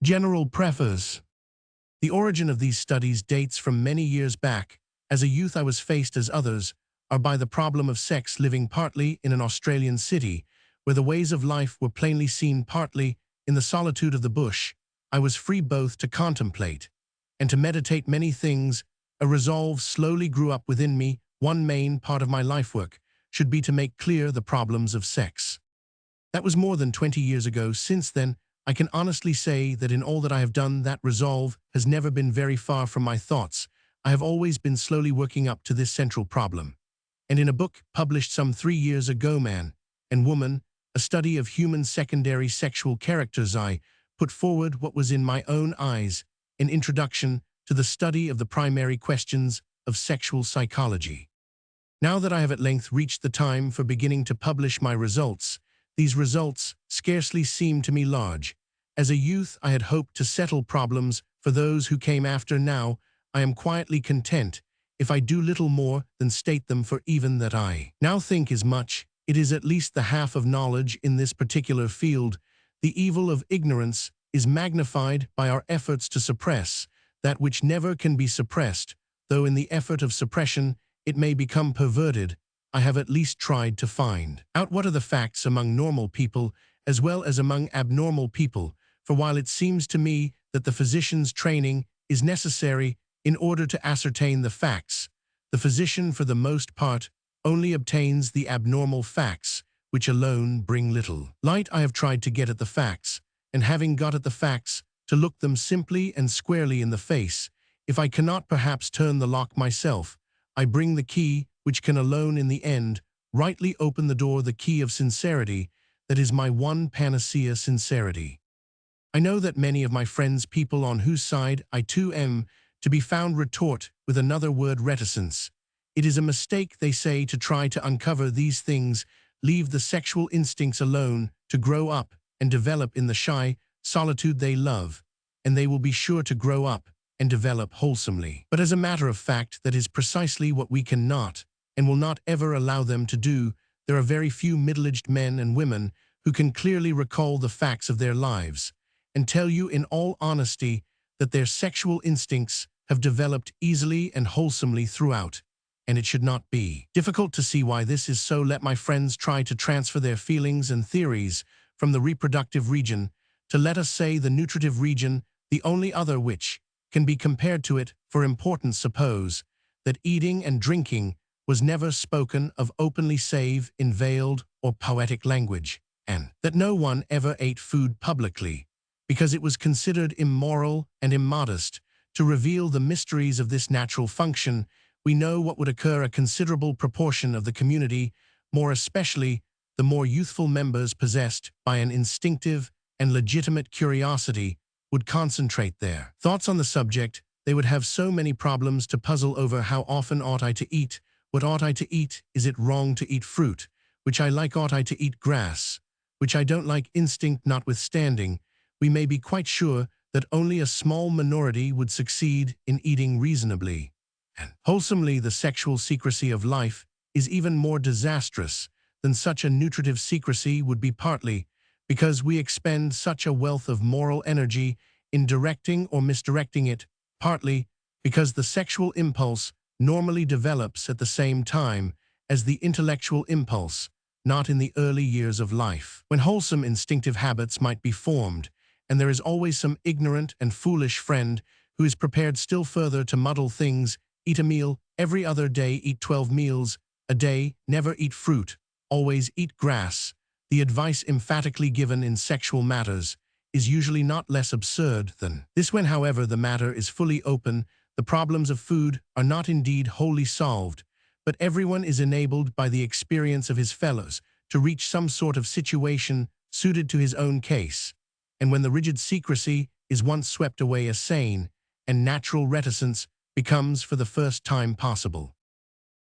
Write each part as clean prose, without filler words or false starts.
General preface. The origin of these studies dates from many years back. As a youth I was faced, as others are, by the problem of sex, living partly in an Australian city, where the ways of life were plainly seen, partly in the solitude of the bush. I was free both to contemplate and to meditate many things. A resolve slowly grew up within me. One main part of my lifework should be to make clear the problems of sex. That was more than 20 years ago. Since then, I can honestly say that in all that I have done, that resolve has never been very far from my thoughts. I have always been slowly working up to this central problem. And in a book published some 3 years ago, Man and Woman, a study of human secondary sexual characters, I put forward what was in my own eyes an introduction to the study of the primary questions of sexual psychology. Now that I have at length reached the time for beginning to publish my results, these results scarcely seem to me large. As a youth, I had hoped to settle problems for those who came after. Now, I am quietly content if I do little more than state them, for even that I now think is much. It is at least the half of knowledge in this particular field. The evil of ignorance is magnified by our efforts to suppress that which never can be suppressed, though in the effort of suppression it may become perverted. I have at least tried to find out what are the facts among normal people as well as among abnormal people, for while it seems to me that the physician's training is necessary in order to ascertain the facts, the physician for the most part only obtains the abnormal facts, which alone bring little light. I have tried to get at the facts, and having got at the facts, to look them simply and squarely in the face. If I cannot perhaps turn the lock myself, I bring the key which can alone in the end rightly open the door, the key of sincerity. That is my one panacea, sincerity. I know that many of my friends, people on whose side I too am to be found, retort with another word, reticence. It is a mistake, they say, to try to uncover these things. Leave the sexual instincts alone to grow up and develop in the shy solitude they love, and they will be sure to grow up and develop wholesomely. But as a matter of fact, that is precisely what we cannot and will not ever allow them to do. There are very few middle-aged men and women who can clearly recall the facts of their lives and tell you in all honesty that their sexual instincts have developed easily and wholesomely throughout, and it should not be difficult to see why this is so. Let my friends try to transfer their feelings and theories from the reproductive region to, let us say, the nutritive region, the only other which can be compared to it for importance. Suppose that eating and drinking was never spoken of openly save in veiled or poetic language, and that no one ever ate food publicly, because it was considered immoral and immodest to reveal the mysteries of this natural function. We know what would occur. A considerable proportion of the community, more especially the more youthful members possessed by an instinctive and legitimate curiosity, would concentrate their thoughts on the subject. They would have so many problems to puzzle over. How often ought I to eat? What ought I to eat? Is it wrong to eat fruit, which I like? Ought I to eat grass, which I don't like? Instinct notwithstanding, we may be quite sure that only a small minority would succeed in eating reasonably and wholesomely. The sexual secrecy of life is even more disastrous than such a nutritive secrecy would be, partly because we expend such a wealth of moral energy in directing or misdirecting it, partly because the sexual impulse normally develops at the same time as the intellectual impulse, not in the early years of life, when wholesome instinctive habits might be formed, and there is always some ignorant and foolish friend who is prepared still further to muddle things. Eat a meal every other day, eat 12 meals a day, never eat fruit, always eat grass. The advice emphatically given in sexual matters is usually not less absurd than this. When, however, the matter is fully open, the problems of food are not indeed wholly solved, but everyone is enabled by the experience of his fellows to reach some sort of situation suited to his own case. And when the rigid secrecy is once swept away, a sane and natural reticence becomes for the first time possible.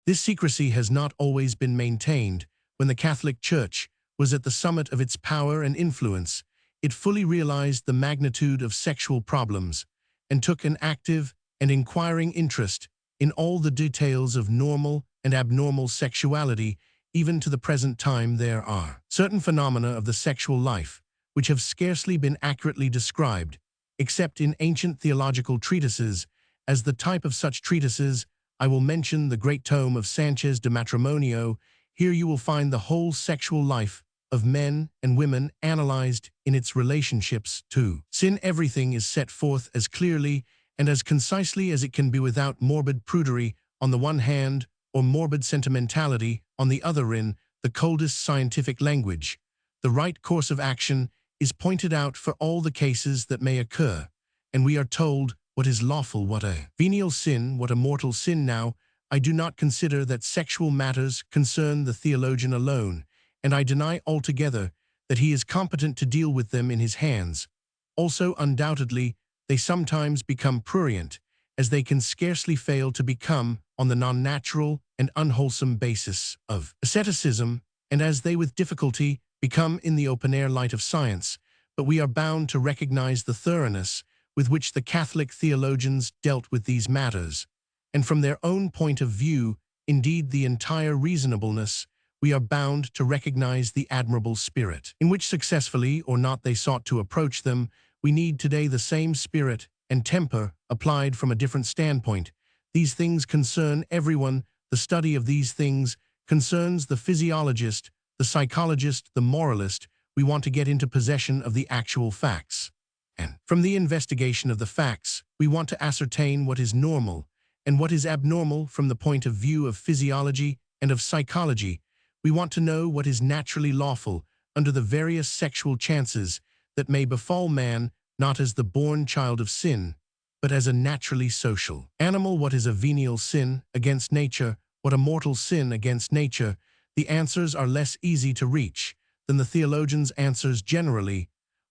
This secrecy has not always been maintained. When the Catholic Church was at the summit of its power and influence, it fully realized the magnitude of sexual problems and took an active and inquiring interest in all the details of normal and abnormal sexuality. Even to the present time, there are certain phenomena of the sexual life which have scarcely been accurately described, except in ancient theological treatises. As the type of such treatises, I will mention the great tome of Sanchez de Matrimonio. Here you will find the whole sexual life of men and women analyzed in its relationships to sin. Everything is set forth as clearly and as concisely as it can be, without morbid prudery on the one hand or morbid sentimentality on the other. In the coldest scientific language, the right course of action is pointed out for all the cases that may occur, and we are told what is lawful, what a venial sin, what a mortal sin. Now, I do not consider that sexual matters concern the theologian alone, and I deny altogether that he is competent to deal with them in his hands. Also, undoubtedly, they sometimes become prurient, as they can scarcely fail to become on the non-natural and unwholesome basis of asceticism, and as they with difficulty become in the open-air light of science. But we are bound to recognize the thoroughness with which the Catholic theologians dealt with these matters, and from their own point of view, indeed the entire reasonableness, we are bound to recognize the admirable spirit in which, successfully or not, they sought to approach them. We need today the same spirit and temper applied from a different standpoint. These things concern everyone. The study of these things concerns the physiologist, the psychologist, the moralist. We want to get into possession of the actual facts. And from the investigation of the facts, we want to ascertain what is normal and what is abnormal from the point of view of physiology and of psychology. We want to know what is naturally lawful under the various sexual chances that may befall man, not as the born child of sin, but as a naturally social animal. What is a venial sin against nature? What a mortal sin against nature? The answers are less easy to reach than the theologians' answers generally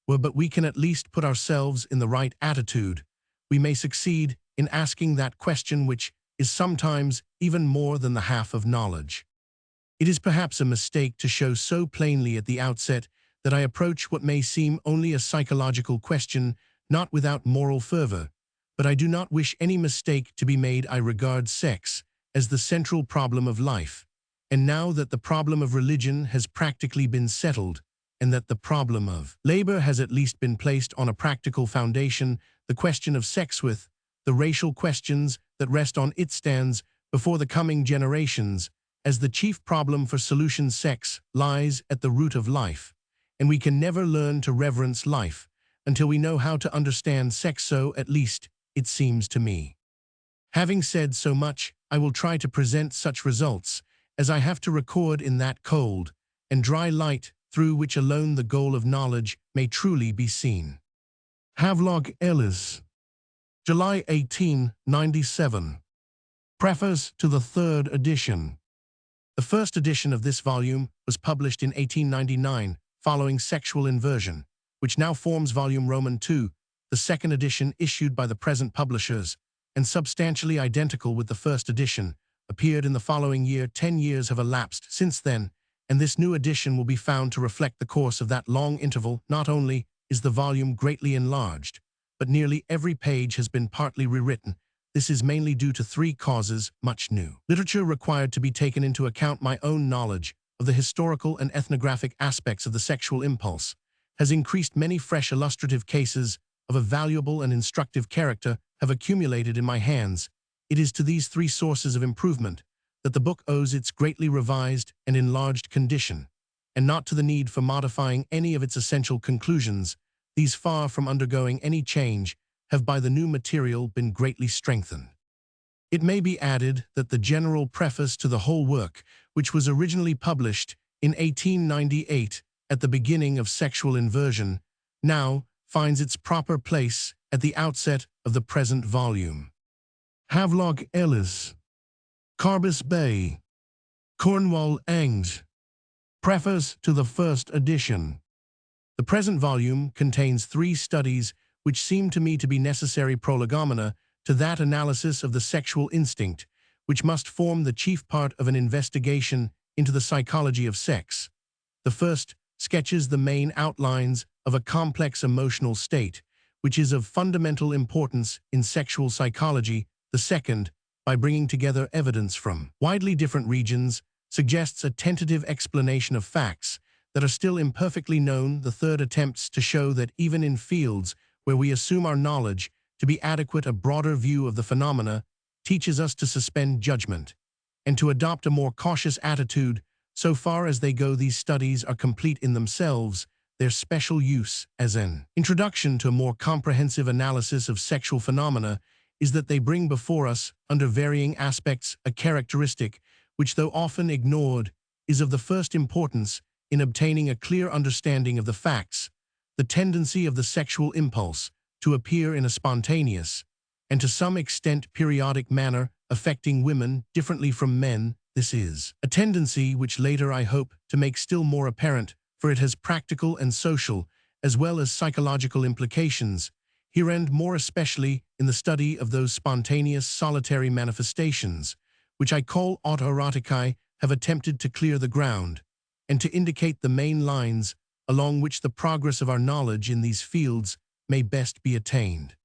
were, but we can at least put ourselves in the right attitude. We may succeed in asking that question, which is sometimes even more than the half of knowledge. It is perhaps a mistake to show so plainly at the outset that I approach what may seem only a psychological question, not without moral fervor. But I do not wish any mistake to be made. I regard sex as the central problem of life. And now that the problem of religion has practically been settled, and that the problem of labor has at least been placed on a practical foundation, the question of sex, with the racial questions that rest on it, stands before the coming generations as the chief problem for solution. Sex lies at the root of life, and we can never learn to reverence life until we know how to understand sex. So, at least, it seems to me. Having said so much, I will try to present such results as I have to record in that cold and dry light through which alone the goal of knowledge may truly be seen. Havelock, Ellis. July 1897. Preface to the third edition. The first edition of this volume was published in 1899, following Sexual Inversion, which now forms volume Roman II. The second edition, issued by the present publishers, and substantially identical with the first edition, appeared in the following year. 10 years have elapsed since then, and this new edition will be found to reflect the course of that long interval. Not only is the volume greatly enlarged, but nearly every page has been partly rewritten. This is mainly due to three causes: much new literature required to be taken into account, my own knowledge of the historical and ethnographic aspects of the sexual impulse has increased, many fresh illustrative cases of a valuable and instructive character have accumulated in my hands. It is to these three sources of improvement that the book owes its greatly revised and enlarged condition, and not to the need for modifying any of its essential conclusions. These, far from undergoing any change, have by the new material been greatly strengthened. It may be added that the general preface to the whole work, which was originally published in 1898 at the beginning of Sexual Inversion, now finds its proper place at the outset of the present volume. Havelock, Ellis. Carbis Bay, Cornwall, Angs. Preface to the first edition. The present volume contains three studies which seem to me to be necessary prolegomena to that analysis of the sexual instinct which must form the chief part of an investigation into the psychology of sex. The first sketches the main outlines of a complex emotional state, which is of fundamental importance in sexual psychology. The second, by bringing together evidence from widely different regions, suggests a tentative explanation of facts that are still imperfectly known. The third attempts to show that even in fields where we assume our knowledge to be adequate. A broader view of the phenomena teaches us to suspend judgment and to adopt a more cautious attitude. So far as they go, these studies are complete in themselves. Their special use as an introduction to a more comprehensive analysis of sexual phenomena is that they bring before us, under varying aspects, a characteristic which, though often ignored, is of the first importance in obtaining a clear understanding of the facts: the tendency of the sexual impulse to appear in a spontaneous, and to some extent periodic manner, affecting women differently from men. This is a tendency which later I hope to make still more apparent, for it has practical and social, as well as psychological implications, here and more especially in the study of those spontaneous solitary manifestations, which I call autoeroticae, have attempted to clear the ground, and to indicate the main lines along which the progress of our knowledge in these fields may best be attained.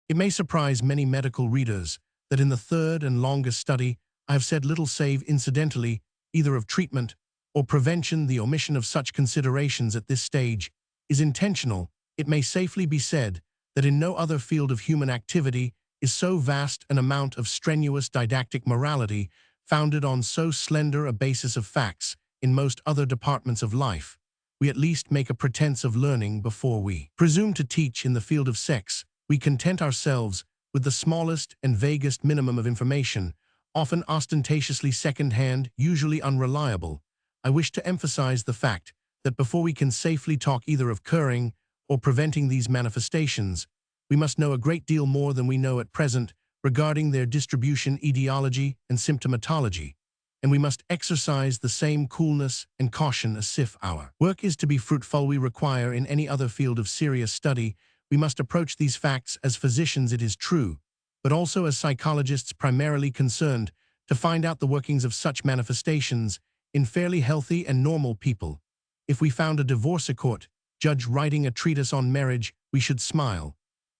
It may surprise many medical readers that in the third and longest study I have said little save incidentally either of treatment or prevention. The omission of such considerations at this stage is intentional. It may safely be said that in no other field of human activity is so vast an amount of strenuous didactic morality founded on so slender a basis of facts. In most other departments of life, we at least make a pretense of learning before we presume to teach. In the field of sex, we content ourselves with the smallest and vaguest minimum of information, often ostentatiously second-hand, usually unreliable. I wish to emphasize the fact that before we can safely talk either of curing or preventing these manifestations, we must know a great deal more than we know at present regarding their distribution, etiology, and symptomatology, and we must exercise the same coolness and caution as if our work is to be fruitful. We require in any other field of serious study. We must approach these facts as physicians, it is true, but also as psychologists primarily concerned to find out the workings of such manifestations in fairly healthy and normal people. If we found a divorce court judge writing a treatise on marriage, we should smile,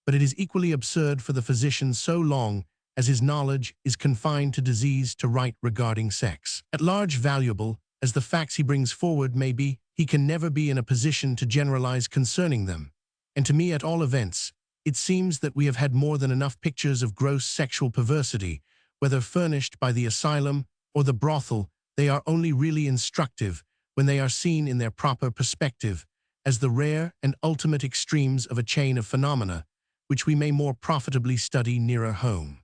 but it is equally absurd for the physician, so long as his knowledge is confined to disease, to write regarding sex. At large, valuable as the facts he brings forward may be, he can never be in a position to generalize concerning them. And to me, at all events, it seems that we have had more than enough pictures of gross sexual perversity, whether furnished by the asylum or the brothel. They are only really instructive when they are seen in their proper perspective, as the rare and ultimate extremes of a chain of phenomena, which we may more profitably study nearer home.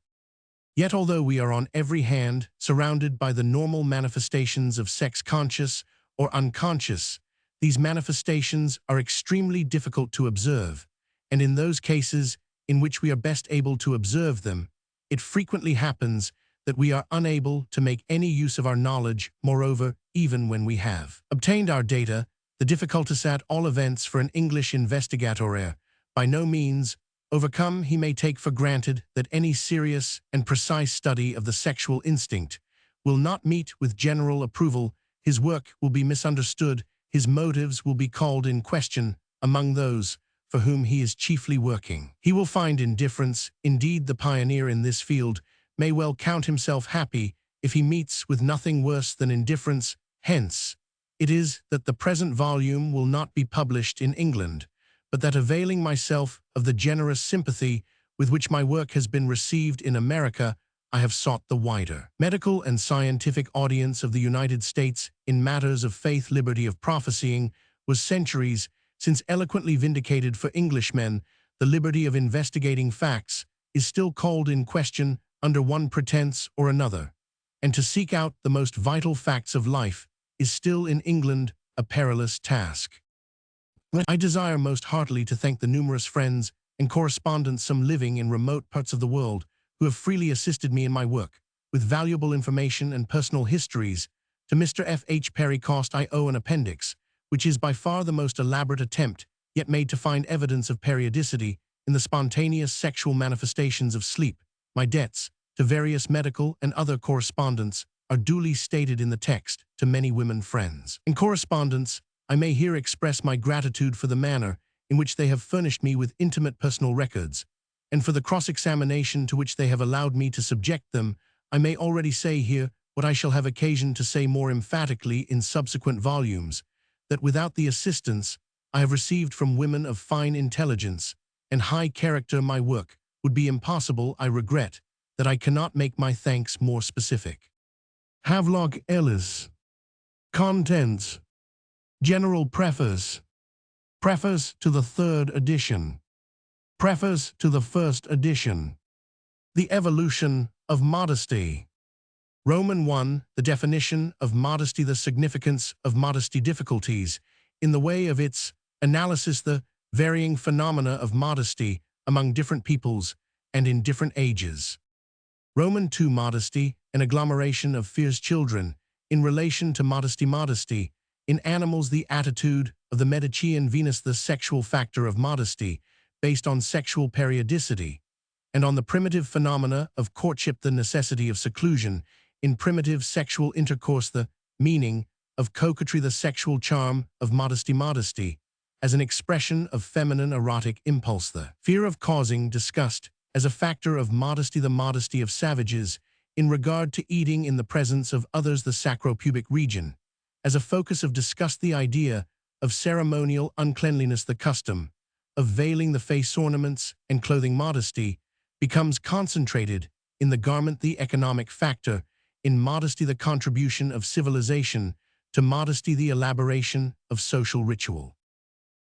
Yet although we are on every hand surrounded by the normal manifestations of sex, conscious or unconscious, these manifestations are extremely difficult to observe, and in those cases in which we are best able to observe them, it frequently happens that we are unable to make any use of our knowledge. Moreover, even when we have obtained our data, the difficulties, at all events for an English investigator, by no means overcome. He may take for granted that any serious and precise study of the sexual instinct will not meet with general approval. His work will be misunderstood. His motives will be called in question among those for whom he is chiefly working. He will find indifference. Indeed, the pioneer in this field may well count himself happy if he meets with nothing worse than indifference. Hence, it is that the present volume will not be published in England, but that, availing myself of the generous sympathy with which my work has been received in America, I have sought the wider medical and scientific audience of the United States. In matters of faith, liberty of prophesying was centuries since eloquently vindicated. For Englishmen, the liberty of investigating facts is still called in question under one pretense or another, and to seek out the most vital facts of life is still in England a perilous task. I desire most heartily to thank the numerous friends and correspondents, some living in remote parts of the world, who have freely assisted me in my work with valuable information and personal histories. To Mr. F. H. Perry Cost I owe an appendix, which is by far the most elaborate attempt yet made to find evidence of periodicity in the spontaneous sexual manifestations of sleep. My debts to various medical and other correspondents are duly stated in the text. To many women friends and correspondents, I may here express my gratitude for the manner in which they have furnished me with intimate personal records, and for the cross-examination to which they have allowed me to subject them. I may already say here what I shall have occasion to say more emphatically in subsequent volumes, that without the assistance I have received from women of fine intelligence, and high character my work would be impossible. I regret that I cannot make my thanks more specific. Havelock, Ellis. Contents. General Preface. Preface to the third edition. Preface to the first edition. The evolution of modesty. Roman 1. The definition of modesty. The significance of modesty. Difficulties in the way of its analysis. The varying phenomena of modesty among different peoples and in different ages. Roman 2. Modesty, an agglomeration of fierce children. In relation to modesty. Modesty in animals. The attitude of the Medicean Venus. The sexual factor of modesty, based on sexual periodicity, and on the primitive phenomena of courtship. The necessity of seclusion in primitive sexual intercourse. The meaning of coquetry. The sexual charm of modesty. Modesty as an expression of feminine erotic impulse. The fear of causing disgust as a factor of modesty. The modesty of savages in regard to eating in the presence of others. The sacropubic region as a focus of disgust. The idea of ceremonial uncleanliness. The custom of veiling the face. Ornaments and clothing. Modesty becomes concentrated in the garment. The economic factor in modesty. The contribution of civilization to modesty. The elaboration of social ritual.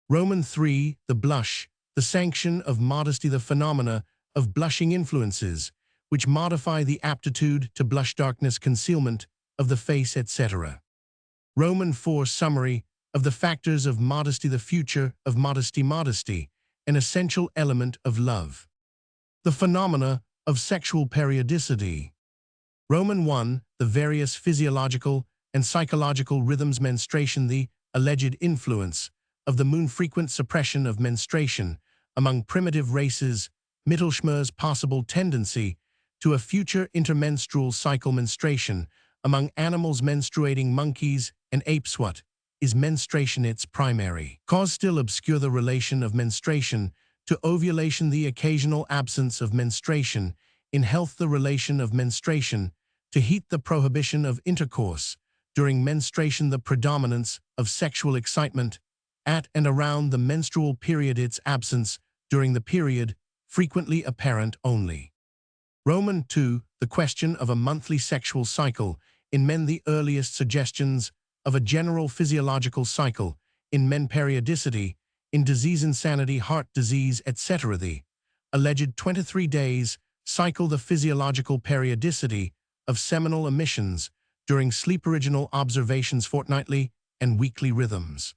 Roman 3. The blush, the sanction of modesty. The phenomena of blushing influences, which modify the aptitude to blush. Darkness, concealment of the face, etc. Roman 4. Summary of the factors of modesty. The future of modesty. Modesty, an essential element of love. The phenomena of sexual periodicity. Roman 1. The various physiological and psychological rhythms. Menstruation, the alleged influence of the moon. Frequent suppression of menstruation among primitive races. Mittelschmer's possible tendency to a future intermenstrual cycle. Menstruation among animals. Menstruating monkeys and apes. What is menstruation? Its primary cause still obscure. The relation of menstruation to ovulation. The occasional absence of menstruation in health. The relation of menstruation to heat. The prohibition of intercourse during menstruation. The predominance of sexual excitement at and around the menstrual period. Its absence during the period, frequently apparent only. Roman 2. The question of a monthly sexual cycle in men. The earliest suggestions of a general physiological cycle in men. Periodicity in disease. Insanity, heart disease, etc. The alleged 23 days cycle. The physiological periodicity of seminal emissions during sleep. Original observations. Fortnightly and weekly rhythms.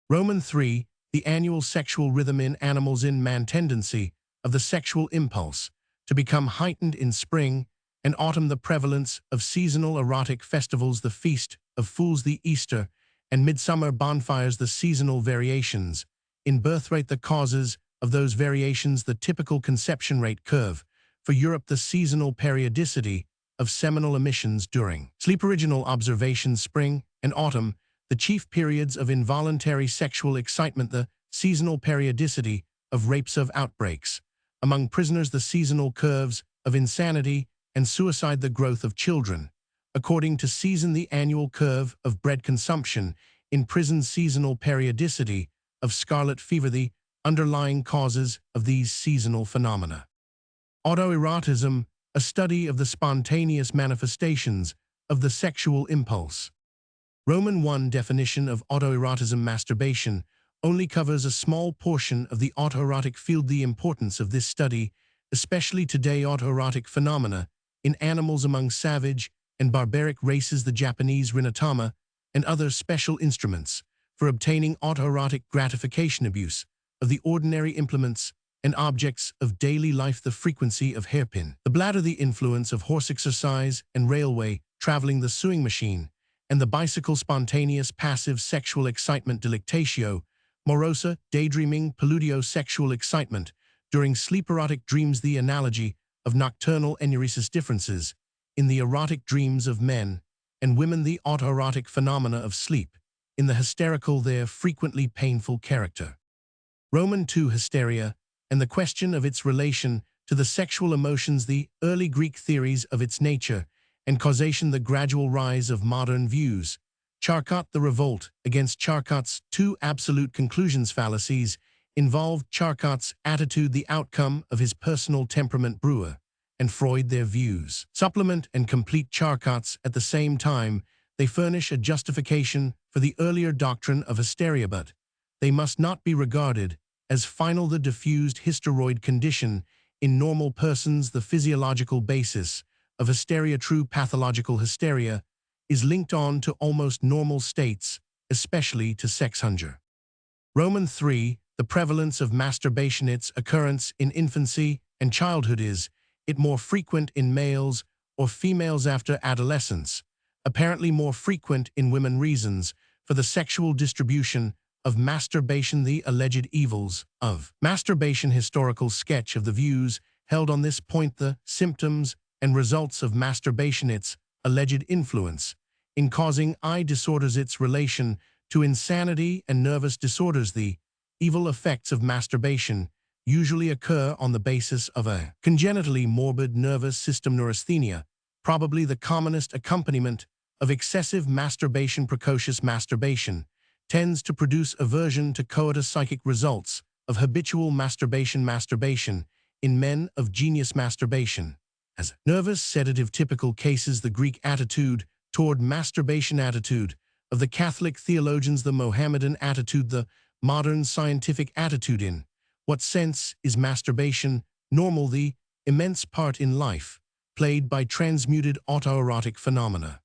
Roman 3. The annual sexual rhythm in animals. In man, tendency of the sexual impulse to become heightened in spring and autumn. The prevalence of seasonal erotic festivals. The Feast of Fools, the Easter and Midsummer bonfires. The seasonal variations in birth rate. The causes of those variations. The typical conception rate curve for Europe. The seasonal periodicity of seminal emissions during sleep. Original observations. Spring and autumn, the chief periods of involuntary sexual excitement. The seasonal periodicity of rapes. Of outbreaks among prisoners. The seasonal curves of insanity and suicide. The growth of children according to season. The annual curve of bread consumption in prisons. Seasonal periodicity of scarlet fever. The underlying causes of these seasonal phenomena. Autoerotism, a study of the spontaneous manifestations of the sexual impulse. Roman 1. Definition of autoerotism. Masturbation only covers a small portion of the autoerotic field. The importance of this study, especially today. Autoerotic phenomena in animals among savage and barbaric races. The Japanese rinatama and other special instruments for obtaining autoerotic gratification. Abuse of the ordinary implements and objects of daily life. The frequency of hairpin. The bladder. The influence of horse exercise and railway traveling. The sewing machine and the bicycle. Spontaneous passive sexual excitement. Delectatio morosa, daydreaming. Palludio, sexual excitement during sleep. Erotic dreams. The analogy of nocturnal enuresis. Differences in the erotic dreams of men and women. The autoerotic phenomena of sleep in the hysterical. Their frequently painful character. Roman 2. Hysteria and the question of its relation to the sexual emotions. The early Greek theories of its nature and causation. The gradual rise of modern views. Charcot. The revolt against Charcot's 2 absolute conclusions fallacies involved Charcot's attitude the outcome of his personal temperament brewer, and Freud their views. Supplement and complete Charcot's at the same time, they furnish a justification for the earlier doctrine of hysteria, but they must not be regarded as final. The diffused hysteroid condition in normal persons, the physiological basis of hysteria, true pathological hysteria, is linked on to almost normal states, especially to sex hunger. Roman 3, the prevalence of masturbation, its occurrence in infancy and childhood, is it more frequent in males or females after adolescence, apparently more frequent in women. Reasons for the sexual distribution of masturbation, the alleged evils of masturbation, historical sketch of the views held on this point, the symptoms and results of masturbation, its alleged influence in causing eye disorders, its relation to insanity and nervous disorders. The evil effects of masturbation usually occur on the basis of a congenitally morbid nervous system neurasthenia, probably the commonest accompaniment of excessive masturbation. Precocious masturbation tends to produce aversion to coitus. Psychic results of habitual masturbation in men of genius masturbation as nervous sedative. Typical cases: the Greek attitude toward masturbation, attitude of the Catholic theologians, the Mohammedan attitude, the modern scientific attitude. In what sense is masturbation normal? The immense part in life played by transmuted autoerotic phenomena.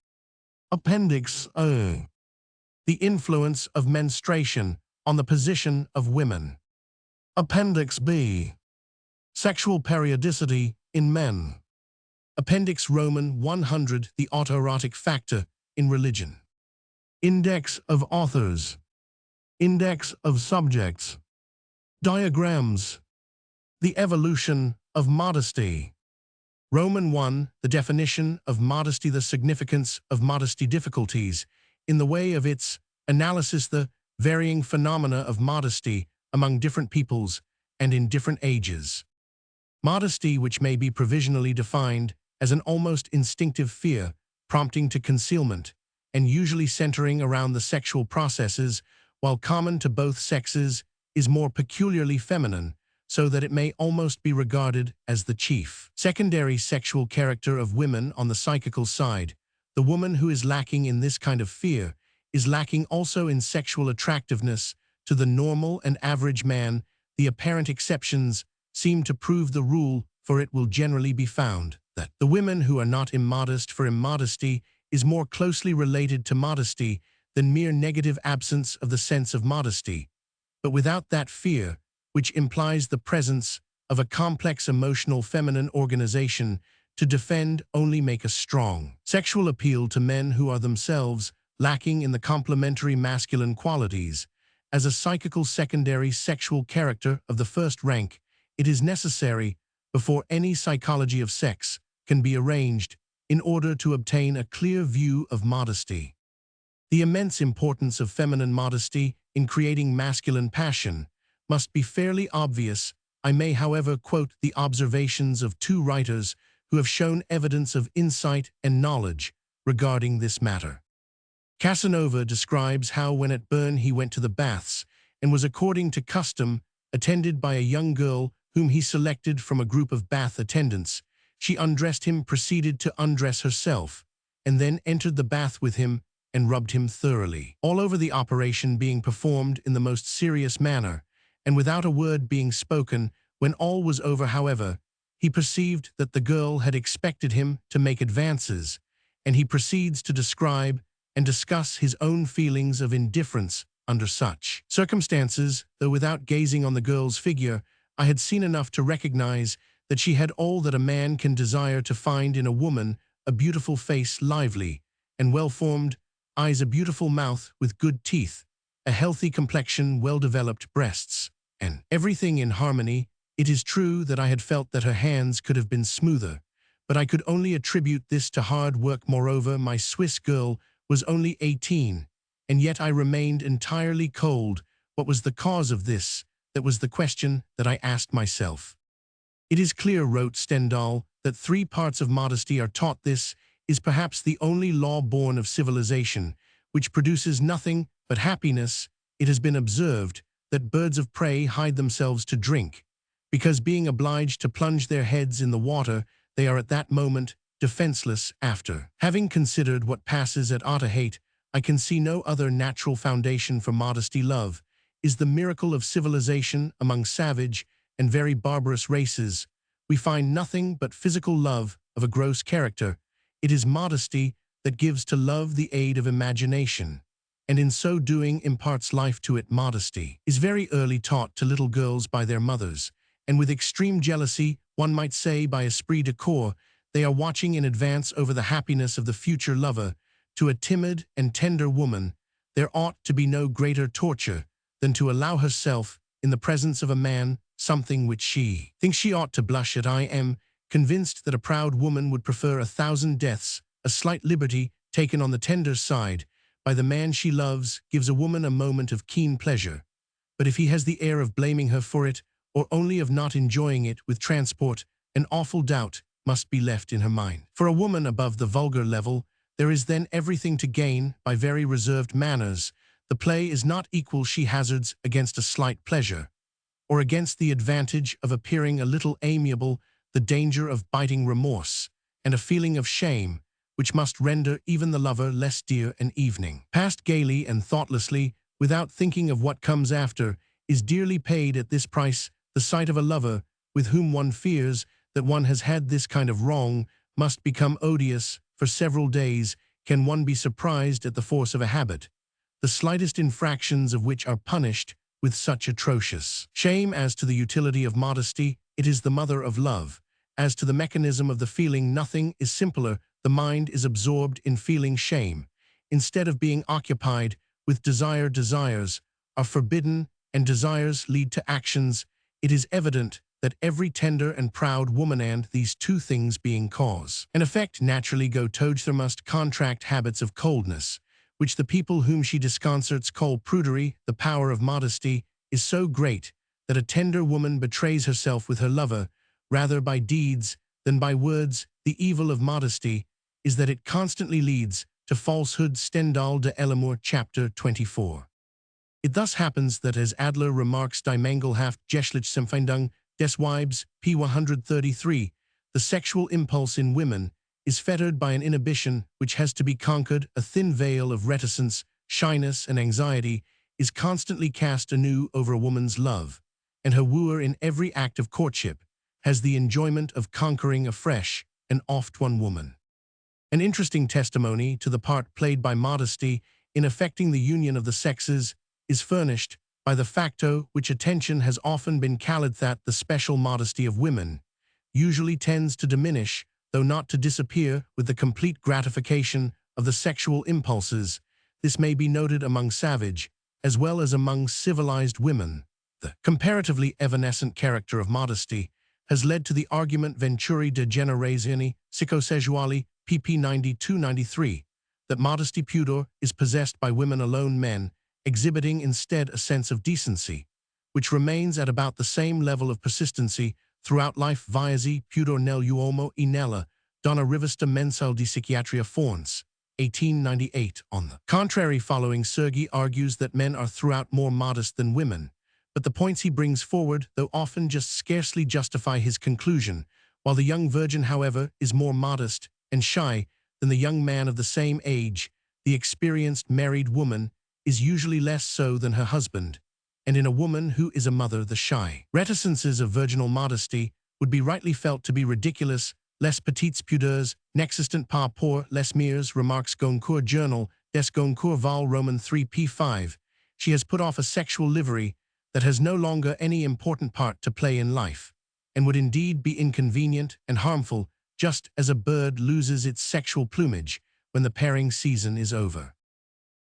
Appendix A. The influence of menstruation on the position of women. Appendix B. Sexual periodicity in men. Appendix Roman 100. The autoerotic factor in religion. Index of authors. Index of subjects. Diagrams. The evolution of modesty. Roman 1. The definition of modesty, the significance of modesty, difficulties in the way of its analysis, the varying phenomena of modesty among different peoples and in different ages. Modesty, which may be provisionally defined as an almost instinctive fear prompting to concealment and usually centering around the sexual processes, while common to both sexes, is more peculiarly feminine, so that it may almost be regarded as the chief secondary sexual character of women. On the psychical side, the woman who is lacking in this kind of fear is lacking also in sexual attractiveness to the normal and average man. The apparent exceptions seem to prove the rule, for it will generally be found that the women who are not immodest, for immodesty is more closely related to modesty than mere negative absence of the sense of modesty, but without that fear, which implies the presence of a complex emotional feminine organization to defend, only make a strong sexual appeal to men who are themselves lacking in the complementary masculine qualities. As a psychical secondary sexual character of the first rank, it is necessary, before any psychology of sex can be arranged, in order to obtain a clear view of modesty. The immense importance of feminine modesty in creating masculine passion must be fairly obvious. I may, however, quote the observations of two writers who have shown evidence of insight and knowledge regarding this matter. Casanova describes how when at Bern he went to the baths and was, according to custom, attended by a young girl whom he selected from a group of bath attendants. She undressed him, proceeded to undress herself, and then entered the bath with him and rubbed him thoroughly all over, the operation being performed in the most serious manner, and without a word being spoken. When all was over, however, he perceived that the girl had expected him to make advances, and he proceeds to describe and discuss his own feelings of indifference under such circumstances. Though without gazing on the girl's figure, I had seen enough to recognize that she had all that a man can desire to find in a woman: a beautiful face, lively and well-formed, eyes, a beautiful mouth with good teeth, a healthy complexion, well-developed breasts, and everything in harmony. It is true that I had felt that her hands could have been smoother, but I could only attribute this to hard work. Moreover, my Swiss girl was only 18, and yet I remained entirely cold. What was the cause of this? That was the question that I asked myself. It is clear, wrote Stendhal, that 3 parts of modesty are taught. This is perhaps the only law born of civilization which produces nothing but happiness. It has been observed that birds of prey hide themselves to drink, because being obliged to plunge their heads in the water, they are at that moment defenseless after. Having considered what passes at Otaheite, I can see no other natural foundation for modesty. Love is the miracle of civilization among savage and very barbarous races. We find nothing but physical love of a gross character. It is modesty that gives to love the aid of imagination, and in so doing imparts life to it. Modesty is very early taught to little girls by their mothers, and with extreme jealousy, one might say by esprit de corps, they are watching in advance over the happiness of the future lover. To a timid and tender woman, there ought to be no greater torture than to allow herself, in the presence of a man, something which she thinks she ought to blush at. I am convinced that a proud woman would prefer 1,000 deaths. A slight liberty taken on the tender side by the man she loves gives a woman a moment of keen pleasure, but if he has the air of blaming her for it, or only of not enjoying it with transport, an awful doubt must be left in her mind. For a woman above the vulgar level, there is then everything to gain by very reserved manners. The play is not equal she hazards against a slight pleasure, or against the advantage of appearing a little amiable, the danger of biting remorse, and a feeling of shame, which must render even the lover less dear an evening passed gaily and thoughtlessly, without thinking of what comes after, is dearly paid at this price. The sight of a lover, with whom one fears that one has had this kind of wrong, must become odious for several days. Can one be surprised at the force of a habit, the slightest infractions of which are punished with such atrocious shame? As to the utility of modesty, it is the mother of love. As to the mechanism of the feeling, nothing is simpler. The mind is absorbed in feeling shame. Instead of being occupied with desire, desires are forbidden, and desires lead to actions. It is evident that every tender and proud woman, and these two things being cause and effect, naturally go together, must contract habits of coldness, which the people whom she disconcerts call prudery. The power of modesty is so great that a tender woman betrays herself with her lover rather by deeds than by words. The evil of modesty is that it constantly leads to falsehood. Stendhal de Elimour, chapter 24. It thus happens that, as Adler remarks, Die Mangelhaft Geschlechtsempfindung des Weibes, p. 133, the sexual impulse in women is fettered by an inhibition which has to be conquered. A thin veil of reticence, shyness, and anxiety is constantly cast anew over a woman's love, and her wooer in every act of courtship has the enjoyment of conquering afresh and oft-won woman. An interesting testimony to the part played by modesty in effecting the union of the sexes is furnished by the facto which attention has often been called, that the special modesty of women usually tends to diminish, though not to disappear, with the complete gratification of the sexual impulses. This may be noted among savage as well as among civilized women. The comparatively evanescent character of modesty has led to the argument Venturi de Generazione Psychosexuali, pp. 92-93, that modesty pudor is possessed by women alone, men exhibiting instead a sense of decency, which remains at about the same level of persistency throughout life. Viasi pudor nell'uomo e nella donna rivista mensale di psichiatria Forns, 1898. On the contrary, following, Sergi argues that men are throughout more modest than women, but the points he brings forward, though often just scarcely justify his conclusion. While the young virgin, however, is more modest and shy than the young man of the same age, the experienced married woman is usually less so than her husband, and in a woman who is a mother, the shy reticences of virginal modesty would be rightly felt to be ridiculous. Les petites pudeurs n'existent pas pour les mères, remarks Goncourt, Journal des Goncourt, Vol. Roman 3, p. 5. She has put off a sexual livery that has no longer any important part to play in life, and would indeed be inconvenient and harmful, just as a bird loses its sexual plumage when the pairing season is over.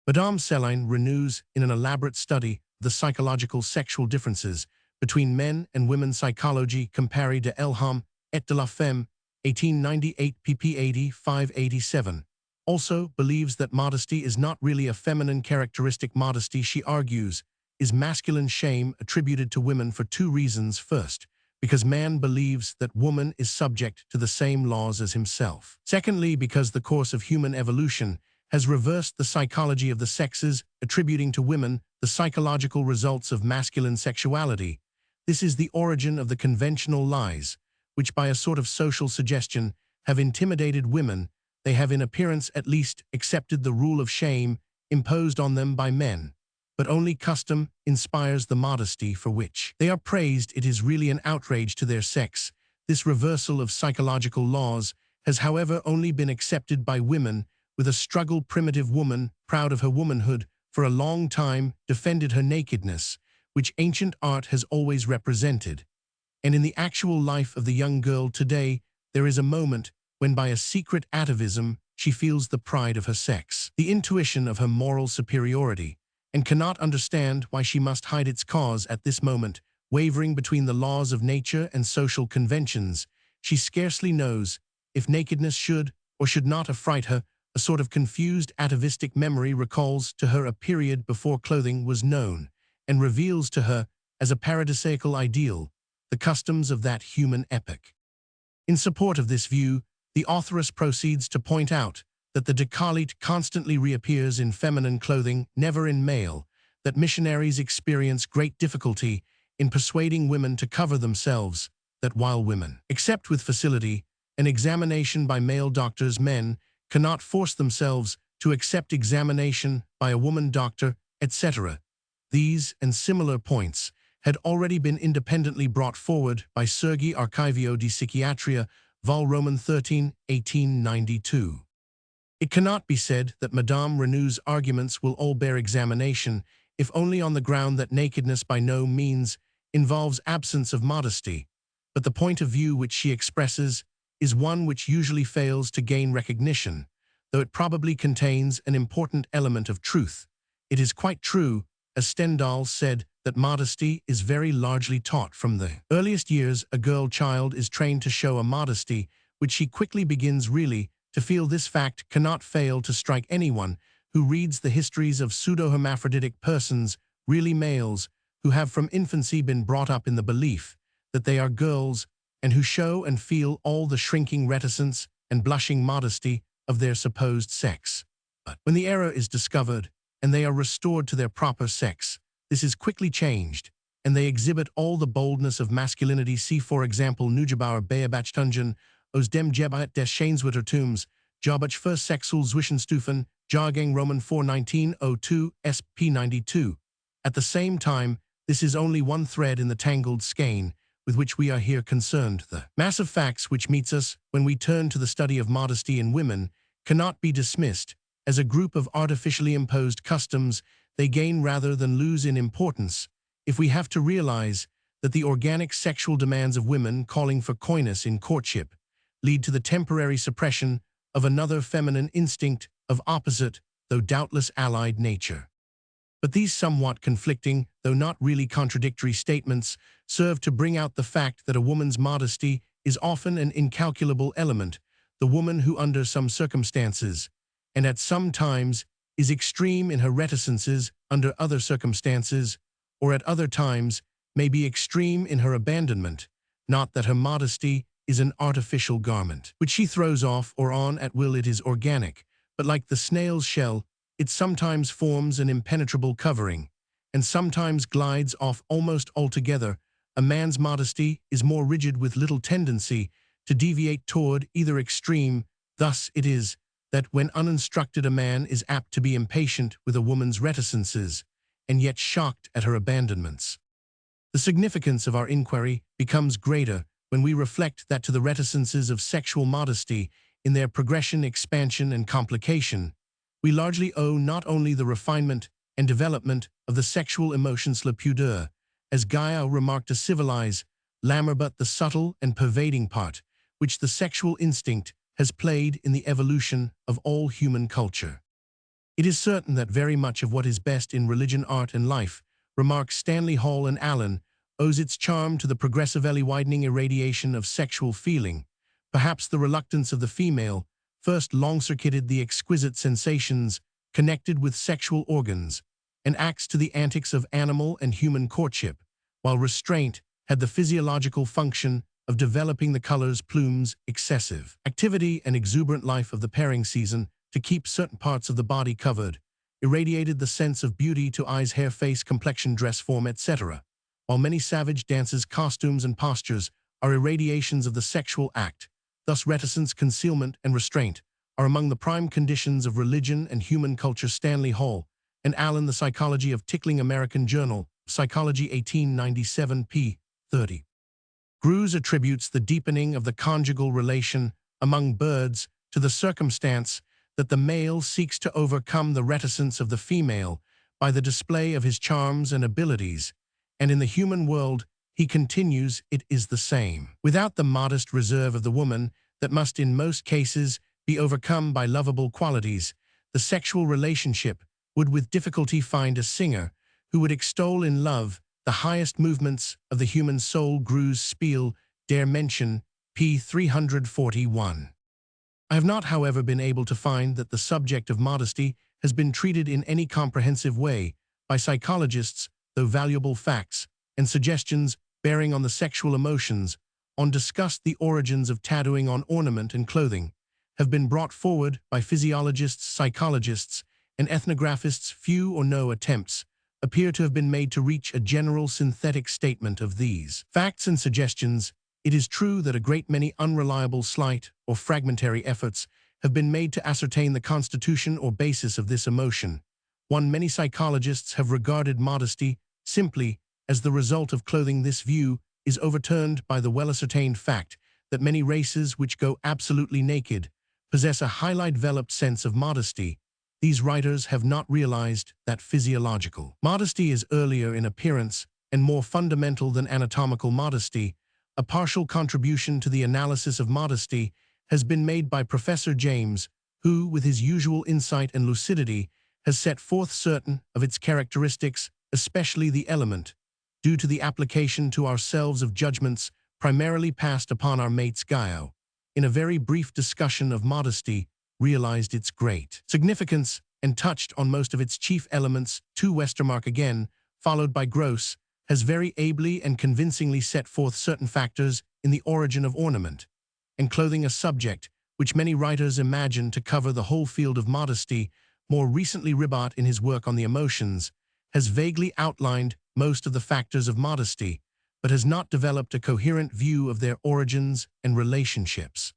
Madame Céline renews in an elaborate study the psychological sexual differences between men and women, Psychologie comparée de l'homme et de la femme, 1898, pp. 85-87. Also believes that modesty is not really a feminine characteristic. Modesty, she argues, is masculine shame attributed to women for two reasons. First, because man believes that woman is subject to the same laws as himself. Secondly, because the course of human evolution has reversed the psychology of the sexes, attributing to women the psychological results of masculine sexuality. This is the origin of the conventional lies, which by a sort of social suggestion have intimidated women. They have in appearance at least accepted the rule of shame imposed on them by men. But only custom inspires the modesty for which they are praised. It is really an outrage to their sex. This reversal of psychological laws has, however, only been accepted by women, with a struggle. Primitive woman, proud of her womanhood, for a long time defended her nakedness, which ancient art has always represented. And in the actual life of the young girl today, there is a moment when by a secret atavism she feels the pride of her sex, the intuition of her moral superiority, and cannot understand why she must hide its cause at this moment, wavering between the laws of nature and social conventions. She scarcely knows if nakedness should or should not affright her. A sort of confused atavistic memory recalls to her a period before clothing was known, and reveals to her, as a paradisiacal ideal, the customs of that human epoch. In support of this view, the authoress proceeds to point out that the décolleté constantly reappears in feminine clothing, never in male, that missionaries experience great difficulty in persuading women to cover themselves, that while women accept with facility an examination by male doctors, men cannot force themselves to accept examination by a woman doctor, etc. These and similar points had already been independently brought forward by Sergi Archivio di Psichiatria, Vol. Roman 13, 1892. It cannot be said that Madame Renou's arguments will all bear examination, if only on the ground that nakedness by no means involves absence of modesty, but the point of view which she expresses is one which usually fails to gain recognition, though it probably contains an important element of truth. It is quite true, as Stendhal said, that modesty is very largely taught from the earliest years. A girl child is trained to show a modesty which she quickly begins really to feel. This fact cannot fail to strike anyone who reads the histories of pseudo-hermaphroditic persons, really males, who have from infancy been brought up in the belief that they are girls, and who show and feel all the shrinking reticence and blushing modesty of their supposed sex. But when the error is discovered, and they are restored to their proper sex, this is quickly changed, and they exhibit all the boldness of masculinity. See, for example, Nugebauer Beabachtunjen, aus dem Gebet des Schainswittertums, Jobach first Sexual Zwischenstufen, Jahrgang Roman 4 1902, sp. 92. At the same time, this is only one thread in the tangled skein with which we are here concerned. The mass of facts which meets us when we turn to the study of modesty in women cannot be dismissed as a group of artificially imposed customs. They gain rather than lose in importance if we have to realize that the organic sexual demands of women calling for coyness in courtship lead to the temporary suppression of another feminine instinct of opposite, though doubtless allied nature. But these somewhat conflicting, though not really contradictory statements serve to bring out the fact that a woman's modesty is often an incalculable element. The woman who under some circumstances, and at some times, is extreme in her reticences under other circumstances, or at other times may be extreme in her abandonment, not that her modesty is an artificial garment, which she throws off or on at will. It is organic, but like the snail's shell, it sometimes forms an impenetrable covering, and sometimes glides off almost altogether. A man's modesty is more rigid, with little tendency to deviate toward either extreme. Thus it is that when uninstructed, a man is apt to be impatient with a woman's reticences, and yet shocked at her abandonments. The significance of our inquiry becomes greater when we reflect that to the reticences of sexual modesty, in their progression, expansion, and complication, we largely owe not only the refinement and development of the sexual emotions, la pudeur, as Gaia remarked, to civilize l'amour, but the subtle and pervading part which the sexual instinct has played in the evolution of all human culture. It is certain that very much of what is best in religion, art, and life, remark Stanley Hall and Allen, owes its charm to the progressively widening irradiation of sexual feeling. Perhaps the reluctance of the female first long-circuited the exquisite sensations connected with sexual organs, and acts to the antics of animal and human courtship, while restraint had the physiological function of developing the colors, plumes, excessive activity, and exuberant life of the pairing season to keep certain parts of the body covered, irradiated the sense of beauty to eyes, hair, face, complexion, dress, form, etc., while many savage dances, costumes, and postures are irradiations of the sexual act. Thus reticence, concealment, and restraint are among the prime conditions of religion and human culture. Stanley Hall and Allen, The Psychology of Tickling, American Journal, Psychology, 1897, p. 30. Grews attributes the deepening of the conjugal relation among birds to the circumstance that the male seeks to overcome the reticence of the female by the display of his charms and abilities, and in the human world, he continues, it is the same. Without the modest reserve of the woman that must in most cases be overcome by lovable qualities, the sexual relationship would with difficulty find a singer who would extol in love the highest movements of the human soul. Grew's Spiel der Menschen, p. 341. I have not, however, been able to find that the subject of modesty has been treated in any comprehensive way by psychologists, though valuable facts and suggestions bearing on the sexual emotions, on discussed the origins of tattooing on ornament and clothing, have been brought forward by physiologists, psychologists, and ethnographists. Few or no attempts appear to have been made to reach a general synthetic statement of these facts and suggestions. It is true that a great many unreliable, slight, or fragmentary efforts have been made to ascertain the constitution or basis of this emotion. Many psychologists have regarded modesty simply as the result of clothing. This view is overturned by the well-ascertained fact that many races which go absolutely naked possess a highly developed sense of modesty. These writers have not realized that physiological modesty is earlier in appearance and more fundamental than anatomical modesty. A partial contribution to the analysis of modesty has been made by Professor James, who, with his usual insight and lucidity, has set forth certain of its characteristics, especially the element, due to the application to ourselves of judgments primarily passed upon our mates. Gaio, in a very brief discussion of modesty, realized its great significance and touched on most of its chief elements. Westermarck, again, followed by Gross, has very ably and convincingly set forth certain factors in the origin of ornament and clothing, a subject which many writers imagine to cover the whole field of modesty. More recently, Ribot, in his work on the emotions, has vaguely outlined most of the factors of modesty, but has not developed a coherent view of their origins and relationships.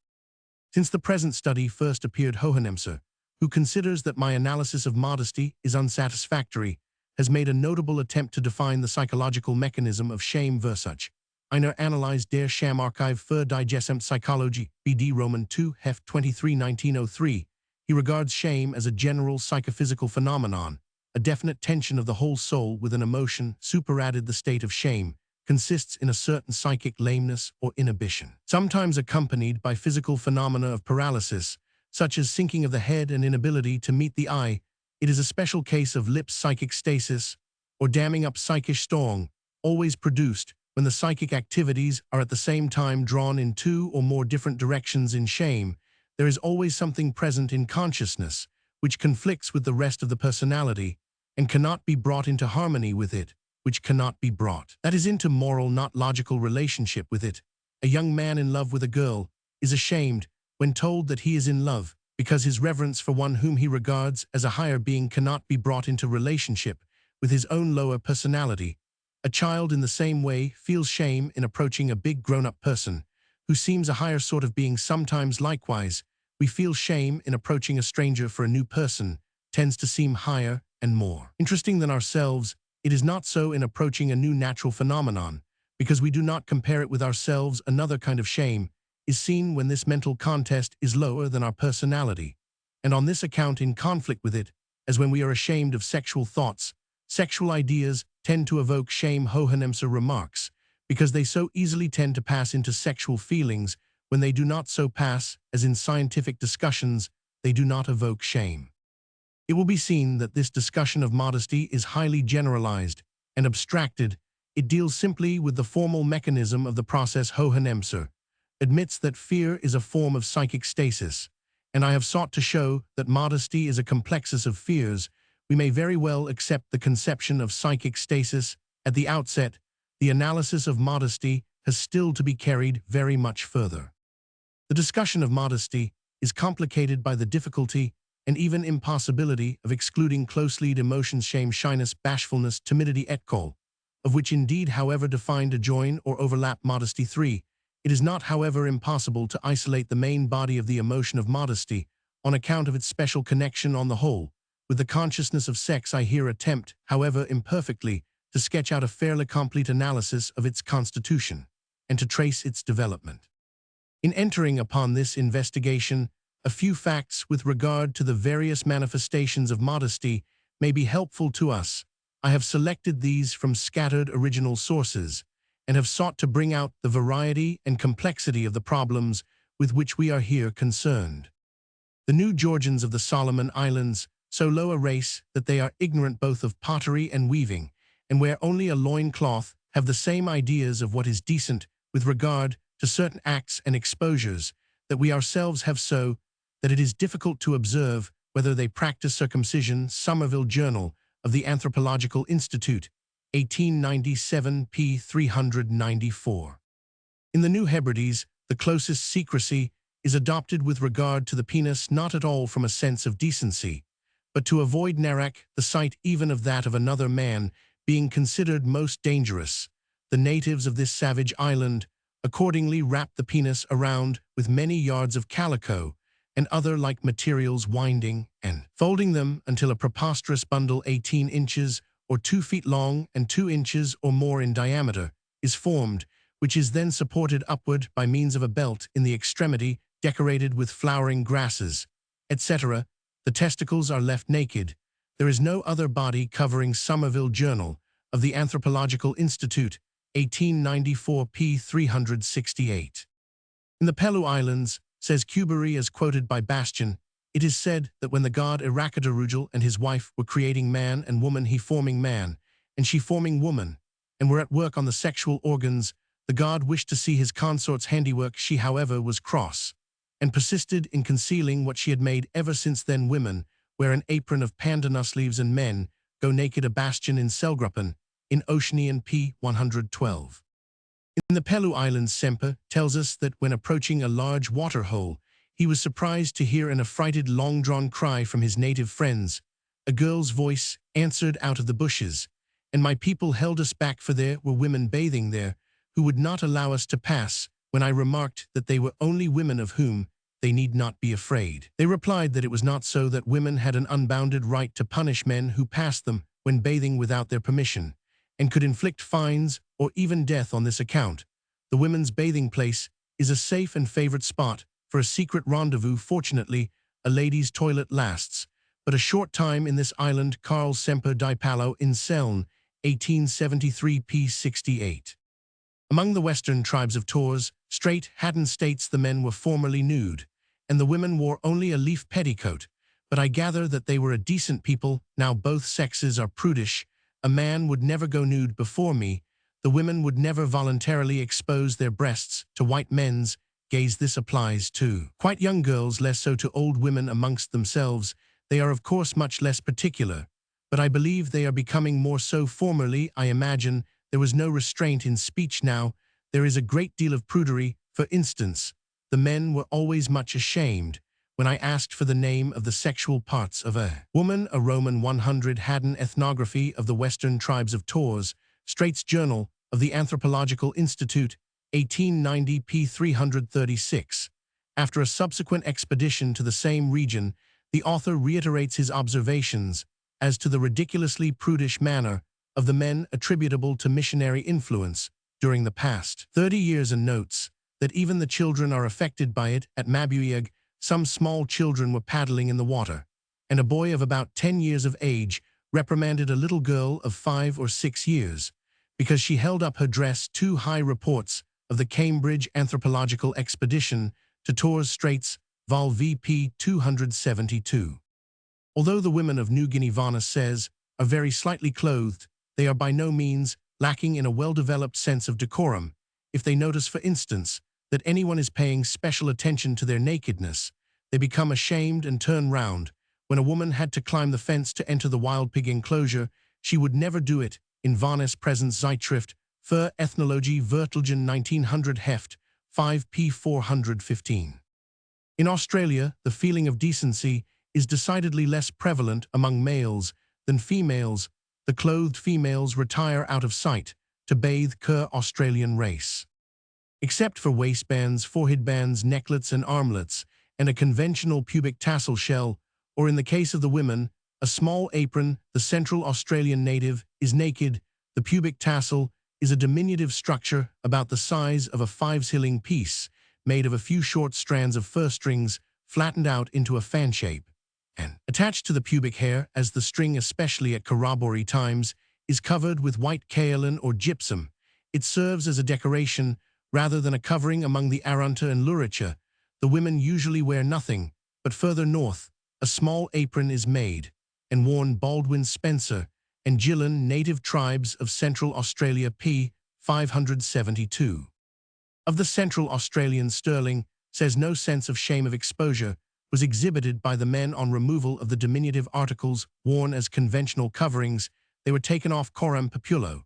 Since the present study first appeared, Hohenemser, who considers that my analysis of modesty is unsatisfactory, has made a notable attempt to define the psychological mechanism of shame. Versuch, einer analyse der Schamarchive für die Gesamtpsychologie, BD Roman 2, Heft 23, 1903. He regards shame as a general psychophysical phenomenon, a definite tension of the whole soul with an emotion. Superadded, the state of shame consists in a certain psychic lameness or inhibition, sometimes accompanied by physical phenomena of paralysis, such as sinking of the head and inability to meet the eye. It is a special case of lips psychic stasis, or damming up psychic storm, always produced when the psychic activities are at the same time drawn in two or more different directions. In shame, there is always something present in consciousness which conflicts with the rest of the personality and cannot be brought into harmony with it, which cannot be brought, that is, into moral, not logical relationship with it. A young man in love with a girl is ashamed when told that he is in love, because his reverence for one whom he regards as a higher being cannot be brought into relationship with his own lower personality. A child, in the same way, feels shame in approaching a big grown-up person who seems a higher sort of being. Sometimes, likewise, we feel shame in approaching a stranger, for a new person tends to seem higher and more interesting than ourselves. It is not so in approaching a new natural phenomenon, because we do not compare it with ourselves. Another kind of shame is seen when this mental contest is lower than our personality, and on this account in conflict with it, as when we are ashamed of sexual thoughts. Sexual ideas tend to evoke shame, Hohenemser remarks, because they so easily tend to pass into sexual feelings when they do not so pass, as in scientific discussions, they do not evoke shame. It will be seen that this discussion of modesty is highly generalized and abstracted. It deals simply with the formal mechanism of the process. Hohenemser admits that fear is a form of psychic stasis, and I have sought to show that modesty is a complexus of fears. We may very well accept the conception of psychic stasis at the outset. The analysis of modesty has still to be carried very much further. The discussion of modesty is complicated by the difficulty and even impossibility of excluding closely-linked emotions shame, shyness, bashfulness, timidity, etc., of which indeed, however defined, adjoin or overlap modesty. 3. It is not, however, impossible to isolate the main body of the emotion of modesty on account of its special connection on the whole with the consciousness of sex. I here attempt, however imperfectly, to sketch out a fairly complete analysis of its constitution and to trace its development. In entering upon this investigation, a few facts with regard to the various manifestations of modesty may be helpful to us. I have selected these from scattered original sources and have sought to bring out the variety and complexity of the problems with which we are here concerned. The New Georgians of the Solomon Islands, so low a race that they are ignorant both of pottery and weaving, and wear only a loin-cloth, have the same ideas of what is decent with regard to certain acts and exposures that we ourselves have, so that it is difficult to observe whether they practice circumcision. Somerville Journal of the Anthropological Institute, 1897, p. 394. In the New Hebrides, the closest secrecy is adopted with regard to the penis, not at all from a sense of decency, but to avoid narak, the sight even of that of another man being considered most dangerous. The natives of this savage island accordingly wrap the penis around with many yards of calico and other like materials, winding and folding them until a preposterous bundle 18 inches or 2 feet long and 2 inches or more in diameter is formed, which is then supported upward by means of a belt in the extremity decorated with flowering grasses, etc. The testicles are left naked. There is no other body covering. Somerville Journal of the Anthropological Institute, 1894, p. 368. In the Pelu Islands, says Kuberi as quoted by Bastian, it is said that when the god Irakatarugal and his wife were creating man and woman, he forming man and she forming woman, and were at work on the sexual organs, the god wished to see his consort's handiwork. She, however, was cross and persisted in concealing what she had made. Ever since then women wear an apron of pandanus leaves and men go naked. A Bastian in Selgruppen, in Oceanian, p. 112. In the Pelu Islands, Semper tells us that when approaching a large water hole, he was surprised to hear an affrighted long-drawn cry from his native friends. A girl's voice answered out of the bushes, and my people held us back, for there were women bathing there, who would not allow us to pass. When I remarked that they were only women of whom they need not be afraid, they replied that it was not so, that women had an unbounded right to punish men who passed them when bathing without their permission, and could inflict fines or even death on this account. The women's bathing place is a safe and favorite spot for a secret rendezvous. Fortunately, a lady's toilet lasts but a short time in this island. Carl Semper di Palo in Seln, 1873, p. 68. Among the western tribes of Tours, Strait Hatton states the men were formerly nude, and the women wore only a leaf petticoat, but I gather that they were a decent people. Now both sexes are prudish. A man would never go nude before me. The women would never voluntarily expose their breasts to white men's gaze. This applies to quite young girls, less so to old women. Amongst themselves, they are of course much less particular, but I believe they are becoming more so. Formerly, I imagine, there was no restraint in speech. Now there is a great deal of prudery. For instance, the men were always much ashamed when I asked for the name of the sexual parts of a woman. A Roman 100 Haddon Ethnography of the Western Tribes of Tours, Straits Journal of the Anthropological Institute, 1890, p. 336. After a subsequent expedition to the same region, the author reiterates his observations as to the ridiculously prudish manner of the men attributable to missionary influence during the past 30 years, and notes that even the children are affected by it. At Mabuyeg, some small children were paddling in the water, and a boy of about 10 years of age reprimanded a little girl of 5 or 6 years because she held up her dress too high. Reports of the Cambridge Anthropological Expedition to Torres Straits, Vol. VP 272. Although the women of New Guinea, Vana says, are very slightly clothed, they are by no means lacking in a well-developed sense of decorum. If they notice, for instance, that anyone is paying special attention to their nakedness, they become ashamed and turn round. When a woman had to climb the fence to enter the wild pig enclosure, she would never do it. In Varnes Presence Zeitschrift für Ethnologie Vertilgen 1900 Heft, 5 p. 415. In Australia, the feeling of decency is decidedly less prevalent among males than females. The clothed females retire out of sight to bathe Australian race. Except for waistbands, forehead bands, necklets and armlets, and a conventional pubic tassel shell, or in the case of the women, a small apron, the Central Australian native is naked. The pubic tassel is a diminutive structure about the size of a five-shilling piece, made of a few short strands of fur strings flattened out into a fan shape, and attached to the pubic hair, as the string, especially at corroboree times, is covered with white kaolin or gypsum. It serves as a decoration rather than a covering among the Arunta and Luricha. The women usually wear nothing, but further north, a small apron is made and worn. Baldwin Spencer and Gillan, Native Tribes of Central Australia, p. 572. Of the Central Australian sterling, says no sense of shame of exposure was exhibited by the men on removal of the diminutive articles worn as conventional coverings. They were taken off coram populo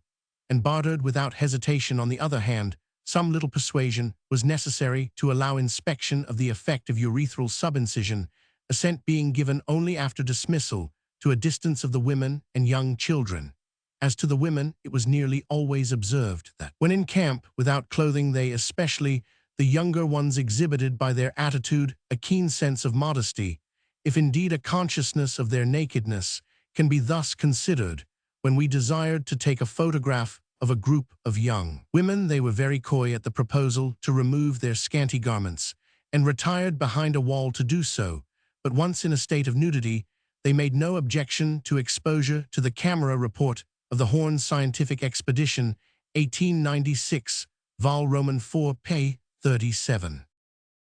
and bartered without hesitation. On the other hand, some little persuasion was necessary to allow inspection of the effect of urethral subincision, assent being given only after dismissal to a distance of the women and young children. As to the women, it was nearly always observed that, when in camp without clothing, they, especially the younger ones, exhibited by their attitude a keen sense of modesty, if indeed a consciousness of their nakedness can be thus considered. When we desired to take a photograph of a group of young women, they were very coy at the proposal to remove their scanty garments, and retired behind a wall to do so, but once in a state of nudity, they made no objection to exposure to the camera. Report of the Horn Scientific Expedition, 1896, Vol. Roman 4, p. 37.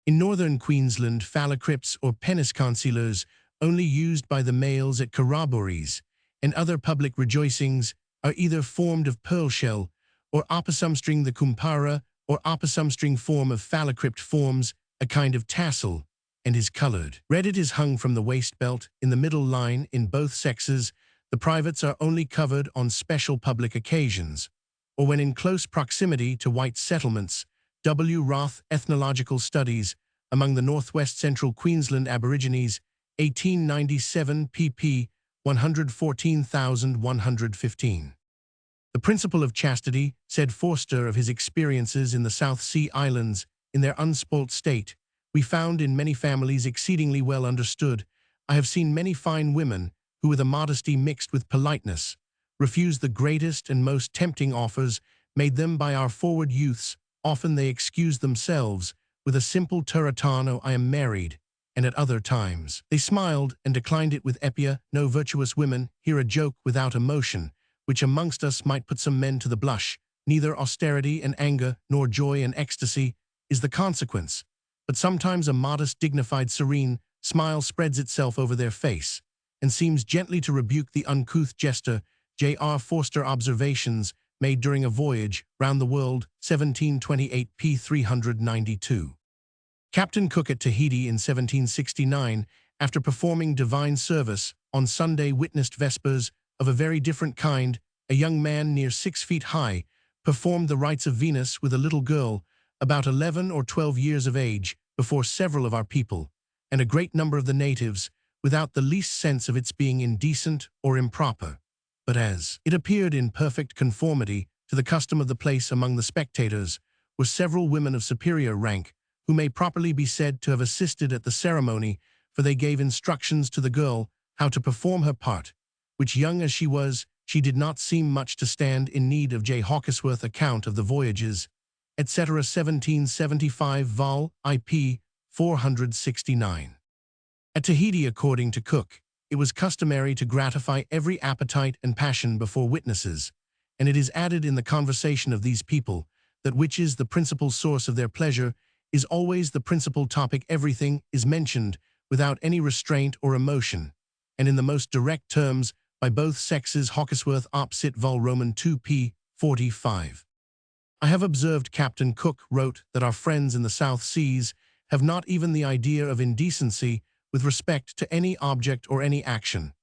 In northern Queensland, phallocrypts or penis concealers, only used by the males at corroborees and other public rejoicings, are either formed of pearl shell or opposumstring. The kumpara or opposumstring form of phallocrypt forms a kind of tassel and is colored red. It is hung from the waist belt in the middle line in both sexes. The privates are only covered on special public occasions or when in close proximity to white settlements. W. Roth, Ethnological Studies among the Northwest Central Queensland Aborigines, 1897, pp. 114,115. The principle of chastity, said Forster of his experiences in the South Sea Islands in their unspoilt state, we found in many families exceedingly well understood. I have seen many fine women who, with a modesty mixed with politeness, refused the greatest and most tempting offers made them by our forward youths. Often they excused themselves with a simple turritano, I am married, and at other times they smiled and declined it with epia. No virtuous women hear a joke without emotion, which amongst us might put some men to the blush. Neither austerity and anger, nor joy and ecstasy, is the consequence, but sometimes a modest, dignified, serene smile spreads itself over their face, and seems gently to rebuke the uncouth jester. J.R. Forster, Observations made during a voyage round the world, 1728, p. 392. Captain Cook at Tahiti in 1769, after performing divine service on Sunday, witnessed vespers of a very different kind. A young man near 6 feet high performed the rites of Venus with a little girl about 11 or 12 years of age before several of our people, and a great number of the natives, without the least sense of its being indecent or improper, but as it appeared in perfect conformity to the custom of the place. Among the spectators were several women of superior rank, who may properly be said to have assisted at the ceremony, for they gave instructions to the girl how to perform her part, which, young as she was, she did not seem much to stand in need of. J. Hawkesworth, Account of the Voyages, etc., 1775, vol. IP 469. At Tahiti, according to Cook, it was customary to gratify every appetite and passion before witnesses, and it is added in the conversation of these people that which is the principal source of their pleasure is always the principal topic. Everything is mentioned without any restraint or emotion, and in the most direct terms by both sexes. Hawkesworth, Op. Cit. Vol. Roman 2, p. 45. I have observed, Captain Cook wrote, that our friends in the South Seas have not even the idea of indecency with respect to any object or any action.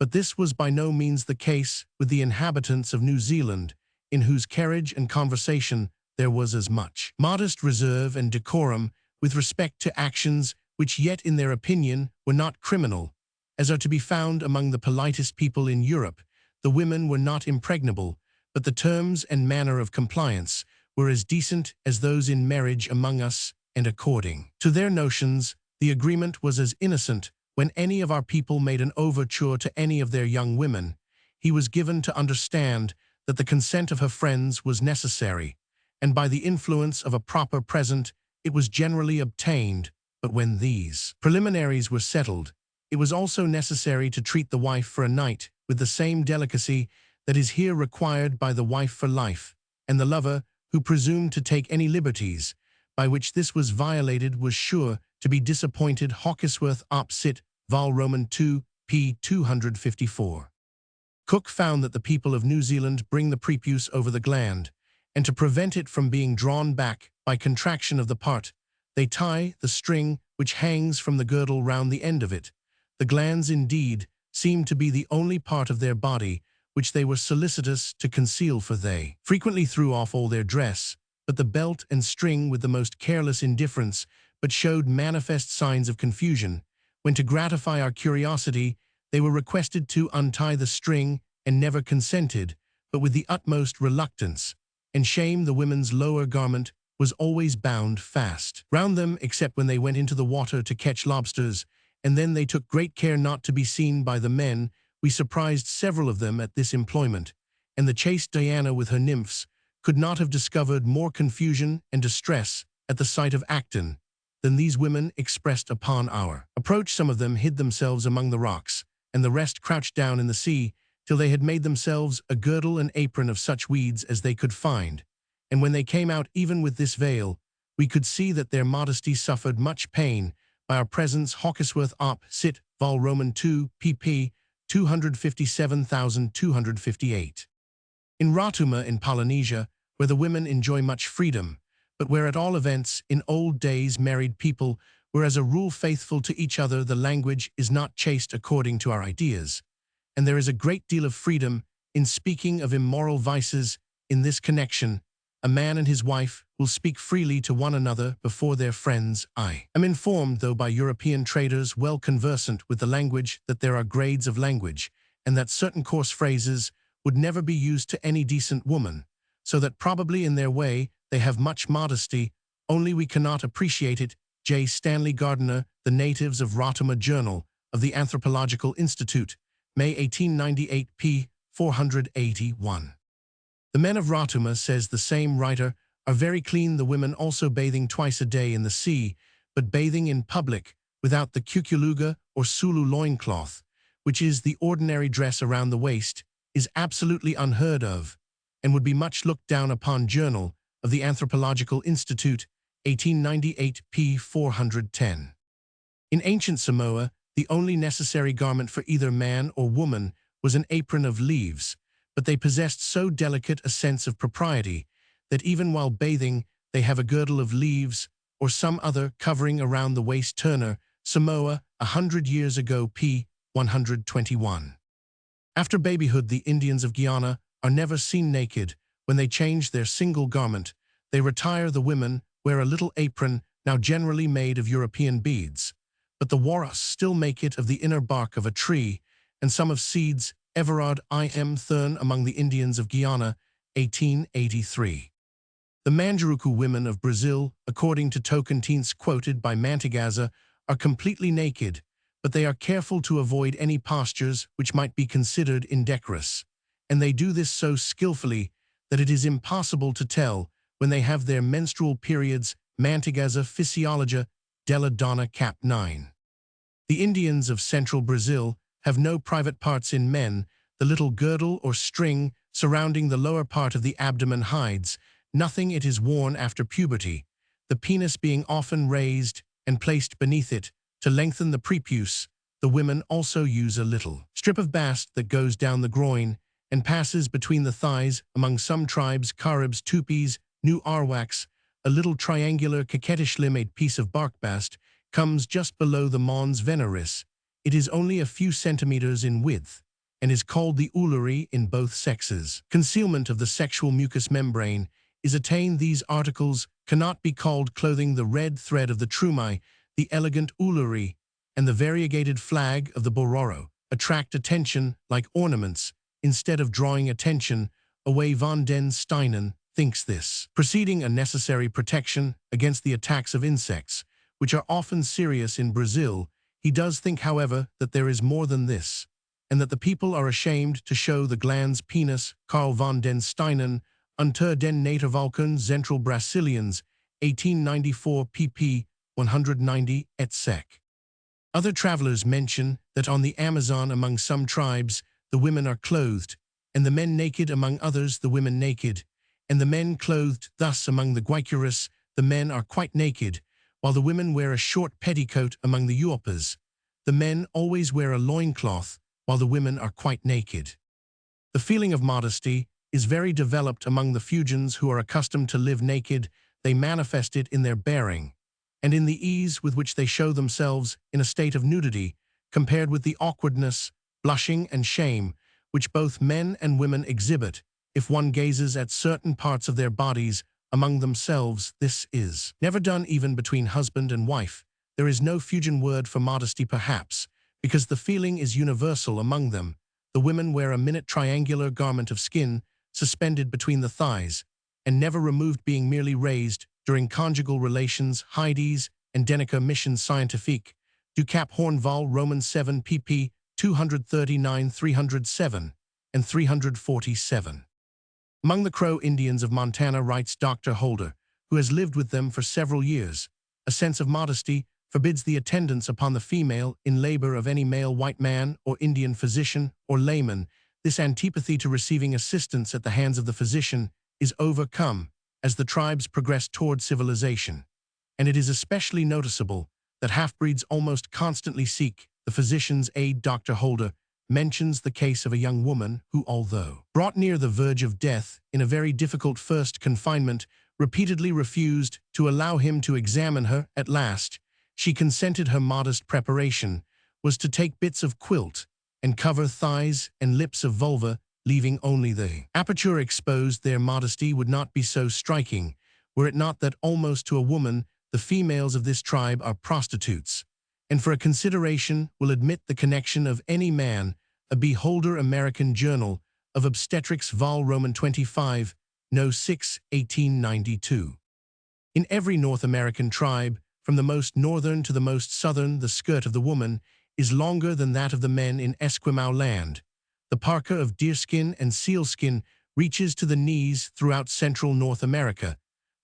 But this was by no means the case with the inhabitants of New Zealand, in whose carriage and conversation there was as much modest reserve and decorum with respect to actions which yet in their opinion were not criminal, as are to be found among the politest people in Europe, the women were not impregnable, but the terms and manner of compliance were as decent as those in marriage among us, and according to their notions, the agreement was as innocent. When any of our people made an overture to any of their young women, he was given to understand that the consent of her friends was necessary, and by the influence of a proper present it was generally obtained. But when these preliminaries were settled, it was also necessary to treat the wife for a night with the same delicacy that is here required by the wife for life, and the lover, who presumed to take any liberties by which this was violated, was sure to be disappointed. Hawkesworth op. Cit. Vol. Roman 2, p. 254. Cook found that the people of New Zealand bring the prepuce over the gland, and to prevent it from being drawn back by contraction of the part, they tie the string which hangs from the girdle round the end of it. The glands, indeed, seemed to be the only part of their body which they were solicitous to conceal, for they frequently threw off all their dress, but the belt and string with the most careless indifference, but showed manifest signs of confusion, when to gratify our curiosity they were requested to untie the string, and never consented, but with the utmost reluctance and shame. The women's lower garment was always bound fast round them, except when they went into the water to catch lobsters, and then they took great care not to be seen by the men. We surprised several of them at this employment, and the chaste Diana with her nymphs could not have discovered more confusion and distress at the sight of Acton than these women expressed upon our approach. Some of them hid themselves among the rocks, and the rest crouched down in the sea, till they had made themselves a girdle and apron of such weeds as they could find. And when they came out even with this veil, we could see that their modesty suffered much pain by our presence. Hawkesworth op. Cit. Vol. Roman 2, pp. 257,258. In Rotuma in Polynesia, where the women enjoy much freedom, but where at all events in old days married people were as a rule faithful to each other, the language is not chaste according to our ideas, and there is a great deal of freedom in speaking of immoral vices. In this connection, a man and his wife will speak freely to one another before their friends. I am informed, though by European traders well conversant with the language, that there are grades of language, and that certain coarse phrases would never be used to any decent woman, so that probably in their way they have much modesty, only we cannot appreciate it. J. Stanley Gardiner, The Natives of Rotuma, Journal of the Anthropological Institute, May 1898, p. 481. The men of Rotuma, says the same writer, are very clean, the women also bathing twice a day in the sea, but bathing in public without the kukuluga or Sulu loincloth, which is the ordinary dress around the waist, is absolutely unheard of, and would be much looked down upon. Journal of the Anthropological Institute, 1898, p. 410. In ancient Samoa, the only necessary garment for either man or woman was an apron of leaves, but they possessed so delicate a sense of propriety that even while bathing they have a girdle of leaves or some other covering around the waist. Turner, Samoa, 100 years ago, p. 121. After babyhood, the Indians of Guyana are never seen naked. When they change their single garment, they retire. The women wear a little apron, now generally made of European beads, but the Waras still make it of the inner bark of a tree, and some of seeds. Everard I.M. Thurn among the Indians of Guyana, 1883. The Manjuruku women of Brazil, according to Tocantins quoted by Mantegazza, are completely naked, but they are careful to avoid any postures which might be considered indecorous, and they do this so skillfully that it is impossible to tell when they have their menstrual periods. Mantegazza, Physiologia della Donna, cap. 9. The Indians of central Brazil have no private parts in men. The little girdle or string surrounding the lower part of the abdomen hides nothing. It is worn after puberty, the penis being often raised and placed beneath it to lengthen the prepuce. The women also use a little strip of bast that goes down the groin and passes between the thighs. Among some tribes, Caribs, Tupis, New Arawaks, a little triangular coquettishly made piece of bark bast comes just below the mons veneris. It is only a few centimeters in width, and is called the ulari in both sexes. Concealment of the sexual mucous membrane is attained. These articles cannot be called clothing. The red thread of the trumai, the elegant ulari, and the variegated flag of the Bororo attract attention like ornaments instead of drawing attention away. Von den Steinen thinks this, preceding a necessary protection against the attacks of insects, which are often serious in Brazil. He does think, however, that there is more than this, and that the people are ashamed to show the gland's penis. Carl von den Steinen, Unter den Natervalken Zentral Brasilians, 1894 pp. 190 et seq. Other travelers mention that on the Amazon among some tribes the women are clothed, and the men naked, among others the women naked, and the men clothed. Thus among the Guayqueras the men are quite naked, while the women wear a short petticoat. Among the Yuapas the men always wear a loincloth, while the women are quite naked. The feeling of modesty is very developed among the Fuegians, who are accustomed to live naked. They manifest it in their bearing, and in the ease with which they show themselves in a state of nudity, compared with the awkwardness, blushing, and shame which both men and women exhibit if one gazes at certain parts of their bodies among themselves. This is never done even between husband and wife. There is no Fuegian word for modesty, perhaps, because the feeling is universal among them. The women wear a minute triangular garment of skin suspended between the thighs, and never removed, being merely raised during conjugal relations. Heides and Denica Mission Scientifique, du Cap Hornval, Roman 7 pp. 239, 307, and 347. Among the Crow Indians of Montana, writes Dr. Holder, who has lived with them for several years, a sense of modesty forbids the attendance upon the female in labor of any male white man or Indian physician or layman. This antipathy to receiving assistance at the hands of the physician is overcome as the tribes progress toward civilization, and it is especially noticeable that half-breeds almost constantly seek the physician's aid. Dr. Holder mentions the case of a young woman who, although brought near the verge of death in a very difficult first confinement, repeatedly refused to allow him to examine her. At last, she consented. Her modest preparation was to take bits of quilt and cover thighs and lips of vulva, leaving only the aperture exposed. Their modesty would not be so striking were it not that almost to a woman the females of this tribe are prostitutes, and for a consideration will admit the connection of any man. A Beholder American Journal of Obstetrics, Vol. Roman 25, No. 6, 1892. In every North American tribe, from the most northern to the most southern, the skirt of the woman is longer than that of the men. In Esquimau land, the parka of deerskin and sealskin reaches to the knees. Throughout central North America,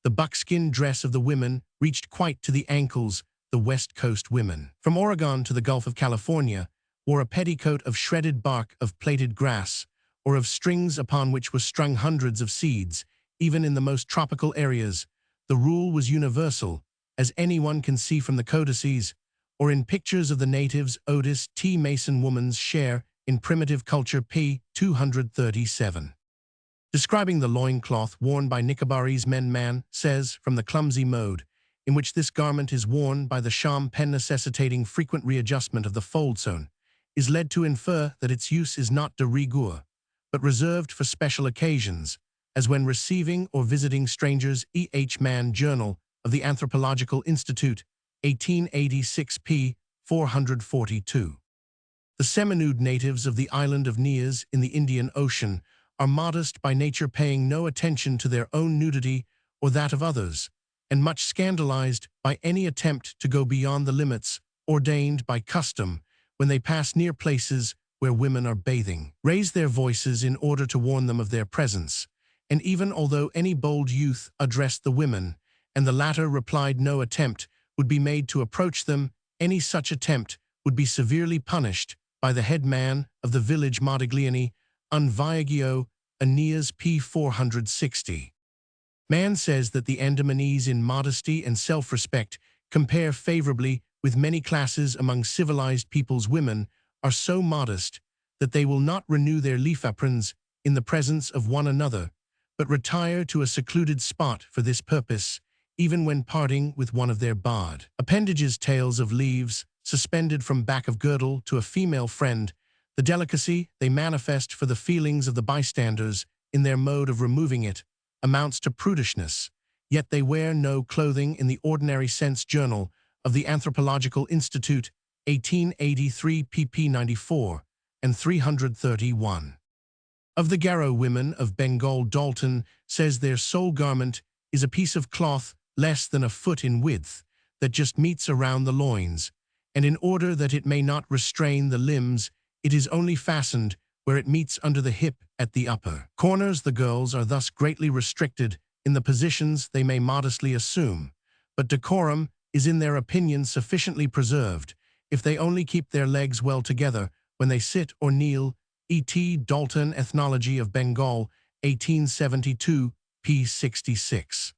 the buckskin dress of the women reached quite to the ankles. The West Coast women, from Oregon to the Gulf of California, wore a petticoat of shredded bark of plaited grass, or of strings upon which were strung hundreds of seeds. Even in the most tropical areas, the rule was universal, as anyone can see from the codices or in pictures of the natives. Otis T. Mason, Woman's Share in Primitive Culture, p. 237. Describing the loincloth worn by Nicobarese men, man says, from the clumsy mode in which this garment is worn by the sham pen, necessitating frequent readjustment of the fold zone, is led to infer that its use is not de rigueur, but reserved for special occasions, as when receiving or visiting strangers. E. H. Mann, Journal of the Anthropological Institute, 1886 p. 442. The seminude natives of the island of Nias in the Indian Ocean are modest by nature, paying no attention to their own nudity or that of others, and much scandalized by any attempt to go beyond the limits ordained by custom when they pass near places where women are bathing, raise their voices in order to warn them of their presence, and even although any bold youth addressed the women, and the latter replied, no attempt would be made to approach them. Any such attempt would be severely punished by the head man of the village. Modigliani, Unviagio, Aeneas, p. 460. Mann says that the Andamanese in modesty and self-respect compare favorably with many classes among civilized peoples. Women are so modest that they will not renew their leaf aprons in the presence of one another, but retire to a secluded spot for this purpose, even when parting with one of their bard appendages. Tails of leaves suspended from back of girdle to a female friend, the delicacy they manifest for the feelings of the bystanders in their mode of removing it amounts to prudishness, yet they wear no clothing in the ordinary sense. Journal of the Anthropological Institute, 1883 pp 94 and 331. Of the Garo women of Bengal, Dalton says their sole garment is a piece of cloth less than a foot in width that just meets around the loins, and in order that it may not restrain the limbs, it is only fastened where it meets under the hip at the upper corners. The girls are thus greatly restricted in the positions they may modestly assume, but decorum is in their opinion sufficiently preserved if they only keep their legs well together when they sit or kneel. E.T. Dalton, Ethnology of Bengal, 1872, p. 66.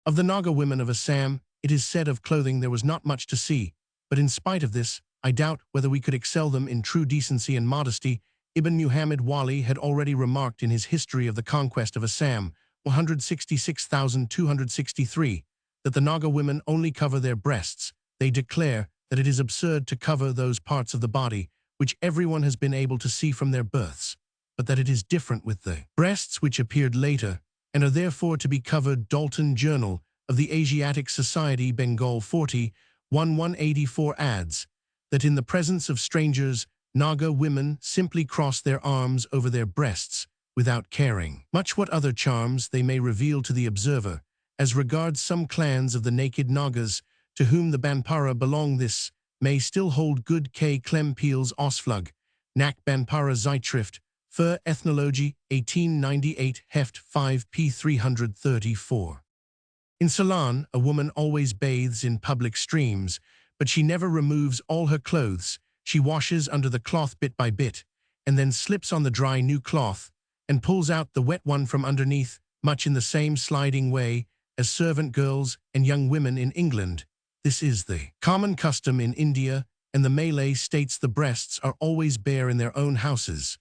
Of the Naga women of Assam, it is said of clothing there was not much to see, but in spite of this, I doubt whether we could excel them in true decency and modesty. Ibn Muhammad Wali had already remarked in his History of the Conquest of Assam, 166,263, that the Naga women only cover their breasts. They declare that it is absurd to cover those parts of the body which everyone has been able to see from their births, but that it is different with the breasts which appeared later and are therefore to be covered. Dalton, Journal of the Asiatic Society, Bengal 40, 184 adds that in the presence of strangers, Naga women simply cross their arms over their breasts without caring much what other charms they may reveal to the observer. As regards some clans of the naked Nagas to whom the Banpara belong, this may still hold good. K. Clem Peel's Osflug, Nak Banpara Zeitschrift, für Ethnologie, 1898, Heft 5, p. 334. In Ceylon, a woman always bathes in public streams, but she never removes all her clothes. She washes under the cloth bit by bit, and then slips on the dry new cloth, and pulls out the wet one from underneath, much in the same sliding way as servant girls and young women in England. This is the common custom in India, and the Malay states the breasts are always bare in their own houses,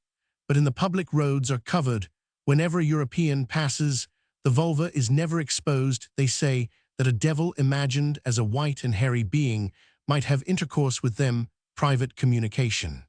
but in the public roads are covered. Whenever a European passes, the vulva is never exposed. They say that a devil imagined as a white and hairy being might have intercourse with them, private communication.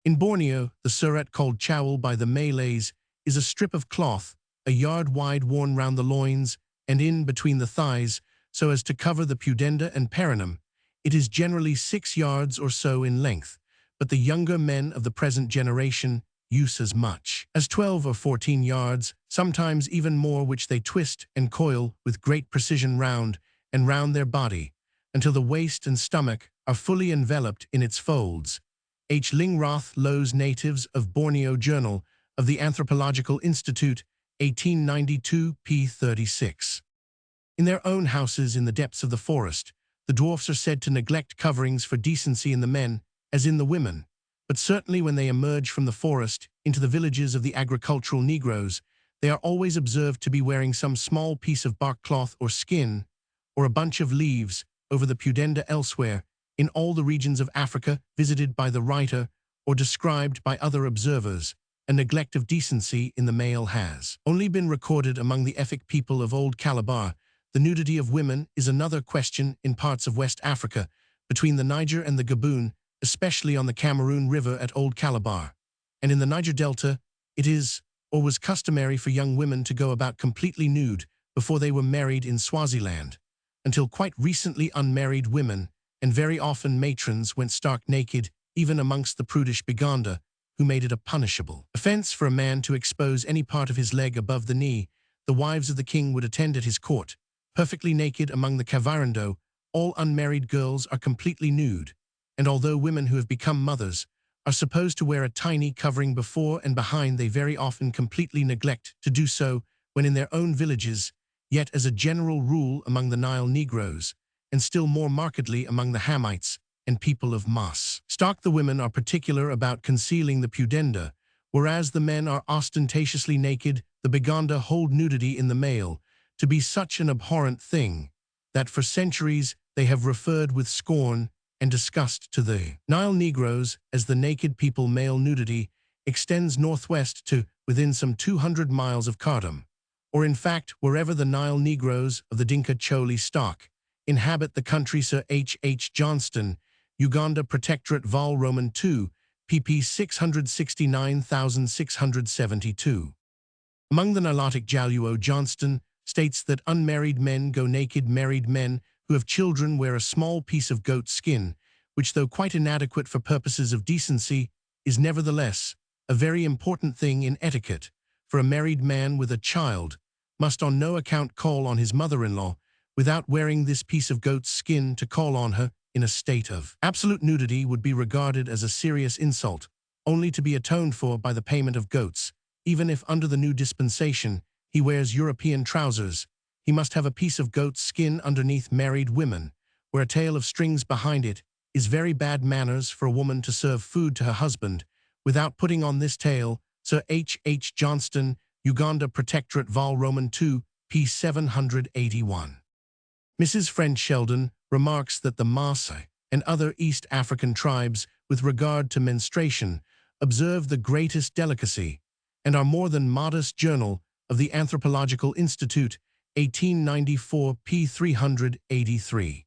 In Borneo, the surat called chawal by the Malays is a strip of cloth, a yard wide, worn round the loins and in between the thighs, so as to cover the pudenda and perineum. It is generally 6 yards or so in length, but the younger men of the present generation use as much as 12 or 14 yards, sometimes even more, which they twist and coil with great precision round and round their body, until the waist and stomach are fully enveloped in its folds. H. Lingrath Lowe's Natives of Borneo, Journal of the Anthropological Institute, 1892, p. 36. In their own houses in the depths of the forest, the dwarfs are said to neglect coverings for decency in the men as in the women, but certainly when they emerge from the forest into the villages of the agricultural Negroes, they are always observed to be wearing some small piece of bark cloth or skin, or a bunch of leaves over the pudenda. Elsewhere, in all the regions of Africa visited by the writer or described by other observers, a neglect of decency in the male has only been recorded among the Efik people of Old Calabar. The nudity of women is another question in parts of West Africa, between the Niger and the Gaboon, especially on the Cameroon River at Old Calabar. And in the Niger Delta, it is, or was customary for young women to go about completely nude before they were married in Swaziland. Until quite recently, unmarried women, and very often matrons, went stark naked, even amongst the prudish Baganda, who made it a punishable offense for a man to expose any part of his leg above the knee. The wives of the king would attend at his court, perfectly naked. Among the Kavirando, all unmarried girls are completely nude, and although women who have become mothers are supposed to wear a tiny covering before and behind, they very often completely neglect to do so when in their own villages. Yet as a general rule among the Nile Negroes, and still more markedly among the Hamites and people of Mas stock, the women are particular about concealing the pudenda, whereas the men are ostentatiously naked. The Baganda hold nudity in the male to be such an abhorrent thing that for centuries they have referred with scorn and disgust to the Nile Negroes, as the naked people. Male nudity extends northwest to within some 200 miles of Khartoum, or in fact wherever the Nile Negroes of the Dinka Choli stock inhabit the country. Sir H. H. Johnston, Uganda Protectorate, Vol. Roman 2, pp. 669,672. Among the Nilotic Jaluo, Johnston states that unmarried men go naked. Married men who have children wear a small piece of goat skin, which, though quite inadequate for purposes of decency, is nevertheless a very important thing in etiquette, for a married man with a child must on no account call on his mother-in-law without wearing this piece of goat's skin to call on her in a state of absolute nudity would be regarded as a serious insult, only to be atoned for by the payment of goats. Even if under the new dispensation he wears European trousers, he must have a piece of goat's skin underneath. Married women, where a tail of strings behind it is very bad manners for a woman to serve food to her husband without putting on this tail. Sir H. H. Johnston, Uganda Protectorate Vol. Roman II, p. 781. Mrs. French Sheldon remarks that the Maasai and other East African tribes, with regard to menstruation, observe the greatest delicacy, and are more than modest. Journal of the Anthropological Institute, 1894, p. 383.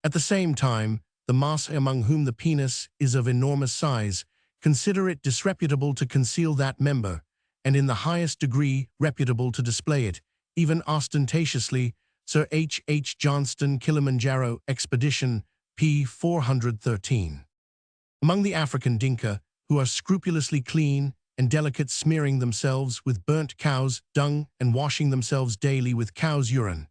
At the same time, the Maasai, among whom the penis is of enormous size, consider it disreputable to conceal that member, and in the highest degree reputable to display it, even ostentatiously. Sir H. H. Johnston, Kilimanjaro Expedition, p. 413. Among the African Dinka, who are scrupulously clean and delicate, smearing themselves with burnt cow's dung and washing themselves daily with cow's urine,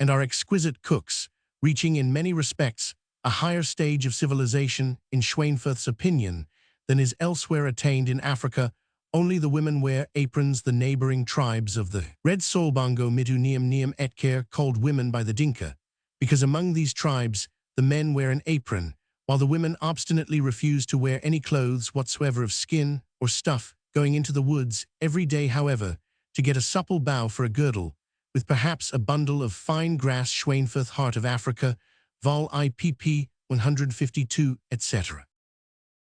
and are exquisite cooks, reaching in many respects a higher stage of civilization, in Schweinfurth's opinion, than is elsewhere attained in Africa. Only the women wear aprons. The neighboring tribes of the Red Solbango Mitu Neem Etker, called women by the Dinka, because among these tribes the men wear an apron, while the women obstinately refuse to wear any clothes whatsoever of skin or stuff, going into the woods every day, however, to get a supple bough for a girdle, with perhaps a bundle of fine grass. Schweinfurth, Heart of Africa, Vol. IPP 152, etc.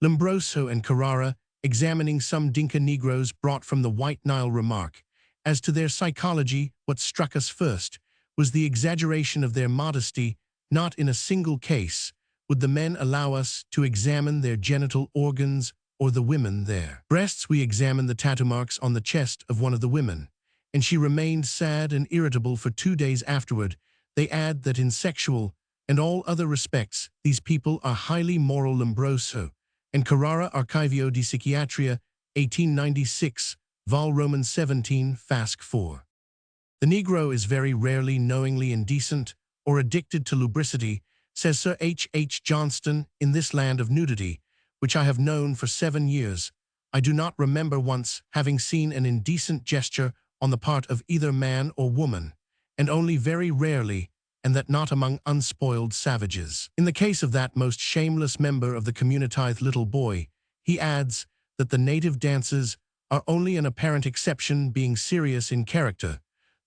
Lombroso and Carrara, examining some Dinka Negroes brought from the White Nile, remark, as to their psychology, what struck us first was the exaggeration of their modesty. Not in a single case would the men allow us to examine their genital organs or the women their breasts. We examined the tattoo marks on the chest of one of the women, and she remained sad and irritable for 2 days afterward. They add that in sexual and all other respects these people are highly moral. Lombroso and Carrara, Archivio di Psichiatria, 1896, Vol. Roman 17, Fasc. 4. The Negro is very rarely knowingly indecent or addicted to lubricity, says Sir H. H. Johnston. In this land of nudity, which I have known for 7 years, I do not remember once having seen an indecent gesture on the part of either man or woman, and only very rarely, and that not among unspoiled savages. In the case of that most shameless member of the communitithe, little boy, he adds that the native dances are only an apparent exception, being serious in character,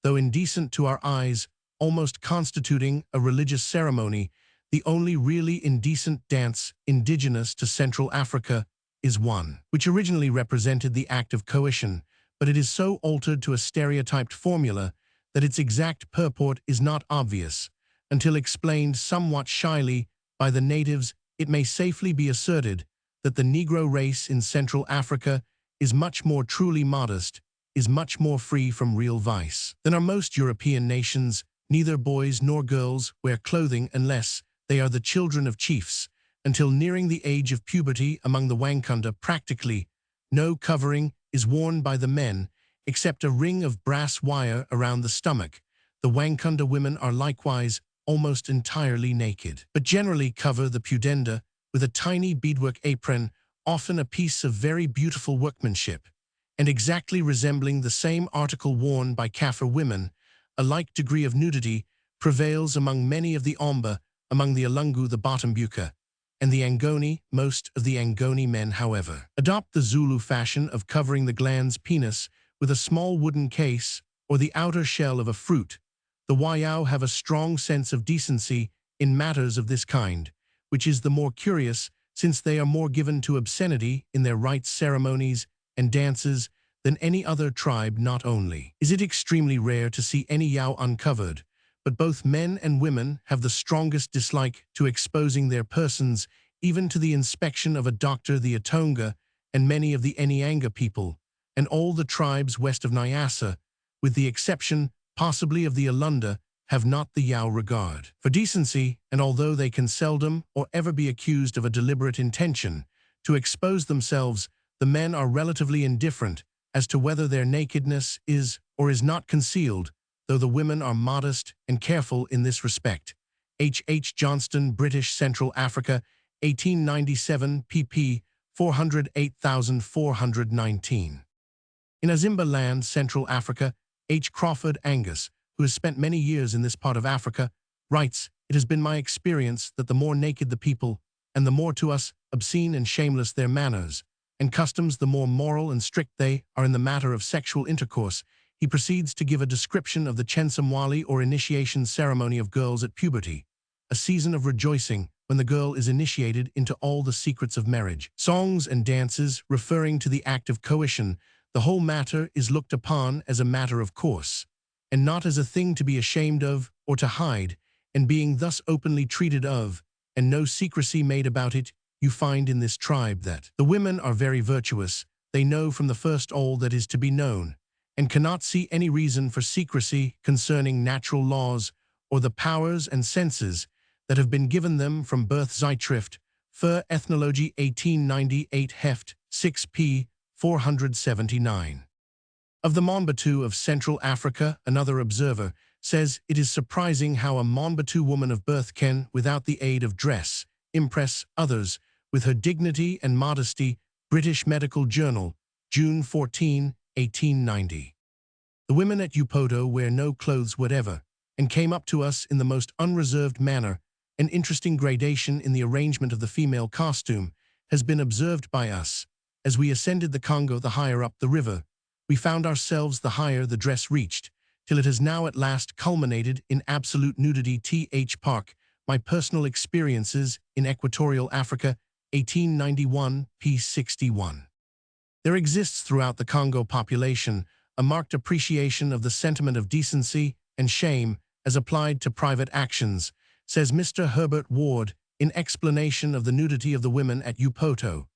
though indecent to our eyes, almost constituting a religious ceremony. The only really indecent dance indigenous to Central Africa is one which originally represented the act of coition, but it is so altered to a stereotyped formula that its exact purport is not obvious. Until explained somewhat shyly by the natives, it may safely be asserted that the Negro race in Central Africa is much more truly modest, is much more free from real vice, than are most European nations. Neither boys nor girls wear clothing unless they are the children of chiefs. Until nearing the age of puberty among the Wankunda, practically no covering is worn by the men, except a ring of brass wire around the stomach. The Wankunda women are likewise almost entirely naked, but generally cover the pudenda with a tiny beadwork apron, often a piece of very beautiful workmanship, and exactly resembling the same article worn by Kaffir women. A like degree of nudity prevails among many of the Omba, among the Alungu, the Batambuka, and the Angoni. Most of the Angoni men, however, adopt the Zulu fashion of covering the glans penis with a small wooden case or the outer shell of a fruit. The Wayao have a strong sense of decency in matters of this kind, which is the more curious since they are more given to obscenity in their rites, ceremonies, and dances than any other tribe. Not only is it extremely rare to see any Yao uncovered, but both men and women have the strongest dislike to exposing their persons, even to the inspection of a doctor. The Atonga and many of the Enyanga people, and all the tribes west of Nyassa, with the exception possibly of the Alunda, have not the yao regard for decency, and although they can seldom or ever be accused of a deliberate intention to expose themselves, the men are relatively indifferent as to whether their nakedness is or is not concealed, though the women are modest and careful in this respect. H. Johnston, British Central Africa, 1897, pp. 408,419. In Azimba Land, Central Africa, H. Crawford Angus, who has spent many years in this part of Africa, writes, "It has been my experience that the more naked the people, and the more to us obscene and shameless their manners and customs, the more moral and strict they are in the matter of sexual intercourse." He proceeds to give a description of the Chensamwali or initiation ceremony of girls at puberty, a season of rejoicing when the girl is initiated into all the secrets of marriage. Songs and dances referring to the act of coition, the whole matter is looked upon as a matter of course, and not as a thing to be ashamed of or to hide, and being thus openly treated of, and no secrecy made about it, you find in this tribe that the women are very virtuous, they know from the first all that is to be known, and cannot see any reason for secrecy concerning natural laws or the powers and senses that have been given them from birth. Zeitschrift für Ethnologie 1898 Heft 6 p. 479. Of the Monbatu of Central Africa, another observer says it is surprising how a Monbatu woman of birth can, without the aid of dress, impress others with her dignity and modesty. British Medical Journal, June 14, 1890. The women at Upoto wear no clothes whatever, and came up to us in the most unreserved manner. An interesting gradation in the arrangement of the female costume has been observed by us. As we ascended the Congo the higher up the river, we found ourselves the higher the dress reached, till it has now at last culminated in absolute nudity. Th. Park, My Personal Experiences in Equatorial Africa, 1891, p. 61. There exists throughout the Congo population a marked appreciation of the sentiment of decency and shame as applied to private actions, says Mr. Herbert Ward in explanation of the nudity of the women at Upoto.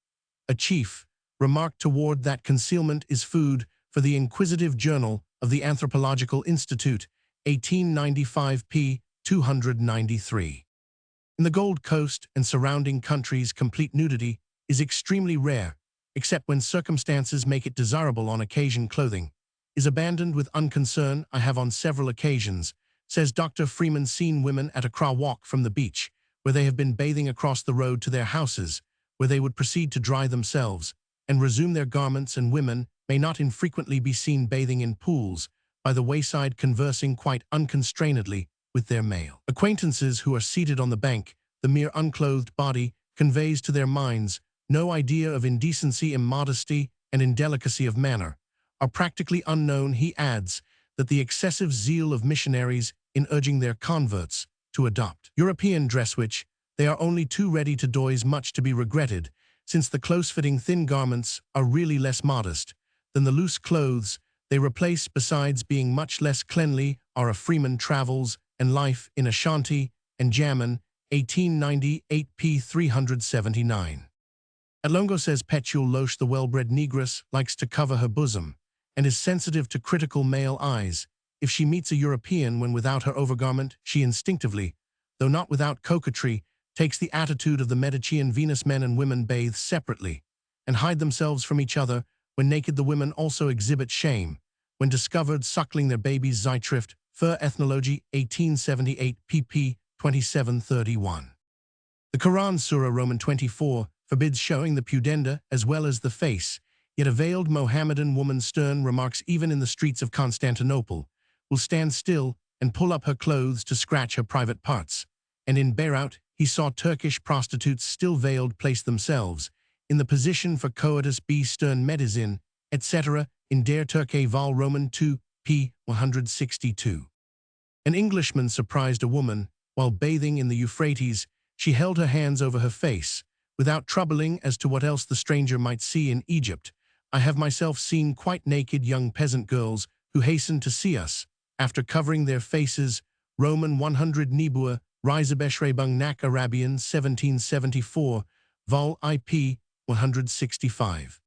A chief remarked to Ward that concealment is food for the inquisitive Journal of the Anthropological Institute, 1895, p. 293. In the Gold Coast and surrounding countries, complete nudity is extremely rare, except when circumstances make it desirable. On occasion, clothing is abandoned with unconcern. I have on several occasions, says Dr. Freeman, seen women at a craw walk from the beach, where they have been bathing, across the road to their houses, where they would proceed to dry themselves and resume their garments, and women may not infrequently be seen bathing in pools by the wayside, conversing quite unconstrainedly with their male acquaintances who are seated on the bank. The mere unclothed body conveys to their minds no idea of indecency, immodesty, and indelicacy of manner are practically unknown. He adds that the excessive zeal of missionaries in urging their converts to adopt European dress, which they are only too ready to do, is much to be regretted, since the close-fitting thin garments are really less modest than the loose clothes they replace. Besides being much less cleanly are a Freeman Travels and Life in Ashanti and Jamman, 1898, p. 379. Alongo says Petuel Loche, the well-bred negress, likes to cover her bosom and is sensitive to critical male eyes. If she meets a European when without her overgarment, she instinctively, though not without coquetry, takes the attitude of the Medicean Venus. Men and women bathe separately and hide themselves from each other. When naked, the women also exhibit shame when discovered suckling their babies. Zeitschrift für Ethnologie, 1878, pp. 2731. The Quran, Surah Roman 24, forbids showing the pudenda as well as the face, yet a veiled Mohammedan woman, stern remarks, even in the streets of Constantinople, will stand still and pull up her clothes to scratch her private parts. And in Beirut, he saw Turkish prostitutes, still veiled, place themselves in the position for coitus. B. Stern Medicine, etc. in Der Turke Vol. Roman 2, p. 162. An Englishman surprised a woman while bathing in the Euphrates. She held her hands over her face, without troubling as to what else the stranger might see. In Egypt, I have myself seen quite naked young peasant girls who hastened to see us, after covering their faces. Roman 100 Nibua, Reisebeshrebung nach Arabian, 1774, Vol. IP 165.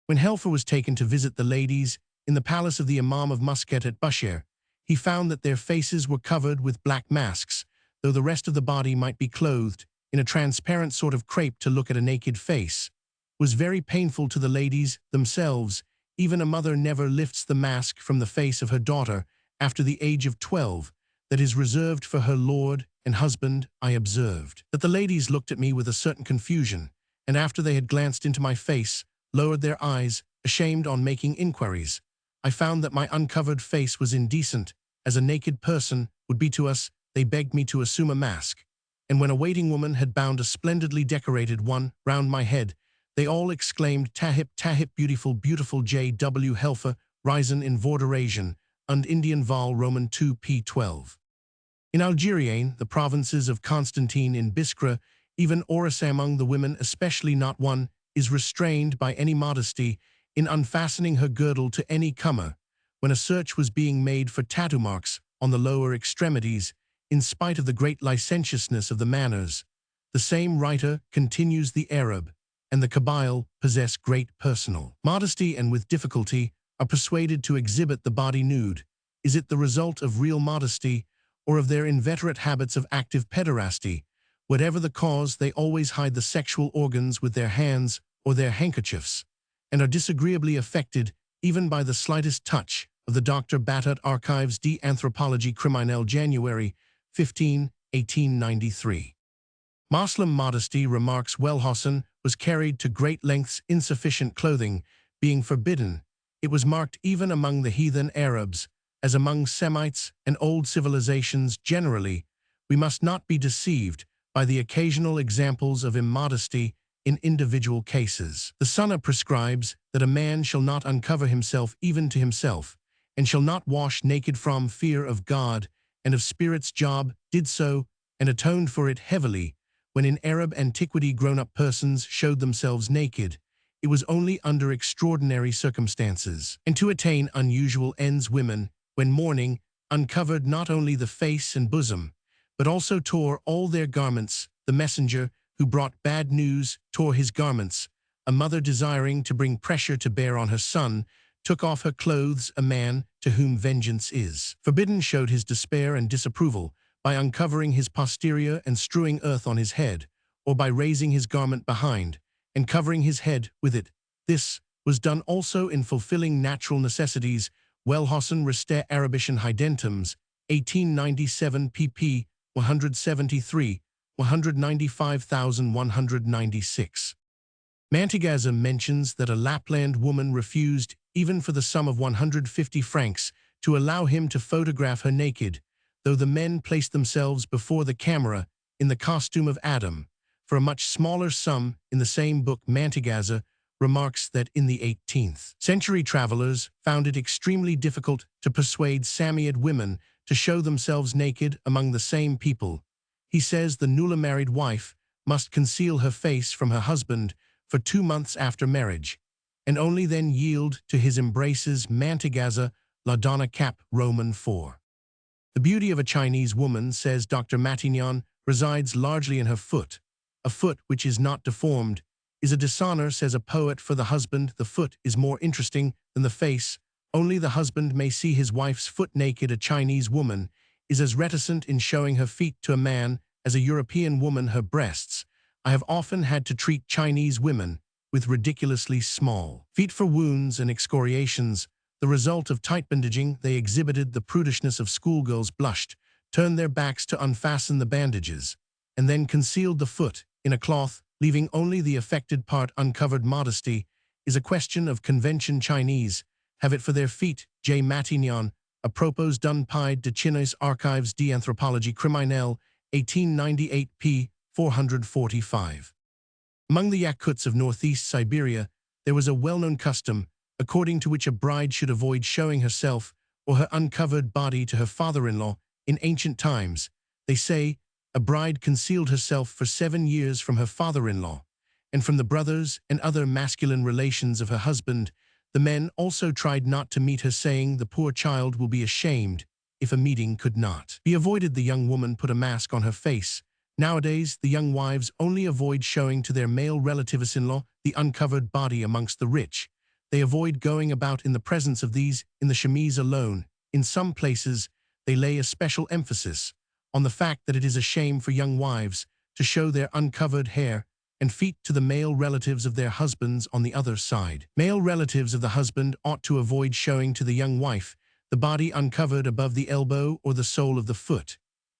When Helfer was taken to visit the ladies in the palace of the Imam of Muscat at Bushehr, He found that their faces were covered with black masks, though the rest of the body might be clothed in a transparent sort of crepe. To look at a naked face was very painful to the ladies themselves. Even a mother never lifts the mask from the face of her daughter after the age of 12, that is reserved for her lord and husband. I observed that the ladies looked at me with a certain confusion, and after they had glanced into my face, lowered their eyes, ashamed on making inquiries. I found that my uncovered face was indecent, as a naked person would be to us. They begged me to assume a mask, and when a waiting woman had bound a splendidly decorated one round my head, they all exclaimed, "Tahip, tahip, beautiful, beautiful, J.W. Helfer, Reisen in Vorderasian, und Indian Val Roman 2 p. 12. In Algerian, the provinces of Constantine in Biskra, even Oris among the women, especially not one, is restrained by any modesty in unfastening her girdle to any comer, when a search was being made for tattoo marks on the lower extremities, in spite of the great licentiousness of the manners. The same writer continues, the Arab and the Kabyle possess great personal modesty and with difficulty are persuaded to exhibit the body nude. Is it the result of real modesty or of their inveterate habits of active pederasty? Whatever the cause, they always hide the sexual organs with their hands or their handkerchiefs, and are disagreeably affected even by the slightest touch of the Dr. Batut Archives d'Anthropologie Criminelle, January 15, 1893. Moslem modesty, remarks Wellhausen, was carried to great lengths, insufficient clothing being forbidden. It was marked even among the heathen Arabs, as among Semites and old civilizations generally. We must not be deceived by the occasional examples of immodesty in individual cases. The Sunnah prescribes that a man shall not uncover himself even to himself, and shall not wash naked from fear of God and of spirits. Job did so and atoned for it heavily. When in Arab antiquity grown-up persons showed themselves naked, it was only under extraordinary circumstances, and to attain unusual ends. Women, when mourning, uncovered not only the face and bosom, but also tore all their garments. The messenger who brought bad news tore his garments. A mother desiring to bring pressure to bear on her son took off her clothes. A man to whom vengeance is forbidden showed his despair and disapproval by uncovering his posterior and strewing earth on his head, or by raising his garment behind and covering his head with it. This was done also in fulfilling natural necessities. Wellhausen, Reste Arabischen Heidentums, 1897 pp. 173, 195,196. Mantegazza mentions that a Lapland woman refused, even for the sum of 150 francs, to allow him to photograph her naked, though the men placed themselves before the camera in the costume of Adam, for a much smaller sum. In the same book, Mantegazza remarks that in the 18th century travelers found it extremely difficult to persuade Samoyed women to show themselves naked among the same people. He says the newly married wife must conceal her face from her husband for 2 months after marriage, and only then yield to his embraces. Mantegazza, La Donna Cap, Roman 4. The beauty of a Chinese woman, says Dr. Matignon, resides largely in her foot. A foot which is not deformed is a dishonor, says a poet, for the husband. The foot is more interesting than the face. Only the husband may see his wife's foot naked. A Chinese woman is as reticent in showing her feet to a man as a European woman her breasts. I have often had to treat Chinese women with ridiculously small feet for wounds and excoriations, the result of tight bandaging. They exhibited the prudishness of schoolgirls, blushed, turned their backs to unfasten the bandages, and then concealed the foot in a cloth, leaving only the affected part uncovered. Modesty is a question of convention. Chinese have it for their feet. J. Matignon, Apropos d'un Pied de Chinois, Archives d'Anthropologie Criminelle, 1898 p. 445. Among the Yakuts of northeast Siberia, there was a well-known custom according to which a bride should avoid showing herself or her uncovered body to her father-in-law. In ancient times, they say, a bride concealed herself for 7 years from her father-in-law, and from the brothers and other masculine relations of her husband. The men also tried not to meet her, saying the poor child will be ashamed if a meeting could not be avoided. The young woman put a mask on her face. Nowadays, the young wives only avoid showing to their male relatives-in-law the uncovered body. Amongst the rich, they avoid going about in the presence of these in the chemise alone. in some places they lay a special emphasis on the fact that it is a shame for young wives to show their uncovered hair and feet to the male relatives of their husbands on the other side. Male relatives of the husband ought to avoid showing to the young wife the body uncovered above the elbow or the sole of the foot,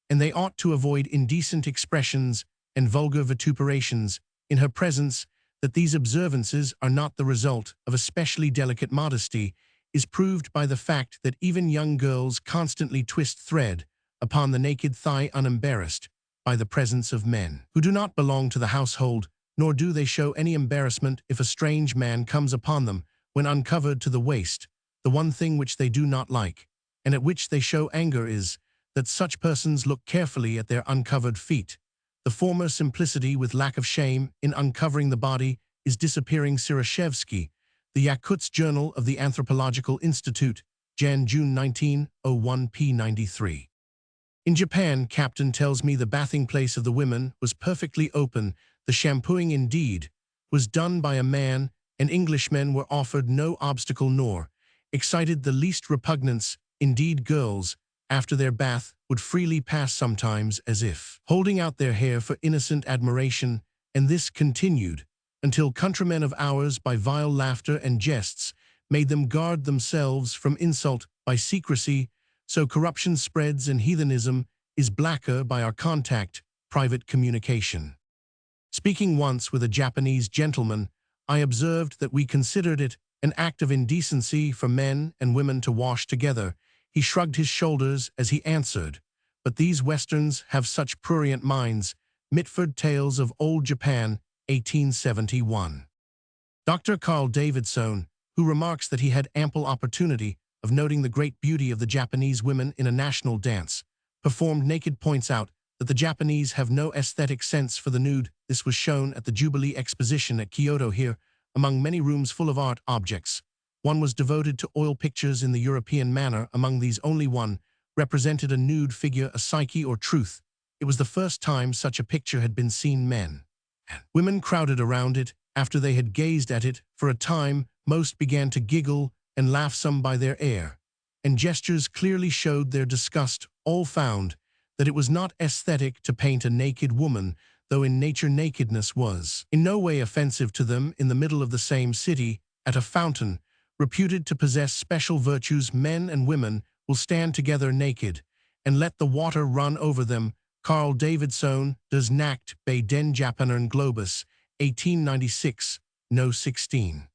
and they ought to avoid indecent expressions and vulgar vituperations in her presence. That these observances are not the result of a specially delicate modesty is proved by the fact that even young girls constantly twist thread upon the naked thigh unembarrassed by the presence of men who do not belong to the household, nor do they show any embarrassment if a strange man comes upon them when uncovered to the waist. The one thing which they do not like, and at which they show anger, is that such persons look carefully at their uncovered feet. The former simplicity with lack of shame in uncovering the body is disappearing. Sirashevsky, The Yakutsk Journal of the Anthropological Institute, June 1901, p. 93. In Japan, Captain tells me the bathing place of the women was perfectly open. The shampooing, indeed, was done by a man, and Englishmen were offered no obstacle nor excited the least repugnance. Indeed, girls, after their bath, would freely pass sometimes as if holding out their hair for innocent admiration, and this continued until countrymen of ours by vile laughter and jests made them guard themselves from insult by secrecy. So corruption spreads and heathenism is blacker by our contact, private communication. Speaking once with a Japanese gentleman, I observed that we considered it an act of indecency for men and women to wash together. He shrugged his shoulders as he answered, "But these Westerns have such prurient minds." Mitford Tales of Old Japan, 1871. Dr. Carl Davidson, who remarks that he had ample opportunity of noting the great beauty of the Japanese women in a national dance performed naked, points out that the Japanese have no aesthetic sense for the nude. This was shown at the Jubilee Exposition at Kyoto. Here, among many rooms full of art objects, one was devoted to oil pictures in the European manner. Among these, only one represented a nude figure, a Psyche or Truth. It was the first time such a picture had been seen. Men and women crowded around it. After they had gazed at it for a time, most began to giggle and laugh, some by their air and gestures clearly showed their disgust. All found that it was not aesthetic to paint a naked woman, though in nature nakedness was in no way offensive to them. In the middle of the same city, at a fountain reputed to possess special virtues, men and women will stand together naked and let the water run over them. Carl Davidson, Das Nackt bei den Japanern Globus, 1896, no. 16.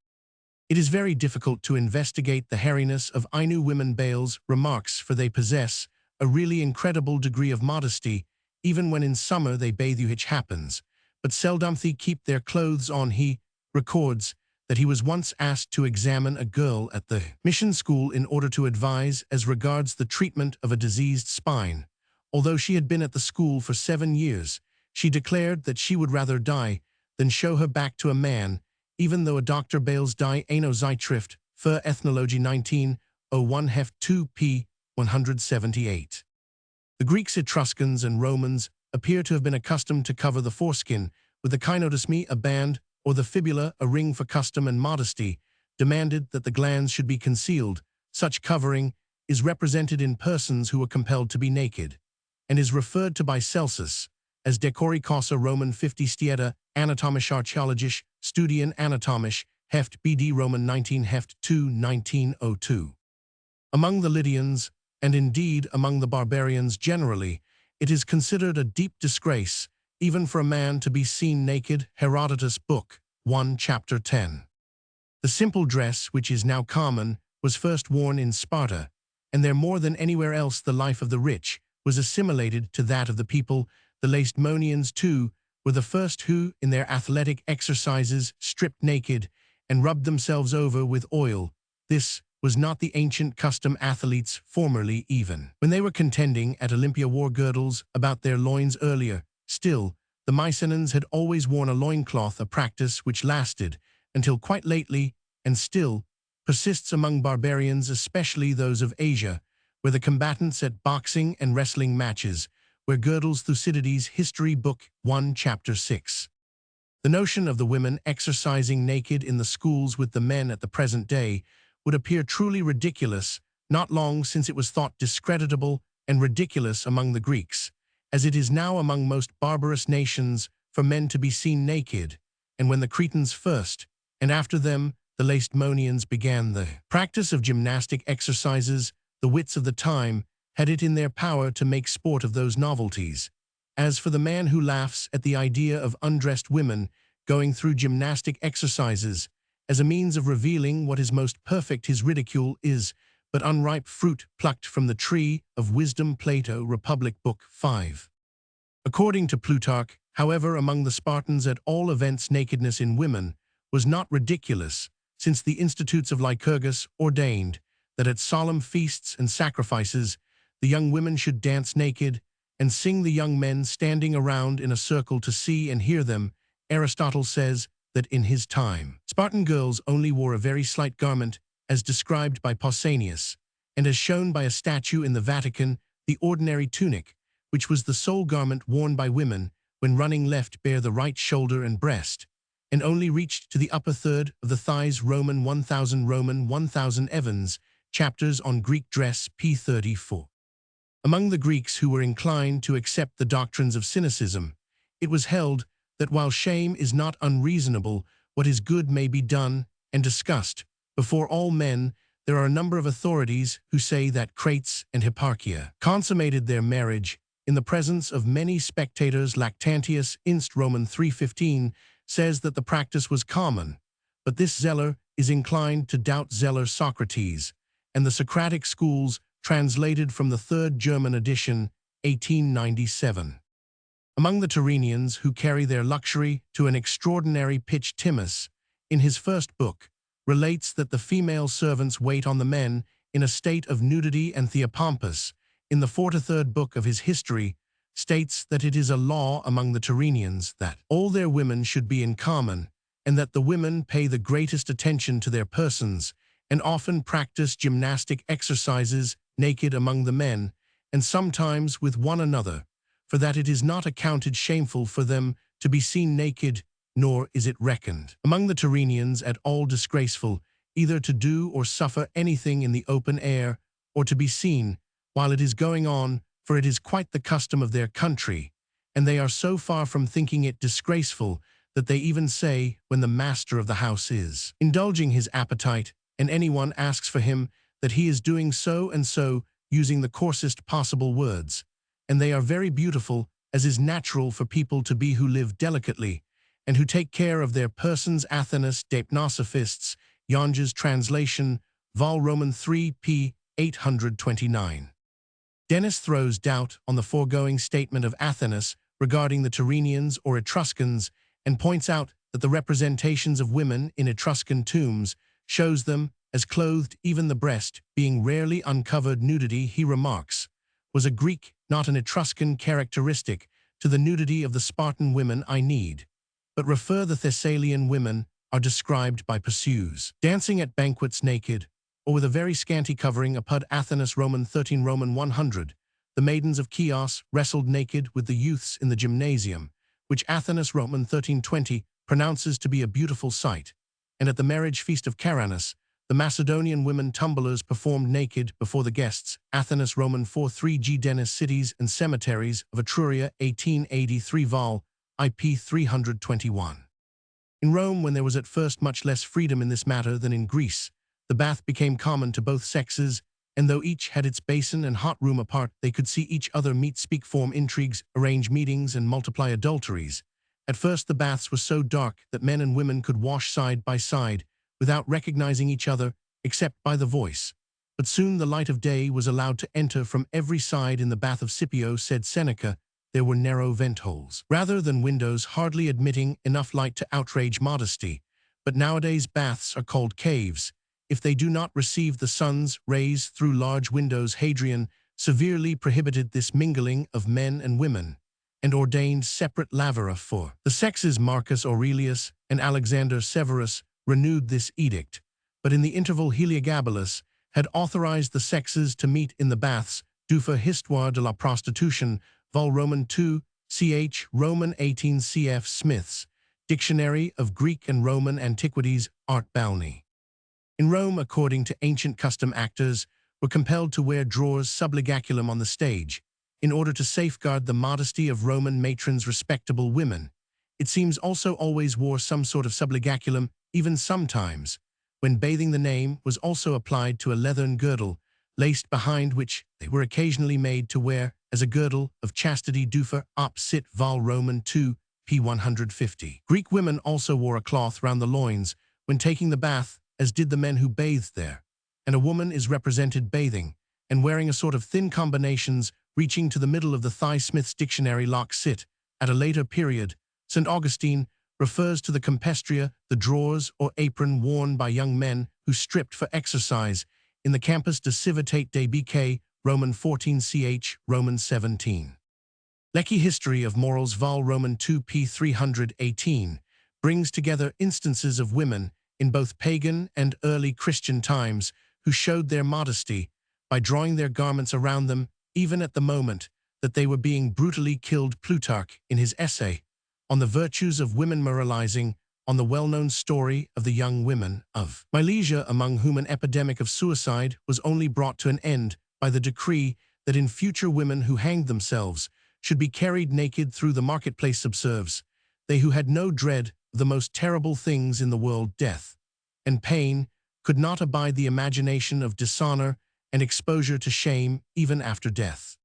It is very difficult to investigate the hairiness of Ainu women, Bales remarks, for they possess a really incredible degree of modesty, even when in summer they bathe, which happens, but seldom they keep their clothes on. He records that he was once asked to examine a girl at the mission school in order to advise as regards the treatment of a diseased spine. Although she had been at the school for 7 years, she declared that she would rather die than show her back to a man, even though a Dr. Bales die Ano Zeitschrift für Ethnologie 1901 Heft 2 p. 178. The Greeks, Etruscans, and Romans appear to have been accustomed to cover the foreskin with the kynodosme, a band, or the fibula, a ring. For custom and modesty demanded that the glands should be concealed. Such covering is represented in persons who were compelled to be naked, and is referred to by Celsus as decori causa Roman 50 Stieta anatomisch archaeologisch Studien anatomisch Heft BD Roman 19 Heft 2 1902. Among the Lydians, and indeed among the barbarians generally, it is considered a deep disgrace even for a man to be seen naked. Herodotus, Book 1, Chapter 10. The simple dress, which is now common, was first worn in Sparta, and there more than anywhere else the life of the rich was assimilated to that of the people. The Lacedaemonians, too, were the first who, in their athletic exercises, stripped naked and rubbed themselves over with oil. This was not the ancient custom. Athletes formerly, even when they were contending at Olympia, wore girdles about their loins. Earlier still, the Mycenaeans had always worn a loincloth, a practice which lasted until quite lately and still persists among barbarians, especially those of Asia, where the combatants at boxing and wrestling matches wear girdles. Thucydides' History, Book 1, Chapter 6. The notion of the women exercising naked in the schools with the men at the present day would appear truly ridiculous, not long since it was thought discreditable and ridiculous among the Greeks, as it is now among most barbarous nations for men to be seen naked, and when the Cretans first, and after them the Lacedaemonians began the practice of gymnastic exercises, the wits of the time had it in their power to make sport of those novelties. As for the man who laughs at the idea of undressed women going through gymnastic exercises as a means of revealing what is most perfect, his ridicule is but unripe fruit plucked from the tree of wisdom. Plato, Republic, Book 5. According to Plutarch, however, among the Spartans at all events nakedness in women was not ridiculous, since the institutes of Lycurgus ordained that at solemn feasts and sacrifices the young women should dance naked and sing, the young men standing around in a circle to see and hear them. Aristotle says that in his time, Spartan girls only wore a very slight garment, as described by Pausanias, and as shown by a statue in the Vatican, the ordinary tunic, which was the sole garment worn by women when running, left bare the right shoulder and breast, and only reached to the upper third of the thighs. Roman 1000 Evans, Chapters on Greek Dress, p. 34. Among the Greeks who were inclined to accept the doctrines of cynicism, it was held that while shame is not unreasonable, what is good may be done and discussed before all men. There are a number of authorities who say that Crates and Hipparchia consummated their marriage in the presence of many spectators. Lactantius, Inst. Roman 3:15, says that the practice was common, but this Zeller is inclined to doubt Zeller. Socrates and the Socratic Schools, translated from the third German edition, 1897. Among the Tyrrhenians, who carry their luxury to an extraordinary pitch, Timmus, in his first book, relates that the female servants wait on the men in a state of nudity, and Theopompus, in the 43rd book of his history, states that it is a law among the Tyrrhenians that all their women should be in common, and that the women pay the greatest attention to their persons, and often practice gymnastic exercises naked among the men, and sometimes with one another, for that it is not accounted shameful for them to be seen naked, nor is it reckoned among the Tyrrhenians at all disgraceful either to do or suffer anything in the open air, or to be seen while it is going on, for it is quite the custom of their country, and they are so far from thinking it disgraceful that they even say, when the master of the house is indulging his appetite, and anyone asks for him, that he is doing so and so, using the coarsest possible words, and they are very beautiful, as is natural for people to be who live delicately, and who take care of their persons. Athanas de Hypnosophists, Yonge's translation, Vol. Roman 3, p. 829. Dennis throws doubt on the foregoing statement of Athanas regarding the Tyrrhenians or Etruscans, and points out that the representations of women in Etruscan tombs shows them as clothed, even the breast being rarely uncovered. Nudity, he remarks, was a Greek, not an Etruscan characteristic. To the nudity of the Spartan women I need but refer. The Thessalian women are described by Perseus dancing at banquets naked, or with a very scanty covering. Apud Athanas, Roman 13, Roman 100. The maidens of Chios wrestled naked with the youths in the gymnasium, which Athanas, Roman 13:20, pronounces to be a beautiful sight. And at the marriage feast of Caranus, the Macedonian women tumblers performed naked before the guests. Athanas, Roman 4:3. G. Dennis, Cities and Cemeteries of Etruria, 1883, Vol. IP 321. In Rome, when there was at first much less freedom in this matter than in Greece, the bath became common to both sexes, and though each had its basin and hot room apart, they could see each other meet, speak, form intrigues, arrange meetings, and multiply adulteries. At first the baths were so dark that men and women could wash side by side, without recognizing each other, except by the voice. But soon the light of day was allowed to enter from every side. In the bath of Scipio, said Seneca, there were narrow vent-holes, rather than windows, hardly admitting enough light to outrage modesty. But nowadays baths are called caves, if they do not receive the sun's rays through large windows. Hadrian severely prohibited this mingling of men and women, and ordained separate lavora for the sexes. Marcus Aurelius and Alexander Severus renewed this edict, but in the interval Heliogabalus had authorized the sexes to meet in the baths. Dufa, Histoire de la Prostitution, Vol. Roman 2, ch. Roman 18. Cf. Smith's Dictionary of Greek and Roman Antiquities, Art Balney. In Rome, according to ancient custom, actors were compelled to wear drawers subligaculum on the stage, in order to safeguard the modesty of Roman matrons, respectable women. It seems also always wore some sort of subligaculum, even sometimes, when bathing. The name was also applied to a leathern girdle, laced behind, which they were occasionally made to wear as a girdle of chastity. Dufer op sit Val Roman 2, p. 150. Greek women also wore a cloth round the loins when taking the bath, as did the men who bathed there, and a woman is represented bathing and wearing a sort of thin combinations reaching to the middle of the thigh. Smith's Dictionary lock sit. At a later period, St. Augustine refers to the compestria, the drawers or apron worn by young men who stripped for exercise, in the Campus de Civitate de BK, Roman 14 ch. Roman 17. Lecky History of Morals Vol. Roman 2 p. 318 brings together instances of women in both pagan and early Christian times who showed their modesty by drawing their garments around them, even at the moment that they were being brutally killed. Plutarch, in his essay on the virtues of women, moralizing on the well-known story of the young women of Milesia, among whom an epidemic of suicide was only brought to an end by the decree that in future women who hanged themselves should be carried naked through the marketplace, observes, they who had no dread of the most terrible things in the world, death and pain, could not abide the imagination of dishonor and exposure to shame even after death.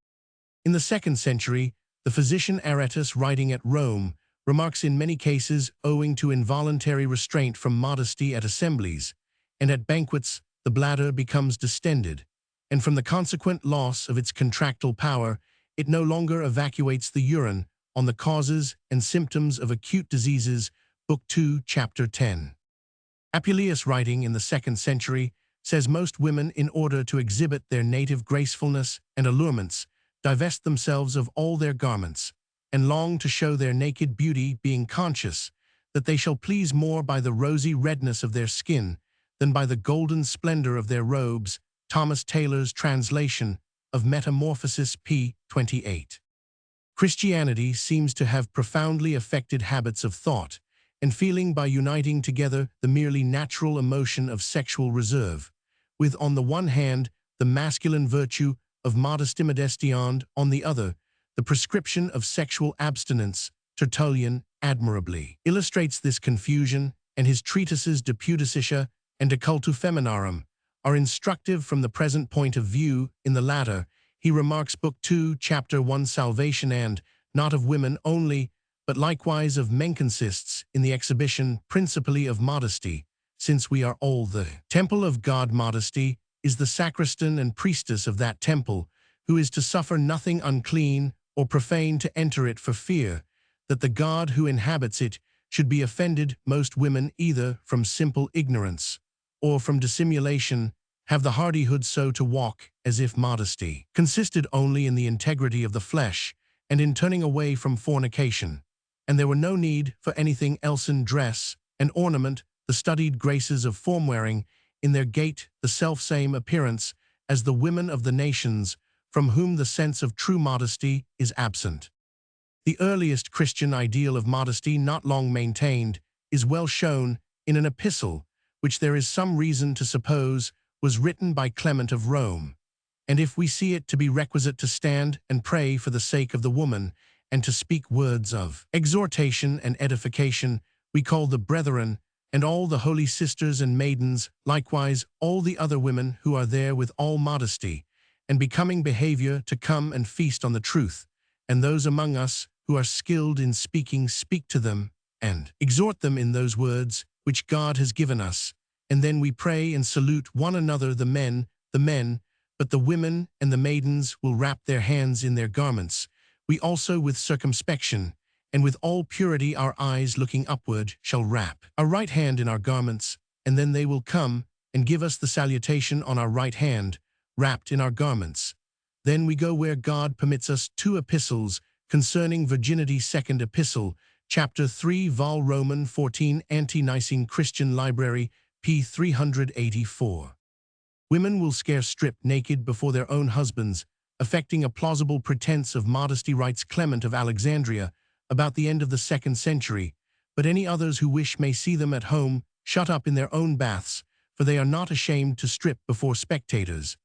In the 2nd century, the physician Aretas, writing at Rome, remarks, in many cases, owing to involuntary restraint from modesty at assemblies and at banquets, the bladder becomes distended, and from the consequent loss of its contractile power, it no longer evacuates the urine. On the Causes and Symptoms of Acute Diseases, Book 2, Chapter 10. Apuleius, writing in the 2nd century, says most women, in order to exhibit their native gracefulness and allurements, divest themselves of all their garments, and long to show their naked beauty, being conscious that they shall please more by the rosy redness of their skin than by the golden splendor of their robes. Thomas Taylor's translation of Metamorphosis, p. 28. Christianity seems to have profoundly affected habits of thought and feeling by uniting together the merely natural emotion of sexual reserve with, on the one hand, the masculine virtue of modesty, and, on the other, the prescription of sexual abstinence. Tertullian admirably illustrates this confusion, and his treatises De Pudicitia and De Cultu Feminarum are instructive from the present point of view. In the latter, he remarks, Book 2, Chapter 1, salvation, and, not of women only, but likewise of men, consists in the exhibition principally of modesty, since we are all the temple of God. Modesty is the sacristan and priestess of that temple, who is to suffer nothing unclean or profane to enter it, for fear that the God who inhabits it should be offended. Most women, either from simple ignorance or from dissimulation, have the hardihood so to walk as if modesty consisted only in the integrity of the flesh and in turning away from fornication, and there were no need for anything else in dress and ornament, the studied graces of form-wearing, in their gait the self-same appearance as the women of the nations, from whom the sense of true modesty is absent. The earliest Christian ideal of modesty, not long maintained, is well shown in an epistle which there is some reason to suppose was written by Clement of Rome, and if we see it to be requisite to stand and pray for the sake of the woman, and to speak words of exhortation and edification, we call the brethren and all the holy sisters and maidens, likewise all the other women who are there, with all modesty and becoming behavior, to come and feast on the truth, and those among us who are skilled in speaking speak to them and exhort them in those words which God has given us, and then we pray and salute one another. The men, but the women and the maidens will wrap their hands in their garments. We also, with circumspection and with all purity, our eyes looking upward, shall wrap our right hand in our garments, and then they will come and give us the salutation on our right hand, wrapped in our garments. Then we go where God permits us. 2 epistles concerning virginity. 2nd Epistle, Chapter 3, Vol. Roman 14, Ante-Nicene Christian Library, p. 384. Women will scarce strip naked before their own husbands, affecting a plausible pretense of modesty, writes Clement of Alexandria about the end of the 2nd century, but any others who wish may see them at home, shut up in their own baths, for they are not ashamed to strip before spectators.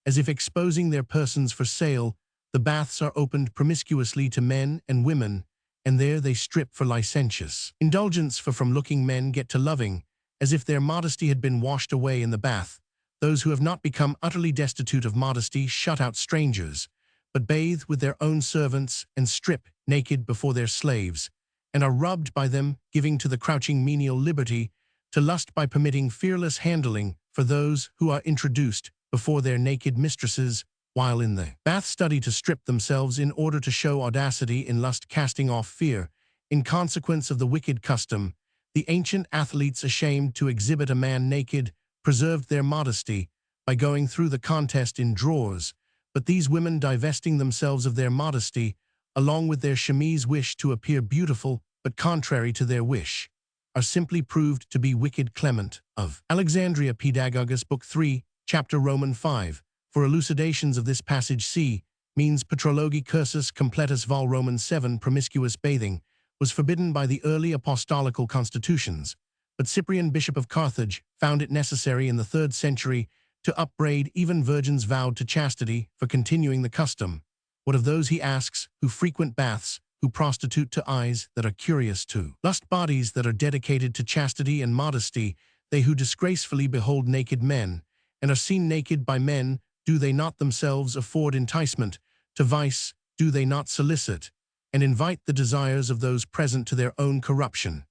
As if exposing their persons for sale, the baths are opened promiscuously to men and women, and there they strip for licentious indulgence, for from looking men get to loving, as if their modesty had been washed away in the bath. Those who have not become utterly destitute of modesty shut out strangers, but bathe with their own servants and strip naked before their slaves, and are rubbed by them, giving to the crouching menial liberty to lust by permitting fearless handling for those who are introduced before their naked mistresses while in the bath study to strip themselves in order to show audacity in lust, casting off fear. In consequence of the wicked custom, the ancient athletes, ashamed to exhibit a man naked, preserved their modesty by going through the contest in drawers, but these women, divesting themselves of their modesty, along with their chemise wish to appear beautiful, but contrary to their wish, are simply proved to be wicked. Clement of Alexandria, Pedagogus, Book 3, Chapter Roman 5. For elucidations of this passage see, means patrologi cursus completus vol Roman 7. Promiscuous bathing was forbidden by the early apostolical constitutions, but Cyprian, bishop of Carthage, found it necessary in the 3rd century to upbraid even virgins vowed to chastity for continuing the custom. What of those, he asks, who frequent baths, who prostitute to eyes that are curious to lust, bodies that are dedicated to chastity and modesty, they who disgracefully behold naked men, and are seen naked by men, do they not themselves afford enticement to vice? Do they not solicit and invite the desires of those present to their own corruption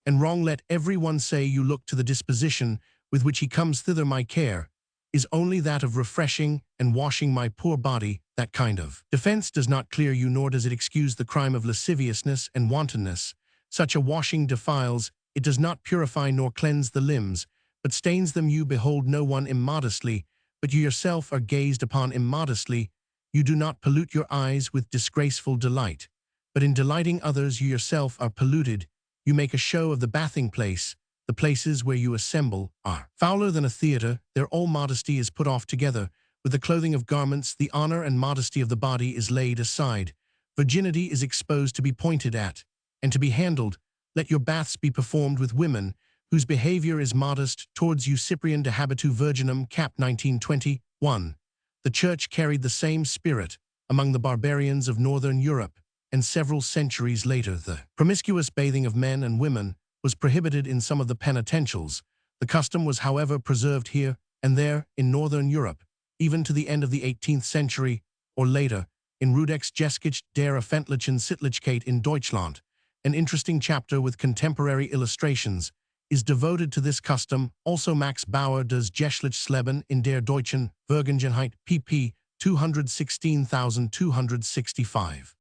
and wrong? Let every one say, you look to the disposition with which he comes thither. My care is only that of refreshing and washing my poor body. That kind of defense does not clear you, nor does it excuse the crime of lasciviousness and wantonness. Such a washing defiles, it does not purify nor cleanse the limbs, but stains them. You behold no one immodestly, but you yourself are gazed upon immodestly. You do not pollute your eyes with disgraceful delight, but in delighting others you yourself are polluted. You make a show of the bathing place. The places where you assemble are fouler than a theater. There all modesty is put off together. With the clothing of garments, the honor and modesty of the body is laid aside. Virginity is exposed to be pointed at and to be handled. Let your baths be performed with women whose behavior is modest towards you. Cyprian de Habitu Virginum, cap. 1921. The Church carried the same spirit among the barbarians of northern Europe, and several centuries later the promiscuous bathing of men and women was prohibited in some of the penitentials. The custom was, however, preserved here and there in northern Europe, even to the end of the 18th century or later. In Rudex Geschichte der Öffentlichen Sittlichkeit in Deutschland, an interesting chapter with contemporary illustrations is devoted to this custom. Also Max Bauer das Geschlechtsleben in der deutschen Vergangenheit, pp. 216,265.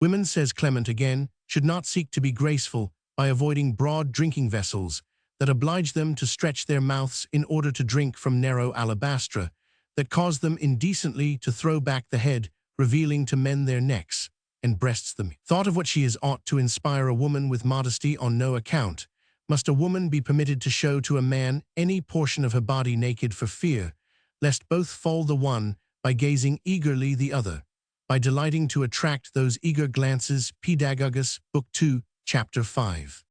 Women, says Clement again, should not seek to be graceful by avoiding broad drinking vessels that oblige them to stretch their mouths in order to drink from narrow alabastra, that cause them indecently to throw back the head, revealing to men their necks and breasts. The thought of what she is ought to inspire a woman with modesty. On no account must a woman be permitted to show to a man any portion of her body naked, for fear lest both fall the one by gazing eagerly, the other by delighting to attract those eager glances. Pedagogus, Book 2, Chapter 5.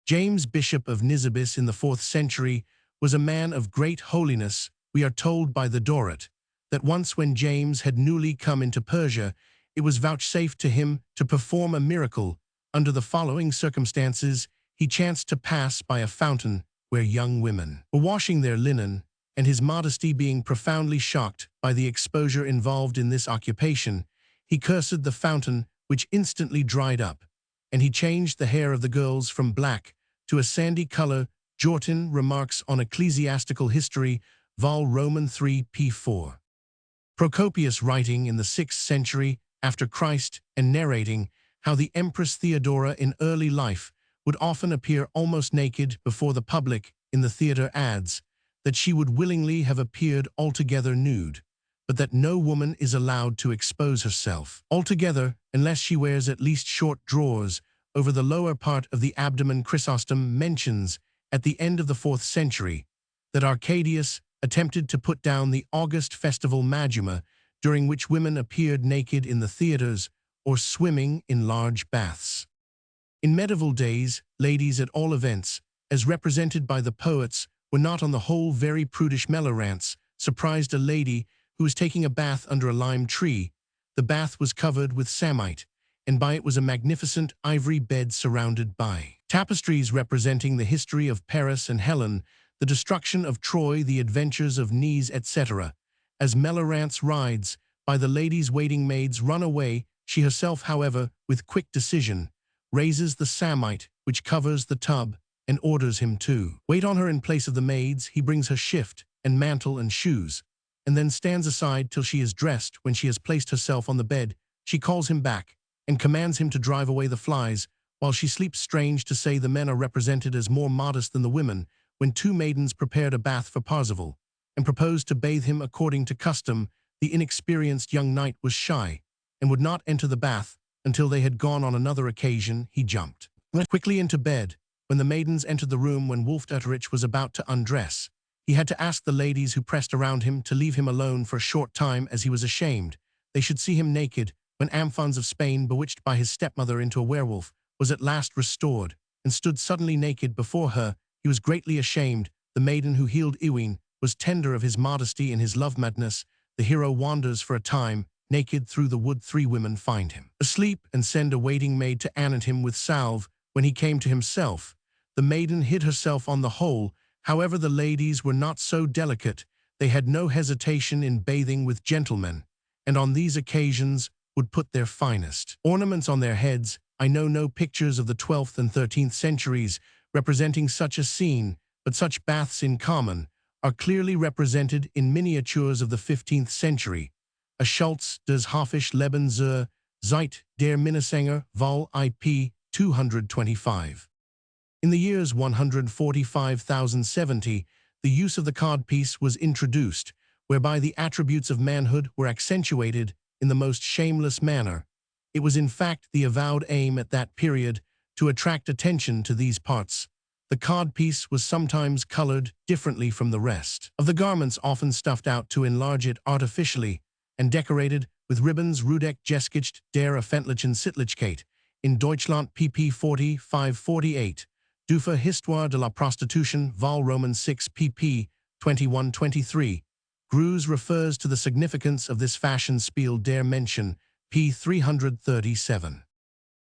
James, bishop of Nisibis in the 4th century, was a man of great holiness. We are told by the Dorrit that once when James had newly come into Persia, it was vouchsafed to him to perform a miracle. Under the following circumstances, he chanced to pass by a fountain where young women were washing their linen, and his modesty being profoundly shocked by the exposure involved in this occupation, he cursed the fountain, which instantly dried up, and he changed the hair of the girls from black to a sandy color. Jortin remarks on Ecclesiastical History, vol Roman 3, p. 4. Procopius, writing in the 6th century after Christ and narrating how the Empress Theodora in early life would often appear almost naked before the public in the theater, adds that she would willingly have appeared altogether nude, but that no woman is allowed to expose herself altogether unless she wears at least short drawers over the lower part of the abdomen. Chrysostom mentions at the end of the 4th century that Arcadius attempted to put down the August festival Majuma, during which women appeared naked in the theaters or swimming in large baths. In medieval days, ladies, at all events, as represented by the poets, were not on the whole very prudish. Melorantz surprised a lady who was taking a bath under a lime tree. The bath was covered with samite, and by it was a magnificent ivory bed surrounded by tapestries representing the history of Paris and Helen, the destruction of Troy, the adventures of Nice, etc. As Melorantz rides, by the lady's waiting maids run away, she herself, however, with quick decision, raises the samite which covers the tub, and orders him to wait on her in place of the maids. He brings her shift and mantle and shoes, and then stands aside till she is dressed. When she has placed herself on the bed, she calls him back, and commands him to drive away the flies, while she sleeps. Strange to say, the men are represented as more modest than the women. When two maidens prepared a bath for Parzival, and proposed to bathe him according to custom, the inexperienced young knight was shy, and would not enter the bath until they had gone. On another occasion, he jumped quickly into bed. When the maidens entered the room when Wolfdietrich was about to undress, he had to ask the ladies who pressed around him to leave him alone for a short time, as he was ashamed they should see him naked. When Amphons of Spain, bewitched by his stepmother into a werewolf, was at last restored, and stood suddenly naked before her, he was greatly ashamed. The maiden who healed Ewine was tender of his modesty. In his love-madness, the hero wanders for a time, naked, through the wood. 3 women find him asleep, and send a waiting maid to anoint him with salve. When he came to himself, the maiden hid herself on the hole. However, the ladies were not so delicate. They had no hesitation in bathing with gentlemen, and on these occasions would put their finest ornaments on their heads. I know no pictures of the 12th and 13th centuries representing such a scene, but such baths in common are clearly represented in miniatures of the 15th century. A Schultz des Hoffisch Leben zur Zeit der Minnesänger, Vol. IP 225. In the years 145,070, the use of the codpiece was introduced, whereby the attributes of manhood were accentuated in the most shameless manner. It was in fact the avowed aim at that period to attract attention to these parts. The codpiece was sometimes colored differently from the rest of the garments, often stuffed out to enlarge it artificially, and decorated with ribbons. Rudek Geschichte der öffentlichen Sittlichkeit, in Deutschland pp. 45-48, Dufa Histoire de la Prostitution, Vol. Roman 6 pp. 21-23. Greuze refers to the significance of this fashion. Spiel der Menschen, p. 337.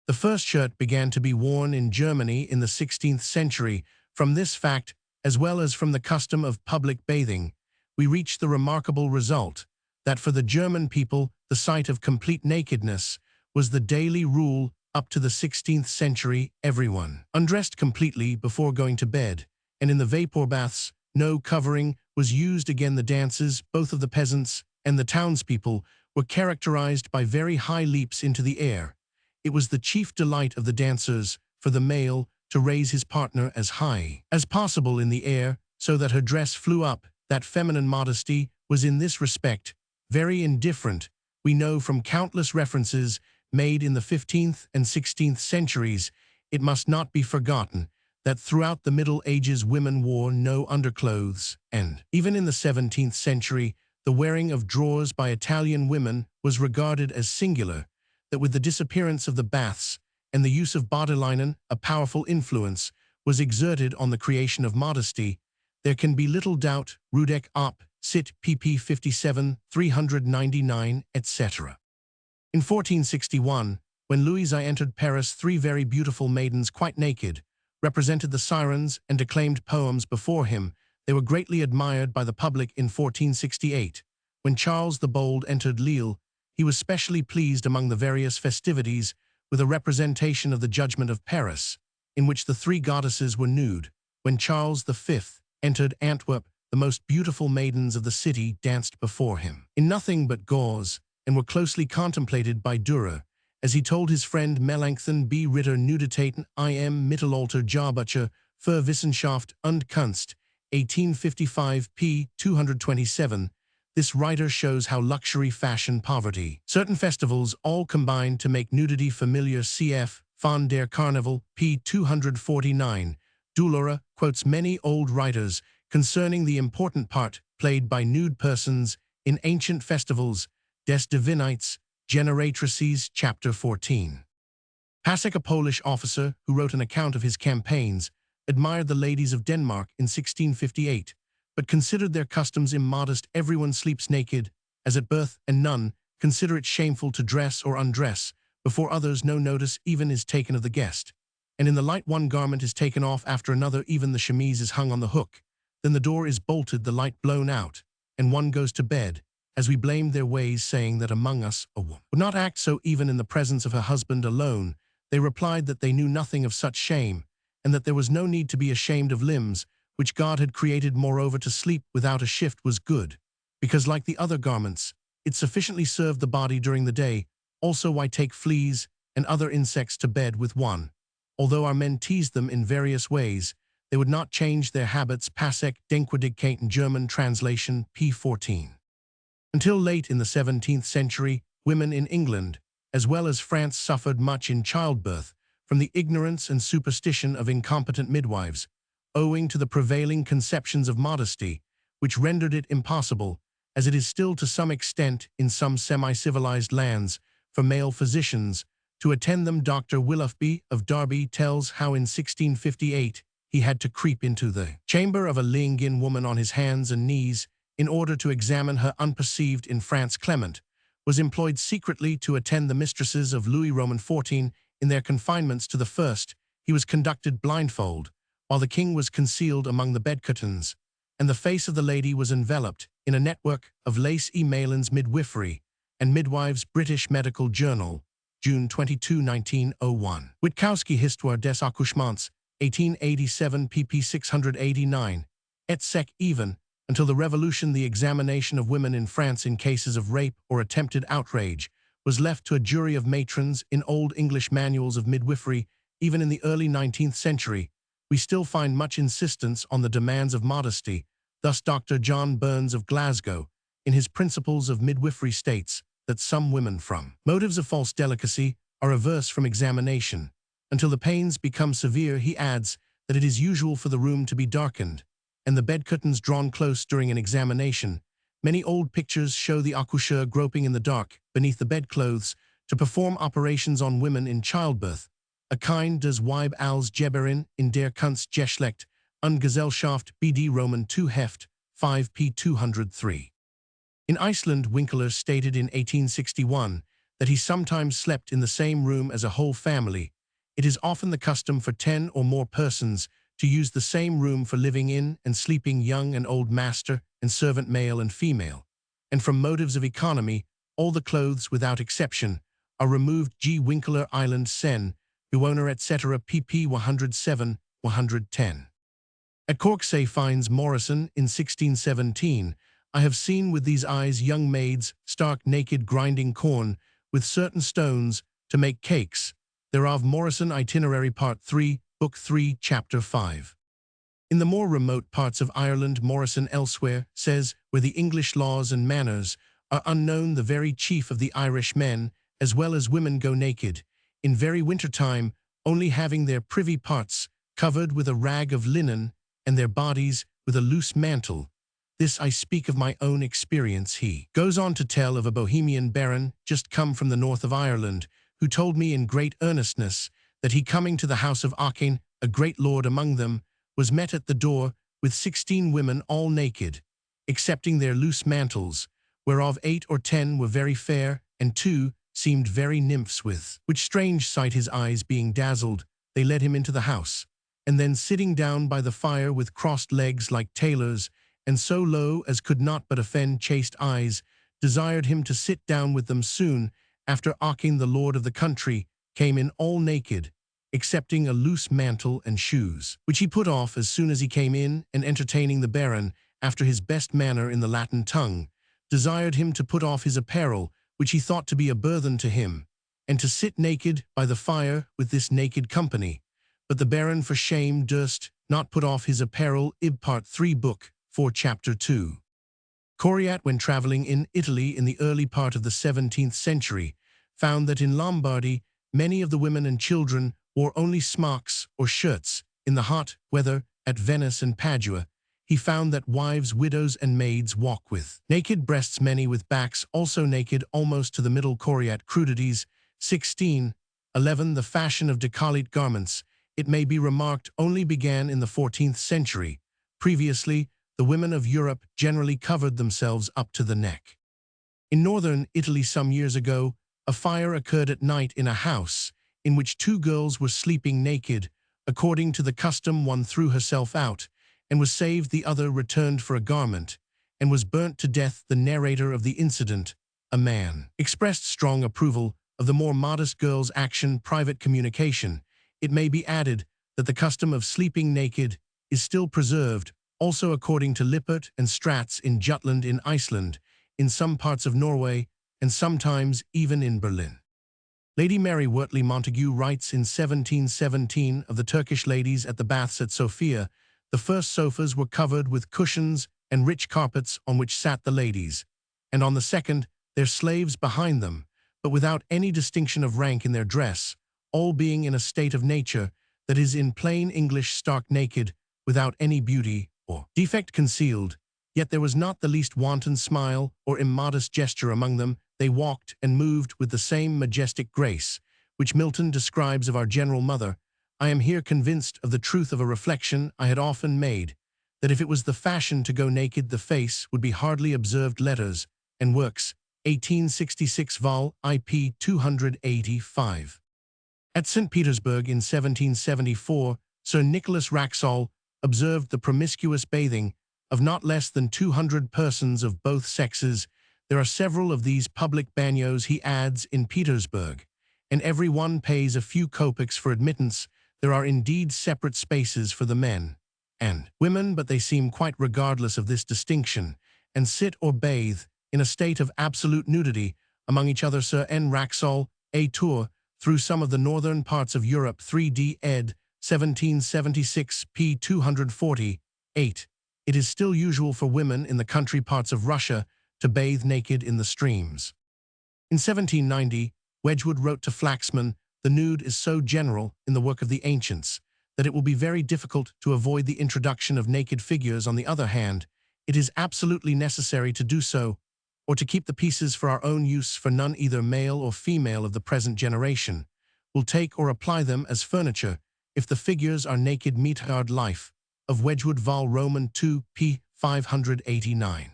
The first shirt began to be worn in Germany in the 16th century. From this fact, as well as from the custom of public bathing, we reach the remarkable result that for the German people, the sight of complete nakedness was the daily rule. Up to the 16th century, everyone undressed completely before going to bed, and in the vapor baths, no covering was used. Again, the dances, both of the peasants and the townspeople, were characterized by very high leaps into the air. It was the chief delight of the dancers for the male to raise his partner as high as possible in the air, so that her dress flew up. That feminine modesty was in this respect very indifferent. We know from countless references made in the 15th and 16th centuries. It must not be forgotten that throughout the Middle Ages women wore no underclothes, and even in the 17th century, the wearing of drawers by Italian women was regarded as singular. That with the disappearance of the baths and the use of bodylinen, a powerful influence was exerted on the creation of modesty. There can be little doubt. Rudek op. Cit. pp. 57, 399, etc. In 1461, when Louis I entered Paris, 3 very beautiful maidens, quite naked, represented the sirens and declaimed poems before him. They were greatly admired by the public. In 1468, when Charles the Bold entered Lille, he was specially pleased among the various festivities with a representation of the Judgment of Paris, in which the 3 goddesses were nude. When Charles V entered Antwerp, the most beautiful maidens of the city danced before him in nothing but gauze, and were closely contemplated by Dürer, as he told his friend Melanchthon B. Ritter Nuditaten im Mittelalter Jahrbucher für Wissenschaft und Kunst, 1855 p. 227. This writer shows how luxury, fashion, poverty, certain festivals all combined to make nudity familiar. Cf. von der Carnival, p. 249. Dürer quotes many old writers concerning the important part played by nude persons in ancient festivals. Des Divinités, Generatrices, chapter 14. Pasek, a Polish officer who wrote an account of his campaigns, admired the ladies of Denmark in 1658, but considered their customs immodest. Everyone sleeps naked as at birth, and none consider it shameful to dress or undress, before others no notice even is taken of the guest. And in the light one garment is taken off after another, even the chemise is hung on the hook. Then the door is bolted, the light blown out, and one goes to bed, as we blamed their ways, saying that among us a woman would not act so even in the presence of her husband alone. They replied that they knew nothing of such shame, and that there was no need to be ashamed of limbs, which God had created. Moreover, to sleep without a shift was good, because like the other garments, it sufficiently served the body during the day. Also, why take fleas and other insects to bed with one? Although our men teased them in various ways, they would not change their habits. Passek Denkwedigkeit, German translation, p. 14. Until late in the 17th century, women in England, as well as France, suffered much in childbirth from the ignorance and superstition of incompetent midwives, owing to the prevailing conceptions of modesty, which rendered it impossible, as it is still to some extent in some semi-civilized lands, for male physicians to attend them. Dr. Willoughby of Derby tells how in 1658 he had to creep into the chamber of a lying-in woman on his hands and knees in order to examine her unperceived. In France, Clement was employed secretly to attend the mistresses of Louis Roman XIV in their confinements. To the first he was conducted blindfold, while the king was concealed among the bed curtains, and the face of the lady was enveloped in a network of lace. E. Malin's Midwifery and Midwives, British Medical Journal, June 22, 1901. Witkowski, Histoire des accouchements, 1887, pp. 689, et seq. Even until the Revolution, the examination of women in France in cases of rape or attempted outrage was left to a jury of matrons. In old English manuals of midwifery, even in the early 19th century, we still find much insistence on the demands of modesty. Thus Dr. John Burns of Glasgow, in his Principles of Midwifery, states that some women from motives of false delicacy are averse from examination. Until the pains become severe, he adds that it is usual for the room to be darkened and the bed curtains drawn close during an examination. Many old pictures show the accoucheur groping in the dark beneath the bedclothes to perform operations on women in childbirth. A kind des Weib als Geberin in der Kunstgeschlecht und Gesellschaft BD Roman 2 Heft 5 p. 203. In Iceland, Winkler stated in 1861 that he sometimes slept in the same room as a whole family. It is often the custom for 10 or more persons to use the same room for living in and sleeping, young and old, master and servant, male and female. And from motives of economy, all the clothes without exception are removed. G. Winkler, Island Sen, Bewohner, etc. pp. 107, 110. At Corksay finds Morrison in 1617, I have seen with these eyes young maids stark naked grinding corn with certain stones to make cakes. Thereof Morrison Itinerary Part 3, Book 3, Chapter 5. In the more remote parts of Ireland, Morrison elsewhere says, where the English laws and manners are unknown, the very chief of the Irish men, as well as women, go naked, in very winter time, only having their privy parts covered with a rag of linen, and their bodies with a loose mantle. This I speak of my own experience. He goes on to tell of a Bohemian baron just come from the north of Ireland, who told me in great earnestness that he, coming to the house of Achane, a great lord among them, was met at the door with 16 women all naked, excepting their loose mantles, whereof 8 or 10 were very fair, and 2 seemed very nymphs, with which strange sight his eyes being dazzled, they led him into the house, and then sitting down by the fire with crossed legs like tailors, and so low as could not but offend chaste eyes, desired him to sit down with them. Soon after Achane, the lord of the country, came in all naked, excepting a loose mantle and shoes, which he put off as soon as he came in, and entertaining the baron, after his best manner in the Latin tongue, desired him to put off his apparel, which he thought to be a burthen to him, and to sit naked by the fire with this naked company. But the baron for shame durst not put off his apparel. Ib. Part 3, Book 4, Chapter 2. Coriat, when travelling in Italy in the early part of the 17th century, found that in Lombardy many of the women and children wore only smocks or shirts. In the hot weather at Venice and Padua, he found that wives, widows, and maids walk with naked breasts, many with backs also naked almost to the middle. Coriat, Crudities, 1611. The fashion of décolleté garments, it may be remarked, only began in the 14th century. Previously, the women of Europe generally covered themselves up to the neck. In northern Italy some years ago, a fire occurred at night in a house in which two girls were sleeping naked. According to the custom, one threw herself out and was saved, the other returned for a garment and was burnt to death. The narrator of the incident, a man, expressed strong approval of the more modest girl's action. Private communication. It may be added that the custom of sleeping naked is still preserved, also according to Lippert and Stratz in Jutland in Iceland, in some parts of Norway, and sometimes even in Berlin. Lady Mary Wortley Montagu writes in 1717 of the Turkish ladies at the baths at Sofia, the first sofas were covered with cushions and rich carpets on which sat the ladies, and on the second their slaves behind them, but without any distinction of rank in their dress, all being in a state of nature, that is, in plain English, stark naked, without any beauty or defect concealed. Yet there was not the least wanton smile or immodest gesture among them. They walked and moved with the same majestic grace which Milton describes of our General Mother. I am here convinced of the truth of a reflection I had often made, that if it was the fashion to go naked, the face would be hardly observed. Letters and Works, 1866 vol. IP 285. At St. Petersburg in 1774, Sir Nicholas Wraxall observed the promiscuous bathing of not less than 200 persons of both sexes. There are several of these public bagnios, he adds, in Petersburg, and every one pays a few kopecks for admittance. There are indeed separate spaces for the men and women, but they seem quite regardless of this distinction, and sit or bathe in a state of absolute nudity among each other. Sir N. Wraxall, A Tour through some of the northern parts of Europe, 3d ed. 1776, p. 248. It is still usual for women in the country parts of Russia to bathe naked in the streams. In 1790, Wedgwood wrote to Flaxman, "The nude is so general in the work of the ancients that it will be very difficult to avoid the introduction of naked figures. On the other hand, it is absolutely necessary to do so, or to keep the pieces for our own use, for none, either male or female of the present generation, will take or apply them as furniture if the figures are naked." Meeting Life of Wedgwood vol. Roman 2, p. 589.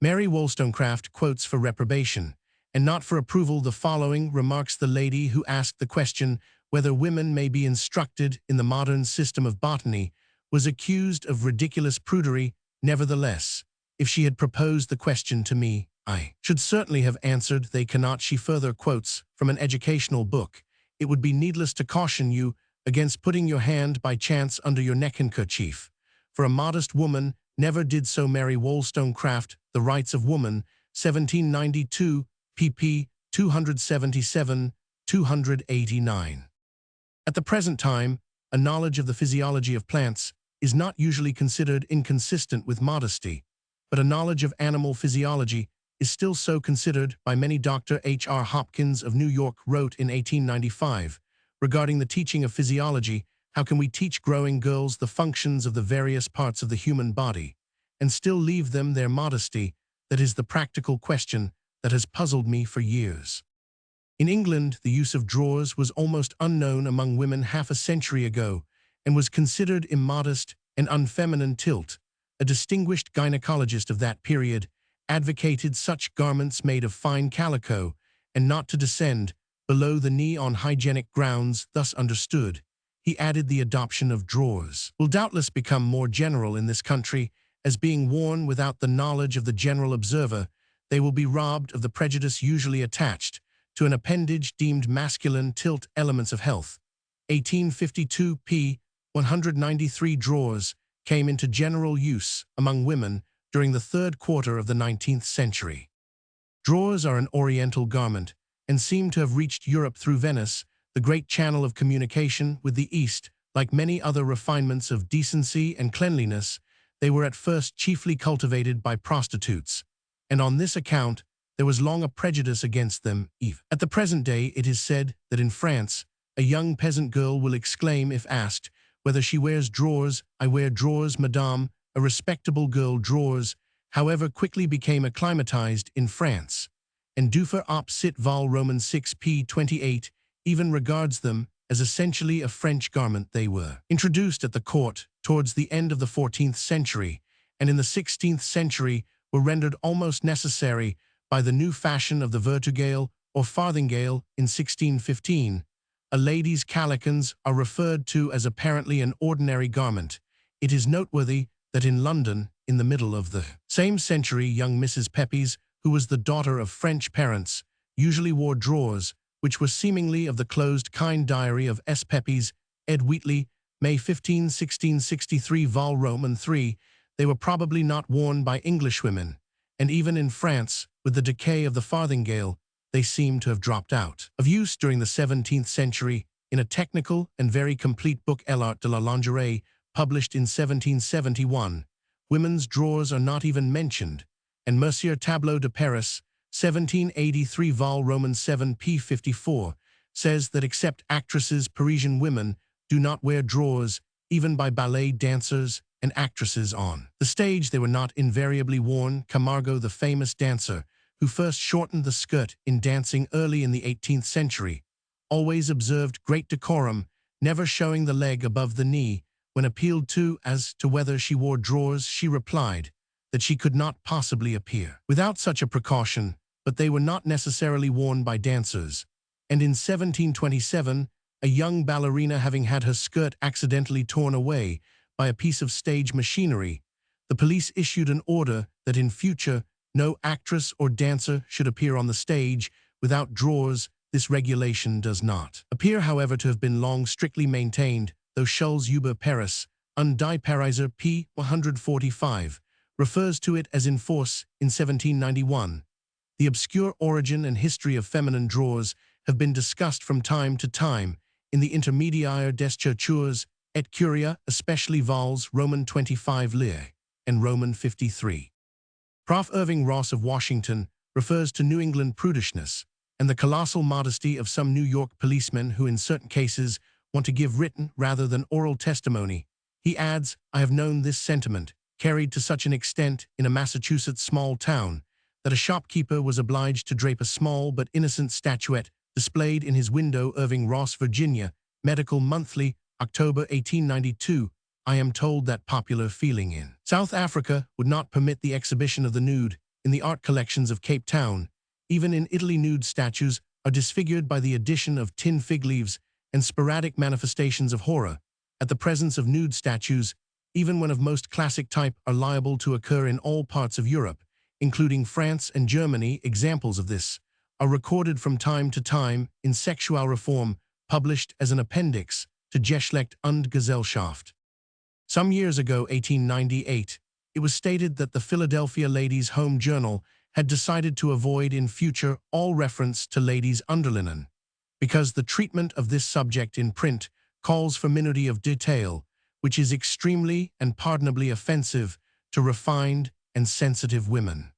Mary Wollstonecraft quotes for reprobation, and not for approval, the following remarks: "The lady who asked the question whether women may be instructed in the modern system of botany was accused of ridiculous prudery. Nevertheless, if she had proposed the question to me, I should certainly have answered, they cannot." She further quotes from an educational book: "It would be needless to caution you against putting your hand by chance under your neckerchief, for a modest woman never did so." Mary Wollstonecraft, The Rights of Woman, 1792, pp. 277-289. At the present time, a knowledge of the physiology of plants is not usually considered inconsistent with modesty, but a knowledge of animal physiology is still so considered by many. Dr. H.R. Hopkins of New York wrote in 1895, regarding the teaching of physiology, "How can we teach growing girls the functions of the various parts of the human body, and still leave them their modesty? That is the practical question that has puzzled me for years." In England, the use of drawers was almost unknown among women half a century ago, and was considered immodest and unfeminine. Tilt, a distinguished gynecologist of that period, advocated such garments made of fine calico, and not to descend below the knee on hygienic grounds. Thus understood, he added, the adoption of drawers will doubtless become more general in this country, as being worn without the knowledge of the general observer, they will be robbed of the prejudice usually attached to an appendage deemed masculine. Tilt, Elements of Health, 1852, p. 193. Drawers came into general use among women during the third quarter of the 19th century. Drawers are an oriental garment, and seem to have reached Europe through Venice, the great channel of communication with the East. Like many other refinements of decency and cleanliness, they were at first chiefly cultivated by prostitutes, and on this account there was long a prejudice against them. At the present day, it is said that in France, a young peasant girl will exclaim, if asked whether she wears drawers, "I wear drawers, madame." A respectable girl, drawers, however, quickly became acclimatized in France, and Duffer op Sit vol. Roman 6, p. 28, even regards them as essentially a French garment. They were introduced at the court towards the end of the 14th century, and in the 16th century were rendered almost necessary by the new fashion of the vertugale or farthingale in 1615, a lady's calicans are referred to as apparently an ordinary garment. It is noteworthy that in London, in the middle of the same century, young Mrs. Pepys, who was the daughter of French parents, usually wore drawers, which were seemingly of the closed kind. Diary of S. Pepys, Ed Wheatley, May 15, 1663, Vol. Roman 3. They were probably not worn by Englishwomen, and even in France, with the decay of the farthingale, they seem to have dropped out of use during the 17th century. In a technical and very complete book, L'Art de la Lingerie, published in 1771, women's drawers are not even mentioned, and Mercier Tableau de Paris, 1783, Vol. Roman 7, p. 54, says that except actresses, Parisian women do not wear drawers, even by ballet dancers and actresses on the stage. They were not invariably worn. Camargo, the famous dancer, who first shortened the skirt in dancing early in the 18th century, always observed great decorum, never showing the leg above the knee. When appealed to as to whether she wore drawers, she replied that she could not possibly appear without such a precaution, but they were not necessarily worn by dancers. And in 1727, a young ballerina, having had her skirt accidentally torn away by a piece of stage machinery, the police issued an order that in future no actress or dancer should appear on the stage without drawers. This regulation does not appear, however, to have been long strictly maintained, though Schulz über Paris, und die Pariser, p. 145, refers to it as in force in 1791. The obscure origin and history of feminine drawers have been discussed from time to time in the Intermédiaire des Chaussures et Curia, especially vols Roman 25 lire and Roman 53. Prof. Irving Ross of Washington refers to New England prudishness and the colossal modesty of some New York policemen who in certain cases want to give written rather than oral testimony. He adds, "I have known this sentiment carried to such an extent in a Massachusetts small town that a shopkeeper was obliged to drape a small but innocent statuette displayed in his window." Irving Ross, Virginia, Medical Monthly, October 1892. I am told that popular feeling in South Africa would not permit the exhibition of the nude in the art collections of Cape Town. Even in Italy, nude statues are disfigured by the addition of tin fig leaves and sporadic manifestations of horror. At the presence of nude statues, even when of most classic type, are liable to occur in all parts of Europe, including France and Germany. Examples of this are recorded from time to time in Sexual Reform, published as an appendix to Geschlecht und Gesellschaft. Some years ago, 1898, it was stated that the Philadelphia Ladies' Home Journal had decided to avoid in future all reference to ladies' underlinen, because the treatment of this subject in print calls for minuity of detail, which is extremely and pardonably offensive to refined and sensitive women.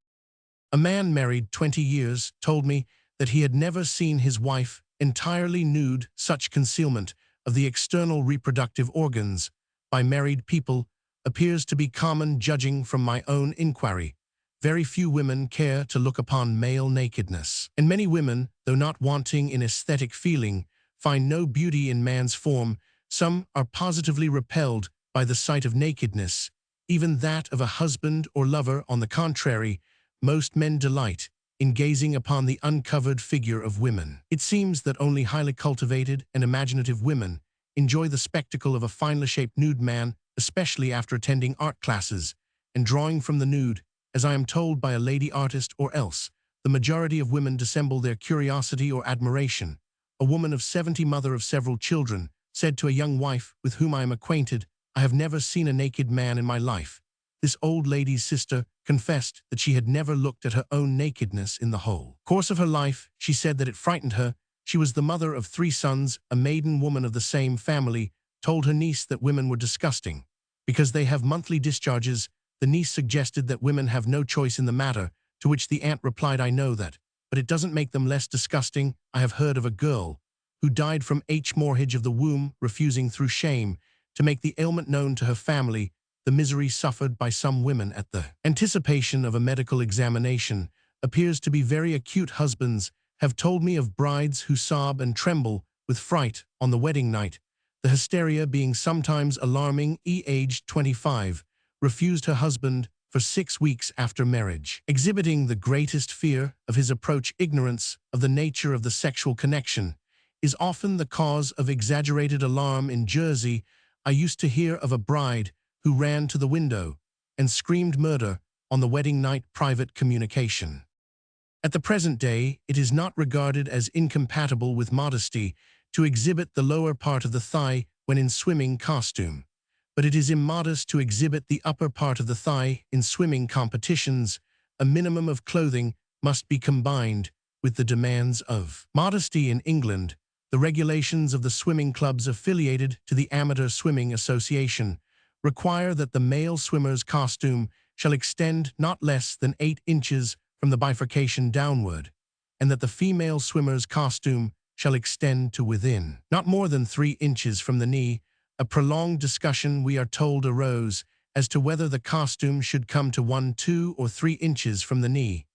A man married 20 years told me that he had never seen his wife entirely nude. Such concealment of the external reproductive organs by married people appears to be common. Judging from my own inquiry, very few women care to look upon male nakedness, and many women, though not wanting in aesthetic feeling, find no beauty in man's form. Some are positively repelled by the sight of nakedness, even that of a husband or lover. On the contrary, most men delight in gazing upon the uncovered figure of women. It seems that only highly cultivated and imaginative women enjoy the spectacle of a finely shaped nude man, especially after attending art classes and drawing from the nude, as I am told by a lady artist, or else the majority of women dissemble their curiosity or admiration. A woman of 70, mother of several children, said to a young wife with whom I am acquainted, "I have never seen a naked man in my life." This old lady's sister confessed that she had never looked at her own nakedness in the whole course of her life. She said that it frightened her. She was the mother of 3 sons. A maiden woman of the same family told her niece that women were disgusting because they have monthly discharges. The niece suggested that women have no choice in the matter, to which the aunt replied, "I know that, but it doesn't make them less disgusting." I have heard of a girl who died from hemorrhage of the womb, refusing through shame to make the ailment known to her family. The misery suffered by some women at the anticipation of a medical examination appears to be very acute. Husbands have told me of brides who sob and tremble with fright on the wedding night, the hysteria being sometimes alarming. Aged 25, refused her husband for 6 weeks after marriage. Exhibiting the greatest fear of his approach, ignorance of the nature of the sexual connection is often the cause of exaggerated alarm. In Jersey, I used to hear of a bride who ran to the window and screamed murder on the wedding night. Private communication. At the present day, it is not regarded as incompatible with modesty to exhibit the lower part of the thigh when in swimming costume, but it is immodest to exhibit the upper part of the thigh in swimming competitions. A minimum of clothing must be combined with the demands of modesty. In England, the regulations of the swimming clubs affiliated to the Amateur Swimming Association require that the male swimmer's costume shall extend not less than 8 inches from the bifurcation downward, and that the female swimmer's costume shall extend to within not more than 3 inches from the knee. A prolonged discussion, we are told, arose as to whether the costume should come to 1, 2, or 3 inches from the knee,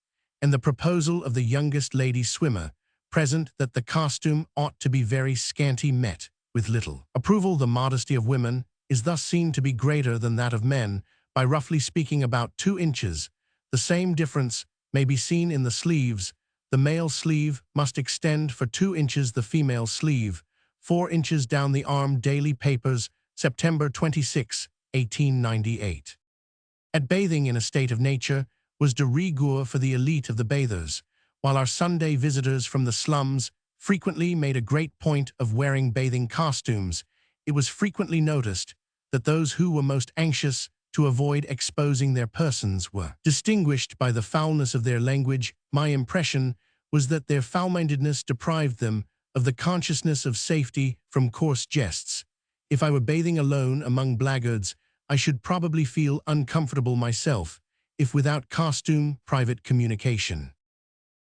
and the proposal of the youngest lady swimmer present that the costume ought to be very scanty met with little approval. The modesty of women is thus seen to be greater than that of men by, roughly speaking, about 2 inches. The same difference may be seen in the sleeves. The male sleeve must extend for 2 inches, the female sleeve 4 inches down the arm. Daily Papers, September 26, 1898. At bathing in a state of nature was de rigueur for the elite of the bathers, while our Sunday visitors from the slums frequently made a great point of wearing bathing costumes. It was frequently noticed that those who were most anxious to avoid exposing their persons were distinguished by the foulness of their language. My impression was that their foul-mindedness deprived them of the consciousness of safety from coarse jests. If I were bathing alone among blackguards, I should probably feel uncomfortable myself, if without costume. Private communication.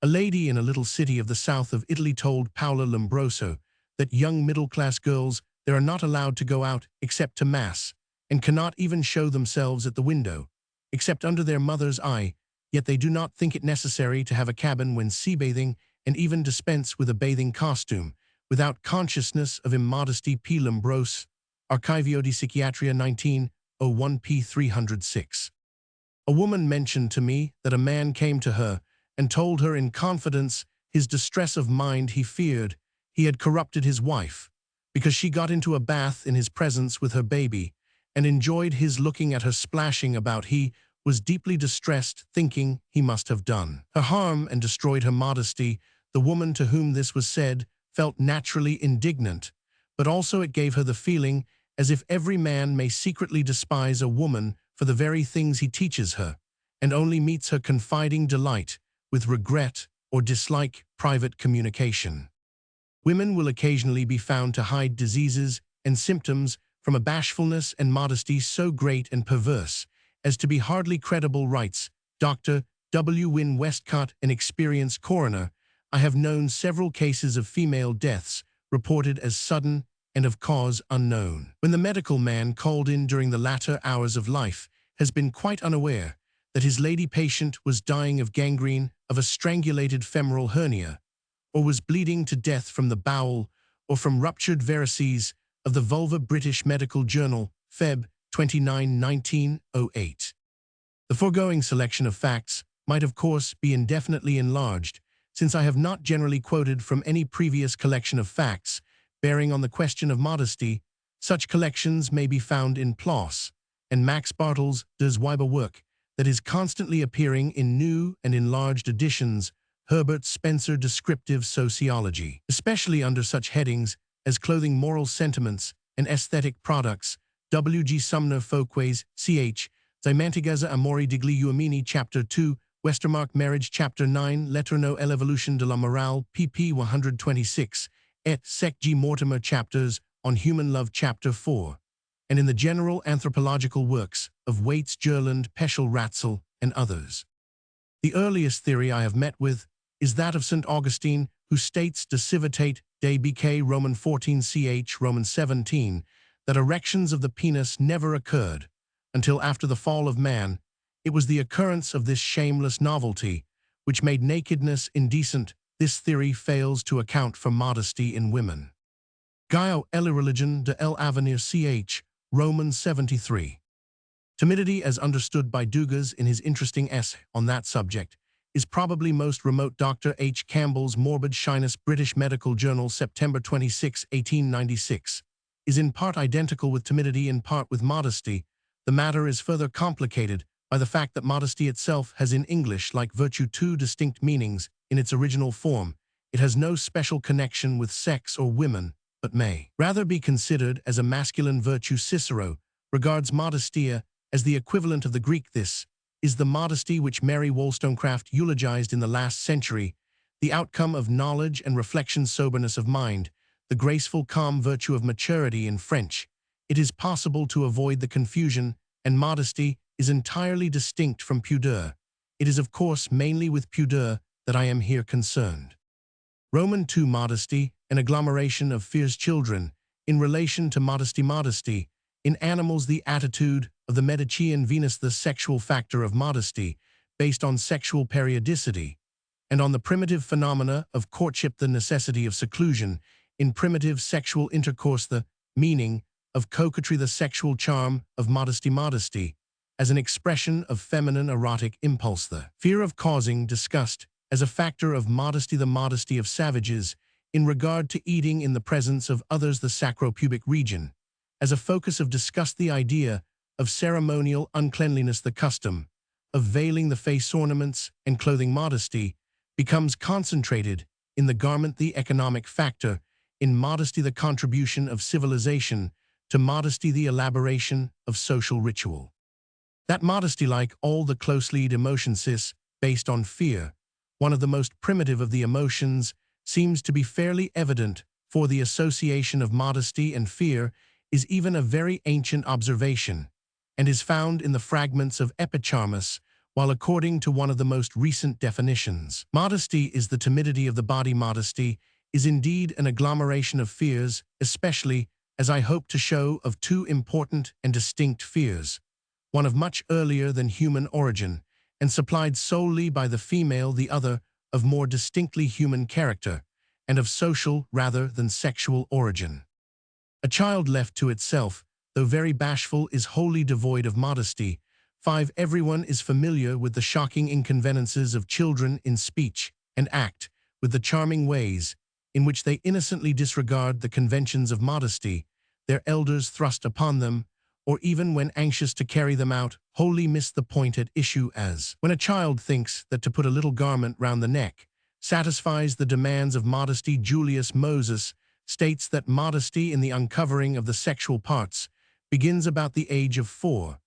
A lady in a little city of the south of Italy told Paola Lombroso that young middle-class girls there are not allowed to go out except to mass, and cannot even show themselves at the window, except under their mother's eye, yet they do not think it necessary to have a cabin when sea-bathing, and even dispense with a bathing costume, without consciousness of immodesty. P. Lombroso, Archivio di Psichiatria 1901 p. 306. A woman mentioned to me that a man came to her and told her in confidence his distress of mind. He feared he had corrupted his wife, because she got into a bath in his presence with her baby, and enjoyed his looking at her splashing about. He was deeply distressed, thinking he must have done her harm and destroyed her modesty. The woman to whom this was said felt naturally indignant, but also it gave her the feeling as if every man may secretly despise a woman for the very things he teaches her, and only meets her confiding delight with regret or dislike. Private communication. Women will occasionally be found to hide diseases and symptoms from a bashfulness and modesty so great and perverse as to be hardly credible. Writes Dr. W. Wynne Westcott, an experienced coroner, I have known several cases of female deaths reported as sudden and of cause unknown, when the medical man called in during the latter hours of life has been quite unaware that his lady patient was dying of gangrene of a strangulated femoral hernia, or was bleeding to death from the bowel, or from ruptured varices of the vulva. British Medical Journal, Feb. 29, 1908. The foregoing selection of facts might of course be indefinitely enlarged, since I have not generally quoted from any previous collection of facts bearing on the question of modesty. Such collections may be found in Ploss and Max Bartels' Des Weiber work that is constantly appearing in new and enlarged editions. Herbert Spencer, Descriptive Sociology, especially under such headings as clothing, moral sentiments, and aesthetic products. W. G. Sumner Folkways, ch. Dimantigaza Amori digli Uomini, Chapter 2, Westermark Marriage, Chapter 9, L'Eterno e l'Evolution de la Morale, pp. 126, et Sec. G. Mortimer, Chapters on Human Love, Chapter 4, and in the general anthropological works of Waits, Gerland, Peschel, Ratzel, and others. The earliest theory I have met with is that of St. Augustine, who states de civitate de bk Roman 14 ch Roman 17, that erections of the penis never occurred until after the fall of man. It was the occurrence of this shameless novelty which made nakedness indecent. This theory fails to account for modesty in women. Gaio Religion de l'avenir ch Roman 73. Timidity, as understood by Dugas in his interesting essay on that subject, is probably most remote. Dr. H. Campbell's Morbid Shyness, British Medical Journal, September 26, 1896, is in part identical with timidity, in part with modesty. The matter is further complicated by the fact that modesty itself has in English, like virtue, two distinct meanings in its original form. It has no special connection with sex or women, but may rather be considered as a masculine virtue. Cicero regards modestia as the equivalent of the Greek. This is the modesty which Mary Wollstonecraft eulogized in the last century, the outcome of knowledge and reflection, soberness of mind, the graceful, calm virtue of maturity in French. It is possible to avoid the confusion, and modesty is entirely distinct from pudeur. It is, of course, mainly with pudeur that I am here concerned. Roman II. Modesty, an agglomeration of fierce children. In relation to modesty, in animals, the attitude of the Medicean Venus, the sexual factor of modesty, based on sexual periodicity, and on the primitive phenomena of courtship, the necessity of seclusion. In primitive sexual intercourse, the meaning of coquetry, the sexual charm of modesty, as an expression of feminine erotic impulse, the fear of causing disgust, as a factor of modesty, the modesty of savages, in regard to eating in the presence of others, the sacropubic region, as a focus of disgust, the idea of ceremonial uncleanliness, the custom of veiling the face, ornaments, and clothing. Modesty becomes concentrated in the garment, the economic factor. In modesty, the contribution of civilization to modesty, the elaboration of social ritual. That modesty, like all the closely emotions, is based on fear, one of the most primitive of the emotions, seems to be fairly evident, for the association of modesty and fear is even a very ancient observation, and is found in the fragments of Epicharmus, while according to one of the most recent definitions, modesty is the timidity of the body. Modesty is indeed an agglomeration of fears, especially, as I hope to show, of two important and distinct fears, one of much earlier than human origin, and supplied solely by the female, the other of more distinctly human character, and of social rather than sexual origin. A child left to itself, though very bashful, is wholly devoid of modesty. 5. Everyone is familiar with the shocking inconveniences of children in speech and act, with the charming ways in which they innocently disregard the conventions of modesty, their elders thrust upon them, or even when anxious to carry them out, wholly miss the point at issue, as when a child thinks that to put a little garment round the neck satisfies the demands of modesty. Julius Moses states that modesty in the uncovering of the sexual parts begins about the age of 4,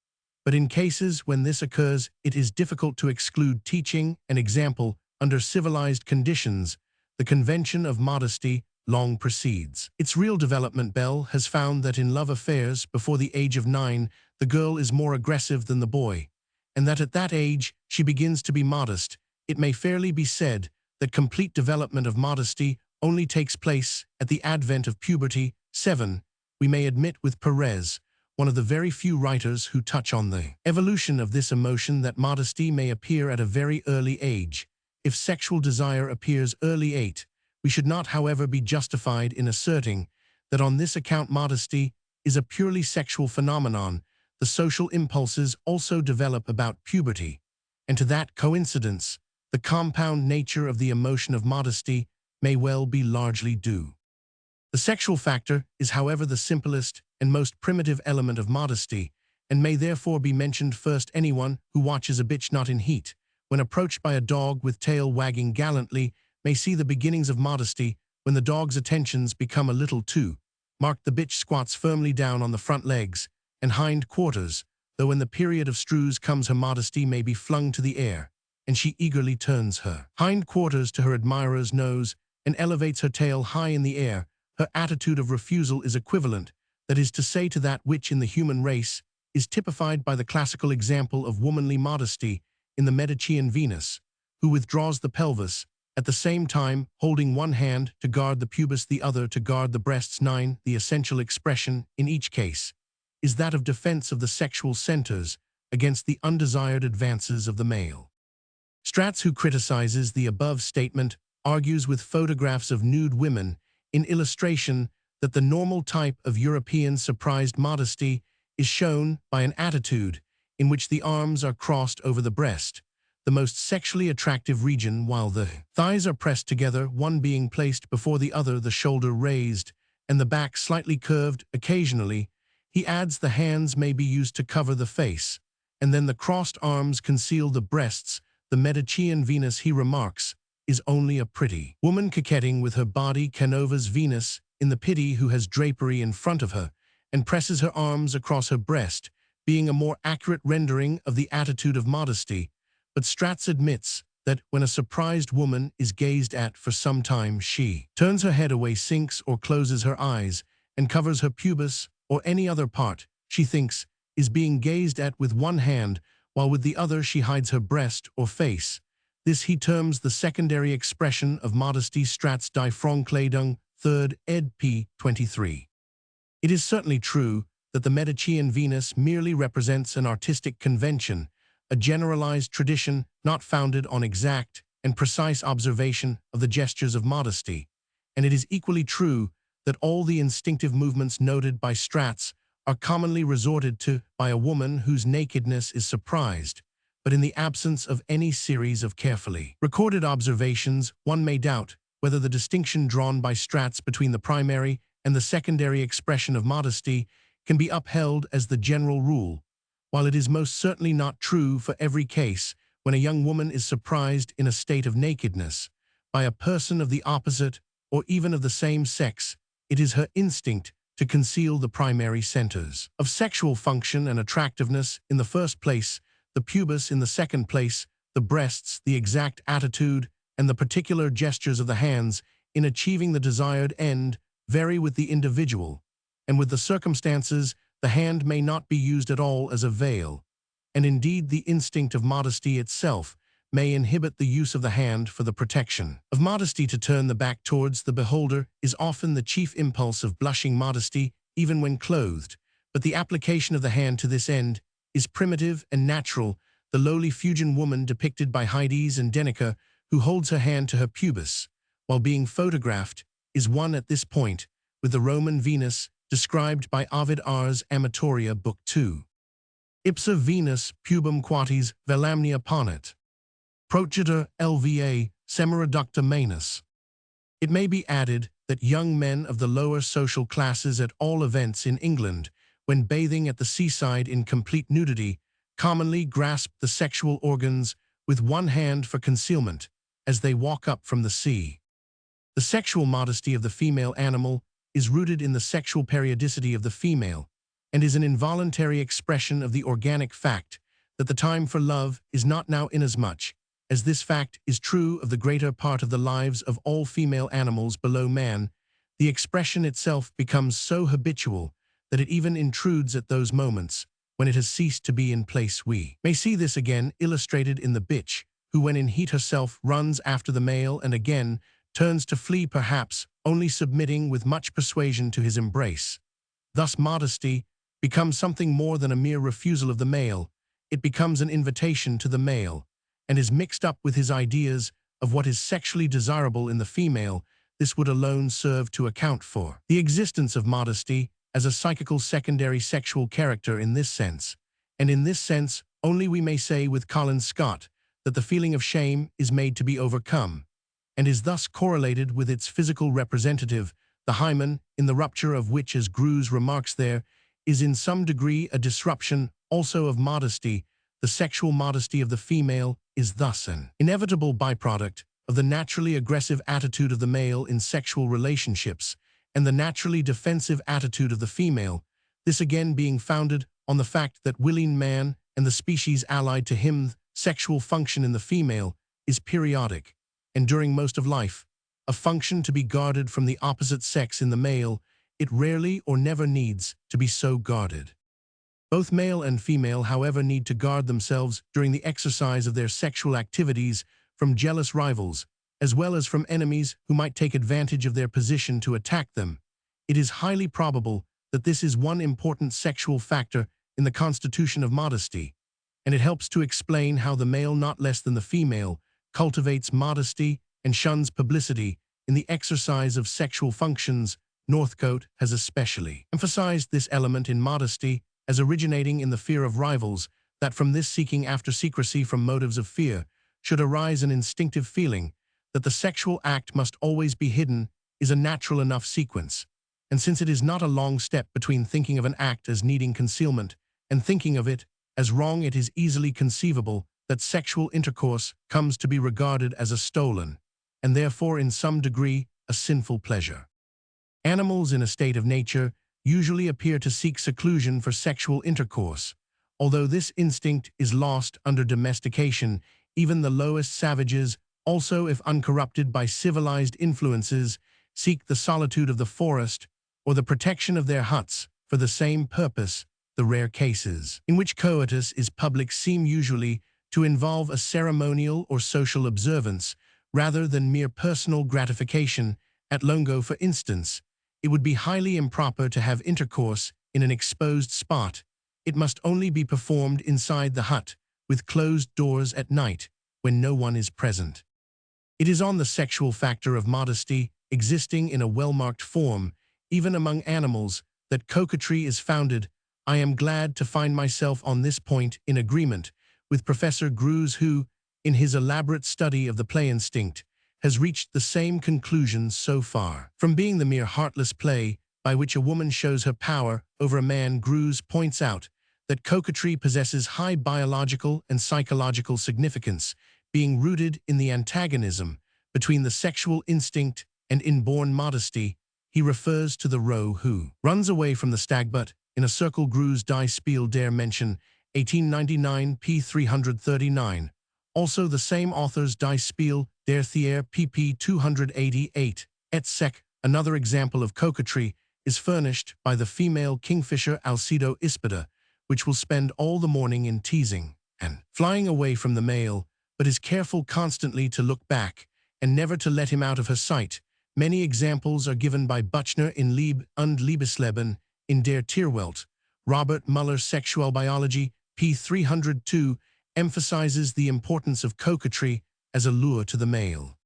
but in cases when this occurs, it is difficult to exclude teaching and example. Under civilized conditions, the convention of modesty long precedes its real development. Bell has found that in love affairs before the age of 9, the girl is more aggressive than the boy, and that at that age she begins to be modest. It may fairly be said that complete development of modesty only takes place at the advent of puberty. 7. We may admit with Perez, one of the very few writers who touch on the evolution of this emotion, that modesty may appear at a very early age. If sexual desire appears early 8, we should not, however, be justified in asserting that on this account modesty is a purely sexual phenomenon. The social impulses also develop about puberty, and to that coincidence, the compound nature of the emotion of modesty may well be largely due. The sexual factor is, however, the simplest and most primitive element of modesty, and may therefore be mentioned first. Anyone who watches a bitch not in heat, when approached by a dog with tail wagging gallantly, may see the beginnings of modesty. When the dog's attentions become a little too marked, the bitch squats firmly down on the front legs and hind quarters, though when the period of strews comes, her modesty may be flung to the air, and she eagerly turns her hind quarters to her admirer's nose and elevates her tail high in the air. Her attitude of refusal is equivalent, that is to say, to that which in the human race is typified by the classical example of womanly modesty in the Medicean Venus, who withdraws the pelvis, at the same time holding one hand to guard the pubis, the other to guard the breasts. 9. The essential expression in each case is that of defense of the sexual centers against the undesired advances of the male. Stratz, who criticizes the above statement, argues with photographs of nude women in illustration that the normal type of European surprised modesty is shown by an attitude in which the arms are crossed over the breast, the most sexually attractive region, while the thighs are pressed together, one being placed before the other, the shoulder raised, and the back slightly curved. Occasionally, he adds, the hands may be used to cover the face, and then the crossed arms conceal the breasts. The Medicean Venus, he remarks, is only a pretty woman coquetting with her body. Canova's Venus, in the pity, who has drapery in front of her, and presses her arms across her breast, being a more accurate rendering of the attitude of modesty. But Stratz admits that when a surprised woman is gazed at for some time, she turns her head away, sinks or closes her eyes, and covers her pubis or any other part she thinks is being gazed at with one hand, while with the other she hides her breast or face. This he terms the secondary expression of modesty. Stratz die Frankleidung, 3rd ed. p. 23. It is certainly true that the Medicean Venus merely represents an artistic convention, a generalized tradition not founded on exact and precise observation of the gestures of modesty, and it is equally true that all the instinctive movements noted by Stratz are commonly resorted to by a woman whose nakedness is surprised, but in the absence of any series of carefully recorded observations, one may doubt whether the distinction drawn by Stratz between the primary and the secondary expression of modesty can be upheld as the general rule, while it is most certainly not true for every case when a young woman is surprised in a state of nakedness by a person of the opposite or even of the same sex. It is her instinct to conceal the primary centers of sexual function and attractiveness, in the first place, the pubis; in the second place, the breasts. The exact attitude and the particular gestures of the hands in achieving the desired end vary with the individual, and with the circumstances. The hand may not be used at all as a veil, and indeed the instinct of modesty itself may inhibit the use of the hand for the protection of modesty. To turn the back towards the beholder is often the chief impulse of blushing modesty, even when clothed, but the application of the hand to this end is primitive and natural. The lowly Fuegian woman depicted by Heides and Denneker, who holds her hand to her pubis while being photographed, is one at this point with the Roman Venus described by Ovid Ars Amatoria, Book 2. Ipsa Venus pubum quatis velamnia ponet. Proceder lva semireducta manus. It may be added that young men of the lower social classes, at all events in England, when bathing at the seaside in complete nudity, commonly grasp the sexual organs with one hand for concealment as they walk up from the sea. The sexual modesty of the female animal is rooted in the sexual periodicity of the female, and is an involuntary expression of the organic fact that the time for love is not now, inasmuch as this fact is true of the greater part of the lives of all female animals below man. The expression itself becomes so habitual that it even intrudes at those moments when it has ceased to be in place. We may see this again illustrated in the bitch, who when in heat herself runs after the male and again turns to flee, perhaps only submitting with much persuasion to his embrace. Thus modesty becomes something more than a mere refusal of the male. It becomes an invitation to the male, and is mixed up with his ideas of what is sexually desirable in the female. This would alone serve to account for the existence of modesty as a psychical secondary sexual character in this sense, and in this sense only we may say with Colin Scott that the feeling of shame is made to be overcome, and is thus correlated with its physical representative, the hymen, in the rupture of which, as Greuze remarks, there is in some degree a disruption also of modesty. The sexual modesty of the female is thus an inevitable byproduct of the naturally aggressive attitude of the male in sexual relationships, and the naturally defensive attitude of the female, this again being founded on the fact that willing man and the species allied to him, sexual function in the female is periodic, and during most of life, a function to be guarded from the opposite sex in the male. It rarely or never needs to be so guarded. Both male and female, however, need to guard themselves during the exercise of their sexual activities from jealous rivals, as well as from enemies who might take advantage of their position to attack them. It is highly probable that this is one important sexual factor in the constitution of modesty, and it helps to explain how the male, not less than the female, cultivates modesty and shuns publicity in the exercise of sexual functions. Northcote has especially emphasized this element in modesty as originating in the fear of rivals, that from this seeking after secrecy from motives of fear should arise an instinctive feeling that the sexual act must always be hidden is a natural enough sequence. And since it is not a long step between thinking of an act as needing concealment and thinking of it as wrong, it is easily conceivable that sexual intercourse comes to be regarded as a stolen, and therefore in some degree a sinful pleasure. Animals in a state of nature usually appear to seek seclusion for sexual intercourse. Although this instinct is lost under domestication, even the lowest savages, also if uncorrupted by civilized influences, seek the solitude of the forest or the protection of their huts for the same purpose. The rare cases in which coitus is public seem usually to involve a ceremonial or social observance rather than mere personal gratification. At Longo, for instance, it would be highly improper to have intercourse in an exposed spot. It must only be performed inside the hut, with closed doors at night, when no one is present. It is on the sexual factor of modesty, existing in a well-marked form, even among animals, that coquetry is founded. I am glad to find myself on this point in agreement with Professor Greuze, who, in his elaborate study of the play instinct, has reached the same conclusion so far. From being the mere heartless play by which a woman shows her power over a man, Greuze points out that coquetry possesses high biological and psychological significance, being rooted in the antagonism between the sexual instinct and inborn modesty. He refers to the roe who runs away from the stag, but in a circle. Greuze Die Spiel der Menschen, 1899, p. 339. Also the same author's Die Spiel der Thier, pp. 288, et seq. Another example of coquetry is furnished by the female kingfisher Alcedo ispida, which will spend all the morning in teasing and flying away from the male, but is careful constantly to look back and never to let him out of her sight. Many examples are given by Buchner in Liebe und Liebesleben, in Der Tierwelt. Robert Muller's Sexual Biology, p. 302, emphasizes the importance of coquetry as a lure to the male.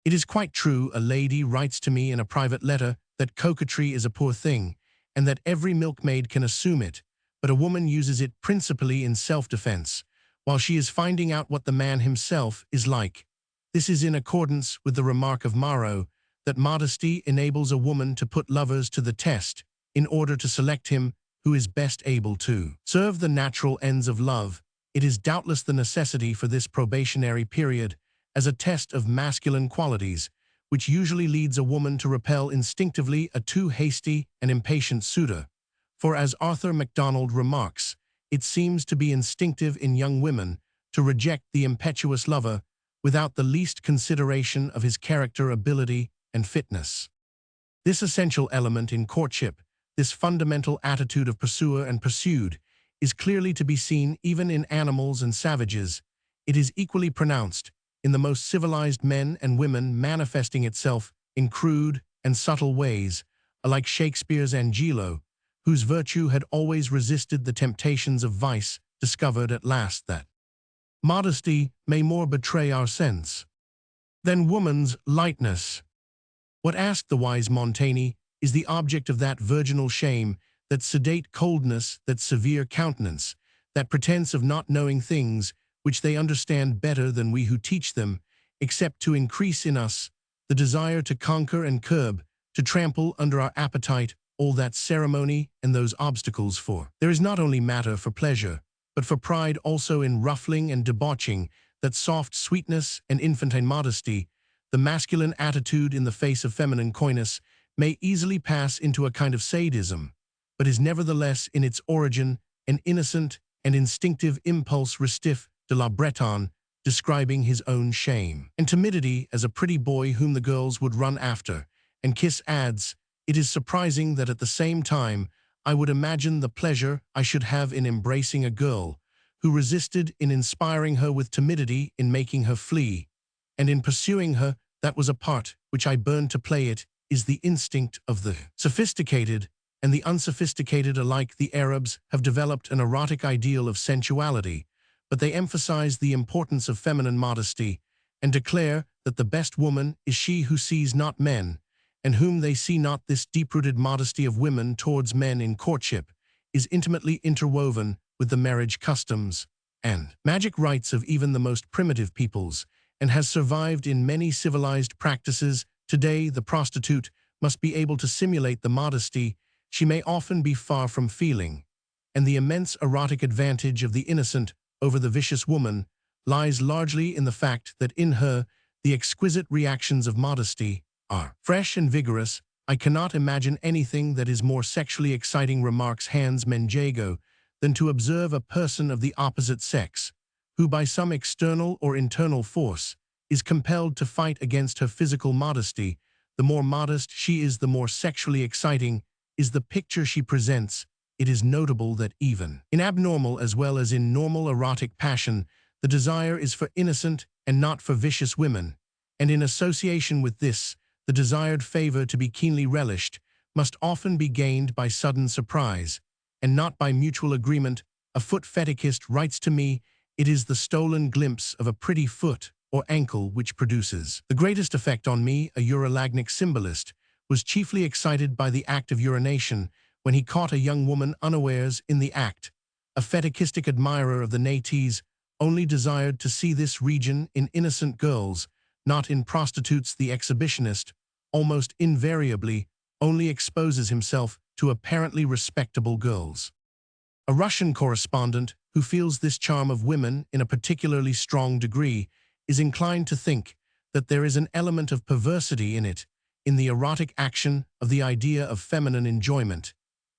It is quite true, a lady writes to me in a private letter, that coquetry is a poor thing, and that every milkmaid can assume it, but a woman uses it principally in self-defense, while she is finding out what the man himself is like. This is in accordance with the remark of Marot, that modesty enables a woman to put lovers to the test in order to select him who is best able to serve the natural ends of love. It is doubtless the necessity for this probationary period as a test of masculine qualities, which usually leads a woman to repel instinctively a too hasty and impatient suitor. For as Arthur MacDonald remarks, it seems to be instinctive in young women to reject the impetuous lover without the least consideration of his character, ability, and fitness. This essential element in courtship, this fundamental attitude of pursuer and pursued, is clearly to be seen even in animals and savages. It is equally pronounced in the most civilized men and women, manifesting itself in crude and subtle ways, like Shakespeare's Angelo, whose virtue had always resisted the temptations of vice, discovered at last that modesty may more betray our sense than woman's lightness. What, asked the wise Montaigne, is the object of that virginal shame, that sedate coldness, that severe countenance, that pretense of not knowing things which they understand better than we who teach them, except to increase in us the desire to conquer and curb, to trample under our appetite all that ceremony and those obstacles? For there is not only matter for pleasure, but for pride also in ruffling and debauching, that soft sweetness and infantine modesty, the masculine attitude in the face of feminine coyness, may easily pass into a kind of sadism, but is nevertheless in its origin an innocent and instinctive impulse. Restif de la Bretonne, describing his own shame and timidity as a pretty boy whom the girls would run after and kiss, adds, "It is surprising that at the same time I would imagine the pleasure I should have in embracing a girl who resisted in inspiring her with timidity, in making her flee, and in pursuing her. That was a part which I burned to play. It is the instinct of the sophisticated and the unsophisticated alike. The Arabs have developed an erotic ideal of sensuality, but they emphasize the importance of feminine modesty and declare that the best woman is she who sees not men, and whom they see not. This deep-rooted modesty of women towards men in courtship is intimately interwoven with the marriage customs and magic rites of even the most primitive peoples, and has survived in many civilized practices. Today, the prostitute must be able to simulate the modesty she may often be far from feeling, and the immense erotic advantage of the innocent over the vicious woman lies largely in the fact that in her, the exquisite reactions of modesty are fresh and vigorous. I cannot imagine anything that is more sexually exciting, remarks Hans Menjago, than to observe a person of the opposite sex, who by some external or internal force is compelled to fight against her physical modesty. The more modest she is, the more sexually exciting is the picture she presents. It is notable that even in abnormal as well as in normal erotic passion, the desire is for innocent and not for vicious women, and in association with this, the desired favor to be keenly relished must often be gained by sudden surprise, and not by mutual agreement. A foot fetishist writes to me, "It is the stolen glimpse of a pretty foot or ankle which produces the greatest effect on me." A urolagnic symbolist was chiefly excited by the act of urination when he caught a young woman unawares in the act. A fetichistic admirer of the nates only desired to see this region in innocent girls, not in prostitutes. The exhibitionist almost invariably only exposes himself to apparently respectable girls. A Russian correspondent who feels this charm of women in a particularly strong degree is inclined to think that there is an element of perversity in it, in the erotic action of the idea of feminine enjoyment.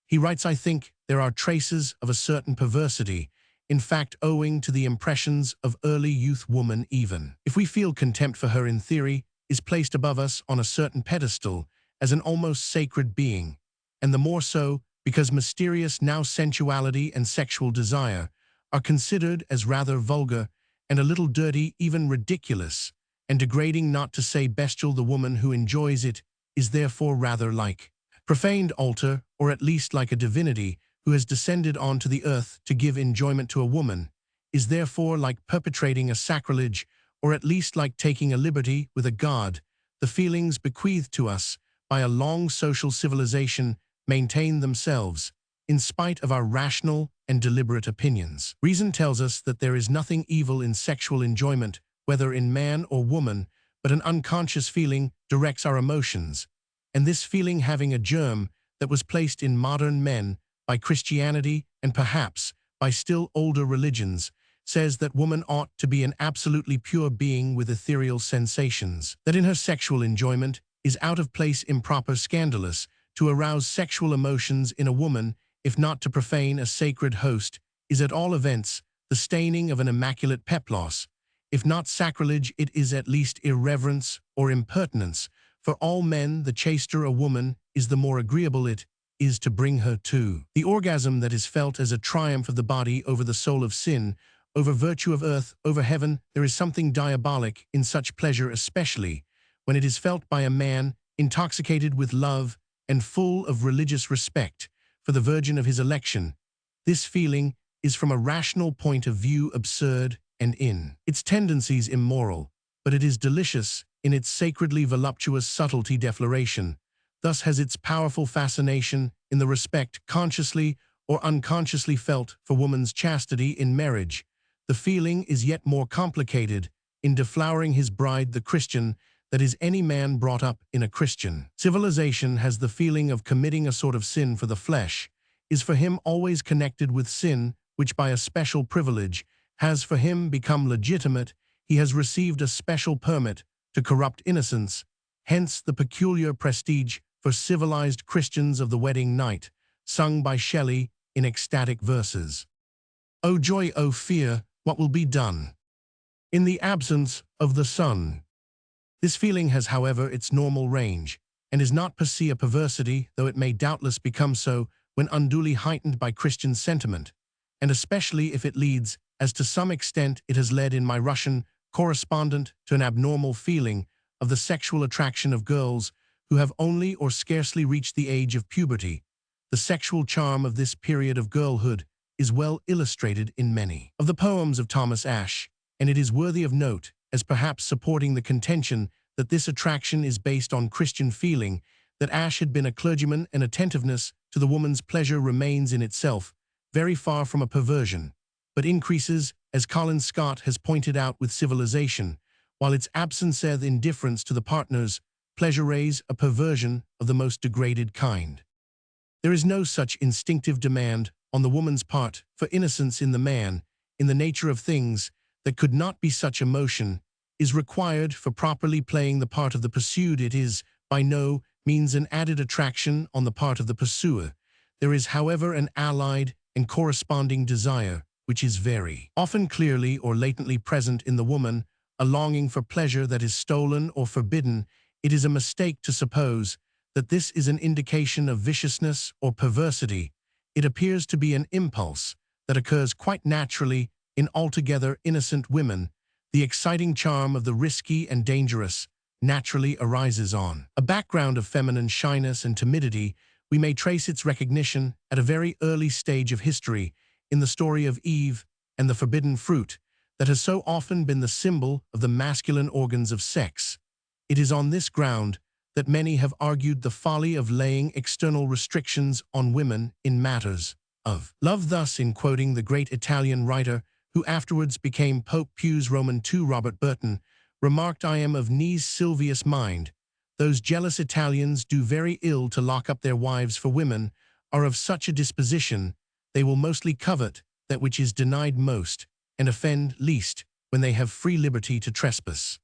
He writes, "I think there are traces of a certain perversity, in fact owing to the impressions of early youth. Woman, even if we feel contempt for her in theory, is placed above us on a certain pedestal as an almost sacred being, and the more so because mysterious now sensuality and sexual desire are considered as rather vulgar and a little dirty, even ridiculous, and degrading, not to say bestial. The woman who enjoys it is therefore rather like profaned altar, or at least like a divinity who has descended onto the earth to give enjoyment to a woman, is therefore like perpetrating a sacrilege, or at least like taking a liberty with a god. The feelings bequeathed to us by a long social civilization maintain themselves, in spite of our rational and deliberate opinions. Reason tells us that there is nothing evil in sexual enjoyment, whether in man or woman, but an unconscious feeling directs our emotions, and this feeling, having a germ that was placed in modern men by Christianity and perhaps by still older religions, says that woman ought to be an absolutely pure being with ethereal sensations, that in her sexual enjoyment is out of place, improper, scandalous. To arouse sexual emotions in a woman, if not to profane a sacred host, is at all events the staining of an immaculate peplos. If not sacrilege, it is at least irreverence or impertinence. For all men, the chaster a woman is, the more agreeable it is to bring her to the orgasm that is felt as a triumph of the body over the soul of sin, over virtue of earth, over heaven. There is something diabolic in such pleasure, especially when it is felt by a man intoxicated with love and full of religious respect for the Virgin of his election. This feeling is from a rational point of view absurd and in its tendencies immoral, but it is delicious in its sacredly voluptuous subtlety. Defloration thus has its powerful fascination in the respect, consciously or unconsciously, felt for woman's chastity in marriage. The feeling is yet more complicated in deflowering his bride, the Christian, that is, any man brought up in a Christian civilization has the feeling of committing a sort of sin, for the flesh is for him always connected with sin, which by a special privilege has for him become legitimate. He has received a special permit to corrupt innocence, hence the peculiar prestige for civilized Christians of the wedding night, sung by Shelley in ecstatic verses. "O joy, O fear, what will be done in the absence of the sun?" This feeling has, however, its normal range, and is not per se a perversity, though it may doubtless become so when unduly heightened by Christian sentiment, and especially if it leads, as to some extent it has led in my Russian correspondent, to an abnormal feeling of the sexual attraction of girls who have only or scarcely reached the age of puberty. The sexual charm of this period of girlhood is well illustrated in many of the poems of Thomas Ashe, and it is worthy of note as perhaps supporting the contention that this attraction is based on Christian feeling, that Ashe had been a clergyman, and attentiveness to the woman's pleasure remains in itself very far from a perversion, but increases, as Colin Scott has pointed out with civilization, while its absence of indifference to the partner's pleasure raise a perversion of the most degraded kind. There is no such instinctive demand on the woman's part for innocence in the man, in the nature of things, that could not be such emotion is required for properly playing the part of the pursued. It is by no means an added attraction on the part of the pursuer. There is, however, an allied and corresponding desire, which is very often clearly or latently present in the woman, a longing for pleasure that is stolen or forbidden. It is a mistake to suppose that this is an indication of viciousness or perversity. It appears to be an impulse that occurs quite naturally in altogether innocent women. The exciting charm of the risky and dangerous naturally arises on a background of feminine shyness and timidity. We may trace its recognition at a very early stage of history in the story of Eve and the forbidden fruit that has so often been the symbol of the masculine organs of sex. It is on this ground that many have argued the folly of laying external restrictions on women in matters of love. Thus, in quoting the great Italian writer who afterwards became Pope Pius Roman II, Robert Burton, remarked, "I am of Nice Silvius mind. Those jealous Italians do very ill to lock up their wives, for women are of such a disposition, they will mostly covet that which is denied most, and offend least when they have free liberty to trespass."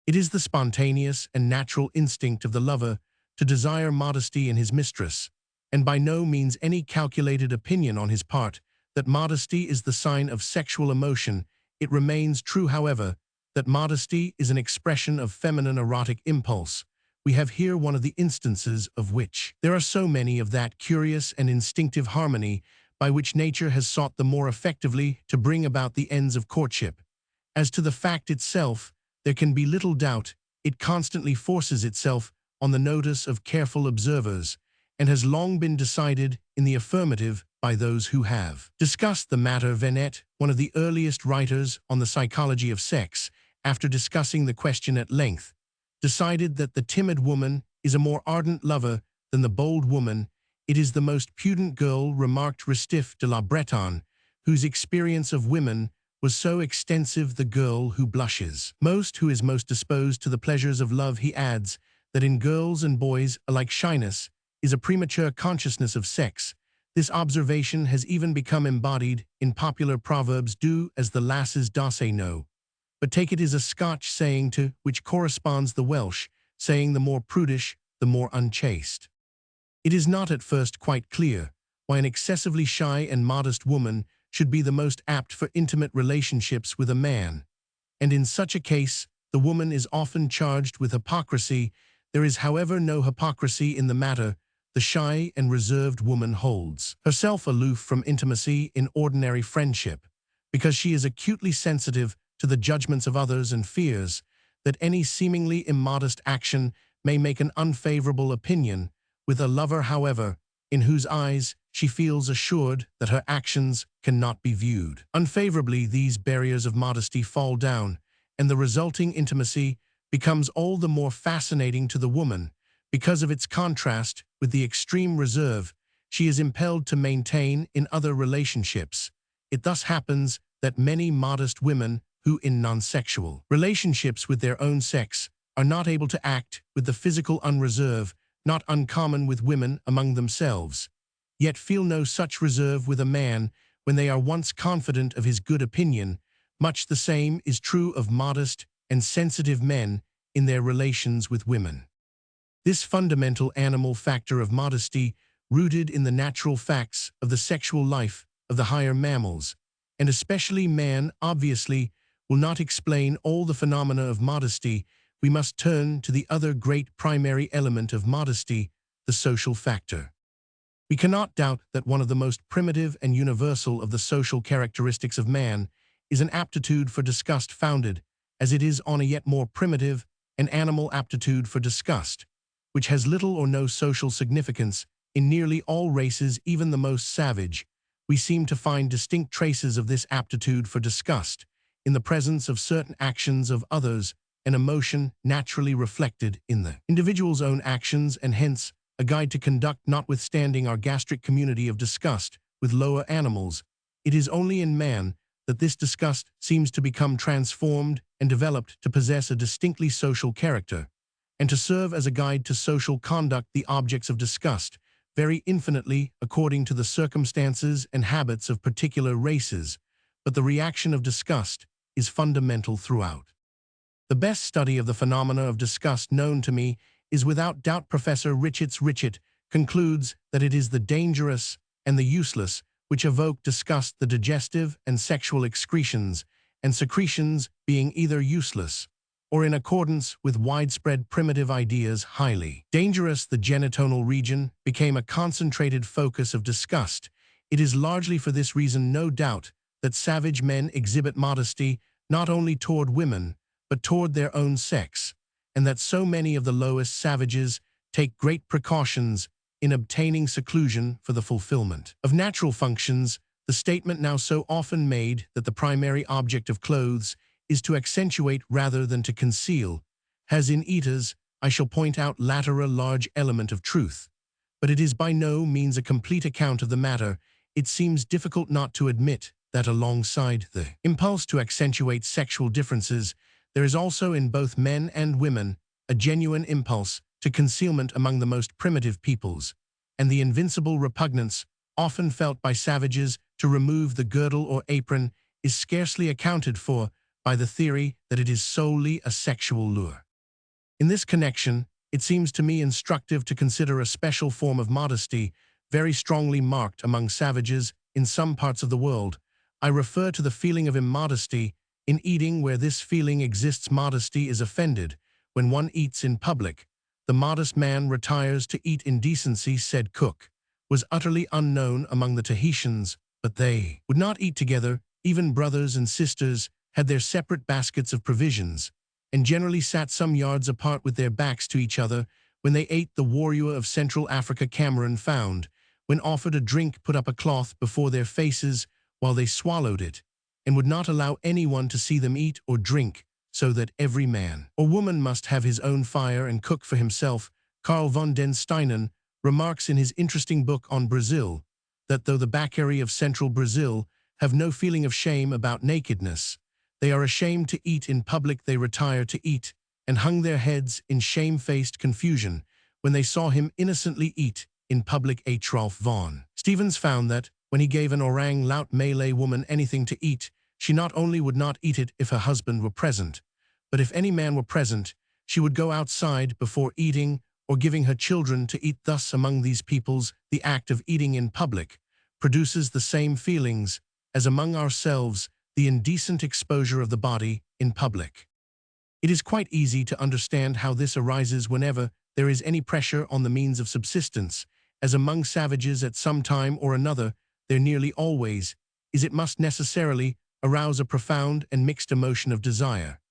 It is the spontaneous and natural instinct of the lover to desire modesty in his mistress, and by no means any calculated opinion on his part that modesty is the sign of sexual emotion. It remains true, however, that modesty is an expression of feminine erotic impulse. We have here one of the instances of which there are so many of that curious and instinctive harmony by which nature has sought the more effectively to bring about the ends of courtship. As to the fact itself, there can be little doubt. It constantly forces itself on the notice of careful observers, and has long been decided in the affirmative by those who have discussed the matter. Vignettes, one of the earliest writers on the psychology of sex, after discussing the question at length, decided that the timid woman is a more ardent lover than the bold woman. It is the most prudent girl, remarked Restif de la Bretonne, whose experience of women was so extensive. The girl who blushes most, who is most disposed to the pleasures of love. He adds that in girls and boys alike shyness is a premature consciousness of sex. This observation has even become embodied in popular proverbs. Do as the lasses do say no, but take it is a Scotch saying to which corresponds the Welsh saying, the more prudish, the more unchaste. It is not at first quite clear why an excessively shy and modest woman should be the most apt for intimate relationships with a man, and in such a case the woman is often charged with hypocrisy. There is, however, no hypocrisy in the matter. The shy and reserved woman holds herself aloof from intimacy in ordinary friendship, because she is acutely sensitive to the judgments of others and fears that any seemingly immodest action may make an unfavorable opinion with a lover, however, in whose eyes she feels assured that her actions cannot be viewed unfavorably. These barriers of modesty fall down, and the resulting intimacy becomes all the more fascinating to the woman because of its contrast with the extreme reserve she is impelled to maintain in other relationships. It thus happens that many modest women who, in non-sexual relationships with their own sex, are not able to act with the physical unreserve not uncommon with women among themselves, yet feel no such reserve with a man when they are once confident of his good opinion. Much the same is true of modest and sensitive men in their relations with women. This fundamental animal factor of modesty, rooted in the natural facts of the sexual life of the higher mammals, and especially man, obviously will not explain all the phenomena of modesty. We must turn to the other great primary element of modesty, the social factor. We cannot doubt that one of the most primitive and universal of the social characteristics of man is an aptitude for disgust, founded, as it is, on a yet more primitive and animal aptitude for disgust, which has little or no social significance in nearly all races, even the most savage. We seem to find distinct traces of this aptitude for disgust in the presence of certain actions of others, an emotion naturally reflected in the individual's own actions, and hence a guide to conduct. Notwithstanding our gastric community of disgust, with lower animals, it is only in man that this disgust seems to become transformed and developed to possess a distinctly social character, and to serve as a guide to social conduct. The objects of disgust vary infinitely according to the circumstances and habits of particular races, but the reaction of disgust is fundamental throughout. The best study of the phenomena of disgust known to me is without doubt Professor Richet concludes that it is the dangerous and the useless which evoke disgust, the digestive and sexual excretions and secretions being either useless or in accordance with widespread primitive ideas highly dangerous. The genital region became a concentrated focus of disgust. It is largely for this reason, no doubt, that savage men exhibit modesty not only toward women, but toward their own sex, and that so many of the lowest savages take great precautions in obtaining seclusion for the fulfillment of natural functions. The statement now so often made that the primary object of clothes is to accentuate rather than to conceal has in it, I shall point out latter, a large element of truth. But it is by no means a complete account of the matter. It seems difficult not to admit that alongside the impulse to accentuate sexual differences, there is also in both men and women a genuine impulse to concealment among the most primitive peoples, and the invincible repugnance often felt by savages to remove the girdle or apron is scarcely accounted for by the theory that it is solely a sexual lure. In this connection, it seems to me instructive to consider a special form of modesty very strongly marked among savages in some parts of the world. I refer to the feeling of immodesty in eating. Where this feeling exists, modesty is offended. When one eats in public, the modest man retires to eat in decency. Said cook was utterly unknown among the Tahitians, but they would not eat together. Even brothers and sisters had their separate baskets of provisions, and generally sat some yards apart with their backs to each other when they ate. The warrior of Central Africa, Cameron, found, when offered a drink, put up a cloth before their faces while they swallowed it, and would not allow anyone to see them eat or drink, so that every man or woman must have his own fire and cook for himself. Carl von den Steinen remarks in his interesting book on Brazil that though the Bacari of central Brazil have no feeling of shame about nakedness, they are ashamed to eat in public. They retire to eat and hung their heads in shamefaced confusion when they saw him innocently eat in public. H. Ralph Vaughan Stevens found that when he gave an orang laut Malay woman anything to eat, she not only would not eat it if her husband were present, but if any man were present, she would go outside before eating or giving her children to eat. Thus, among these peoples, the act of eating in public produces the same feelings as among ourselves, the indecent exposure of the body in public. It is quite easy to understand how this arises whenever there is any pressure on the means of subsistence, as among savages at some time or another there nearly always is. It must necessarily arouse a profound and mixed emotion of desire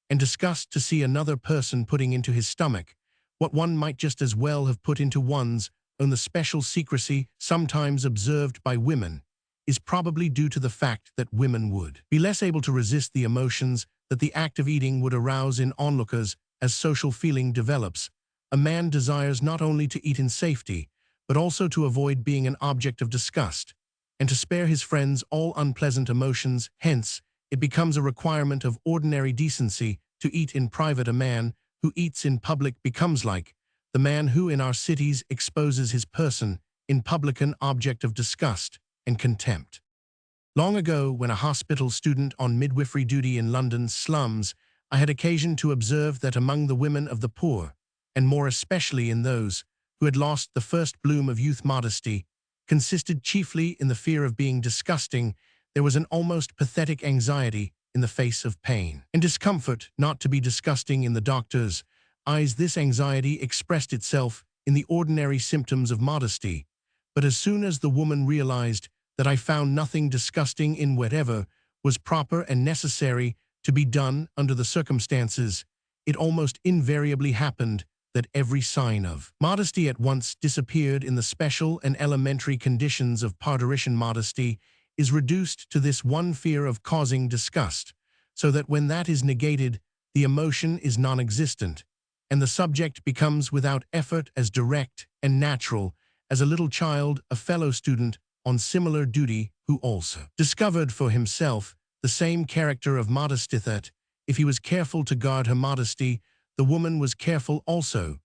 and disgust to see another person putting into his stomach what one might just as well have put into one's own. The special secrecy sometimes observed by women is probably due to the fact that women would be less able to resist the emotions that the act of eating would arouse in onlookers. As social feeling develops, a man desires not only to eat in safety, but also to avoid being an object of disgust, and to spare his friends all unpleasant emotions. Hence, it becomes a requirement of ordinary decency to eat in private. A man who eats in public becomes like the man who in our cities exposes his person in public, an object of disgust and contempt. Long ago, when a hospital student on midwifery duty in London's slums, I had occasion to observe that among the women of the poor, and more especially in those who had lost the first bloom of youth, modesty consisted chiefly in the fear of being disgusting. There was an almost pathetic anxiety in the face of pain and discomfort not to be disgusting in the doctor's eyes. This anxiety expressed itself in the ordinary symptoms of modesty, but as soon as the woman realized that I found nothing disgusting in whatever was proper and necessary to be done under the circumstances, it almost invariably happened that every sign of modesty at once disappeared. In the special and elementary conditions of parturition, modesty is reduced to this one fear of causing disgust, so that when that is negated, the emotion is non-existent, and the subject becomes without effort as direct and natural as a little child. A fellow student on similar duty, who also discovered for himself the same character of modesty, that, if he was careful to guard her modesty, the woman was careful also,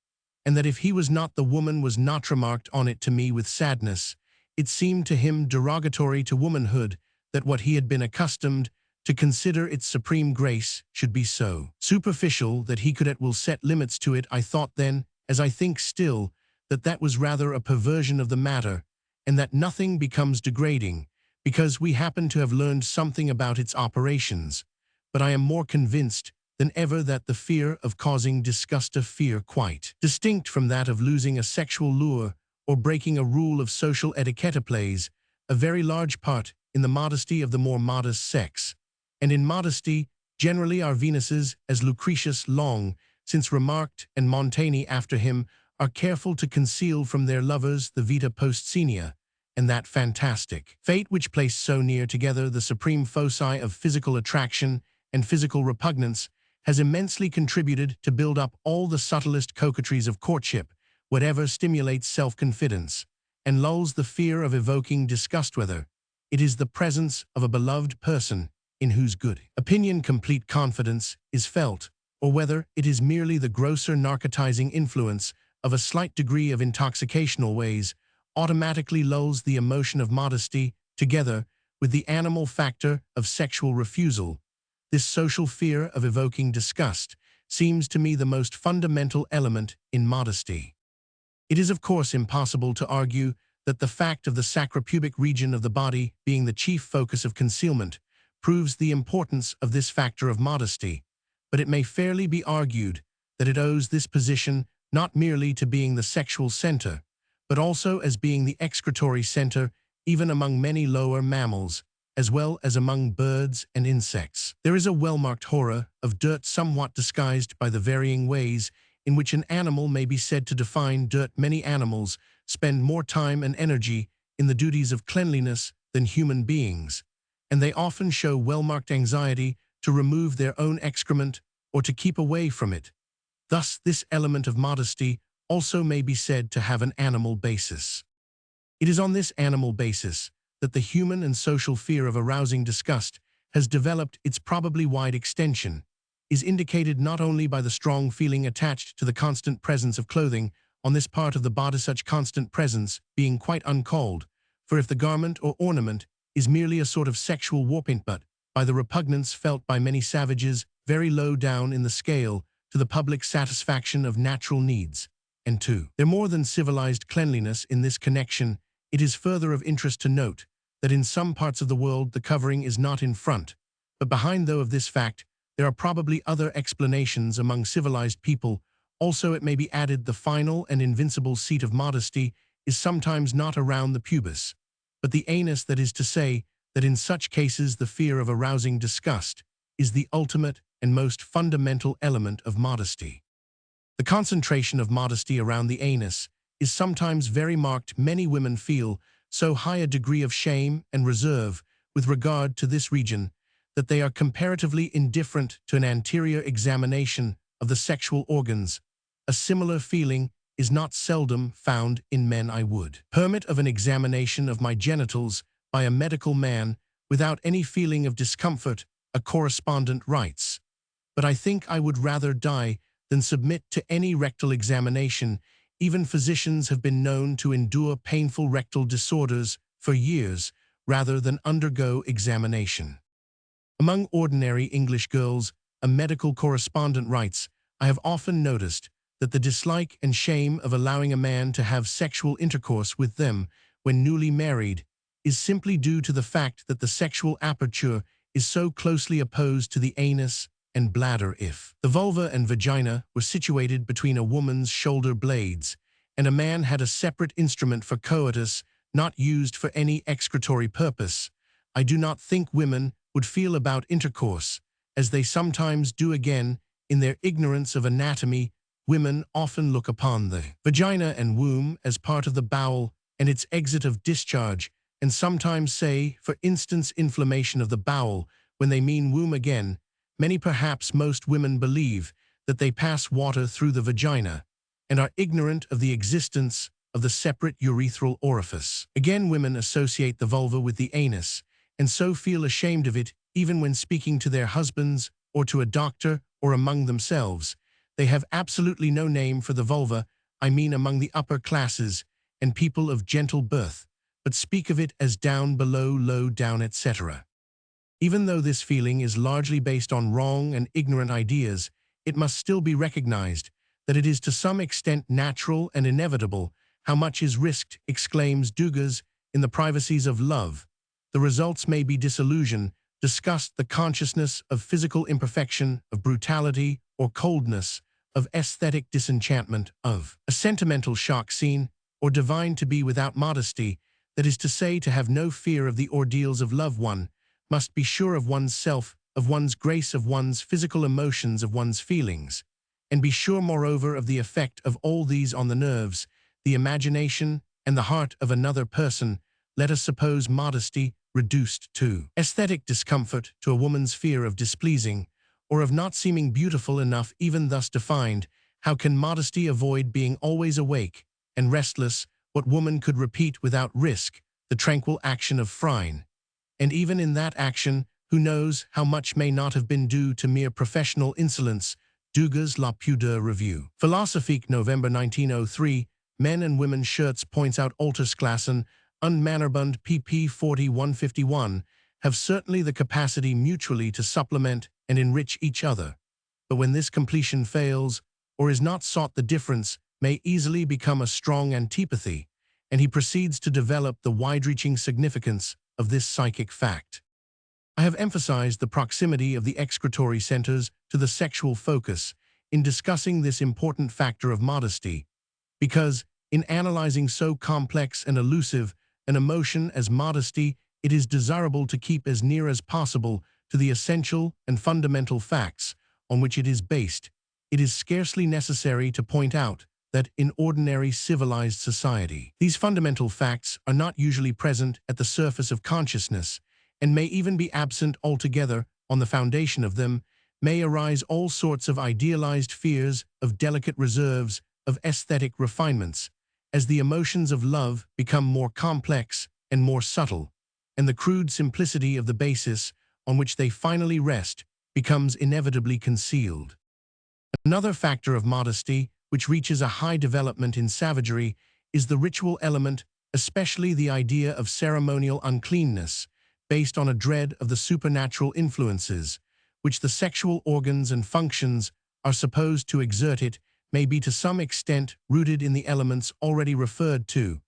and that if he was not, the woman was not. Remarked on it to me with sadness. It seemed to him derogatory to womanhood that what he had been accustomed to consider its supreme grace should be so superficial that he could at will set limits to it. I thought then, as I think still, that that was rather a perversion of the matter, and that nothing becomes degrading because we happen to have learned something about its operations. But I am more convinced than ever that the fear of causing disgust, a fear quite distinct from that of losing a sexual lure or breaking a rule of social etiquette, plays a very large part in the modesty of the more modest sex. And in modesty, generally our Venuses, as Lucretius long since remarked and Montaigne after him, are careful to conceal from their lovers the vita postscenia, and that fantastic fate which placed so near together the supreme foci of physical attraction and physical repugnance has immensely contributed to build up all the subtlest coquetries of courtship, whatever stimulates self-confidence, and lulls the fear of evoking disgust, whether it is the presence of a beloved person in whose good opinion complete confidence is felt, or whether it is merely the grosser narcotizing influence of a slight degree of intoxicational ways, automatically lulls the emotion of modesty together with the animal factor of sexual refusal. This social fear of evoking disgust seems to me the most fundamental element in modesty. It is of course impossible to argue that the fact of the sacropubic region of the body being the chief focus of concealment proves the importance of this factor of modesty, but it may fairly be argued that it owes this position not merely to being the sexual center, but also as being the excretory center even among many lower mammals, as well as among birds and insects. There is a well-marked horror of dirt somewhat disguised by the varying ways in which an animal may be said to define dirt. Many animals spend more time and energy in the duties of cleanliness than human beings, and they often show well-marked anxiety to remove their own excrement or to keep away from it. Thus, this element of modesty also may be said to have an animal basis. It is on this animal basis that the human and social fear of arousing disgust has developed its probably wide extension, is indicated not only by the strong feeling attached to the constant presence of clothing on this part of the body, such constant presence being quite uncalled, for if the garment or ornament is merely a sort of sexual warping, but by the repugnance felt by many savages very low down in the scale to the public satisfaction of natural needs, and to their more than civilized cleanliness. In this connection, it is further of interest to note that in some parts of the world the covering is not in front, but behind. Though of this fact there are probably other explanations among civilized people. Also it may be added the final and invincible seat of modesty is sometimes not around the pubis, but the anus, that is to say, that in such cases the fear of arousing disgust is the ultimate and most fundamental element of modesty. The concentration of modesty around the anus is sometimes very marked. Many women feel so high a degree of shame and reserve with regard to this region that they are comparatively indifferent to an anterior examination of the sexual organs. A similar feeling is not seldom found in men. I would permit of an examination of my genitals by a medical man without any feeling of discomfort, a correspondent writes, but I think I would rather die than submit to any rectal examination. Even physicians have been known to endure painful rectal disorders for years rather than undergo examination. Among ordinary English girls, a medical correspondent writes, I have often noticed that the dislike and shame of allowing a man to have sexual intercourse with them when newly married is simply due to the fact that the sexual aperture is so closely opposed to the anus and bladder. If the vulva and vagina were situated between a woman's shoulder blades, and a man had a separate instrument for coitus not used for any excretory purpose, I do not think women would feel about intercourse, as they sometimes do. Again, in their ignorance of anatomy, women often look upon the vagina and womb as part of the bowel and its exit of discharge, and sometimes say, for instance, inflammation of the bowel, when they mean womb. Again, many, perhaps most women, believe that they pass water through the vagina, and are ignorant of the existence of the separate urethral orifice. Again, women associate the vulva with the anus, and so feel ashamed of it even when speaking to their husbands or to a doctor or among themselves. They have absolutely no name for the vulva, I mean among the upper classes and people of gentle birth, but speak of it as down below, low down, etc. Even though this feeling is largely based on wrong and ignorant ideas, it must still be recognized that it is to some extent natural and inevitable. How much is risked, exclaims Dugas, in the privacies of love. The results may be disillusion, disgust, the consciousness of physical imperfection, of brutality or coldness, of aesthetic disenchantment, of a sentimental shock scene, or divine to be without modesty, that is to say, to have no fear of the ordeals of love. One must be sure of one's self, of one's grace, of one's physical emotions, of one's feelings, and be sure, moreover, of the effect of all these on the nerves, the imagination, and the heart of another person. Let us suppose modesty reduced to aesthetic discomfort, to a woman's fear of displeasing, or of not seeming beautiful enough. Even thus defined, how can modesty avoid being always awake and restless? What woman could repeat without risk the tranquil action of Phryne? And even in that action, who knows how much may not have been due to mere professional insolence? Dugas, La Pudeur Review. Philosophique, November 1903, Men and Women Shirts points out Altersklassen, Unmannerbund, pp. 40-151, have certainly the capacity mutually to supplement and enrich each other. But when this completion fails, or is not sought, the difference may easily become a strong antipathy, and he proceeds to develop the wide-reaching significance of this psychic fact. I have emphasized the proximity of the excretory centers to the sexual focus in discussing this important factor of modesty, because, in analyzing so complex and elusive an emotion as modesty, it is desirable to keep as near as possible to the essential and fundamental facts on which it is based. It is scarcely necessary to point out that in ordinary civilized society, these fundamental facts are not usually present at the surface of consciousness, and may even be absent altogether. On the foundation of them may arise all sorts of idealized fears, of delicate reserves, of aesthetic refinements, as the emotions of love become more complex and more subtle, and the crude simplicity of the basis on which they finally rest becomes inevitably concealed. Another factor of modesty, which reaches a high development in savagery, is the ritual element, especially the idea of ceremonial uncleanness, based on a dread of the supernatural influences which the sexual organs and functions are supposed to exert. It may be to some extent rooted in the elements already referred to,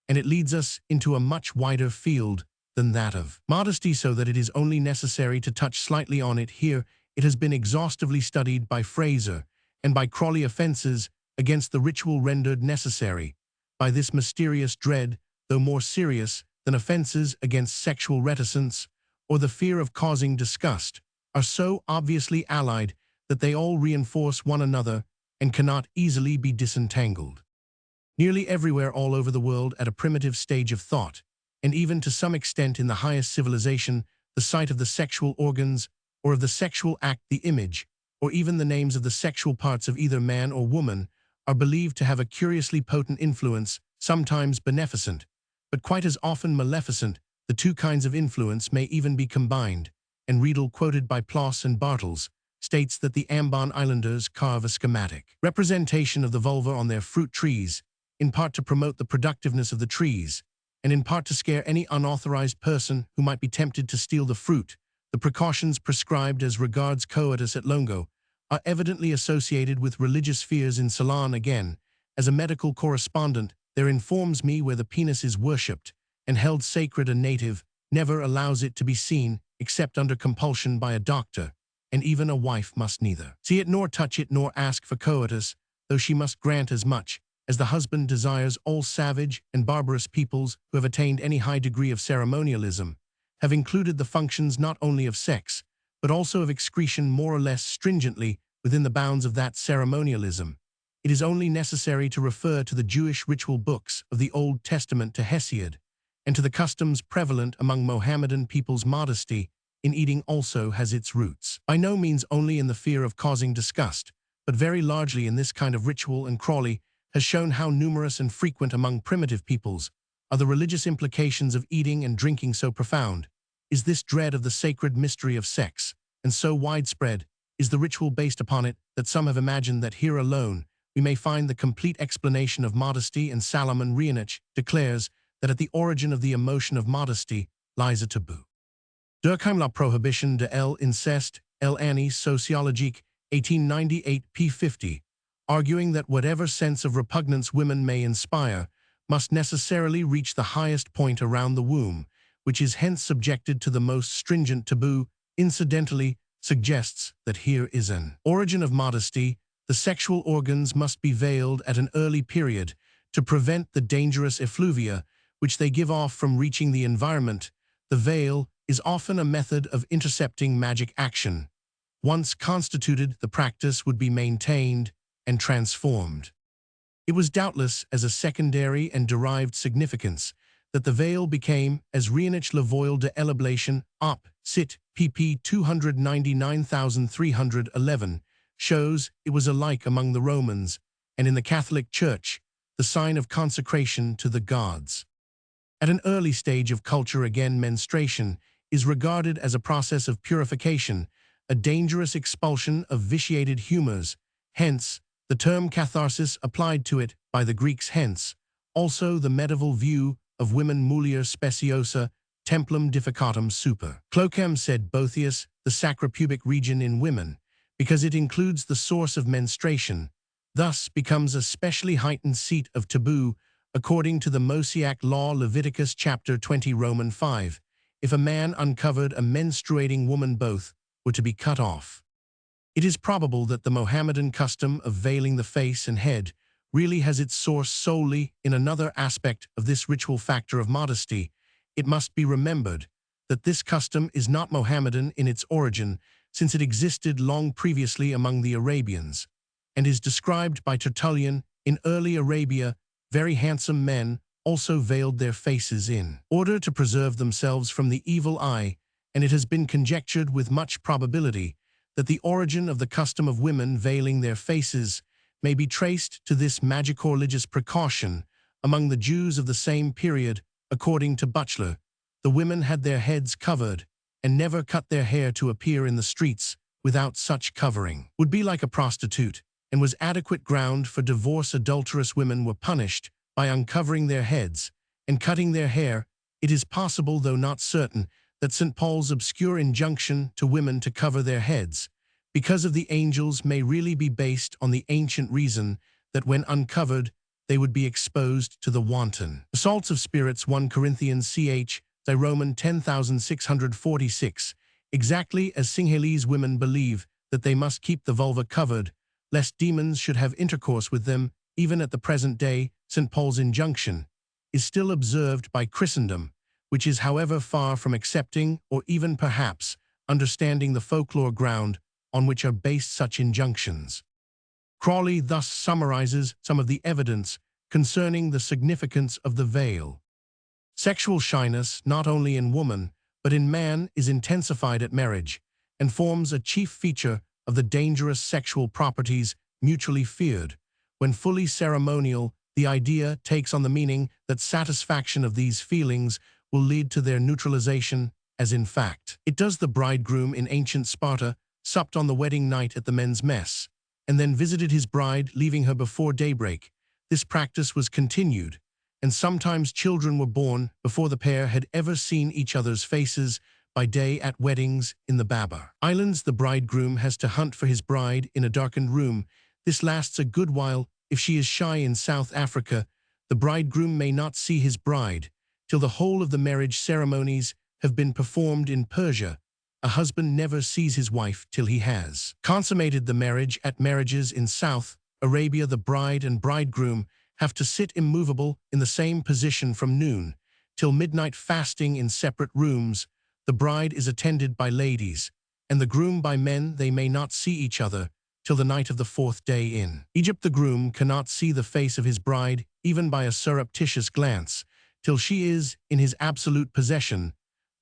and it leads us into a much wider field than that of modesty, so that it is only necessary to touch slightly on it here. It has been exhaustively studied by Fraser and by Crawley. Offenses against the ritual rendered necessary by this mysterious dread, though more serious than offenses against sexual reticence or the fear of causing disgust, are so obviously allied that they all reinforce one another and cannot easily be disentangled. Nearly everywhere all over the world, at a primitive stage of thought, and even to some extent in the highest civilization, the sight of the sexual organs or of the sexual act, the image, or even the names of the sexual parts of either man or woman, are believed to have a curiously potent influence, sometimes beneficent, but quite as often maleficent. The two kinds of influence may even be combined, and Riedel, quoted by Ploss and Bartels, states that the Ambon Islanders carve a schematic representation of the vulva on their fruit trees, in part to promote the productiveness of the trees, and in part to scare any unauthorized person who might be tempted to steal the fruit. The precautions prescribed as regards coitus at Longo are evidently associated with religious fears in Ceylon. Again, as a medical correspondent, there informs me where the penis is worshipped and held sacred, a native never allows it to be seen except under compulsion by a doctor, and even a wife must neither see it nor touch it nor ask for coitus, though she must grant as much as the husband desires. All savage and barbarous peoples who have attained any high degree of ceremonialism have included the functions not only of sex, but also of excretion more or less stringently within the bounds of that ceremonialism. It is only necessary to refer to the Jewish ritual books of the Old Testament, to Hesiod, and to the customs prevalent among Mohammedan peoples. Modesty in eating also has its roots, by no means only in the fear of causing disgust, but very largely in this kind of ritual, and Crawley has shown how numerous and frequent among primitive peoples are the religious implications of eating and drinking so profound. Is this dread of the sacred mystery of sex, and so widespread, is the ritual based upon it, that some have imagined that here alone we may find the complete explanation of modesty, and Salomon Reinach declares that at the origin of the emotion of modesty lies a taboo. Durkheim La Prohibition de l'inceste, l'année sociologique, 1898 p. 50, arguing that whatever sense of repugnance women may inspire must necessarily reach the highest point around the womb, which is hence subjected to the most stringent taboo, incidentally suggests that here is an origin of modesty. The sexual organs must be veiled at an early period to prevent the dangerous effluvia which they give off from reaching the environment. The veil is often a method of intercepting magic action. Once constituted, the practice would be maintained and transformed. It was doubtless as a secondary and derived significance that the veil became, as Reinach Le Voile de l'Oblation, op. cit. pp. 299,311, shows, it was alike among the Romans, and in the Catholic Church, the sign of consecration to the gods. At an early stage of culture again, menstruation is regarded as a process of purification, a dangerous expulsion of vitiated humors, hence, the term catharsis applied to it by the Greeks, hence, also the medieval view of women mulier speciosa, templum difficatum super. Clochem said Boethius, the sacropubic region in women, because it includes the source of menstruation, thus becomes a specially heightened seat of taboo, according to the Mosaic law Leviticus chapter 20 Roman 5, if a man uncovered a menstruating woman both were to be cut off. It is probable that the Mohammedan custom of veiling the face and head really has its source solely in another aspect of this ritual factor of modesty. It must be remembered that this custom is not Mohammedan in its origin, since it existed long previously among the Arabians, and is described by Tertullian in early Arabia. Very handsome men also veiled their faces in order to preserve themselves from the evil eye, and it has been conjectured with much probability that the origin of the custom of women veiling their faces may be traced to this magico-religious precaution among the Jews of the same period. According to Butchler, the women had their heads covered and never cut their hair to appear in the streets without such covering. Would be like a prostitute, and was adequate ground for divorce. Adulterous women were punished by uncovering their heads and cutting their hair. It is possible, though not certain, that St. Paul's obscure injunction to women to cover their heads because of the angels may really be based on the ancient reason that when uncovered, they would be exposed to the wanton assaults of spirits. 1 Corinthians ch. Roman 10,646, exactly as Sinhalese women believe that they must keep the vulva covered, lest demons should have intercourse with them. Even at the present day, St. Paul's injunction is still observed by Christendom, which is however far from accepting or even perhaps understanding the folklore ground on which are based such injunctions. Crawley thus summarizes some of the evidence concerning the significance of the veil. Sexual shyness, not only in woman, but in man, is intensified at marriage, and forms a chief feature of the dangerous sexual properties mutually feared. When fully ceremonial, the idea takes on the meaning that satisfaction of these feelings will lead to their neutralization, as in fact it does. The bridegroom in ancient Sparta supped on the wedding night at the men's mess, and then visited his bride, leaving her before daybreak. This practice was continued, and sometimes children were born before the pair had ever seen each other's faces. By day at weddings in the Babar Islands, the bridegroom has to hunt for his bride in a darkened room. This lasts a good while. If she is shy in South Africa, the bridegroom may not see his bride till the whole of the marriage ceremonies have been performed. In Persia, a husband never sees his wife till he has consummated the marriage. At marriages in South Arabia, the bride and bridegroom have to sit immovable in the same position from noon till midnight, fasting in separate rooms. The bride is attended by ladies, and the groom by men. They may not see each other till the night of the fourth day. In Egypt, the groom cannot see the face of his bride, even by a surreptitious glance, till she is in his absolute possession.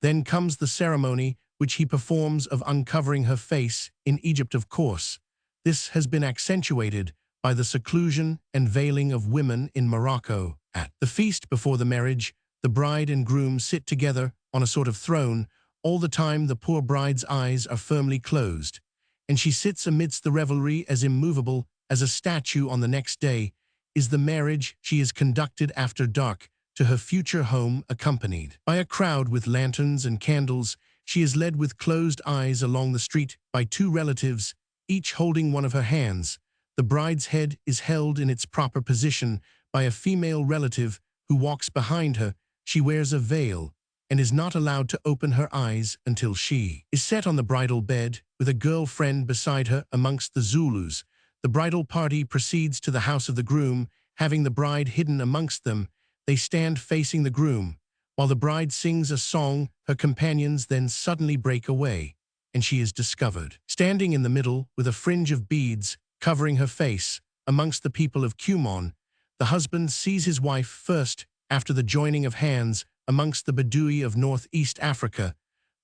Then comes the ceremony which he performs of uncovering her face. In Egypt, of course, this has been accentuated by the seclusion and veiling of women in Morocco. At the feast before the marriage, the bride and groom sit together on a sort of throne. All the time the poor bride's eyes are firmly closed, and she sits amidst the revelry as immovable as a statue. On the next day is the marriage. She is conducted after dark to her future home, accompanied by a crowd with lanterns and candles. She is led with closed eyes along the street by two relatives, each holding one of her hands. The bride's head is held in its proper position by a female relative who walks behind her. She wears a veil and is not allowed to open her eyes until she is set on the bridal bed with a girl friend beside her. Amongst the Zulus, the bridal party proceeds to the house of the groom, having the bride hidden amongst them. They stand facing the groom. While the bride sings a song, her companions then suddenly break away, and she is discovered standing in the middle with a fringe of beads covering her face. Amongst the people of Cumon, the husband sees his wife first after the joining of hands. Amongst the Bedouin of northeast Africa,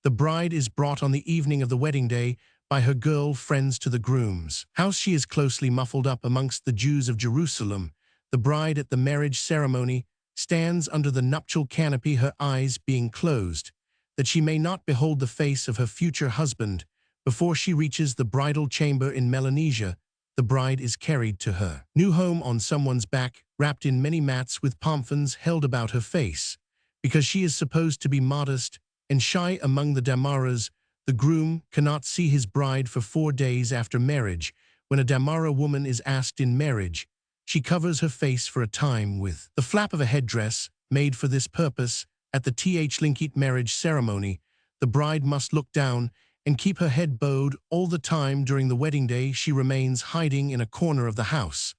the bride is brought on the evening of the wedding day by her girl friends to the groom's house. She is closely muffled up. Amongst the Jews of Jerusalem, the bride at the marriage ceremony stands under the nuptial canopy, her eyes being closed, that she may not behold the face of her future husband. Before she reaches the bridal chamber in Melanesia, the bride is carried to her new home on someone's back, wrapped in many mats with pompons held about her face. Because she is supposed to be modest and shy among the Damaras, the groom cannot see his bride for 4 days after marriage. When a Damara woman is asked in marriage, she covers her face for a time with the flap of a headdress made for this purpose. At the Linkit marriage ceremony, the bride must look down and keep her head bowed all the time. During the wedding day, she remains hiding in a corner of the house,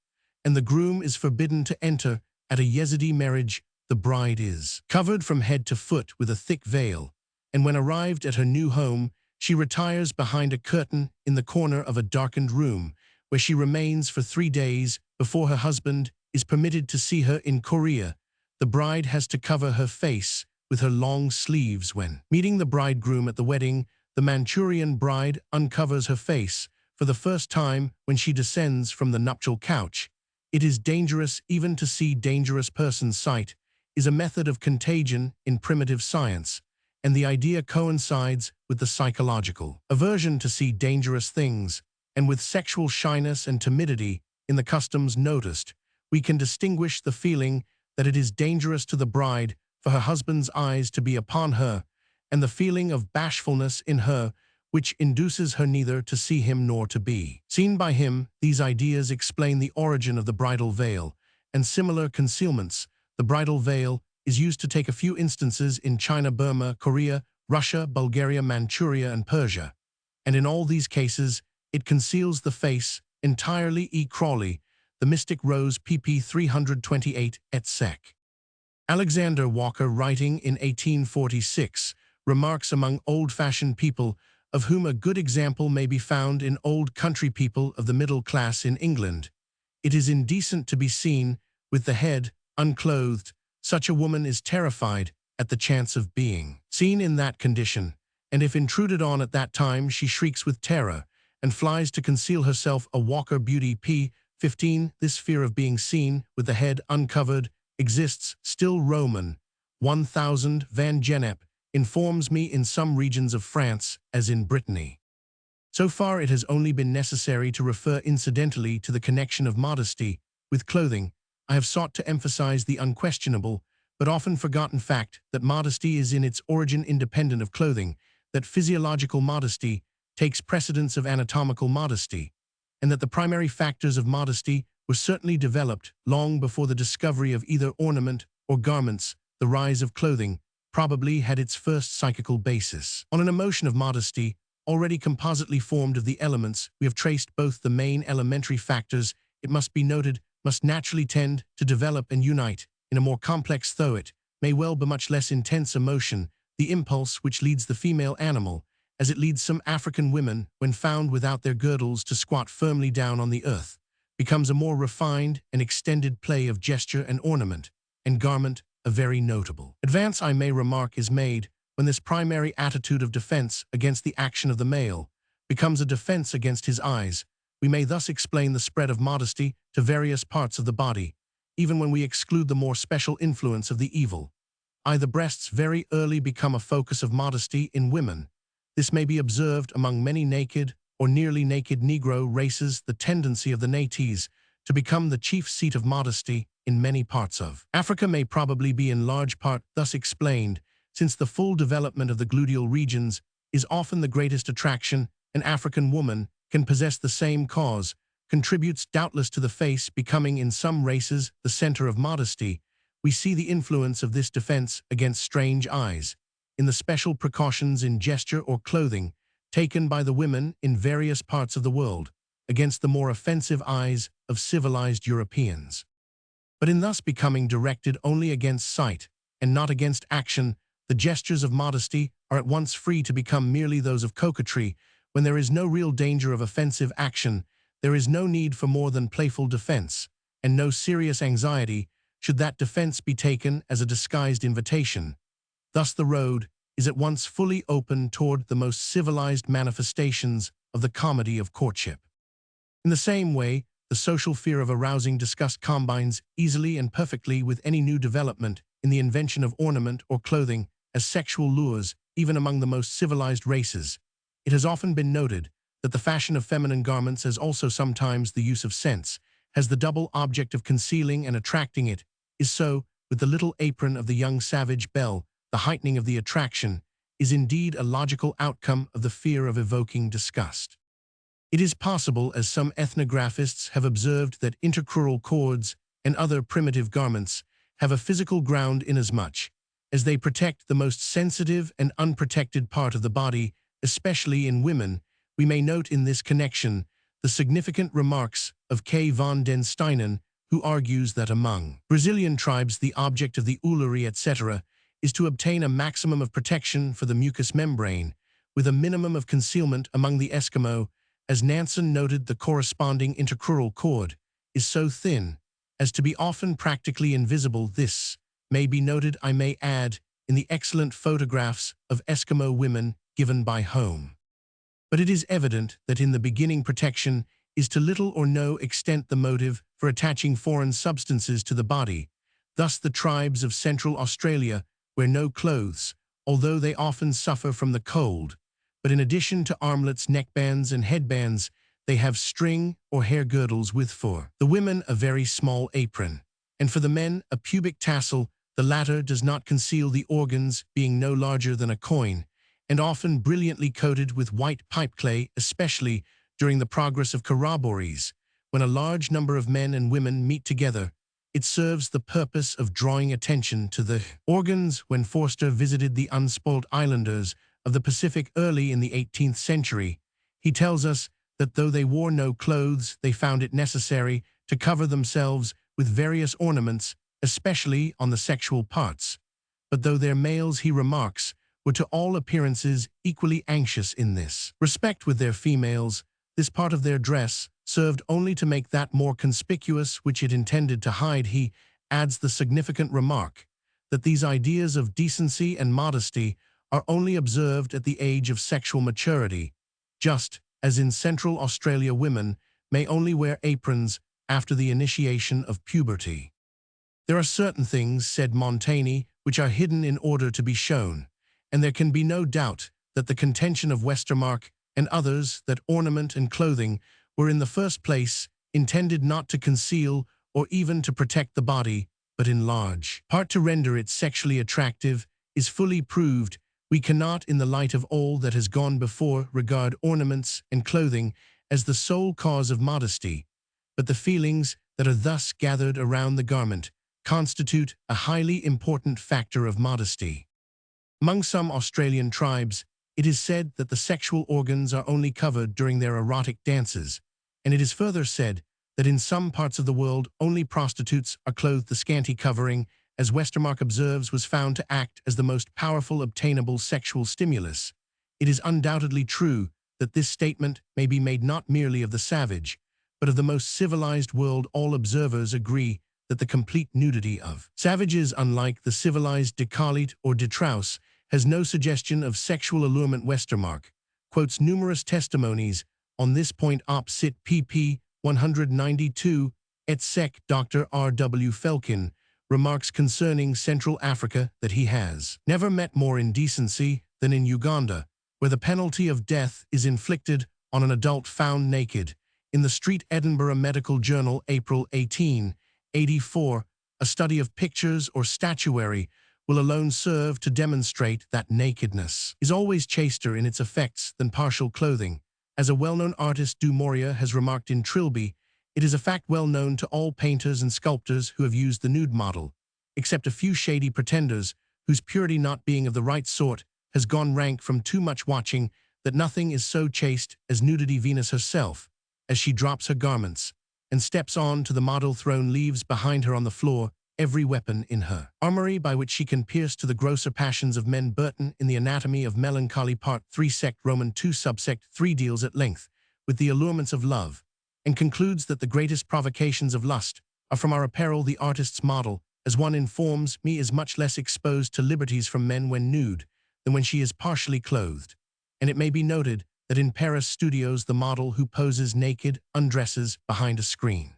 and the groom is forbidden to enter. At a Yazidi marriage, the bride is covered from head to foot with a thick veil, and when arrived at her new home, she retires behind a curtain in the corner of a darkened room, where she remains for 3 days before her husband is permitted to see her. In Korea, the bride has to cover her face with her long sleeves. When meeting the bridegroom at the wedding, the Manchurian bride uncovers her face for the first time when she descends from the nuptial couch. It is dangerous even to see dangerous persons. Sight is a method of contagion in primitive science, and the idea coincides with the psychological aversion to see dangerous things, and with sexual shyness and timidity in the customs noticed. We can distinguish the feeling that it is dangerous to the bride for her husband's eyes to be upon her, and the feeling of bashfulness in her which induces her neither to see him nor to be seen by him. These ideas explain the origin of the bridal veil and similar concealments. The bridal veil is used to take a few instances in China, Burma, Korea, Russia, Bulgaria, Manchuria, and Persia, and in all these cases, it conceals the face entirely. E. Crawley, The Mystic Rose, pp. 328 et seq. Alexander Walker, writing in 1846, remarks among old-fashioned people, of whom a good example may be found in old country people of the middle class in England. It is indecent to be seen with the head unclothed. Such a woman is terrified at the chance of being seen in that condition, and if intruded on at that time, she shrieks with terror and flies to conceal herself. A Walker Beauty, p. 15. This fear of being seen with the head uncovered exists still. Roman 1000 Van Gennep informs me in some regions of France, as in Brittany. So far it has only been necessary to refer incidentally to the connection of modesty with clothing. I have sought to emphasize the unquestionable but often forgotten fact that modesty is in its origin independent of clothing, that physiological modesty takes precedence of anatomical modesty, and that the primary factors of modesty were certainly developed long before the discovery of either ornament or garments. The rise of clothing probably had its first psychical basis on an emotion of modesty, already compositely formed of the elements. We have traced both the main elementary factors, it must be noted, must naturally tend to develop and unite in a more complex, though it may well be much less intense emotion, the impulse which leads the female animal, as it leads some African women, when found without their girdles, to squat firmly down on the earth, becomes a more refined and extended play of gesture and ornament, and garment. A very notable advance, I may remark, is made when this primary attitude of defense against the action of the male becomes a defense against his eyes, We may thus explain the spread of modesty to various parts of the body, even when we exclude the more special influence of the evil. The breasts very early become a focus of modesty in women. This may be observed among many naked or nearly naked Negro races, the tendency of the nates to become the chief seat of modesty in many parts of Africa may probably be in large part thus explained, since the full development of the gluteal regions is often the greatest attraction. An African woman can possess the same cause, contributes doubtless to the face becoming in some races the center of modesty. We see the influence of this defense against strange eyes in the special precautions in gesture or clothing taken by the women in various parts of the world against the more offensive eyes of civilized Europeans. But in thus becoming directed only against sight and not against action, the gestures of modesty are at once free to become merely those of coquetry. When there is no real danger of offensive action, there is no need for more than playful defense, and no serious anxiety should that defense be taken as a disguised invitation. Thus the road is at once fully open toward the most civilized manifestations of the comedy of courtship. In the same way, the social fear of arousing disgust combines easily and perfectly with any new development in the invention of ornament or clothing as sexual lures, even among the most civilized races. It has often been noted that the fashion of feminine garments, as also sometimes the use of scents, has the double object of concealing and attracting. It is so with the little apron of the young savage belle. The heightening of the attraction is indeed a logical outcome of the fear of evoking disgust. It is possible, as some ethnographists have observed, that intercrural cords and other primitive garments have a physical ground inasmuch as they protect the most sensitive and unprotected part of the body, especially in women. We may note in this connection the significant remarks of K. von den Steinen, who argues that among Brazilian tribes the object of the uluri etc. is to obtain a maximum of protection for the mucous membrane, with a minimum of concealment among the Eskimo. As Nansen noted, the corresponding intercrural cord is so thin as to be often practically invisible. This may be noted, I may add, in the excellent photographs of Eskimo women given by Home. But it is evident that in the beginning protection is to little or no extent the motive for attaching foreign substances to the body. Thus the tribes of Central Australia wear no clothes, although they often suffer from the cold. But in addition to armlets, neckbands, and headbands, they have string or hair girdles with, for the women, a very small apron, and for the men a pubic tassel. The latter does not conceal the organs, being no larger than a coin, and often brilliantly coated with white pipeclay, especially during the progress of corroborees, when a large number of men and women meet together. It serves the purpose of drawing attention to the organs. When Forster visited the unspoiled islanders of the Pacific early in the 18th century, he tells us that though they wore no clothes, they found it necessary to cover themselves with various ornaments, especially on the sexual parts. But though their males, he remarks, were to all appearances equally anxious in this respect with their females, this part of their dress served only to make that more conspicuous which it intended to hide. He adds the significant remark that these ideas of decency and modesty are only observed at the age of sexual maturity, just as in Central Australia women may only wear aprons after the initiation of puberty. There are certain things, said Montaigne, which are hidden in order to be shown, and there can be no doubt that the contention of Westermarck and others that ornament and clothing were in the first place intended not to conceal or even to protect the body, but in large part to render it sexually attractive, is fully proved. We cannot, in the light of all that has gone before, regard ornaments and clothing as the sole cause of modesty, but the feelings that are thus gathered around the garment constitute a highly important factor of modesty. Among some Australian tribes, it is said that the sexual organs are only covered during their erotic dances, and it is further said that in some parts of the world only prostitutes are clothed. The scanty covering, as Westermarck observes, was found to act as the most powerful obtainable sexual stimulus. It is undoubtedly true that this statement may be made not merely of the savage, but of the most civilized world. All observers agree that the complete nudity of savages, unlike the civilized décolleté or détrousse, has no suggestion of sexual allurement. Westermarck quotes numerous testimonies On this point op. cit. pp. 192, et seq. Dr. R. W. Felkin remarks concerning Central Africa that he has never met more indecency than in Uganda, where the penalty of death is inflicted on an adult found naked. In the Street Edinburgh Medical Journal, April 18, 84, a study of pictures or statuary will alone serve to demonstrate that nakedness is always chaster in its effects than partial clothing. As a well-known artist Du Maurier has remarked in Trilby, it is a fact well known to all painters and sculptors who have used the nude model, except a few shady pretenders whose purity not being of the right sort has gone rank from too much watching, that nothing is so chaste as nudity. Venus herself, as she drops her garments and steps on to the model throne, leaves behind her on the floor every weapon in her armory by which she can pierce to the grosser passions of men. Burton, in the Anatomy of Melancholy, Part 3, Sect Roman 2, Subsect 3, deals at length with the allurements of love, and concludes that the greatest provocations of lust are from our apparel. The artist's model, as one informs me, is much less exposed to liberties from men when nude than when she is partially clothed, and it may be noted that in Paris studios the model who poses naked undresses behind a screen.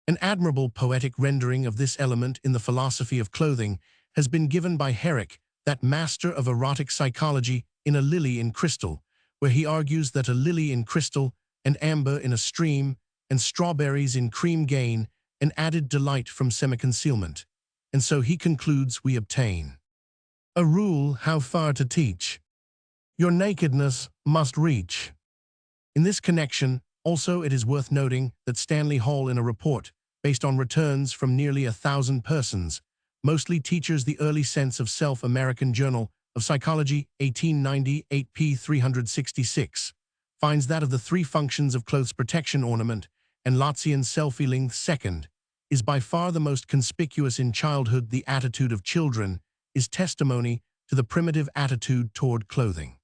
An admirable poetic rendering of this element in the philosophy of clothing has been given by Herrick, that master of erotic psychology, in A Lily in Crystal, where he argues that a lily in crystal and amber in a stream and strawberries in cream gain an added delight from semi-concealment, and so he concludes we obtain a rule how far to teach. Your nakedness must reach. In this connection, also, it is worth noting that Stanley Hall, in a report based on returns from nearly 1,000 persons, mostly teachers, the Early Sense of Self, American Journal of Psychology, 1898, p. 366, finds that of the three functions of clothes, protection, ornament, and Lotzian self-feeling, second, is by far the most conspicuous in childhood. The attitude of children is testimony to the primitive attitude toward clothing.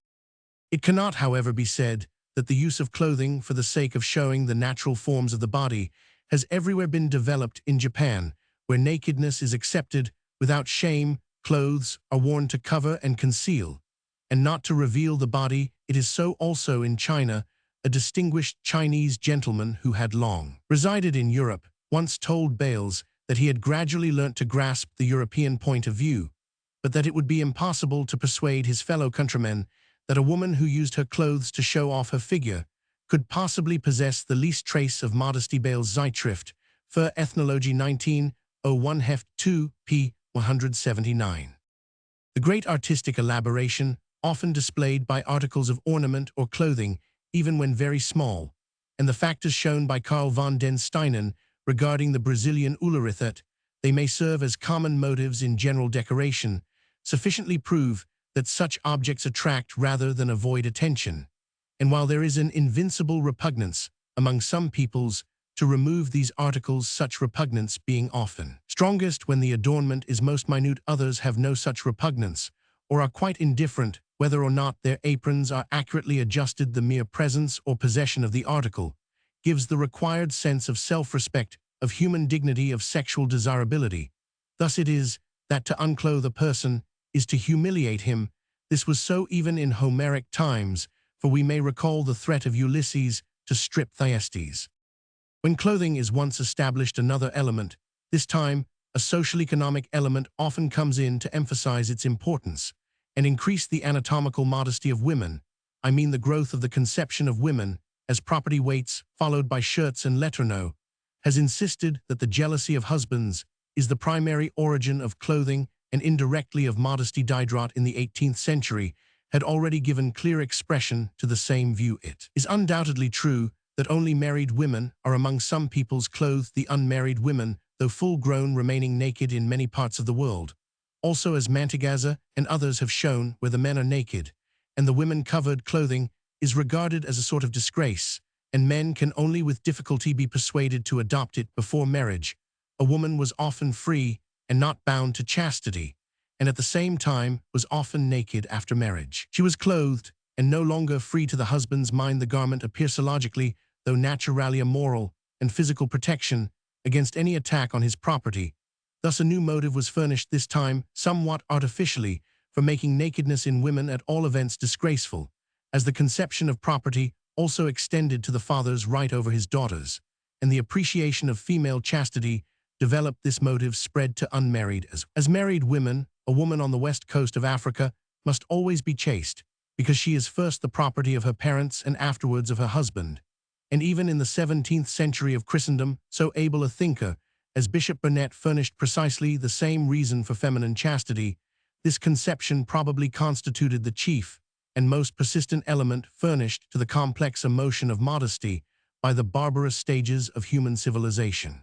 It cannot, however, be said that the use of clothing for the sake of showing the natural forms of the body has everywhere been developed. In Japan, where nakedness is accepted without shame, clothes are worn to cover and conceal, and not to reveal the body. It is so also in China. A distinguished Chinese gentleman who had long resided in Europe once told Bales that he had gradually learnt to grasp the European point of view, but that it would be impossible to persuade his fellow countrymen that a woman who used her clothes to show off her figure could possibly possess the least trace of modesty. Bales, Zeitschrift für Ethnologie, 1901, Heft 2, p. 179. The great artistic elaboration often displayed by articles of ornament or clothing, even when very small, and the factors shown by Carl von den Steinen regarding the Brazilian Ullarith that they may serve as common motives in general decoration, sufficiently prove that such objects attract rather than avoid attention. And while there is an invincible repugnance among some peoples to remove these articles, such repugnance being often strongest when the adornment is most minute, others have no such repugnance, or are quite indifferent whether or not their aprons are accurately adjusted. The mere presence or possession of the article gives the required sense of self-respect, of human dignity, of sexual desirability. Thus it is that to unclothe a person is to humiliate him. This was so even in Homeric times, for we may recall the threat of Ulysses to strip Thyestes. When clothing is once established, another element, this time a social-economic element, often comes in to emphasize its importance and increase the anatomical modesty of women. I mean the growth of the conception of women as property weights, followed by Schurz and Letourneau, has insisted that the jealousy of husbands is the primary origin of clothing and indirectly of modesty. Diderot in the 18th century had already given clear expression to the same view. It is undoubtedly true that only married women are among some peoples clothed, the unmarried women, though full-grown, remaining naked in many parts of the world. Also, as Mantegazza and others have shown, where the men are naked and the women covered, clothing is regarded as a sort of disgrace, and men can only with difficulty be persuaded to adopt it. Before marriage, a woman was often free and not bound to chastity, and at the same time was often naked after marriage. She was clothed and no longer free to the husband's mind. The garment appears psychologically, though naturally, a moral and physical protection against any attack on his property. Thus a new motive was furnished, this time somewhat artificially, for making nakedness in women at all events disgraceful, as the conception of property also extended to the father's right over his daughters, and the appreciation of female chastity developed. This motive spread to unmarried as married women. A woman on the west coast of Africa must always be chaste, because she is first the property of her parents and afterwards of her husband. And even in the 17th century of Christendom, so able a thinker as Bishop Burnet furnished precisely the same reason for feminine chastity, this conception probably constituted the chief and most persistent element furnished to the complex emotion of modesty by the barbarous stages of human civilization.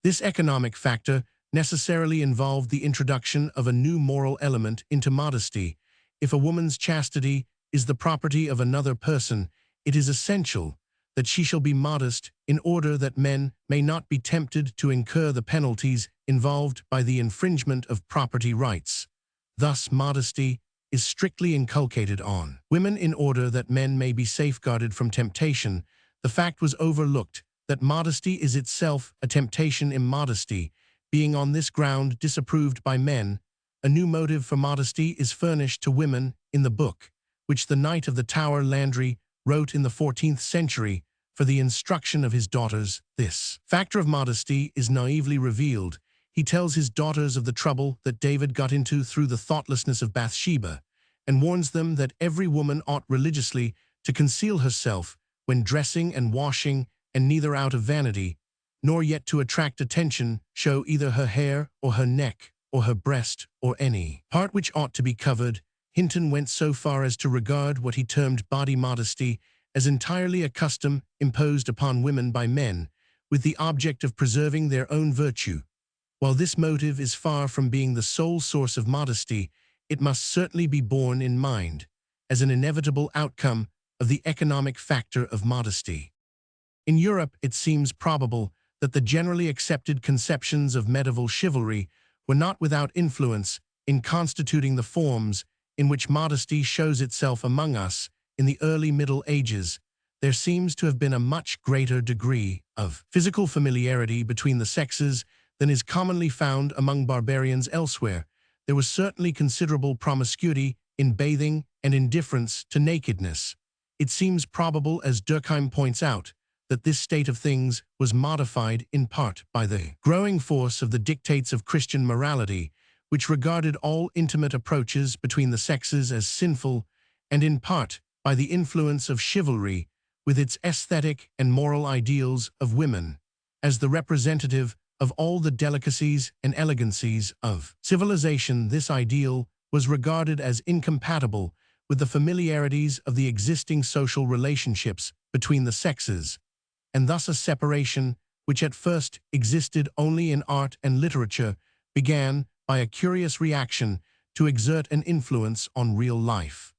This economic factor necessarily involved the introduction of a new moral element into modesty. If a woman's chastity is the property of another person, it is essential that she shall be modest in order that men may not be tempted to incur the penalties involved by the infringement of property rights. Thus, modesty is strictly inculcated on women in order that men may be safeguarded from temptation. The fact was overlooked that modesty is itself a temptation. Immodesty being on this ground disapproved by men, a new motive for modesty is furnished to women in the book, which the Knight of the Tower Landry wrote in the 14th century for the instruction of his daughters. This factor of modesty is naively revealed. He tells his daughters of the trouble that David got into through the thoughtlessness of Bathsheba, and warns them that every woman ought religiously to conceal herself when dressing and washing, and neither out of vanity, nor yet to attract attention, show either her hair or her neck, or her breast, or any part which ought to be covered. Hinton went so far as to regard what he termed body modesty as entirely a custom imposed upon women by men, with the object of preserving their own virtue. While this motive is far from being the sole source of modesty, it must certainly be borne in mind as an inevitable outcome of the economic factor of modesty. In Europe, it seems probable that the generally accepted conceptions of medieval chivalry were not without influence in constituting the forms in which modesty shows itself among us. In the early Middle Ages, there seems to have been a much greater degree of physical familiarity between the sexes than is commonly found among barbarians elsewhere. There was certainly considerable promiscuity in bathing and indifference to nakedness. It seems probable, as Durkheim points out, that this state of things was modified in part by the growing force of the dictates of Christian morality, which regarded all intimate approaches between the sexes as sinful, and in part by the influence of chivalry, with its aesthetic and moral ideals of women, as the representative of all the delicacies and elegancies of civilization. This ideal was regarded as incompatible with the familiarities of the existing social relationships between the sexes, and thus a separation which at first existed only in art and literature began, by a curious reaction, to exert an influence on real life.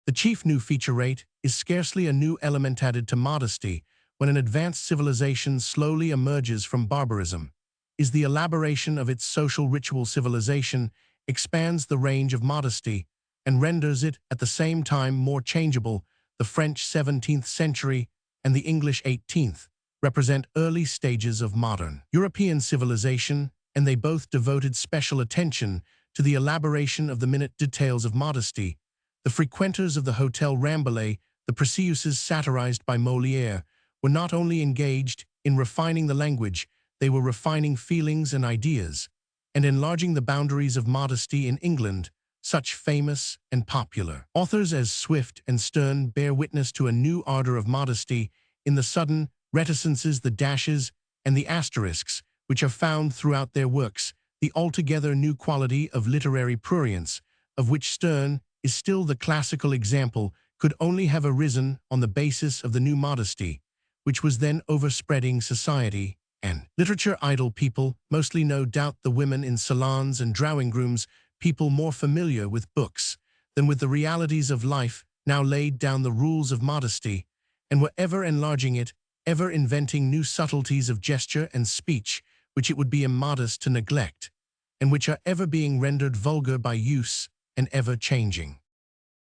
The chief new feature rate is scarcely a new element added to modesty when an advanced civilization slowly emerges from barbarism, is the elaboration of its social ritual. Civilization expands the range of modesty and renders it at the same time more changeable. The French 17th century and the English 18th represent early stages of modern European civilization, and they both devoted special attention to the elaboration of the minute details of modesty. The frequenters of the Hotel Rambouillet, the Précieuses satirized by Molière, were not only engaged in refining the language, they were refining feelings and ideas, and enlarging the boundaries of modesty in England. Such famous and popular authors as Swift and Sterne bear witness to a new ardor of modesty in the sudden reticences, the dashes, and the asterisks, which are found throughout their works, the altogether new quality of literary prurience, of which Sterne is still the classical example, could only have arisen on the basis of the new modesty, which was then overspreading society and literature. Idle people, mostly no doubt the women in salons and drawing-rooms, people more familiar with books than with the realities of life, now laid down the rules of modesty, and were ever enlarging it, ever inventing new subtleties of gesture and speech, which it would be immodest to neglect, and which are ever being rendered vulgar by use and ever changing.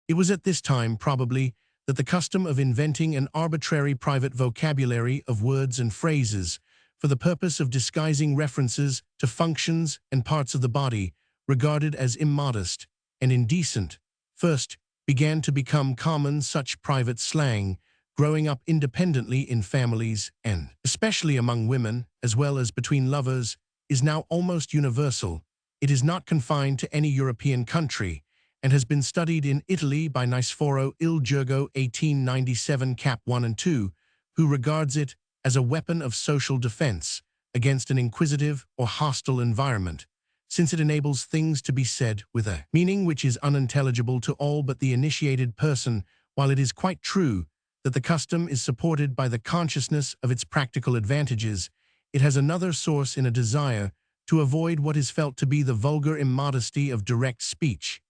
It was at this time, probably, that the custom of inventing an arbitrary private vocabulary of words and phrases for the purpose of disguising references to functions and parts of the body regarded as immodest and indecent first began to become common. Such private slang growing up independently in families and, especially among women, as well as between lovers, is now almost universal. It is not confined to any European country and has been studied in Italy by Niceforo il Gergo 1897 Cap 1 and 2, who regards it as a weapon of social defense against an inquisitive or hostile environment, since it enables things to be said with a meaning which is unintelligible to all but the initiated person. While it is quite true that the custom is supported by the consciousness of its practical advantages, it has another source in a desire to avoid what is felt to be the vulgar immodesty of direct speech.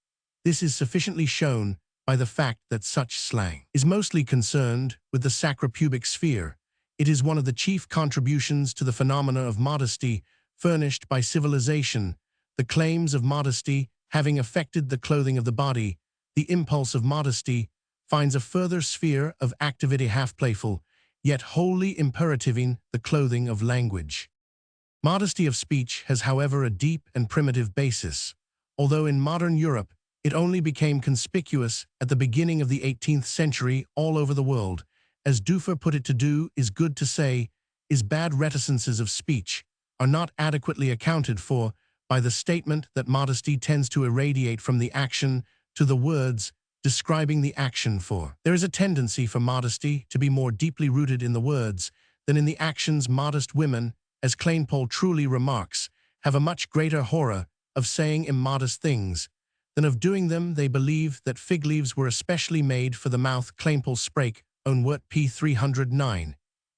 This is sufficiently shown by the fact that such slang is mostly concerned with the sacropubic sphere. It is one of the chief contributions to the phenomena of modesty furnished by civilization. The claims of modesty having affected the clothing of the body, the impulse of modesty finds a further sphere of activity half-playful, yet wholly imperativing the clothing of language. Modesty of speech has, however, a deep and primitive basis. Although in modern Europe, it only became conspicuous at the beginning of the 18th century all over the world. As Duffer put it, to do is good to say is bad. Reticences of speech are not adequately accounted for by the statement that modesty tends to irradiate from the action to the words describing the action. For there is a tendency for modesty to be more deeply rooted in the words than in the actions. Modest women, as Kleinpaul truly remarks, have a much greater horror of saying immodest things than of doing them. They believe that fig leaves were especially made for the mouth. Kleinpaul Sprake, own word p. 309.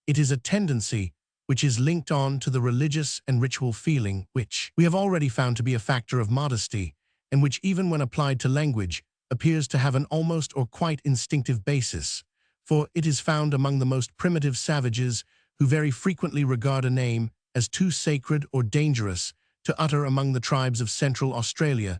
It is a tendency which is linked on to the religious and ritual feeling, which we have already found to be a factor of modesty, and which even when applied to language appears to have an almost or quite instinctive basis. For it is found among the most primitive savages, who very frequently regard a name as too sacred or dangerous to utter. Among the tribes of Central Australia,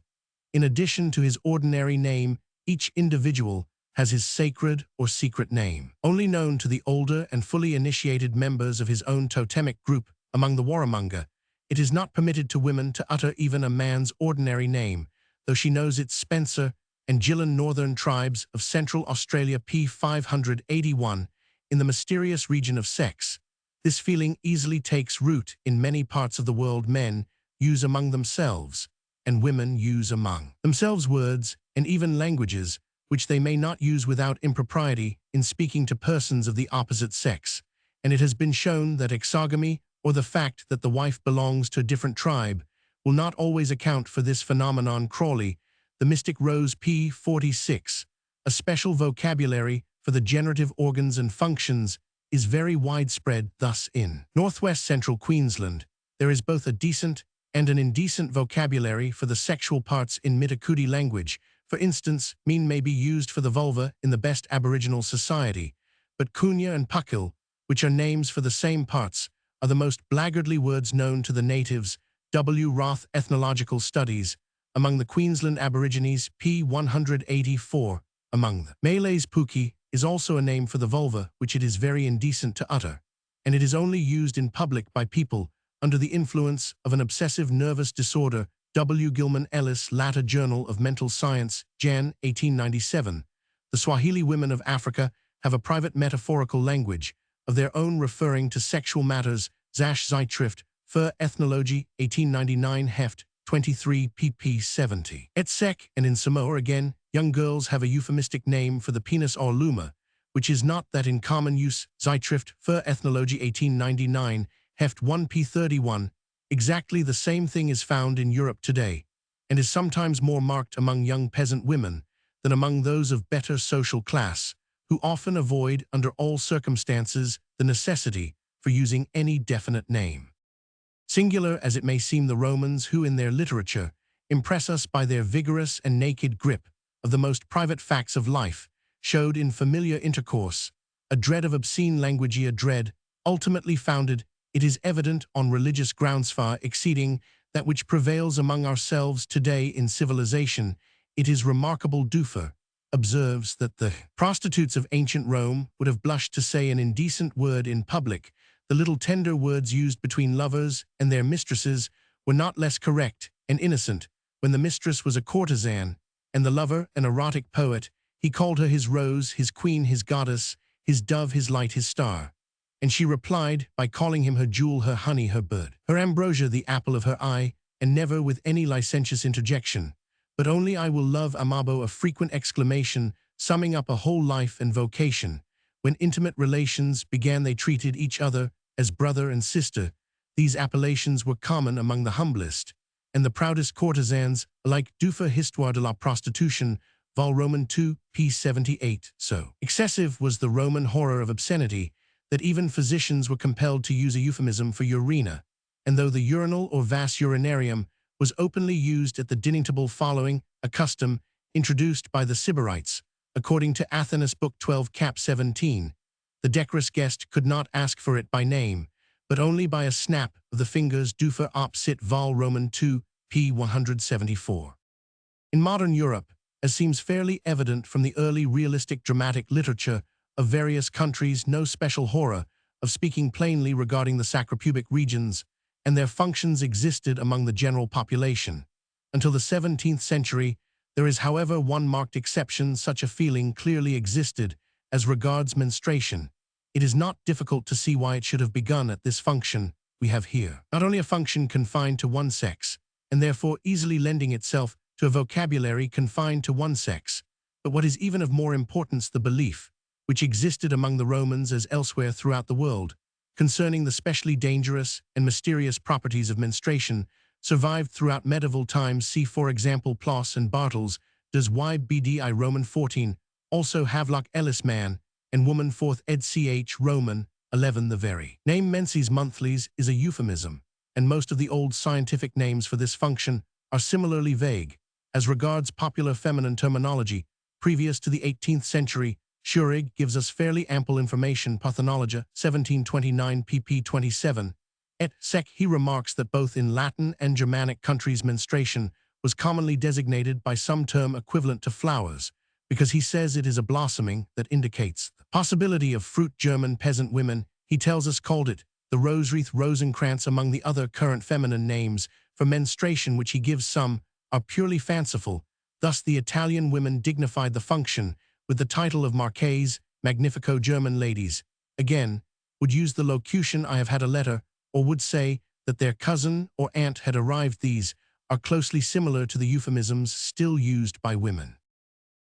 in addition to his ordinary name, each individual has his sacred or secret name, only known to the older and fully initiated members of his own totemic group. Among the Warramunga, it is not permitted to women to utter even a man's ordinary name, though she knows it. Spencer and Gillen, Northern Tribes of Central Australia, p. 581. In the mysterious region of sex, this feeling easily takes root in many parts of the world. Men use among themselves, and women use among themselves words and even languages which they may not use without impropriety in speaking to persons of the opposite sex, and it has been shown that exogamy, or the fact that the wife belongs to a different tribe, will not always account for this phenomenon. Crawley, The Mystic Rose, p. 46. A special vocabulary for the generative organs and functions is very widespread. Thus, in northwest central Queensland, there is both a decent and an indecent vocabulary for the sexual parts in Mitakudi language. For instance, mean may be used for the vulva in the best Aboriginal society, but kunya and pakil, which are names for the same parts, are the most blackguardly words known to the natives. W. Roth, Ethnological Studies among the Queensland Aborigines, p. 184. Among the Malays, puki is also a name for the vulva, which it is very indecent to utter, and it is only used in public by people under the influence of an obsessive nervous disorder. W. Gilman Ellis, Latter Journal of Mental Science, Jan. 1897. The Swahili women of Africa have a private metaphorical language of their own referring to sexual matters. Zash Zeitschrift für Ethnologie, 1899, Heft 23, pp. 70. Et sec. And in Samoa again, young girls have a euphemistic name for the penis or luma, which is not that in common use. Zeitschrift für Ethnologie, 1899, Heft 1, p. 31. Exactly the same thing is found in Europe today, and is sometimes more marked among young peasant women than among those of better social class, who often avoid under all circumstances the necessity for using any definite name. Singular as it may seem, the Romans, who in their literature impress us by their vigorous and naked grip of the most private facts of life, showed in familiar intercourse a dread of obscene language, a dread ultimately founded, it is evident, on religious grounds far exceeding that which prevails among ourselves today in civilization. It is remarkable. Duffer observes that the prostitutes of ancient Rome would have blushed to say an indecent word in public. The little tender words used between lovers and their mistresses were not less correct and innocent. When the mistress was a courtesan, and the lover an erotic poet, he called her his rose, his queen, his goddess, his dove, his light, his star. And she replied by calling him her jewel, her honey, her bird, her ambrosia, the apple of her eye, and never with any licentious interjection, but only I will love amabo, a frequent exclamation summing up a whole life and vocation. When intimate relations began, they treated each other as brother and sister. These appellations were common among the humblest and the proudest courtesans, like Dufa Histoire de la Prostitution, Vol Roman 2, p. 78. So excessive was the Roman horror of obscenity that even physicians were compelled to use a euphemism for urina, and though the urinal or vas urinarium was openly used at the dining table following a custom introduced by the Sybarites, according to Athenus Book 12 cap 17, the decorous guest could not ask for it by name, but only by a snap of the fingers. Dufa op sit Vol Roman 2, p. 174. In modern Europe, as seems fairly evident from the early realistic dramatic literature of various countries, no special horror of speaking plainly regarding the sacropubic regions and their functions existed among the general population. Until the 17th century, there is, however, one marked exception. Such a feeling clearly existed as regards menstruation. It is not difficult to see why it should have begun at this function we have here. Not only a function confined to one sex, and therefore easily lending itself to a vocabulary confined to one sex, but what is even of more importance, the belief, which existed among the Romans as elsewhere throughout the world, concerning the specially dangerous and mysterious properties of menstruation, survived throughout medieval times. See, for example, Ploss and Bartels, Des Bdi Roman 14, also Havelock, Ellis, Man and Woman 4th ed. Ch. Roman 11. The very name menses monthlies is a euphemism, and most of the old scientific names for this function are similarly vague. As regards popular feminine terminology, previous to the 18th century, Schurig gives us fairly ample information. Pathologia, 1729 pp. 27. Et sec. He remarks that both in Latin and Germanic countries menstruation was commonly designated by some term equivalent to flowers, because he says it is a blossoming that indicates the possibility of fruit. German peasant women, he tells us, called it the rosewreath, rosenkranz. Among the other current feminine names for menstruation which he gives, some are purely fanciful. Thus the Italian women dignified the function with the title of Marchese Magnifico. German ladies, again, would use the locution "I have had a letter," or would say that their cousin or aunt had arrived. These are closely similar to the euphemisms still used by women.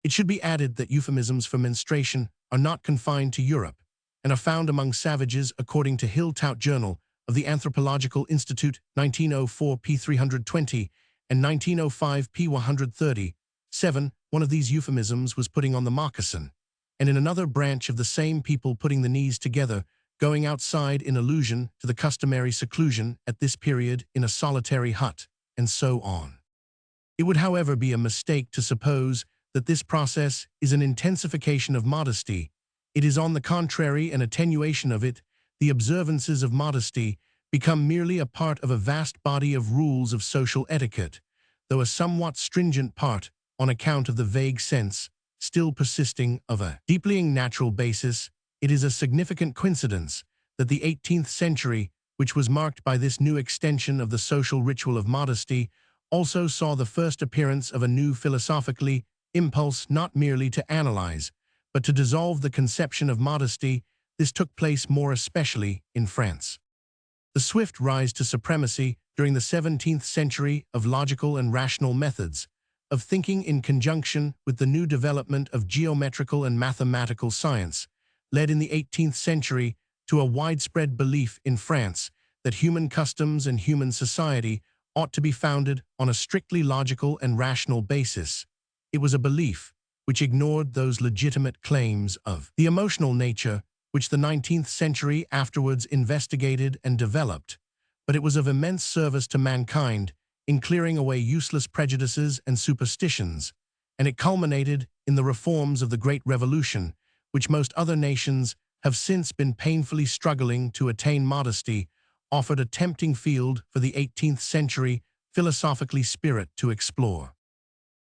It should be added that euphemisms for menstruation are not confined to Europe and are found among savages, according to Hill Tout Journal of the Anthropological Institute, 1904 p. 320 and 1905 p. 130. 7. One of these euphemisms was putting on the moccasin, and in another branch of the same people putting the knees together, going outside in allusion to the customary seclusion at this period in a solitary hut, and so on. It would, however, be a mistake to suppose that this process is an intensification of modesty. It is, on the contrary, an attenuation of it. The observances of modesty become merely a part of a vast body of rules of social etiquette, though a somewhat stringent part, on account of the vague sense still persisting of a deeply natural basis. It is a significant coincidence that the 18th century, which was marked by this new extension of the social ritual of modesty, also saw the first appearance of a new philosophically impulse, not merely to analyze, but to dissolve the conception of modesty. This took place more especially in France. The swift rise to supremacy during the 17th century of logical and rational methods of thinking, in conjunction with the new development of geometrical and mathematical science, led in the 18th century to a widespread belief in France that human customs and human society ought to be founded on a strictly logical and rational basis. It was a belief which ignored those legitimate claims of the emotional nature which the 19th century afterwards investigated and developed, but it was of immense service to mankind in clearing away useless prejudices and superstitions, and it culminated in the reforms of the Great Revolution, which most other nations have since been painfully struggling to attain. Modesty offered a tempting field for the 18th century philosophically spirit to explore.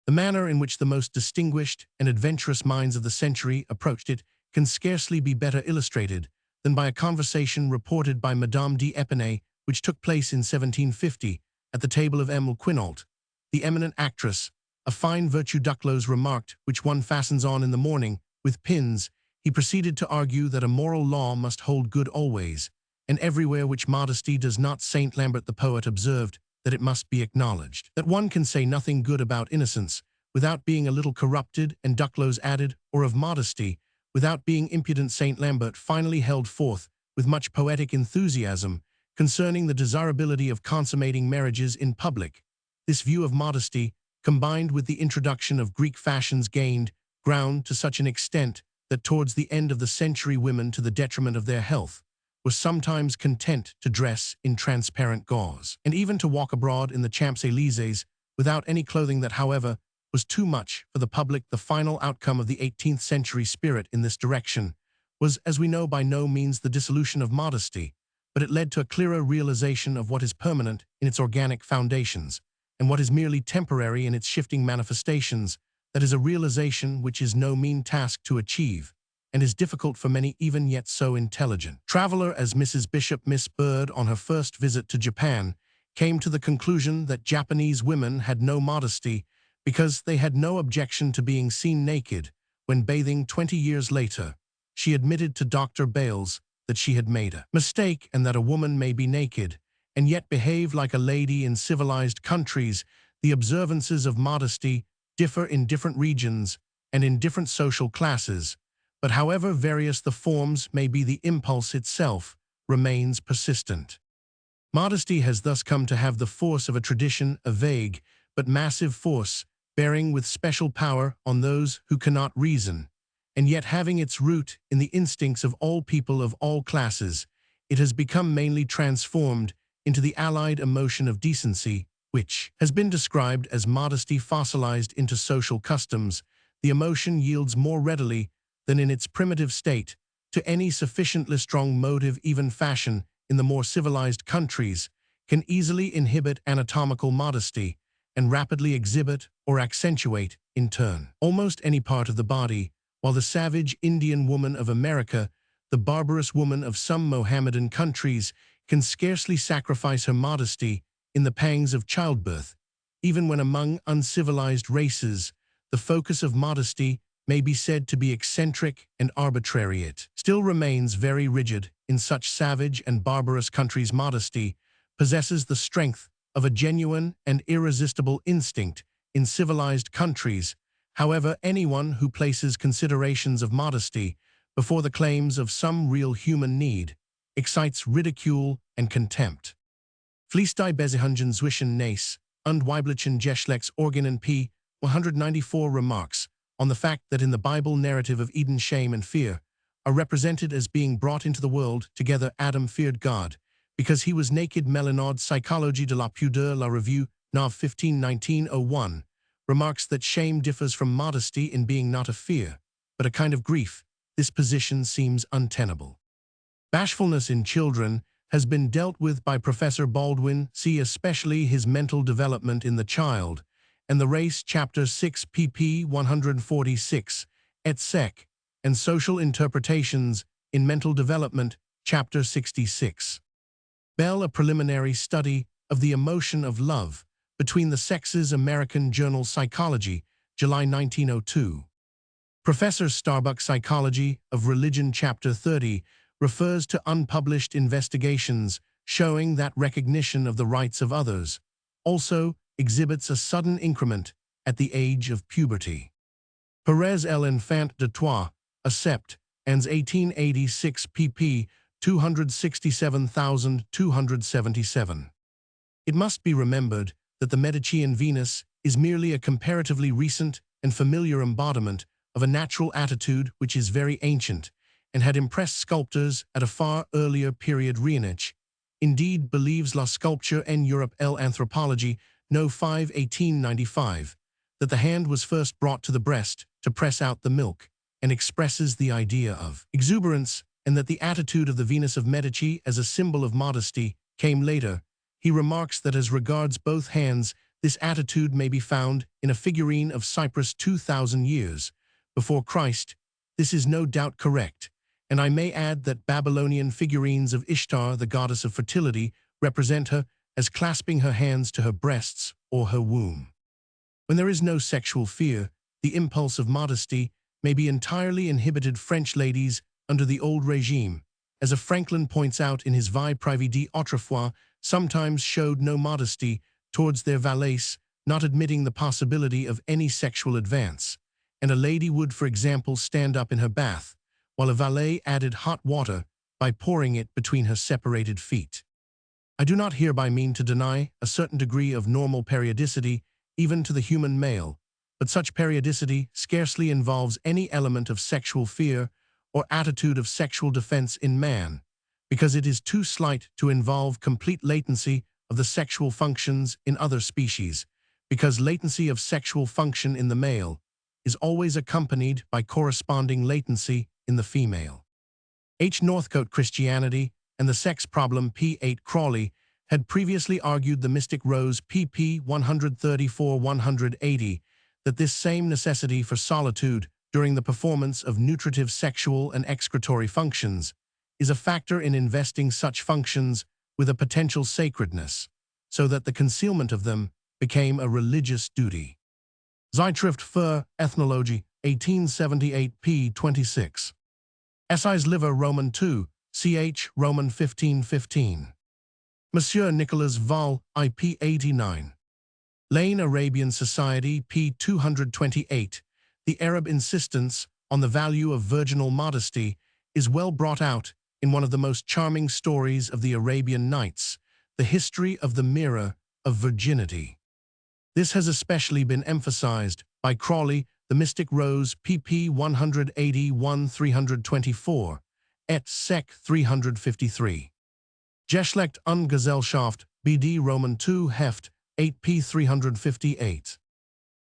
The manner in which the most distinguished and adventurous minds of the century approached it can scarcely be better illustrated than by a conversation reported by Madame d'Épinay, which took place in 1750 at the table of Emile Quinault, the eminent actress. A fine virtue Duclos remarked, which one fastens on in the morning with pins, he proceeded to argue that a moral law must hold good always, and everywhere which modesty does not. Saint Lambert the poet observed that it must be acknowledged that one can say nothing good about innocence without being a little corrupted, and Duclos added, or of modesty, without being impudent. Saint Lambert finally held forth with much poetic enthusiasm concerning the desirability of consummating marriages in public. This view of modesty, combined with the introduction of Greek fashions, gained ground to such an extent that towards the end of the century women, to the detriment of their health, were sometimes content to dress in transparent gauze, and even to walk abroad in the Champs-Élysées without any clothing. That, however, was too much for the public. The final outcome of the 18th century spirit in this direction was, as we know, by no means the dissolution of modesty, but it led to a clearer realization of what is permanent in its organic foundations, and what is merely temporary in its shifting manifestations. That is a realization which is no mean task to achieve, and is difficult for many even yet so intelligent. Traveler as Mrs. Bishop, Miss Bird, on her first visit to Japan, came to the conclusion that Japanese women had no modesty because they had no objection to being seen naked when bathing. 20 years later, she admitted to Dr. Bales that she had made a mistake, and that a woman may be naked and yet behave like a lady. In civilized countries, the observances of modesty differ in different regions and in different social classes, but however various the forms may be, the impulse itself remains persistent. Modesty has thus come to have the force of a tradition, a vague but massive force, bearing with special power on those who cannot reason, and yet having its root in the instincts of all people of all classes. It has become mainly transformed into the allied emotion of decency, which has been described as modesty fossilized into social customs. The emotion yields more readily than in its primitive state to any sufficiently strong motive. Even fashion in the more civilized countries can easily inhibit anatomical modesty and rapidly exhibit or accentuate, in turn, almost any part of the body, while the savage Indian woman of America, the barbarous woman of some Mohammedan countries, can scarcely sacrifice her modesty in the pangs of childbirth. Even when among uncivilized races, the focus of modesty may be said to be eccentric and arbitrary, it still remains very rigid. In such savage and barbarous countries, modesty possesses the strength of a genuine and irresistible instinct. In civilized countries, however, anyone who places considerations of modesty before the claims of some real human need excites ridicule and contempt. Fließt die Beziehungen zwischen Nace und weiblichen Geschlechts Organen p. 194 remarks on the fact that in the Bible narrative of Eden, shame and fear are represented as being brought into the world together. Adam feared God because he was naked. Mélanode Psychologie de la pudeur, La Revue, Nov 15, 1901, remarks that shame differs from modesty in being not a fear, but a kind of grief. This position seems untenable. Bashfulness in children has been dealt with by Professor Baldwin, see especially his mental development in the child, and the Race, Chapter 6, pp. 146, et seq., and Social Interpretations in Mental Development, Chapter 66. Bell, A Preliminary Study of the Emotion of Love Between the Sexes, American Journal Psychology, July 1902. Professor Starbuck, Psychology of Religion, Chapter 30, refers to unpublished investigations showing that recognition of the rights of others also exhibits a sudden increment at the age of puberty. Perez l'Enfant de Toi, Accept, ans 1886 pp. 267,277. It must be remembered that the Medicean Venus is merely a comparatively recent and familiar embodiment of a natural attitude which is very ancient and had impressed sculptors at a far earlier period. Reinach, indeed, believes La Sculpture en Europe, l'Anthropologie, No. 5, 1895, that the hand was first brought to the breast to press out the milk, and expresses the idea of exuberance, and that the attitude of the Venus of Medici as a symbol of modesty came later. He remarks that as regards both hands, this attitude may be found in a figurine of Cyprus 2,000 years before Christ. This is no doubt correct, and I may add that Babylonian figurines of Ishtar, the goddess of fertility, represent her as clasping her hands to her breasts or her womb. When there is no sexual fear, the impulse of modesty may be entirely inhibited French ladies under the old regime, as a Franklin points out in his Vie privée d'autrefois, sometimes showed no modesty towards their valets, not admitting the possibility of any sexual advance, and a lady would, for example, stand up in her bath, while a valet added hot water by pouring it between her separated feet. I do not hereby mean to deny a certain degree of normal periodicity even to the human male, but such periodicity scarcely involves any element of sexual fear or attitude of sexual defense in man, because it is too slight to involve complete latency of the sexual functions in other species, because latency of sexual function in the male is always accompanied by corresponding latency in the female. H. Northcote Christianity and the Sex Problem P. 8 Crawley had previously argued the Mystic Rose pp. 134-180 that this same necessity for solitude during the performance of nutritive sexual and excretory functions is a factor in investing such functions with a potential sacredness, so that the concealment of them became a religious duty. Zeitschrift für Ethnologie, 1878 p. 26. Essays Liver Roman 2, ch. Roman 1515. Monsieur Nicolas Val, IP 89. Lane Arabian Society, p. 228. The Arab insistence on the value of virginal modesty is well brought out in one of the most charming stories of the Arabian Nights, The History of the Mirror of Virginity. This has especially been emphasized by Crawley, The Mystic Rose, pp. 181-324, et sec. 353. Geschlecht und Gesellschaft, BD Roman 2 Heft, 8 p. 358.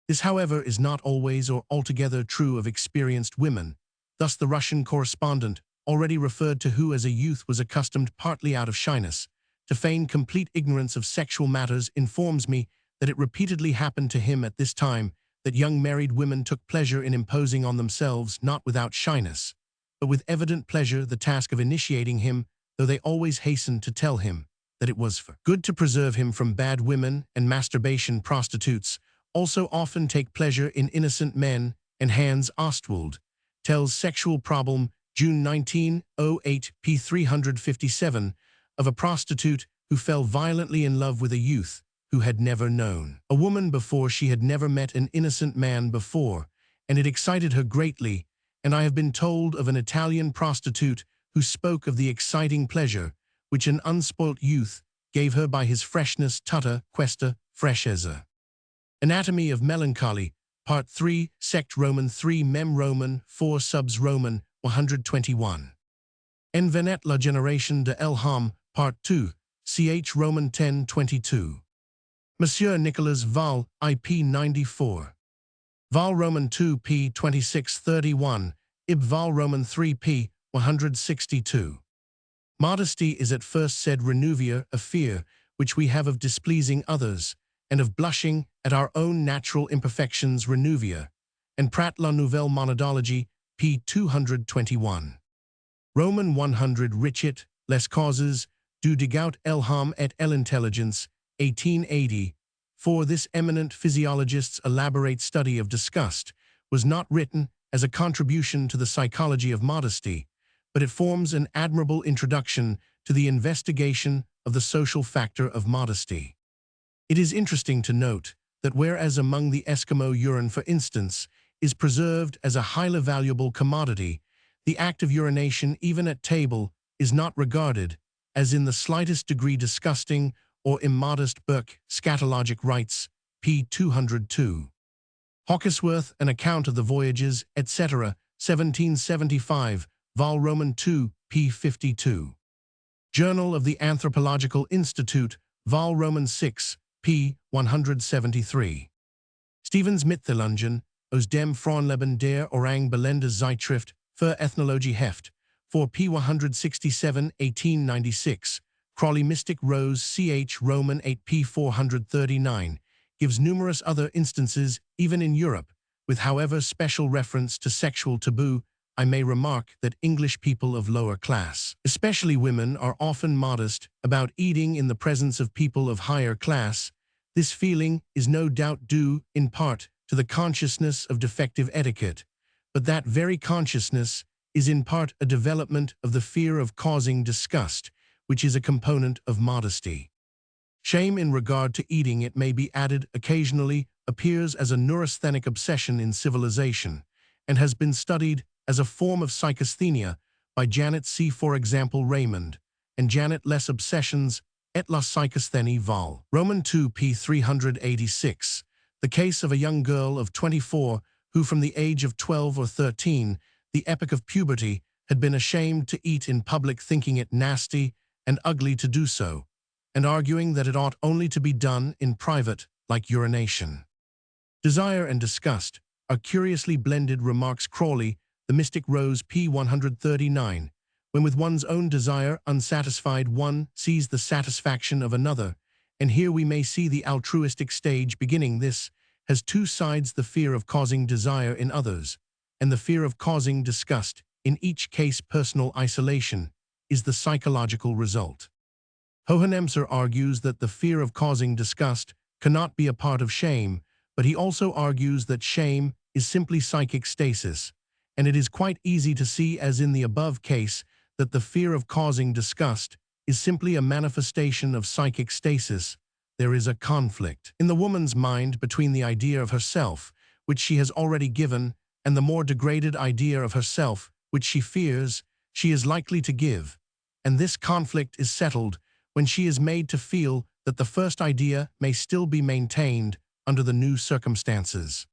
This, however, is not always or altogether true of experienced women. Thus the Russian correspondent, already referred to, who as a youth was accustomed, partly out of shyness, to feign complete ignorance of sexual matters, informs me that it repeatedly happened to him at this time that young married women took pleasure in imposing on themselves, not without shyness, but with evident pleasure, the task of initiating him, though they always hastened to tell him that it was for good to preserve him from bad women and masturbation. Prostitutes also often take pleasure in innocent men, and Hans Ostwald tells Sexual Problem, June 1908 p. 357, of a prostitute who fell violently in love with a youth who had never known a woman before. She had never met an innocent man before, and it excited her greatly, and I have been told of an Italian prostitute who spoke of the exciting pleasure which an unspoilt youth gave her by his freshness. Tutta questa freschezza. Anatomy of Melancholy, Part 3, Sect Roman 3 Mem Roman 4 Subs Roman 121. En Venette la Génération de l'Homme, Part 2, ch. Roman 10-22. Monsieur Nicolas Val, IP 94. Val Roman 2 p. 2631, Ib Val Roman 3 p. 162. Modesty is at first said renouvier, a fear which we have of displeasing others, and of blushing at our own natural imperfections. Renouvier, and Pratt La Nouvelle Monadologie, p. 221. Roman 100 Richet, Les Causes du Dégoût l'Homme et l'Intelligence, 1880. For this eminent physiologist's elaborate study of disgust was not written as a contribution to the psychology of modesty, but it forms an admirable introduction to the investigation of the social factor of modesty. It is interesting to note that whereas among the Eskimo urine, for instance, is preserved as a highly valuable commodity, the act of urination, even at table, is not regarded as in the slightest degree disgusting or immodest. Burke, Scatologic Rites, p. 202. Hawkesworth, An Account of the Voyages, etc., 1775, Vol. Roman 2, p. 52. Journal of the Anthropological Institute, Vol. Roman 6, p. 173. Stevens Mittelungen, aus dem Frauenleben der Orang Belende Zeitschrift für Ethnologie Heft, 4 p. 167, 1896, Crawley Mystic Rose ch. Roman 8 p. 439, gives numerous other instances, even in Europe, with however special reference to sexual taboo. I may remark that English people of lower class, especially women, are often modest about eating in the presence of people of higher class. This feeling is no doubt due, in part, to the consciousness of defective etiquette, but that very consciousness is in part a development of the fear of causing disgust, which is a component of modesty. Shame in regard to eating, it may be added, occasionally appears as a neurasthenic obsession in civilization, and has been studied as a form of psychasthenia by Janet C. For example, Raymond, and Janet Les Obsessions et la psychasthenie vol. Roman 2 p. 386, the case of a young girl of 24 who from the age of 12 or 13, the epoch of puberty, had been ashamed to eat in public, thinking it nasty and ugly to do so, and arguing that it ought only to be done in private, like urination. Desire and disgust are curiously blended, remarks Crawley, the mystic Rose p. 139, when with one's own desire unsatisfied one sees the satisfaction of another, and here we may see the altruistic stage beginning. This has two sides: the fear of causing desire in others, and the fear of causing disgust. In each case, personal isolation is the psychological result. Hohenemser argues that the fear of causing disgust cannot be a part of shame, but he also argues that shame is simply psychic stasis, and it is quite easy to see, as in the above case, that the fear of causing disgust is simply a manifestation of psychic stasis. There is a conflict in the woman's mind between the idea of herself, which she has already given, and the more degraded idea of herself, which she fears she is likely to give, and this conflict is settled when she is made to feel that the first idea may still be maintained under the new circumstances.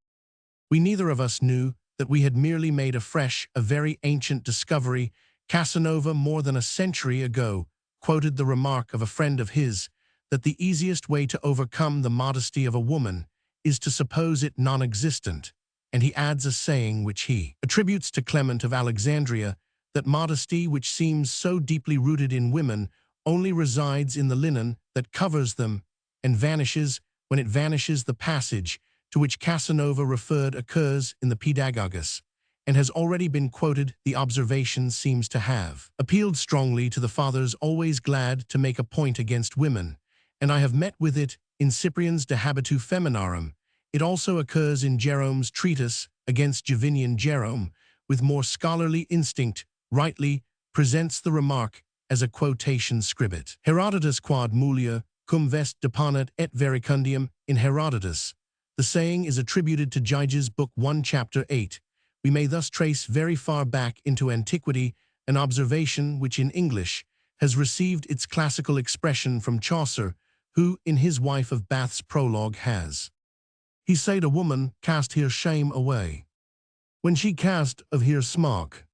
We neither of us knew that we had merely made afresh a very ancient discovery. Casanova, more than a century ago, quoted the remark of a friend of his that the easiest way to overcome the modesty of a woman is to suppose it non-existent, and he adds a saying which he attributes to Clement of Alexandria, that modesty, which seems so deeply rooted in women, only resides in the linen that covers them, and vanishes when it vanishes. The passage to which Casanova referred occurs in the Pedagogus, and has already been quoted. The observation seems to have appealed strongly to the fathers, always glad to make a point against women, and I have met with it in Cyprian's De Habitu Feminarum. It also occurs in Jerome's treatise against Jovinian. Jerome, with more scholarly instinct, rightly presents the remark as a quotation scribit. Herodotus quod mulier cum vest deponat et vericundium. In Herodotus, the saying is attributed to Gyges, Book 1, Chapter 8. We may thus trace very far back into antiquity an observation which in English has received its classical expression from Chaucer, who, in his Wife of Bath's prologue, has he said a woman cast her shame away when she cast of her smock.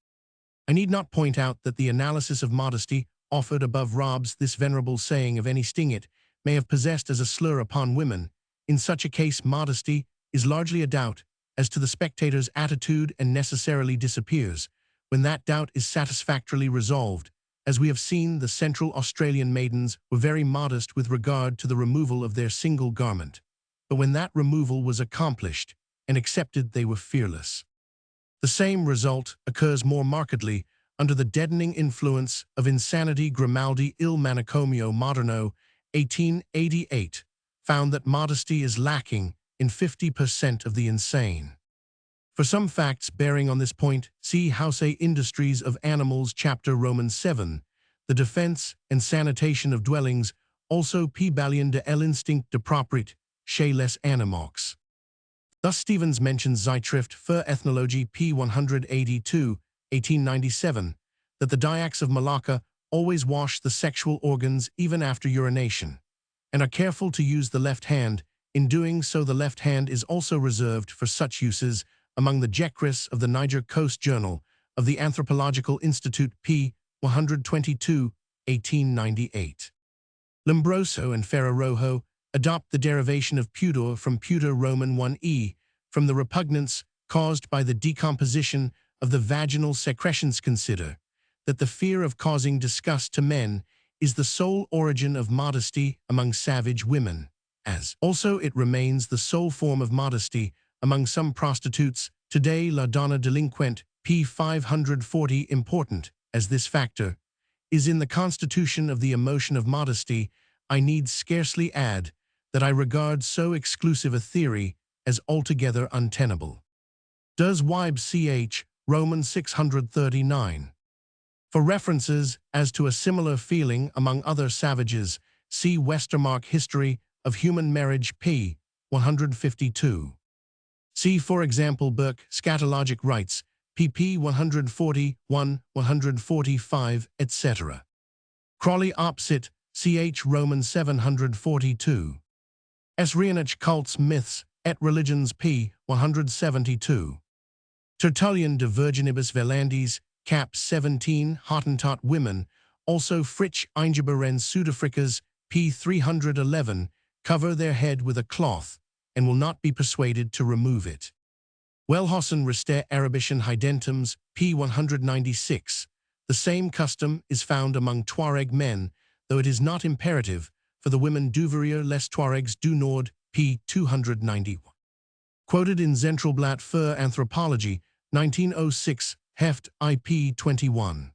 I need not point out that the analysis of modesty offered above robs this venerable saying of any sting it may have possessed as a slur upon women. In such a case, modesty is largely a doubt as to the spectator's attitude, and necessarily disappears when that doubt is satisfactorily resolved. As we have seen, the Central Australian maidens were very modest with regard to the removal of their single garment, but when that removal was accomplished and accepted, they were fearless. The same result occurs more markedly under the deadening influence of insanity. Grimaldi, Il Manicomio Moderno, 1888, found that modesty is lacking in 50% of the insane. For some facts bearing on this point, see House Industries of Animals, Chapter Romans 7, the defense and sanitation of dwellings, also P. Balian de l'instinct de propriété chez les animaux. Thus Stevens mentions Zeitschrift für Ethnologie p. 182, 1897, that the Dyaks of Malacca always wash the sexual organs even after urination, and are careful to use the left hand. In doing so, the left hand is also reserved for such uses. Among the Jekris of the Niger Coast Journal of the Anthropological Institute p. 122, 1898. Lombroso and Ferrarojo adopt the derivation of pudor from pudor Roman 1e, from the repugnance caused by the decomposition of the vaginal secretions. Consider that the fear of causing disgust to men is the sole origin of modesty among savage women, as also it remains the sole form of modesty among some prostitutes today. La Donna Delinquent, p. 540. Important as this factor is in the constitution of the emotion of modesty, I need scarcely add that I regard so exclusive a theory as altogether untenable. Does Weib ch. Roman 639. For references as to a similar feeling among other savages, see Westermarck History of Human Marriage p. 152. See, for example, Burke, Scatologic Rights, pp. 141, 145, etc. Crawley Opsit, ch. Roman 742. S. Reinach Cults, Myths, et Religions p. 172. Tertullian de Virginibus Velandis, cap. 17, Hottentot Women, also Fritsch Eingeberens Sudafricas, p. 311, cover their head with a cloth, and will not be persuaded to remove it. Wellhausen Reste Arabischen Heidentums, p. 196. The same custom is found among Tuareg men, though it is not imperative, for the women d'ouvrir les Tuaregs du Nord, p. 291. Quoted in Zentralblatt für Anthropology, 1906, Heft, IP 21.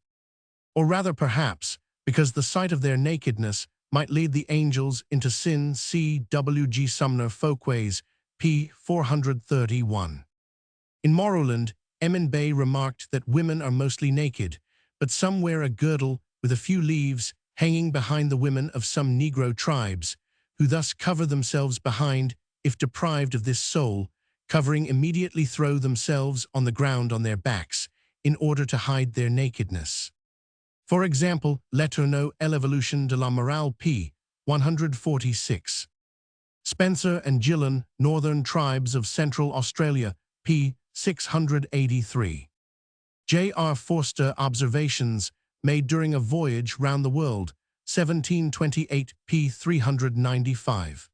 Or rather, perhaps, because the sight of their nakedness might lead the angels into sin, see W. G. Sumner Folkways, p. 431. In Morrowind, Emin Bey remarked that women are mostly naked, but some wear a girdle with a few leaves hanging behind the women of some Negro tribes, who thus cover themselves behind, if deprived of this soul, covering immediately throw themselves on the ground on their backs, in order to hide their nakedness. For example, Letourneau, L'Evolution de la Morale p. 146. Spencer and Gillan, Northern Tribes of Central Australia, p. 683. J. R. Forster, Observations made during a voyage round the world, 1728, p. 395.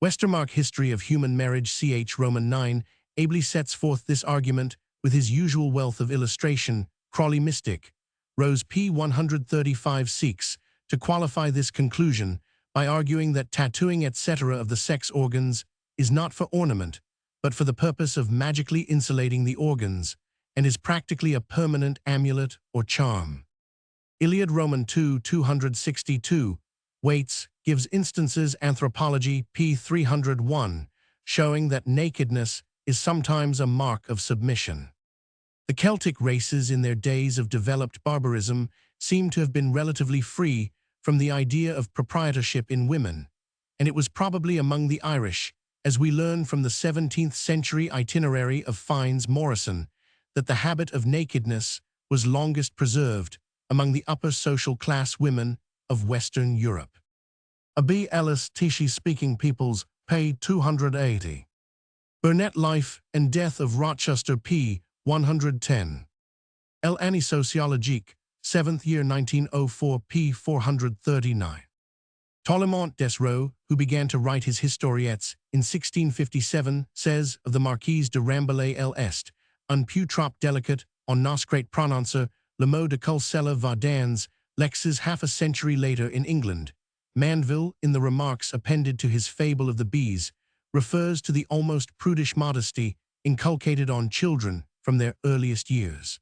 Westermarck History of Human Marriage ch. Roman 9 ably sets forth this argument with his usual wealth of illustration. Crawley Mystic, Rose p. 135 seeks to qualify this conclusion by arguing that tattooing etc. of the sex organs is not for ornament, but for the purpose of magically insulating the organs, and is practically a permanent amulet or charm. Iliad Roman 2, 262, Waits, gives instances Anthropology p. 301, showing that nakedness is sometimes a mark of submission. The Celtic races in their days of developed barbarism seem to have been relatively free from the idea of proprietorship in women, and it was probably among the Irish, as we learn from the 17th century itinerary of Fynes Morrison, that the habit of nakedness was longest preserved among the upper social class women of Western Europe. A. B. Ellis, Tichy-speaking peoples, p. 280. Burnett Life and Death of Rochester p. 110. L. Année sociologique, 7th year 1904 p. 439. Tollemont Desraux, who began to write his historiettes in 1657, says of the Marquise de Rambouillet l'Est, un peu trop delicate, on noscrate prononcer, le mot de Culcella Vardans, Lexes half a century later in England. Manville, in the remarks appended to his Fable of the Bees, refers to the almost prudish modesty inculcated on children from their earliest years.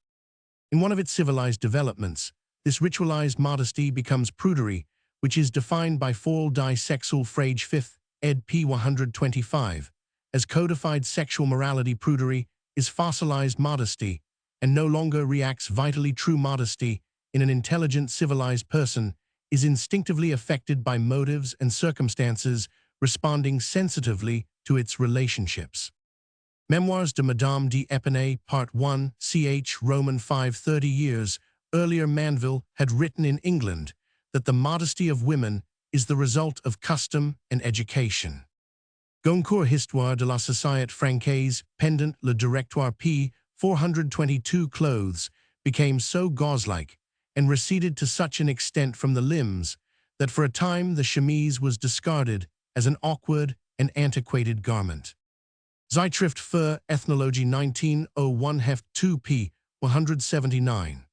In one of its civilized developments, this ritualized modesty becomes prudery, which is defined by Fall die Sexual Frage 5th, ed. p. 125, as codified sexual morality. Prudery is fossilized modesty, and no longer reacts vitally. True modesty in an intelligent civilized person is instinctively affected by motives and circumstances, responding sensitively to its relationships. Memoirs de Madame d'Épinay, Part 1, ch. Roman 5. 30 years earlier, Manville had written in England that the modesty of women is the result of custom and education. Goncourt, Histoire de la Société Francaise, pendant le Directoire p. 422. Clothes became so gauze-like and receded to such an extent from the limbs that for a time the chemise was discarded as an awkward and antiquated garment. Zeitschrift für Ethnologie 1901 Heft 2 p. 179.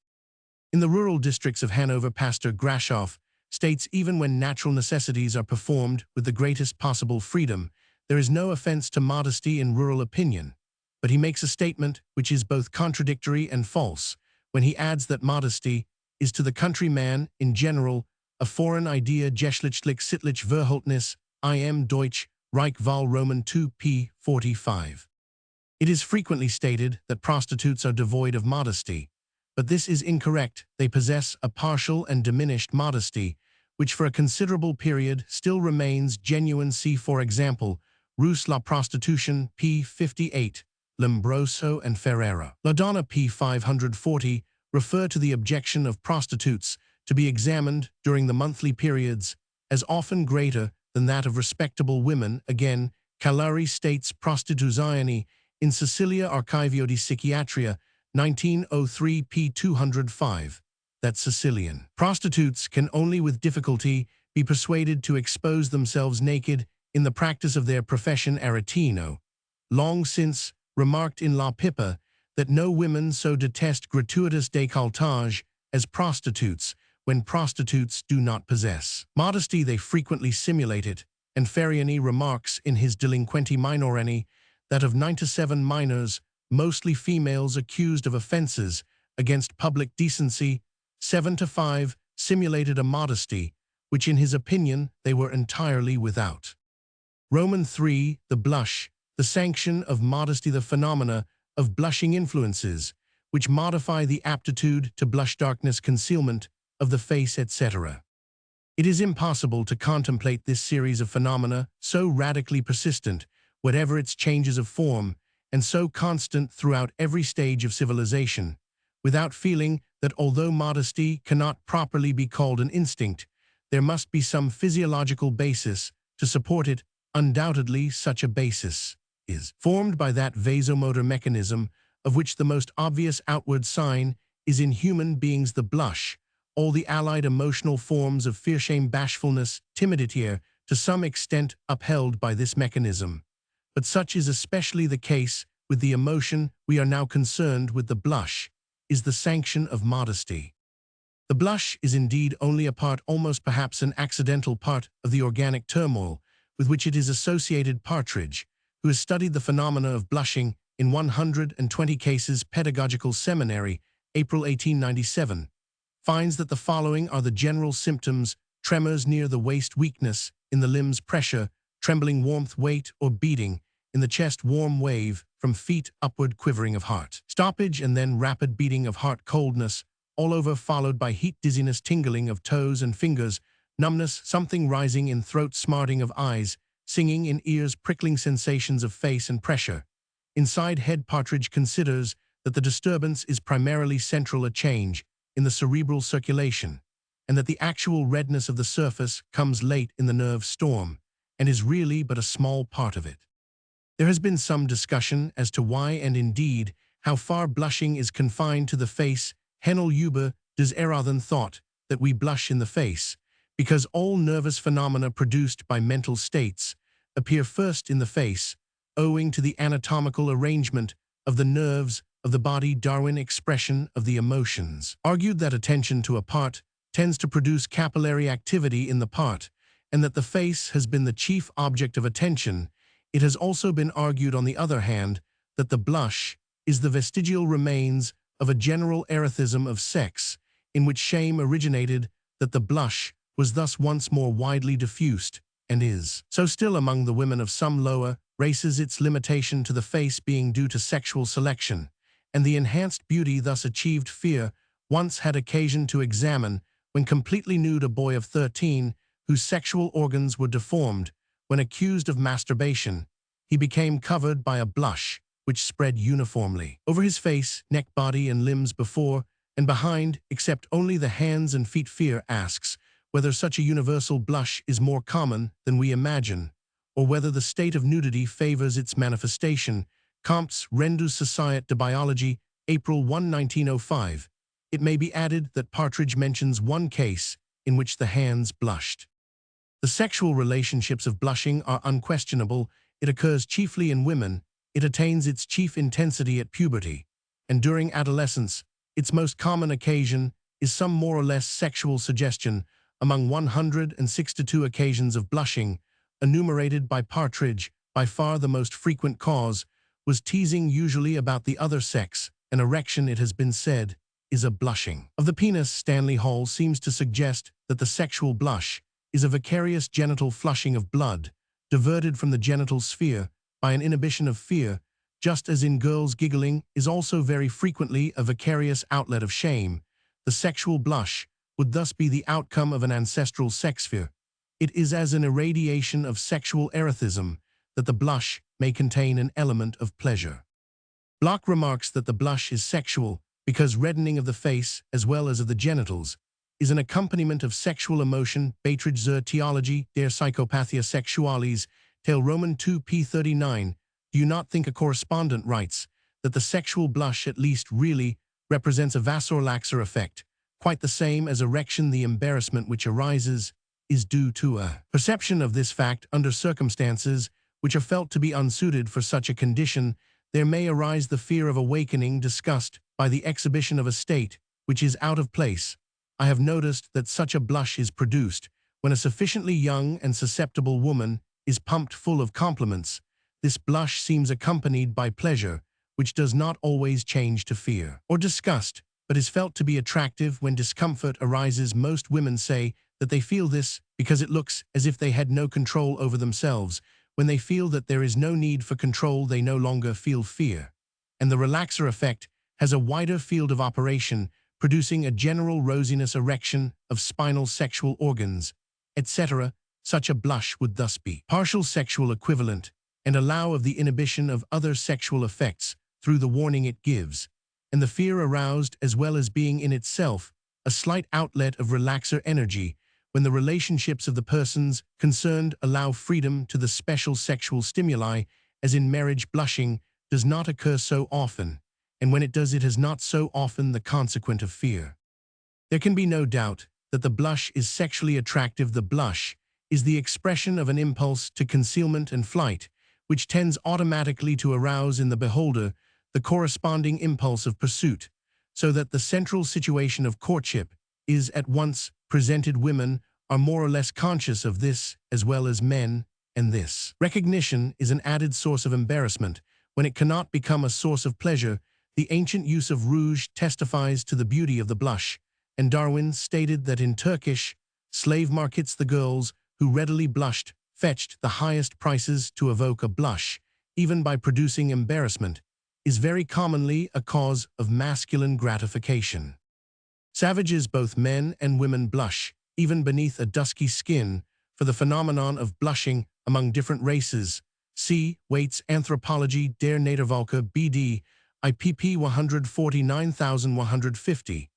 In the rural districts of Hanover, Pastor Grashoff states even when natural necessities are performed with the greatest possible freedom, there is no offense to modesty in rural opinion, but he makes a statement which is both contradictory and false when he adds that modesty is to the countryman in general a foreign idea. Geschlechtlich sittlich Verhältnis, im Deutsch, Reich Wahl Roman 2 p. 45. It is frequently stated that prostitutes are devoid of modesty, but this is incorrect. They possess a partial and diminished modesty, which for a considerable period still remains genuine. See, for example, Rus la Prostitution, p. 58, Lombroso and Ferreira. La Donna, p. 540, refer to the objection of prostitutes to be examined during the monthly periods as often greater than that of respectable women. Again, Calari states prostituzione in Sicilia Archivio di Psichiatria, 1903 p. 205, that Sicilian prostitutes can only with difficulty be persuaded to expose themselves naked in the practice of their profession. Aretino, long since, remarked in La Pippa that no women so detest gratuitous décolletage as prostitutes. When prostitutes do not possess modesty, they frequently simulate it, and Ferriani remarks in his Delinquenti Minorenni that of 97 minors, mostly females accused of offenses against public decency, 7 to 5 simulated a modesty, which in his opinion they were entirely without. Roman 3, the blush, the sanction of modesty, the phenomena of blushing influences, which modify the aptitude to blush, darkness, concealment of the face, etc. It is impossible to contemplate this series of phenomena, so radically persistent, whatever its changes of form, and so constant throughout every stage of civilization, without feeling that although modesty cannot properly be called an instinct, there must be some physiological basis to support it. Undoubtedly, such a basis is formed by that vasomotor mechanism of which the most obvious outward sign is in human beings the blush. All the allied emotional forms of fear, shame, bashfulness, timidity are, to some extent, upheld by this mechanism. But such is especially the case with the emotion we are now concerned with. The blush is the sanction of modesty. The blush is indeed only a part, almost perhaps an accidental part, of the organic turmoil with which it is associated. Partridge, who has studied the phenomena of blushing in 120 cases, Pedagogical Seminary, April 1897, finds that the following are the general symptoms: tremors near the waist, weakness in the limbs, pressure, trembling, warmth, weight or beating in the chest, warm wave from feet upward, quivering of heart, stoppage and then rapid beating of heart, coldness all over followed by heat, dizziness, tingling of toes and fingers, numbness, something rising in throat, smarting of eyes, singing in ears, prickling sensations of face and pressure inside head. Partridge considers that the disturbance is primarily central, a change in the cerebral circulation, and that the actual redness of the surface comes late in the nerve storm and is really but a small part of it. There has been some discussion as to why and indeed how far blushing is confined to the face. Henel Huber does Erathan thought that we blush in the face because all nervous phenomena produced by mental states appear first in the face, owing to the anatomical arrangement of the nerves of the body. Darwin, expression of the emotions, argued that attention to a part tends to produce capillary activity in the part, and that the face has been the chief object of attention. It has also been argued, on the other hand, that the blush is the vestigial remains of a general erethism of sex, in which shame originated, that the blush was thus once more widely diffused, and is so still among the women of some lower races, its limitation to the face being due to sexual selection, and the enhanced beauty thus achieved. Fear once had occasion to examine, when completely nude, a boy of 13 whose sexual organs were deformed. When accused of masturbation, he became covered by a blush which spread uniformly over his face, neck, body, and limbs before and behind, except only the hands and feet. Fear asks whether such a universal blush is more common than we imagine, or whether the state of nudity favors its manifestation. Comte's Rendus Société de Biologie, April 1, 1905. It may be added that Partridge mentions one case in which the hands blushed. The sexual relationships of blushing are unquestionable. It occurs chiefly in women. It attains its chief intensity at puberty, and during adolescence. Its most common occasion is some more or less sexual suggestion. Among 162 occasions of blushing enumerated by Partridge, by far the most frequent cause was teasing, usually about the other sex. An erection, it has been said, is a blushing of the penis. Stanley Hall seems to suggest that the sexual blush is a vicarious genital flushing of blood, diverted from the genital sphere by an inhibition of fear, just as in girls giggling is also very frequently a vicarious outlet of shame, the sexual blush would thus be the outcome of an ancestral sex fear. It is as an irradiation of sexual erethism that the blush may contain an element of pleasure. Bloch remarks that the blush is sexual because reddening of the face, as well as of the genitals, is an accompaniment of sexual emotion. Beiträge zur Theologie der Psychopathia Sexualis, Tale Roman 2p39. Do you not think, a correspondent writes, that the sexual blush at least really represents a vasorelaxer effect, quite the same as erection? The embarrassment which arises is due to a perception of this fact under circumstances which are felt to be unsuited for such a condition. There may arise the fear of awakening disgust by the exhibition of a state which is out of place. I have noticed that such a blush is produced when a sufficiently young and susceptible woman is pumped full of compliments. This blush seems accompanied by pleasure, which does not always change to fear or disgust, but is felt to be attractive when discomfort arises. Most women say that they feel this because it looks as if they had no control over themselves. When they feel that there is no need for control, they no longer feel fear. And the relaxer effect has a wider field of operation, producing a general rosiness, erection of spinal sexual organs, etc. Such a blush would thus be partial sexual equivalent and allow of the inhibition of other sexual effects through the warning it gives, and the fear aroused, as well as being in itself a slight outlet of relaxer energy. When the relationships of the persons concerned allow freedom to the special sexual stimuli, as in marriage, blushing does not occur so often, and when it does, it is not so often the consequent of fear. There can be no doubt that the blush is sexually attractive. The blush is the expression of an impulse to concealment and flight, which tends automatically to arouse in the beholder the corresponding impulse of pursuit, so that the central situation of courtship is at once presented. Women are more or less conscious of this, as well as men, and this recognition is an added source of embarrassment when it cannot become a source of pleasure. The ancient use of rouge testifies to the beauty of the blush, and Darwin stated that in Turkish slave markets the girls who readily blushed fetched the highest prices. To evoke a blush, even by producing embarrassment, is very commonly a cause of masculine gratification. Savages, both men and women, blush, even beneath a dusky skin. For the phenomenon of blushing among different races, see Waite's Anthropologie der Naturvölker BD, IPP 149150,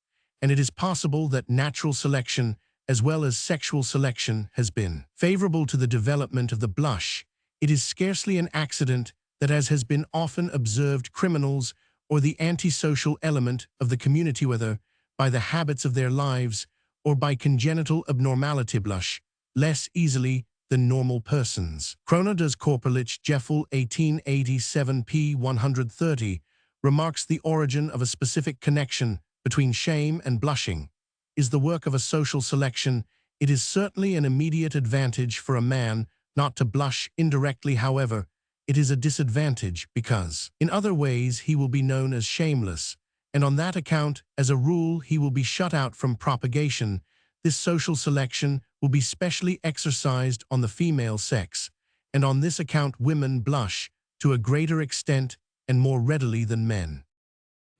and it is possible that natural selection, as well as sexual selection, has been favorable to the development of the blush. It is scarcely an accident that, as has been often observed, criminals or the antisocial element of the community, whether by the habits of their lives or by congenital abnormality, blush less easily than normal persons. Kroner des Körperlich Gefühl 1887 p. 130 remarks the origin of a specific connection between shame and blushing is the work of a social selection. It is certainly an immediate advantage for a man not to blush. Indirectly, however, it is a disadvantage because in other ways he will be known as shameless, and on that account, as a rule, he will be shut out from propagation. This social selection will be specially exercised on the female sex, and on this account women blush to a greater extent and more readily than men.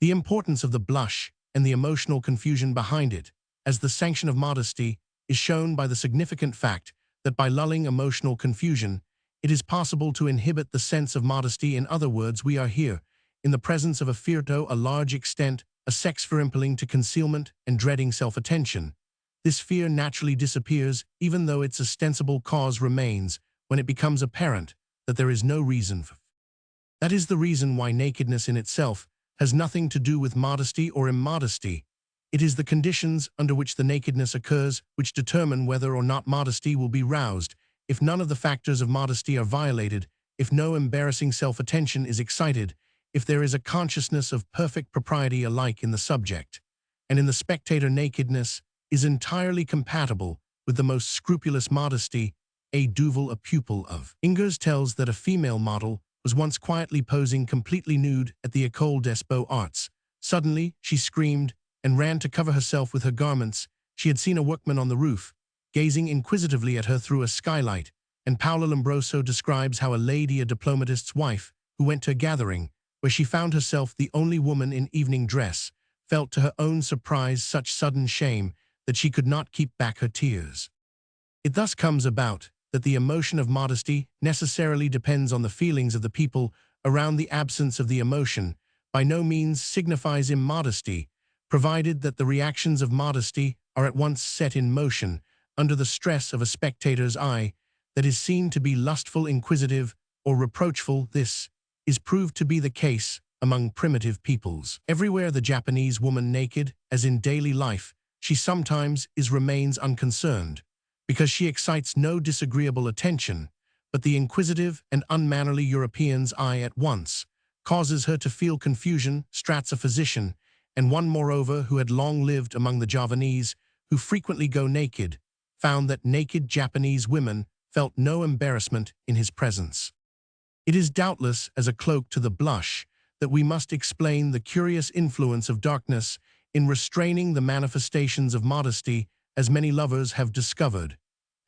The importance of the blush and the emotional confusion behind it, as the sanction of modesty, is shown by the significant fact that by lulling emotional confusion, it is possible to inhibit the sense of modesty. In other words, we are here in the presence of a fear to a large extent, a sex fear impelling to concealment and dreading self-attention. This fear naturally disappears, even though its ostensible cause remains, when it becomes apparent that there is no reason for. That is the reason why nakedness in itself has nothing to do with modesty or immodesty. It is the conditions under which the nakedness occurs which determine whether or not modesty will be roused. If none of the factors of modesty are violated, if no embarrassing self-attention is excited, if there is a consciousness of perfect propriety alike in the subject and in the spectator, nakedness is entirely compatible with the most scrupulous modesty. A. Duval, a pupil of Ingres, tells that a female model was once quietly posing completely nude at the École des Beaux-Arts. Suddenly, she screamed and ran to cover herself with her garments. She had seen a workman on the roof, gazing inquisitively at her through a skylight, and Paolo Lombroso describes how a lady, a diplomatist's wife, who went to a gathering, where she found herself the only woman in evening dress, felt to her own surprise such sudden shame that she could not keep back her tears. It thus comes about that the emotion of modesty necessarily depends on the feelings of the people around. The absence of the emotion by no means signifies immodesty, provided that the reactions of modesty are at once set in motion under the stress of a spectator's eye that is seen to be lustful, inquisitive, or reproachful. This is proved to be the case among primitive peoples. Everywhere the Japanese woman naked, as in daily life, she sometimes remains unconcerned, because she excites no disagreeable attention, but the inquisitive and unmannerly European's eye at once causes her to feel confusion. Strat's a physician, and one moreover who had long lived among the Javanese, who frequently go naked, found that naked Japanese women felt no embarrassment in his presence. It is doubtless as a cloak to the blush that we must explain the curious influence of darkness in restraining the manifestations of modesty, as many lovers have discovered.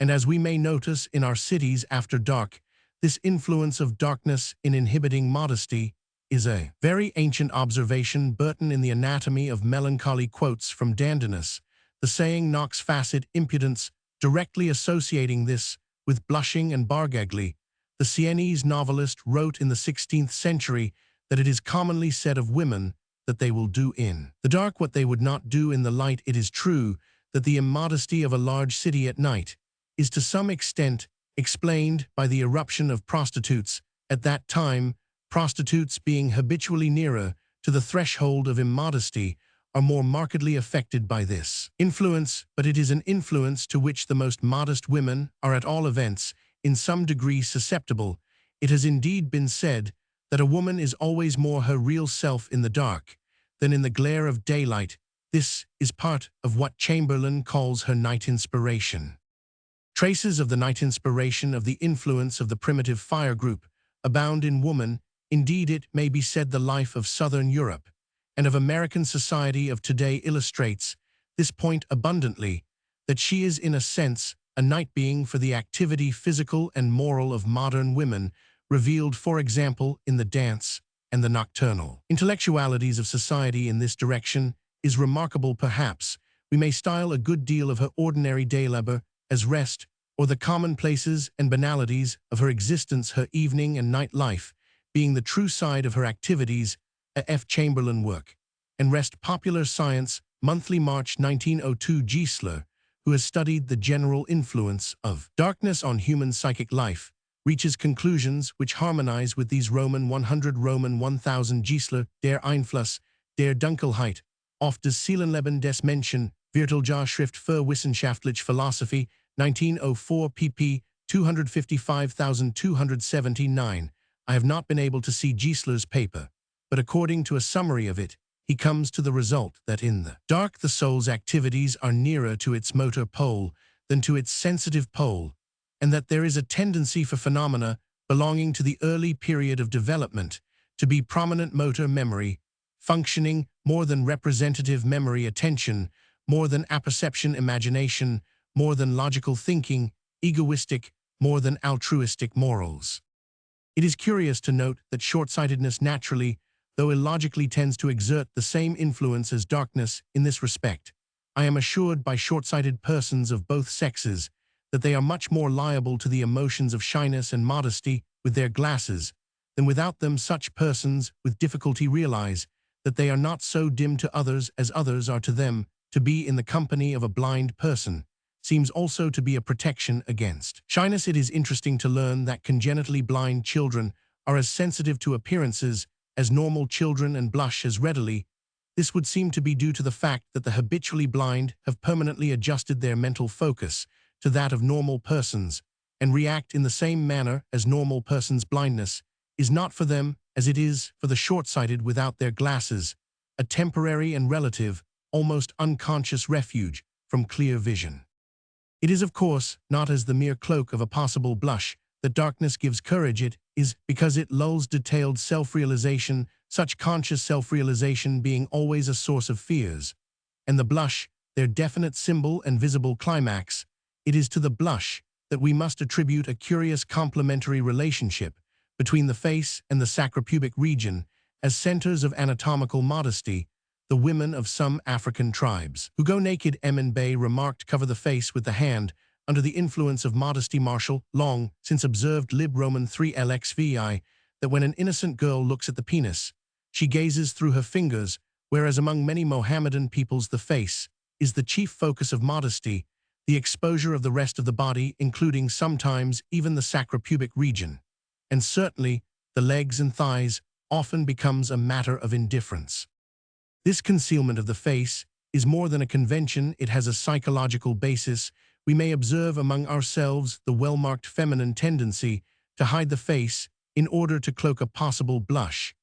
And as we may notice in our cities after dark, this influence of darkness in inhibiting modesty is a very ancient observation. Burton in the Anatomy of Melancholy quotes from Dandinus the saying nox facit impudence, directly associating this with blushing and bargagli. The Sienese novelist wrote in the 16th century that it is commonly said of women that they will do in the dark what they would not do in the light. It is true that the immodesty of a large city at night is to some extent explained by the eruption of prostitutes at that time. Prostitutes, being habitually nearer to the threshold of immodesty, are more markedly affected by this influence, but it is an influence to which the most modest women are at all events in some degree susceptible. It has indeed been said that a woman is always more her real self in the dark than in the glare of daylight. This is part of what Chamberlain calls her night inspiration. Traces of the night inspiration of the influence of the primitive fire group abound in woman. Indeed, it may be said the life of Southern Europe and of American society of today illustrates this point abundantly, that she is in a sense a night being for the activity physical and moral of modern women, revealed, for example, in the dance and the nocturnal intellectualities of society. In this direction is remarkable. Perhaps we may style a good deal of her ordinary day labor as rest, or the commonplaces and banalities of her existence, her evening and night life being the true side of her activities. A F. Chamberlain work, and Rest Popular Science, Monthly, March 1902. Giesler, who has studied the general influence of darkness on human psychic life, reaches conclusions which harmonize with these. Roman 100 Roman 1000 Giesler, der Einfluss der Dunkelheit auf das Seelenleben des Menschen, Wirteljahrschrift für wissenschaftliche Philosophie, 1904 pp. 255,279. I have not been able to see Giesler's paper, but according to a summary of it, he comes to the result that in the dark the soul's activities are nearer to its motor pole than to its sensitive pole, and that there is a tendency for phenomena belonging to the early period of development to be prominent motor memory, functioning more than representative memory, attention, more than apperception, imagination, more than logical thinking, egoistic, more than altruistic morals. It is curious to note that short-sightedness naturally, though illogically, tends to exert the same influence as darkness in this respect. I am assured by short-sighted persons of both sexes that they are much more liable to the emotions of shyness and modesty with their glasses than without them. Such persons with difficulty realize that they are not so dim to others as others are to them. To be in the company of a blind person seems also to be a protection against shyness. It is interesting to learn that congenitally blind children are as sensitive to appearances as normal children and blush as readily. This would seem to be due to the fact that the habitually blind have permanently adjusted their mental focus to that of normal persons and react in the same manner as normal persons. Blindness is not for them, as it is for the short-sighted without their glasses, a temporary and relative, almost unconscious refuge from clear vision. It is, of course, not as the mere cloak of a possible blush that darkness gives courage. It is because it lulls detailed self-realization, such conscious self-realization being always a source of fears. And the blush, their definite symbol and visible climax, it is to the blush that we must attribute a curious complementary relationship between the face and the sacropubic region, as centers of anatomical modesty, the women of some African tribes, who go naked. Bay remarked, cover the face with the hand, under the influence of modesty. Marshall, long since observed lib Roman 3 LXVI, that when an innocent girl looks at the penis, she gazes through her fingers, whereas among many Mohammedan peoples the face is the chief focus of modesty, the exposure of the rest of the body, including sometimes even the sacropubic region, and certainly the legs and thighs, often becomes a matter of indifference. This concealment of the face is more than a convention, it has a psychological basis. We may observe among ourselves the well-marked feminine tendency to hide the face in order to cloak a possible blush,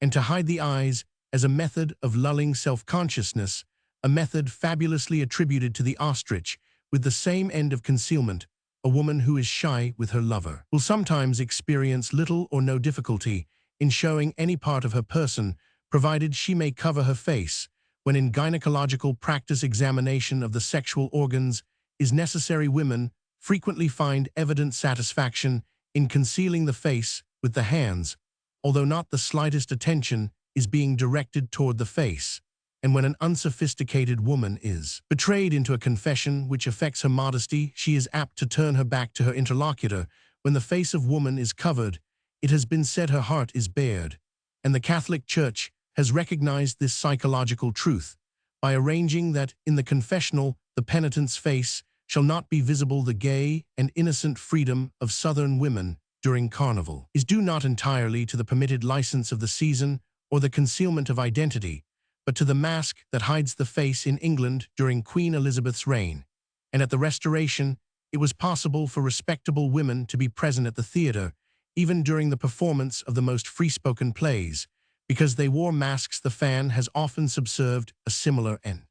and to hide the eyes as a method of lulling self-consciousness, a method fabulously attributed to the ostrich, with the same end of concealment. A woman who is shy with her lover will sometimes experience little or no difficulty in showing any part of her person, provided she may cover her face. When in gynecological practice examination of the sexual organs is necessary, women frequently find evident satisfaction in concealing the face with the hands, although not the slightest attention is being directed toward the face. And when an unsophisticated woman is betrayed into a confession which affects her modesty, she is apt to turn her back to her interlocutor. When the face of woman is covered, it has been said her heart is bared, and the Catholic Church has recognized this psychological truth by arranging that in the confessional the penitent's face shall not be visible. The gay and innocent freedom of Southern women during Carnival is due not entirely to the permitted license of the season or the concealment of identity, but to the mask that hides the face. In England during Queen Elizabeth's reign, and at the Restoration, it was possible for respectable women to be present at the theatre, even during the performance of the most free-spoken plays, because they wore masks. The fan has often subserved a similar end.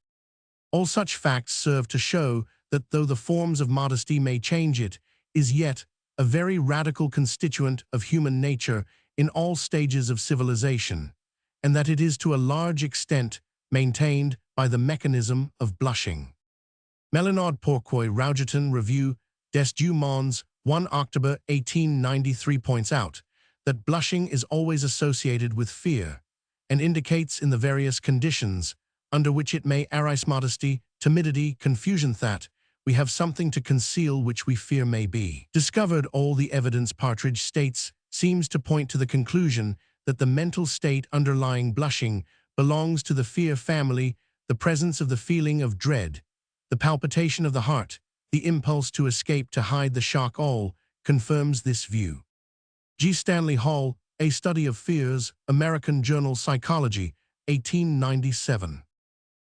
All such facts serve to show that though the forms of modesty may change, it is yet a very radical constituent of human nature in all stages of civilization, and that it is to a large extent maintained by the mechanism of blushing. Mélinard Pourquoi Rougeton Revue des Deux Mondes, 1 October 1893 points out that blushing is always associated with fear, and indicates in the various conditions under which it may arise modesty, timidity, confusion, that we have something to conceal which we fear may be discovered. All the evidence, Partridge states, seems to point to the conclusion that the mental state underlying blushing belongs to the fear family, the presence of the feeling of dread, the palpitation of the heart, the impulse to escape, to hide the shock. All confirms this view. G. Stanley Hall, A Study of Fears, American Journal Psychology, 1897.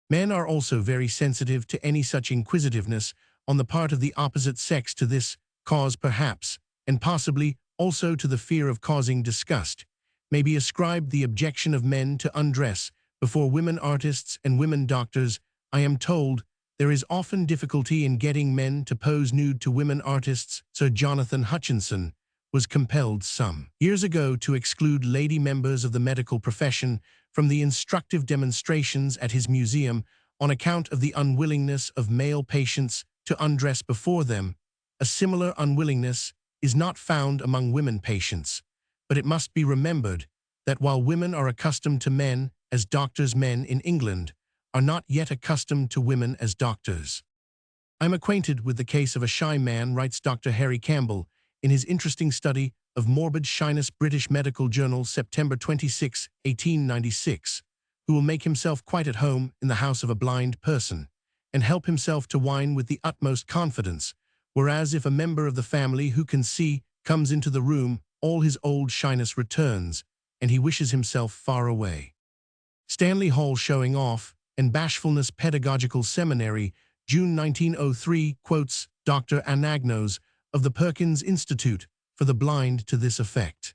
Men are also very sensitive to any such inquisitiveness on the part of the opposite sex. To this cause perhaps, and possibly also to the fear of causing disgust, may be ascribed the objection of men to undress before women artists and women doctors. I am told there is often difficulty in getting men to pose nude to women artists. Sir Jonathan Hutchinson was compelled some years ago to exclude lady members of the medical profession from the instructive demonstrations at his museum on account of the unwillingness of male patients to undress before them. A similar unwillingness is not found among women patients, but it must be remembered that while women are accustomed to men as doctors, men in England are not yet accustomed to women as doctors. I am acquainted with the case of a shy man, writes Dr. Harry Campbell in his interesting study of morbid shyness, British Medical Journal, September 26, 1896, who will make himself quite at home in the house of a blind person and help himself to wine with the utmost confidence, whereas if a member of the family who can see comes into the room, all his old shyness returns, and he wishes himself far away. Stanley Hall, Showing Off and Bashfulness, Pedagogical Seminary, June 1903, quotes Dr. Anagnos of the Perkins Institute for the Blind to this effect.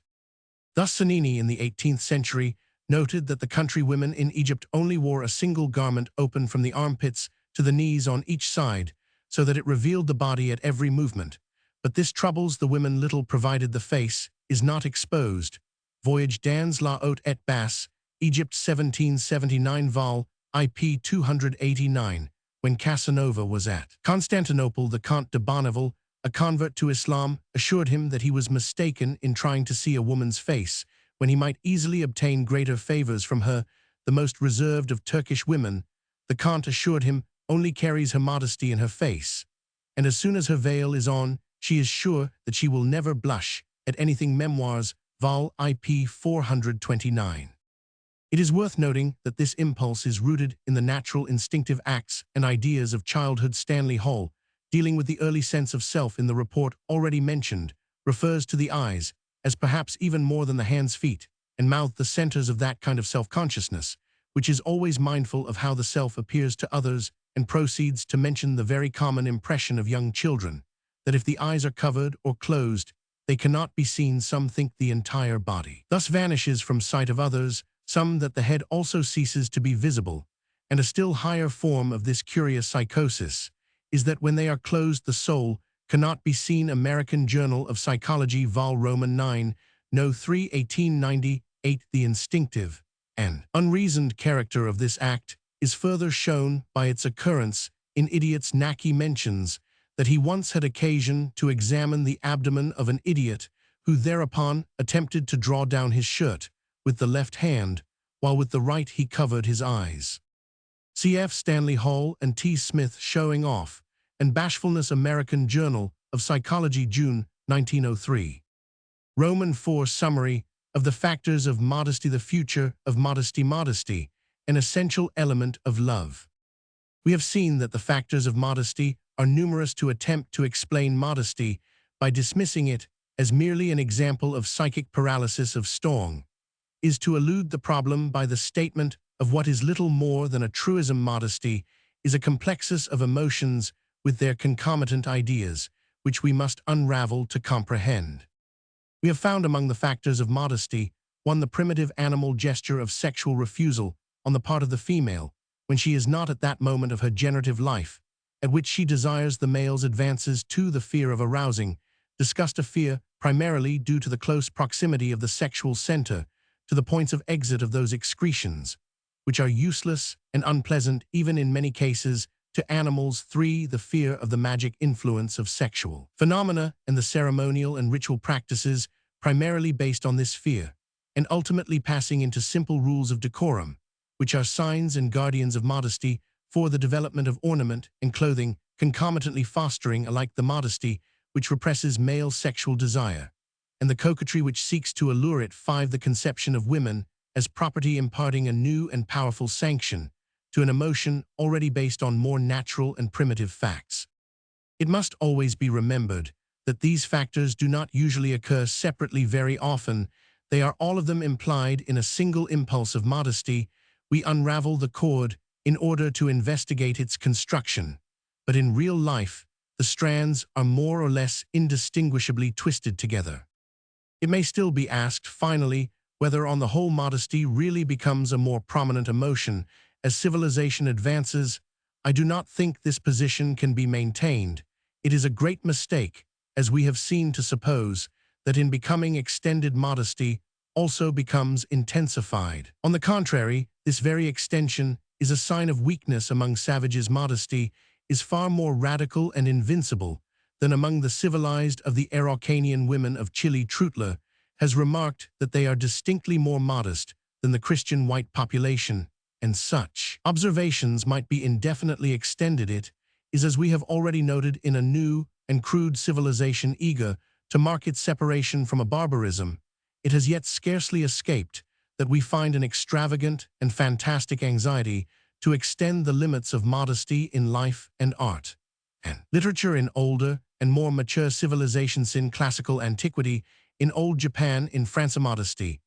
Thus Cennini in the 18th century noted that the country women in Egypt only wore a single garment open from the armpits to the knees on each side, so that it revealed the body at every movement. But this troubles the women little, provided the face is not exposed. Voyage dans la Haute et Basse, Egypt 1779 vol. IP 289. When Casanova was at Constantinople, the Comte de Bonneville, a convert to Islam, assured him that he was mistaken in trying to see a woman's face, when he might easily obtain greater favors from her, the most reserved of Turkish women, the Kant assured him only carries her modesty in her face, and as soon as her veil is on, she is sure that she will never blush at anything. Memoirs, Vol. IP 429. It is worth noting that this impulse is rooted in the natural instinctive acts and ideas of childhood. Stanley Hall, dealing with the early sense of self in the report already mentioned, refers to the eyes, as perhaps even more than the hands, feet, and mouth, the centers of that kind of self-consciousness, which is always mindful of how the self appears to others, and proceeds to mention the very common impression of young children, that if the eyes are covered or closed, they cannot be seen. Some think the entire body thus vanishes from sight of others, some that the head also ceases to be visible, and a still higher form of this curious psychosis is that when they are closed the soul cannot be seen. American Journal of Psychology, Vol. Roman 9, No. 3, 1898. The instinctive and unreasoned character of this act is further shown by its occurrence in Idiots. Naki mentions that he once had occasion to examine the abdomen of an idiot who thereupon attempted to draw down his shirt with the left hand, while with the right he covered his eyes. Cf. Stanley Hall and T. Smith, Showing Off and Bashfulness. American Journal of Psychology, June 1903. Roman 4 Summary of the Factors of Modesty. The future of modesty. Modesty, an essential element of love. We have seen that the factors of modesty are numerous. To attempt to explain modesty by dismissing it as merely an example of psychic paralysis of Stong is to elude the problem by the statement of what is little more than a truism. Modesty is a complexus of emotions with their concomitant ideas, which we must unravel to comprehend. We have found among the factors of modesty, 1. The primitive animal gesture of sexual refusal on the part of the female, when she is not at that moment of her generative life, at which she desires the male's advances. 2. The fear of arousing, discussed a fear primarily due to the close proximity of the sexual center to the points of exit of those excretions, which are useless and unpleasant even in many cases to animals. 3. The fear of the magic influence of sexual phenomena and the ceremonial and ritual practices primarily based on this fear, and ultimately passing into simple rules of decorum, which are signs and guardians of modesty. 4. The development of ornament and clothing concomitantly fostering alike the modesty which represses male sexual desire, and the coquetry which seeks to allure it. 5. The conception of women as property imparting a new and powerful sanction to an emotion already based on more natural and primitive facts. It must always be remembered that these factors do not usually occur separately very often. They are all of them implied in a single impulse of modesty. We unravel the cord in order to investigate its construction, but in real life, the strands are more or less indistinguishably twisted together. It may still be asked, finally, whether on the whole modesty really becomes a more prominent emotion as civilization advances. I do not think this position can be maintained. It is a great mistake, as we have seen, to suppose that in becoming extended modesty also becomes intensified. On the contrary, this very extension is a sign of weakness among savages. Modesty is far more radical and invincible than among the civilized. Of the Araucanian women of Chile, Trutler has remarked that they are distinctly more modest than the Christian white population, and such observations might be indefinitely extended. It is, as we have already noted, in a new and crude civilization eager to mark its separation from a barbarism it has yet scarcely escaped that we find an extravagant and fantastic anxiety to extend the limits of modesty in life and art and literature in older and more mature civilizations. In classical antiquity, in old Japan, in France, modesty,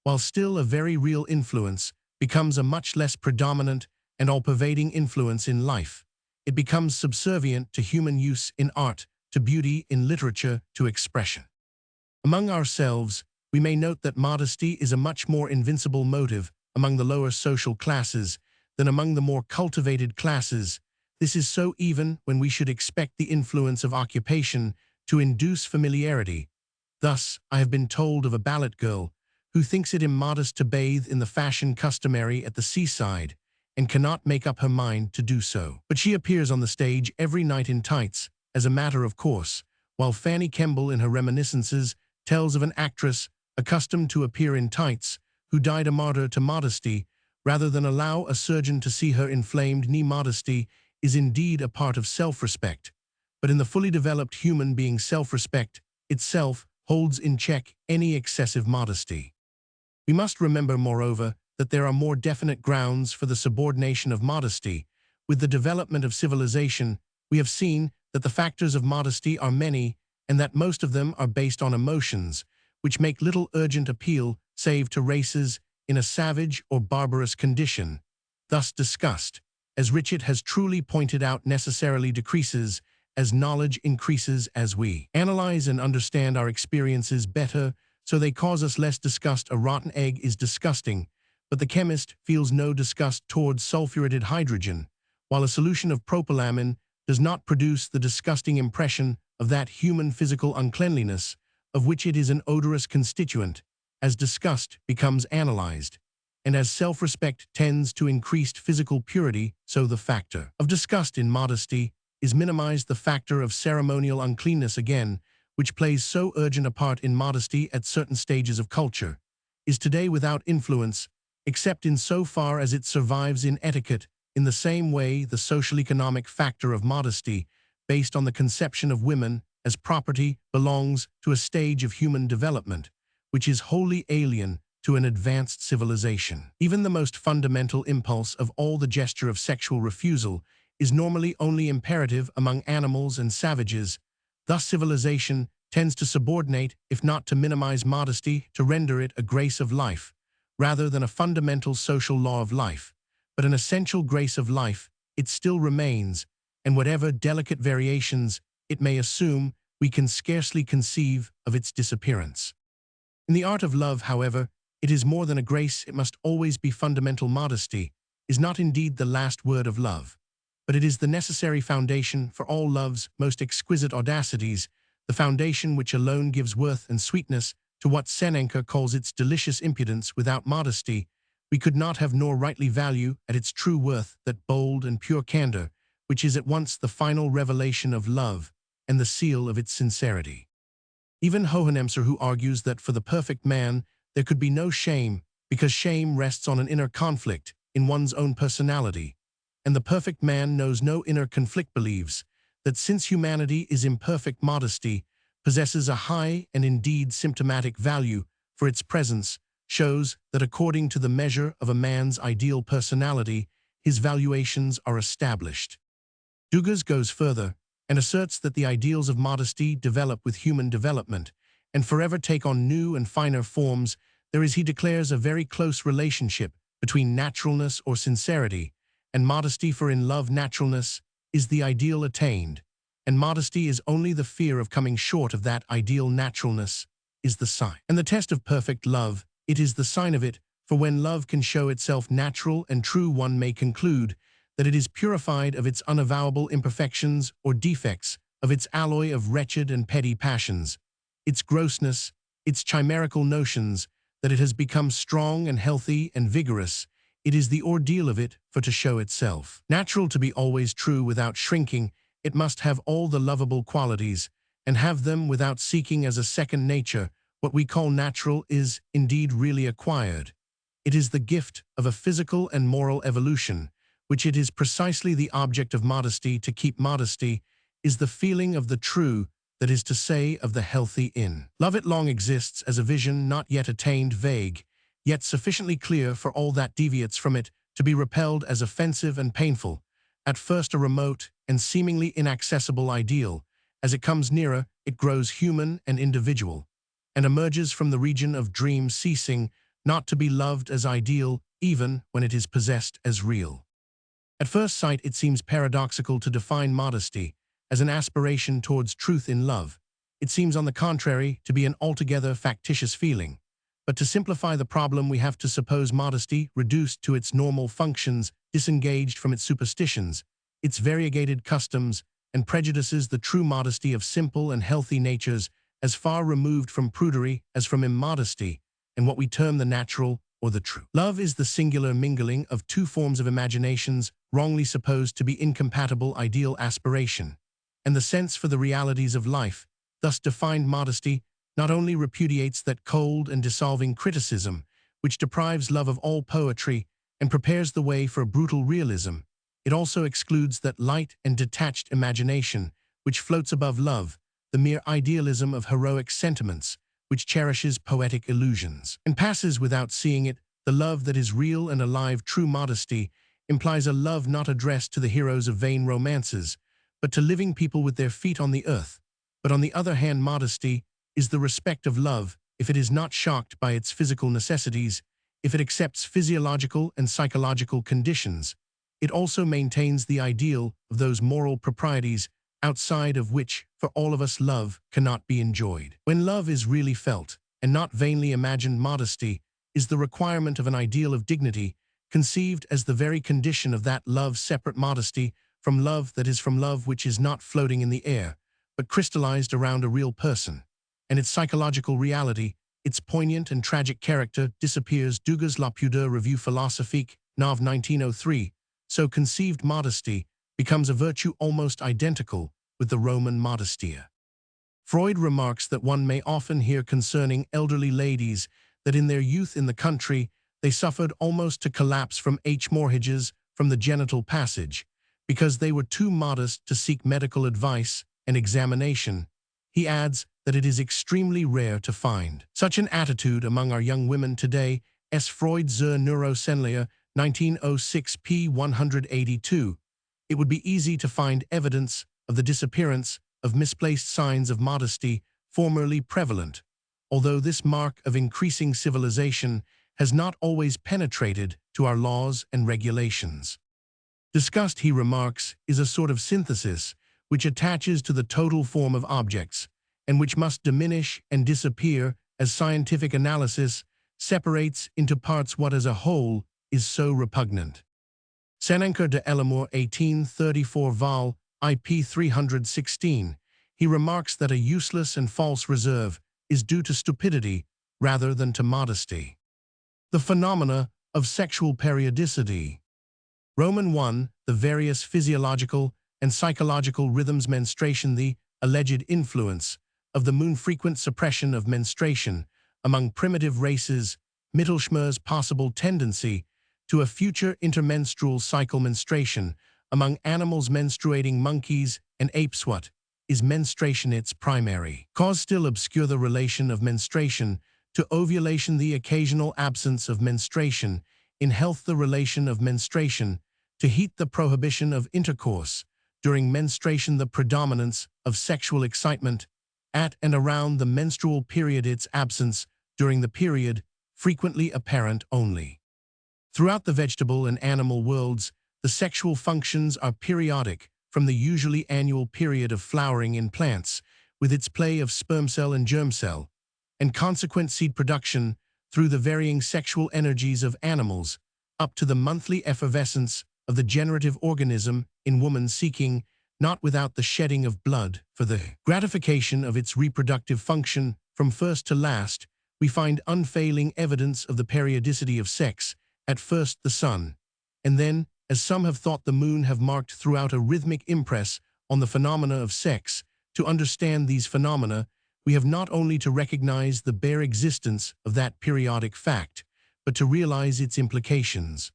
while still a very real influence, becomes a much less predominant and all-pervading influence in life. It becomes subservient to human use in art, to beauty in literature, to expression. Among ourselves, we may note that modesty is a much more invincible motive among the lower social classes than among the more cultivated classes. This is so even when we should expect the influence of occupation to induce familiarity. Thus, I have been told of a ballet girl who thinks it immodest to bathe in the fashion customary at the seaside and cannot make up her mind to do so. But she appears on the stage every night in tights, as a matter of course, while Fanny Kemble in her reminiscences tells of an actress accustomed to appear in tights, who died a martyr to modesty, rather than allow a surgeon to see her inflamed knee. Modesty is indeed a part of self-respect, but in the fully developed human being, self-respect itself holds in check any excessive modesty. We must remember, moreover, that there are more definite grounds for the subordination of modesty. With the development of civilization, we have seen that the factors of modesty are many, and that most of them are based on emotions, which make little urgent appeal save to races in a savage or barbarous condition. Thus disgust, as Richard has truly pointed out, necessarily decreases as knowledge increases. As we analyze and understand our experiences better, so they cause us less disgust. A rotten egg is disgusting, but the chemist feels no disgust towards sulfurated hydrogen, while a solution of propylamine does not produce the disgusting impression of that human physical uncleanliness of which it is an odorous constituent. As disgust becomes analyzed, and as self-respect tends to increased physical purity, so the factor of disgust in modesty is minimized. The factor of ceremonial uncleanness, again, which plays so urgent a part in modesty at certain stages of culture, is today without influence, except in so far as it survives in etiquette. In the same way, the social-economic factor of modesty, based on the conception of women as property, belongs to a stage of human development which is wholly alien to an advanced civilization. Even the most fundamental impulse of all, the gesture of sexual refusal, is normally only imperative among animals and savages. Thus civilization tends to subordinate, if not to minimize, modesty, to render it a grace of life, rather than a fundamental social law of life. But an essential grace of life it still remains, and whatever delicate variations it may assume, we can scarcely conceive of its disappearance. In the art of love, however, it is more than a grace, it must always be fundamental. Modesty is not indeed the last word of love, but it is the necessary foundation for all love's most exquisite audacities, the foundation which alone gives worth and sweetness to what Seneca calls its delicious impudence. Without modesty, we could not have nor rightly value at its true worth that bold and pure candor, which is at once the final revelation of love and the seal of its sincerity. Even Hohenemser, who argues that for the perfect man there could be no shame, because shame rests on an inner conflict in one's own personality, and the perfect man knows no inner conflict, believes that since humanity is imperfect, modesty possesses a high and indeed symptomatic value, for its presence shows that according to the measure of a man's ideal personality, his valuations are established. Dugas goes further and asserts that the ideals of modesty develop with human development and forever take on new and finer forms. There is, he declares, a very close relationship between naturalness or sincerity and modesty, for in love naturalness is the ideal attained, and modesty is only the fear of coming short of that ideal. Naturalness is the sign and the test of perfect love. It is the sign of it, for when love can show itself natural and true, one may conclude that it is purified of its unavowable imperfections or defects, of its alloy of wretched and petty passions, its grossness, its chimerical notions, that it has become strong and healthy and vigorous. It is the ordeal of it, for to show itself natural, to be always true without shrinking, it must have all the lovable qualities, and have them without seeking as a second nature. What we call natural is, indeed, really acquired. It is the gift of a physical and moral evolution, which it is precisely the object of modesty to keep. Modesty is the feeling of the true, that is to say, of the healthy in love. It long exists as a vision not yet attained, vague, yet sufficiently clear for all that deviates from it to be repelled as offensive and painful. At first a remote and seemingly inaccessible ideal, as it comes nearer, it grows human and individual, and emerges from the region of dream, ceasing not to be loved as ideal, even when it is possessed as real. At first sight, it seems paradoxical to define modesty as an aspiration towards truth in love. It seems, on the contrary, to be an altogether factitious feeling. But to simplify the problem, we have to suppose modesty reduced to its normal functions, disengaged from its superstitions, its variegated customs and prejudices, the true modesty of simple and healthy natures, as far removed from prudery as from immodesty, and what we term the natural or the true. Love is the singular mingling of two forms of imaginations, wrongly supposed to be incompatible, ideal aspiration, and the sense for the realities of life. Thus defined, modesty not only repudiates that cold and dissolving criticism, which deprives love of all poetry and prepares the way for brutal realism, it also excludes that light and detached imagination, which floats above love, the mere idealism of heroic sentiments, which cherishes poetic illusions, and passes without seeing it. The love that is real and alive. True modesty implies a love not addressed to the heroes of vain romances, but to living people with their feet on the earth. But on the other hand, modesty is the respect of love if it is not shocked by its physical necessities, if it accepts physiological and psychological conditions. It also maintains the ideal of those moral proprieties outside of which, for all of us, love cannot be enjoyed. When love is really felt, and not vainly imagined, modesty is the requirement of an ideal of dignity, conceived as the very condition of that love. Separate modesty from love that is from love which is not floating in the air, but crystallized around a real person. And its psychological reality, its poignant and tragic character, disappears. Dugas La Pudeur, Revue Philosophique, Nov 1903. So conceived modesty becomes a virtue almost identical with the Roman modestia. Freud remarks that one may often hear concerning elderly ladies that in their youth in the country they suffered almost to collapse from hemorrhages from the genital passage, because they were too modest to seek medical advice and examination. He adds that it is extremely rare to find such an attitude among our young women today. S. Freud zur Neurosenlehre, 1906, p. 182. It would be easy to find evidence of the disappearance of misplaced signs of modesty formerly prevalent, although this mark of increasing civilization has not always penetrated to our laws and regulations. Disgust, he remarks, is a sort of synthesis which attaches to the total form of objects, and which must diminish and disappear as scientific analysis separates into parts what as a whole is so repugnant. Senancour de Elamour, 1834, Vol. IP 316. He remarks that a useless and false reserve is due to stupidity rather than to modesty. The phenomena of sexual periodicity. Roman 1. The various physiological and psychological rhythms. Menstruation. The alleged influence of the moon. Frequent suppression of menstruation among primitive races. Mittelschmer's possible tendency to a future intermenstrual cycle. Menstruation among animals. Menstruating monkeys and apes. What is menstruation? Its primary cause still obscure. The relation of menstruation to ovulation. The occasional absence of menstruation in health. The relation of menstruation to heat. The prohibition of intercourse during menstruation. The predominance of sexual excitement at and around the menstrual period. Its absence during the period, frequently apparent only. Throughout the vegetable and animal worlds, the sexual functions are periodic, from the usually annual period of flowering in plants, with its play of sperm cell and germ cell, and consequent seed production, through the varying sexual energies of animals, up to the monthly effervescence of the generative organism in woman seeking, not without the shedding of blood, for the gratification of its reproductive function. From first to last, we find unfailing evidence of the periodicity of sex. At first the sun, and then, as some have thought, the moon, have marked throughout a rhythmic impress on the phenomena of sex. To understand these phenomena, we have not only to recognize the bare existence of that periodic fact, but to realize its implications.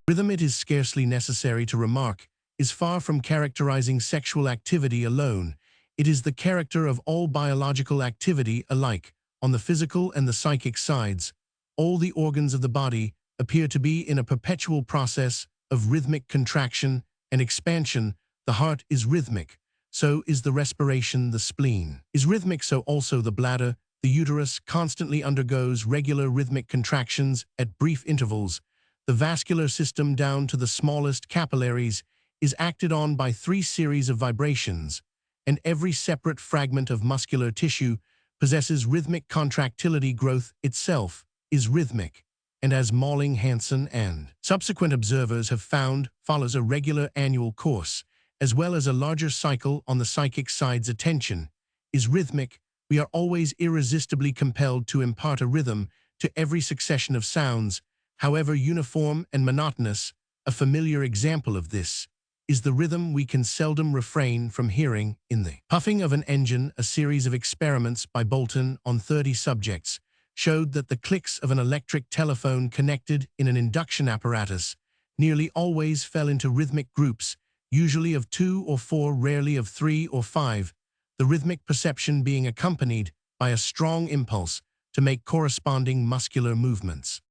Rhythm, it is scarcely necessary to remark, is far from characterizing sexual activity alone. It is the character of all biological activity alike, on the physical and the psychic sides. All the organs of the body appear to be in a perpetual process of rhythmic contraction and expansion. The heart is rhythmic, so is the respiration. The spleen is rhythmic, so also the bladder. The uterus constantly undergoes regular rhythmic contractions at brief intervals. The vascular system, down to the smallest capillaries, is acted on by 3 series of vibrations, and every separate fragment of muscular tissue possesses rhythmic contractility. Growth itself is rhythmic, and as Malling, Hansen, and subsequent observers have found, follows a regular annual course, as well as a larger cycle on the psychic side's attention, is rhythmic. We are always irresistibly compelled to impart a rhythm to every succession of sounds, however uniform and monotonous. A familiar example of this is the rhythm we can seldom refrain from hearing in the puffing of an engine. A series of experiments by Bolton on 30 subjects showed that the clicks of an electric telephone connected in an induction apparatus nearly always fell into rhythmic groups, usually of 2 or 4, rarely of 3 or 5, the rhythmic perception being accompanied by a strong impulse to make corresponding muscular movements.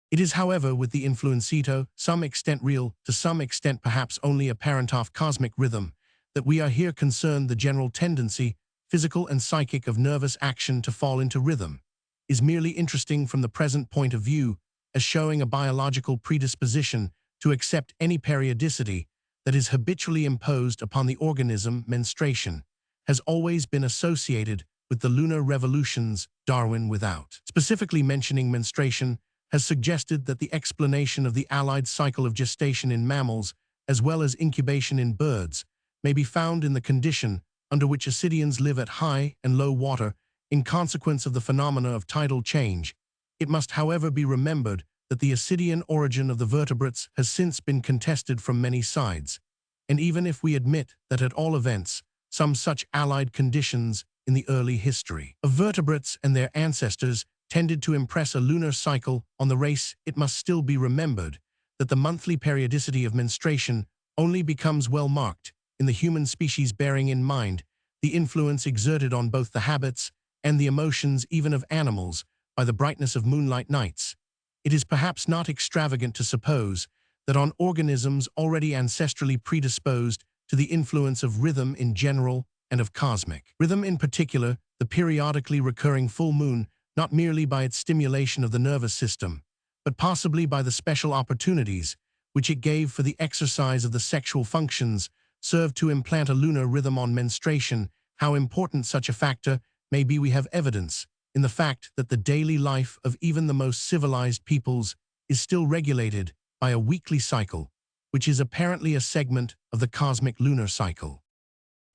It is, however, with the influencito, some extent real, to some extent perhaps only apparent of cosmic rhythm, that we are here concerned. The general tendency, physical and psychic, of nervous action to fall into rhythm is merely interesting from the present point of view as showing a biological predisposition to accept any periodicity that is habitually imposed upon the organism. Menstruation has always been associated with the lunar revolutions. Darwin, without specifically mentioning menstruation, has suggested that the explanation of the allied cycle of gestation in mammals, as well as incubation in birds, may be found in the condition under which ascidians live at high and low water in consequence of the phenomena of tidal change. It must, however, be remembered that the ascidian origin of the vertebrates has since been contested from many sides, and even if we admit that at all events some such allied conditions in the early history of vertebrates and their ancestors tended to impress a lunar cycle on the race, it must still be remembered that the monthly periodicity of menstruation only becomes well marked in the human species, bearing in mind the influence exerted on both the habits and the emotions even of animals by the brightness of moonlight nights. It is perhaps not extravagant to suppose that on organisms already ancestrally predisposed to the influence of rhythm in general and of cosmic rhythm in particular, the periodically recurring full moon, not merely by its stimulation of the nervous system, but possibly by the special opportunities which it gave for the exercise of the sexual functions, served to implant a lunar rhythm on menstruation. How important such a factor may be we have evidence in the fact that the daily life of even the most civilized peoples is still regulated by a weekly cycle, which is apparently a segment of the cosmic lunar cycle.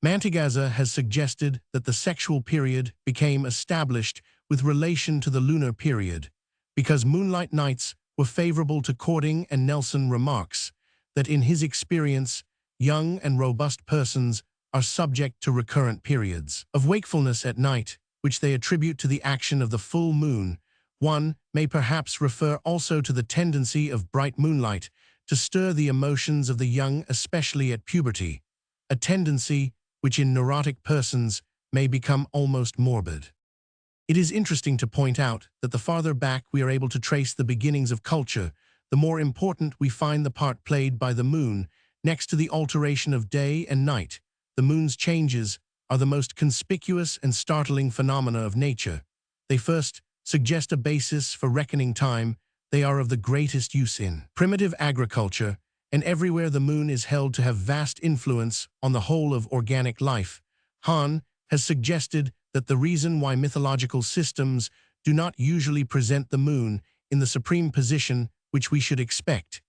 Mantegazza has suggested that the sexual period became established with relation to the lunar period, because moonlight nights were favorable to courting, and Nelson remarks that in his experience, young and robust persons are subject to recurrent periods of wakefulness at night, which they attribute to the action of the full moon. One may perhaps refer also to the tendency of bright moonlight to stir the emotions of the young, especially at puberty, a tendency which in neurotic persons may become almost morbid. It is interesting to point out that the farther back we are able to trace the beginnings of culture, the more important we find the part played by the moon. Next to the alteration of day and night, the moon's changes are the most conspicuous and startling phenomena of nature. They first suggest a basis for reckoning time. They are of the greatest use in primitive agriculture, and everywhere the moon is held to have vast influence on the whole of organic life. Hahn has suggested that the reason why mythological systems do not usually present the moon in the supreme position which we should expect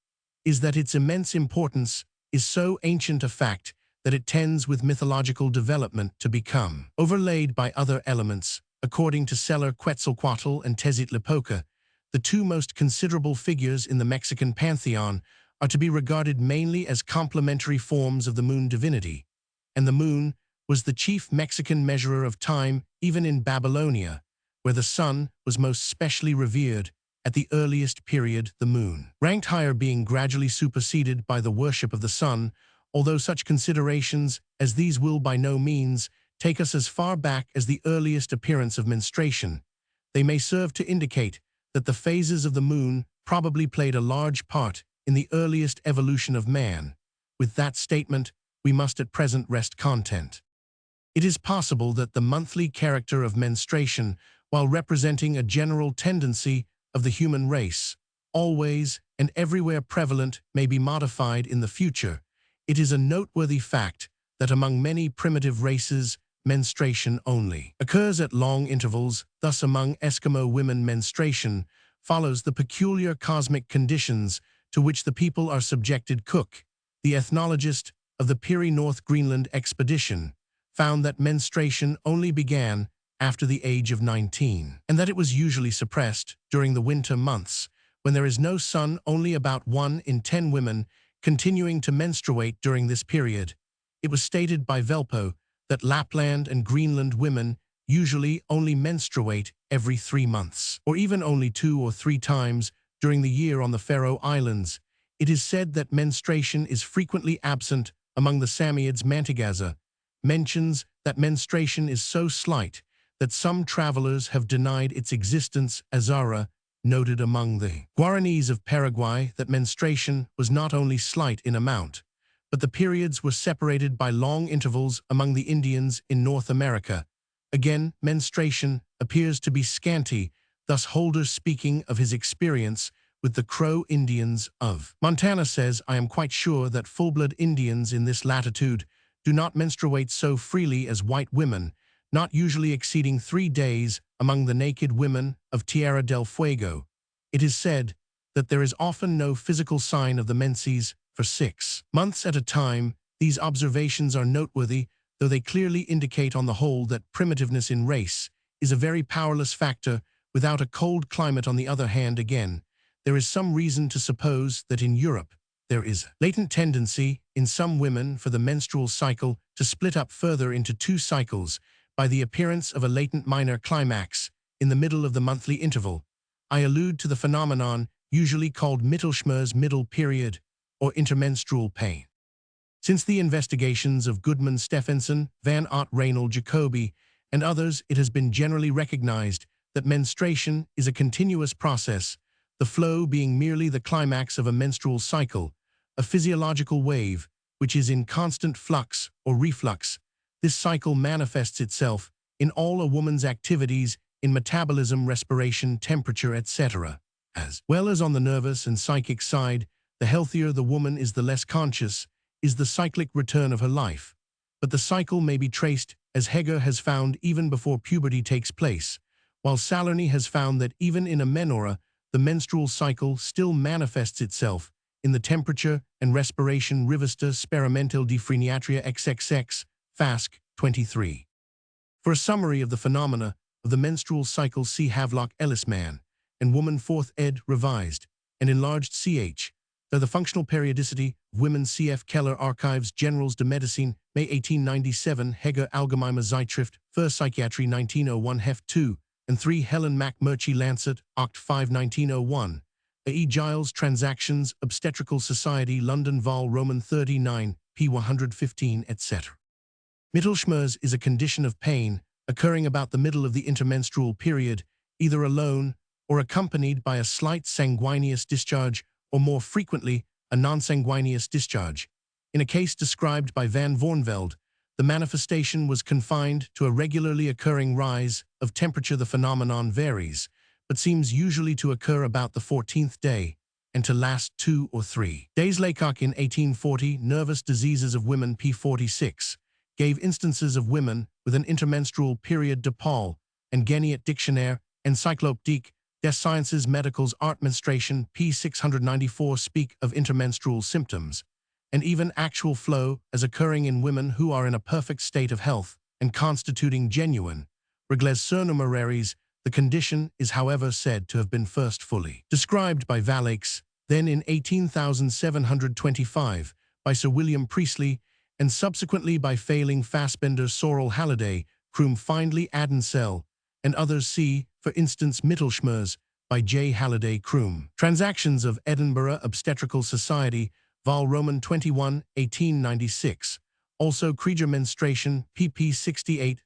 is that its immense importance is so ancient a fact that it tends with mythological development to become overlaid by other elements. According to Seller, Quetzalcoatl and Tezcatlipoca, the two most considerable figures in the Mexican pantheon are to be regarded mainly as complementary forms of the moon divinity, and the moon was the chief Mexican measurer of time even in Babylonia, where the sun was most specially revered. At the earliest period, the moon ranked higher, being gradually superseded by the worship of the sun, although such considerations as these will by no means take us as far back as the earliest appearance of menstruation. They may serve to indicate that the phases of the moon probably played a large part in the earliest evolution of man. With that statement, we must at present rest content. It is possible that the monthly character of menstruation, while representing a general tendency of the human race, always and everywhere prevalent, may be modified in the future. It is a noteworthy fact that among many primitive races, menstruation only occurs at long intervals. Thus, among Eskimo women, menstruation follows the peculiar cosmic conditions to which the people are subjected. Cook, the ethnologist of the Peary North Greenland expedition, found that menstruation only began after the age of 19, and that it was usually suppressed during the winter months, when there is no sun. Only about 1 in 10 women continuing to menstruate during this period. It was stated by Velpo that Lapland and Greenland women usually only menstruate every 3 months, or even only 2 or 3 times during the year on the Faroe Islands. It is said that menstruation is frequently absent among the Samoyeds. Mantegazza mentions that menstruation is so slight that some travelers have denied its existence. Azara noted among the Guaranis of Paraguay that menstruation was not only slight in amount, but the periods were separated by long intervals among the Indians in North America. Again, menstruation appears to be scanty, thus Holder speaking of his experience with the Crow Indians of Montana says, "I am quite sure that full-blood Indians in this latitude do not menstruate so freely as white women, not usually exceeding 3 days among the naked women of Tierra del Fuego. It is said that there is often no physical sign of the menses for 6 months at a time. These observations are noteworthy, though they clearly indicate on the whole that primitiveness in race is a very powerless factor without a cold climate. On the other hand, again, there is some reason to suppose that in Europe there is a latent tendency in some women for the menstrual cycle to split up further into 2 cycles by the appearance of a latent minor climax in the middle of the monthly interval. I allude to the phenomenon usually called Mittelschmer's middle period or intermenstrual pain. Since the investigations of Goodman Stephenson, Van Ott Reynolds Jacobi, and others, it has been generally recognized that menstruation is a continuous process, the flow being merely the climax of a menstrual cycle, a physiological wave, which is in constant flux or reflux. This cycle manifests itself in all a woman's activities in metabolism, respiration, temperature, etc. As well as on the nervous and psychic side, the healthier the woman is, the less conscious is the cyclic return of her life. But the cycle may be traced, as Heger has found, even before puberty takes place, while Salerni has found that even in a menora, the menstrual cycle still manifests itself in the temperature and respiration. Rivista Sperimental di Freniatria XXX, Fask, 23. For a summary of the phenomena of the menstrual cycle, see Havelock, Ellis, Man and Woman, 4th ed., revised and enlarged, ch. The Functional Periodicity of Women, cf. Keller, Archives Generales de Medicine, May 1897, Heger, Allgemeine Zeitschrift für Psychiatrie, 1901, Heft 2 and 3, Helen McMurtry, Lancet, Oct. 5, 1901. A. E. Giles, Transactions, Obstetrical Society, London, Vol. Roman 39, p. 115, etc. Mittelschmerz is a condition of pain occurring about the middle of the intermenstrual period, either alone or accompanied by a slight sanguineous discharge, or more frequently, a non-sanguineous discharge. In a case described by Van Voornveld, the manifestation was confined to a regularly occurring rise of temperature. The phenomenon varies, but seems usually to occur about the 14th day and to last 2 or 3 days. Laycock in 1840, Nervous Diseases of Women, p. 46, gave instances of women with an intermenstrual period. De Paul and Geniet Dictionnaire Encyclopédique des Sciences Médicales Art Menstruation, p. 694, speak of intermenstrual symptoms, and even actual flow as occurring in women who are in a perfect state of health and constituting genuine regles surnumeraries. The condition is, however, said to have been first fully described by Valaix, then in 18,725, by Sir William Priestley, and subsequently by Failing, Fassbender, Sorel, Halliday, Krum, Findlay, Adensell, and others. See, for instance, Mittelschmerz, by J. Halliday, Krum. Transactions of Edinburgh Obstetrical Society, Vol. Roman 21, 1896. Also Krieger Menstruation, pp.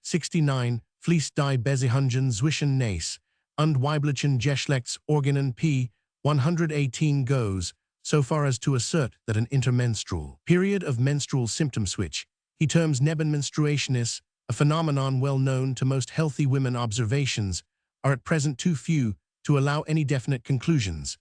68-69, Fleece die Besihungen zwischen Nace und Weiblichen Geschlechts Organen, p. 118, goes so far as to assert that an intermenstrual period of menstrual symptoms, which he terms Nebenmenstruationis, a phenomenon well known to most healthy women. Observations are at present too few to allow any definite conclusions,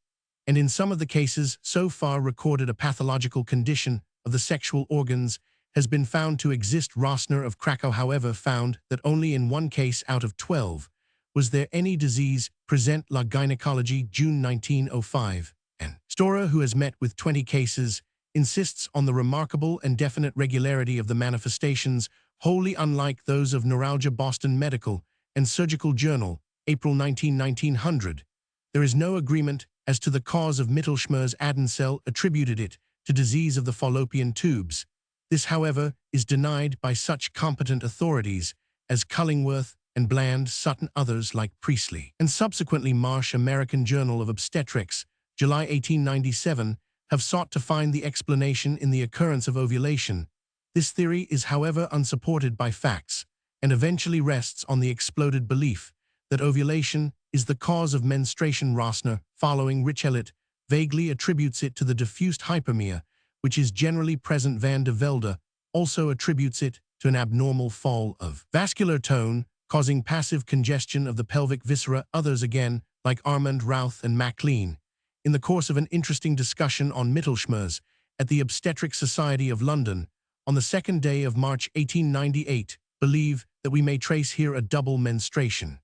and in some of the cases so far recorded a pathological condition of the sexual organs has been found to exist. Rossner of Krakow, however, found that only in 1 case out of 12 was there any disease present. La Gynecologie, June 1905, and Storer, who has met with 20 cases, insists on the remarkable and definite regularity of the manifestations, wholly unlike those of neuralgia. Boston Medical and Surgical Journal, April 19, 1900. There is no agreement as to the cause of Mittelschmerz. Adensell attributed it to disease of the fallopian tubes. This, however, is denied by such competent authorities as Cullingworth and Bland, Sutton, others like Priestley, and subsequently Marsh. American Journal of Obstetrics, July 1897, have sought to find the explanation in the occurrence of ovulation. This theory is, however, unsupported by facts, and eventually rests on the exploded belief that ovulation is the cause of menstruation. Rossner, following Richelieu, vaguely attributes it to the diffused hyperemia, which is generally present. Van de Velde also attributes it to an abnormal fall of vascular tone, causing passive congestion of the pelvic viscera. Others again, like Armand Routh and Maclean, in the course of an interesting discussion on Mittelschmerz at the Obstetric Society of London on the 2nd day of March 1898, believe that we may trace here a double menstruation,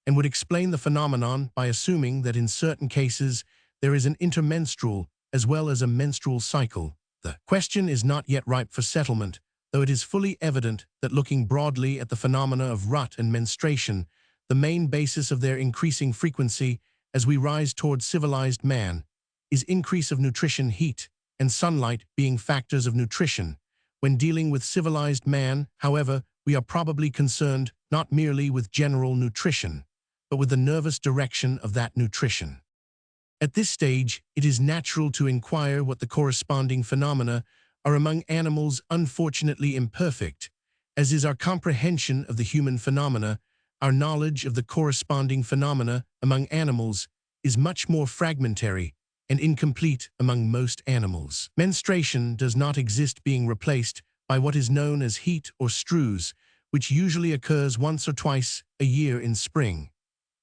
and would explain the phenomenon by assuming that in certain cases there is an intermenstrual as well as a menstrual cycle. The question is not yet ripe for settlement, though it is fully evident that looking broadly at the phenomena of rut and menstruation, the main basis of their increasing frequency as we rise towards civilized man is increase of nutrition, heat, and sunlight being factors of nutrition. When dealing with civilized man, however, we are probably concerned not merely with general nutrition, but with the nervous direction of that nutrition. At this stage, it is natural to inquire what the corresponding phenomena are among animals. Unfortunately imperfect, as is our comprehension of the human phenomena, our knowledge of the corresponding phenomena among animals is much more fragmentary and incomplete among most animals. Menstruation does not exist, being replaced by what is known as heat or strus, which usually occurs once or twice a year in spring,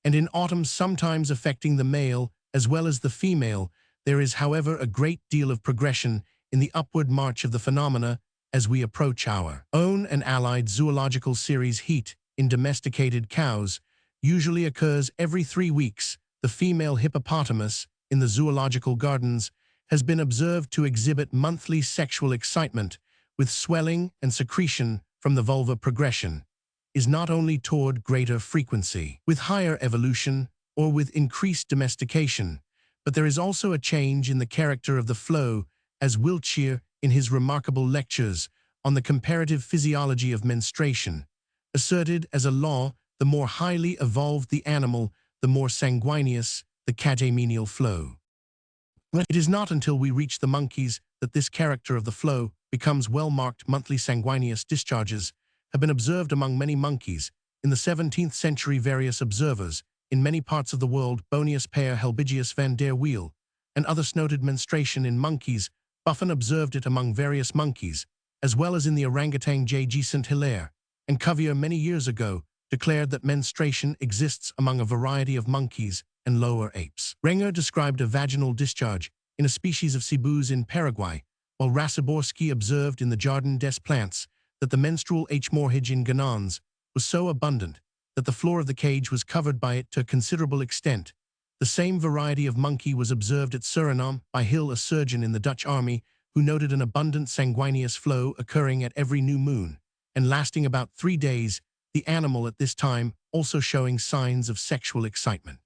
and in autumn, sometimes affecting the male as well as the female. There is, however, a great deal of progression in the upward march of the phenomena as we approach our own and allied zoological series. Heat in domesticated cows usually occurs every 3 weeks. The female hippopotamus in the zoological gardens has been observed to exhibit monthly sexual excitement, with swelling and secretion from the vulva. Progression is not only toward greater frequency with higher evolution or with increased domestication, but there is also a change in the character of the flow, as Wiltshire, in his remarkable lectures on the comparative physiology of menstruation, asserted as a law. The more highly evolved the animal, the more sanguineous the catamenial flow. It is not until we reach the monkeys that this character of the flow becomes well-marked. Monthly sanguineous discharges have been observed among many monkeys. In the 17th century, various observers in many parts of the world, Bonius Payer, Helbigius van der Wiel, and others, noted menstruation in monkeys. Buffon observed it among various monkeys, as well as in the orangutan. J.G. St. Hilaire and Cuvier many years ago declared that menstruation exists among a variety of monkeys and lower apes. Renger described a vaginal discharge in a species of cebus in Paraguay, while Rasiborski observed in the Jardin des Plantes that the menstrual hemorrhage in Ganans was so abundant that the floor of the cage was covered by it to a considerable extent. The same variety of monkey was observed at Suriname by Hill, a surgeon in the Dutch army, who noted an abundant sanguineous flow occurring at every new moon and lasting about 3 days, the animal at this time also showing signs of sexual excitement.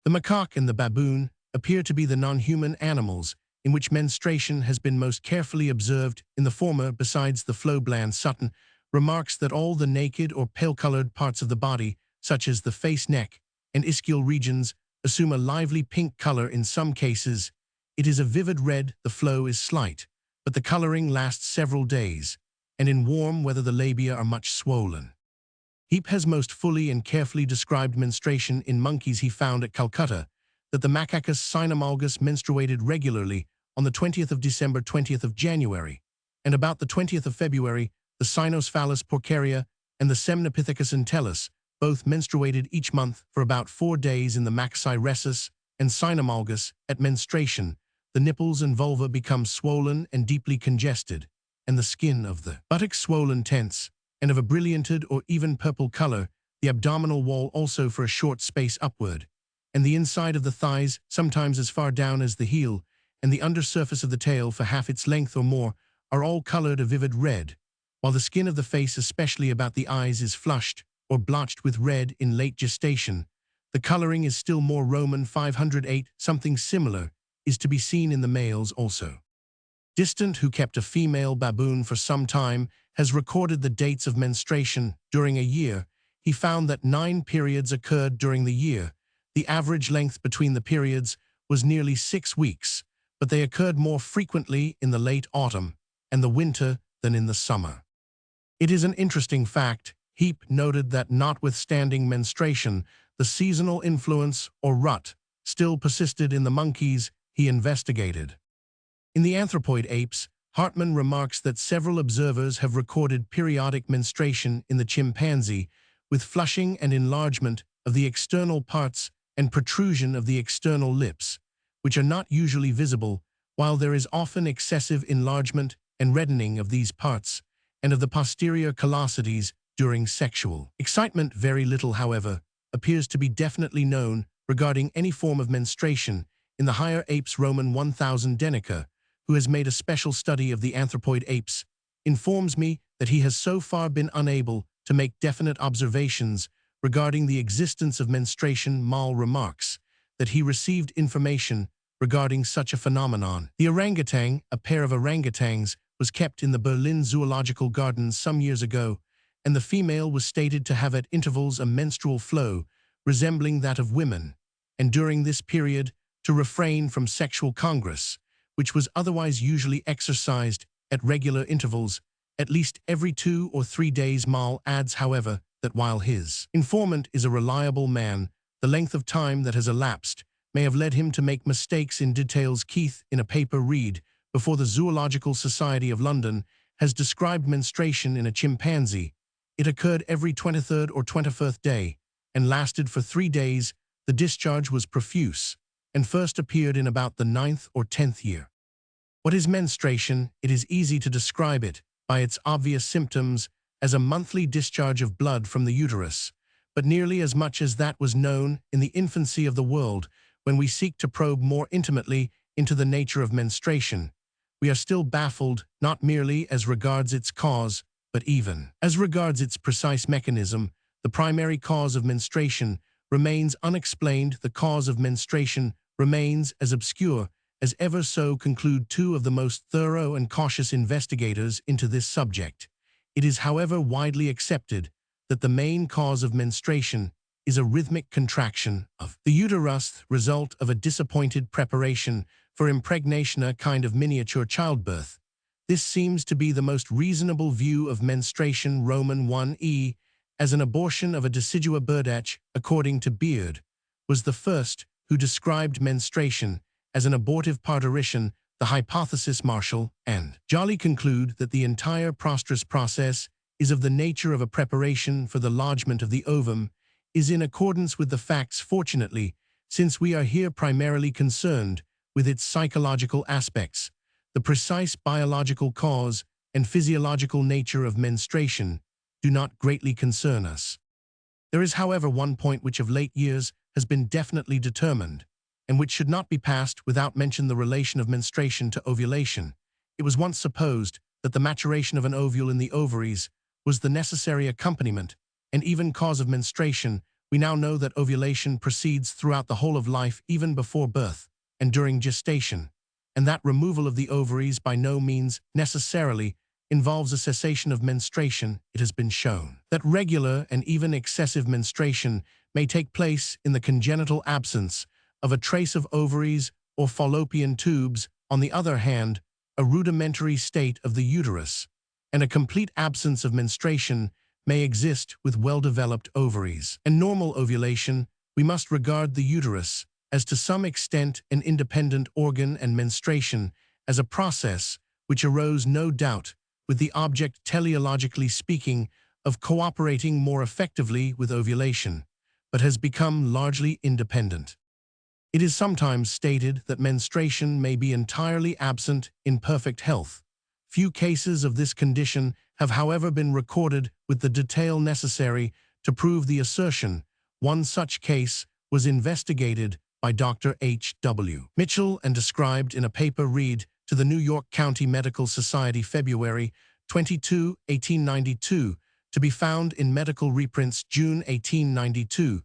The macaque and the baboon appear to be the non-human animals in which menstruation has been most carefully observed. In the former, besides the flow, Bland Sutton remarks that all the naked or pale-colored parts of the body, such as the face, neck, and ischial regions, assume a lively pink color. In some cases, it is a vivid red. The flow is slight, but the coloring lasts several days, and in warm weather the labia are much swollen. Heap has most fully and carefully described menstruation in monkeys. He found at Calcutta that the Macacus cynomolgus menstruated regularly on the 20th of December, 20th of January, and about the 20th of February, the Cynocephalus porcaria and the Semnopithecus entellus both menstruated each month for about 4 days. In the Macacus rhesus and cynomolgus, at menstruation, the nipples and vulva become swollen and deeply congested, and the skin of the buttocks swollen, tense, and of a brillianted or even purple color, the abdominal wall also for a short space upward, and the inside of the thighs, sometimes as far down as the heel, and the undersurface of the tail for half its length or more, are all colored a vivid red, while the skin of the face, especially about the eyes, is flushed or blotched with red in late gestation. The coloring is still more Roman. 508. Something similar is to be seen in the males also. Distant, who kept a female baboon for some time, has recorded the dates of menstruation during a year. He found that 9 periods occurred during the year. The average length between the periods was nearly 6 weeks, but they occurred more frequently in the late autumn and the winter than in the summer. It is an interesting fact. Heap noted that notwithstanding menstruation, the seasonal influence, or rut, still persisted in the monkeys he investigated. In the anthropoid apes, Hartman remarks that several observers have recorded periodic menstruation in the chimpanzee, with flushing and enlargement of the external parts and protrusion of the external lips, which are not usually visible, while there is often excessive enlargement and reddening of these parts and of the posterior callosities during sexual excitement. Very little, however, appears to be definitely known regarding any form of menstruation in the higher apes. Roman 1000 Denica, who has made a special study of the anthropoid apes, informs me that he has so far been unable to make definite observations regarding the existence of menstruation. Mal remarks that he received information regarding such a phenomenon. The orangutan, a pair of orangutans, was kept in the Berlin Zoological Gardens some years ago, and the female was stated to have at intervals a menstrual flow resembling that of women, and during this period to refrain from sexual congress, which was otherwise usually exercised at regular intervals, at least every 2 or 3 days. Mal adds, however, that while his informant is a reliable man, the length of time that has elapsed may have led him to make mistakes in details. Keith, in a paper read before the Zoological Society of London, has described menstruation in a chimpanzee. It occurred every 23rd or 24th day and lasted for 3 days. The discharge was profuse and first appeared in about the 9th or 10th year. What is menstruation? It is easy to describe it by its obvious symptoms as a monthly discharge of blood from the uterus, but nearly as much as that was known in the infancy of the world. When we seek to probe more intimately into the nature of menstruation, we are still baffled, not merely as regards its cause, but even as regards its precise mechanism. The primary cause of menstruation remains unexplained. The cause of menstruation remains as obscure as ever, so conclude 2 of the most thorough and cautious investigators into this subject. It is, however, widely accepted that the main cause of menstruation is a rhythmic contraction of the uterus, result of a disappointed preparation for impregnation, a kind of miniature childbirth. This seems to be the most reasonable view of menstruation. Roman 1e, as an abortion of a decidua birdach, according to Beard, was the first who described menstruation as an abortive parturition. The hypothesis Marshall and Jolly conclude that the entire prostrus process is of the nature of a preparation for the lodgment of the ovum, is in accordance with the facts. Fortunately, since we are here primarily concerned with its psychological aspects, the precise biological cause and physiological nature of menstruation do not greatly concern us. There is, however, one point which of late years has been definitely determined, and which should not be passed without mention: the relation of menstruation to ovulation. It was once supposed that the maturation of an ovule in the ovaries was the necessary accompaniment and even cause of menstruation. We now know that ovulation proceeds throughout the whole of life, even before birth and during gestation, and that removal of the ovaries by no means necessarily involves a cessation of menstruation. It has been shown that regular and even excessive menstruation may take place in the congenital absence of a trace of ovaries or fallopian tubes. On the other hand, a rudimentary state of the uterus and a complete absence of menstruation may exist with well-developed ovaries and normal ovulation. We must regard the uterus as to some extent an independent organ, and menstruation as a process which arose, no doubt, with the object, teleologically speaking, of cooperating more effectively with ovulation, but has become largely independent. It is sometimes stated that menstruation may be entirely absent in perfect health. Few cases of this condition have, however, been recorded with the detail necessary to prove the assertion. One such case was investigated by Dr. H.W. Mitchell and described in a paper read to the New York County Medical Society, February 22, 1892, to be found in Medical Reprints, June 1892.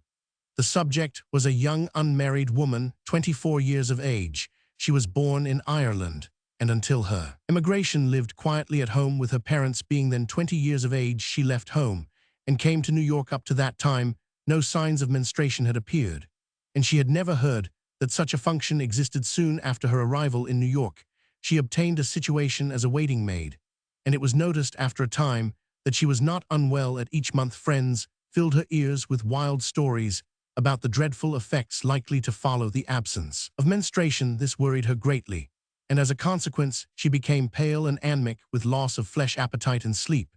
The subject was a young unmarried woman, 24 years of age. She was born in Ireland. and until her emigration lived quietly at home with her parents. Being then 20 years of age, she left home and came to New York. Up to that time, no signs of menstruation had appeared, and she had never heard that such a function existed. Soon after her arrival in New York, she obtained a situation as a waiting maid, and it was noticed after a time that she was not unwell. At each month, friends filled her ears with wild stories about the dreadful effects likely to follow the absence of menstruation. This worried her greatly, and as a consequence, she became pale and anemic with loss of flesh, appetite, and sleep,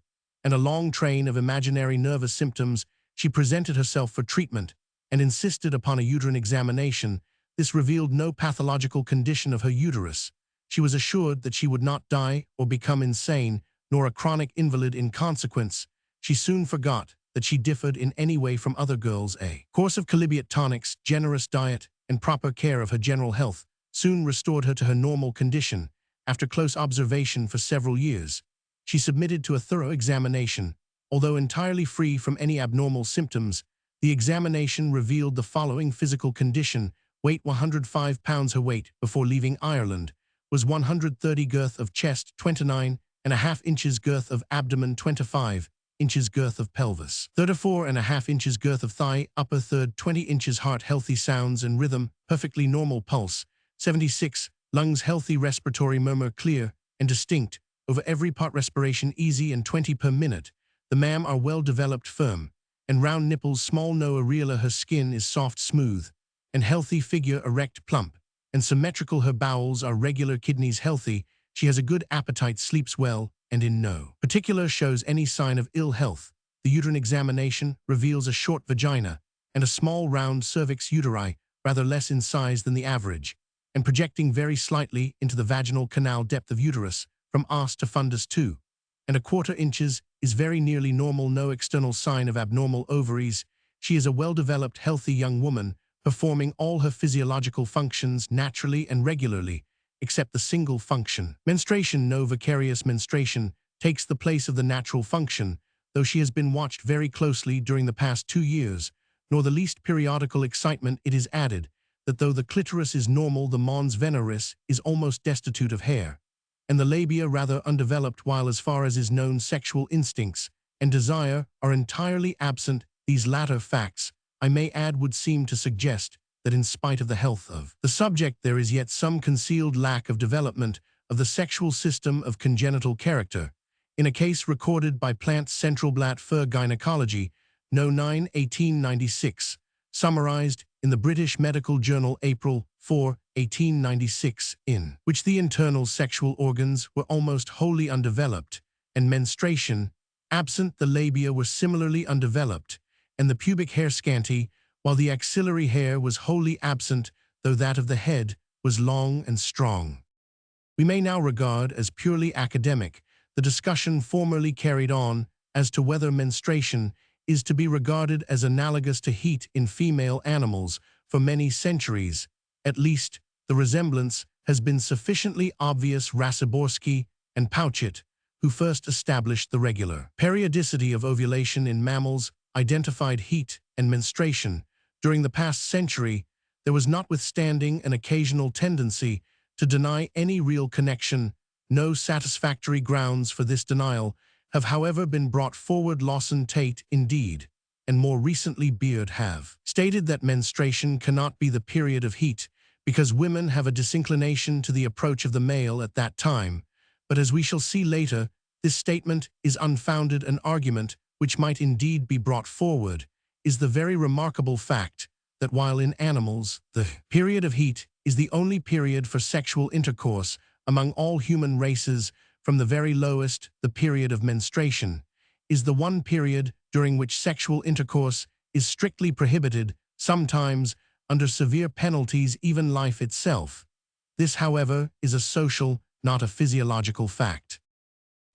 and a long train of imaginary nervous symptoms. She presented herself for treatment and insisted upon a uterine examination. This revealed no pathological condition of her uterus. She was assured that she would not die or become insane, nor a chronic invalid in consequence. She soon forgot that she differed in any way from other girls. A course of chalybeate tonics, generous diet, and proper care of her general health soon restored her to her normal condition. After close observation for several years, she submitted to a thorough examination. Although entirely free from any abnormal symptoms, the examination revealed the following physical condition: weight 105 pounds. Her weight before leaving Ireland was 130, girth of chest 29.5 inches, girth of abdomen 25 inches, girth of pelvis 34.5 inches, girth of thigh upper third 20 inches, heart healthy, sounds and rhythm perfectly normal, pulse 76, lungs healthy, respiratory murmur clear and distinct over every part, respiration easy and 20 per minute. The ma'am are well developed, firm and round nipples, small, no areola. Her skin is soft, smooth and healthy, figure erect, plump and symmetrical. Her bowels are regular, kidneys healthy. She has a good appetite, sleeps well, and in no particular shows any sign of ill health. The uterine examination reveals a short vagina and a small round cervix, uteri rather less in size than the average, and projecting very slightly into the vaginal canal. Depth of uterus from os to fundus 2.25 inches is very nearly normal. No external sign of abnormal ovaries. She is a well-developed, healthy young woman, performing all her physiological functions naturally and regularly, except the single function, menstruation. No vicarious menstruation takes the place of the natural function, though she has been watched very closely during the past 2 years, nor the least periodical excitement. It is added that though the clitoris is normal, the mons veneris is almost destitute of hair, and the labia rather undeveloped, while as far as is known, sexual instincts and desire are entirely absent. These latter facts, I may add, would seem to suggest that in spite of the health of the subject, there is yet some concealed lack of development of the sexual system of congenital character. In a case recorded by Plant's Centralblatt für Gynäkologie, No. 9, 1896, summarized in the British Medical Journal, April 4, 1896, in which the internal sexual organs were almost wholly undeveloped, and menstruation absent. The labia were similarly undeveloped, and the pubic hair scanty, while the axillary hair was wholly absent, though that of the head was long and strong. We may now regard as purely academic the discussion formerly carried on as to whether menstruation is to be regarded as analogous to heat in female animals. For many centuries, at least, the resemblance has been sufficiently obvious. Rasiborski and Pouchet, who first established the regular periodicity of ovulation in mammals, identified heat and menstruation. During the past century, there was, notwithstanding an occasional tendency to deny any real connection. No satisfactory grounds for this denial have, however, been brought forward. Lawson Tate, indeed, and more recently Beard, have stated that menstruation cannot be the period of heat because women have a disinclination to the approach of the male at that time. But as we shall see later, this statement is unfounded. An argument which might indeed be brought forward is the very remarkable fact that while in animals the period of heat is the only period for sexual intercourse among all human races, from the very lowest, the period of menstruation is the one period during which sexual intercourse is strictly prohibited, sometimes under severe penalties, even life itself. This, however, is a social, not a physiological fact.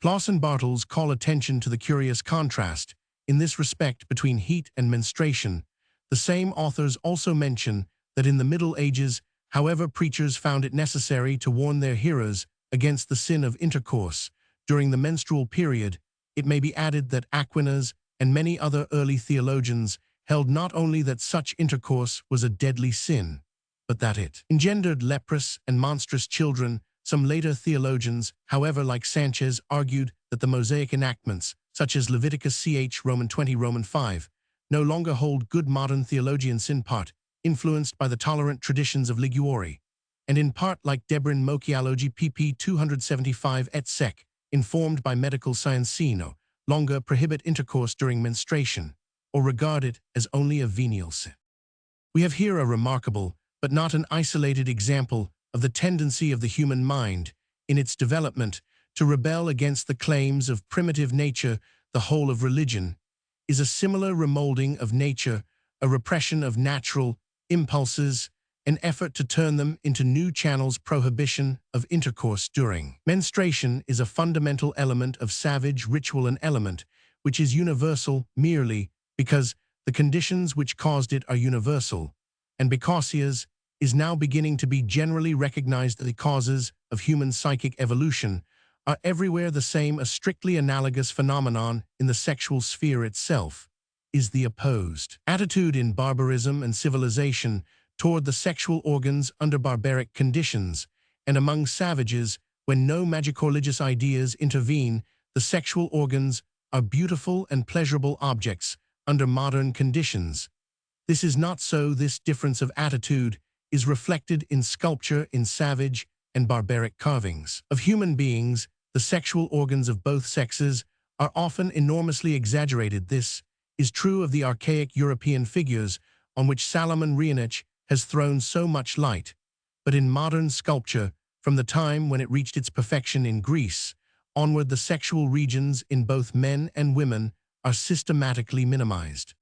Ploss and Bartels call attention to the curious contrast in this respect between heat and menstruation. The same authors also mention that in the Middle Ages, however, preachers found it necessary to warn their hearers against the sin of intercourse during the menstrual period. It may be added that Aquinas and many other early theologians held not only that such intercourse was a deadly sin, but that it engendered leprous and monstrous children, Some later theologians, however, like Sanchez, argued that the Mosaic enactments, such as Leviticus ch Roman 20 Roman 5, no longer hold good. Modern theologians in part influenced by the tolerant traditions of Liguori, and in part like Debrin Mochialogi pp 275 et sec, informed by medical science no longer prohibit intercourse during menstruation, or regard it as only a venial sin. We have here a remarkable, but not an isolated example of the tendency of the human mind, in its development, to rebel against the claims of primitive nature. The whole of religion is a similar remolding of nature, a repression of natural impulses, an effort to turn them into new channels. Prohibition of intercourse during menstruation is a fundamental element of savage ritual, an element which is universal merely because the conditions which caused it are universal, and because is now beginning to be generally recognized that the causes of human psychic evolution are everywhere the same. A strictly analogous phenomenon in the sexual sphere itself is the opposed attitude in barbarism and civilization toward the sexual organs under barbaric conditions, and among savages, when no magico-religious ideas intervene, the sexual organs are beautiful and pleasurable objects under modern conditions. This is not so. This difference of attitude is reflected in sculpture in savage and barbaric carvings of human beings. The sexual organs of both sexes are often enormously exaggerated. This is true of the archaic European figures on which Salomon Reinach has thrown so much light, but in modern sculpture, from the time when it reached its perfection in Greece, onward the sexual regions in both men and women are systematically minimized.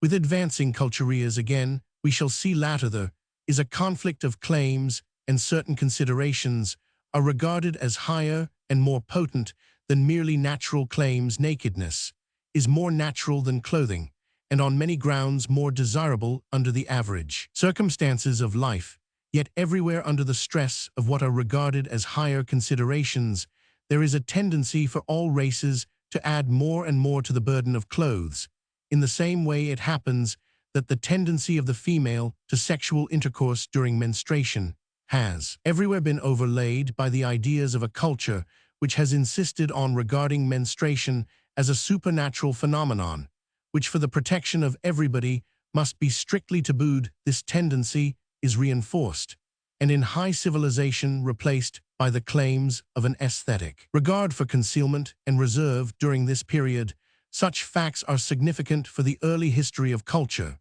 With advancing cultures again, we shall see later there is a conflict of claims, and certain considerations are regarded as higher and more potent than merely natural claims. Nakedness is more natural than clothing, and on many grounds more desirable under the average circumstances of life, yet everywhere under the stress of what are regarded as higher considerations, there is a tendency for all races to add more and more to the burden of clothes. In the same way, it happens that the tendency of the female to sexual intercourse during menstruation has everywhere been overlaid by the ideas of a culture which has insisted on regarding menstruation as a supernatural phenomenon, which for the protection of everybody must be strictly tabooed. This tendency is reinforced, and in high civilization replaced by the claims of an aesthetic regard for concealment and reserve. During this period, such facts are significant for the early history of culture,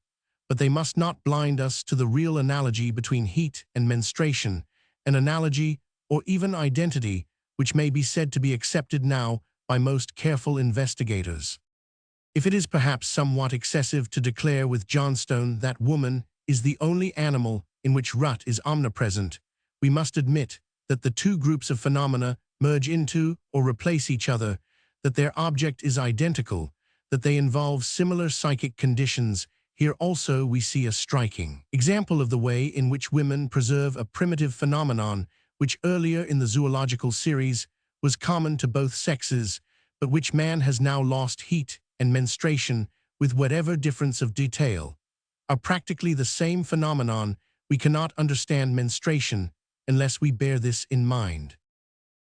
but they must not blind us to the real analogy between heat and menstruation, an analogy or even identity which may be said to be accepted now by most careful investigators. If it is perhaps somewhat excessive to declare with Johnstone that woman is the only animal in which rut is omnipresent, we must admit that the two groups of phenomena merge into or replace each other, that their object is identical, that they involve similar psychic conditions. Here also we see a striking example of the way in which women preserve a primitive phenomenon which earlier in the zoological series was common to both sexes, but which man has now lost. Heat and menstruation, with whatever difference of detail, are practically the same phenomenon. We cannot understand menstruation unless we bear this in mind.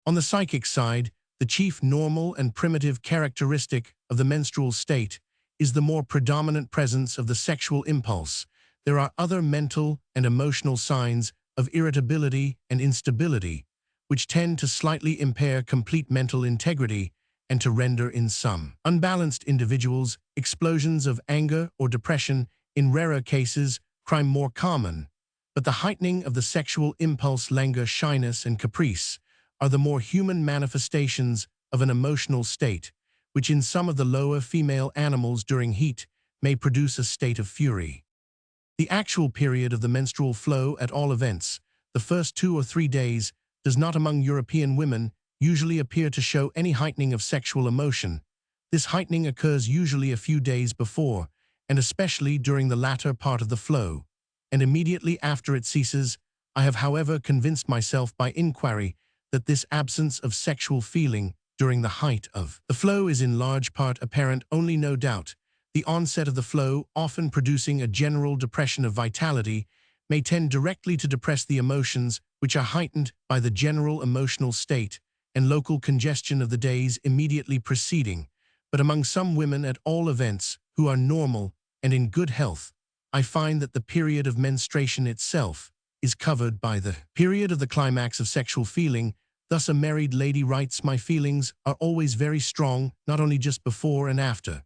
On the psychic side, the chief normal and primitive characteristic of the menstrual state is the more predominant presence of the sexual impulse. There are other mental and emotional signs of irritability and instability, which tend to slightly impair complete mental integrity and to render in some unbalanced individuals explosions of anger or depression, in rarer cases, crime more common. But the heightening of the sexual impulse, languor, shyness, and caprice are the more human manifestations of an emotional state, which in some of the lower female animals during heat may produce a state of fury. The actual period of the menstrual flow, at all events, the first 2 or 3 days, does not among European women usually appear to show any heightening of sexual emotion. This heightening occurs usually a few days before, and especially during the latter part of the flow, and immediately after it ceases. I have, however, convinced myself by inquiry that this absence of sexual feeling during the height of the flow is in large part apparent only, no doubt, the onset of the flow often producing a general depression of vitality may tend directly to depress the emotions which are heightened by the general emotional state and local congestion of the days immediately preceding. But among some women at all events who are normal and in good health, I find that the period of menstruation itself is covered by the period of the climax of sexual feeling. Thus a married lady writes, "My feelings are always very strong, not only just before and after,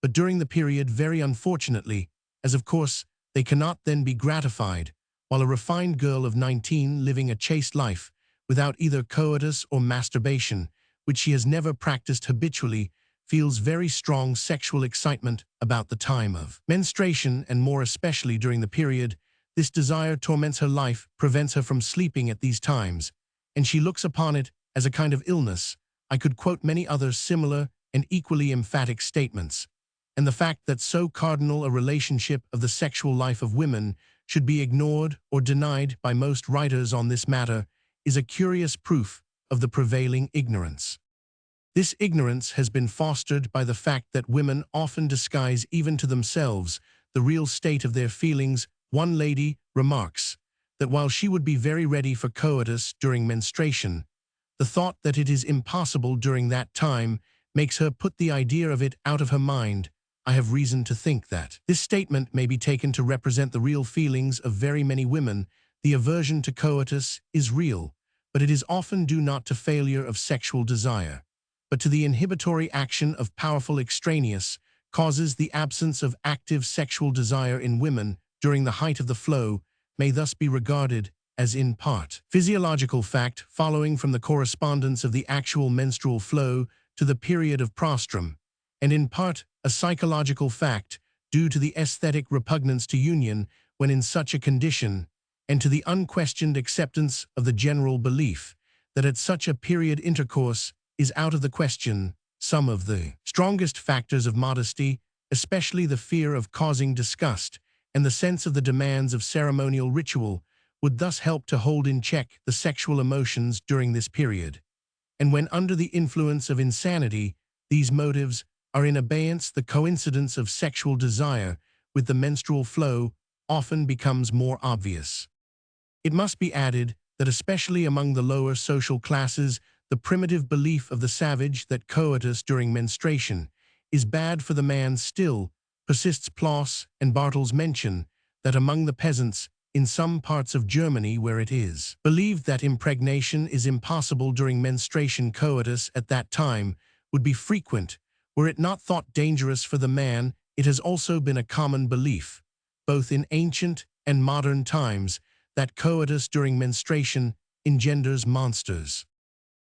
but during the period very unfortunately, as of course they cannot then be gratified, while a refined girl of 19 living a chaste life, without either coitus or masturbation, which she has never practiced habitually, feels very strong sexual excitement about the time of menstruation, and more especially during the period. This desire torments her life, prevents her from sleeping at these times, and she looks upon it as a kind of illness." I could quote many other similar and equally emphatic statements. And the fact that so cardinal a relationship of the sexual life of women should be ignored or denied by most writers on this matter is a curious proof of the prevailing ignorance. This ignorance has been fostered by the fact that women often disguise even to themselves the real state of their feelings. One lady remarks that while she would be very ready for coitus during menstruation, the thought that it is impossible during that time makes her put the idea of it out of her mind. I have reason to think that this statement may be taken to represent the real feelings of very many women. The aversion to coitus is real, but it is often due not to failure of sexual desire, but to the inhibitory action of powerful extraneous causes. The absence of active sexual desire in women during the height of the flow may thus be regarded as in part physiological fact following from the correspondence of the actual menstrual flow to the period of prostrum, and in part a psychological fact due to the aesthetic repugnance to union when in such a condition, and to the unquestioned acceptance of the general belief that at such a period intercourse is out of the question. Some of the strongest factors of modesty, especially the fear of causing disgust and the sense of the demands of ceremonial ritual, would thus help to hold in check the sexual emotions during this period. And when under the influence of insanity, these motives are in abeyance, the coincidence of sexual desire with the menstrual flow often becomes more obvious. It must be added that especially among the lower social classes, the primitive belief of the savage that coitus during menstruation is bad for the man still persists. Ploss and Bartels mention that among the peasants in some parts of Germany where it is believed that impregnation is impossible during menstruation, coitus at that time would be frequent were it not thought dangerous for the man. It has also been a common belief, both in ancient and modern times, that coitus during menstruation engenders monsters.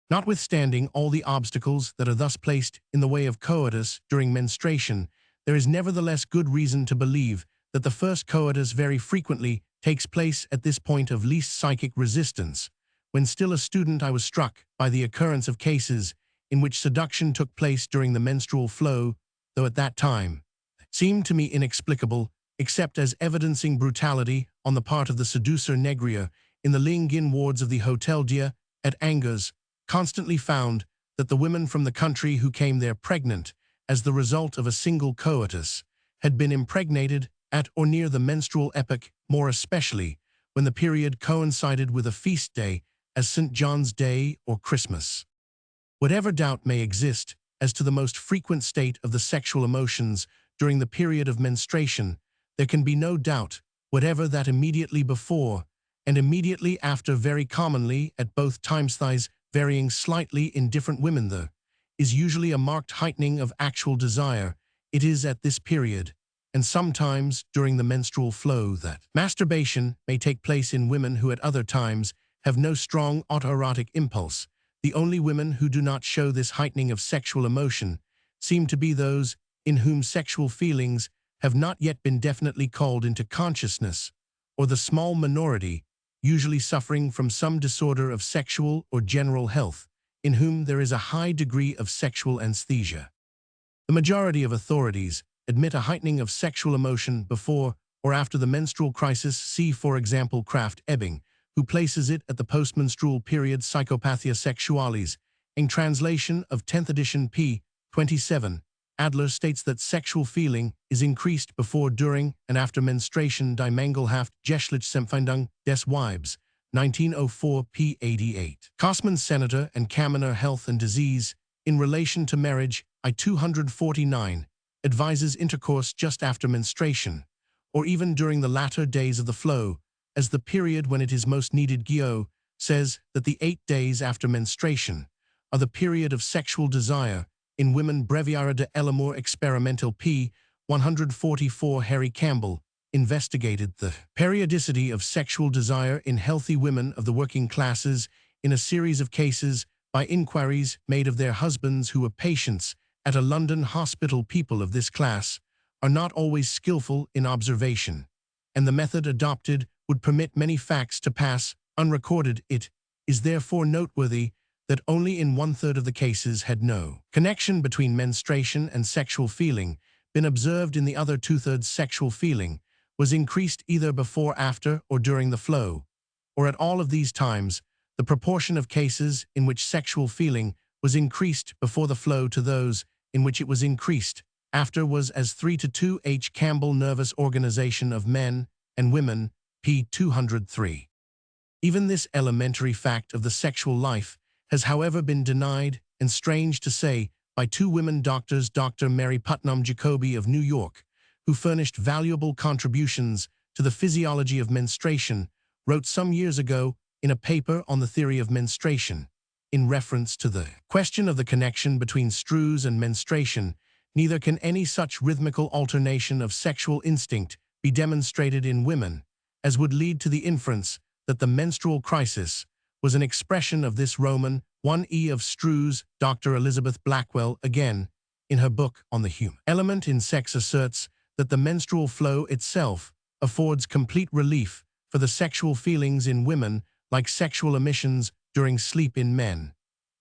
Notwithstanding all the obstacles that are thus placed in the way of coitus during menstruation, there is nevertheless good reason to believe that the first coitus very frequently takes place at this point of least psychic resistance. When still a student, I was struck by the occurrence of cases in which seduction took place during the menstrual flow, though at that time seemed to me inexplicable, except as evidencing brutality on the part of the seducer. Negrier, in the Ling-in wards of the Hotel Dieu at Angers, constantly found that the women from the country who came there pregnant as the result of a single coitus had been impregnated at or near the menstrual epoch, more especially when the period coincided with a feast day as St. John's Day or Christmas. Whatever doubt may exist as to the most frequent state of the sexual emotions during the period of menstruation, there can be no doubt whatever that immediately before and immediately after, very commonly at both times, thighs varying slightly in different women, there is usually a marked heightening of actual desire. It is at this period, and sometimes during the menstrual flow, that masturbation may take place in women who at other times have no strong autoerotic impulse. The only women who do not show this heightening of sexual emotion seem to be those in whom sexual feelings have not yet been definitely called into consciousness, or the small minority, usually suffering from some disorder of sexual or general health, in whom there is a high degree of sexual anesthesia. The majority of authorities admit a heightening of sexual emotion before or after the menstrual crisis. See, for example, Kraft-Ebing, who places it at the postmenstrual period. Psychopathia Sexualis, in translation of 10th edition p. 27, Adler states that sexual feeling is increased before, during, and after menstruation. Die Mangelhaft Geschlechtsempfindung des Weibes, 1904 p. 88. Kosman Senator and Kaminer Health and Disease, in relation to marriage, I-249, advises intercourse just after menstruation, or even during the latter days of the flow, as the period when it is most needed. Guillot says that the 8 days after menstruation are the period of sexual desire in women. Breviaire de l'amour expérimental p. 144. Harry Campbell investigated the periodicity of sexual desire in healthy women of the working classes in a series of cases by inquiries made of their husbands who were patients at a London hospital. People of this class are not always skillful in observation, and the method adopted would permit many facts to pass unrecorded. It is therefore noteworthy that only in 1/3 of the cases had no connection between menstruation and sexual feeling been observed. In the other 2/3, sexual feeling was increased either before, after, or during the flow, or at all of these times. The proportion of cases in which sexual feeling was increased before the flow to those in which it was increased after was as 3:2. H. Campbell, Nervous Organization of Men and Women, p. 203. Even this elementary fact of the sexual life has, however, been denied, and strange to say, by 2 women doctors. Dr. Mary Putnam Jacoby of New York, who furnished valuable contributions to the physiology of menstruation, wrote some years ago in a paper on the theory of menstruation, in reference to the question of the connection between strus and menstruation, neither can any such rhythmical alternation of sexual instinct be demonstrated in women as would lead to the inference that the menstrual crisis was an expression of this Roman 1e of strus. Dr. Elizabeth Blackwell, again, in her book on the human element in sex, asserts that the menstrual flow itself affords complete relief for the sexual feelings in women, like sexual emissions during sleep in men,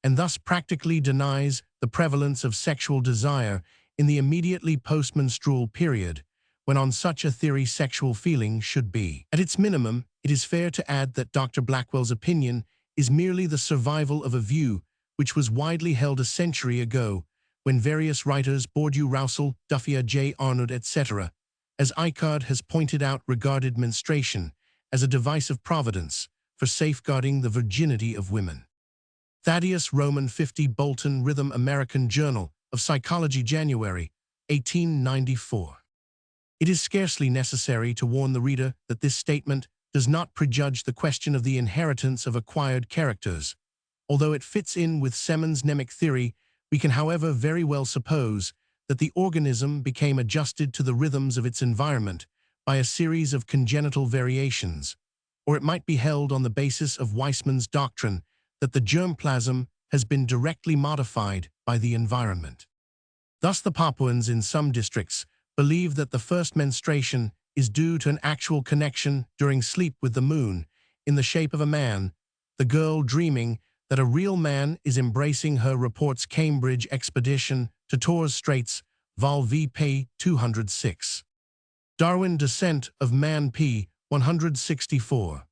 and thus practically denies the prevalence of sexual desire in the immediately postmenstrual period, when on such a theory sexual feeling should be at its minimum. It is fair to add that Dr. Blackwell's opinion is merely the survival of a view which was widely held a century ago, when various writers, Bourdieu, Roussel, Duffier, J. Arnaud, etc., as Icard has pointed out, regarded menstruation as a device of providence for safeguarding the virginity of women. Thaddeus Roman 50. Bolton, Rhythm, American Journal of Psychology, January, 1894. It is scarcely necessary to warn the reader that this statement does not prejudge the question of the inheritance of acquired characters. Although it fits in with Semon's mnemic theory, we can, however, very well suppose that the organism became adjusted to the rhythms of its environment by a series of congenital variations, or it might be held on the basis of Weismann's doctrine that the germplasm has been directly modified by the environment. Thus the Papuans in some districts believe that the first menstruation is due to an actual connection during sleep with the moon, in the shape of a man, the girl dreaming that a real man is embracing her, reports Cambridge Expedition to Torres Straits, Vol. V. p. 206. Darwin, Descent of Man, p. 164.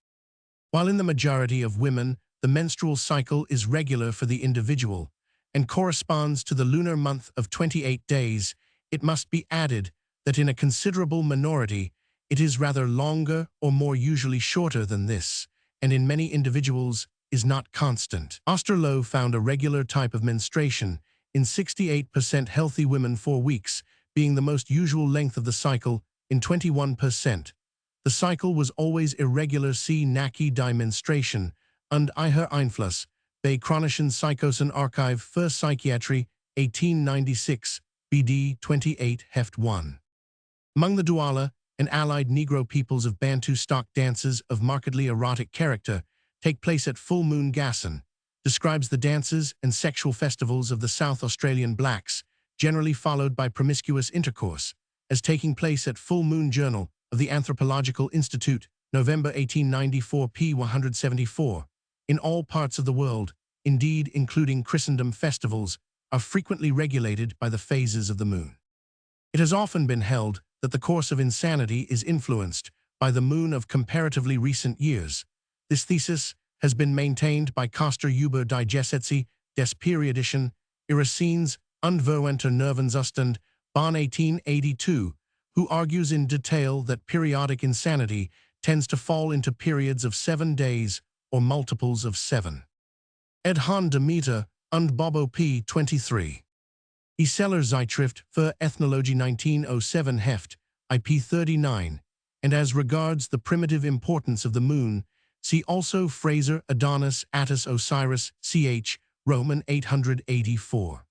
While in the majority of women, the menstrual cycle is regular for the individual and corresponds to the lunar month of 28 days, it must be added that in a considerable minority, it is rather longer or more usually shorter than this, and in many individuals is not constant. Osterloh found a regular type of menstruation in 68% healthy women, 4 weeks being the most usual length of the cycle in 21%. The cycle was always irregular. See Naki die Menstruation und ihr Einfluss, bei chronischen Psychosen Archive für Psychiatrie, 1896, BD 28, Heft 1. Among the Douala and allied Negro peoples of Bantu, stock dances of markedly erotic character take place at full moon. Gasson describes the dances and sexual festivals of the South Australian blacks, generally followed by promiscuous intercourse, as taking place at full moon. Journal of the Anthropological Institute, November 1894, p. 174. In all parts of the world, indeed including Christendom, festivals are frequently regulated by the phases of the moon. It has often been held that the course of insanity is influenced by the moon of comparatively recent years. This thesis has been maintained by Koster über die Gesetze des periodischen Irrsinns Unverwenter Nervenzustand, Bahn 1882, who argues in detail that periodic insanity tends to fall into periods of 7 days or multiples of 7. Ed Han Demeter und Bobo p. 23. Eseller Zeitschrift für Ethnologie 1907 Heft, IP 39, and as regards the primitive importance of the moon, see also Fraser, Adonis, Attis, Osiris, ch. Roman 884.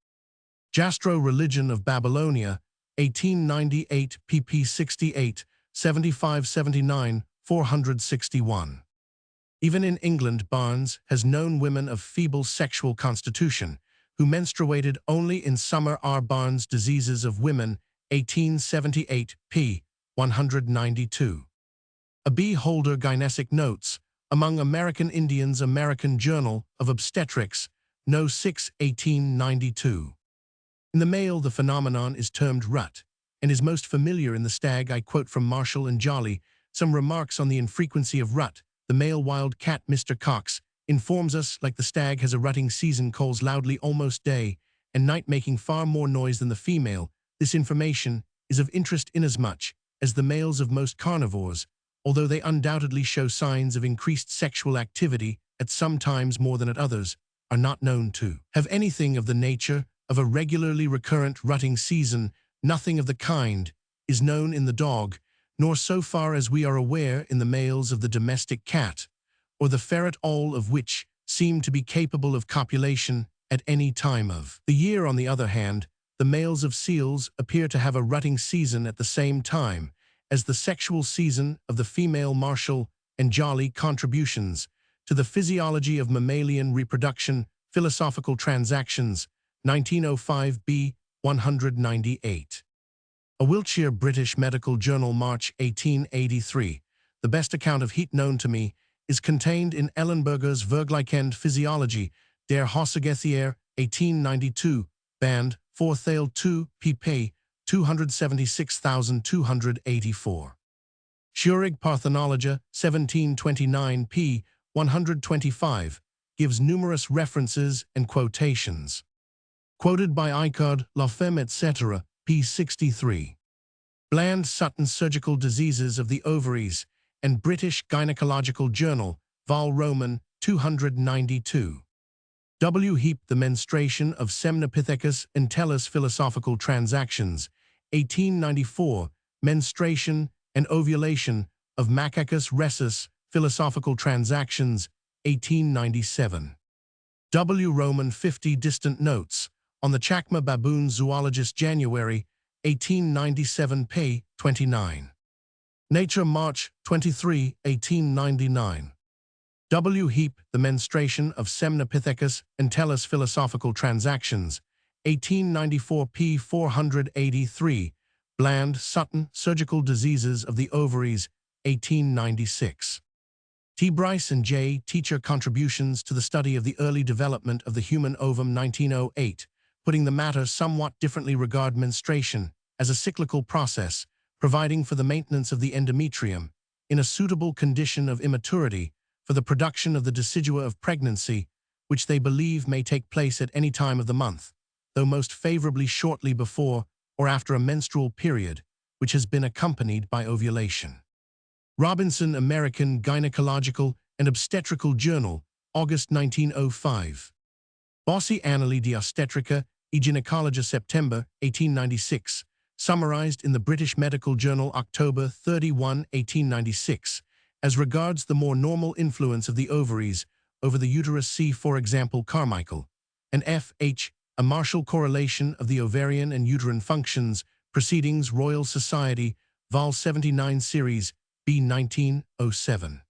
Jastrow Religion of Babylonia, 1898, pp. 68, 75-79, 461. Even in England, Barnes has known women of feeble sexual constitution, who menstruated only in summer. R. Barnes' Diseases of Women, 1878, p. 192. A B. Holder Gynesic Notes, Among American Indians, American Journal of Obstetrics, No. 6, 1892. In the male, the phenomenon is termed rut, and is most familiar in the stag. I quote from Marshall and Jolly some remarks on the infrequency of rut. The male wild cat, Mr. Cox, informs us, like the stag has a rutting season, calls loudly almost day and night, making far more noise than the female. This information is of interest inasmuch as the males of most carnivores, although they undoubtedly show signs of increased sexual activity at some times more than at others, are not known to have anything of the nature of a regularly recurrent rutting season. Nothing of the kind is known in the dog, nor so far as we are aware in the males of the domestic cat, or the ferret, all of which seem to be capable of copulation at any time of the year. On the other hand, the males of seals appear to have a rutting season at the same time as the sexual season of the female. Marshall and Jolly, Contributions to the Physiology of Mammalian Reproduction, Philosophical Transactions, 1905 b. 198. A Wiltshire British Medical Journal, March 1883. The best account of heat known to me is contained in Ellenberger's Vergleichende Physiologie der Hausgetiere, 1892, Band 4 Thale 2, pp. 276,284. Schurig Parthenologia, 1729, p. 125, gives numerous references and quotations. Quoted by Icard, La Femme, etc., p. 63. Bland Sutton, Surgical Diseases of the Ovaries, and British Gynecological Journal, Vol. Roman, 292. W. Heap, The Menstruation of Semnopithecus Entellus, Philosophical Transactions, 1894, Menstruation and Ovulation of Macacus rhesus, Philosophical Transactions, 1897. W. Roman 50, Distant Notes on the Chacma Baboon Zoologist, January, 1897, p. 29. Nature, March 23, 1899. W. Heap, The Menstruation of Semnopithecus Entellus, Philosophical Transactions, 1894, p. 483. Bland, Sutton, Surgical Diseases of the Ovaries, 1896. T. Bryce and J. Teacher, Contributions to the Study of the Early Development of the Human Ovum, 1908, putting the matter somewhat differently, regard menstruation as a cyclical process, providing for the maintenance of the endometrium in a suitable condition of immaturity for the production of the decidua of pregnancy, which they believe may take place at any time of the month, though most favorably shortly before or after a menstrual period, which has been accompanied by ovulation. Robinson, American Gynecological and Obstetrical Journal, August 1905. Bossi, Annali di Ostetrica e Ginecologia, September 1896, summarized in the British Medical Journal, October 31, 1896, as regards the more normal influence of the ovaries over the uterus. See, for example, Carmichael and F. H., A Martial Correlation of the Ovarian and Uterine Functions, Proceedings, Royal Society, Vol. 79, Series B, 1907.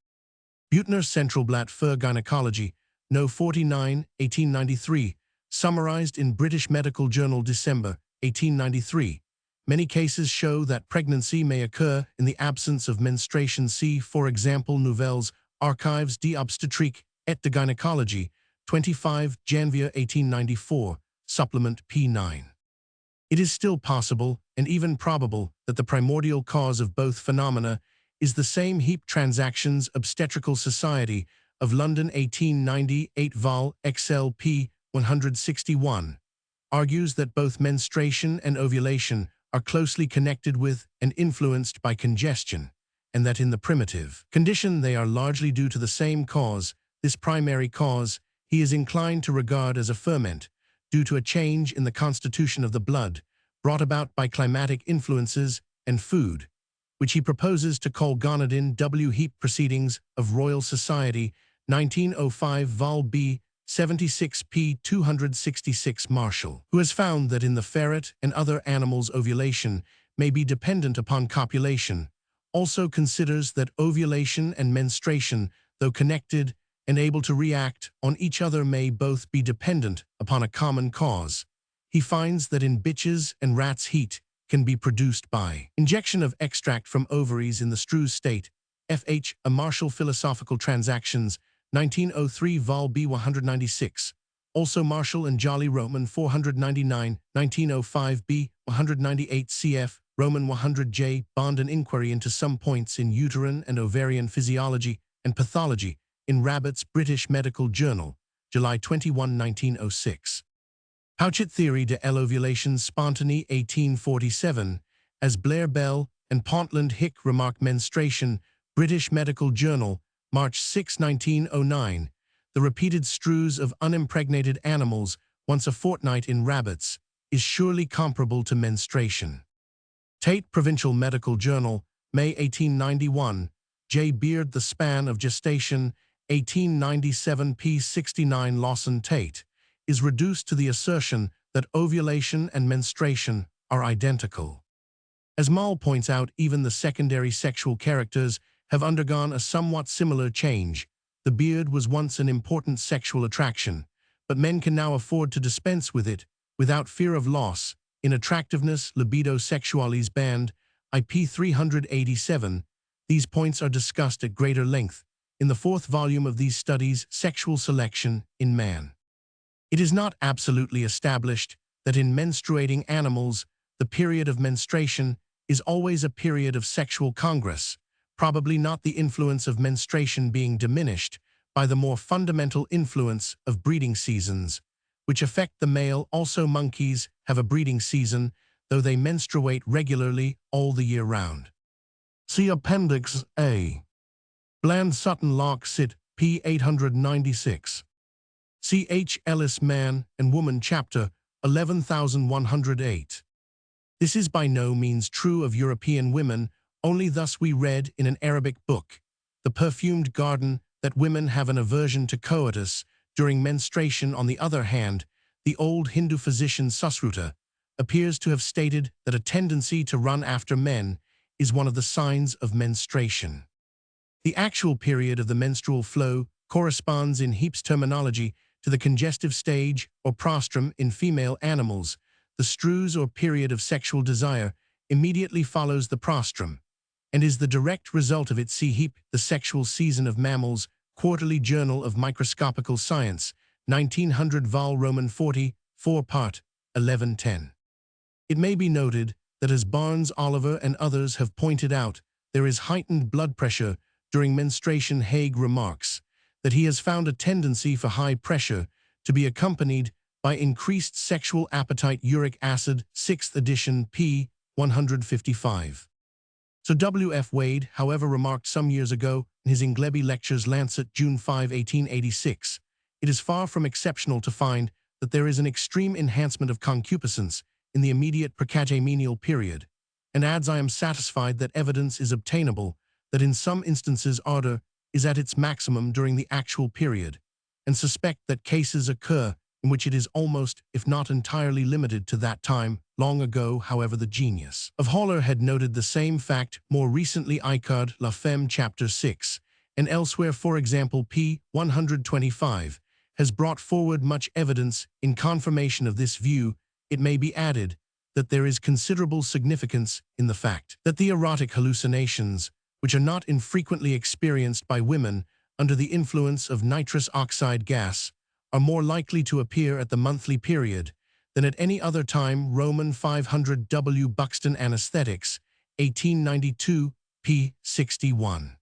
Buettner, Centralblatt für Gynäkologie, No. 49, 1893, summarized in British Medical Journal, December 1893. Many cases show that pregnancy may occur in the absence of menstruation. See, for example, Nouvelles Archives d'Obstétrique et de Gynecologie, 25 Janvier 1894, Supplement p. 9. It is still possible, and even probable, that the primordial cause of both phenomena is the same. Heap, Transactions, Obstetrical Society of London, 1898, Vol. XL p. 161. argues that both menstruation and ovulation are closely connected with and influenced by congestion, and that in the primitive condition they are largely due to the same cause. This primary cause he is inclined to regard as a ferment, due to a change in the constitution of the blood, brought about by climatic influences and food, which he proposes to call gonadin. W. Heap Proceedings of Royal Society, 1905 Vol. B. 76 p. 266 Marshall, who has found that in the ferret and other animals ovulation may be dependent upon copulation, also considers that ovulation and menstruation, though connected and able to react on each other, may both be dependent upon a common cause. He finds that in bitches and rats heat can be produced by injection of extract from ovaries in the Strews state. F.H. A Marshall Philosophical Transactions, 1903 Vol. B. 196. Also Marshall and Jolly Roman 499, 1905 B. 198 cf. Roman 100 J. Bond an inquiry into some points in uterine and ovarian physiology and pathology in Rabbitt's British Medical Journal, July 21, 1906. Pouchet Theory de l'Ovulation Spontanée 1847, as Blair Bell and Pontland Hick remark. Menstruation, British Medical Journal, March 6, 1909. The repeated strews of unimpregnated animals once a fortnight in rabbits is surely comparable to menstruation. Tate Provincial Medical Journal, May 1891. J. Beard The Span of Gestation, 1897 p. 69. Lawson Tate is reduced to the assertion that ovulation and menstruation are identical. As Moll points out, even the secondary sexual characters have undergone a somewhat similar change. The beard was once an important sexual attraction, but men can now afford to dispense with it without fear of loss. In Attractiveness, Libido Sexualis Band, IP 387, these points are discussed at greater length in the fourth volume of these studies, Sexual Selection in Man. It is not absolutely established that in menstruating animals, the period of menstruation is always a period of sexual congress, probably not the influence of menstruation being diminished by the more fundamental influence of breeding seasons, which affect the male. Also, monkeys have a breeding season, though they menstruate regularly all the year round. See Appendix A. Bland Sutton Locke Sit, p. 896. C. H. Ellis Man and Woman Chapter 11108. This is by no means true of European women, only thus we read in an Arabic book, The Perfumed Garden, that women have an aversion to coitus during menstruation. On the other hand, the old Hindu physician Susruta appears to have stated that a tendency to run after men is one of the signs of menstruation. The actual period of the menstrual flow corresponds in Heap's terminology to the congestive stage or prostrum in female animals. The strews or period of sexual desire immediately follows the prostrum and is the direct result of it. See Heap, The Sexual Season of Mammals, Quarterly Journal of Microscopical Science, 1900 Vol. Roman 40, 4 Part, 1110. It may be noted that, as Barnes, Oliver, and others have pointed out, there is heightened blood pressure during menstruation. Haig remarks that he has found a tendency for high pressure to be accompanied by increased sexual appetite. Uric acid, 6th edition, p. 155. Sir W. F. Wade, however, remarked some years ago in his Ingleby Lectures, Lancet, June 5, 1886, it is far from exceptional to find that there is an extreme enhancement of concupiscence in the immediate precagenial period, and adds, I am satisfied that evidence is obtainable that in some instances ardor is at its maximum during the actual period, and suspect that cases occur in which it is almost, if not entirely, limited to that time. Long ago, however, the genius of Haller had noted the same fact. More recently, Icard, La Femme, Chapter 6, and elsewhere, for example, p. 125, has brought forward much evidence in confirmation of this view. It may be added that there is considerable significance in the fact that the erotic hallucinations, which are not infrequently experienced by women under the influence of nitrous oxide gas, are more likely to appear at the monthly period than at any other time. Roman 500 W. Buxton Anesthetics, 1892, p. 61.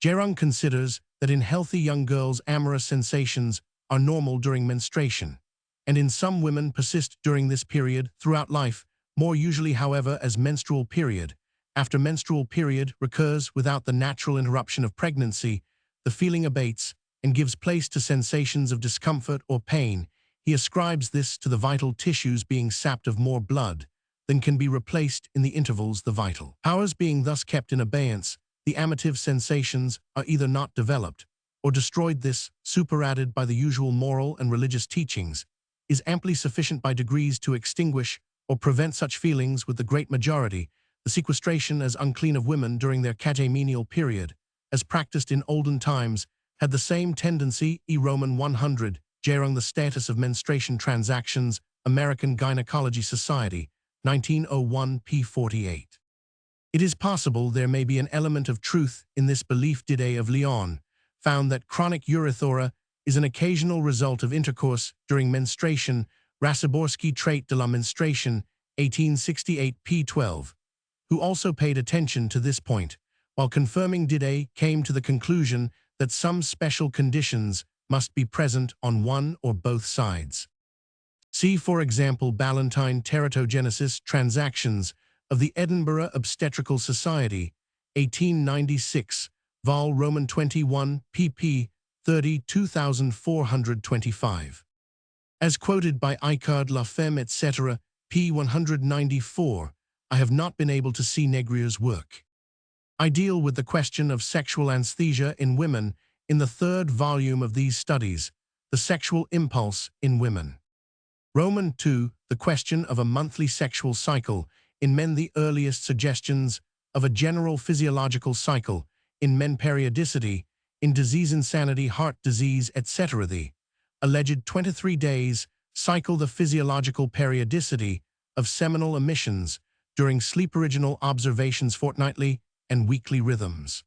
Gerung considers that in healthy young girls amorous sensations are normal during menstruation, and in some women persist during this period throughout life, more usually, however, as menstrual period. After menstrual period recurs without the natural interruption of pregnancy, the feeling abates and gives place to sensations of discomfort or pain. He ascribes this to the vital tissues being sapped of more blood than can be replaced in the intervals, the vital powers being thus kept in abeyance. The amative sensations are either not developed or destroyed. This, superadded by the usual moral and religious teachings, is amply sufficient by degrees to extinguish or prevent such feelings with the great majority. The sequestration as unclean of women during their catamenial period, as practiced in olden times, had the same tendency. Roman 100, Jerung the Status of Menstruation Transactions, American Gynecology Society, 1901 p. 48. It is possible there may be an element of truth in this belief. Didet of Lyon found that chronic urethora is an occasional result of intercourse during menstruation. Rasiborski, Trait de la Menstruation, 1868 p. 12, who also paid attention to this point, while confirming Didet came to the conclusion that some special conditions must be present on one or both sides. See, for example, Ballantyne, Teratogenesis, Transactions of the Edinburgh Obstetrical Society, 1896, Vol. Roman 21, pp. 30, 2425. As quoted by Icard, La Femme, etc., p. 194, I have not been able to see Negrier's work. I deal with the question of sexual anesthesia in women in the third volume of these studies, The Sexual Impulse in Women. Roman 2, the question of a monthly sexual cycle in men. The earliest suggestions of a general physiological cycle in men, periodicity, in disease, insanity, heart disease, etc. The alleged 23 days cycle, the physiological periodicity of seminal emissions during sleep, original observations, fortnightly and weekly rhythms.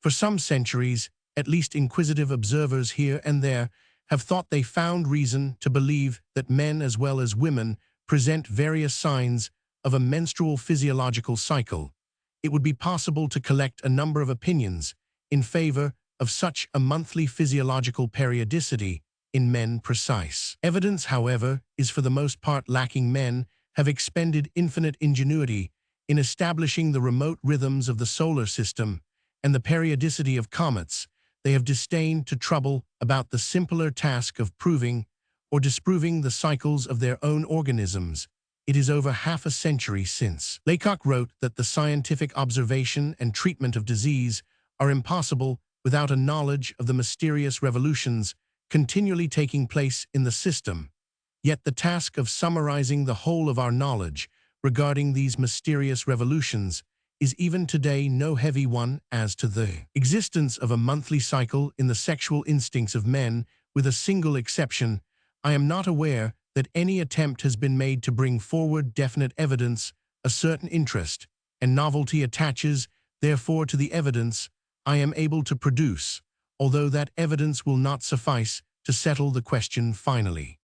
For some centuries, at least, inquisitive observers here and there have thought they found reason to believe that men as well as women present various signs of a menstrual physiological cycle. It would be possible to collect a number of opinions in favor of such a monthly physiological periodicity in men. Precise evidence, however, is for the most part lacking. Men have expended infinite ingenuity in establishing the remote rhythms of the solar system and the periodicity of comets. They have disdained to trouble about the simpler task of proving or disproving the cycles of their own organisms. It is over half a century since Laycock wrote that the scientific observation and treatment of disease are impossible without a knowledge of the mysterious revolutions continually taking place in the system. Yet the task of summarizing the whole of our knowledge regarding these mysterious revolutions is even today no heavy one. As to the existence of a monthly cycle in the sexual instincts of men, with a single exception, I am not aware that any attempt has been made to bring forward definite evidence. A certain interest and novelty attaches, therefore, to the evidence I am able to produce, although that evidence will not suffice to settle the question finally.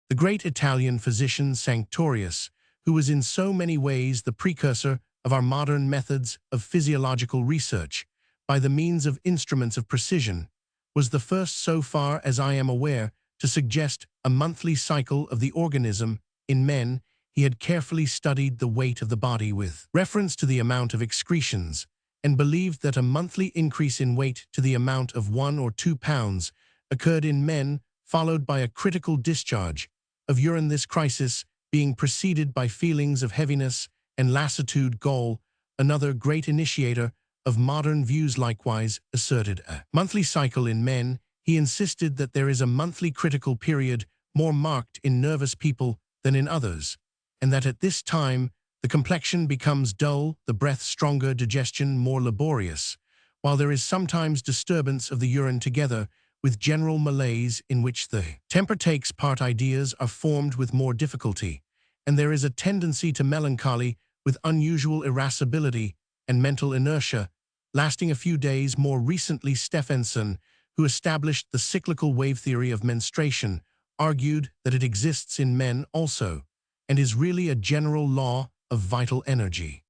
The great Italian physician Sanctorius, who was in so many ways the precursor of our modern methods of physiological research by the means of instruments of precision, was the first, so far as I am aware, to suggest a monthly cycle of the organism. In men, he had carefully studied the weight of the body with reference to the amount of excretions, and believed that a monthly increase in weight to the amount of 1 or 2 pounds occurred in men, followed by a critical discharge of urine, this crisis being preceded by feelings of heaviness and lassitude. Gall, another great initiator of modern views, likewise asserted a monthly cycle in men. He insisted that there is a monthly critical period more marked in nervous people than in others, and that at this time the complexion becomes dull, the breath stronger, digestion more laborious, while there is sometimes disturbance of the urine together with general malaise in which the temper takes part. Ideas are formed with more difficulty, and there is a tendency to melancholy with unusual irascibility and mental inertia, lasting a few days. More recently, Stephenson, who established the cyclical wave theory of menstruation, argued that it exists in men also, and is really a general law of vital energy.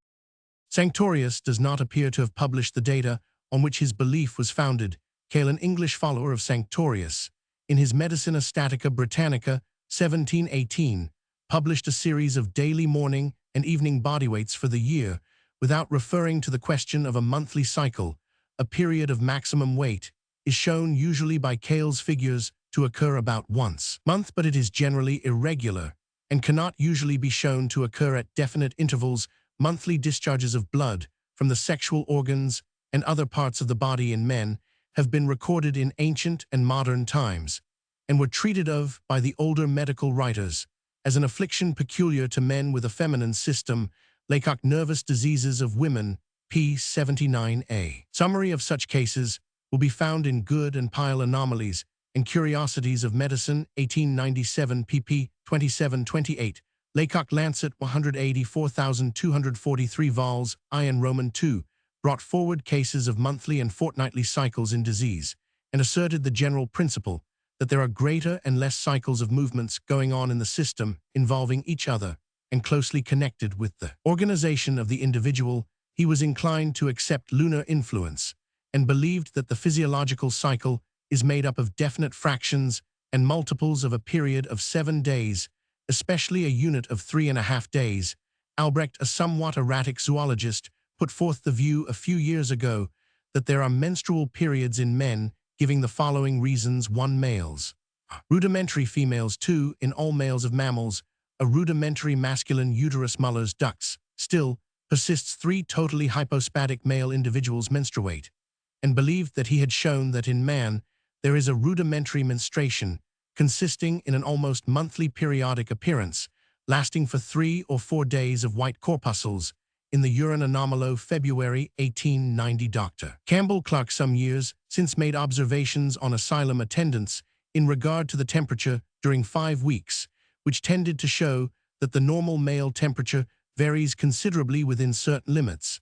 Sanctorius does not appear to have published the data on which his belief was founded. Cale, an English follower of Sanctorius, in his Medicina Statica Britannica, 1718, published a series of daily morning and evening bodyweights for the year without referring to the question of a monthly cycle. A period of maximum weight is shown usually by Cale's figures to occur about once a month, but it is generally irregular and cannot usually be shown to occur at definite intervals. Monthly discharges of blood from the sexual organs and other parts of the body in men have been recorded in ancient and modern times, and were treated of by the older medical writers as an affliction peculiar to men with a feminine system. Laycock, Nervous Diseases of Women, p. 79a. Summary of such cases will be found in Good and Pyle Anomalies and Curiosities of Medicine, 1897, pp. 27-28. Laycock, Lancet, 184,243 vols. Iron Roman II, brought forward cases of monthly and fortnightly cycles in disease, and asserted the general principle that there are greater and less cycles of movements going on in the system involving each other and closely connected with the organization of the individual. He was inclined to accept lunar influence and believed that the physiological cycle is made up of definite fractions and multiples of a period of 7 days, especially a unit of 3.5 days. Albrecht, a somewhat erratic zoologist, put forth the view a few years ago that there are menstrual periods in men, giving the following reasons: 1. Males. Rudimentary females. 2. In all males of mammals, a rudimentary masculine uterus. Muller's ducts. Still persists 3 totally hypospatic male individuals menstruate, and believed that he had shown that in man there is a rudimentary menstruation consisting in an almost monthly periodic appearance, lasting for 3 or 4 days of white corpuscles in the urine. Anomalo, February 1890. Dr. Campbell Clark some years since made observations on asylum attendants in regard to the temperature during 5 weeks, which tended to show that the normal male temperature varies considerably within certain limits,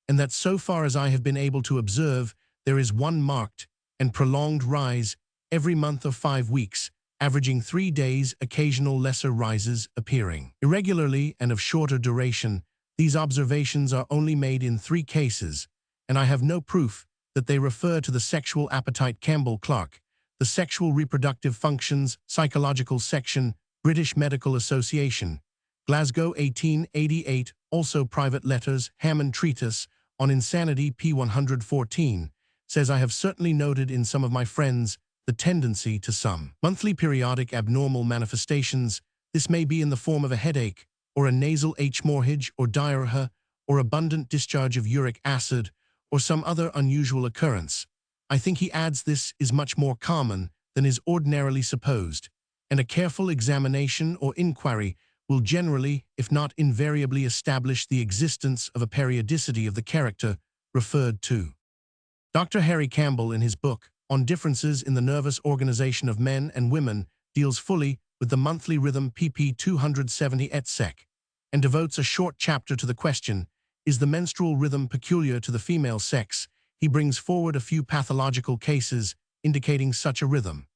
and that so far as I have been able to observe, there is one marked and prolonged rise every month of 5 weeks, averaging 3 days, occasional lesser rises appearing irregularly and of shorter duration. These observations are only made in 3 cases, and I have no proof that they refer to the sexual appetite. Campbell Clark, The Sexual Reproductive Functions, Psychological Section, British Medical Association, Glasgow, 1888. Also Private Letters, Hammond Treatise on Insanity, p. 114, says, I have certainly noted in some of my friends the tendency to some monthly periodic abnormal manifestations. This may be in the form of a headache, or a nasal hemorrhage, or diarrhea, or abundant discharge of uric acid, or some other unusual occurrence. I think, he adds, this is much more common than is ordinarily supposed, and a careful examination or inquiry will generally, if not invariably, establish the existence of a periodicity of the character referred to. Dr. Harry Campbell, in his book on Differences in the Nervous Organization of Men and Women, deals fully with the monthly rhythm, pp. 270 et seq., and devotes a short chapter to the question, is the menstrual rhythm peculiar to the female sex? He brings forward a few pathological cases indicating such a rhythm.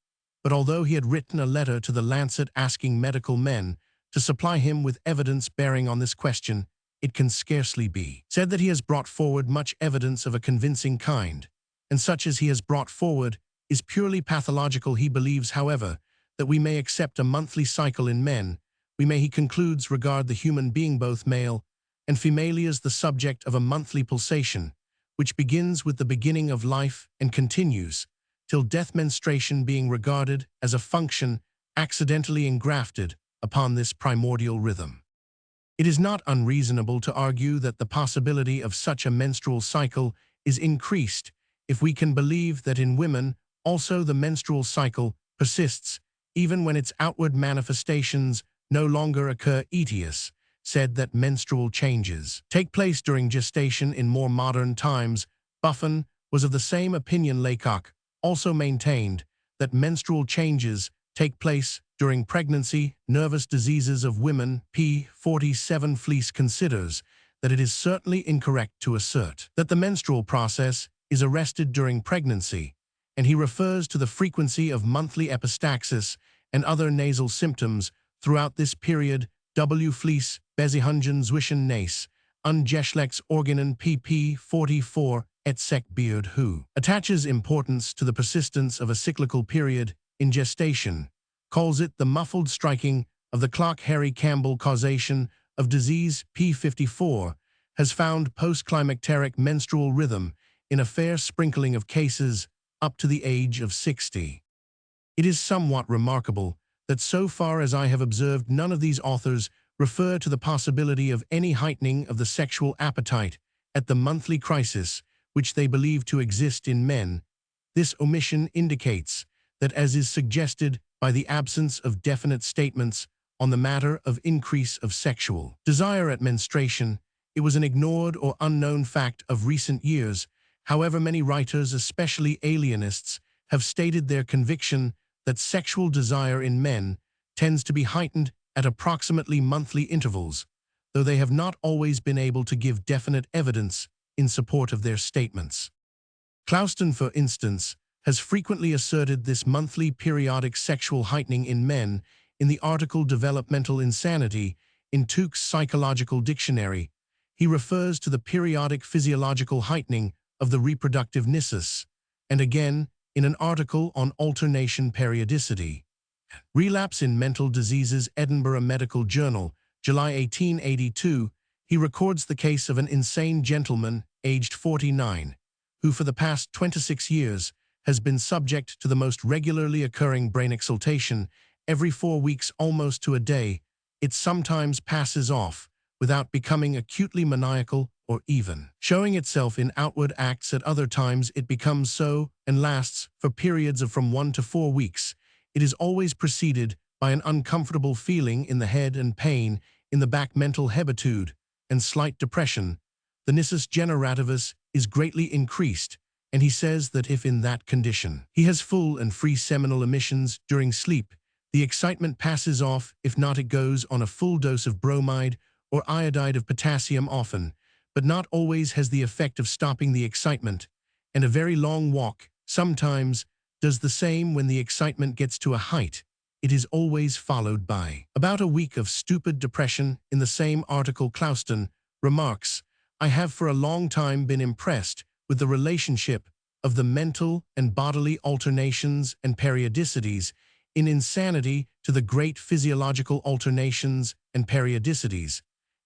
But although he had written a letter to the Lancet asking medical men to supply him with evidence bearing on this question, it can scarcely be said that he has brought forward much evidence of a convincing kind, and such as he has brought forward is purely pathological. He believes, however, that we may accept a monthly cycle in men. We may, he concludes, regard the human being, both male and female, as the subject of a monthly pulsation, which begins with the beginning of life and continues till death, menstruation being regarded as a function accidentally engrafted upon this primordial rhythm. It is not unreasonable to argue that the possibility of such a menstrual cycle is increased if we can believe that in women also the menstrual cycle persists, even when its outward manifestations no longer occur. Etius said that menstrual changes take place during gestation in more modern times. Buffon was of the same opinion. Laycock also maintained that menstrual changes take place during pregnancy. Nervous Diseases of Women, p. 47. Fleece considers that it is certainly incorrect to assert that the menstrual process is arrested during pregnancy, and he refers to the frequency of monthly epistaxis and other nasal symptoms throughout this period. W. Fleece, Bezihungen zwischen Nace, Ungeschlechts Organen, pp. 44, et seq. Beard, who attaches importance to the persistence of a cyclical period in gestation, calls it the muffled striking of the clock. Harry Campbell, Causation of Disease, p. 54, has found post-climacteric menstrual rhythm in a fair sprinkling of cases up to the age of 60. It is somewhat remarkable that so far as I have observed, none of these authors refer to the possibility of any heightening of the sexual appetite at the monthly crisis which they believe to exist in men. This omission indicates that, as is suggested by the absence of definite statements on the matter of increase of sexual desire at menstruation, it was an ignored or unknown fact of recent years. However, many writers, especially alienists, have stated their conviction that sexual desire in men tends to be heightened at approximately monthly intervals, though they have not always been able to give definite evidence in support of their statements. Clouston, for instance, has frequently asserted this monthly periodic sexual heightening in men in the article Developmental Insanity in Tuke's Psychological Dictionary. He refers to the periodic physiological heightening of the reproductive nisus, and again in an article on alternation periodicity. Relapse in Mental Diseases, Edinburgh Medical Journal, July 1882, he records the case of an insane gentleman, aged 49, who for the past 26 years has been subject to the most regularly occurring brain exaltation every 4 weeks, almost to a day. It sometimes passes off without becoming acutely maniacal or even showing itself in outward acts. At other times it becomes so and lasts for periods of from 1 to 4 weeks. It is always preceded by an uncomfortable feeling in the head and pain in the back, mental hebetude, and slight depression. The nisus generativus is greatly increased, and he says that if in that condition he has full and free seminal emissions during sleep, the excitement passes off. If not, it goes on a full dose of bromide or iodide of potassium often, but not always, has the effect of stopping the excitement, and a very long walk sometimes does the same. When the excitement gets to a height, it is always followed by about a week of stupid depression. In the same article, Clouston remarks, "I have for a long time been impressed with the relationship of the mental and bodily alternations and periodicities in insanity to the great physiological alternations and periodicities,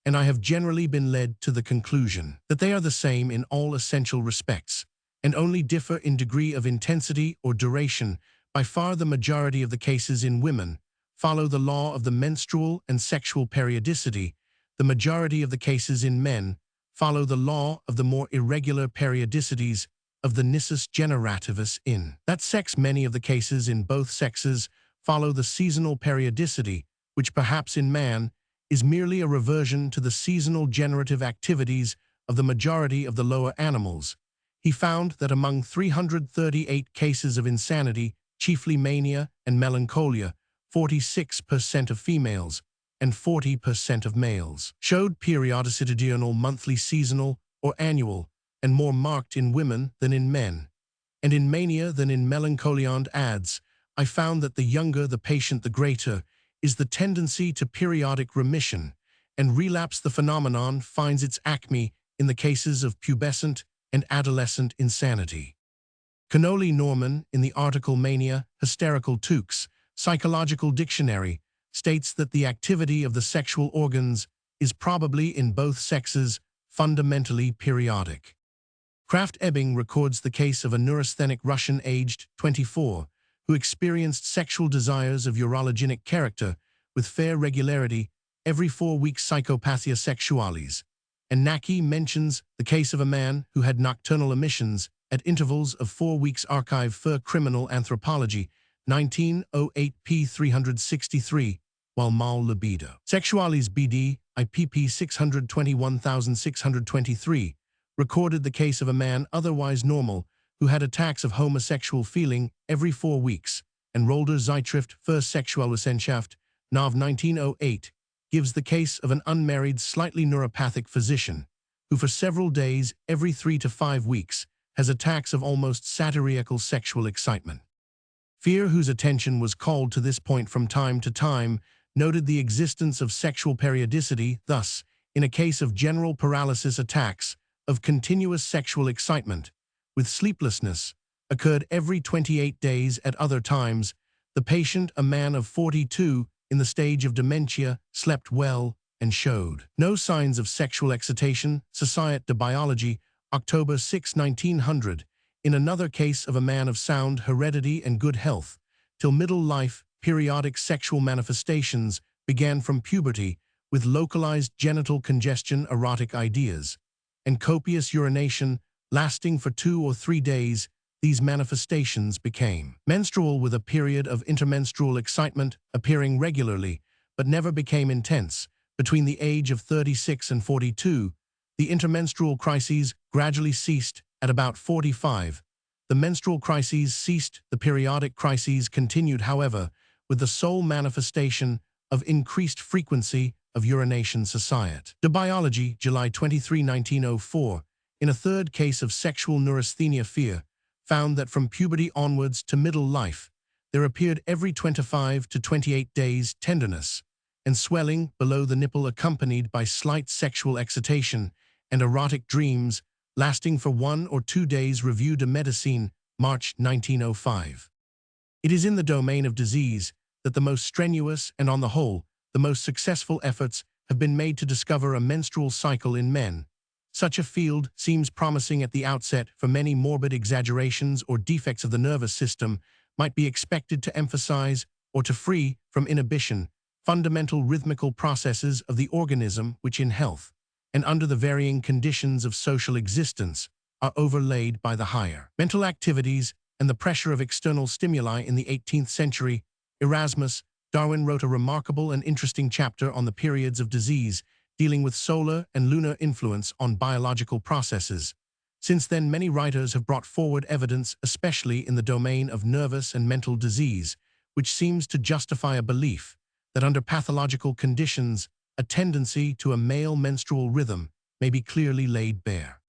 and I have generally been led to the conclusion that they are the same in all essential respects, and only differ in degree of intensity or duration. By far the majority of the cases in women follow the law of the menstrual and sexual periodicity. The majority of the cases in men follow the law of the more irregular periodicities of the nisus generativus. In that sex, many of the cases in both sexes follow the seasonal periodicity, which perhaps in man is merely a reversion to the seasonal generative activities of the majority of the lower animals. He found that among 338 cases of insanity, chiefly mania and melancholia, 46% of females and 40% of males showed periodicity, diurnal, monthly, seasonal, or annual, and more marked in women than in men, and in mania than in melancholia. And adds, "I found that the younger the patient, the greater is the tendency to periodic remission and relapse. The phenomenon finds its acme in the cases of pubescent and adolescent insanity." Connolly Norman, in the article Mania, Hysterical, Tuke's Psychological Dictionary, states that the activity of the sexual organs is probably in both sexes fundamentally periodic. Kraft Ebing records the case of a neurasthenic Russian aged 24 who experienced sexual desires of urologenic character with fair regularity every 4 weeks, psychopathia sexualis. And Naki mentions the case of a man who had nocturnal emissions at intervals of 4 weeks. Archive for Criminal Anthropology, 1908, p. 363, while mal libido sexualis BD, IPP 621623, recorded the case of a man otherwise normal who had attacks of homosexual feeling every 4 weeks, and Rolder Zeitschrift für Sexualwissenschaft, Nov 1908, gives the case of an unmarried, slightly neuropathic physician who for several days every 3 to 5 weeks has attacks of almost satyriacal sexual excitement. Fear, whose attention was called to this point from time to time, noted the existence of sexual periodicity. Thus, in a case of general paralysis, attacks of continuous sexual excitement with sleeplessness occurred every 28 days. At other times, The patient, a man of 42, in the stage of dementia, slept well and showed no signs of sexual excitation. Societe de Biologie, October 6, 1900. In another case of a man of sound heredity and good health, till middle life, periodic sexual manifestations began from puberty, with localized genital congestion, erotic ideas, and copious urination lasting for 2 or 3 days. These manifestations became menstrual, with a period of intermenstrual excitement appearing regularly, but never became intense. Between the age of 36 and 42, the intermenstrual crises gradually ceased. At about 45, the menstrual crises ceased. The periodic crises continued, however, with the sole manifestation of increased frequency of urination. Societe de Biologie, July 23, 1904, in a third case of sexual neurasthenia, fear, found that from puberty onwards to middle life, there appeared every 25 to 28 days tenderness and swelling below the nipple, accompanied by slight sexual excitation and erotic dreams lasting for 1 or 2 days. Revue de Médecine, March 1905. It is in the domain of disease that the most strenuous and, on the whole, the most successful efforts have been made to discover a menstrual cycle in men. Such a field seems promising at the outset, for many morbid exaggerations or defects of the nervous system might be expected to emphasize or to free from inhibition fundamental rhythmical processes of the organism which in health, and under the varying conditions of social existence, are overlaid by the higher mental activities and the pressure of external stimuli. In the 18th century, Erasmus Darwin wrote a remarkable and interesting chapter on the periods of disease, dealing with solar and lunar influence on biological processes. Since then, many writers have brought forward evidence, especially in the domain of nervous and mental disease, which seems to justify a belief that under pathological conditions, a tendency to a male menstrual rhythm may be clearly laid bare.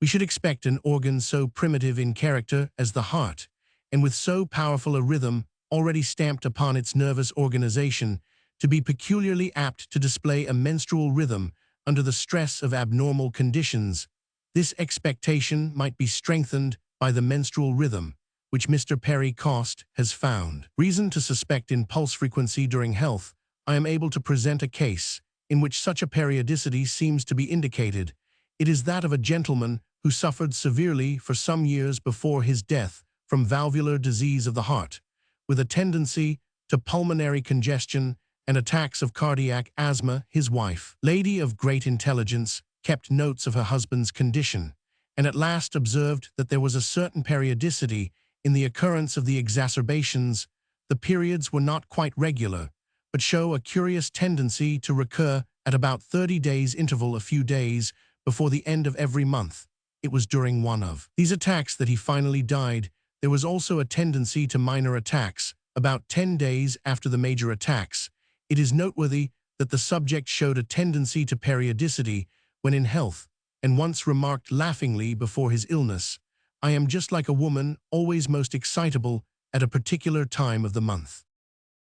We should expect an organ so primitive in character as the heart, and with so powerful a rhythm already stamped upon its nervous organization, to be peculiarly apt to display a menstrual rhythm under the stress of abnormal conditions. This expectation might be strengthened by the menstrual rhythm, which Mr. Perry Coste has found reason to suspect in pulse frequency during health. I am able to present a case in which such a periodicity seems to be indicated. It is that of a gentleman who suffered severely for some years before his death from valvular disease of the heart, with a tendency to pulmonary congestion and attacks of cardiac asthma. His wife, lady of great intelligence, kept notes of her husband's condition, and at last observed that there was a certain periodicity in the occurrence of the exacerbations. The periods were not quite regular, but show a curious tendency to recur at about 30 days interval, a few days before the end of every month. It was during one of these attacks that he finally died. There was also a tendency to minor attacks about 10 days after the major attacks. It is noteworthy that the subject showed a tendency to periodicity when in health, and once remarked laughingly before his illness, "I am just like a woman, always most excitable at a particular time of the month."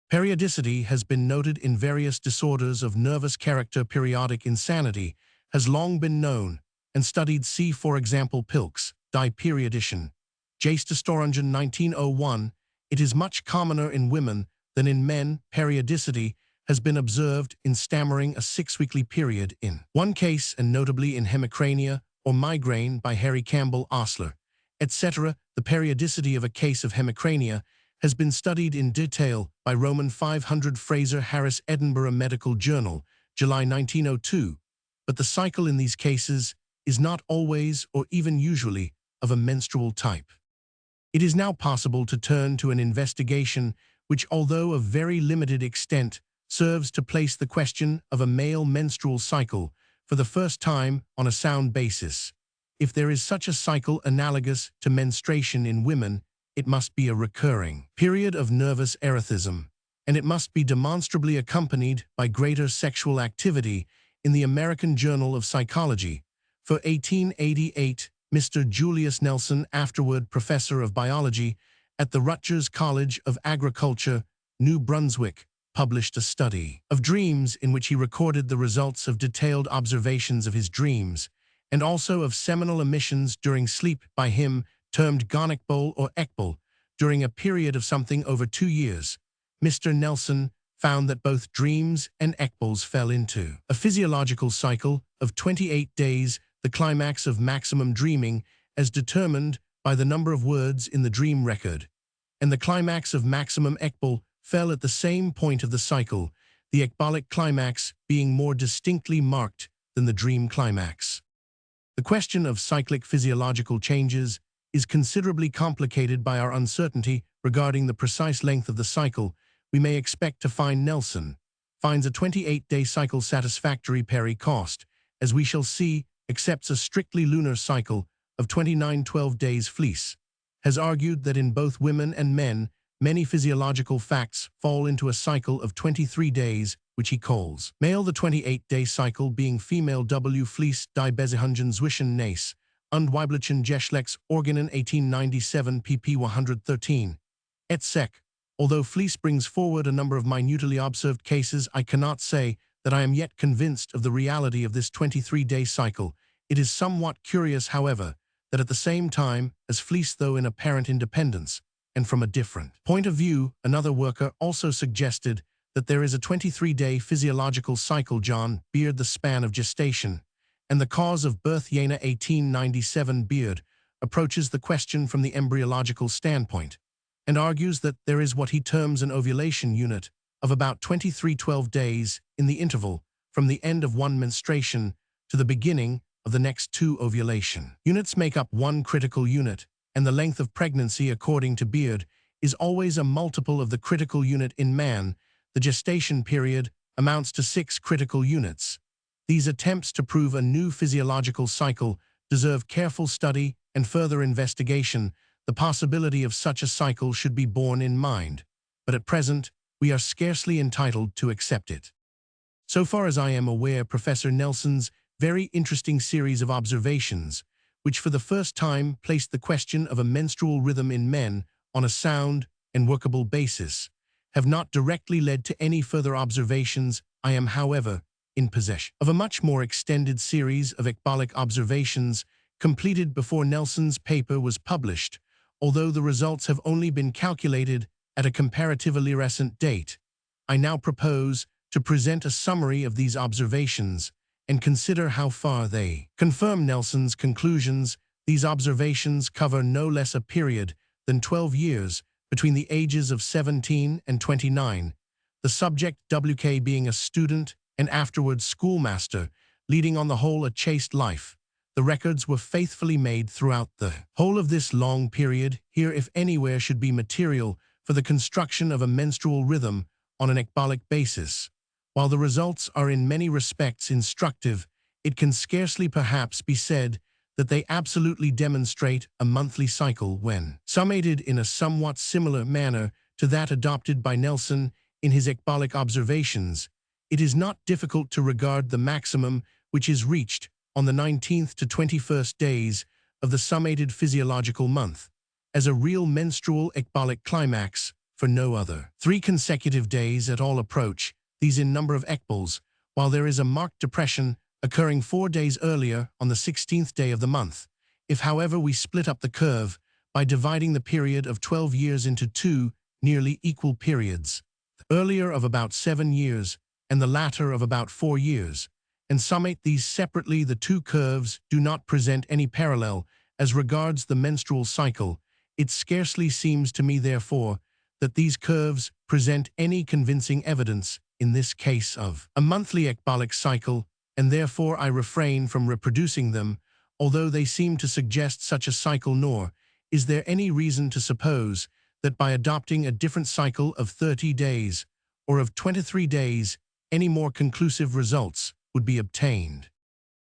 Periodicity has been noted in various disorders of nervous character. Periodic insanity has long been known and studied. See, for example, Pilkes, Die Periodischen, Geistesstörungen, 1901. It is much commoner in women than in men. Periodicity has been observed in stammering, a 6-weekly period in one case, and notably in hemicrania or migraine by Harry Campbell Osler, etc. The periodicity of a case of hemicrania has been studied in detail by Roman 500 Fraser Harris, Edinburgh Medical Journal, July 1902, but the cycle in these cases is not always or even usually of a menstrual type. It is now possible to turn to an investigation which, although of very limited extent, serves to place the question of a male menstrual cycle for the first time on a sound basis. If there is such a cycle analogous to menstruation in women, it must be a recurring period of nervous erethism, and it must be demonstrably accompanied by greater sexual activity. In the American Journal of Psychology, for 1888, Mr. Julius Nelson, afterward professor of biology at the Rutgers College of Agriculture, New Brunswick, published a study of dreams in which he recorded the results of detailed observations of his dreams, and also of seminal emissions during sleep by him, termed gonokbol or ekbol, during a period of something over 2 years, Mr. Nelson found that both dreams and ecboles fell into a physiological cycle of 28 days, the climax of maximum dreaming as determined by the number of words in the dream record, and the climax of maximum ecbole fell at the same point of the cycle, the ecbolic climax being more distinctly marked than the dream climax. The question of cyclic physiological changes is considerably complicated by our uncertainty regarding the precise length of the cycle. We may expect to find Nelson finds a 28-day cycle satisfactory peri cost, as we shall see, accepts a strictly lunar cycle of 29-12 days. Fleece has argued that in both women and men, many physiological facts fall into a cycle of 23 days, which he calls male. The 28-day cycle being female. W. Fleece die Besihungen zwischen Nace und weiblichen Geschlechtsorganen 1897 pp 113. Et sec. Although Fleece brings forward a number of minutely observed cases, I cannot say that I am yet convinced of the reality of this 23-day cycle. It is somewhat curious, however, that at the same time as Fleece, though in apparent independence, and from a different point of view, another worker also suggested that there is a 23-day physiological cycle. John Beard, The Span of Gestation and the Cause of Birth, Jena 1897. Beard approaches the question from the embryological standpoint and argues that there is what he terms an ovulation unit of about 23-12 days in the interval from the end of one menstruation to the beginning of the next 2 ovulation units make up one critical unit, and the length of pregnancy, according to Beard, is always a multiple of the critical unit in man. The gestation period amounts to 6 critical units. These attempts to prove a new physiological cycle deserve careful study and further investigation. The possibility of such a cycle should be borne in mind, but at present we are scarcely entitled to accept it. So far as I am aware, Professor Nelson's very interesting series of observations, which for the first time placed the question of a menstrual rhythm in men on a sound and workable basis, have not directly led to any further observations. I am, however, in possession of a much more extended series of ecbolic observations completed before Nelson's paper was published, although the results have only been calculated at a comparatively recent date. I now propose to present a summary of these observations and consider how far they confirm Nelson's conclusions. These observations cover no less a period than 12 years between the ages of 17 and 29, the subject WK being a student and afterwards schoolmaster, leading on the whole a chaste life. The records were faithfully made throughout the whole of this long period. Here, if anywhere, should be material for the construction of a menstrual rhythm on an ecbolic basis. While the results are in many respects instructive, it can scarcely perhaps be said that they absolutely demonstrate a monthly cycle when summated in a somewhat similar manner to that adopted by Nelson in his ecbolic observations. It is not difficult to regard the maximum which is reached on the 19th to 21st days of the summated physiological month as a real menstrual ecbolic climax, for no other 3 consecutive days at all approach these in number of ecboles, while there is a marked depression occurring 4 days earlier on the 16th day of the month. If, however, we split up the curve by dividing the period of 12 years into 2 nearly equal periods, the earlier of about 7 years and the latter of about 4 years, and summate these separately, the 2 curves do not present any parallel as regards the menstrual cycle. It scarcely seems to me, therefore, that these curves present any convincing evidence in this case of a monthly ecbolic cycle, and therefore I refrain from reproducing them, although they seem to suggest such a cycle. Nor is there any reason to suppose that by adopting a different cycle of 30 days or of 23 days, any more conclusive results would be obtained.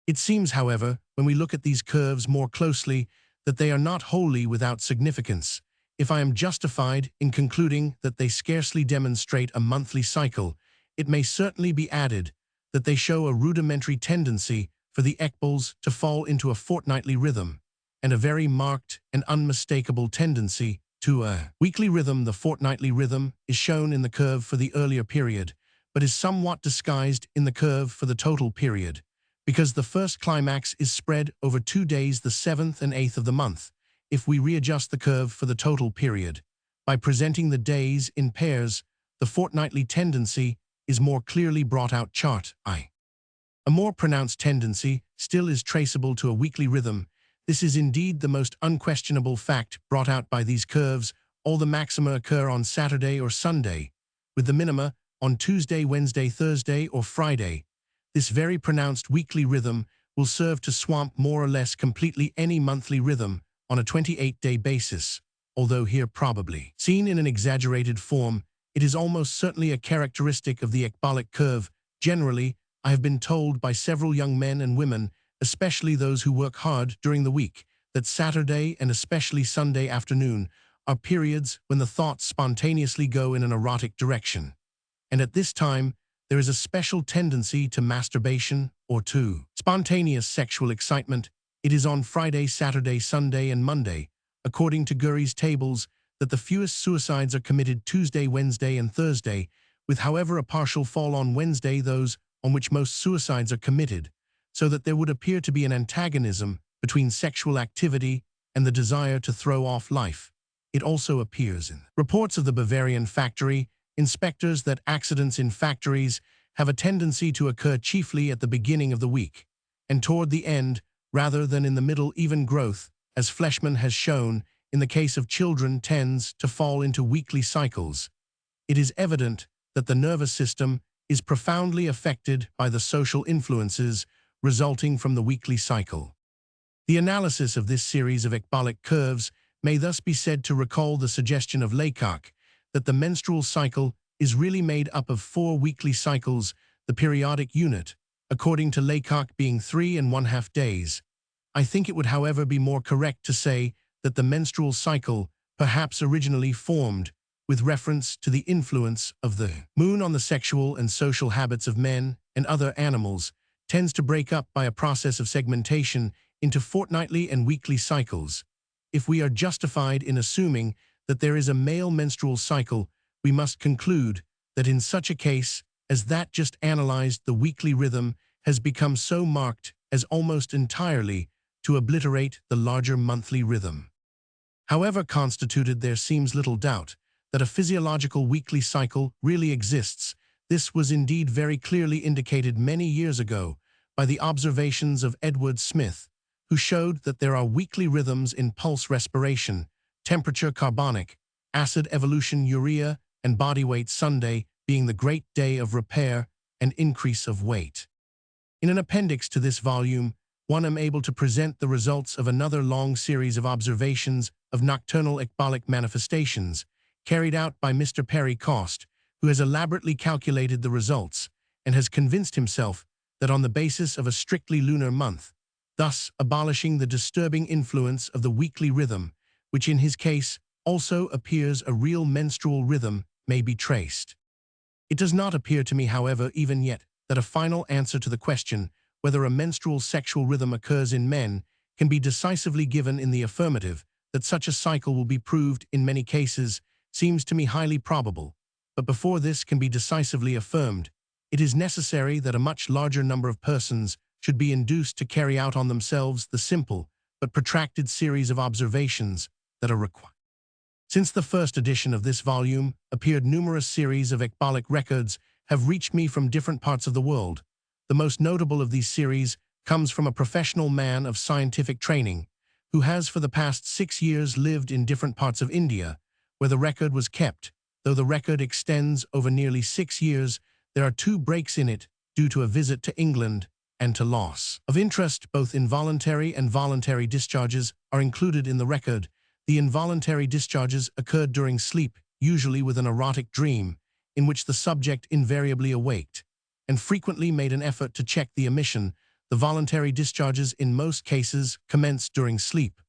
It seems, however, when we look at these curves more closely, that they are not wholly without significance. If I am justified in concluding that they scarcely demonstrate a monthly cycle, it may certainly be added that they show a rudimentary tendency for the ecboles to fall into a fortnightly rhythm, and a very marked and unmistakable tendency to a weekly rhythm. The fortnightly rhythm is shown in the curve for the earlier period, but is somewhat disguised in the curve for the total period, because the first climax is spread over 2 days, the 7th and 8th of the month. If we readjust the curve for the total period, By presenting the days in pairs, the fortnightly tendency is more clearly brought out. Chart I. A more pronounced tendency still is traceable to a weekly rhythm. This is indeed the most unquestionable fact brought out by these curves. All the maxima occur on Saturday or Sunday, with the minima on Tuesday, Wednesday, Thursday, or Friday. This very pronounced weekly rhythm will serve to swamp more or less completely any monthly rhythm on a 28-day basis, although here probably seen in an exaggerated form, it is almost certainly a characteristic of the ecbolic curve. Generally, I have been told by several young men and women, especially those who work hard during the week, that Saturday and especially Sunday afternoon are periods when the thoughts spontaneously go in an erotic direction. And at this time, there is a special tendency to masturbation or to spontaneous sexual excitement. It is on Friday, Saturday, Sunday, and Monday, according to Gurry's tables, that the fewest suicides are committed Tuesday, Wednesday, and Thursday, with however a partial fall on Wednesday those on which most suicides are committed, so that there would appear to be an antagonism between sexual activity and the desire to throw off life. It also appears in reports of the Bavarian factory inspectors that accidents in factories have a tendency to occur chiefly at the beginning of the week, and toward the end rather than in the middle. Even growth, as Fleischmann has shown, in the case of children tends to fall into weekly cycles. It is evident that the nervous system is profoundly affected by the social influences resulting from the weekly cycle. The analysis of this series of ecbolic curves may thus be said to recall the suggestion of Laycock that the menstrual cycle is really made up of 4 weekly cycles, the periodic unit, according to Laycock, being 3½ days. I think it would, however, be more correct to say that the menstrual cycle perhaps originally formed with reference to the influence of the moon on the sexual and social habits of men and other animals, tends to break up by a process of segmentation into fortnightly and weekly cycles. If we are justified in assuming that there is a male menstrual cycle, we must conclude that in such a case as that just analyzed, the weekly rhythm has become so marked as almost entirely to obliterate the larger monthly rhythm. However constituted, there seems little doubt that a physiological weekly cycle really exists. This was indeed very clearly indicated many years ago by the observations of Edward Smith, who showed that there are weekly rhythms in pulse respiration, temperature carbonic, acid evolution urea, and body weight, Sunday being the great day of repair and increase of weight. In an appendix to this volume, one am able to present the results of another long series of observations of nocturnal ecbolic manifestations, carried out by Mr. Perry Coste, who has elaborately calculated the results and has convinced himself that on the basis of a strictly lunar month, thus abolishing the disturbing influence of the weekly rhythm, which in his case also appears a real menstrual rhythm, may be traced. It does not appear to me, however, even yet, that a final answer to the question whether a menstrual sexual rhythm occurs in men can be decisively given in the affirmative. That such a cycle will be proved in many cases seems to me highly probable, but before this can be decisively affirmed, it is necessary that a much larger number of persons should be induced to carry out on themselves the simple but protracted series of observations that are required. Since the first edition of this volume appeared, numerous series of ecbolic records have reached me from different parts of the world. The most notable of these series comes from a professional man of scientific training, who has for the past 6 years lived in different parts of India, where the record was kept. Though the record extends over nearly 6 years, there are 2 breaks in it due to a visit to England and to loss of interest. Both involuntary and voluntary discharges are included in the record. The involuntary discharges occurred during sleep, usually with an erotic dream, in which the subject invariably awaked, and frequently made an effort to check the emission. The voluntary discharges in most cases commenced during sleep,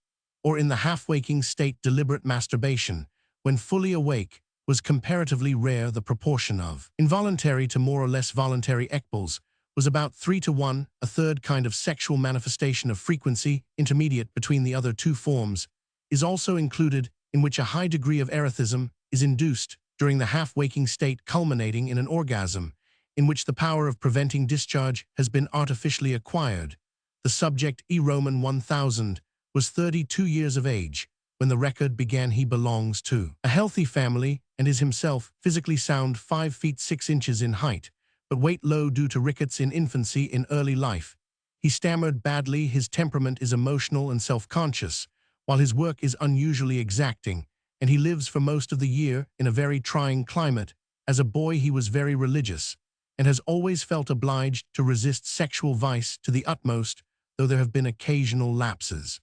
or in the half-waking state. Deliberate masturbation, when fully awake, was comparatively rare. The proportion of involuntary to more or less voluntary ecboles was about 3:1. A third kind of sexual manifestation of frequency, intermediate between the other 2 forms, is also included, in which a high degree of erethism is induced during the half-waking state, culminating in an orgasm, in which the power of preventing discharge has been artificially acquired. The subject, E. Roman 1000, was 32 years of age, when the record began. He belongs to a healthy family and is himself physically sound, 5 feet 6 inches in height, but weight low due to rickets in infancy in early life. He stammered badly, his temperament is emotional and self-conscious, while his work is unusually exacting, and he lives for most of the year in a very trying climate. As a boy he was very religious, and has always felt obliged to resist sexual vice to the utmost, though there have been occasional lapses.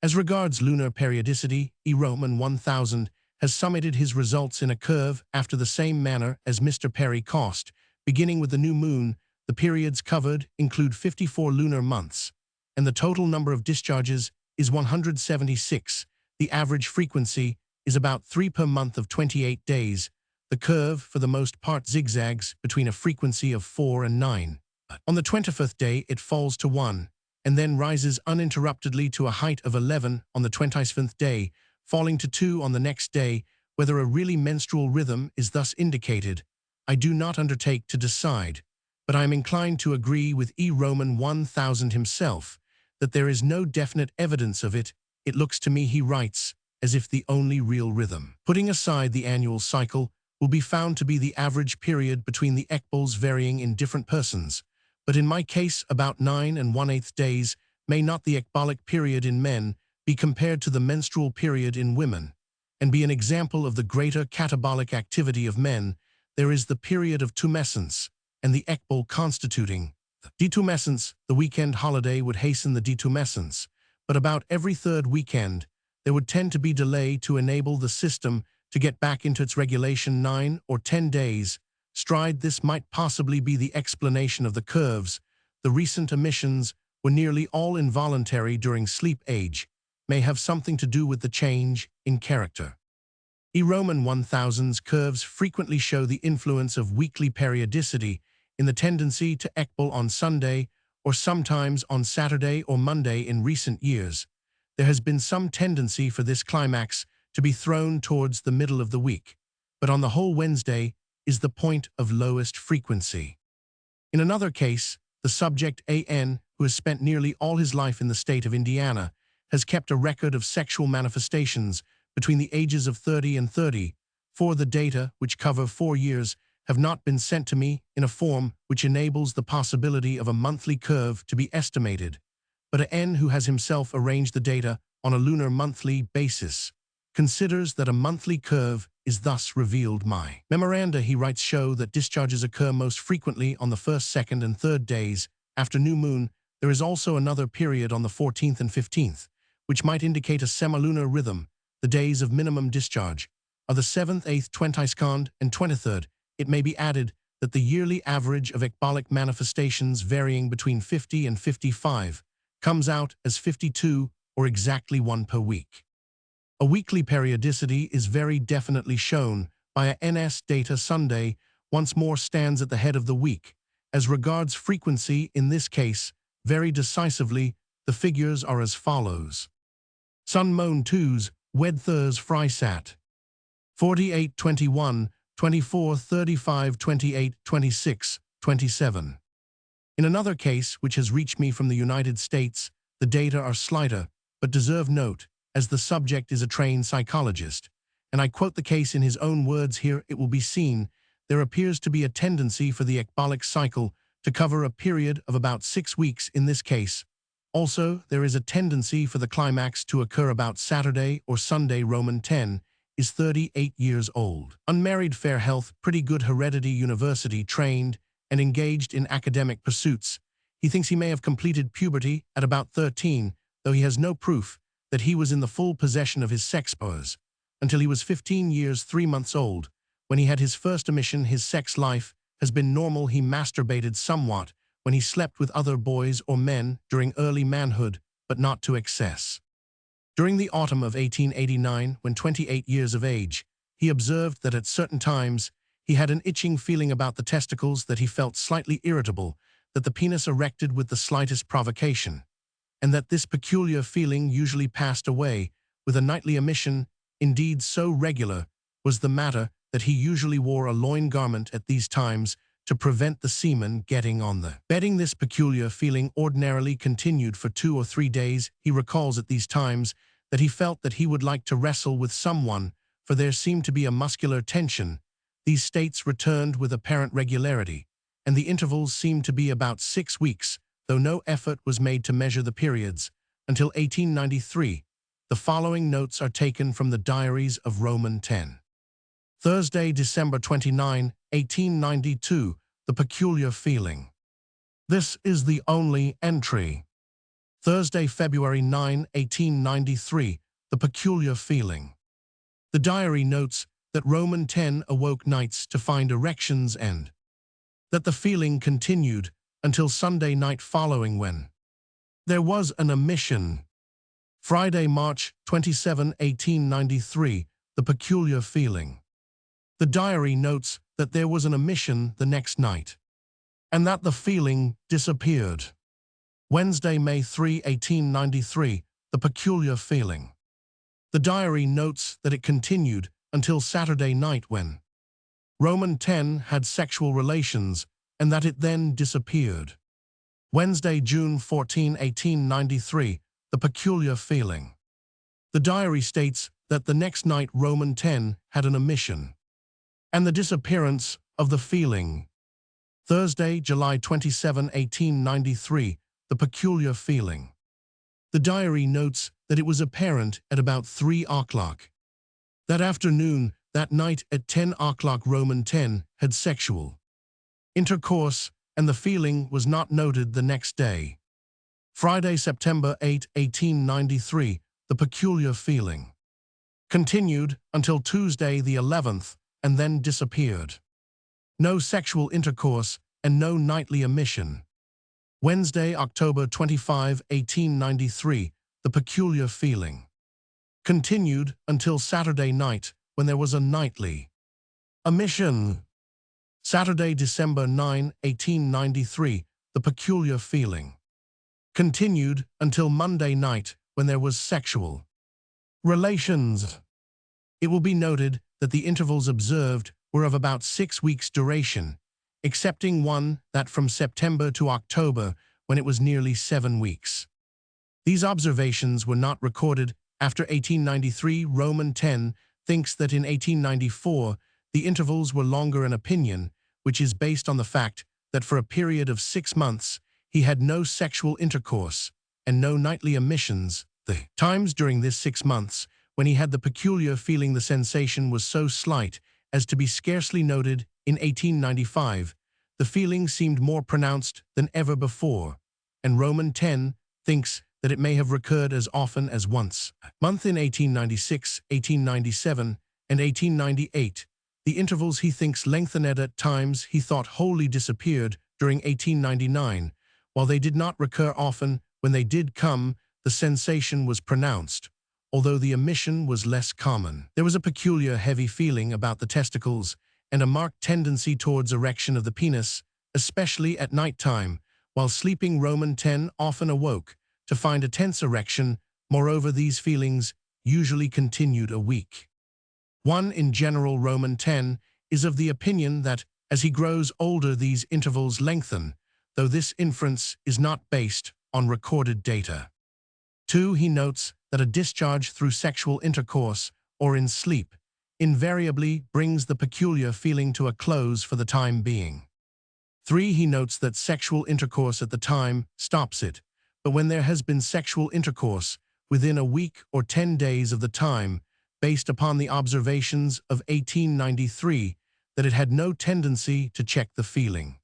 As regards lunar periodicity, E. Roman 1000 has summated his results in a curve after the same manner as Mr. Perry Cost. Beginning with the new moon, the periods covered include 54 lunar months, and the total number of discharges is 176. The average frequency is about 3 per month of 28 days. The curve, for the most part, zigzags between a frequency of 4 and 9. On the 25th day, it falls to 1, and then rises uninterruptedly to a height of 11 on the 27th day, falling to 2 on the next day. Whether a really menstrual rhythm is thus indicated, I do not undertake to decide, but I am inclined to agree with E. Roman 1000 himself that there is no definite evidence of it. It looks to me, he writes, as if the only real rhythm, putting aside the annual cycle, will be found to be the average period between the ecboles, varying in different persons. But in my case, about 9 1/8 days. May not the ecbolic period in men be compared to the menstrual period in women, and be an example of the greater catabolic activity of men? There is the period of tumescence, and the ecbole constituting detumescence. The weekend holiday would hasten the detumescence, but about every third weekend there would tend to be delay to enable the system to get back into its regulation 9 or 10 days stride. This might possibly be the explanation of the curves. The recent emissions were nearly all involuntary during sleep age, may have something to do with the change in character. E. Roman 1000's curves frequently show the influence of weekly periodicity in the tendency to ecbole on Sunday, or sometimes on Saturday or Monday. In recent years, there has been some tendency for this climax to be thrown towards the middle of the week, but on the whole Wednesday is the point of lowest frequency. In another case, the subject A.N., who has spent nearly all his life in the state of Indiana, has kept a record of sexual manifestations between the ages of 30 and 30. For the data, which cover 4 years, have not been sent to me in a form which enables the possibility of a monthly curve to be estimated, but A.N., who has himself arranged the data on a lunar monthly basis, considers that a monthly curve is thus revealed. My memoranda, he writes, show that discharges occur most frequently on the 1st, 2nd, and 3rd days after new moon. There is also another period on the 14th and 15th, which might indicate a semilunar rhythm. The days of minimum discharge are the 7th, 8th, 22nd, and 23rd. It may be added that the yearly average of ecbolic manifestations, varying between 50 and 55, comes out as 52, or exactly 1 per week. A weekly periodicity is very definitely shown by a NS data. Sunday once more stands at the head of the week. As regards frequency, in this case, very decisively, the figures are as follows. Sun Moon 2s, Wed Thurs Frysat. 48, 21, 24, 35, 28, 26, 27. In another case, which has reached me from the United States, the data are slighter, but deserve note, as the subject is a trained psychologist, and I quote the case in his own words here. It will be seen there appears to be a tendency for the ecbolic cycle to cover a period of about 6 weeks in this case. Also, there is a tendency for the climax to occur about Saturday or Sunday. Roman 10 is 38 years old. Unmarried, fair health, pretty good heredity, university trained, and engaged in academic pursuits. He thinks he may have completed puberty at about 13, though he has no proof that he was in the full possession of his sex powers until he was 15 years 3 months old. When he had his first emission, his sex life has been normal. He masturbated somewhat when he slept with other boys or men during early manhood, but not to excess. During the autumn of 1889, when 28 years of age, he observed that at certain times he had an itching feeling about the testicles, that he felt slightly irritable, that the penis erected with the slightest provocation, and that this peculiar feeling usually passed away with a nightly emission. Indeed, so regular was the matter that he usually wore a loin garment at these times to prevent the semen getting on the bedding. This peculiar feeling ordinarily continued for 2 or 3 days. He recalls at these times that he felt that he would like to wrestle with someone, for there seemed to be a muscular tension. These states returned with apparent regularity, and the intervals seemed to be about 6 weeks, though no effort was made to measure the periods, until 1893. The following notes are taken from the diaries of Roman 10. Thursday, December 29, 1892, the peculiar feeling. This is the only entry. Thursday, February 9, 1893, the peculiar feeling. The diary notes that Roman 10 awoke nights to find erections and that the feeling continued until Sunday night following when there was an emission. Friday, March 27, 1893, the peculiar feeling. The diary notes that there was an emission the next night, and that the feeling disappeared. Wednesday, May 3, 1893, the peculiar feeling. The diary notes that it continued until Saturday night when Roman 10 had sexual relations, and that it then disappeared. Wednesday, June 14, 1893, the peculiar feeling. The diary states that the next night Roman 10 had an emission, and the disappearance of the feeling. Thursday, July 27, 1893, the peculiar feeling. The diary notes that it was apparent at about 3 o'clock. That afternoon, that night at 10 o'clock Roman 10 had sexual intercourse, and the feeling was not noted the next day. Friday, September 8, 1893, the peculiar feeling. Continued until Tuesday the 11th, and then disappeared. No sexual intercourse and no nightly emission. Wednesday, October 25, 1893, the peculiar feeling. Continued until Saturday night, when there was a nightly emission. Saturday, December 9, 1893, the peculiar feeling. Continued until Monday night, when there was sexual relations. It will be noted that the intervals observed were of about 6 weeks' duration, excepting one that from September to October, when it was nearly 7 weeks. These observations were not recorded after 1893. Roman 10 thinks that in 1894, the intervals were longer, an opinion which is based on the fact that for a period of 6 months, he had no sexual intercourse and no nightly emissions. The times during this 6 months, when he had the peculiar feeling, the sensation was so slight as to be scarcely noted. In 1895, the feeling seemed more pronounced than ever before, and Roman 10 thinks that it may have recurred as often as once a month in 1896, 1897, and 1898. The intervals he thinks lengthened. At times he thought wholly disappeared during 1899. While they did not recur often, when they did come, the sensation was pronounced, although the emission was less common. There was a peculiar heavy feeling about the testicles and a marked tendency towards erection of the penis, especially at night time. While sleeping, Roman 10 often awoke to find a tense erection. Moreover, these feelings usually continued a week. In general, Roman 10 is of the opinion that as he grows older these intervals lengthen, though this inference is not based on recorded data. 2. He notes that a discharge through sexual intercourse or in sleep invariably brings the peculiar feeling to a close for the time being. 3. He notes that sexual intercourse at the time stops it, but when there has been sexual intercourse within a week or 10 days of the time, based upon the observations of 1893, that it had no tendency to check the feeling.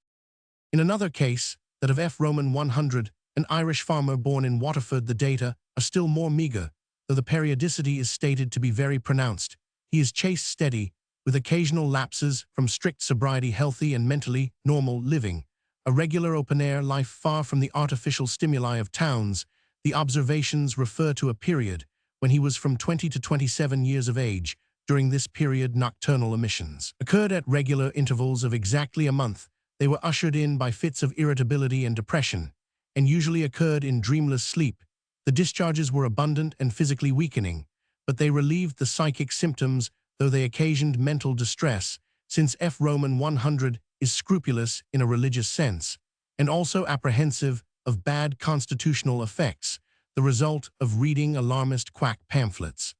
In another case, that of F. Roman 100, an Irish farmer born in Waterford, the data are still more meager, though the periodicity is stated to be very pronounced. He is chaste steady, with occasional lapses from strict sobriety, healthy and mentally normal living, a regular open-air life far from the artificial stimuli of towns. The observations refer to a period when he was from 20 to 27 years of age. During this period, nocturnal emissions occurred at regular intervals of exactly a month. They were ushered in by fits of irritability and depression, and usually occurred in dreamless sleep. The discharges were abundant and physically weakening, but they relieved the psychic symptoms, though they occasioned mental distress. Since F. Roman 100 is scrupulous in a religious sense, and also apprehensive of bad constitutional effects, the result of reading alarmist quack pamphlets.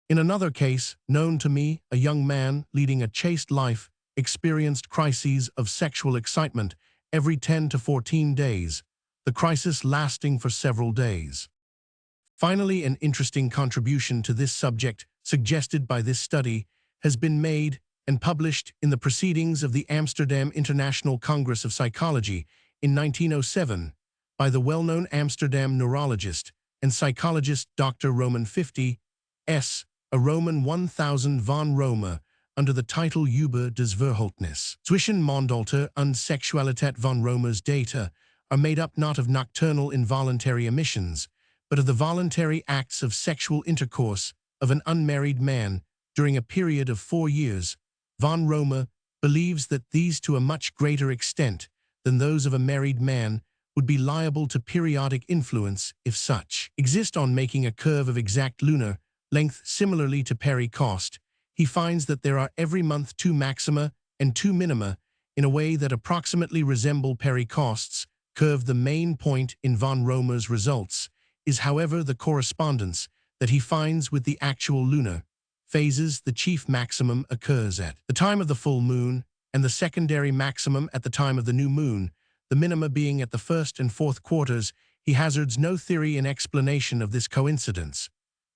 In another case, known to me, a young man leading a chaste life experienced crises of sexual excitement every 10 to 14 days, the crisis lasting for several days. Finally, an interesting contribution to this subject suggested by this study has been made and published in the Proceedings of the Amsterdam International Congress of Psychology in 1907 by the well-known Amsterdam neurologist and psychologist Dr. Roman 50 S. a Roman 1000 von Römer under the title Über das Verhältnis zwischen Mondalter und Sexualität von Römer's data are made up not of nocturnal involuntary emissions, but of the voluntary acts of sexual intercourse of an unmarried man during a period of 4 years. Von Römer believes that these, to a much greater extent than those of a married man, would be liable to periodic influence if such exist on making a curve of exact lunar length similarly to peri-cost. He finds that there are every month 2 maxima and 2 minima in a way that approximately resemble peri-costs curve. The main point in von Römer's results is, however, the correspondence that he finds with the actual lunar phases. The chief maximum occurs at the time of the full moon, and the secondary maximum at the time of the new moon, the minima being at the first and fourth quarters. He hazards no theory in explanation of this coincidence,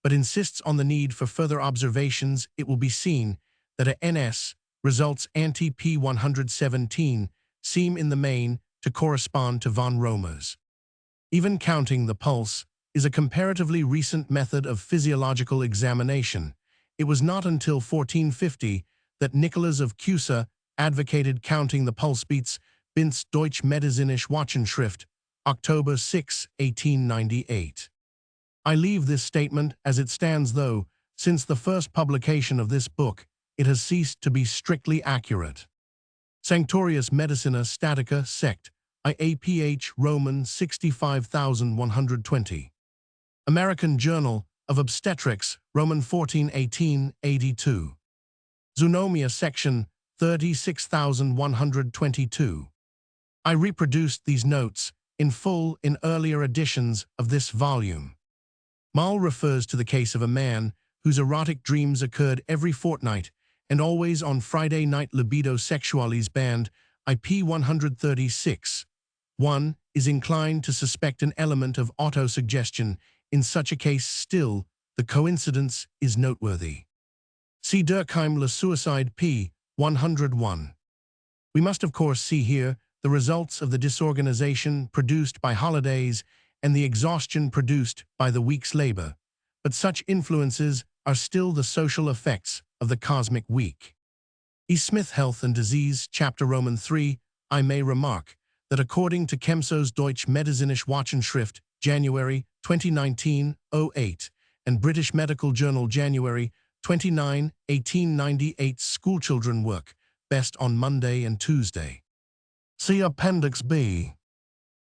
but insists on the need for further observations. It will be seen that a NS results anti-P 117 seem in the main to correspond to von Römer's. Even counting the pulse is a comparatively recent method of physiological examination. It was not until 1450 that Nicholas of Cusa advocated counting the pulse beats. Binz Deutsche Medizinische Wochenschrift, October 6, 1898. I leave this statement as it stands, though, since the first publication of this book, it has ceased to be strictly accurate. Sanctorius Medicina Statica Sect, IAPH Roman 65120. American Journal of Obstetrics, Roman 14-18-82. Zoonomia Section 36122. I reproduced these notes in full in earlier editions of this volume. Mahl refers to the case of a man whose erotic dreams occurred every fortnight and always on Friday night. Libido sexualis band IP 136. One is inclined to suspect an element of autosuggestion in such a case. Still, the coincidence is noteworthy. See Durkheim Le Suicide p. 101. We must of course see here the results of the disorganization produced by holidays and the exhaustion produced by the week's labor, but such influences are still the social effects of the cosmic week. E. Smith, Health and Disease, Chapter Roman 3. I may remark that according to Kemso's Deutsche Medizinische Wochenschrift, January 2019, 08, and British Medical Journal, January 29, 1898, schoolchildren work best on Monday and Tuesday. See Appendix B.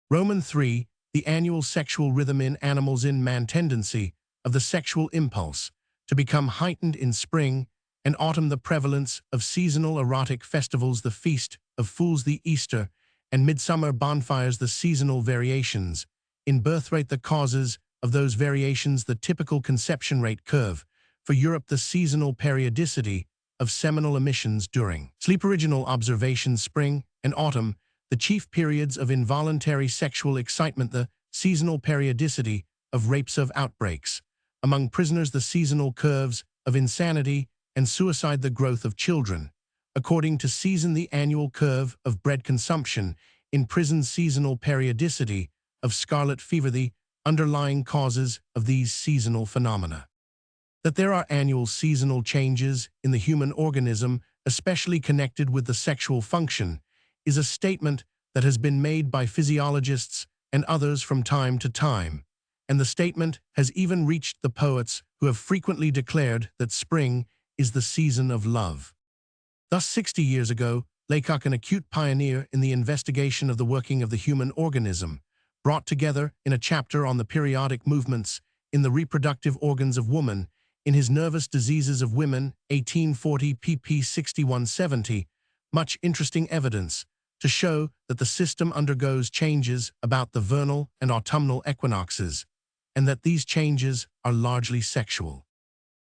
Roman 3, the annual sexual rhythm in animals in man, tendency of the sexual impulse to become heightened in spring and autumn, the prevalence of seasonal erotic festivals, the Feast of Fools, the Easter and Midsummer bonfires, the seasonal variations in birth rate, the causes of those variations, the typical conception rate curve for Europe, the seasonal periodicity of seminal emissions during sleep, original observations, spring and autumn, the chief periods of involuntary sexual excitement, the seasonal periodicity of rapes, of outbreaks among prisoners, the seasonal curves of insanity and suicide, the growth of children according to season, the annual curve of bread consumption in prisons, seasonal periodicity of scarlet fever, the underlying causes of these seasonal phenomena. That there are annual seasonal changes in the human organism, especially connected with the sexual function, is a statement that has been made by physiologists and others from time to time, and the statement has even reached the poets, who have frequently declared that spring is the season of love. Thus, 60 years ago, Laycock, an acute pioneer in the investigation of the working of the human organism, brought together in a chapter on the periodic movements in the reproductive organs of woman, in his Nervous Diseases of Women, 1840 pp. 6170, much interesting evidence to show that the system undergoes changes about the vernal and autumnal equinoxes, and that these changes are largely sexual.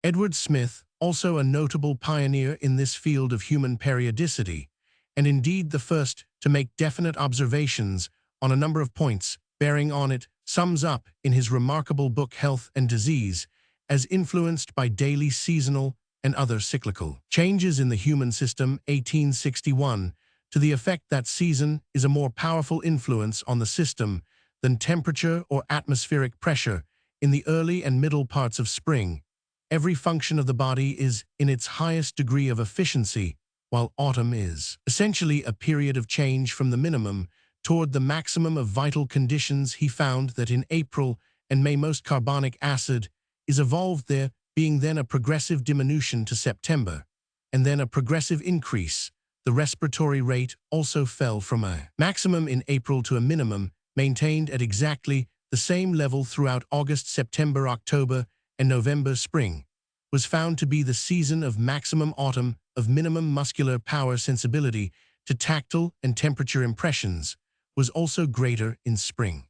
Edward Smith, also a notable pioneer in this field of human periodicity, and indeed the first to make definite observations on a number of points bearing on it, sums up in his remarkable book Health and Disease as influenced by daily seasonal and other cyclical changes in the human system, 1861, to the effect that season is a more powerful influence on the system than temperature or atmospheric pressure. In the early and middle parts of spring, every function of the body is in its highest degree of efficiency, while autumn is essentially a period of change from the minimum toward the maximum of vital conditions. He found that in April and May most carbonic acid is evolved, there being then a progressive diminution to September, and then a progressive increase. The respiratory rate also fell from a maximum in April to a minimum, maintained at exactly the same level throughout August, September, October, and November. Spring was found to be the season of maximum autumn, of minimum muscular power. Sensibility to tactile and temperature impressions was also greater in spring.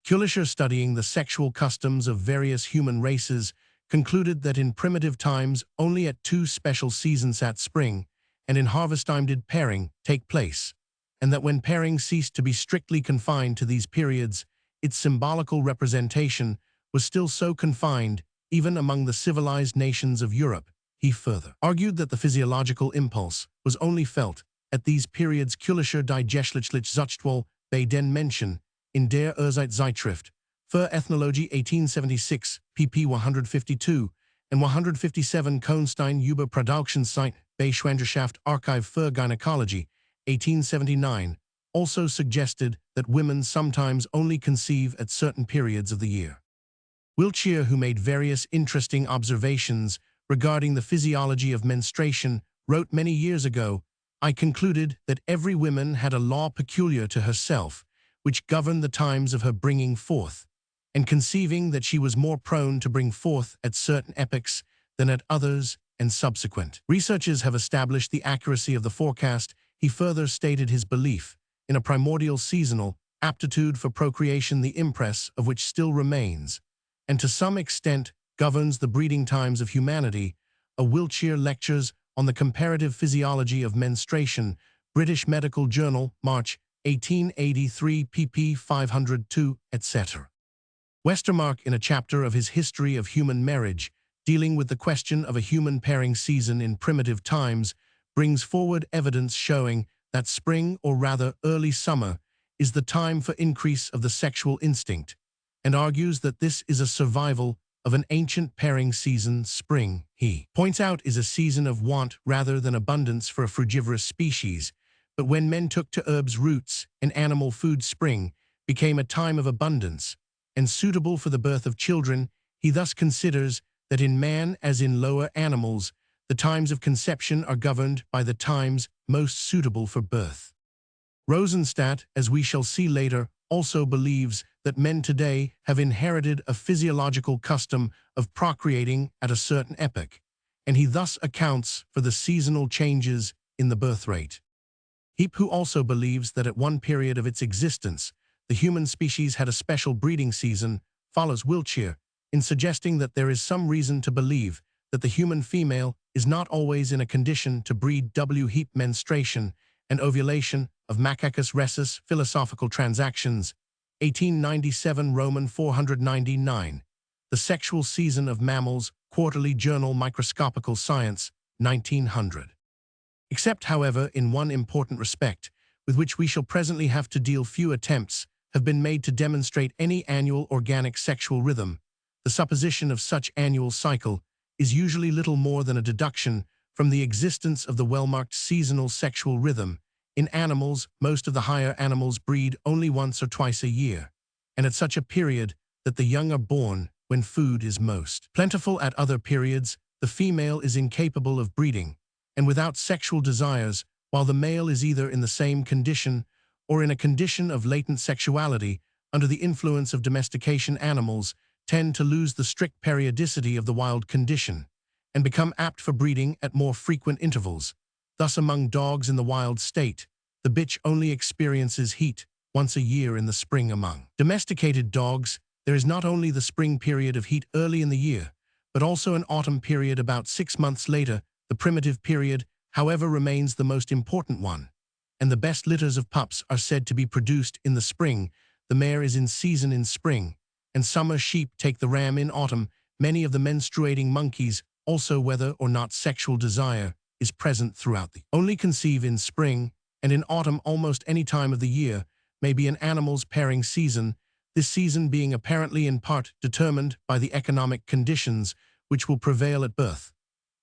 Kulischer, studying the sexual customs of various human races, concluded that in primitive times only at two special seasons, at spring and in harvest time, did pairing take place, and that when pairing ceased to be strictly confined to these periods, its symbolical representation was still so confined even among the civilized nations of Europe. He further argued that the physiological impulse was only felt at these periods. Kulischer, die Geschlechtliche Zuchtwahl bei den Menschen in der Urzeitschrift für Ethnologie, 1876, pp. 152 and 157. Cohnstein über Produktionszeit bei Schwangerschaft Archive für Gynecology, 1879, also suggested that women sometimes only conceive at certain periods of the year. Wiltshire, who made various interesting observations regarding the physiology of menstruation, wrote many years ago, "I concluded that every woman had a law peculiar to herself, which governed the times of her bringing forth, and conceiving that she was more prone to bring forth at certain epochs than at others, and subsequent researches have established the accuracy of the forecast." He further stated his belief in a primordial seasonal aptitude for procreation, the impress of which still remains, and to some extent governs the breeding times of humanity. A Wiltshire Lectures on the Comparative Physiology of Menstruation, British Medical Journal, March 1883, pp. 502, etc. Westermarck, in a chapter of his History of Human Marriage, dealing with the question of a human pairing season in primitive times, brings forward evidence showing that spring, or rather early summer, is the time for increase of the sexual instinct, and argues that this is a survival of an ancient pairing season. Spring, he points out, is a season of want rather than abundance for a frugivorous species, but when men took to herbs, roots, and animal food, spring became a time of abundance and suitable for the birth of children. He thus considers that in man, as in lower animals, the times of conception are governed by the times most suitable for birth. Rosenstadt, as we shall see later, also believes that men today have inherited a physiological custom of procreating at a certain epoch, and he thus accounts for the seasonal changes in the birth rate. Heap, who also believes that at one period of its existence, the human species had a special breeding season, follows Wiltshire in suggesting that there is some reason to believe that the human female is not always in a condition to breed. Heap, Menstruation and Ovulation of Macacus Rhesus, Philosophical Transactions, 1897, Roman 499. The Sexual Season of Mammals, Quarterly Journal Microscopical Science, 1900. Except, however, in one important respect, with which we shall presently have to deal, few attempts have been made to demonstrate any annual organic sexual rhythm. The supposition of such annual cycle is usually little more than a deduction from the existence of the well-marked seasonal sexual rhythm. In animals, most of the higher animals breed only once or twice a year, and at such a period that the young are born when food is most plentiful. At other periods, the female is incapable of breeding and without sexual desires, while the male is either in the same condition or in a condition of latent sexuality. Under the influence of domestication, animals tend to lose the strict periodicity of the wild condition and become apt for breeding at more frequent intervals. Thus, among dogs in the wild state, the bitch only experiences heat once a year in the spring. Among domesticated dogs, There is not only the spring period of heat early in the year, but also an autumn period about 6 months later. The primitive period, however, remains the most important one, and the best litters of pups are said to be produced in the spring. The mare is in season in spring, and summer sheep take the ram in autumn. Many of the menstruating monkeys also, whether or not sexual desire is present throughout the only conceive in spring, and in autumn almost any time of the year may be an animal's pairing season, this season being apparently in part determined by the economic conditions which will prevail at birth.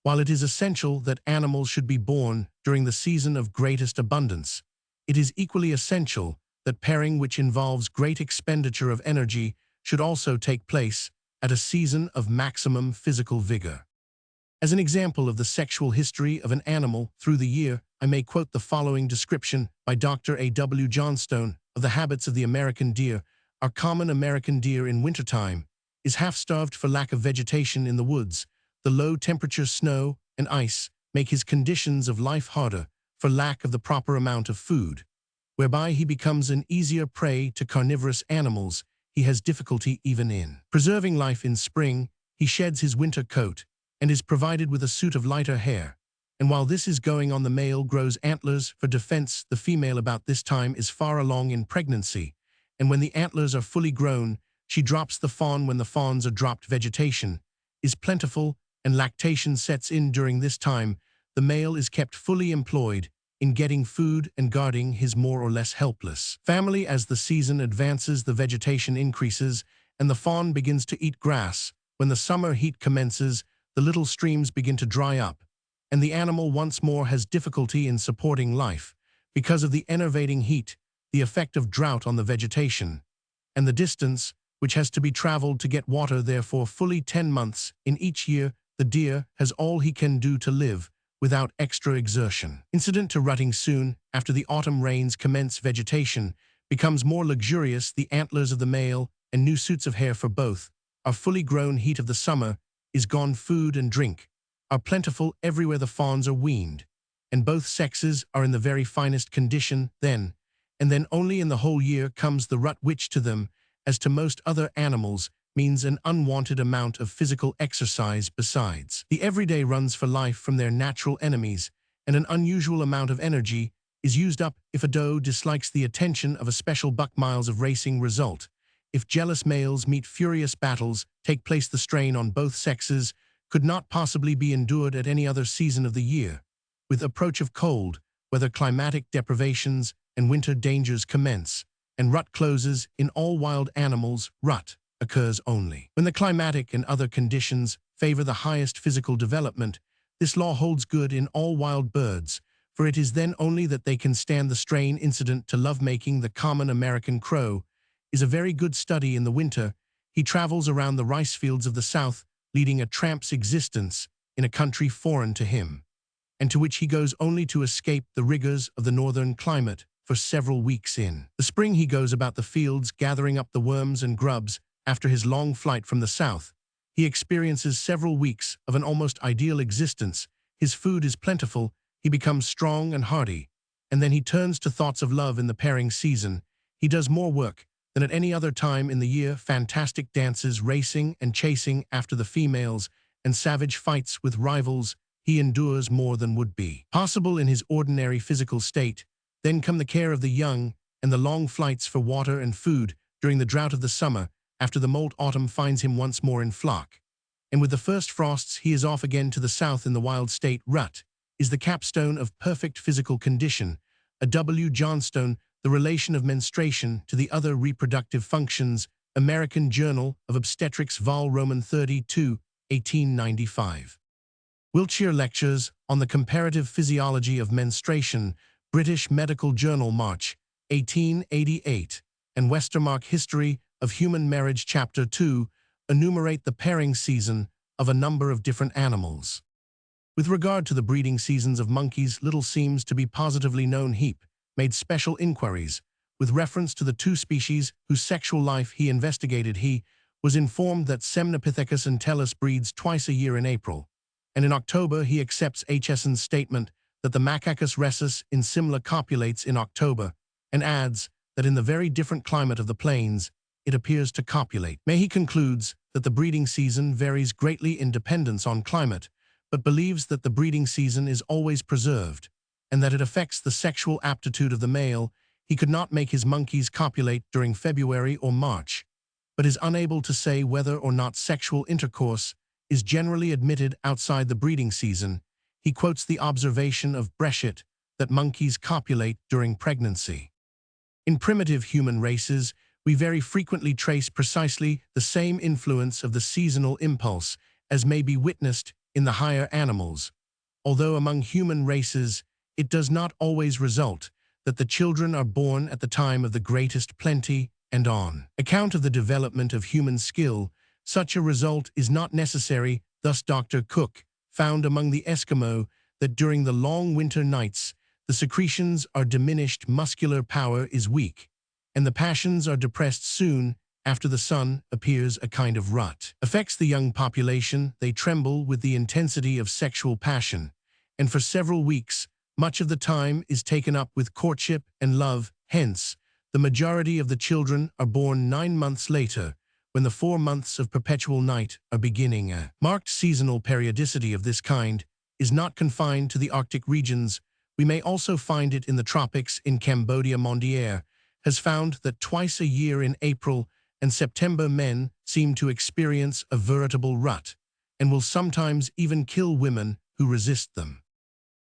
While it is essential that animals should be born during the season of greatest abundance, it is equally essential that pairing which involves great expenditure of energy should also take place at a season of maximum physical vigor. As an example of the sexual history of an animal through the year, I may quote the following description by Dr. A. W. Johnstone of the habits of the American deer. Our common American deer in wintertime is half-starved for lack of vegetation in the woods. The low-temperature snow and ice make his conditions of life harder for lack of the proper amount of food, whereby he becomes an easier prey to carnivorous animals. He has difficulty even in preserving life in spring. He sheds his winter coat and is provided with a suit of lighter hair. And while this is going on, the male grows antlers for defense. The female about this time is far along in pregnancy, and when the antlers are fully grown, she drops the fawn. When the fawns are dropped, vegetation is plentiful and lactation sets in. During this time, the male is kept fully employed in getting food and guarding his more or less helpless family. As the season advances, the vegetation increases and the fawn begins to eat grass. When the summer heat commences, the little streams begin to dry up, and the animal once more has difficulty in supporting life because of the enervating heat, the effect of drought on the vegetation, and the distance which has to be traveled to get water. Therefore, fully 10 months in each year, the deer has all he can do to live without extra exertion. Incident to rutting. Soon after the autumn rains commence, vegetation becomes more luxurious. The antlers of the male and new suits of hair for both are fully grown. Heat of the summer is gone. Food and drink are plentiful everywhere. The fawns are weaned, and both sexes are in the very finest condition. Then, and then only in the whole year, comes the rut, which to them, as to most other animals, means an unwanted amount of physical exercise. Besides, the everyday runs for life from their natural enemies, and an unusual amount of energy is used up. If a doe dislikes the attention of a special buck, miles of racing result. If jealous males meet, furious battles take place. The strain on both sexes could not possibly be endured at any other season of the year. With approach of cold, whether climatic deprivations and winter dangers commence, and rut closes. In all wild animals, rut occurs only when the climatic and other conditions favor the highest physical development. This law holds good in all wild birds, for it is then only that they can stand the strain. Incident to lovemaking. The common American crow is a very good study in the winter. He travels around the rice fields of the South, leading a tramp's existence in a country foreign to him, and to which he goes only to escape the rigors of the northern climate. For several weeks in the spring he goes about the fields gathering up the worms and grubs. After his long flight from the South, he experiences several weeks of an almost ideal existence. His food is plentiful, he becomes strong and hardy, and then he turns to thoughts of love. In the pairing season, he does more work than at any other time in the year. Fantastic dances, racing and chasing after the females, and savage fights with rivals he endures more than would be possible in his ordinary physical state. Then come the care of the young and the long flights for water and food during the drought of the summer. After the molt, autumn finds him once more in flock, and with the first frosts he is off again to the south in the wild state. Rut is the capstone of perfect physical condition. A W. Johnstone, The Relation of Menstruation to the Other Reproductive Functions, American Journal of Obstetrics, Vol. Roman 32, 1895. Wiltshire Lectures on the Comparative Physiology of Menstruation, British Medical Journal, March, 1888, and Westermarck History of Human Marriage, Chapter 2, enumerate the pairing season of a number of different animals. With regard to the breeding seasons of monkeys, little seems to be positively known. Heap made special inquiries with reference to the 2 species whose sexual life he investigated. He was informed that Semnopithecus entellus breeds twice a year in April, and in October he accepts Hson's statement that the Macacus rhesus in Simla copulates in October, and adds that in the very different climate of the plains, it appears to copulate. Mehi concludes that the breeding season varies greatly in dependence on climate, but believes that the breeding season is always preserved, and that it affects the sexual aptitude of the male. He could not make his monkeys copulate during February or March, but is unable to say whether or not sexual intercourse is generally admitted outside the breeding season. He quotes the observation of Breschet that monkeys copulate during pregnancy. In primitive human races, we very frequently trace precisely the same influence of the seasonal impulse as may be witnessed in the higher animals, although among human races it does not always result that the children are born at the time of the greatest plenty and on account of the development of human skill. Such a result is not necessary. Thus Dr. Cook found among the Eskimo that during the long winter nights the secretions are diminished, muscular power is weak, and the passions are depressed soon after the sun appears. A kind of rut affects the young population. They tremble with the intensity of sexual passion, and for several weeks much of the time is taken up with courtship and love. Hence, the majority of the children are born 9 months later, when the 4 months of perpetual night are beginning. A marked seasonal periodicity of this kind is not confined to the Arctic regions. We may also find it in the tropics. In Cambodia, Mondière has found that twice a year in April and September men seem to experience a veritable rut, and will sometimes even kill women who resist them.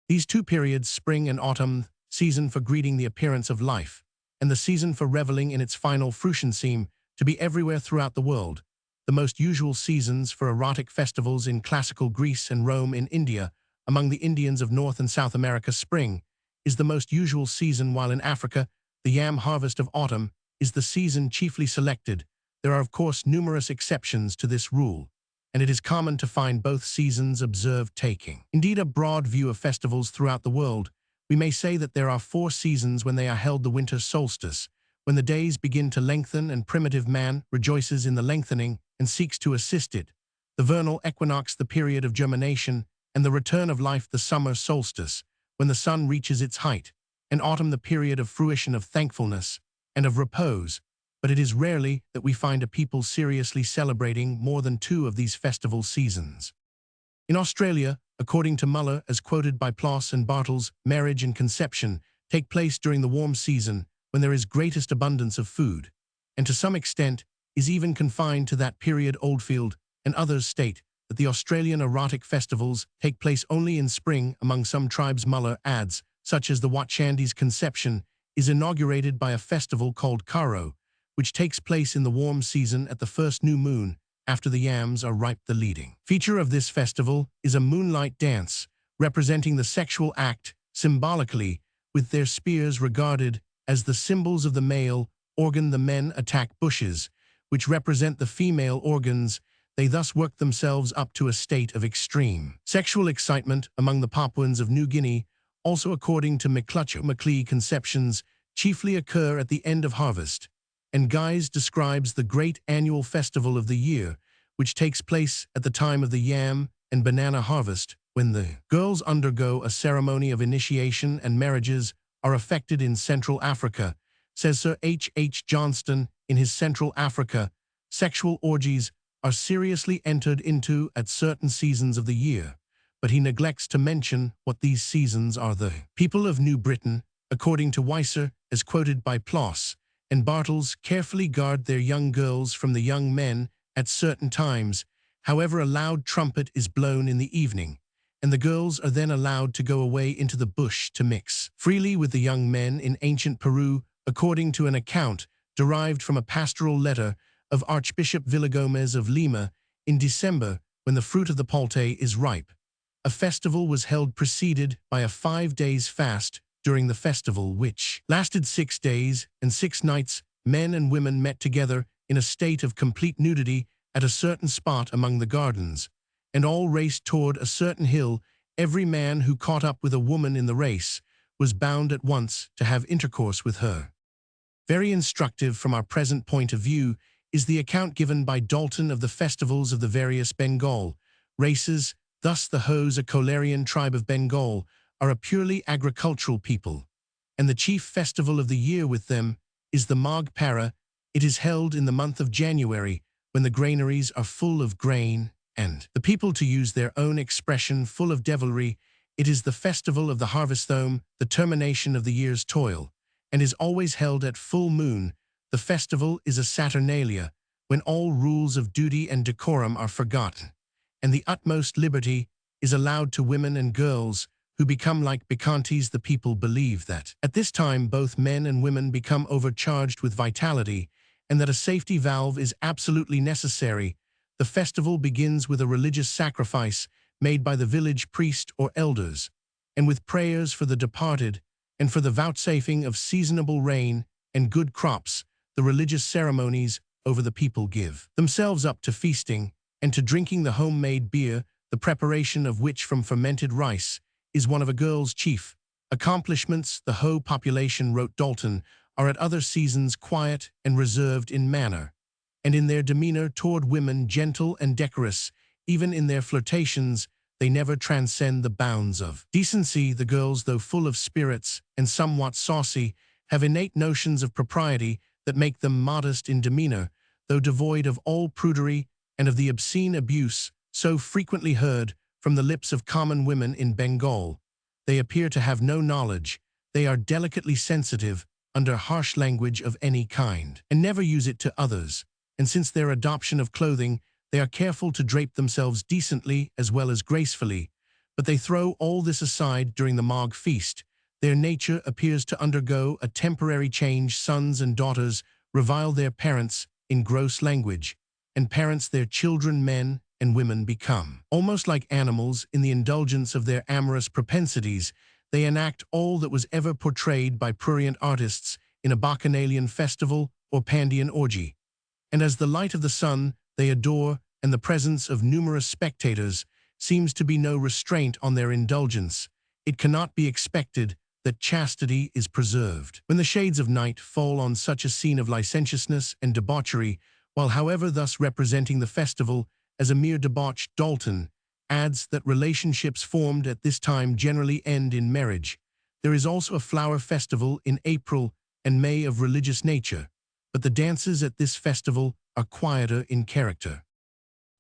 These two periods, spring and autumn, season for greeting the appearance of life, and the season for reveling in its final fruition, seem to be everywhere throughout the world. The most usual seasons for erotic festivals in classical Greece and Rome. In India, among the Indians of North and South America, spring is the most usual season, while in Africa, the yam harvest of autumn is the season chiefly selected. There are, of course, numerous exceptions to this rule, and it is common to find both seasons observed taking. Indeed, a broad view of festivals throughout the world, we may say that there are 4 seasons when they are held: the winter solstice, when the days begin to lengthen and primitive man rejoices in the lengthening and seeks to assist it; the vernal equinox, the period of germination and the return of life; the summer solstice, when the sun reaches its height; and autumn, the period of fruition, of thankfulness, and of repose. But it is rarely that we find a people seriously celebrating more than 2 of these festival seasons. In Australia, according to Muller, as quoted by Ploss and Bartels, marriage and conception take place during the warm season, when there is greatest abundance of food, and to some extent is even confined to that period. Oldfield and others state that the Australian erotic festivals take place only in spring among some tribes. Muller adds, such as the Watchandi's conception is inaugurated by a festival called Karo, which takes place in the warm season at the first new moon after the yams are ripe. The leading feature of this festival is a moonlight dance, representing the sexual act symbolically, with their spears regarded as the symbols of the male organ. The men attack bushes, which represent the female organs. They thus work themselves up to a state of extreme sexual excitement. Among the Papuans of New Guinea, also according to McClutcher-MacLeay, conceptions chiefly occur at the end of harvest, and Guise describes the great annual festival of the year, which takes place at the time of the yam and banana harvest, when the girls undergo a ceremony of initiation and marriages are effected in Central Africa. Says Sir H. H. Johnston in his Central Africa, sexual orgies are seriously entered into at certain seasons of the year, but he neglects to mention what these seasons are. The people of New Britain, according to Weiser, as quoted by Ploss and Bartels, carefully guard their young girls from the young men at certain times. However, a loud trumpet is blown in the evening, and the girls are then allowed to go away into the bush to mix freely with the young men. In ancient Peru, according to an account derived from a pastoral letter of Archbishop Villagomez of Lima, in December, when the fruit of the paltay is ripe, a festival was held, preceded by a 5 days fast. During the festival, which lasted 6 days and 6 nights, men and women met together in a state of complete nudity at a certain spot among the gardens, and all raced toward a certain hill. Every man who caught up with a woman in the race was bound at once to have intercourse with her. Very instructive from our present point of view is the account given by Dalton of the festivals of the various Bengal races. Thus the Hos, a Kolarian tribe of Bengal, are a purely agricultural people, and the chief festival of the year with them is the Magh Para. It is held in the month of January, when the granaries are full of grain, and the people, to use their own expression, full of devilry. It is the festival of the harvestome, the termination of the year's toil, and is always held at full moon. The festival is a Saturnalia, when all rules of duty and decorum are forgotten, and the utmost liberty is allowed to women and girls, who become like bacchantes. The people believe that at this time both men and women become overcharged with vitality, and that a safety valve is absolutely necessary. The festival begins with a religious sacrifice made by the village priest or elders, and with prayers for the departed and for the vouchsafing of seasonable rain and good crops. The religious ceremonies over the people give themselves up to feasting and to drinking the homemade beer, the preparation of which from fermented rice is one of a girl's chief accomplishments. The whole population, wrote Dalton, are at other seasons quiet and reserved in manner, and in their demeanor toward women gentle and decorous. Even in their flirtations they never transcend the bounds of decency. The girls, though full of spirits and somewhat saucy, have innate notions of propriety that make them modest in demeanor, though devoid of all prudery and of the obscene abuse so frequently heard from the lips of common women in Bengal. They appear to have no knowledge. They are delicately sensitive under harsh language of any kind, and never use it to others. And since their adoption of clothing, they are careful to drape themselves decently as well as gracefully. But they throw all this aside during the Mog feast. Their nature appears to undergo a temporary change. Sons and daughters revile their parents in gross language, and parents their children. Men and women become almost like animals in the indulgence of their amorous propensities. They enact all that was ever portrayed by prurient artists in a bacchanalian festival or Pandean orgy. And as the light of the sun they adore, and the presence of numerous spectators seems to be no restraint on their indulgence, it cannot be expected that chastity is preserved when the shades of night fall on such a scene of licentiousness and debauchery. While however thus representing the festival as a mere debauch, Dalton adds that relationships formed at this time generally end in marriage. There is also a flower festival in April and May of religious nature, but the dances at this festival are quieter in character.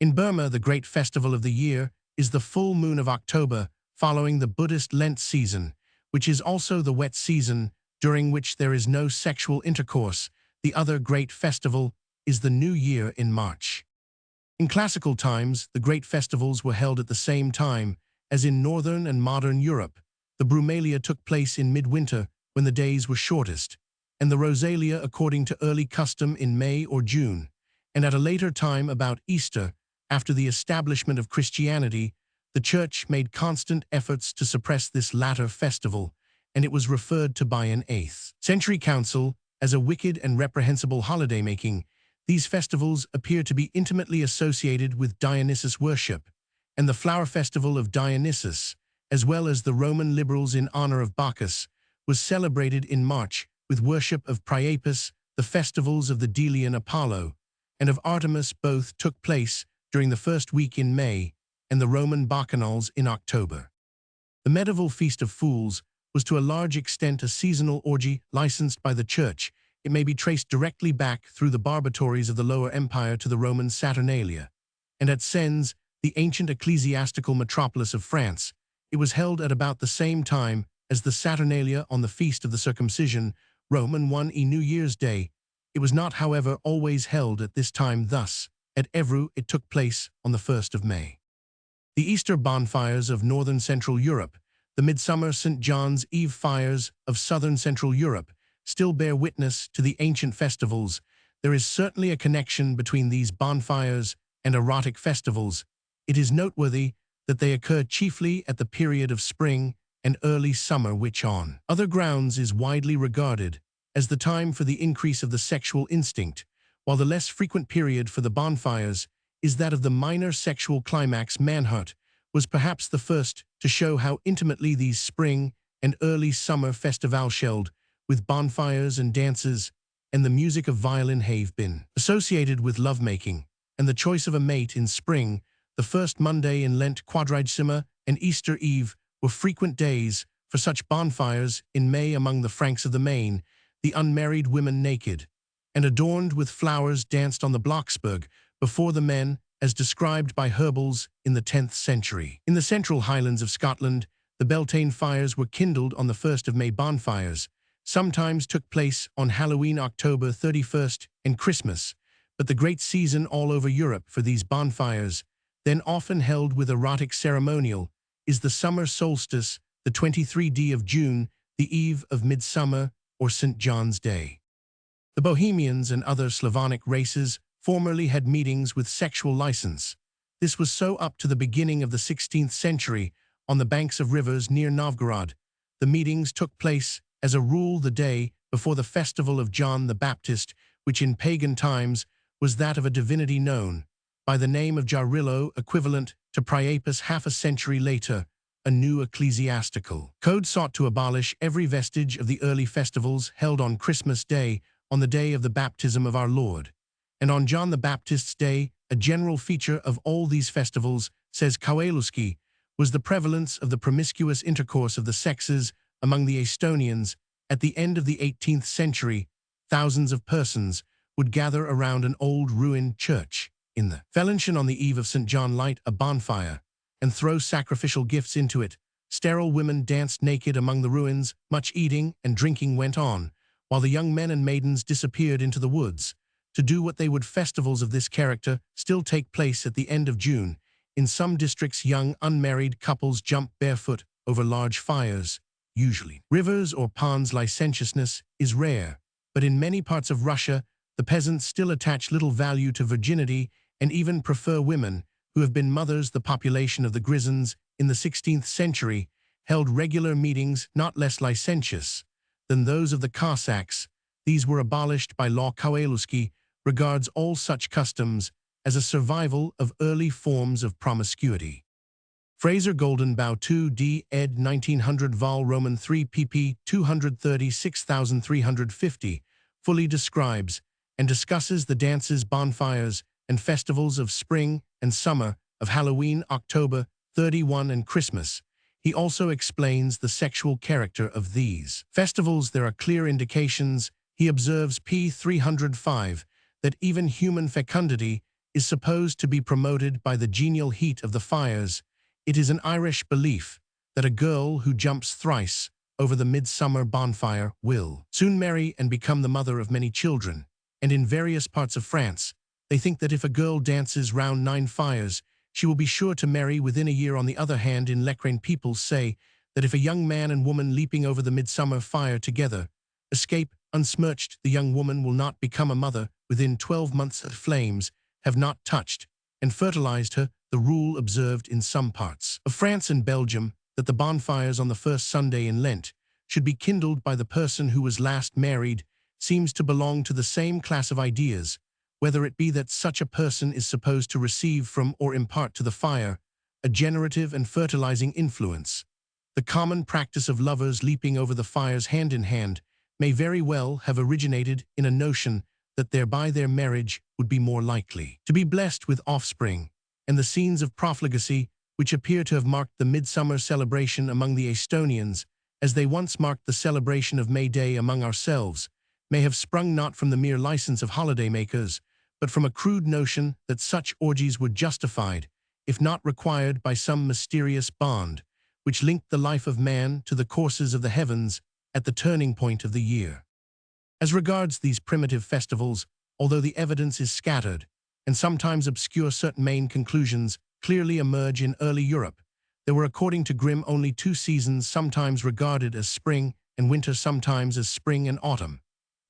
In Burma, the great festival of the year is the full moon of October, following the Buddhist Lent season, which is also the wet season, during which there is no sexual intercourse. The other great festival is the New Year in March. In classical times, the great festivals were held at the same time as in northern and modern Europe. The Brumalia took place in midwinter, when the days were shortest, and the Rosalia, according to early custom, in May or June, and at a later time about Easter. After the establishment of Christianity, the Church made constant efforts to suppress this latter festival, and it was referred to by an 8th century council as a wicked and reprehensible holiday-making. These festivals appear to be intimately associated with Dionysus worship, and the flower festival of Dionysus, as well as the Roman liberals in honor of Bacchus, was celebrated in March, with worship of Priapus. The festivals of the Delian Apollo and of Artemis both took place during the first week in May, and the Roman Bacchanals in October. The medieval Feast of Fools was to a large extent a seasonal orgy licensed by the Church. It may be traced directly back through the barbatories of the Lower Empire to the Roman Saturnalia, and at Sens, the ancient ecclesiastical metropolis of France, it was held at about the same time as the Saturnalia on the Feast of the Circumcision, Roman 1 New Year's Day. It was not, however, always held at this time. Thus, at Evreux it took place on the 1st of May. The Easter bonfires of northern Central Europe, the Midsummer St. John's Eve fires of southern Central Europe, still bear witness to the ancient festivals. There is certainly a connection between these bonfires and erotic festivals. It is noteworthy that they occur chiefly at the period of spring and early summer, which on other grounds is widely regarded as the time for the increase of the sexual instinct, while the less frequent period for the bonfires is that of the minor sexual climax. Manhut was perhaps the first to show how intimately these spring and early summer festivals shelled with bonfires and dances and the music of violin have been associated with lovemaking and the choice of a mate. In spring, the first Monday in Lent, Quadragesima, and Easter Eve were frequent days for such bonfires. In May, among the Franks of the Main, the unmarried women naked and adorned with flowers danced on the Blocksberg before the men, as described by Herbals in the 10th century. In the central highlands of Scotland, the Beltane fires were kindled on the 1st of May. Bonfires sometimes took place on Halloween, October 31st, and Christmas, but the great season all over Europe for these bonfires, then often held with erotic ceremonial, is the summer solstice, the 23rd of June, the eve of Midsummer or St. John's Day. The Bohemians and other Slavonic races formerly had meetings with sexual license. This was so up to the beginning of the 16th century on the banks of rivers near Novgorod. The meetings took place, as a rule, the day before the festival of John the Baptist, which in pagan times was that of a divinity known by the name of Jarillo, equivalent to Priapus half a century later. A new ecclesiastical code sought to abolish every vestige of the early festivals held on Christmas Day, on the day of the baptism of our Lord, and on John the Baptist's Day. A general feature of all these festivals, says Kowalewski, was the prevalence of the promiscuous intercourse of the sexes among the Estonians. At the end of the 18th century, thousands of persons would gather around an old ruined church in the Fellenchen on the eve of St. John, light a bonfire, and throw sacrificial gifts into it. Sterile women danced naked among the ruins, much eating and drinking went on, while the young men and maidens disappeared into the woods to do what they would. Festivals of this character still take place at the end of June. In some districts, young unmarried couples jump barefoot over large fires, usually rivers or ponds. Licentiousness is rare, but in many parts of Russia, the peasants still attach little value to virginity and even prefer women who have been mothers. The population of the Grisons in the 16th century held regular meetings not less licentious than those of the Cossacks. These were abolished by law. Kowalewski regards all such customs as a survival of early forms of promiscuity. Fraser Goldenbough 2d. ed. 1900 vol. Roman 3 pp. 236,350 fully describes and discusses the dances, bonfires, and festivals of spring and summer, of Halloween, October 31, and Christmas. He also explains the sexual character of these festivals. There are clear indications, he observes p. 305, that even human fecundity is supposed to be promoted by the genial heat of the fires. It is an Irish belief that a girl who jumps thrice over the midsummer bonfire will soon marry and become the mother of many children, and in various parts of France, they think that if a girl dances round 9 fires, she will be sure to marry within a year. On the other hand, in Lecrain, people say that if a young man and woman leaping over the midsummer fire together escape unsmirched, the young woman will not become a mother within 12 months. The flames have not touched and fertilized her, the rule observed in some parts of France and Belgium, that the bonfires on the first Sunday in Lent should be kindled by the person who was last married, seems to belong to the same class of ideas, whether it be that such a person is supposed to receive from or impart to the fire a generative and fertilizing influence. The common practice of lovers leaping over the fires hand in hand may very well have originated in a notion that thereby their marriage would be more likely to be blessed with offspring, and the scenes of profligacy which appear to have marked the midsummer celebration among the Estonians, as they once marked the celebration of May Day among ourselves, may have sprung not from the mere license of holidaymakers, but from a crude notion that such orgies were justified, if not required, by some mysterious bond which linked the life of man to the courses of the heavens at the turning point of the year. As regards these primitive festivals, although the evidence is scattered and sometimes obscure, certain main conclusions clearly emerge. In early Europe, there were, according to Grimm, only 2 seasons, sometimes regarded as spring and winter, sometimes as spring and autumn,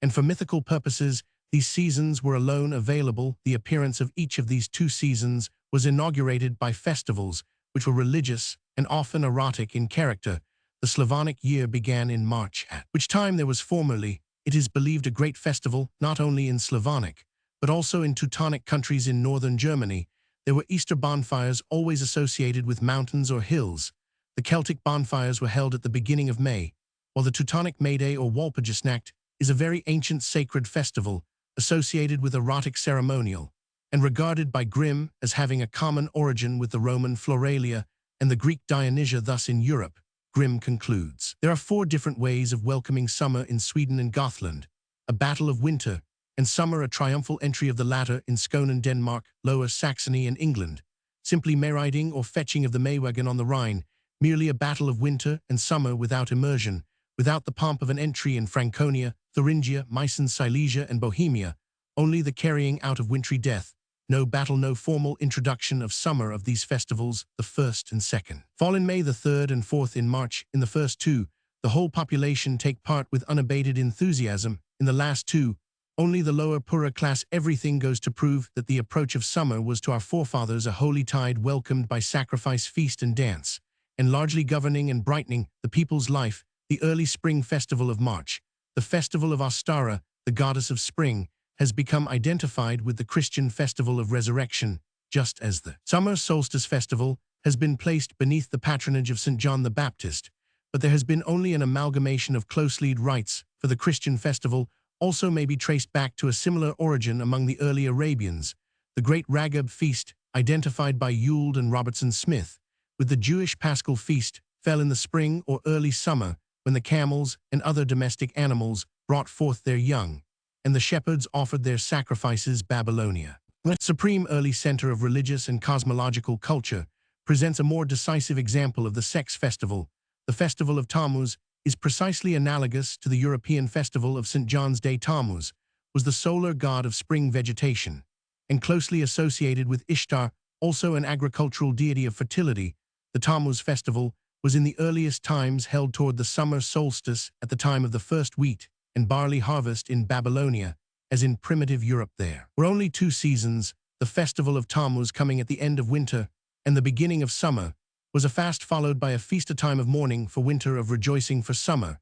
and for mythical purposes these seasons were alone available. The appearance of each of these 2 seasons was inaugurated by festivals which were religious and often erotic in character. The Slavonic year began in March, at which time there was formerly, it is believed, a great festival, not only in Slavonic, but also in Teutonic countries in northern Germany. There were Easter bonfires always associated with mountains or hills. The Celtic bonfires were held at the beginning of May, while the Teutonic May Day or Walpurgisnacht is a very ancient sacred festival associated with erotic ceremonial, and regarded by Grimm as having a common origin with the Roman Floralia and the Greek Dionysia. Thus, in Europe, Grimm concludes, there are 4 different ways of welcoming summer in Sweden and Gothland: a battle of winter, and summer a triumphal entry of the latter in Skåne, Denmark, Lower Saxony and England, simply Meriding or fetching of the Maywagon on the Rhine, merely a battle of winter and summer without immersion, without the pomp of an entry in Franconia, Thuringia, Meissen, Silesia and Bohemia, only the carrying out of wintry death, no battle, no formal introduction of summer of these festivals, the first and second. Fall in May, the third and fourth in March, in the first two, the whole population take part with unabated enthusiasm, in the last two, only the lower poorer class. Everything goes to prove that the approach of summer was to our forefathers a holy tide welcomed by sacrifice, feast and dance, and largely governing and brightening the people's life. The early spring festival of March, the festival of Ostara, the goddess of spring, has become identified with the Christian festival of resurrection, just as the summer solstice festival has been placed beneath the patronage of St. John the Baptist, but there has been only an amalgamation of close-lead rites, for the Christian festival also may be traced back to a similar origin among the early Arabians, the great Ragab feast, identified by Ewald and Robertson Smith, with the Jewish Paschal feast, fell in the spring or early summer, when the camels and other domestic animals brought forth their young, and the shepherds offered their sacrifices. Babylonia, the supreme early center of religious and cosmological culture, presents a more decisive example of the sex festival. The festival of Tammuz is precisely analogous to the European festival of St. John's Day. Tammuz was the solar god of spring vegetation, and closely associated with Ishtar, also an agricultural deity of fertility. The Tammuz festival was in the earliest times held toward the summer solstice at the time of the first wheat and barley harvest in Babylonia, as in primitive Europe. There were only two seasons, the festival of Tammuz coming at the end of winter and the beginning of summer, was a fast followed by a feast, a time of mourning for winter, of rejoicing for summer.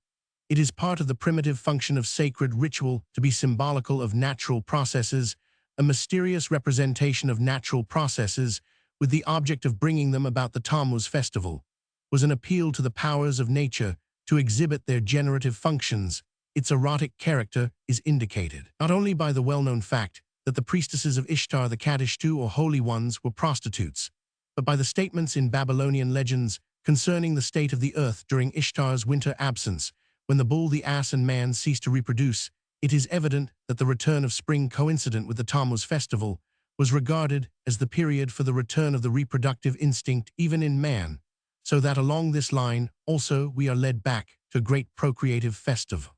It is part of the primitive function of sacred ritual to be symbolical of natural processes, a mysterious representation of natural processes, with the object of bringing them about. The Tammuz festival was an appeal to the powers of nature to exhibit their generative functions. Its erotic character is indicated not only by the well-known fact that the priestesses of Ishtar, the Kadishtu or holy ones, were prostitutes, but by the statements in Babylonian legends concerning the state of the earth during Ishtar's winter absence, when the bull, the ass and man cease to reproduce. It is evident that the return of spring, coincident with the Tammuz festival, was regarded as the period for the return of the reproductive instinct even in man, so that along this line also we are led back to a great procreative festival.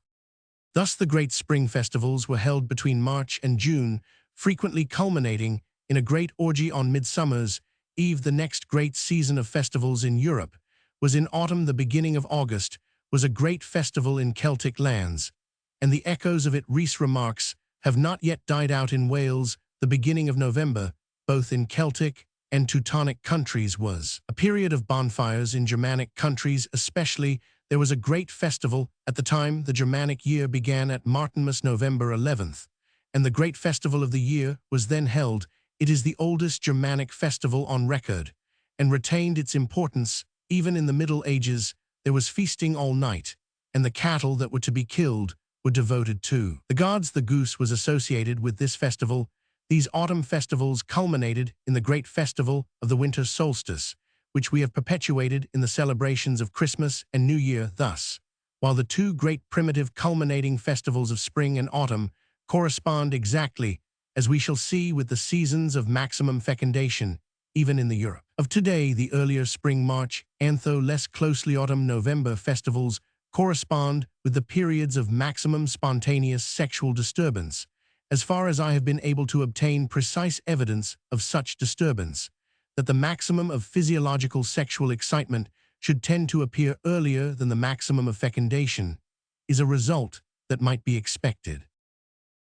Thus the great spring festivals were held between March and June, frequently culminating in a great orgy on Midsummer's Eve. The next great season of festivals in Europe was in autumn. The beginning of August was a great festival in Celtic lands, and the echoes of it, Rhys remarks, have not yet died out in Wales. The beginning of November, both in Celtic and Teutonic countries, was a period of bonfires. In Germanic countries especially, there was a great festival at the time the Germanic year began at Martinmas, November 11th, and the great festival of the year was then held. It is the oldest Germanic festival on record, and retained its importance even in the Middle Ages. There was feasting all night, and the cattle that were to be killed were devoted to the gods. The goose was associated with this festival. These autumn festivals culminated in the great festival of the winter solstice, which we have perpetuated in the celebrations of Christmas and New Year. Thus, while the two great primitive culminating festivals of spring and autumn correspond exactly, as we shall see, with the seasons of maximum fecundation, even in the Europe of today, the earlier spring, March, and though less closely autumn, November festivals correspond with the periods of maximum spontaneous sexual disturbance, as far as I have been able to obtain precise evidence of such disturbance, that the maximum of physiological sexual excitement should tend to appear earlier than the maximum of fecundation, is a result that might be expected.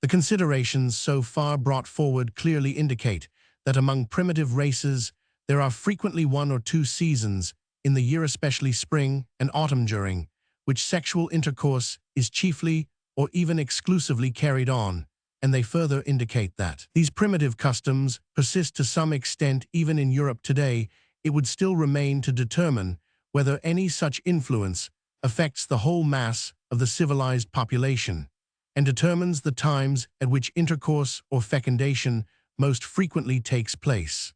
The considerations so far brought forward clearly indicate that among primitive races there are frequently one or two seasons in the year, especially spring and autumn, during which sexual intercourse is chiefly or even exclusively carried on, and they further indicate that these primitive customs persist to some extent even in Europe today. It would still remain to determine whether any such influence affects the whole mass of the civilized population, and determines the times at which intercourse or fecundation most frequently takes place.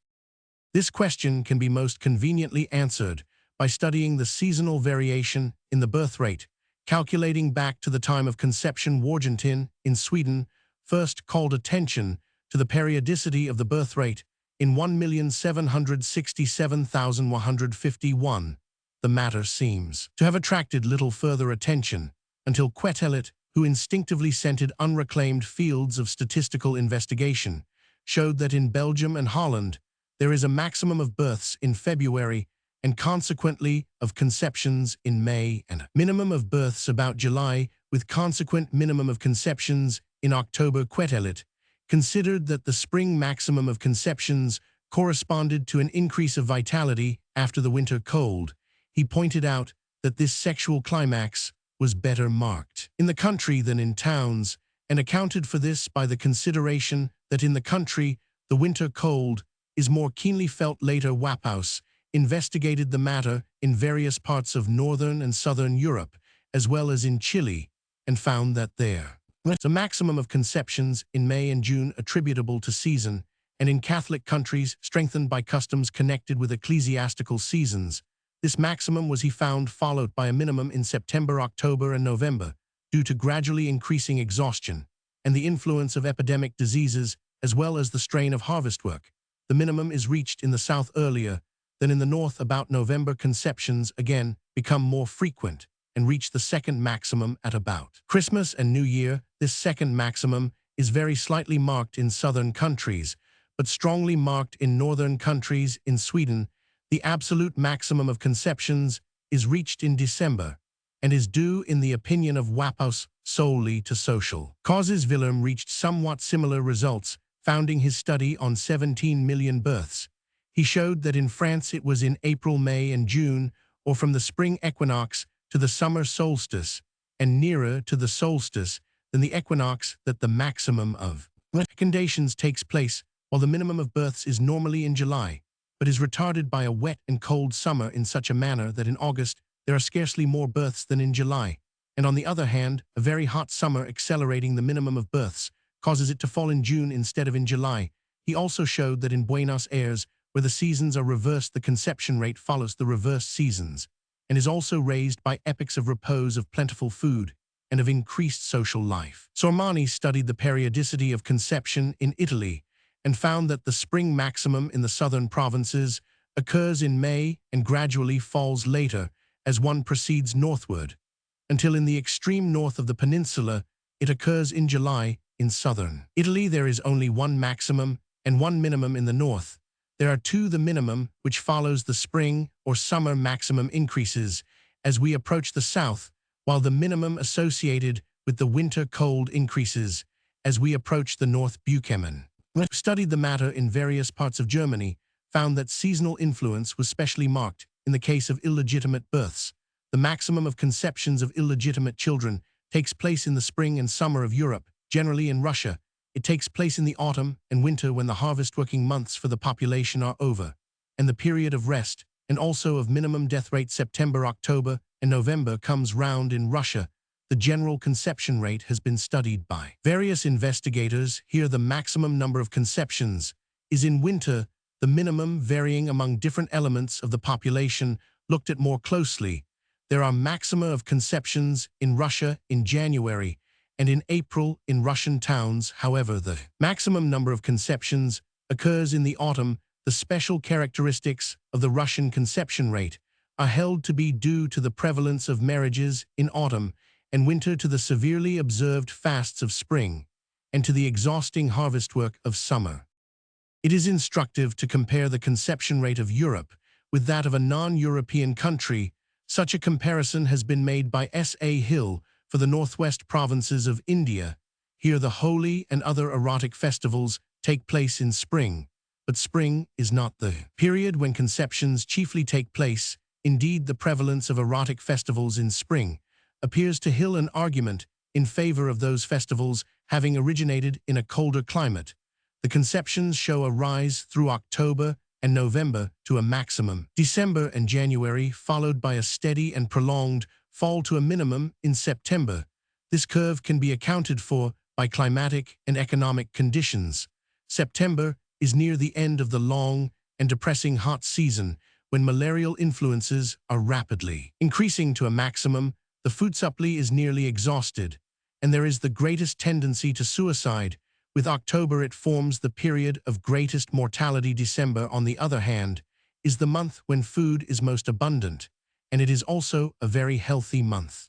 This question can be most conveniently answered by studying the seasonal variation in the birth rate, calculating back to the time of conception. Wargentin, in Sweden, first called attention to the periodicity of the birth rate in 1,767,151, the matter seems to have attracted little further attention until Quetelet, who instinctively scented unreclaimed fields of statistical investigation, showed that in Belgium and Holland there is a maximum of births in February and consequently of conceptions in May and a minimum of births about July with consequent minimum of conceptions in October. Quetelet considered that the spring maximum of conceptions corresponded to an increase of vitality after the winter cold. He pointed out that this sexual climax was better marked in the country than in towns, and accounted for this by the consideration that in the country the winter cold is more keenly felt later. Wapphaus investigated the matter in various parts of northern and southern Europe, as well as in Chile, and found that there was a maximum of conceptions in May and June attributable to season, and in Catholic countries strengthened by customs connected with ecclesiastical seasons. This maximum was, he found, followed by a minimum in September, October, and November, due to gradually increasing exhaustion and the influence of epidemic diseases as well as the strain of harvest work. The minimum is reached in the south earlier than in the north about November. Conceptions, again, become more frequent and reach the second maximum at about Christmas and New Year. This second maximum is very slightly marked in southern countries, but strongly marked in northern countries. In Sweden, the absolute maximum of conceptions is reached in December and is due, in the opinion of Wapphaus, solely to social causes. Wilhelm reached somewhat similar results, founding his study on 17 million births. He showed that in France it was in April, May, and June, or from the spring equinox to the summer solstice, and nearer to the solstice than the equinox, that the maximum of fecundations takes place, while the minimum of births is normally in July, but is retarded by a wet and cold summer in such a manner that in August there are scarcely more births than in July, and on the other hand, a very hot summer accelerating the minimum of births causes it to fall in June instead of in July. He also showed that in Buenos Aires, where the seasons are reversed, the conception rate follows the reversed seasons, and is also raised by epochs of repose, of plentiful food, and of increased social life. Sormani studied the periodicity of conception in Italy, and found that the spring maximum in the southern provinces occurs in May and gradually falls later as one proceeds northward, until in the extreme north of the peninsula it occurs in July. In southern Italy there is only one maximum and one minimum. In the north there are two. The minimum, which follows the spring or summer maximum, increases as we approach the south, while the minimum associated with the winter cold increases as we approach the north. Buchanan, who studied the matter in various parts of Germany, found that seasonal influence was specially marked in the case of illegitimate births. The maximum of conceptions of illegitimate children takes place in the spring and summer of Europe. Generally in Russia, it takes place in the autumn and winter, when the harvest-working months for the population are over, and the period of rest, and also of minimum death rate. September, October, and November comes round. In Russia, the general conception rate has been studied by various investigators. Here the maximum number of conceptions is in winter, the minimum varying among different elements of the population. Looked at more closely, there are maxima of conceptions in Russia in January and in April in Russian towns. However, the maximum number of conceptions occurs in the autumn. The special characteristics of the Russian conception rate are held to be due to the prevalence of marriages in autumn, and winter to the severely observed fasts of spring, and to the exhausting harvest work of summer. It is instructive to compare the conception rate of Europe with that of a non-European country. Such a comparison has been made by S.A. Hill for the northwest provinces of India. Here the holy and other erotic festivals take place in spring, but spring is not the period when conceptions chiefly take place. Indeed, the prevalence of erotic festivals in spring appears to Hill an argument in favor of those festivals having originated in a colder climate. The conceptions show a rise through October and November to a maximum, December and January, followed by a steady and prolonged fall to a minimum in September. This curve can be accounted for by climatic and economic conditions. September is near the end of the long and depressing hot season, when malarial influences are rapidly increasing to a maximum. The food supply is nearly exhausted, and there is the greatest tendency to suicide. With October, it forms the period of greatest mortality. December, on the other hand, is the month when food is most abundant, and it is also a very healthy month.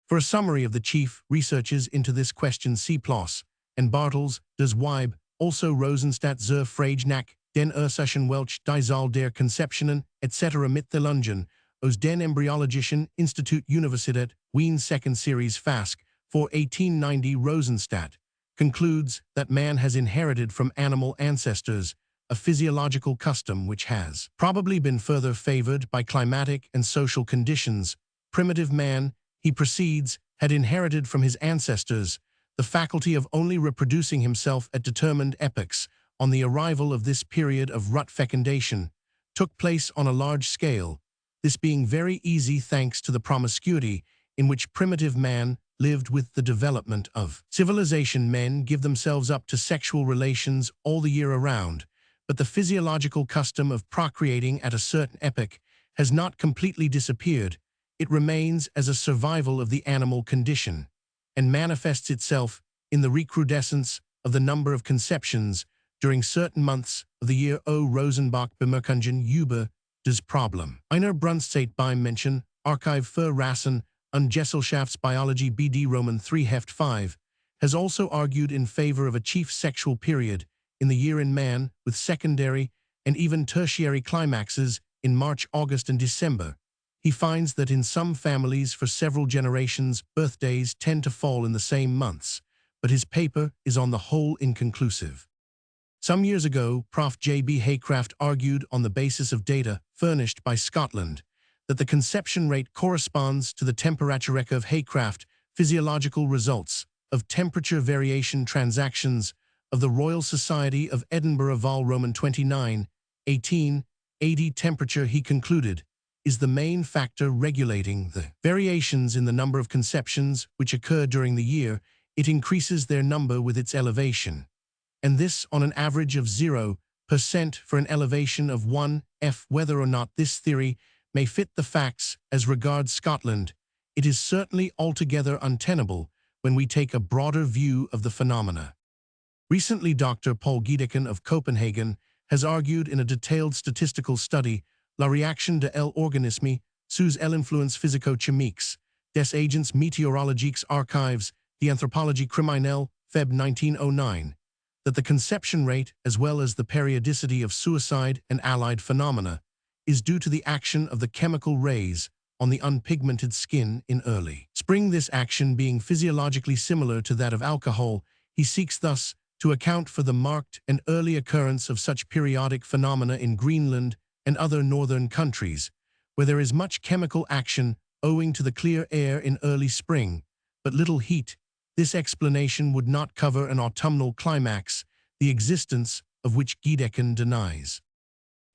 For a summary of the chief researches into this question, see Ploss and Bartels, des Weib, also Rosenstadt zur Frage nach den Ursachen welche die Zahl der Konzeptionen etc. Mitteilungen aus den Embryologischen Institut Universität Wien 2nd Series Fask for 1890. Rosenstadt concludes that man has inherited from animal ancestors a physiological custom which has probably been further favored by climatic and social conditions. Primitive man, he proceeds, had inherited from his ancestors the faculty of only reproducing himself at determined epochs. On the arrival of this period of rut fecundation took place on a large scale, this being very easy thanks to the promiscuity in which primitive man lived. With the development of civilization, men give themselves up to sexual relations all the year around, but the physiological custom of procreating at a certain epoch has not completely disappeared. It remains as a survival of the animal condition, and manifests itself in the recrudescence of the number of conceptions during certain months of the year. O. Rosenbach Bemerkungen über das Problem einer Brunszeit beim Menschen, Archive für Rassen und Gesellschaftsbiologie BD Roman 3 Heft 5, has also argued in favor of a chief sexual period in the year in man, with secondary and even tertiary climaxes in March, August, and December. He finds that in some families for several generations, birthdays tend to fall in the same months, but his paper is on the whole inconclusive. Some years ago, Prof. J.B. Haycraft argued on the basis of data furnished by Scotland that the conception rate corresponds to the temperature of Haycraft physiological results of temperature variation transactions of the Royal Society of Edinburgh Vol. Roman 29, 1880. Temperature, he concluded, is the main factor regulating the variations in the number of conceptions which occur during the year. It increases their number with its elevation, and this on an average of 0% for an elevation of 1f. Whether or not this theory may fit the facts as regards Scotland, it is certainly altogether untenable when we take a broader view of the phenomena. Recently, Dr. Paul Giedeken of Copenhagen has argued in a detailed statistical study La réaction de l'organisme sous l'influence physico-chimiques des agents météorologiques archives d'anthropologie criminelle Feb 1909, that the conception rate, as well as the periodicity of suicide and allied phenomena, is due to the action of the chemical rays on the unpigmented skin in early spring. This action being physiologically similar to that of alcohol, he seeks thus to account for the marked and early occurrence of such periodic phenomena in Greenland and other northern countries, where there is much chemical action owing to the clear air in early spring, but little heat. This explanation would not cover an autumnal climax, the existence of which Giedeken denies.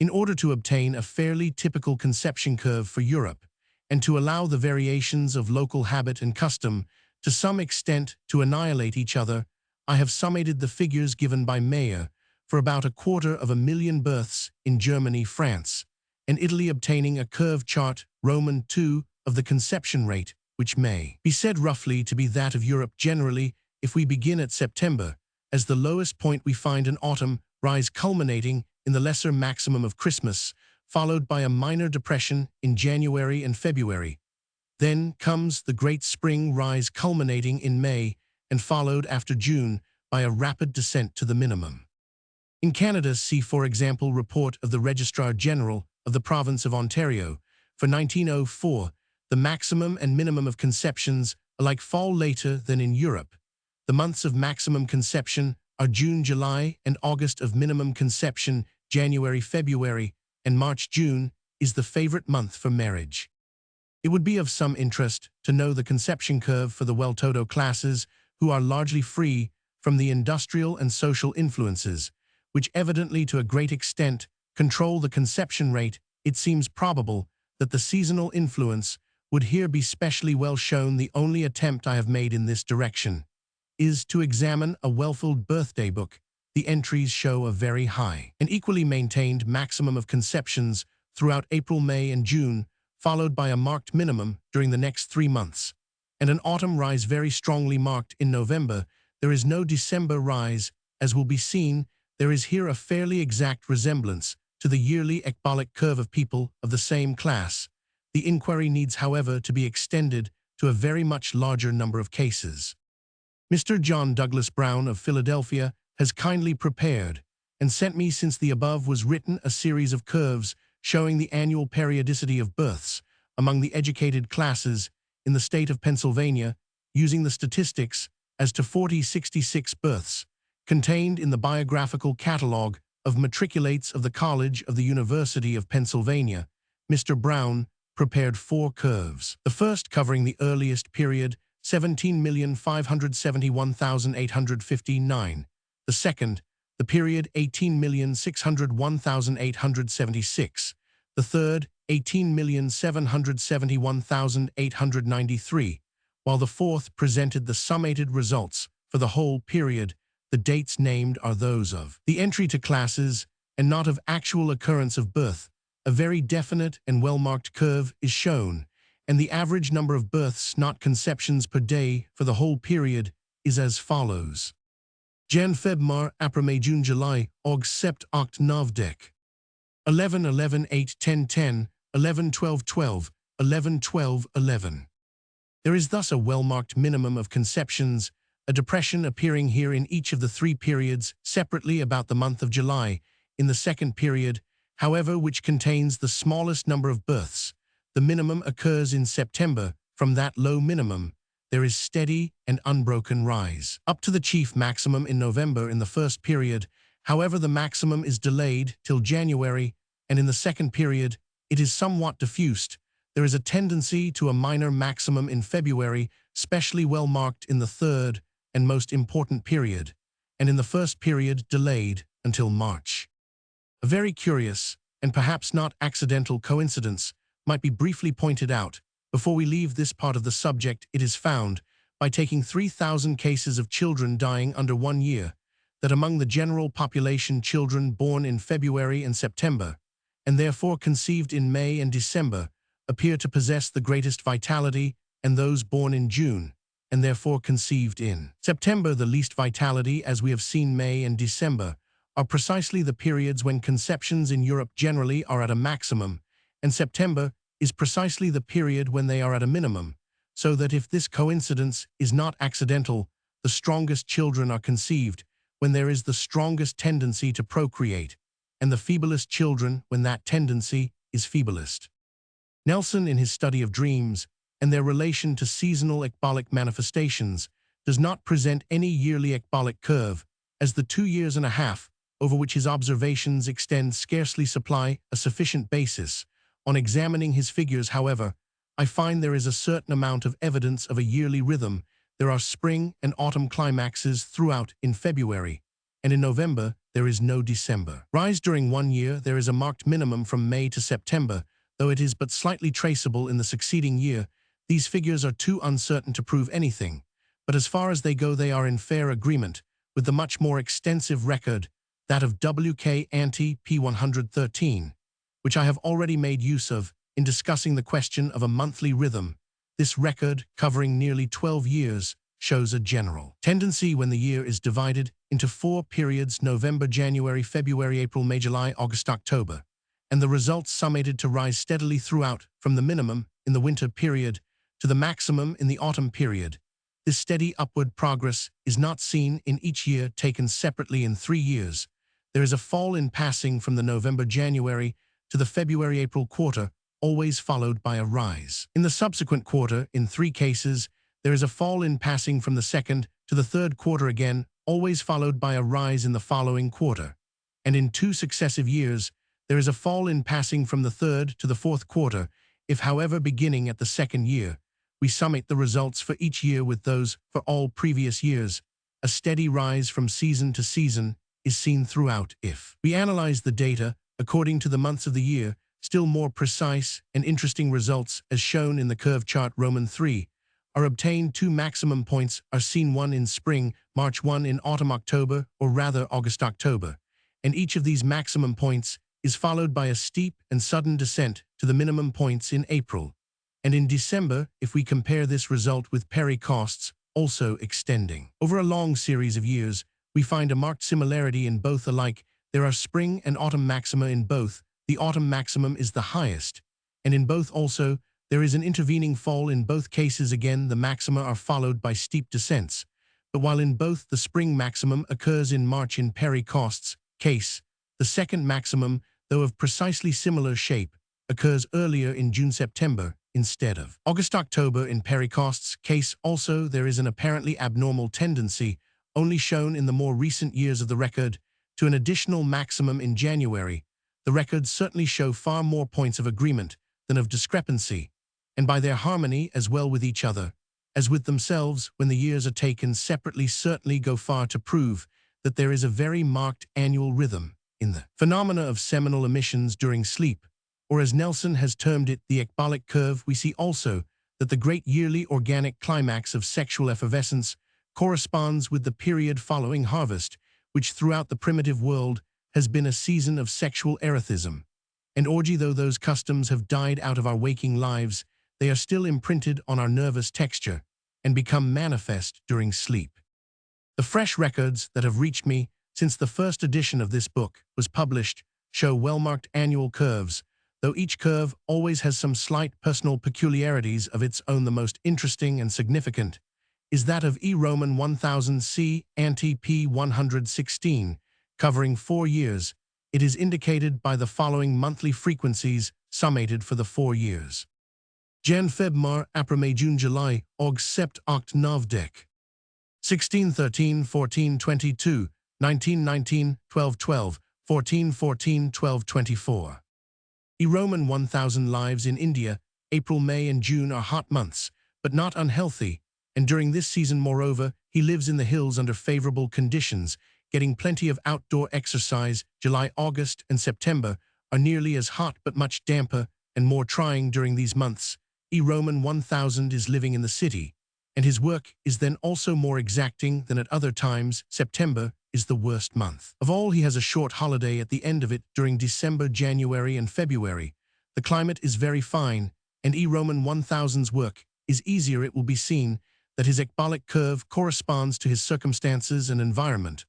In order to obtain a fairly typical conception curve for Europe, and to allow the variations of local habit and custom to some extent to annihilate each other, I have summated the figures given by Mayer for about 250,000 births in Germany, France, and Italy, obtaining a curve chart Roman 2 of the conception rate, which may be said roughly to be that of Europe generally. If we begin at September, as the lowest point, we find an autumn rise culminating in the lesser maximum of Christmas, followed by a minor depression in January and February. Then comes the great spring rise culminating in May, and followed after June by a rapid descent to the minimum. In Canada, see for example report of the Registrar General of the Province of Ontario for 1904. The maximum and minimum of conceptions alike fall later than in Europe. The months of maximum conception are June, July, and August. Of minimum conception, January, February, and March. June is the favorite month for marriage. It would be of some interest to know the conception curve for the well-to-do classes, who are largely free from the industrial and social influences, which evidently to a great extent control the conception rate. It seems probable that the seasonal influence would here be specially well shown. The only attempt I have made in this direction is to examine a well-filled birthday book. The entries show a very high and equally maintained maximum of conceptions throughout April, May, and June, followed by a marked minimum during the next 3 months. and an autumn rise very strongly marked in November. There is no December rise. As will be seen, there is here a fairly exact resemblance to the yearly ecbolic curve of people of the same class. The inquiry needs, however, to be extended to a very much larger number of cases. Mr. John Douglas Brown of Philadelphia has kindly prepared and sent me, since the above was written, a series of curves showing the annual periodicity of births among the educated classes in the state of Pennsylvania, using the statistics as to 4066 births contained in the biographical catalog of matriculates of the College of the University of Pennsylvania. Mr. Brown prepared 4 curves. The first, covering the earliest period, 17,571,859. The second, the period, 18,601,876. The third, 18,771,893, while the fourth presented the summated results for the whole period. The dates named are those of the entry to classes and not of actual occurrence of birth. A very definite and well-marked curve is shown, and the average number of births, not conceptions, per day for the whole period is as follows: Jan, Feb, Mar, April, May, June, July, August, Sept, Oct, Nov, Dec. 11, 11, 8, 10, 10, 11, 12, 12, 11, 12, 11. There is thus a well-marked minimum of conceptions, a depression appearing here in each of the 3 periods, separately about the month of July. In the second period, however, which contains the smallest number of births, the minimum occurs in September. From that low minimum, there is steady and unbroken rise up to the chief maximum in November. In the first period, however, the maximum is delayed till January, and in the second period, it is somewhat diffused. There is a tendency to a minor maximum in February, specially well marked in the third and most important period, and in the first period delayed until March. A very curious, and perhaps not accidental, coincidence might be briefly pointed out before we leave this part of the subject. It is found, by taking 3,000 cases of children dying under 1 year, that among the general population, children born in February and September, and therefore conceived in May and December, appear to possess the greatest vitality, and those born in June, and therefore conceived in September, the least vitality. As we have seen, May and December are precisely the periods when conceptions in Europe generally are at a maximum, and September is precisely the period when they are at a minimum, so that if this coincidence is not accidental, the strongest children are conceived when there is the strongest tendency to procreate, and the feeblest children when that tendency is feeblest. Nelson, in his study of dreams and their relation to seasonal ecbolic manifestations, does not present any yearly ecbolic curve, as the 2 years and a half over which his observations extend scarcely supply a sufficient basis. On examining his figures, however, I find there is a certain amount of evidence of a yearly rhythm. There are spring and autumn climaxes throughout in February, and in November there is no December rise. During 1 year there is a marked minimum from May to September, though it is but slightly traceable in the succeeding year. These figures are too uncertain to prove anything, but as far as they go, they are in fair agreement with the much more extensive record, that of W.K. Ante p. 113, which I have already made use of in discussing the question of a monthly rhythm. This record, covering nearly 12 years, shows a general tendency when the year is divided into 4 periods: November, January, February, April, May, July, August, October, and the results summated to rise steadily throughout, from the minimum in the winter period to the maximum in the autumn period. This steady upward progress is not seen in each year taken separately. In 3 years, there is a fall in passing from the November-January to the February-April quarter, always followed by a rise in the subsequent quarter. In 3 cases, there is a fall in passing from the second to the third quarter, again, always followed by a rise in the following quarter. And in 2 successive years, there is a fall in passing from the third to the fourth quarter. If, however, beginning at the second year, we summate the results for each year with those for all previous years, a steady rise from season to season is seen throughout. If we analyze the data according to the months of the year, still more precise and interesting results, as shown in the curve chart Roman 3, are obtained. 2 maximum points are seen, one in spring, March, one in autumn, October, or rather August, October, and each of these maximum points is followed by a steep and sudden descent to the minimum points in April, and in December, if we compare this result with pericosts, also extending. Over a long series of years, we find a marked similarity in both alike. There are spring and autumn maxima in both. The autumn maximum is the highest, and in both also, there is an intervening fall. In both cases again, the maxima are followed by steep descents. But while in both the spring maximum occurs in March in pericost's case, the second maximum, though of precisely similar shape, occurs earlier in June-September instead of August-October in pericost's case. Also, there is an apparently abnormal tendency, only shown in the more recent years of the record, to an additional maximum in January. The records certainly show far more points of agreement than of discrepancy, and by their harmony as well with each other as with themselves when the years are taken separately certainly go far to prove that there is a very marked annual rhythm in the phenomena of seminal emissions during sleep, or as Nelson has termed it, the ecbolic curve. We see also that the great yearly organic climax of sexual effervescence corresponds with the period following harvest, which throughout the primitive world has been a season of sexual erethism and orgy. Though those customs have died out of our waking lives, they are still imprinted on our nervous texture and become manifest during sleep. The fresh records that have reached me since the first edition of this book was published show well-marked annual curves, though each curve always has some slight personal peculiarities of its own. The most interesting and significant is that of E Roman 1000 C ante P 116, covering 4 years. It is indicated by the following monthly frequencies summated for the 4 years. Jan Feb Mar April May June July Aug Sept Oct Nov Dec 16 13 14 22 19 19 12 12 14 14 12 24. E Roman 1000 lives in India. April, May and June are hot months, but not unhealthy, and during this season moreover he lives in the hills under favorable conditions, getting plenty of outdoor exercise. July, August and September are nearly as hot but much damper and more trying during these months. E Roman 1000 is living in the city, and his work is then also more exacting than at other times. September is the worst month of all. He has a short holiday at the end of it during December, January and February. The climate is very fine, and E Roman 1000's work is easier. It will be seen that his ecbolic curve corresponds to his circumstances and environment,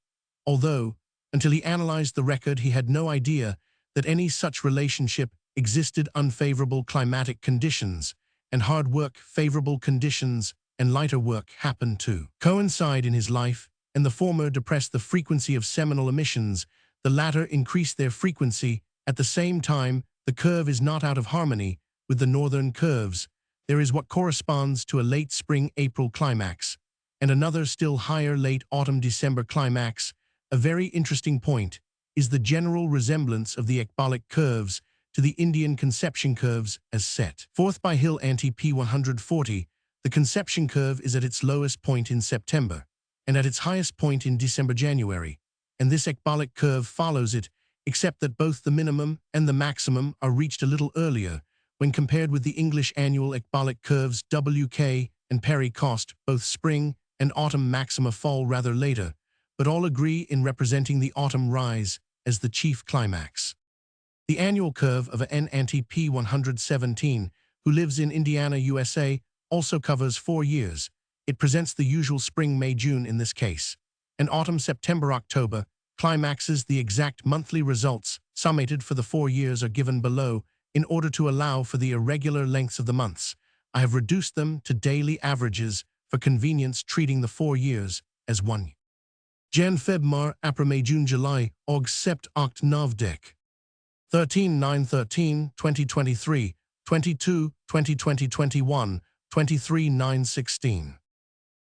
although, until he analyzed the record, he had no idea that any such relationship existed. Unfavorable climatic conditions and hard work, favorable conditions and lighter work happen to coincide in his life, and the former depress the frequency of seminal emissions, the latter increase their frequency. At the same time, the curve is not out of harmony with the northern curves. There is what corresponds to a late spring April climax, and another still higher late autumn December climax. A very interesting point is the general resemblance of the ecbolic curves to the Indian conception curves as set forth by Hill ante P 140. The conception curve is at its lowest point in September and at its highest point in December-January, and this ecbolic curve follows it, except that both the minimum and the maximum are reached a little earlier when compared with the English annual ecbolic curves WK and pericost. Both spring and autumn maxima fall rather later, but all agree in representing the autumn rise as the chief climax. The annual curve of a N ante P 117, who lives in Indiana, USA, also covers 4 years. It presents the usual spring, May, June in this case, and autumn, September, October climaxes. The exact monthly results summated for the 4 years are given below in order to allow for the irregular lengths of the months. I have reduced them to daily averages for convenience, treating the 4 years as 1. Jan Feb Mar April May June July Aug Sept Oct Nov Dec 13 9 13 2023 22 2020 21 23 9 16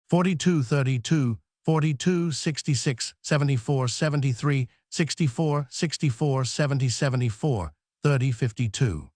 42 32 42 66 74 73 64 64 70 74 30 52.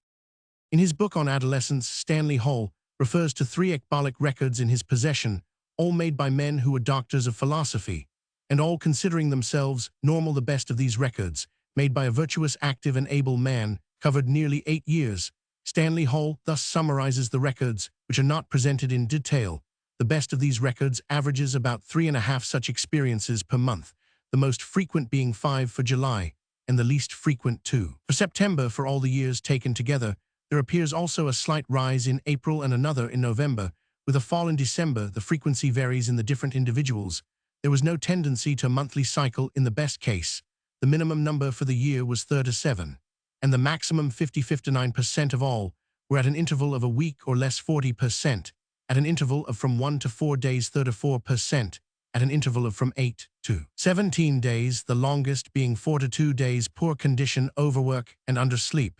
In his book on adolescence, Stanley Hall refers to 3 ecbolic records in his possession, all made by men who were doctors of philosophy, and all considering themselves normal. The best of these records, made by a virtuous, active and able man, covered nearly 8 years. Stanley Hall thus summarizes the records, which are not presented in detail. The best of these records averages about 3.5 such experiences per month, the most frequent being 5 for July, and the least frequent 2 for September. For all the years taken together, There appears also a slight rise in April and another in November, with a fall in December. The frequency varies in the different individuals. There was no tendency to a monthly cycle in the best case. The minimum number for the year was 37, and the maximum 59% of all were at an interval of a week or less 40%, at an interval of from 1 to 4 days 34%, at an interval of from 8 to 17 days, the longest being 4 to 2 days. Poor condition, overwork, and undersleep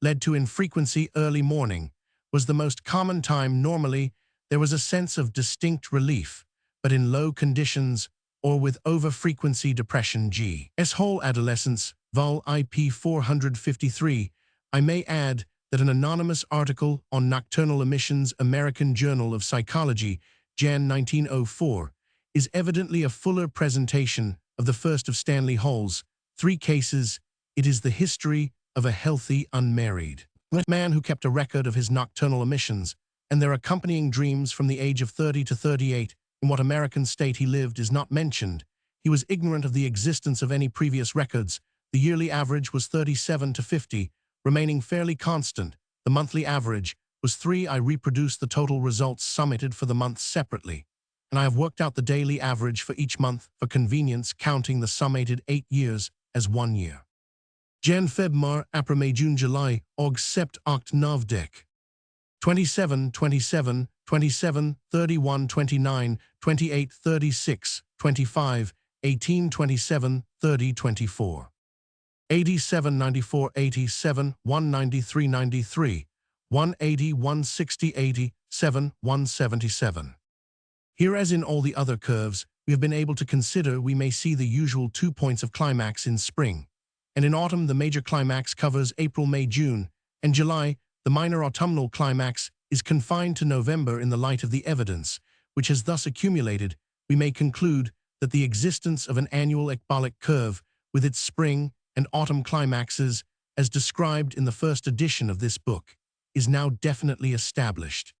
led to infrequency. Early morning was the most common time. Normally, there was a sense of distinct relief, but in low conditions or with over-frequency depression G.S. whole adolescence, Vol. IP 453, I may add that an anonymous article on nocturnal emissions, American Journal of Psychology, Jan 1904, is evidently a fuller presentation of the first of Stanley Hall's 3 cases. It is the history of a healthy unmarried man who kept a record of his nocturnal emissions and their accompanying dreams from the age of 30 to 38. In what American state he lived is not mentioned. He was ignorant of the existence of any previous records. The yearly average was 37 to 50, remaining fairly constant. The monthly average was 3. I reproduced the total results summated for the months separately, and I have worked out the daily average for each month for convenience, counting the summated 8 years as 1 year. Jan, Feb, Mar, April, May, June, July, Aug, Sept, Oct, Nov, Dec. 27, 27, 27, 31, 29, 28, 36, 25, 18, 27, 30, 24. 87, 94, 87, 193, 93, 180, 160, 87, 177. Here, as in all the other curves we have been able to consider, we may see the usual 2 points of climax in spring, and in autumn the major climax covers April, May, June, and July. The minor autumnal climax is confined to November. In the light of the evidence which has thus accumulated, we may conclude that the existence of an annual ecbolic curve with its spring and autumn climaxes, as described in the first edition of this book, is now definitely established.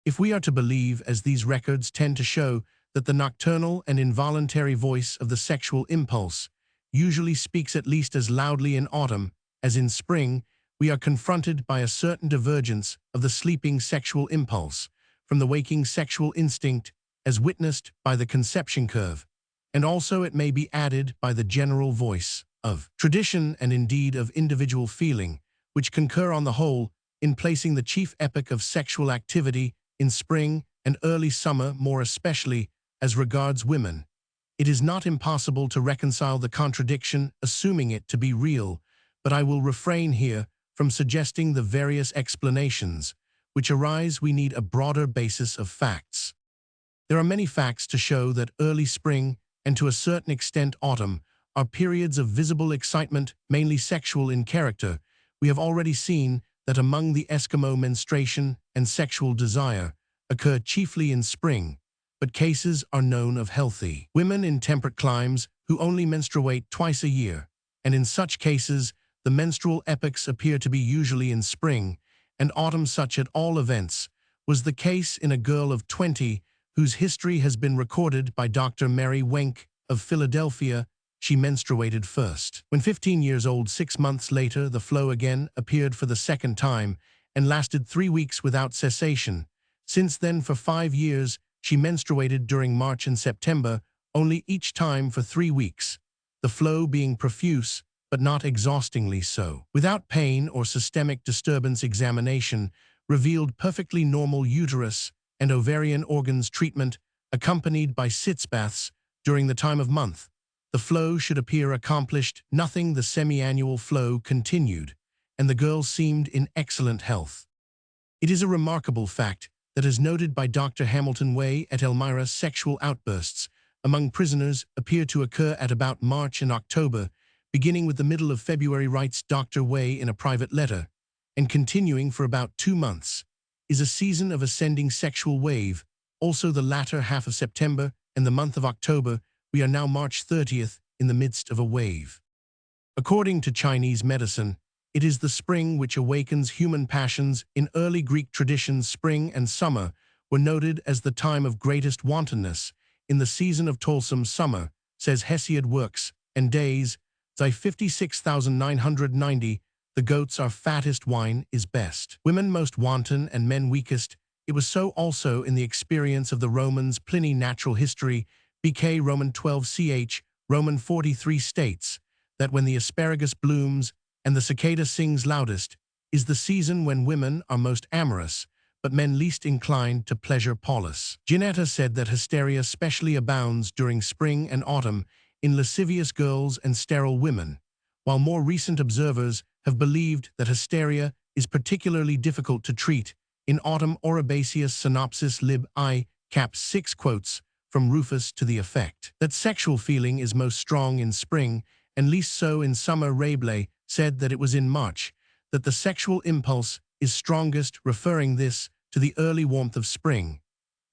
If we are to believe, as these records tend to show, that the nocturnal and involuntary voice of the sexual impulse usually speaks at least as loudly in autumn as in spring, we are confronted by a certain divergence of the sleeping sexual impulse from the waking sexual instinct, as witnessed by the conception curve, and also, it may be added, by the general voice of tradition and indeed of individual feeling, which concur on the whole in placing the chief epoch of sexual activity in spring and early summer, more especially as regards women. It is not impossible to reconcile the contradiction, assuming it to be real, but I will refrain here from suggesting the various explanations which arise. We need a broader basis of facts. There are many facts to show that early spring, and to a certain extent autumn, are periods of visible excitement, mainly sexual in character. We have already seen that among the Eskimo, menstruation and sexual desire occur chiefly in spring, but cases are known of healthy women in temperate climes who only menstruate twice a year, and in such cases the menstrual epochs appear to be usually in spring and autumn. Such, at all events, was the case in a girl of 20 whose history has been recorded by Dr. Mary Wenck of Philadelphia. She menstruated first when 15 years old. 6 months later, the flow again appeared for the second time and lasted 3 weeks without cessation. Since then, for 5 years, she menstruated during March and September, only each time for 3 weeks, the flow being profuse, but not exhaustingly so. Without pain or systemic disturbance, examination revealed perfectly normal uterus and ovarian organs. Treatment, accompanied by sitz baths during the time of month, the flow should appear accomplished. Nothing. The semi-annual flow continued, and the girl seemed in excellent health. It is a remarkable fact that, as noted by Dr. Hamilton Way et Elmira, sexual outbursts among prisoners appear to occur at about March and October, beginning with the middle of February, writes Dr. Way in a private letter, and continuing for about 2 months, is a season of ascending sexual wave. Also the latter half of September and the month of October. We are now March 30th, in the midst of a wave. According to Chinese medicine, it is the spring which awakens human passions. In early Greek traditions, spring and summer were noted as the time of greatest wantonness. In the season of toilsome summer, says Hesiod, works and days, Xi 56,990, The goats are fattest, wine is best. Women most wanton and men weakest. It was so also in the experience of the Romans. Pliny Natural History, BK Roman 12 ch. Roman 43 states that when the asparagus blooms and the cicada sings loudest is the season when women are most amorous, but men least inclined to pleasure. Paulus Ginetta said that hysteria specially abounds during spring and autumn in lascivious girls and sterile women, while more recent observers have believed that hysteria is particularly difficult to treat in autumn. Oribasius Synopsis Lib I, cap 6 quotes from Rufus to the effect that sexual feeling is most strong in spring and least so in summer. Rabelais said that it was in March that the sexual impulse is strongest, referring this to the early warmth of spring,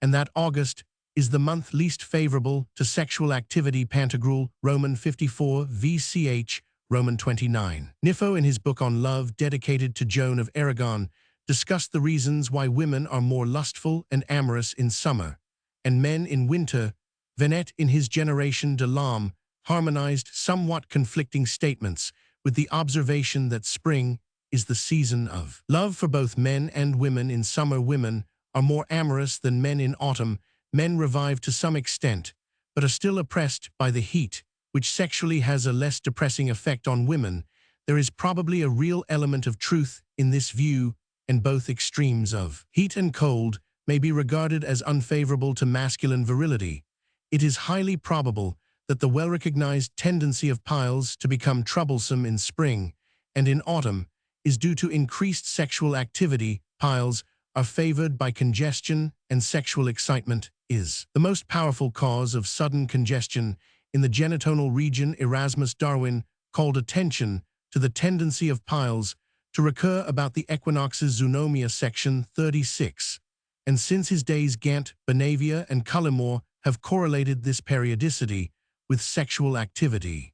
and that August is the month least favorable to sexual activity. Pantagruel, Roman 54 VCH, Roman 29. Nifo, in his book on love dedicated to Joan of Aragon, discussed the reasons why women are more lustful and amorous in summer, and men in winter. Vignettes, in his Generation de l'Homme, harmonized somewhat conflicting statements with the observation that spring is the season of love for both men and women. In summer, women are more amorous than men. In autumn, men revive to some extent, but are still oppressed by the heat, which sexually has a less depressing effect on women. There is probably a real element of truth in this view, and both extremes of heat and cold may be regarded as unfavorable to masculine virility. It is highly probable that the well-recognized tendency of piles to become troublesome in spring and in autumn is due to increased sexual activity. Piles are favored by congestion, and sexual excitement is the most powerful cause of sudden congestion in the genital region. Erasmus Darwin called attention to the tendency of piles to recur about the equinoxes. Zoonomia, section 36. And since his days, Gant, Bonavia, and Cullimore have correlated this periodicity with sexual activity.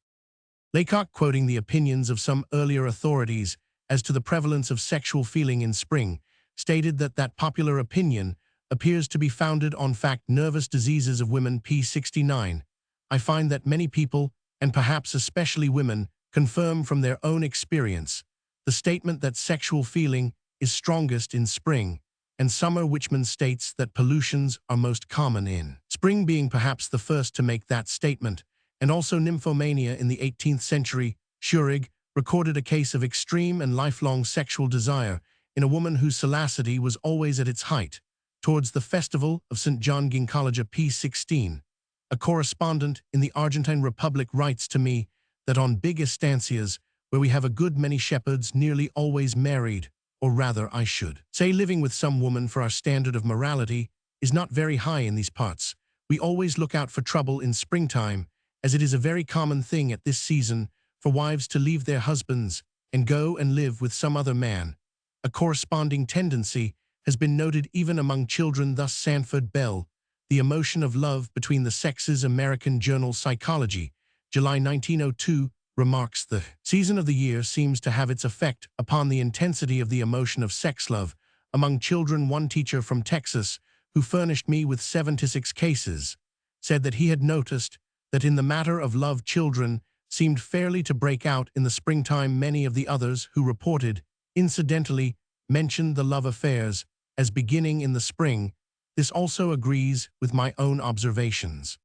Laycock, quoting the opinions of some earlier authorities as to the prevalence of sexual feeling in spring, stated that popular opinion appears to be founded on fact. Nervous diseases of women, p. 69. I find that many people, and perhaps especially women, confirm from their own experience the statement that sexual feeling is strongest in spring and summer. Wichman states that pollutions are most common in spring, being perhaps the first to make that statement, and also nymphomania in the 18th century. Schurig recorded a case of extreme and lifelong sexual desire in a woman whose salacity was always at its height towards the festival of St. John Ginecologia, p. 16. A correspondent in the Argentine Republic writes to me that on big estancias, where we have a good many shepherds nearly always married, or rather I should say living with some woman, for our standard of morality is not very high in these parts, we always look out for trouble in springtime, as it is a very common thing at this season for wives to leave their husbands and go and live with some other man. A corresponding tendency has been noted even among children. Thus Sanford Bell, The Emotion of Love Between the Sexes, American Journal Psychology, July 1902, remarks, the season of the year seems to have its effect upon the intensity of the emotion of sex love among children. One teacher from Texas, who furnished me with 76 cases, said that he had noticed that in the matter of love, children seemed fairly to break out in the springtime. Many of the others who reported, incidentally, mentioned the love affairs as beginning in the spring. This also agrees with my own observations.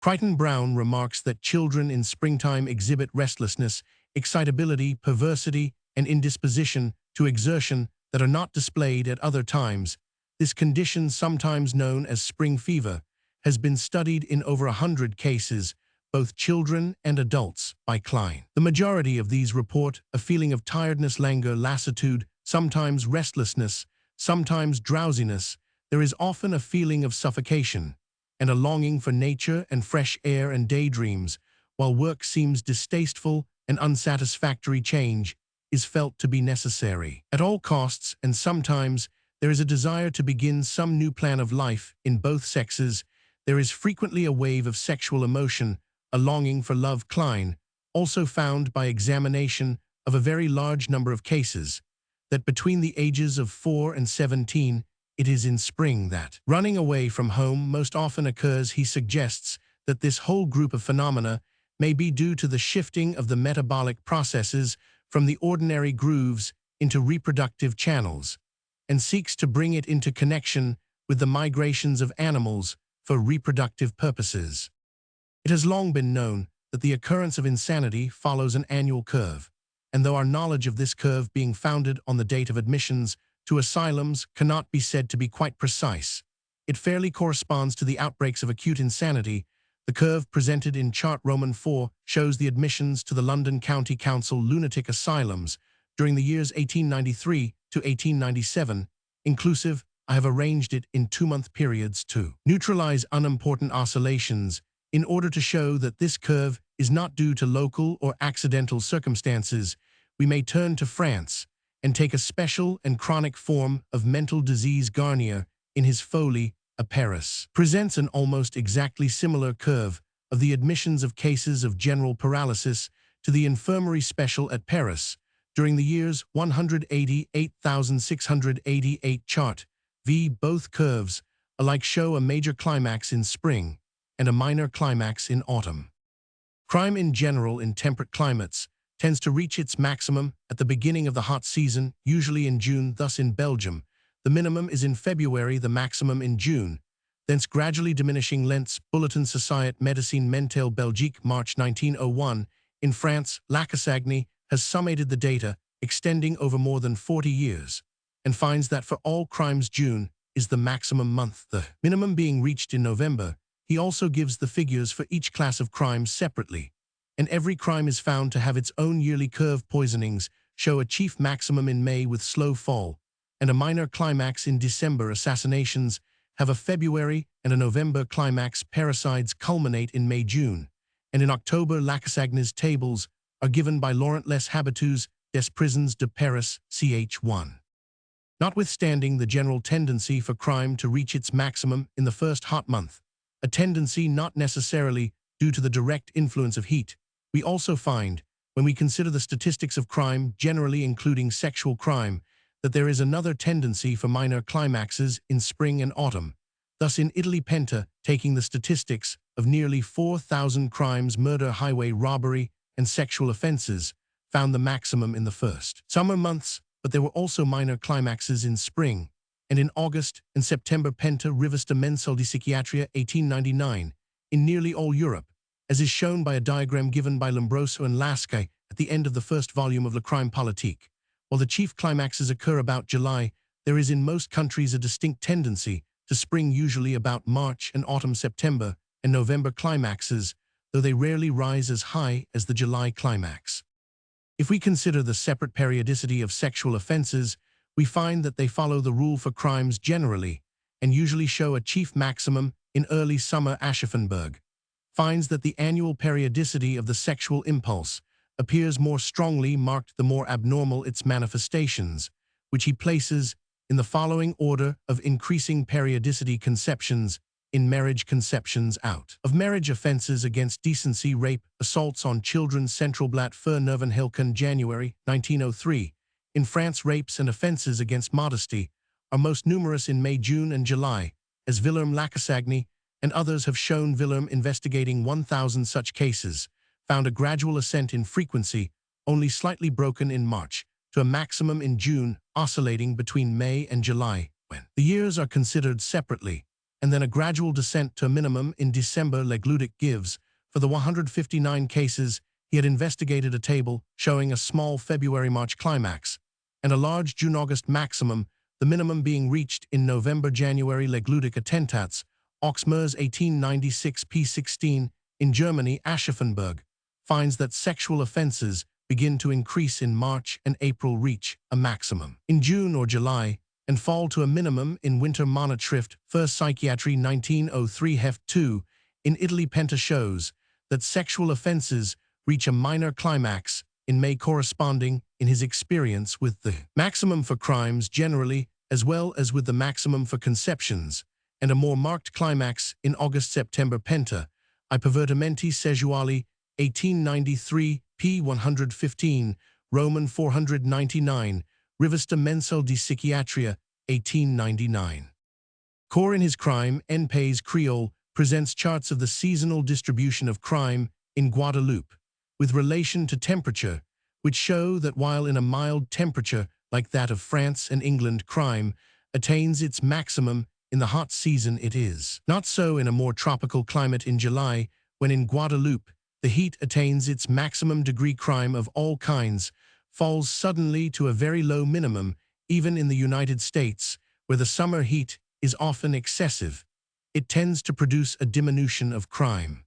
Crichton Brown remarks that children in springtime exhibit restlessness, excitability, perversity, and indisposition to exertion that are not displayed at other times. This condition, sometimes known as spring fever, has been studied in over 100 cases, both children and adults, by Klein. The majority of these report a feeling of tiredness, languor, lassitude, sometimes restlessness, sometimes drowsiness. There is often a feeling of suffocation and a longing for nature and fresh air and daydreams, while work seems distasteful and unsatisfactory. Change is felt to be necessary at all costs, and sometimes there is a desire to begin some new plan of life. In both sexes, there is frequently a wave of sexual emotion, a longing for love. Klein also found by examination of a very large number of cases that between the ages of 4 and 17, it is in spring that running away from home most often occurs. He suggests that this whole group of phenomena may be due to the shifting of the metabolic processes from the ordinary grooves into reproductive channels, and seeks to bring it into connection with the migrations of animals for reproductive purposes. It has long been known that the occurrence of insanity follows an annual curve, and though our knowledge of this curve being founded on the date of admissions to asylums cannot be said to be quite precise, it fairly corresponds to the outbreaks of acute insanity. The curve presented in Chart Roman 4 shows the admissions to the London County Council lunatic asylums during the years 1893 to 1897, inclusive. I have arranged it in 2-month periods to neutralize unimportant oscillations in order to show that this curve is not due to local or accidental circumstances. We may turn to France and take a special and chronic form of mental disease. Garnier, in his Folie à Paris, presents an almost exactly similar curve of the admissions of cases of general paralysis to the infirmary special at Paris during the years 188,688. Chart v. Both curves alike show a major climax in spring and a minor climax in autumn. Crime in general in temperate climates tends to reach its maximum at the beginning of the hot season, usually in June. Thus in Belgium, the minimum is in February, the maximum in June, thence gradually diminishing. Lents, Bulletin Société Médecine Mentale Belgique, March 1901. In France, Lacassagne has summated the data extending over more than 40 years and finds that for all crimes June is the maximum month, the minimum being reached in November. He also gives the figures for each class of crimes separately, and every crime is found to have its own yearly curve. Poisonings show a chief maximum in May with slow fall, and a minor climax in December. Assassinations have a February and a November climax. Parricides culminate in May-June, and in October. Lacassagne's tables are given by Laurent Les Habitudes des Prisons de Paris, ch. 1. Notwithstanding the general tendency for crime to reach its maximum in the first hot month, a tendency not necessarily due to the direct influence of heat, we also find, when we consider the statistics of crime generally including sexual crime, that there is another tendency for minor climaxes in spring and autumn. Thus in Italy, Penta, taking the statistics of nearly 4,000 crimes, murder, highway robbery, and sexual offenses, found the maximum in the first summer months, but there were also minor climaxes in spring and in August and September. Penta, Rivista Mensile di Psichiatria, 1899, in nearly all Europe, as is shown by a diagram given by Lombroso and Lascaux at the end of the first volume of Le Crime Politique. While the chief climaxes occur about July, there is in most countries a distinct tendency to spring, usually about March, and autumn, September and November climaxes, though they rarely rise as high as the July climax. If we consider the separate periodicity of sexual offenses, we find that they follow the rule for crimes generally, and usually show a chief maximum in early summer. Aschaffenburg finds that the annual periodicity of the sexual impulse appears more strongly marked the more abnormal its manifestations, which he places in the following order of increasing periodicity: conceptions in marriage, conceptions out of marriage, offenses against decency, rape, assaults on children. Centralblatt für Nervenheilkunde, January 1903. In France, rapes and offenses against modesty are most numerous in May, June, and July, as Villerm, Lacassagne, and others have shown. Villerm, investigating 1,000 such cases, found a gradual ascent in frequency, only slightly broken in March, to a maximum in June, oscillating between May and July, when the years are considered separately, and then a gradual descent to a minimum in December. Legludic gives, for the 159 cases he had investigated, a table showing a small February-March climax and a large June-August maximum, the minimum being reached in November-January. Legludic Attentats, Auxmers, 1896, p. 16. In Germany, Aschaffenburg finds that sexual offenses begin to increase in March and April, reach a maximum in June or July, and fall to a minimum in winter. Monotrift, First Psychiatry, 1903, Heft 2. In Italy, Penta shows that sexual offenses reach a minor climax in May, corresponding, in his experience, with the maximum for crimes generally, as well as with the maximum for conceptions, and a more marked climax in August-September. Penta, I Pervertimenti Sessuali, 1893, p. 115, Roman 499, Rivista Mensile di Psichiatria, 1899. Core, in his Crime en Pays Creole, presents charts of the seasonal distribution of crime in Guadeloupe, with relation to temperature, which show that while in a mild temperature like that of France and England, crime attains its maximum in the hot season, it is not so in a more tropical climate in July, when in Guadeloupe the heat attains its maximum degree. Crime of all kinds falls suddenly to a very low minimum. Even in the United States, where the summer heat is often excessive, it tends to produce a diminution of crime.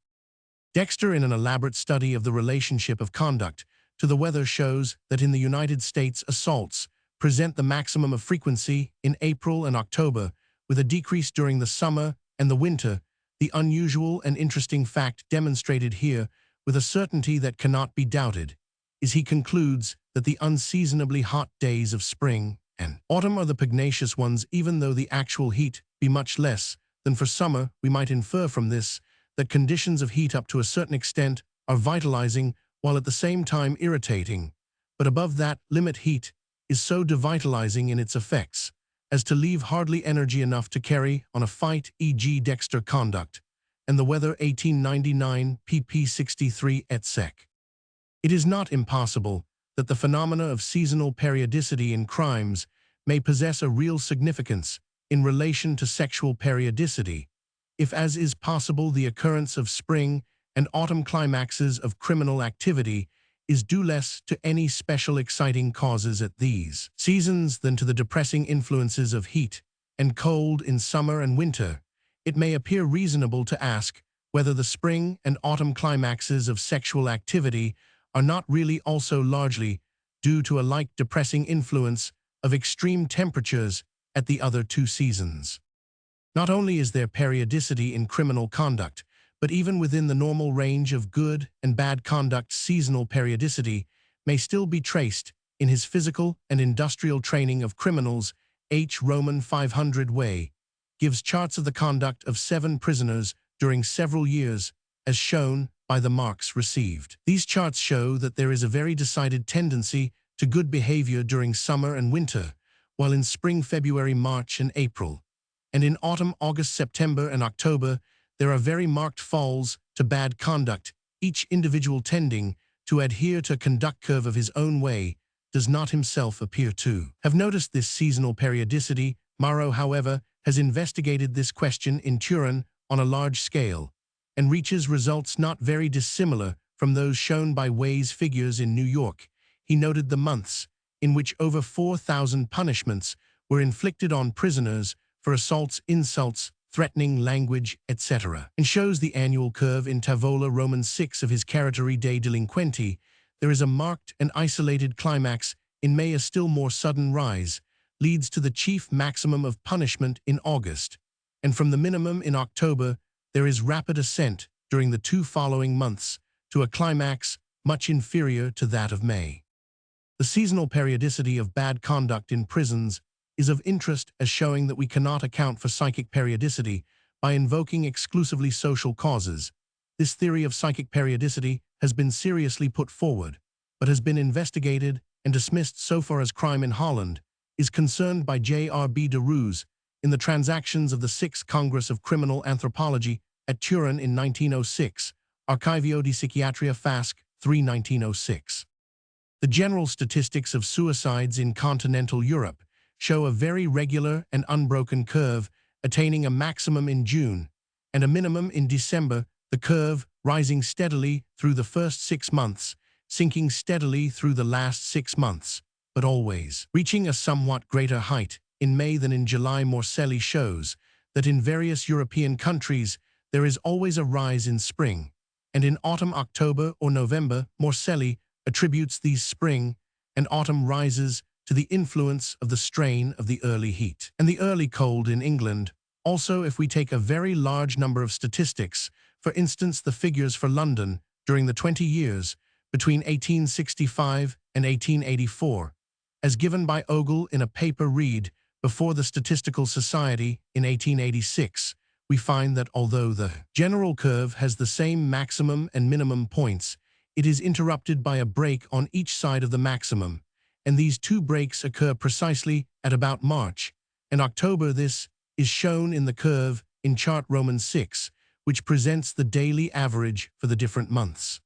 Dexter, in an elaborate study of the relationship of conduct to the weather, shows that in the United States assaults present the maximum of frequency in April and October, with a decrease during the summer and the winter. The unusual and interesting fact demonstrated here with a certainty that cannot be doubted is, he concludes, that the unseasonably hot days of spring and autumn are the pugnacious ones. Even though the actual heat be much less than for summer, we might infer from this that conditions of heat up to a certain extent are vitalizing while at the same time irritating, but above that limit heat is so devitalizing in its effects as to leave hardly energy enough to carry on a fight, e.g. Dexter Conduct and the Weather 1899 pp 63 et seq. It is not impossible that the phenomena of seasonal periodicity in crimes may possess a real significance in relation to sexual periodicity, if, as is possible, the occurrence of spring and autumn climaxes of criminal activity is due less to any special exciting causes at these seasons than to the depressing influences of heat and cold in summer and winter. It may appear reasonable to ask whether the spring and autumn climaxes of sexual activity are not really also largely due to a like depressing influence of extreme temperatures at the other two seasons. Not only is there periodicity in criminal conduct, but even within the normal range of good and bad conduct, seasonal periodicity may still be traced in his physical and industrial training of criminals. H. Roman 500 Way gives charts of the conduct of 7 prisoners during several years, as shown by the marks received. These charts show that there is a very decided tendency to good behavior during summer and winter, while in spring, February, March, and April, and in autumn, August, September, and October, there are very marked falls to bad conduct, each individual tending to adhere to a conduct curve of his own way, does not himself appear to have noticed this seasonal periodicity. Marrow, however, has investigated this question in Turin on a large scale, and reaches results not very dissimilar from those shown by Way's figures in New York. He noted the months in which over 4,000 punishments were inflicted on prisoners for assaults, insults, threatening language, etc., and shows the annual curve in Tavola Roman 6 of his Caratteri dei Delinquenti. There is a marked and isolated climax in May. A still more sudden rise leads to the chief maximum of punishment in August, and from the minimum in October there is rapid ascent during the 2 following months to a climax much inferior to that of May. The seasonal periodicity of bad conduct in prisons is of interest as showing that we cannot account for psychic periodicity by invoking exclusively social causes. This theory of psychic periodicity has been seriously put forward, but has been investigated and dismissed so far as crime in Holland is concerned by J.R.B. de Roos in the Transactions of the 6th Congress of Criminal Anthropology at Turin in 1906, Archivio di Psichiatria Fasc. 3 1906. The general statistics of suicides in continental Europe show a very regular and unbroken curve, attaining a maximum in June and a minimum in December, the curve rising steadily through the first 6 months, sinking steadily through the last 6 months, but always reaching a somewhat greater height in May than in July. Morcelli shows that in various European countries there is always a rise in spring, and in autumn, October or November. Morcelli attributes these spring and autumn rises to the influence of the strain of the early heat and the early cold in England. Also, if we take a very large number of statistics, for instance the figures for London during the 20 years between 1865 and 1884, as given by Ogle in a paper read before the Statistical Society in 1886, we find that although the general curve has the same maximum and minimum points, it is interrupted by a break on each side of the maximum, and these 2 breaks occur precisely at about March and October. This is shown in the curve in chart Roman 6, which presents the daily average for the different months.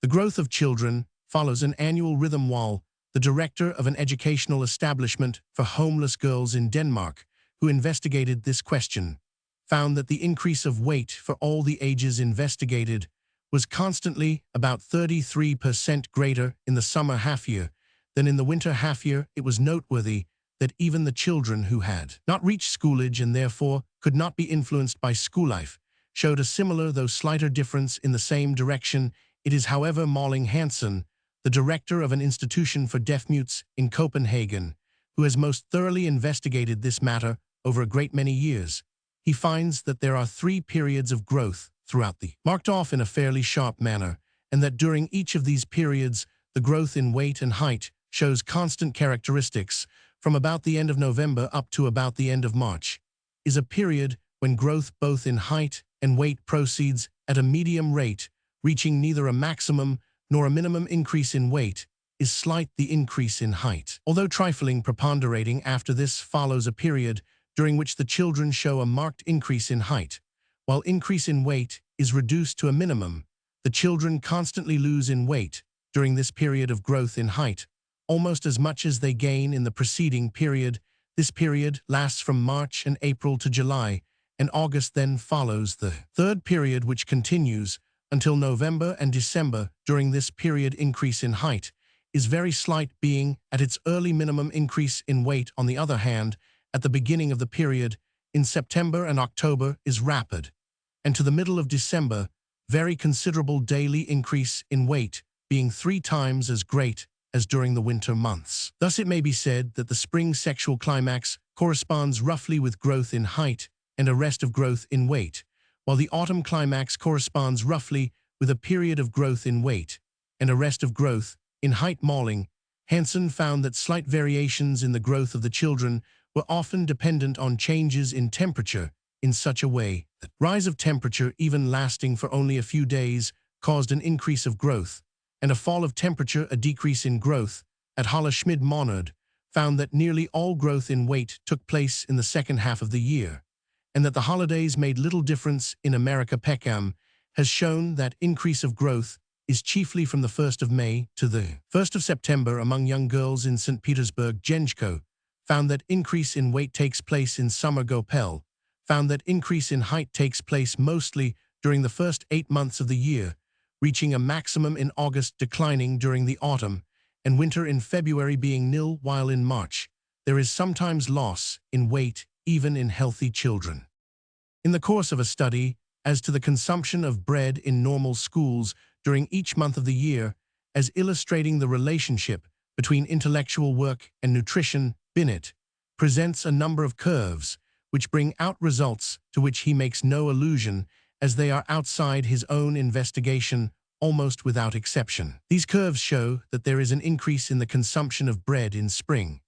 The growth of children follows an annual rhythm while the director of an educational establishment for homeless girls in Denmark, who investigated this question, found that the increase of weight for all the ages investigated was constantly about 33% greater in the summer half-year than in the winter half-year. It was noteworthy that even the children who had not reached school age and therefore could not be influenced by school life showed a similar though slighter difference in the same direction. It is, however, Malling Hansen, the director of an institution for deaf-mutes in Copenhagen, who has most thoroughly investigated this matter over a great many years. He finds that there are 3 periods of growth throughout the marked off in a fairly sharp manner, and that during each of these periods, the growth in weight and height shows constant characteristics. From about the end of November up to about the end of March is a period when growth both in height and weight proceeds at a medium rate, reaching neither a maximum nor a minimum increase in weight, is slight the increase in height. Although trifling, preponderating after this follows a period during which the children show a marked increase in height, while increase in weight is reduced to a minimum. The children constantly lose in weight during this period of growth in height, almost as much as they gain in the preceding period. This period lasts from March and April to July, and August then follows the 3rd period, which continues until November and December. During this period, increase in height is very slight, being at its early minimum. Increase in weight, on the other hand, at the beginning of the period, in September and October, is rapid, and to the middle of December, very considerable daily increase in weight, being 3 times as great as during the winter months. Thus it may be said that the spring sexual climax corresponds roughly with growth in height and arrest of growth in weight, while the autumn climax corresponds roughly with a period of growth in weight and arrest of growth in height. Malling Hansen found that slight variations in the growth of the children were often dependent on changes in temperature in such a way that rise of temperature, even lasting for only a few days, caused an increase of growth, and a fall of temperature a decrease in growth. At Schmid Monod found that nearly all growth in weight took place in the second half of the year, and that the holidays made little difference in America. Peckham has shown that increase of growth is chiefly from the 1st of May to the 1st of September among young girls in St. Petersburg. Genchko found that increase in weight takes place in summer. Gopel found that increase in height takes place mostly during the first 8 months of the year, reaching a maximum in August, declining during the autumn and winter, in February being nil, while in March there is sometimes loss in weight even in healthy children. In the course of a study as to the consumption of bread in normal schools during each month of the year, as illustrating the relationship between intellectual work and nutrition, Binet presents a number of curves which bring out results to which he makes no allusion, as they are outside his own investigation almost without exception. These curves show that there is an increase in the consumption of bread in spring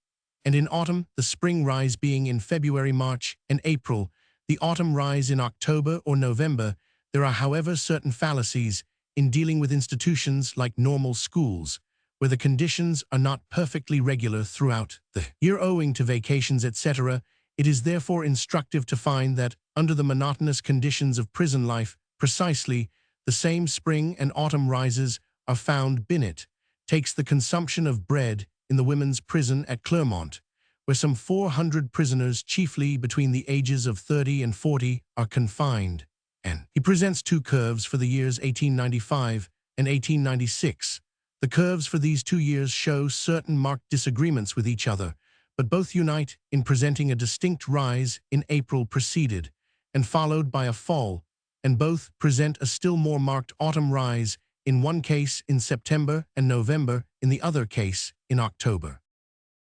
and in autumn, the spring rise being in February, March, and April, the autumn rise in October or November. There are, however, certain fallacies in dealing with institutions like normal schools, where the conditions are not perfectly regular throughout the year owing to vacations, etc. It is therefore instructive to find that, under the monotonous conditions of prison life, precisely the same spring and autumn rises are found. Binet takes the consumption of bread in the women's prison at Clermont, where some 400 prisoners, chiefly between the ages of 30 and 40, are confined, and he presents 2 curves for the years 1895 and 1896. The curves for these 2 years show certain marked disagreements with each other, but both unite in presenting a distinct rise in April, preceded and followed by a fall, and both present a still more marked autumn rise, in one case in September and November, in the other case in October.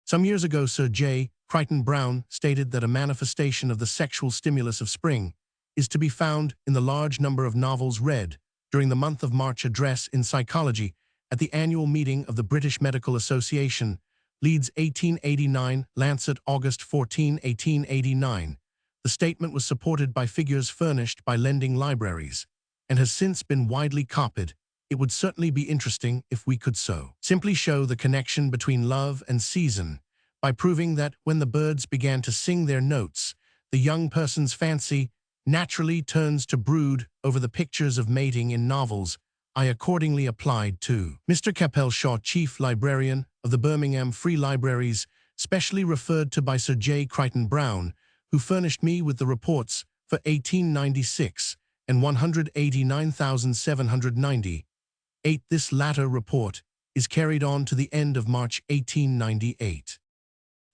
Some years ago, Sir J. Crichton Browne stated that a manifestation of the sexual stimulus of spring is to be found in the large number of novels read during the month of March. Address in Psychology at the annual meeting of the British Medical Association, Leeds 1889, Lancet August 14, 1889. The statement was supported by figures furnished by lending libraries and has since been widely copied. It would certainly be interesting if we could so simply show the connection between love and season by proving that when the birds began to sing their notes, the young person's fancy naturally turns to brood over the pictures of mating in novels, I accordingly applied to Mr. Capel Shaw, Chief Librarian of the Birmingham Free Libraries, specially referred to by Sir J. Crichton Browne, who furnished me with the reports for 1896 and 189,790. This latter report is carried on to the end of March 1898.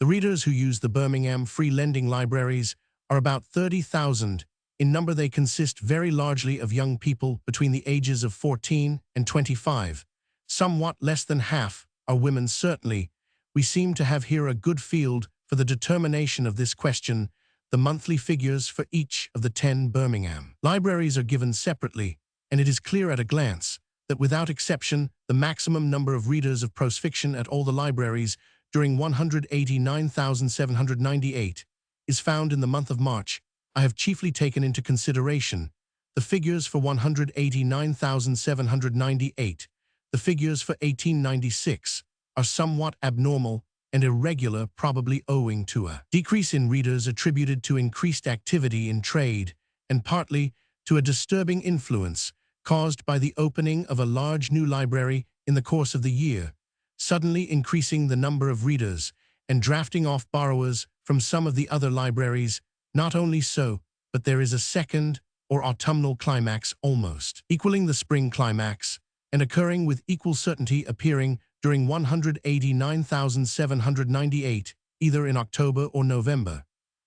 The readers who use the Birmingham Free Lending Libraries are about 30,000. In number, they consist very largely of young people between the ages of 14 and 25. Somewhat less than half are women certainly. We seem to have here a good field for the determination of this question. The monthly figures for each of the 10 Birmingham libraries are given separately, and it is clear at a glance that without exception, the maximum number of readers of prose fiction at all the libraries during 189,798 is found in the month of March. I have chiefly taken into consideration the figures for 189,798. The figures for 1896 are somewhat abnormal and irregular, probably owing to a decrease in readers attributed to increased activity in trade and partly to a disturbing influence caused by the opening of a large new library in the course of the year, suddenly increasing the number of readers and drafting off borrowers from some of the other libraries. Not only so, but there is a second or autumnal climax almost equaling the spring climax and occurring with equal certainty, appearing during 189,798, either in October or November,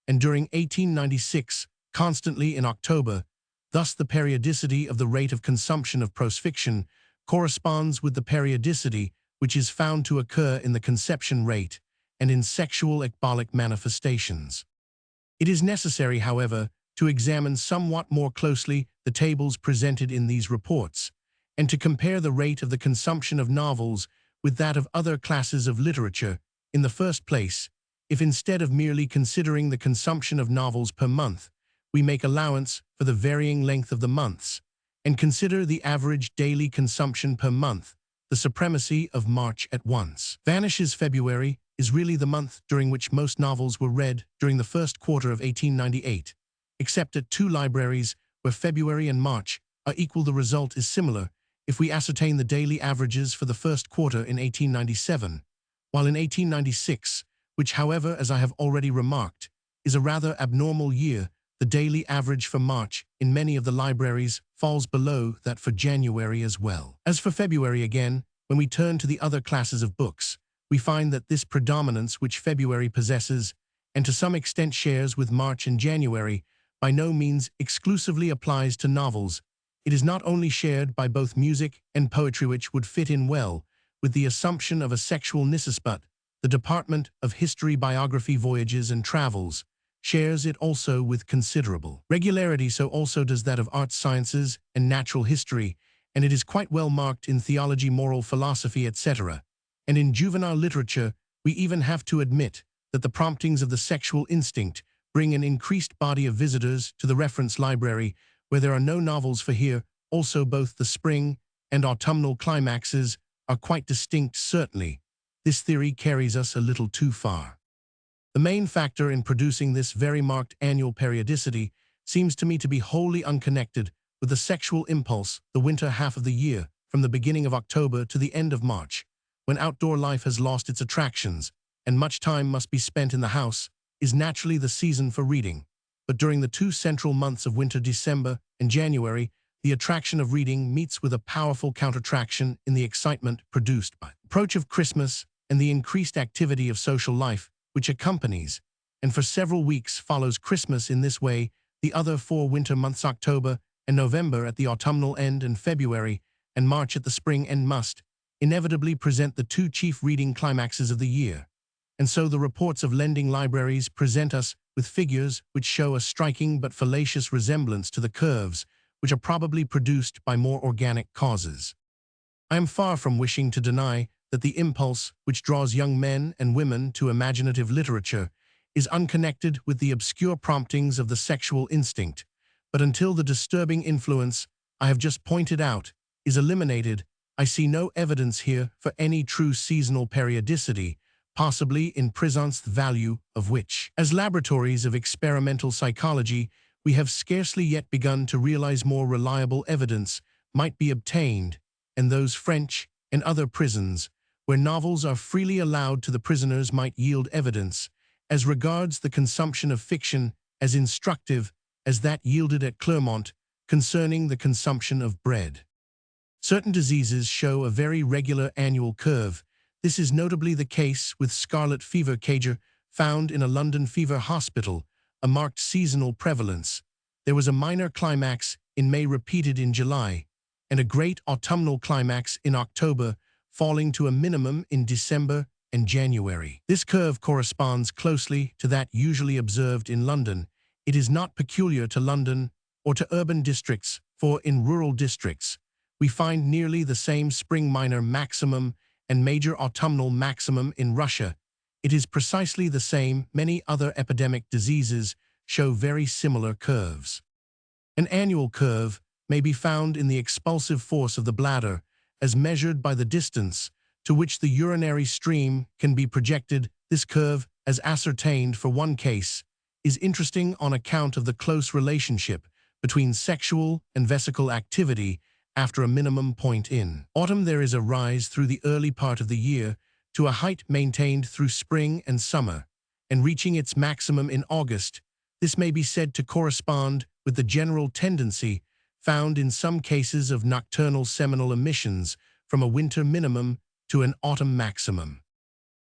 and during 1896, constantly in October. Thus the periodicity of the rate of consumption of prose fiction corresponds with the periodicity which is found to occur in the conception rate and in sexual ecbolic manifestations. It is necessary, however, to examine somewhat more closely the tables presented in these reports, and to compare the rate of the consumption of novels with that of other classes of literature. In the first place, if instead of merely considering the consumption of novels per month, we make allowance for the varying length of the months, and consider the average daily consumption per month, the supremacy of March at once vanishes. February is really the month during which most novels were read during the first quarter of 1898, except at 2 libraries where February and March are equal. The result is similar if we ascertain the daily averages for the first quarter in 1897, while in 1896, which, however, as I have already remarked, is a rather abnormal year, the daily average for March in many of the libraries falls below that for January as well. As for February again, when we turn to the other classes of books, we find that this predominance which February possesses, and to some extent shares with March and January, by no means exclusively applies to novels. It is not only shared by both music and poetry, which would fit in well with the assumption of a sexual nisus, but the department of history, biography, voyages, and travels shares it also with considerable regularity. So also does that of arts, sciences, and natural history, and it is quite well marked in theology, moral philosophy, etc. And in juvenile literature, we even have to admit that the promptings of the sexual instinct bring an increased body of visitors to the reference library, where there are no novels. For here, also both the spring and autumnal climaxes are quite distinct. Certainly, this theory carries us a little too far. The main factor in producing this very marked annual periodicity seems to me to be wholly unconnected with the sexual impulse. The winter half of the year, from the beginning of October to the end of March, when outdoor life has lost its attractions and much time must be spent in the house, is naturally the season for reading. But during the 2 central months of winter, December and January, the attraction of reading meets with a powerful countertraction in the excitement produced by the approach of Christmas and the increased activity of social life which accompanies and for several weeks follows Christmas. In this way, the other 4 winter months, October and November at the autumnal end and February and March at the spring end, must inevitably present the 2 chief reading climaxes of the year. And so the reports of lending libraries present us with figures which show a striking but fallacious resemblance to the curves which are probably produced by more organic causes. I am far from wishing to deny that the impulse which draws young men and women to imaginative literature is unconnected with the obscure promptings of the sexual instinct, but until the disturbing influence I have just pointed out is eliminated, I see no evidence here for any true seasonal periodicity, possibly in presence the value of which, as laboratories of experimental psychology, we have scarcely yet begun to realize. More reliable evidence might be obtained and those French and other prisons, where novels are freely allowed to the prisoners might yield evidence, as regards the consumption of fiction as instructive as that yielded at Clermont concerning the consumption of bread. Certain diseases show a very regular annual curve. This is notably the case with scarlet fever cager, found in a London fever hospital, a marked seasonal prevalence. There was a minor climax in May repeated in July, and a great autumnal climax in October, falling to a minimum in December and January. This curve corresponds closely to that usually observed in London. It is not peculiar to London or to urban districts, for in rural districts, we find nearly the same spring minor maximum and major autumnal maximum in Russia. It is precisely the same. Many other epidemic diseases show very similar curves. An annual curve may be found in the expulsive force of the bladder, as measured by the distance to which the urinary stream can be projected. This curve, as ascertained for one case, is interesting on account of the close relationship between sexual and vesical activity after a minimum point in autumn. There is a rise through the early part of the year to a height maintained through spring and summer, and reaching its maximum in August. This may be said to correspond with the general tendency found in some cases of nocturnal seminal emissions from a winter minimum to an autumn maximum.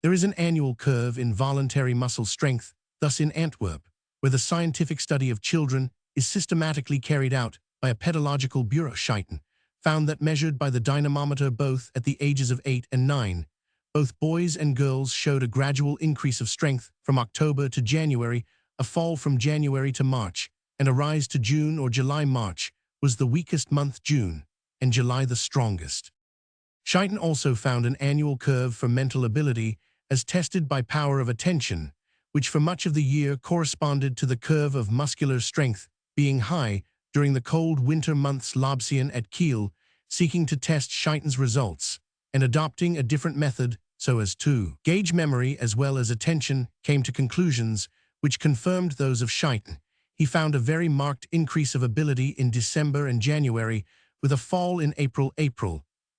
There is an annual curve in voluntary muscle strength. Thus in Antwerp, where the scientific study of children is systematically carried out by a pedagogical bureau, Schuyten found that measured by the dynamometer both at the ages of 8 and 9, both boys and girls showed a gradual increase of strength from October to January, a fall from January to March, and a rise to June or July. March was the weakest month, June, and July the strongest. Schuyten also found an annual curve for mental ability as tested by power of attention, which for much of the year corresponded to the curve of muscular strength being high during the cold winter months. Lobsien at Kiel, seeking to test Schuyten's results and adopting a different method so as to gauge memory as well as attention, came to conclusions which confirmed those of Schuyten. He found a very marked increase of ability in December and January, with a fall in April,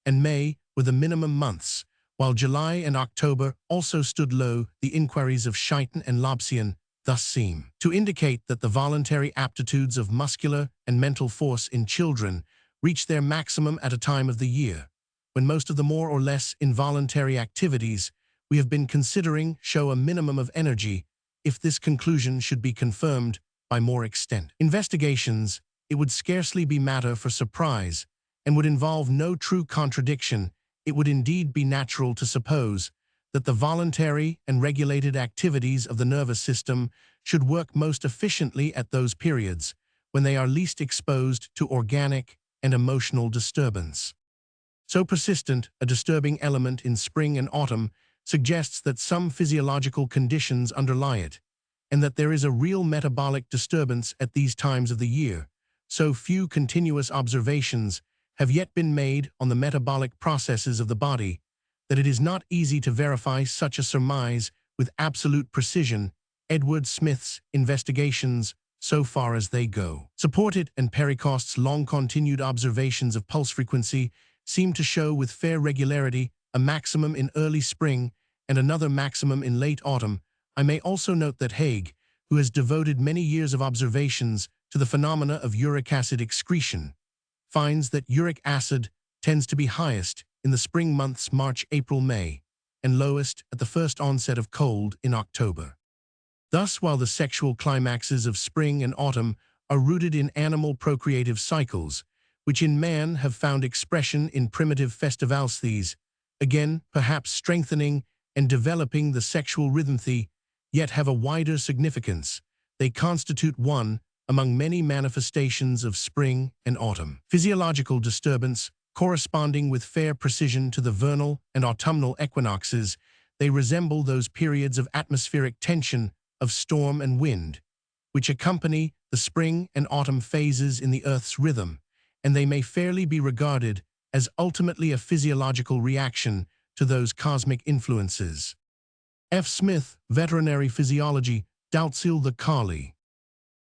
and May were the minimum months, while July and October also stood low. The inquiries of Schuyten and Lobsien thus seem to indicate that the voluntary aptitudes of muscular and mental force in children reach their maximum at a time of the year when most of the more or less involuntary activities we have been considering show a minimum of energy. If this conclusion should be confirmed by more extent investigations, it would scarcely be matter for surprise and would involve no true contradiction. It would indeed be natural to suppose that the voluntary and regulated activities of the nervous system should work most efficiently at those periods when they are least exposed to organic and emotional disturbance. So persistent a disturbing element in spring and autumn suggests that some physiological conditions underlie it, and that there is a real metabolic disturbance at these times of the year. So few continuous observations have yet been made on the metabolic processes of the body that it is not easy to verify such a surmise with absolute precision. Edward Smith's investigations, so far as they go, supported, and Pericost's long-continued observations of pulse frequency seem to show with fair regularity a maximum in early spring and another maximum in late autumn. I may also note that Haig, who has devoted many years of observations to the phenomena of uric acid excretion, finds that uric acid tends to be highest in the spring months March, April, May, and lowest at the first onset of cold in October. Thus, while the sexual climaxes of spring and autumn are rooted in animal procreative cycles, which in man have found expression in primitive festivals, these, again, perhaps strengthening and developing the sexual rhythm, yet have a wider significance. They constitute one among many manifestations of spring and autumn physiological disturbance, corresponding with fair precision to the vernal and autumnal equinoxes. They resemble those periods of atmospheric tension, of storm and wind, which accompany the spring and autumn phases in the Earth's rhythm, and they may fairly be regarded as ultimately a physiological reaction to those cosmic influences. F. Smith, Veterinary Physiology, Doutzil the Kali.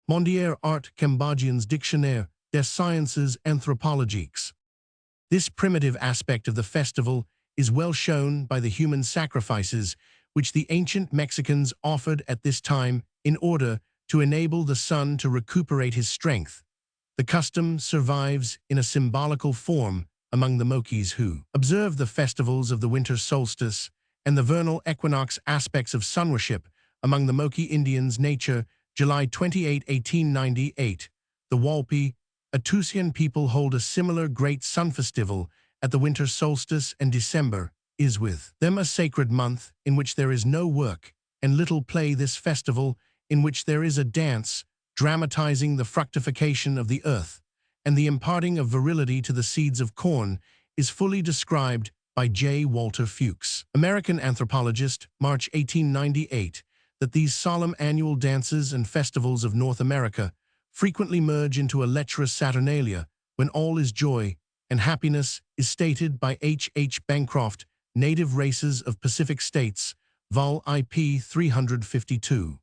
Mondier Art Cambodgians Dictionnaire des Sciences Anthropologiques. This primitive aspect of the festival is well shown by the human sacrifices which the ancient Mexicans offered at this time in order to enable the sun to recuperate his strength. The custom survives in a symbolical form among the Moquis who observe the festivals of the winter solstice and the vernal equinox aspects of sun worship. Among the Moqui Indians, nature, July 28, 1898. The Walpi, a Tusayan people, hold a similar great sun festival at the winter solstice, and December is with them a sacred month in which there is no work and little play. This festival, in which there is a dance, dramatizing the fructification of the earth and the imparting of virility to the seeds of corn, is fully described by J. Walter Fuchs, American anthropologist, March 1898, that these solemn annual dances and festivals of North America frequently merge into a lecherous saturnalia when all is joy and happiness, is stated by H. H. Bancroft, Native Races of Pacific States, Vol. IP 352.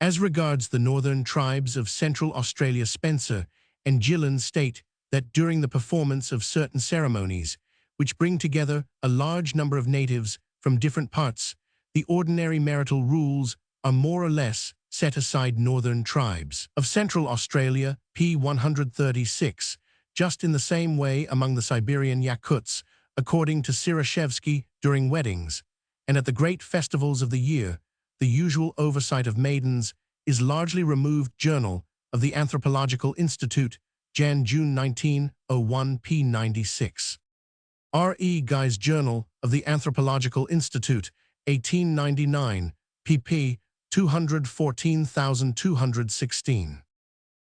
As regards the northern tribes of Central Australia, Spencer and Gillen state that during the performance of certain ceremonies, which bring together a large number of natives from different parts, the ordinary marital rules are more or less set aside. Northern tribes of Central Australia, p. 136, just in the same way among the Siberian Yakuts, according to Sirashevsky, during weddings, and at the great festivals of the year, the usual oversight of maidens is largely removed. Journal of the Anthropological Institute, June 1901, p. 96. R. E. Guy's Journal of the Anthropological Institute, 1899, pp. 214,216.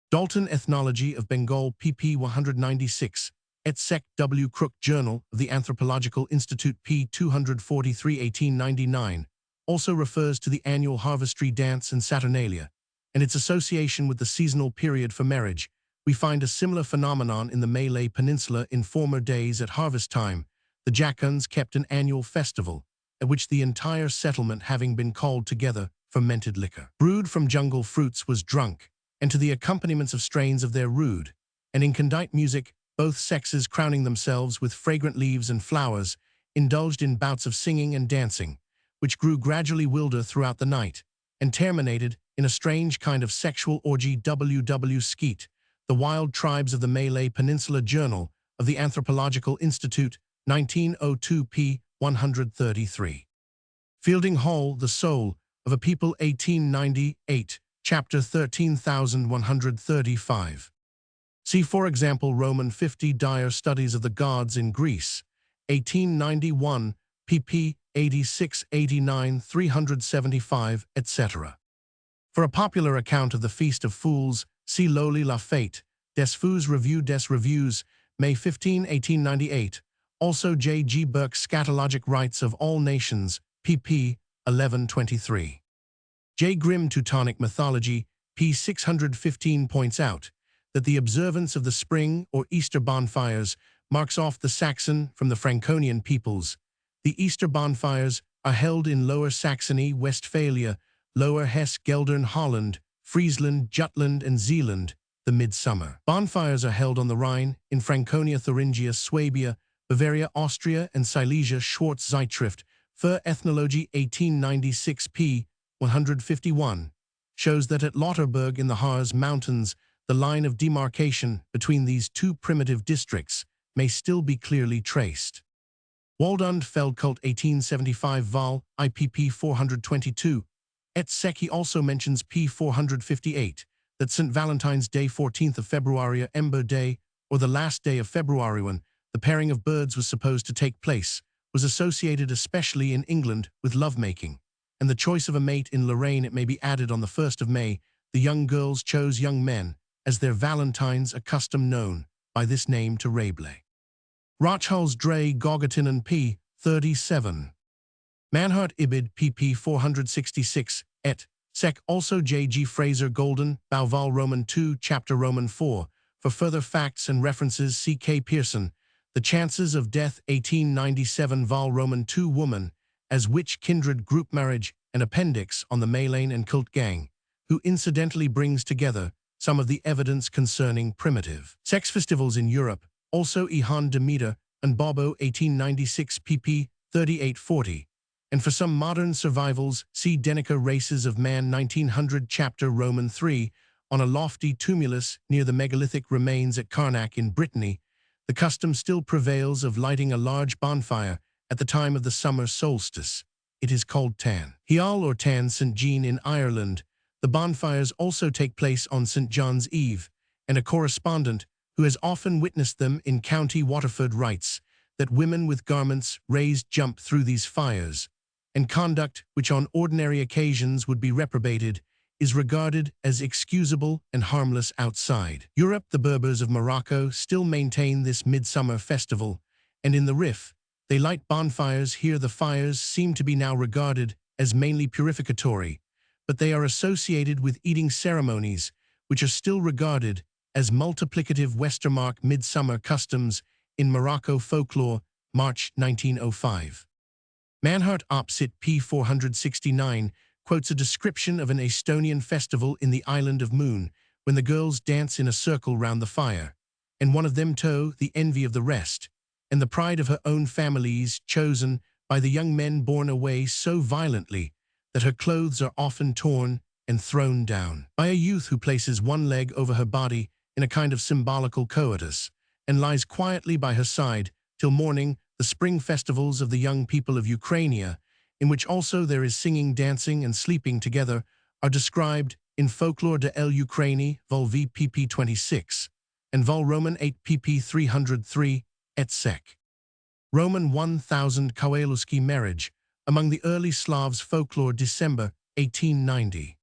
Dalton Ethnology of Bengal, pp. 196, et seq. W. Crook Journal of the Anthropological Institute, p. 243, 1899, also refers to the annual harvestry dance and saturnalia, and its association with the seasonal period for marriage. We find a similar phenomenon in the Malay Peninsula. In former days, at harvest time, the Jakuns kept an annual festival, at which the entire settlement, having been called together, fermented liquor brewed from jungle fruits was drunk, and to the accompaniments of strains of their rude and incondite music, both sexes, crowning themselves with fragrant leaves and flowers, indulged in bouts of singing and dancing, which grew gradually wilder throughout the night, and terminated in a strange kind of sexual orgy. W. Skeet, The Wild Tribes of the Malay Peninsula, Journal of the Anthropological Institute, 1902, p. 133. Fielding Hall, The Soul of a People, 1898, chapter 13135. See, for example, Roman 50, Dire Studies of the Gods in Greece, 1891, pp. 86, 89, 375, etc. For a popular account of the Feast of Fools, see Loli La Fête, Des Fous Revue des Revues, May 15, 1898. Also J. G. Burke's Scatologic Rites of All Nations, pp. 1123. J. Grimm Teutonic Mythology, p. 615, points out that the observance of the spring or Easter bonfires marks off the Saxon from the Franconian peoples. The Easter bonfires are held in Lower Saxony, Westphalia, Lower Hesse, Geldern, Holland, Friesland, Jutland, and Zeeland. The midsummer bonfires are held on the Rhine, in Franconia, Thuringia, Swabia, Bavaria, Austria, and Silesia. Schwartz Zeitschrift für Ethnologie, 1896, p. 151, shows that at Lauterberg in the Harz Mountains, the line of demarcation between these two primitive districts may still be clearly traced. Waldund Feldkult, 1875, vol. IPP 422, et seq. He also mentions p. 458 that St. Valentine's Day, 14th of February, Ember Day, or the last day of February when the pairing of birds was supposed to take place, was associated especially in England with lovemaking, and the choice of a mate. In Lorraine, it may be added, on the 1st of May, the young girls chose young men as their valentines, a custom known by this name to Rabelais. Rochhull's Dre Gogatinen, p. 37. Manhart Ibid, pp. 466, et seq. Also J. G. Fraser Golden, Bauval Roman 2, chapter Roman 4. For further facts and references, C. K. Pearson, The Chances of Death, 1897, vol. Roman 2, Woman, as Which Kindred Group Marriage, an appendix on the Malayan and Cult Gang, who incidentally brings together some of the evidence concerning primitive sex festivals in Europe, also Ihan Demeter and Bobo 1896 pp. 3840. And for some modern survivals, see Denica Races of Man 1900 chapter Roman 3, on a lofty tumulus near the megalithic remains at Karnak in Brittany, the custom still prevails of lighting a large bonfire at the time of the summer solstice. It is called Tan Hial or Tan St. Jean in Ireland. The bonfires also take place on St. John's Eve, and a correspondent who has often witnessed them in County Waterford writes that women with garments raised jump through these fires, and conduct which on ordinary occasions would be reprobated is regarded as excusable and harmless outside Europe. The Berbers of Morocco still maintain this midsummer festival, and in the Rif, they light bonfires here. The fires seem to be now regarded as mainly purificatory, but they are associated with eating ceremonies, which are still regarded as multiplicative Westermark midsummer customs in Morocco folklore, March 1905. Manhart Opsit p. 469 quotes a description of an Estonian festival in the island of Moon, when the girls dance in a circle round the fire, and one of them tow the envy of the rest, and the pride of her own families, chosen by the young men borne away so violently that her clothes are often torn and thrown down by a youth who places one leg over her body in a kind of symbolical coitus, and lies quietly by her side till morning. The spring festivals of the young people of Ukraine, in which also there is singing, dancing, and sleeping together, are described in Folklore de l'Ukraine, vol v pp 26, and vol Roman 8 pp 303, et sec. Roman 1000 Kowaluski marriage, among the early Slavs folklore, December 1890.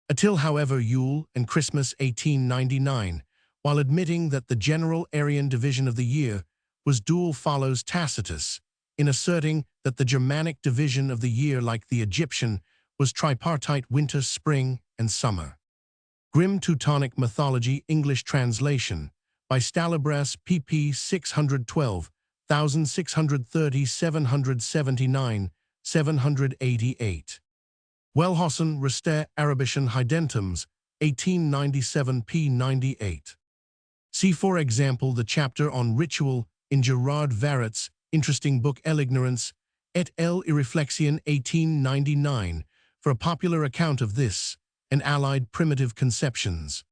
Until, however, Yule and Christmas 1899, while admitting that the general Aryan division of the year was dual, follows Tacitus in asserting that the Germanic division of the year, like the Egyptian, was tripartite: winter, spring, and summer. Grimm Teutonic Mythology, English translation, by Stalabras, pp. 612, 1630, 779, 788. Wellhausen, Rester, Arabischen Heidentums, 1897 p. 98. See, for example, the chapter on ritual in Gerard Varret's interesting book L'Ignorance et l'Irréflexion 1899 for a popular account of this and allied primitive conceptions.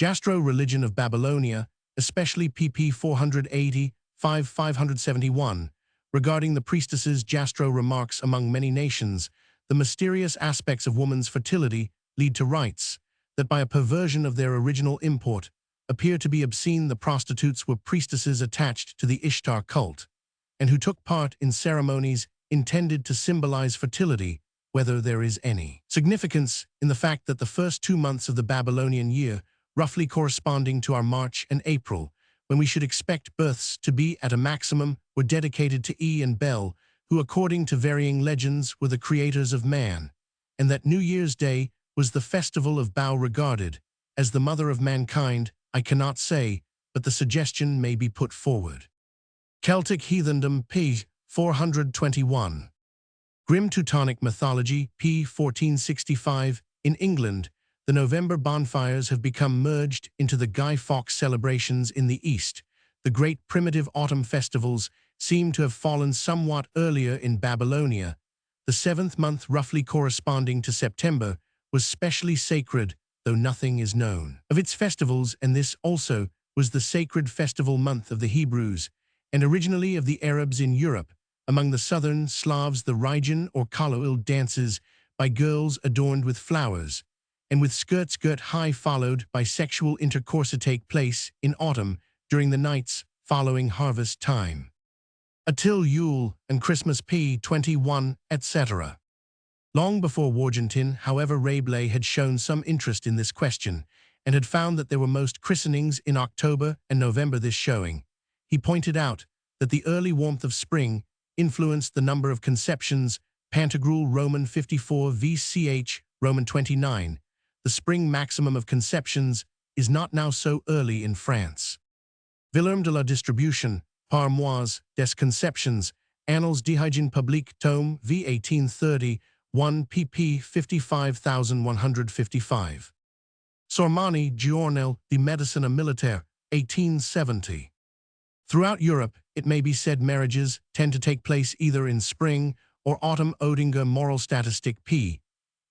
Jastrow Religion of Babylonia, especially pp. 480, 571, regarding the priestesses. Jastrow remarks, among many nations, the mysterious aspects of woman's fertility lead to rites that, by a perversion of their original import, appear to be obscene. The prostitutes were priestesses attached to the Ishtar cult, and who took part in ceremonies intended to symbolize fertility, whether there is any significance in the fact that the first 2 months of the Babylonian year, roughly corresponding to our March and April, when we should expect births to be at a maximum, were dedicated to E and Bel, who, according to varying legends, were the creators of man, and that New Year's Day was the festival of Bau, regarded as the mother of mankind. I cannot say, but the suggestion may be put forward. Celtic Heathendom, p. 421. Grimm Teutonic Mythology, p. 1465. In England, the November bonfires have become merged into the Guy Fawkes celebrations in the East. The great primitive autumn festivals seem to have fallen somewhat earlier in Babylonia. The 7th month, roughly corresponding to September, was specially sacred, though nothing is known of its festivals, and this also was the sacred festival month of the Hebrews, and originally of the Arabs in Europe. Among the southern Slavs, the Ryjan or Kaloil dances by girls adorned with flowers, and with skirts girt high, followed by sexual intercourse, take place in autumn during the nights following harvest time. Until Yule and Christmas, p. 21, etc. Long before Wargentin, however, Rabelais had shown some interest in this question, and had found that there were most christenings in October and November. This showing, he pointed out that the early warmth of spring influenced the number of conceptions. Pantagruel, Roman 54 vch, Roman 29. The spring maximum of conceptions is not now so early in France. Villerme de la Distribution, par mois, des conceptions, Annales d'hygiène publique, tome v. 1830, 1 pp. 55155. Sormani, Giornale di Medicina Militaire, 1870. Throughout Europe, it may be said marriages tend to take place either in spring or autumn. Oedinger Moral Statistic p.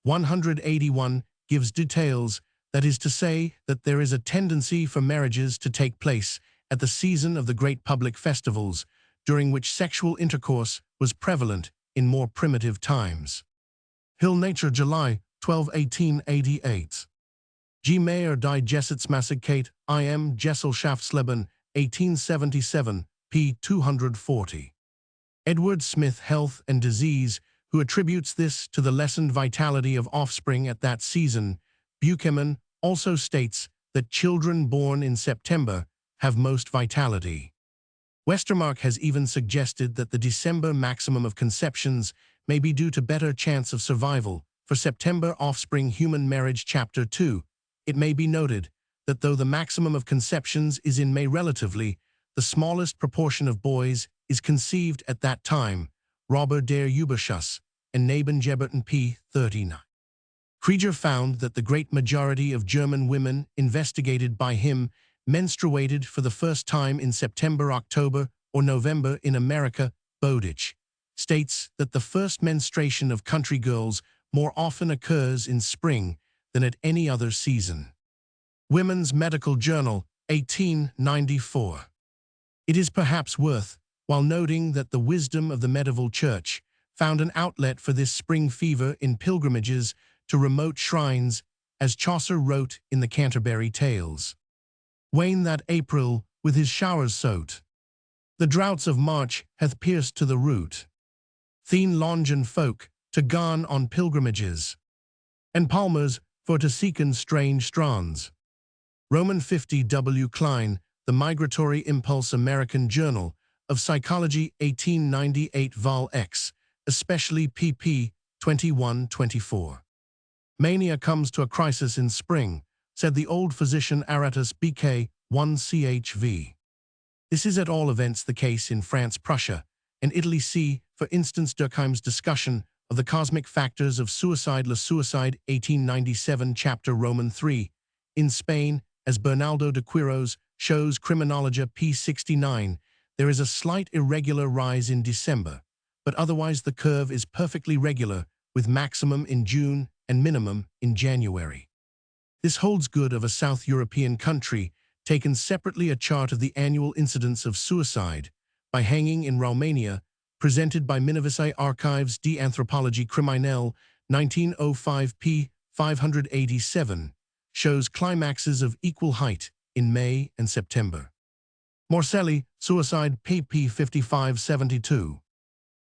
181 gives details, that is to say that there is a tendency for marriages to take place at the season of the great public festivals, during which sexual intercourse was prevalent in more primitive times. Hill Nature, July 12, 1888. G. Mayer die Gesichtsmäßigkeit im Gesellschaftsleben, 1877, p. 240. Edward Smith, Health and Disease, who attributes this to the lessened vitality of offspring at that season. Buchanan also states that children born in September have most vitality. Westermarck has even suggested that the December maximum of conceptions may be due to better chance of survival for September offspring. Human Marriage, Chapter 2. It may be noted that though the maximum of conceptions is in May, relatively, the smallest proportion of boys is conceived at that time. Robert der Überschuss and Nebengeburten, p. 39. Krieger found that the great majority of German women investigated by him menstruated for the first time in September, October, or November. In America, Bowditch states that the first menstruation of country girls more often occurs in spring than at any other season. Women's Medical Journal, 1894. It is perhaps worth while noting that the wisdom of the medieval church found an outlet for this spring fever in pilgrimages to remote shrines, as Chaucer wrote in the Canterbury Tales. Wane that April with his showers sote, the droughts of March hath pierced to the root. Theen longen folk to gan on pilgrimages, and palmers for to seeken strange strands. Roman 50 W. Klein, The Migratory Impulse, American Journal of Psychology, 1898, Vol. X, especially pp. 21-24. Mania comes to a crisis in spring, said the old physician Aratus BK 1 CHV. This is at all events the case in France, Prussia, and Italy. See, for instance, Durkheim's discussion of the cosmic factors of suicide. Le Suicide, 1897, chapter Roman 3. In Spain, as Bernaldo de Quiros shows, Criminologia, p. 69, there is a slight irregular rise in December, but otherwise the curve is perfectly regular, with maximum in June and minimum in January. This holds good of a South European country. Taken separately, a chart of the annual incidence of suicide by hanging in Romania, presented by Minovici Archives d'Anthropologie Criminelle, 1905, p. 587, shows climaxes of equal height in May and September. Morcelli, Suicide, pp. 55-72.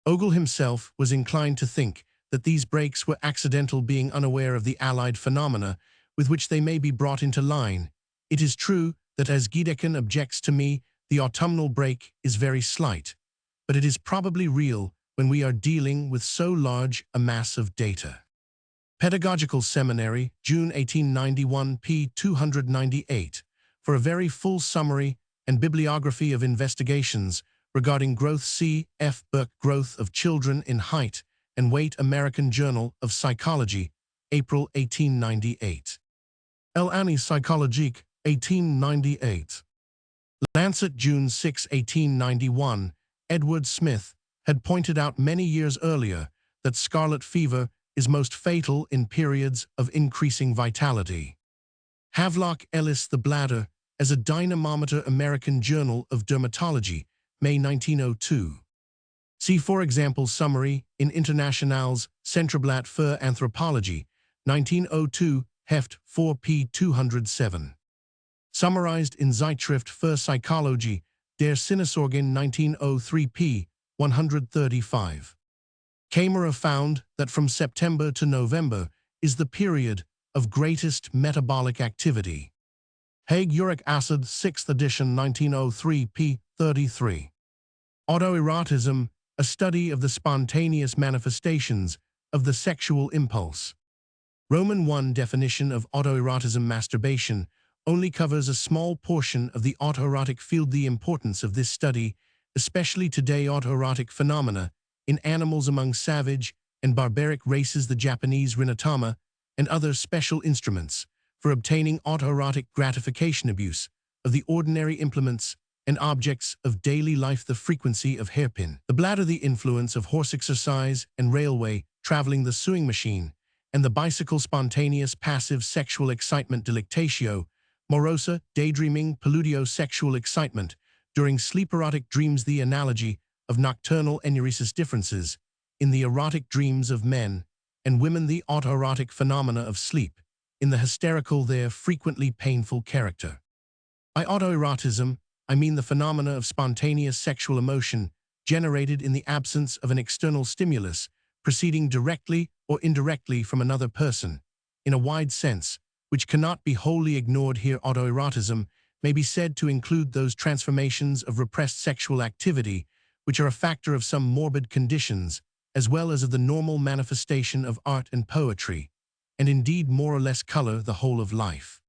Ogle himself was inclined to think that these breaks were accidental, being unaware of the allied phenomena with which they may be brought into line. It is true that, as Giedecken objects to me, the autumnal break is very slight, but it is probably real when we are dealing with so large a mass of data. Pedagogical Seminary, June 1891, p. 298, for a very full summary and bibliography of investigations regarding growth. C. F. Burke, Growth of Children in Height and Weight, American Journal of Psychology, April 1898. L'Année Psychologique, 1898. Lancet, June 6, 1891. Edward Smith had pointed out many years earlier that scarlet fever is most fatal in periods of increasing vitality. Havelock, Ellis, The Bladder as a Dynamometer, American Journal of Dermatology, May 1902. See, for example, summary in International's Centralblatt für Anthropologie, 1902, Heft 4, p. 207. Summarized in Zeitschrift für Psychologie der Sinnesorgan, 1903, p. 135. Kammerer found that from September to November is the period of greatest metabolic activity. Haig, Uric Acid, 6th edition, 1903, p. 33. Autoerotism, a study of the spontaneous manifestations of the sexual impulse. Roman 1 definition of autoerotism: masturbation, only covers a small portion of the autoerotic field. The importance of this study, especially today, autoerotic phenomena in animals among savage and barbaric races, the Japanese Rinatama, and other special instruments for obtaining autoerotic gratification, abuse of the ordinary implements and objects of daily life, the frequency of hairpin, the bladder, the influence of horse exercise and railway traveling, the sewing machine, and the bicycle, spontaneous passive sexual excitement, delectatio morosa, daydreaming, palludio, sexual excitement during sleep, erotic dreams, the analogy of nocturnal enuresis, differences in the erotic dreams of men and women, the autoerotic phenomena of sleep, in the hysterical, their frequently painful character. By autoerotism, I mean the phenomena of spontaneous sexual emotion generated in the absence of an external stimulus, proceeding directly or indirectly from another person, in a wide sense, which cannot be wholly ignored here. Autoerotism may be said to include those transformations of repressed sexual activity which are a factor of some morbid conditions, as well as of the normal manifestation of art and poetry, and indeed more or less color the whole of life.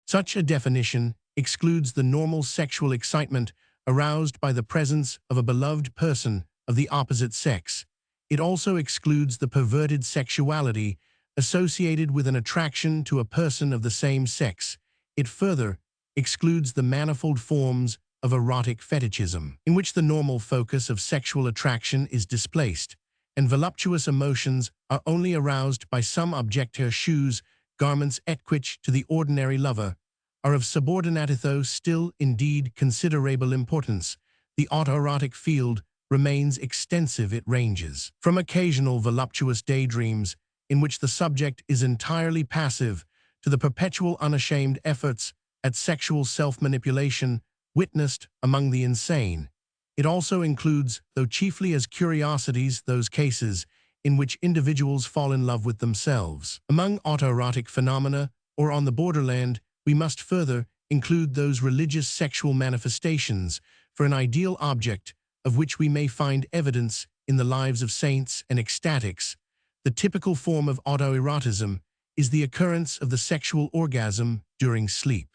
Such a definition excludes the normal sexual excitement aroused by the presence of a beloved person of the opposite sex. It also excludes the perverted sexuality associated with an attraction to a person of the same sex. It further excludes the manifold forms of erotic fetishism, in which the normal focus of sexual attraction is displaced, and voluptuous emotions are only aroused by some object. Her shoes, garments, which to the ordinary lover are of subordinate, though still indeed considerable importance. The autoerotic field remains extensive. It ranges from occasional voluptuous daydreams in which the subject is entirely passive to the perpetual unashamed efforts at sexual self-manipulation witnessed among the insane. It also includes, though chiefly as curiosities, those cases in which individuals fall in love with themselves. Among autoerotic phenomena, or on the borderland, we must further include those religious sexual manifestations for an ideal object of which we may find evidence in the lives of saints and ecstatics. The typical form of autoerotism is the occurrence of the sexual orgasm during sleep.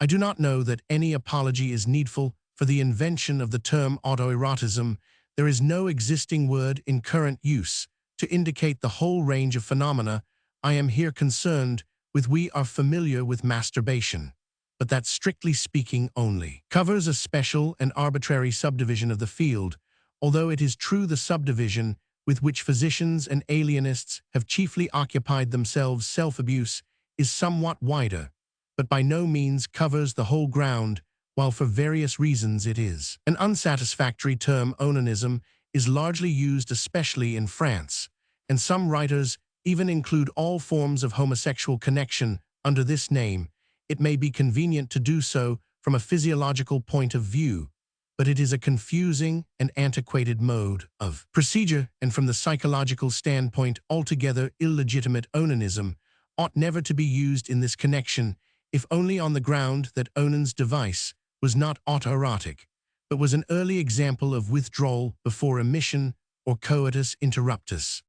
I do not know that any apology is needful for the invention of the term autoerotism. There is no existing word in current use to indicate the whole range of phenomena I am here concerned with. We are familiar with masturbation, but that, strictly speaking, only covers a special and arbitrary subdivision of the field, although it is true the subdivision with which physicians and alienists have chiefly occupied themselves, self-abuse, is somewhat wider, but by no means covers the whole ground, while for various reasons it is an unsatisfactory term. Onanism is largely used, especially in France, and some writers even include all forms of homosexual connection under this name. It may be convenient to do so from a physiological point of view, but it is a confusing and antiquated mode of procedure, and from the psychological standpoint altogether illegitimate. Onanism ought never to be used in this connection, if only on the ground that Onan's device was not autoerotic, but was an early example of withdrawal before emission or coitus interruptus.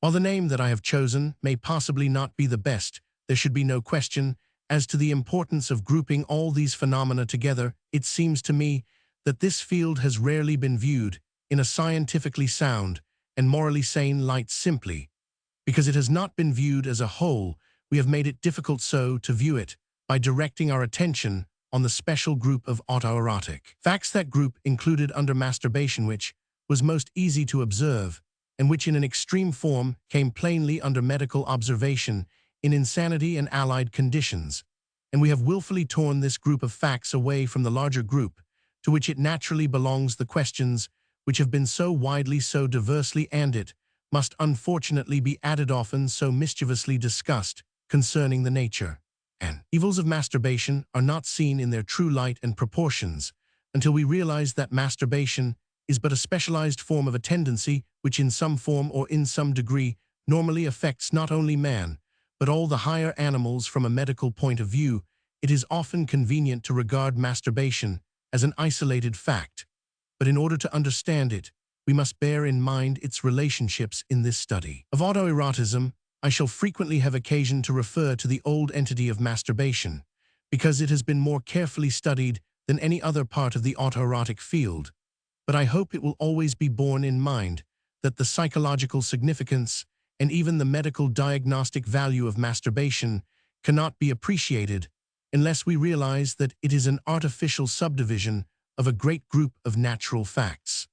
While the name that I have chosen may possibly not be the best, there should be no question as to the importance of grouping all these phenomena together. It seems to me that this field has rarely been viewed in a scientifically sound and morally sane light. Simply because it has not been viewed as a whole, we have made it difficult so to view it by directing our attention on the special group of autoerotic facts. That group included under masturbation, which was most easy to observe, and which in an extreme form came plainly under medical observation in insanity and allied conditions, and we have willfully torn this group of facts away from the larger group, to which it naturally belongs. The questions which have been so widely, so diversely, and it must unfortunately be added, often so mischievously discussed, concerning the nature and evils of masturbation are not seen in their true light and proportions until we realize that masturbation is but a specialized form of a tendency which in some form or in some degree normally affects not only man, but all the higher animals. From a medical point of view, it is often convenient to regard masturbation as an isolated fact, but in order to understand it, we must bear in mind its relationships. In this study of autoerotism, I shall frequently have occasion to refer to the old entity of masturbation, because it has been more carefully studied than any other part of the autoerotic field, but I hope it will always be borne in mind that the psychological significance and even the medical diagnostic value of masturbation cannot be appreciated unless we realize that it is an artificial subdivision of a great group of natural facts.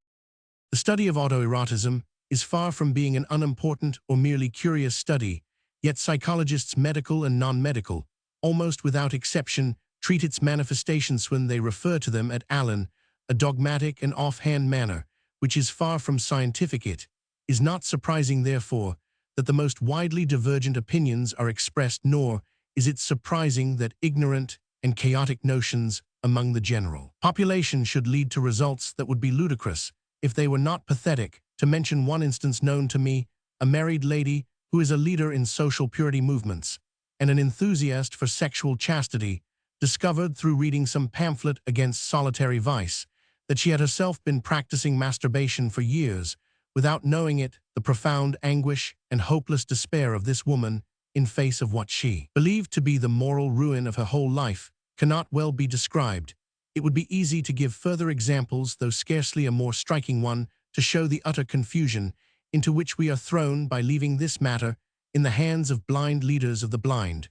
The study of autoerotism is far from being an unimportant or merely curious study, yet psychologists, medical and non-medical, almost without exception, treat its manifestations when they refer to them at Allen, a dogmatic and offhand manner, which is far from scientific. It is not surprising, therefore, that the most widely divergent opinions are expressed, nor is it surprising that ignorant and chaotic notions among the general population should lead to results that would be ludicrous if they were not pathetic. To mention one instance known to me, a married lady who is a leader in social purity movements and an enthusiast for sexual chastity, discovered through reading some pamphlet against solitary vice that she had herself been practicing masturbation for years without knowing it. The profound anguish and hopeless despair of this woman in face of what she believed to be the moral ruin of her whole life cannot well be described. It would be easy to give further examples, though scarcely a more striking one, to show the utter confusion into which we are thrown by leaving this matter in the hands of blind leaders of the blind.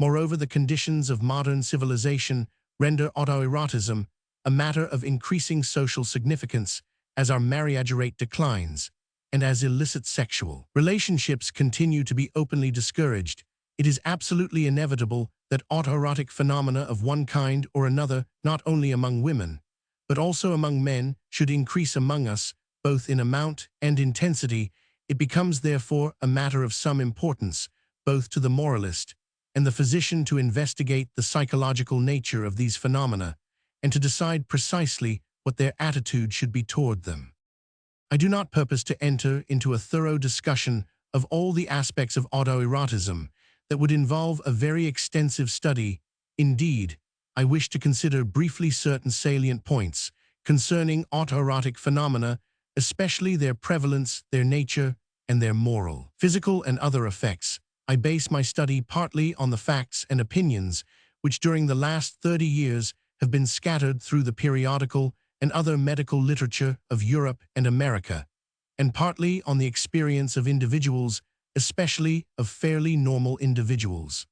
Moreover, the conditions of modern civilization render autoerotism a matter of increasing social significance as our marriage rate declines, and as illicit sexual relationships continue to be openly discouraged. It is absolutely inevitable that autoerotic phenomena of one kind or another, not only among women, but also among men, should increase among us, both in amount and intensity. It becomes therefore a matter of some importance, both to the moralist and the physician, to investigate the psychological nature of these phenomena and to decide precisely what their attitude should be toward them. I do not purpose to enter into a thorough discussion of all the aspects of autoerotism that would involve a very extensive study. Indeed, I wish to consider briefly certain salient points concerning autoerotic phenomena, especially their prevalence, their nature, and their moral, physical, and other effects. I base my study partly on the facts and opinions which during the last 30 years have been scattered through the periodical and other medical literature of Europe and America, and partly on the experience of individuals, especially of fairly normal individuals.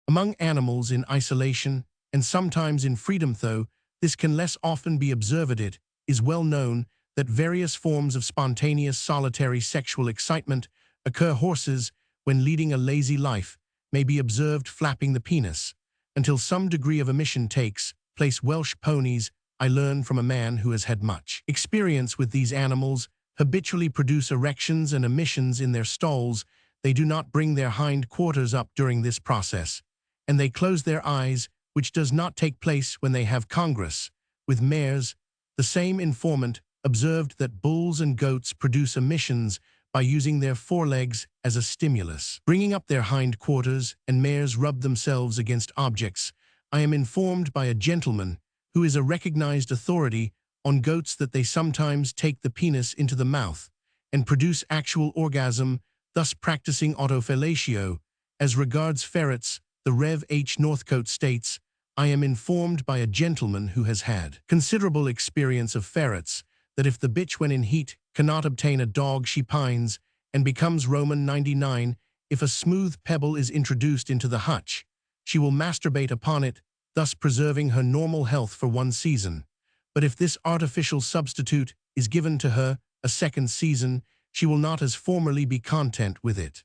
Among animals in isolation, and sometimes in freedom, though this can less often be observed, it is well known that various forms of spontaneous solitary sexual excitement occur. Horses, when leading a lazy life, may be observed flapping the penis, until some degree of emission takes place. Welsh ponies, I learn from a man who has had much experience with these animals, habitually produce erections and emissions in their stalls. They do not bring their hind quarters up during this process, and they close their eyes, which does not take place when they have congress. With mares, the same informant observed that bulls and goats produce emissions by using their forelegs as a stimulus, bringing up their hind quarters, and mares rub themselves against objects. I am informed by a gentleman who is a recognized authority on goats that they sometimes take the penis into the mouth and produce actual orgasm, thus practicing autofellatio. As regards ferrets, the Rev. H. Northcote states, I am informed by a gentleman who has had considerable experience of ferrets, that if the bitch when in heat cannot obtain a dog, she pines and becomes Roman 99. If a smooth pebble is introduced into the hutch, she will masturbate upon it, thus preserving her normal health for one season. But if this artificial substitute is given to her a second season, she will not as formerly be content with it.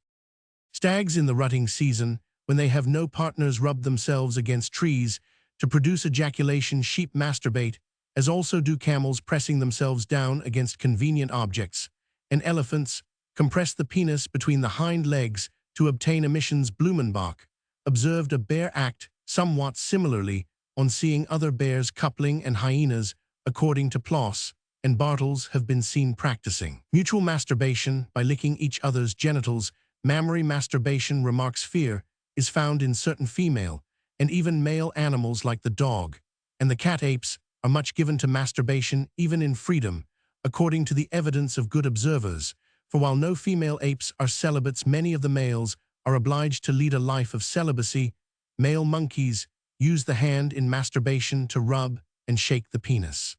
Stags in the rutting season, when they have no partners, rub themselves against trees to produce ejaculation. Sheep masturbate, as also do camels, pressing themselves down against convenient objects, and elephants compress the penis between the hind legs to obtain emissions. Blumenbach observed a bear act somewhat similarly on seeing other bears coupling, and hyenas, according to Ploss and Bartels, have been seen practicing mutual masturbation by licking each other's genitals. Mammary masturbation, remarks Fear, is found in certain female and even male animals like the dog and the cat. Apes are much given to masturbation, even in freedom, according to the evidence of good observers, for while no female apes are celibates, many of the males are obliged to lead a life of celibacy. Male monkeys use the hand in masturbation to rub and shake the penis.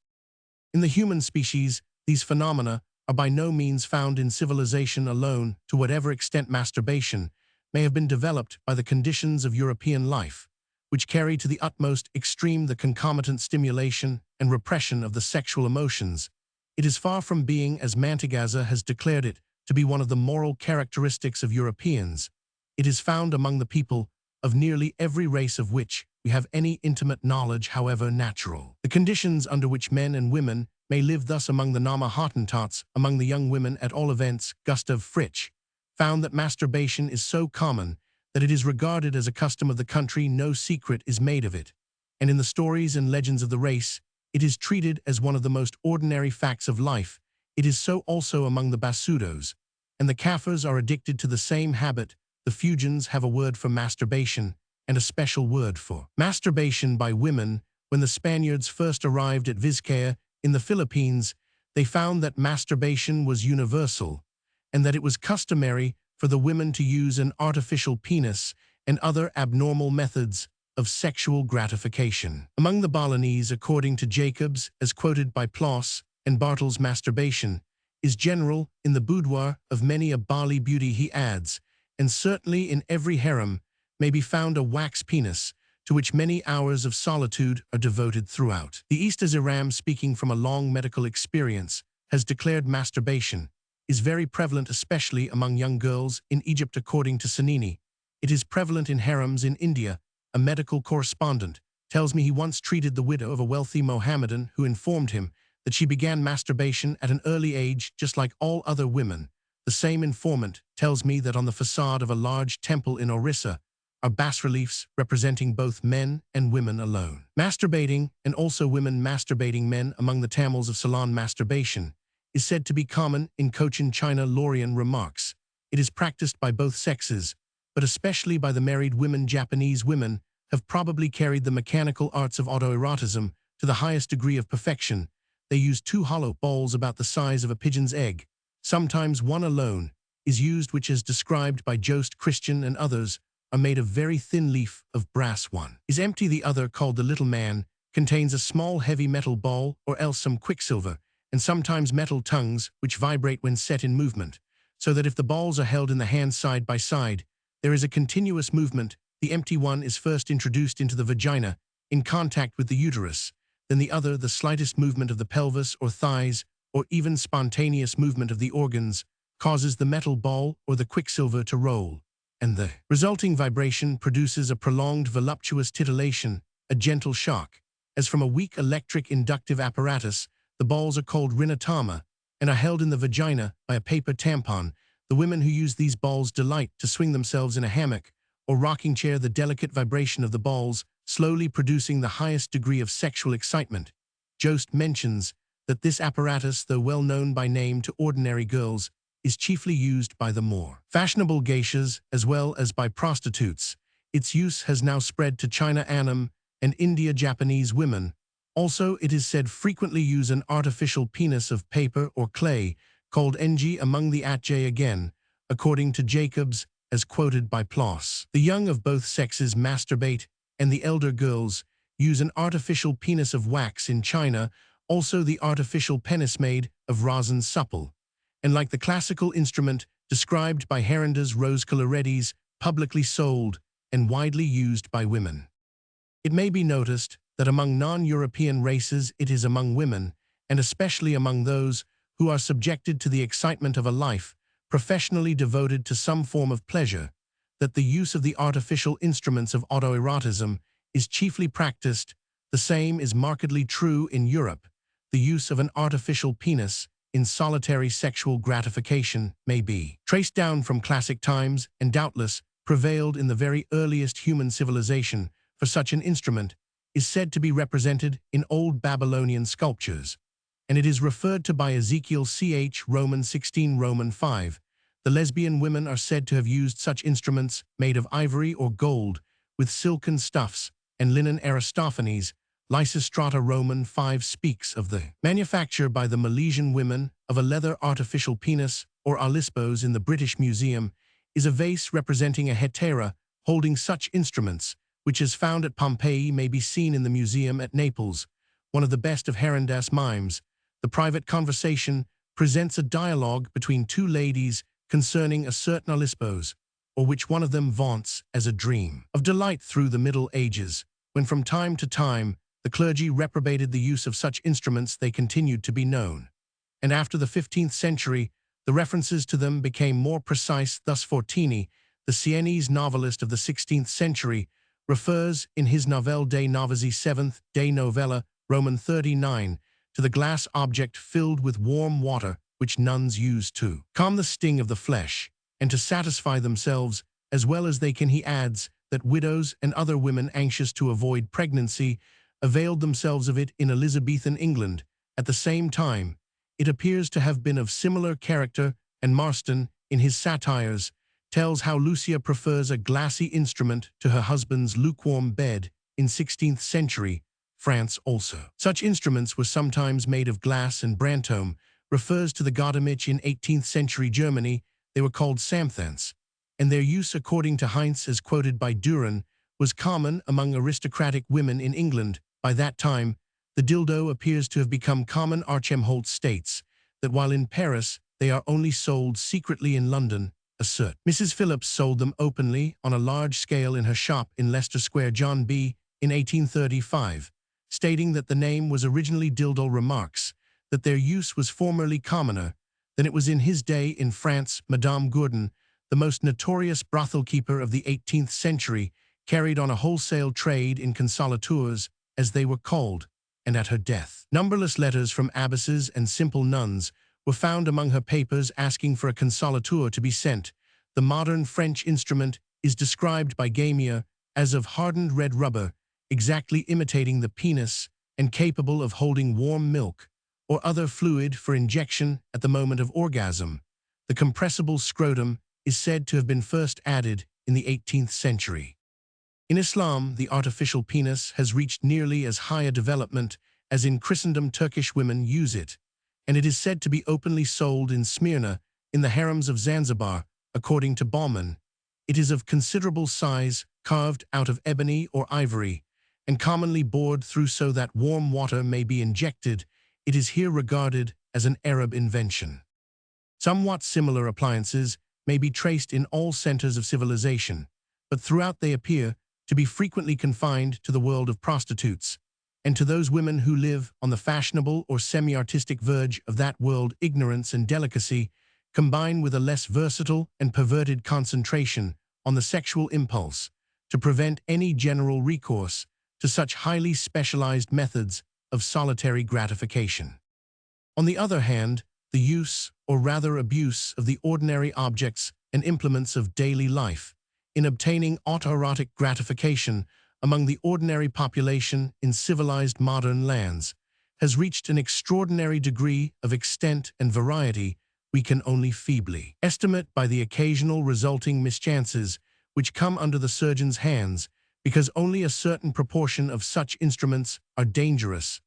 In the human species, these phenomena are by no means found in civilization alone. To whatever extent masturbation may have been developed by the conditions of European life, which carry to the utmost extreme the concomitant stimulation and repression of the sexual emotions. It is far from being, as Mantegazza has declared it, to be one of the moral characteristics of Europeans. It is found among the people of nearly every race of which we have any intimate knowledge, however natural. The conditions under which men and women may live thus among the Nama Hottentots, among the young women at all events, Gustav Fritsch, found that masturbation is so common that it is regarded as a custom of the country, no secret is made of it. And in the stories and legends of the race, it is treated as one of the most ordinary facts of life. It is so also among the Basudos, and the Kaffirs are addicted to the same habit. The Fuegians have a word for masturbation and a special word for masturbation by women. When the Spaniards first arrived at Vizcaya in the Philippines, they found that masturbation was universal and that it was customary for the women to use an artificial penis and other abnormal methods of sexual gratification. Among the Balinese, according to Jacobs, as quoted by Ploss and Bartels, masturbation is general in the boudoir of many a Bali beauty, he adds, and certainly in every harem may be found a wax penis, to which many hours of solitude are devoted throughout. The East Aziram, speaking from a long medical experience, has declared masturbation is very prevalent, especially among young girls in Egypt. According to Sanini, it is prevalent in harems in India. A medical correspondent tells me he once treated the widow of a wealthy Mohammedan who informed him that she began masturbation at an early age, just like all other women. The same informant tells me that on the facade of a large temple in Orissa are bas-reliefs representing both men and women alone masturbating, and also women masturbating men. Among the Tamils of Ceylon, masturbation is said to be common in Cochin China. Lorian remarks, it is practiced by both sexes, but especially by the married women. Japanese women have probably carried the mechanical arts of autoerotism to the highest degree of perfection. They use two hollow balls about the size of a pigeon's egg. Sometimes one alone is used, which is described by Jost Christian and others, are made of very thin leaf of brass. One is empty, the other, called the little man, contains a small heavy metal ball or else some quicksilver, and sometimes metal tongues which vibrate when set in movement, so that if the balls are held in the hands side by side, there is a continuous movement. The empty one is first introduced into the vagina in contact with the uterus, then the other, the slightest movement of the pelvis or thighs, or even spontaneous movement of the organs, causes the metal ball or the quicksilver to roll, and the resulting vibration produces a prolonged voluptuous titillation, a gentle shock. As from a weak electric inductive apparatus, the balls are called rinatama and are held in the vagina by a paper tampon. The women who use these balls delight to swing themselves in a hammock or rocking chair. The delicate vibration of the balls slowly producing the highest degree of sexual excitement. Jost mentions that this apparatus, though well known by name to ordinary girls, is chiefly used by the more fashionable geishas as well as by prostitutes. Its use has now spread to China, Annam, and India. Japanese women also, it is said, frequently use an artificial penis of paper or clay called enji. Among the Atjay, again, according to Jacobs, as quoted by Ploss, the young of both sexes masturbate, and the elder girls use an artificial penis of wax. In China, also the artificial penis made of rosin supple, and like the classical instrument described by Herendas Rose-Coloredis, publicly sold and widely used by women. It may be noticed that among non-European races it is among women, and especially among those who are subjected to the excitement of a life professionally devoted to some form of pleasure, that the use of the artificial instruments of autoerotism is chiefly practiced. The same is markedly true in Europe. The use of an artificial penis in solitary sexual gratification may be traced down from classic times and doubtless prevailed in the very earliest human civilization, for such an instrument is said to be represented in old Babylonian sculptures, and it is referred to by Ezekiel ch. Roman 16 Roman 5. The lesbian women are said to have used such instruments made of ivory or gold, with silken stuffs and linen. Aristophanes, Lysistrata Roman 5 speaks of the manufacture by the Milesian women of a leather artificial penis or alispos. In the British Museum is a vase representing a hetera holding such instruments, which is found at Pompeii, may be seen in the museum at Naples. One of the best of Herendas mimes, the private conversation, presents a dialogue between two ladies concerning a certain alispos. or which one of them vaunts as a dream of delight through the Middle Ages, when from time to time the clergy reprobated the use of such instruments, they continued to be known. And after the 15th century, the references to them became more precise. Thus Fortini, the Sienese novelist of the 16th century, refers in his Novelle de Novesi 7th de Novella, Roman 39, to the glass object filled with warm water which nuns use to calm the sting of the flesh, and to satisfy themselves as well as they can. He adds that widows and other women anxious to avoid pregnancy availed themselves of it in Elizabethan England. At the same time, it appears to have been of similar character, and Marston, in his satires, tells how Lucia prefers a glassy instrument to her husband's lukewarm bed. In 16th century France also, such instruments were sometimes made of glass, and Brantome refers to the Gaudermich. In 18th century Germany, they were called samthants, and their use, according to Heinz as quoted by Duren, was common among aristocratic women in England. By that time, the dildo appears to have become common. Archambault states that while in Paris they are only sold secretly, in London, assert Mrs. Phillips sold them openly on a large scale in her shop in Leicester Square. John B. in 1835, stating that the name was originally dildo, remarks that their use was formerly commoner than it was in his day in France. Madame Gourdon, the most notorious brothel keeper of the 18th century, carried on a wholesale trade in consolateurs, as they were called, and at her death, numberless letters from abbesses and simple nuns were found among her papers asking for a consolateur to be sent. The modern French instrument is described by Gamier as of hardened red rubber, exactly imitating the penis and capable of holding warm milk or other fluid for injection at the moment of orgasm. The compressible scrotum is said to have been first added in the 18th century. In Islam, the artificial penis has reached nearly as high a development as in Christendom. Turkish women use it, and it is said to be openly sold in Smyrna, in the harems of Zanzibar. According to Baumann, it is of considerable size, carved out of ebony or ivory, and commonly bored through so that warm water may be injected. It is here regarded as an Arab invention. Somewhat similar appliances may be traced in all centers of civilization, but throughout they appear to be frequently confined to the world of prostitutes, and to those women who live on the fashionable or semi-artistic verge of that world. Ignorance and delicacy combine with a less versatile and perverted concentration on the sexual impulse to prevent any general recourse to such highly specialized methods of solitary gratification. On the other hand, the use, or rather abuse, of the ordinary objects and implements of daily life in obtaining autoerotic gratification among the ordinary population in civilized modern lands has reached an extraordinary degree of extent and variety we can only feebly estimate by the occasional resulting mischances which come under the surgeon's hands, because only a certain proportion of such instruments are dangerous.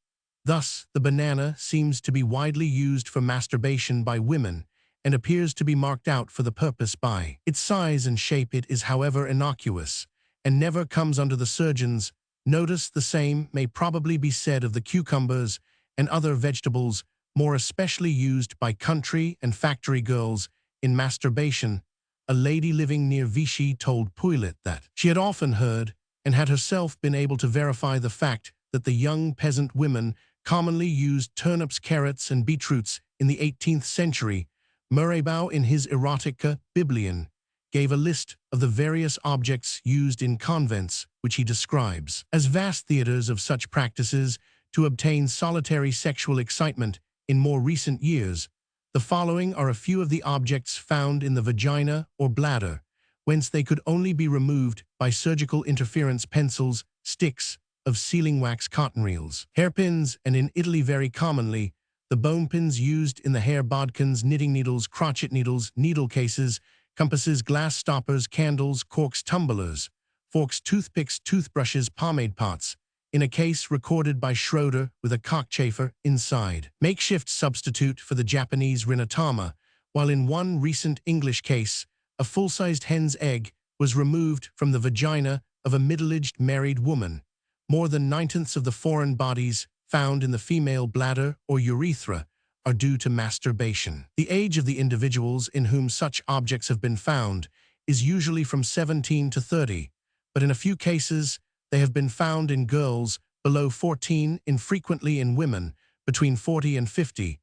Thus, the banana seems to be widely used for masturbation by women, and appears to be marked out for the purpose by its size and shape. It is, however, innocuous, and never comes under the surgeon's notice. The same may probably be said of the cucumbers and other vegetables, more especially used by country and factory girls in masturbation. A lady living near Vichy told Pouillet that she had often heard, and had herself been able to verify the fact, that the young peasant women commonly used turnips, carrots, and beetroots in the 18th century. Murabeau, in his Erotica Biblion, gave a list of the various objects used in convents, which he describes as vast theaters of such practices to obtain solitary sexual excitement. In more recent years, the following are a few of the objects found in the vagina or bladder, whence they could only be removed by surgical interference: pencils, sticks of sealing wax, cotton reels, hairpins, and in Italy very commonly, the bone pins used in the hair, bodkins, knitting needles, crochet needles, needle cases, compasses, glass stoppers, candles, corks, tumblers, forks, toothpicks, toothbrushes, pomade pots, in a case recorded by Schroeder with a cockchafer inside. Makeshift substitute for the Japanese rinatama, while in one recent English case, a full-sized hen's egg was removed from the vagina of a middle-aged married woman. More than 9/10 of the foreign bodies found in the female bladder or urethra are due to masturbation. The age of the individuals in whom such objects have been found is usually from 17 to 30, but in a few cases, they have been found in girls below 14, infrequently in women between 40 and 50.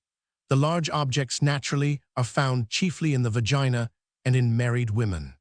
The large objects naturally are found chiefly in the vagina and in married women.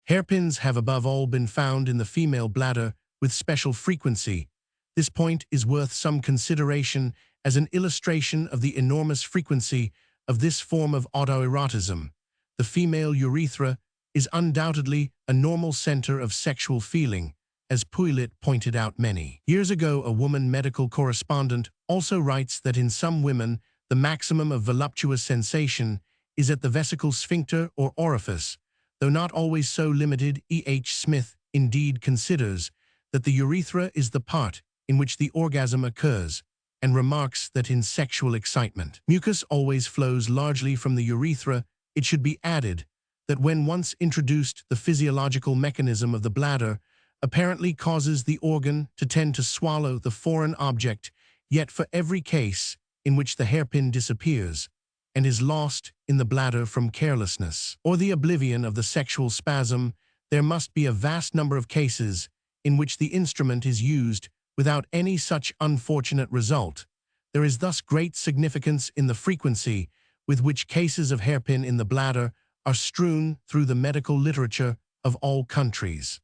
Hairpins have above all been found in the female bladder with special frequency. This point is worth some consideration as an illustration of the enormous frequency of this form of autoerotism. The female urethra is undoubtedly a normal center of sexual feeling, as Pouillet pointed out many years ago. A woman medical correspondent also writes that in some women, the maximum of voluptuous sensation is at the vesical sphincter or orifice, though not always so limited. E.H. Smith indeed considers that the urethra is the part in which the orgasm occurs, and remarks that in sexual excitement, mucus always flows largely from the urethra. It should be added that when once introduced, the physiological mechanism of the bladder apparently causes the organ to tend to swallow the foreign object, yet for every case in which the hairpin disappears and is lost in the bladder from carelessness or the oblivion of the sexual spasm, there must be a vast number of cases in which the instrument is used without any such unfortunate result. There is thus great significance in the frequency with which cases of hairpin in the bladder are strewn through the medical literature of all countries.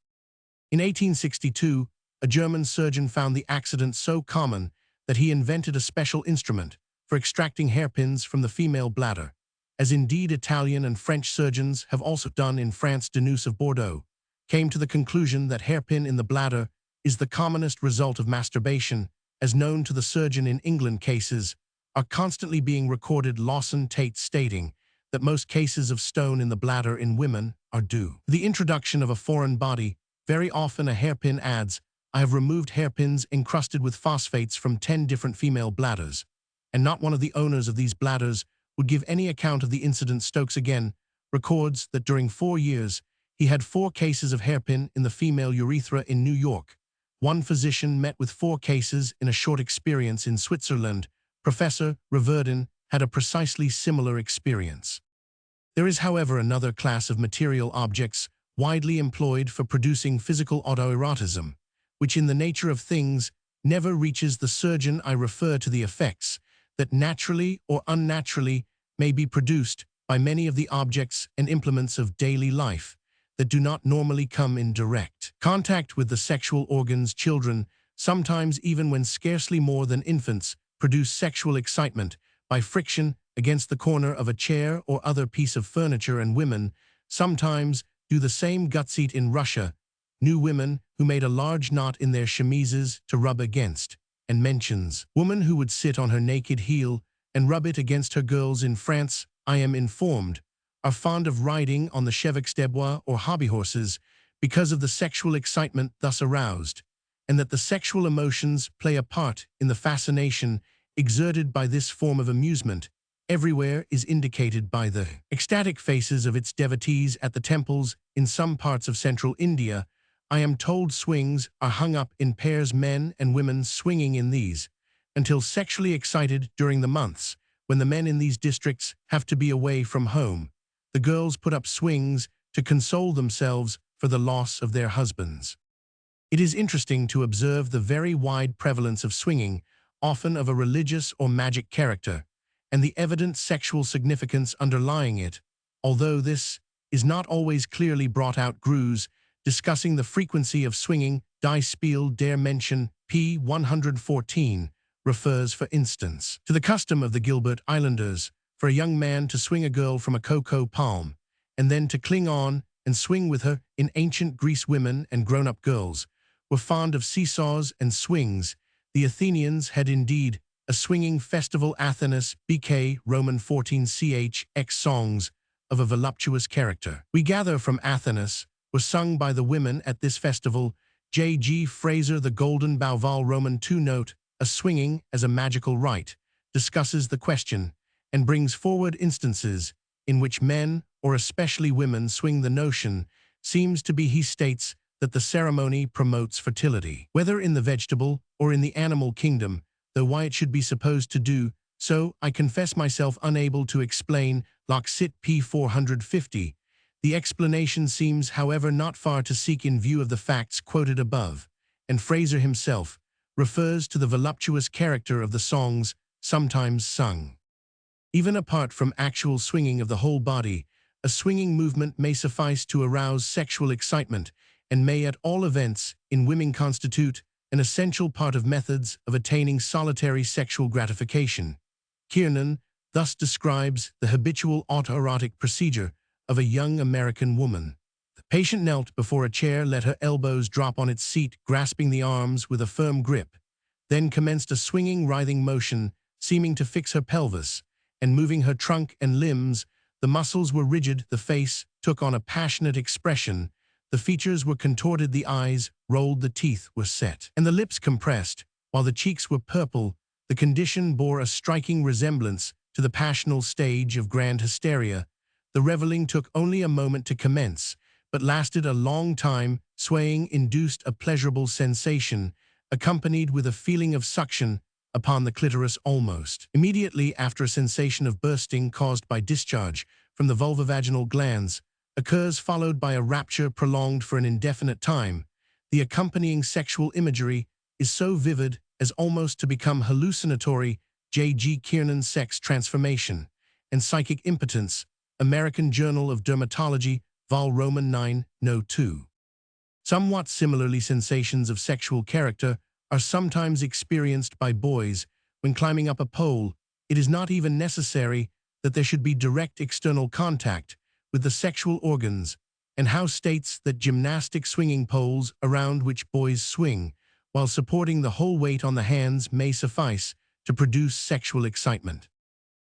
In 1862, a German surgeon found the accident so common that he invented a special instrument for extracting hairpins from the female bladder, as indeed Italian and French surgeons have also done. In France, Denus of Bordeaux came to the conclusion that hairpin in the bladder is the commonest result of masturbation, as known to the surgeon. In England, cases are constantly being recorded. Lawson Tate stating that most cases of stone in the bladder in women are due to the introduction of a foreign body. Very often a hairpin adds, "I have removed hairpins encrusted with phosphates from 10 different female bladders, and not one of the owners of these bladders would give any account of the incident." Stokes again records that during 4 years he had 4 cases of hairpin in the female urethra in New York. One physician met with 4 cases in a short experience in Switzerland. Professor Riverdin had a precisely similar experience. There is, however, another class of material objects widely employed for producing physical autoerotism, which in the nature of things never reaches the surgeon. I refer to the effects that naturally or unnaturally may be produced by many of the objects and implements of daily life that do not normally come in direct contact with the sexual organs. Children, sometimes even when scarcely more than infants, produce sexual excitement by friction against the corner of a chair or other piece of furniture, and women sometimes do the same. Gutseat in Russia knew women who made a large knot in their chemises to rub against, and mentions woman who would sit on her naked heel and rub it against her. Girls in France, I am informed, are fond of riding on the chevaux de bois or hobby horses because of the sexual excitement thus aroused, and that the sexual emotions play a part in the fascination exerted by this form of amusement. Everywhere is indicated by the ecstatic faces of its devotees at the temples. In some parts of central India, I am told swings are hung up in pairs, men and women swinging in these, until sexually excited. During the months when the men in these districts have to be away from home, the girls put up swings to console themselves for the loss of their husbands. It is interesting to observe the very wide prevalence of swinging, often of a religious or magic character, and the evident sexual significance underlying it, although this is not always clearly brought out. Greuze, discussing the frequency of swinging, Die Spiel der Menschen, p. 114, refers, for instance, to the custom of the Gilbert Islanders for a young man to swing a girl from a cocoa palm, and then to cling on and swing with her. In ancient Greece, women and grown-up girls were fond of seesaws and swings. The Athenians had indeed a swinging festival. Athanas, B.K., Roman 14 ch. X songs of a voluptuous character, we gather from Athanas, were sung by the women at this festival. J.G. Fraser, The Golden Bouval, Roman 2 note, a swinging as a magical rite, discusses the question and brings forward instances in which men, or especially women, swing. The notion seems to be, he states, that the ceremony promotes fertility, whether in the vegetable or in the animal kingdom, though why it should be supposed to do so, I confess myself unable to explain. Locke, Sit. p. 450. The explanation seems, however, not far to seek in view of the facts quoted above, and Fraser himself refers to the voluptuous character of the songs sometimes sung. Even apart from actual swinging of the whole body, a swinging movement may suffice to arouse sexual excitement and may at all events in women constitute an essential part of methods of attaining solitary sexual gratification. Kiernan thus describes the habitual autoerotic procedure of a young American woman. The patient knelt before a chair, let her elbows drop on its seat, grasping the arms with a firm grip, then commenced a swinging, writhing motion, seeming to fix her pelvis, and moving her trunk and limbs. The muscles were rigid, the face took on a passionate expression, the features were contorted, the eyes rolled, the teeth were set, and the lips compressed, while the cheeks were purple. The condition bore a striking resemblance to the passional stage of grand hysteria. The reveling took only a moment to commence, but lasted a long time. Swaying induced a pleasurable sensation, accompanied with a feeling of suction upon the clitoris almost immediately after. A sensation of bursting caused by discharge from the vulvovaginal glands occurs, followed by a rapture prolonged for an indefinite time. The accompanying sexual imagery is so vivid as almost to become hallucinatory. J.G. Kiernan's Sex Transformation and Psychic Impotence, American Journal of Dermatology, Vol. Roman 9, No. 2. Somewhat similarly, sensations of sexual character are sometimes experienced by boys when climbing up a pole. It is not even necessary that there should be direct external contact with the sexual organs, and Howe states that gymnastic swinging poles around which boys swing while supporting the whole weight on the hands may suffice to produce sexual excitement.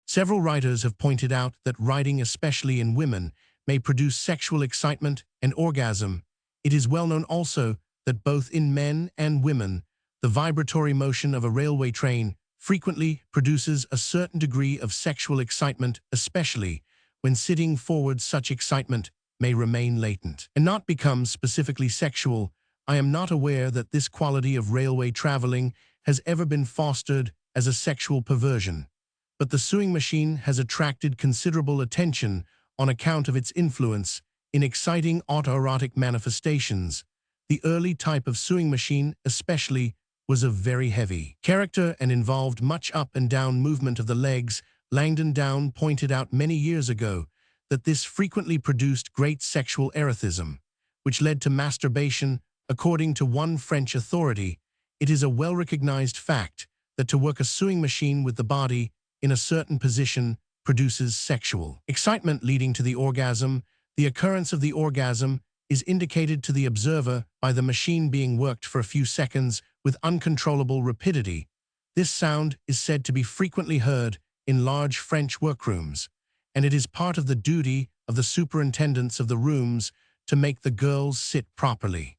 Several writers have pointed out that riding, especially in women, may produce sexual excitement and orgasm. It is well known also that both in men and women, the vibratory motion of a railway train frequently produces a certain degree of sexual excitement, especially when sitting forward. Such excitement may remain latent and not become specifically sexual. I am not aware that this quality of railway traveling has ever been fostered as a sexual perversion, but the sewing machine has attracted considerable attention on account of its influence in exciting autoerotic manifestations. The early type of sewing machine, especially, was of very heavy character and involved much up and down movement of the legs. Langdon Down pointed out many years ago that this frequently produced great sexual erethism, which led to masturbation. According to one French authority, it is a well-recognized fact that to work a sewing machine with the body in a certain position produces sexual excitement leading to the orgasm. The occurrence of the orgasm is indicated to the observer by the machine being worked for a few seconds with uncontrollable rapidity. This sound is said to be frequently heard in large French workrooms, and it is part of the duty of the superintendents of the rooms to make the girls sit properly.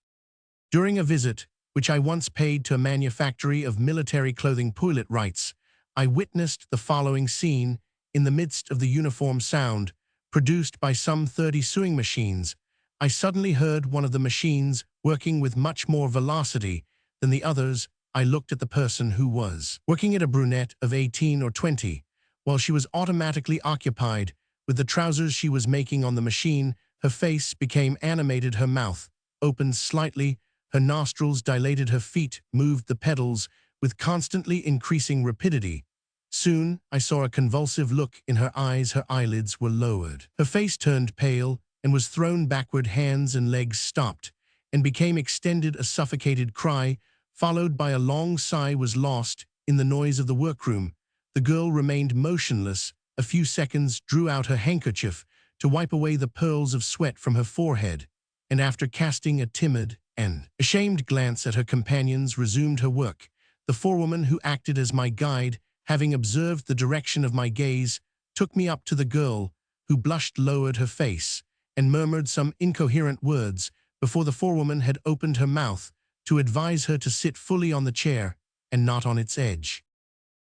During a visit which I once paid to a manufactory of military clothing, Poulet writes, I witnessed the following scene. In the midst of the uniform sound produced by some 30 sewing machines, I suddenly heard one of the machines working with much more velocity than the others. I looked at the person who was working at, a brunette of 18 or 20, while she was automatically occupied with the trousers she was making on the machine. Her face became animated, her mouth opened slightly, her nostrils dilated, her feet moved the pedals with constantly increasing rapidity. Soon I saw a convulsive look in her eyes, her eyelids were lowered. Her face turned pale and was thrown backward, hands and legs stopped and became extended. A suffocated cry, followed by a long sigh, was lost in the noise of the workroom. The girl remained motionless a few seconds, drew out her handkerchief to wipe away the pearls of sweat from her forehead, and after casting a timid and ashamed glance at her companions, resumed her work. The forewoman who acted as my guide, having observed the direction of my gaze, took me up to the girl, who blushed, lowered her face, and murmured some incoherent words before the forewoman had opened her mouth to advise her to sit fully on the chair and not on its edge.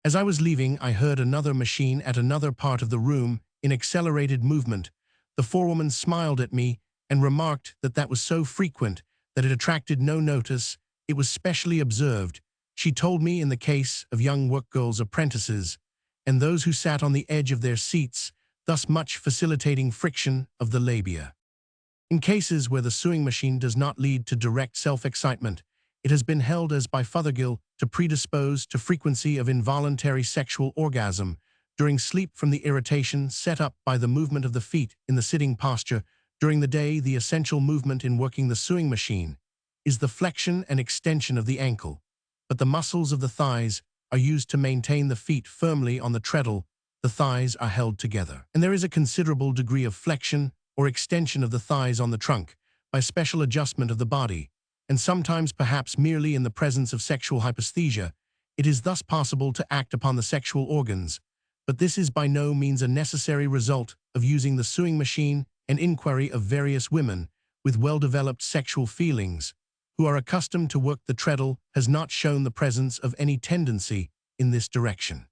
As I was leaving, I heard another machine at another part of the room in accelerated movement. The forewoman smiled at me and remarked that that was so frequent that it attracted no notice. It was specially observed, she told me, in the case of young workgirls, apprentices, and those who sat on the edge of their seats, thus much facilitating friction of the labia. In cases where the sewing machine does not lead to direct self-excitement, it has been held as by Fothergill to predispose to frequency of involuntary sexual orgasm during sleep from the irritation set up by the movement of the feet in the sitting posture. During the day, the essential movement in working the sewing machine is the flexion and extension of the ankle, but the muscles of the thighs are used to maintain the feet firmly on the treadle. The thighs are held together, and there is a considerable degree of flexion or extension of the thighs on the trunk by special adjustment of the body, and sometimes perhaps merely in the presence of sexual hyposthesia. It is thus possible to act upon the sexual organs, but this is by no means a necessary result of using the sewing machine. An inquiry of various women with well-developed sexual feelings who are accustomed to work the treadle has not shown the presence of any tendency in this direction.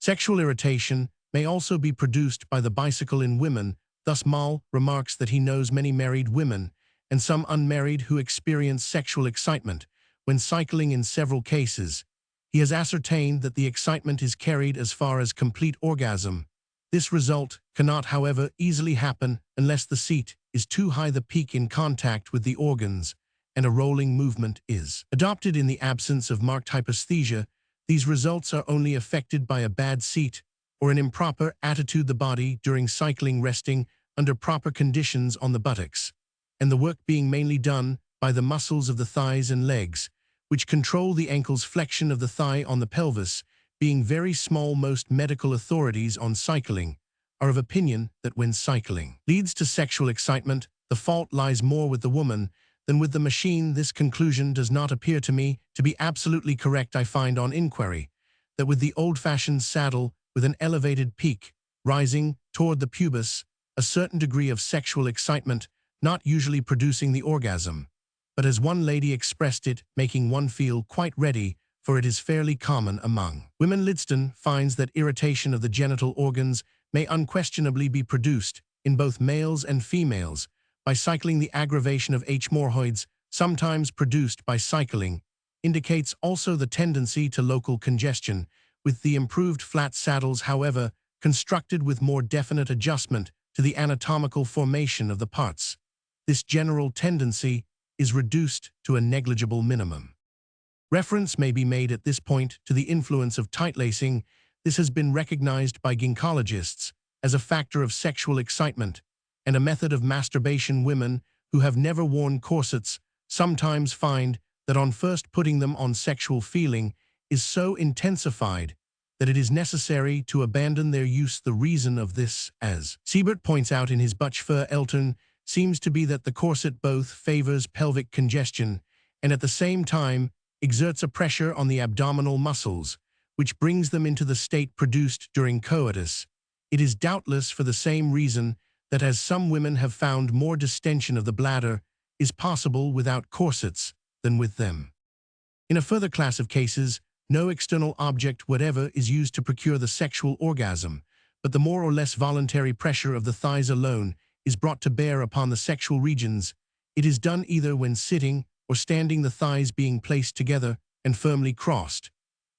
Sexual irritation may also be produced by the bicycle in women. Thus Moll remarks that he knows many married women and some unmarried who experience sexual excitement when cycling. In several cases, he has ascertained that the excitement is carried as far as complete orgasm. This result cannot, however, easily happen unless the seat is too high, the peak in contact with the organs, and a rolling movement is adopted. In the absence of marked hyposthesia, these results are only affected by a bad seat or an improper attitude. The body during cycling resting under proper conditions on the buttocks, and the work being mainly done by the muscles of the thighs and legs, which control the ankle's flexion of the thigh on the pelvis, being very small. Most medical authorities on cycling are of opinion that when cycling leads to sexual excitement, the fault lies more with the woman than with the machine. This conclusion does not appear to me to be absolutely correct. I find on inquiry that with the old-fashioned saddle with an elevated peak rising toward the pubis, a certain degree of sexual excitement, not usually producing the orgasm, but as one lady expressed it, making one feel quite ready, for it is fairly common among women. Lidston finds that irritation of the genital organs may unquestionably be produced in both males and females by cycling. The aggravation of hemorrhoids, sometimes produced by cycling, indicates also the tendency to local congestion, with the improved flat saddles, however, constructed with more definite adjustment to the anatomical formation of the parts. This general tendency is reduced to a negligible minimum. Reference may be made at this point to the influence of tightlacing. This has been recognized by gynecologists as a factor of sexual excitement and a method of masturbation. Women who have never worn corsets sometimes find that on first putting them on, sexual feeling is so intensified that it is necessary to abandon their use. The reason of this, as Siebert points out in his Butch Fur Elton, seems to be that the corset both favors pelvic congestion and at the same time exerts a pressure on the abdominal muscles, which brings them into the state produced during coitus. It is doubtless for the same reason that, as some women have found, more distension of the bladder is possible without corsets than with them. In a further class of cases, no external object whatever is used to procure the sexual orgasm, but the more or less voluntary pressure of the thighs alone is brought to bear upon the sexual regions. It is done either when sitting or standing, the thighs being placed together and firmly crossed,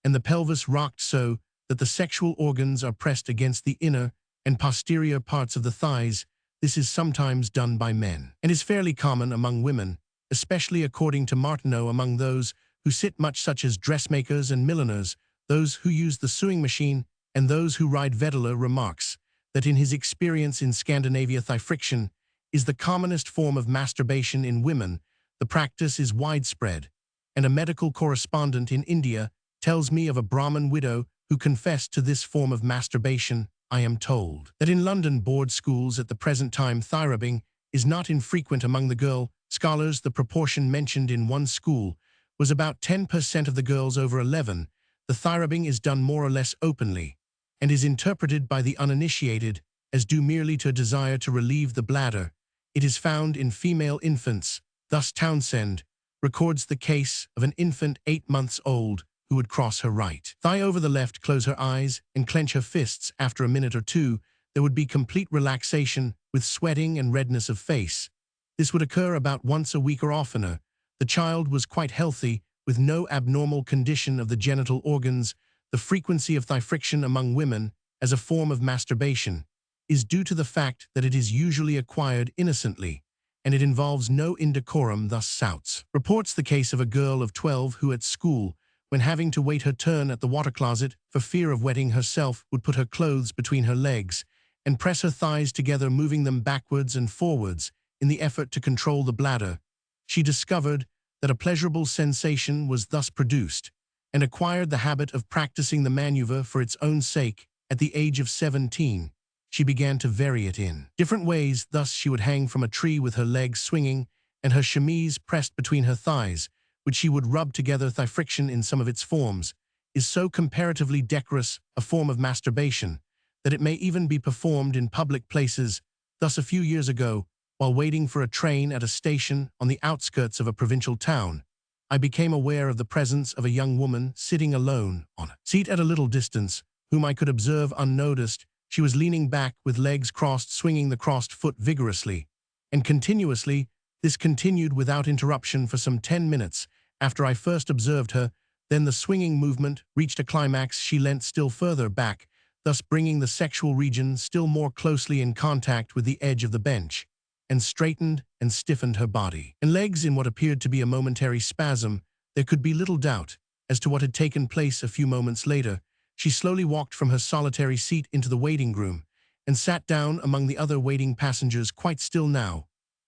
and the pelvis rocked so that the sexual organs are pressed against the inner and posterior parts of the thighs. This is sometimes done by men, and is fairly common among women, especially according to Martineau among those who sit much, such as dressmakers and milliners, those who use the sewing machine, and those who ride. Vetterler remarks that in his experience in Scandinavia, thigh friction is the commonest form of masturbation in women. The practice is widespread, and a medical correspondent in India tells me of a Brahmin widow who confessed to this form of masturbation. I am told that in London board schools at the present time thigh rubbing is not infrequent among the girl scholars. The proportion mentioned in one school was about 10% of the girls over 11. The thigh rubbing is done more or less openly, and is interpreted by the uninitiated as due merely to a desire to relieve the bladder. It is found in female infants. Thus Townsend records the case of an infant 8 months old who would cross her right thigh over the left, close her eyes, and clench her fists. After a minute or two, there would be complete relaxation with sweating and redness of face. This would occur about once a week or oftener. The child was quite healthy, with no abnormal condition of the genital organs. The frequency of thigh friction among women, as a form of masturbation, is due to the fact that it is usually acquired innocently, and it involves no indecorum, thus Souts reports the case of a girl of 12 who at school, when having to wait her turn at the water closet for fear of wetting herself, would put her clothes between her legs and press her thighs together, moving them backwards and forwards in the effort to control the bladder. She discovered that a pleasurable sensation was thus produced and acquired the habit of practicing the maneuver for its own sake. At the age of 17, she began to vary it in different ways. Thus she would hang from a tree with her legs swinging and her chemise pressed between her thighs, which she would rub together. Thigh friction in some of its forms is so comparatively decorous a form of masturbation that it may even be performed in public places. Thus a few years ago, while waiting for a train at a station on the outskirts of a provincial town, I became aware of the presence of a young woman sitting alone on a seat at a little distance, whom I could observe unnoticed. She was leaning back with legs crossed, swinging the crossed foot vigorously and continuously. This continued without interruption for some 10 minutes after I first observed her. Then the swinging movement reached a climax. She leant still further back, thus bringing the sexual region still more closely in contact with the edge of the bench, and straightened and stiffened her body and legs in what appeared to be a momentary spasm. There could be little doubt as to what had taken place. A few moments later, she slowly walked from her solitary seat into the waiting room and sat down among the other waiting passengers, quite still now,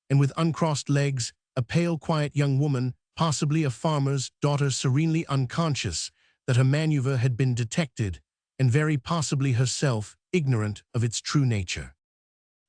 and with uncrossed legs, a pale, quiet young woman, possibly a farmer's daughter, serenely unconscious that her maneuver had been detected, and very possibly herself ignorant of its true nature.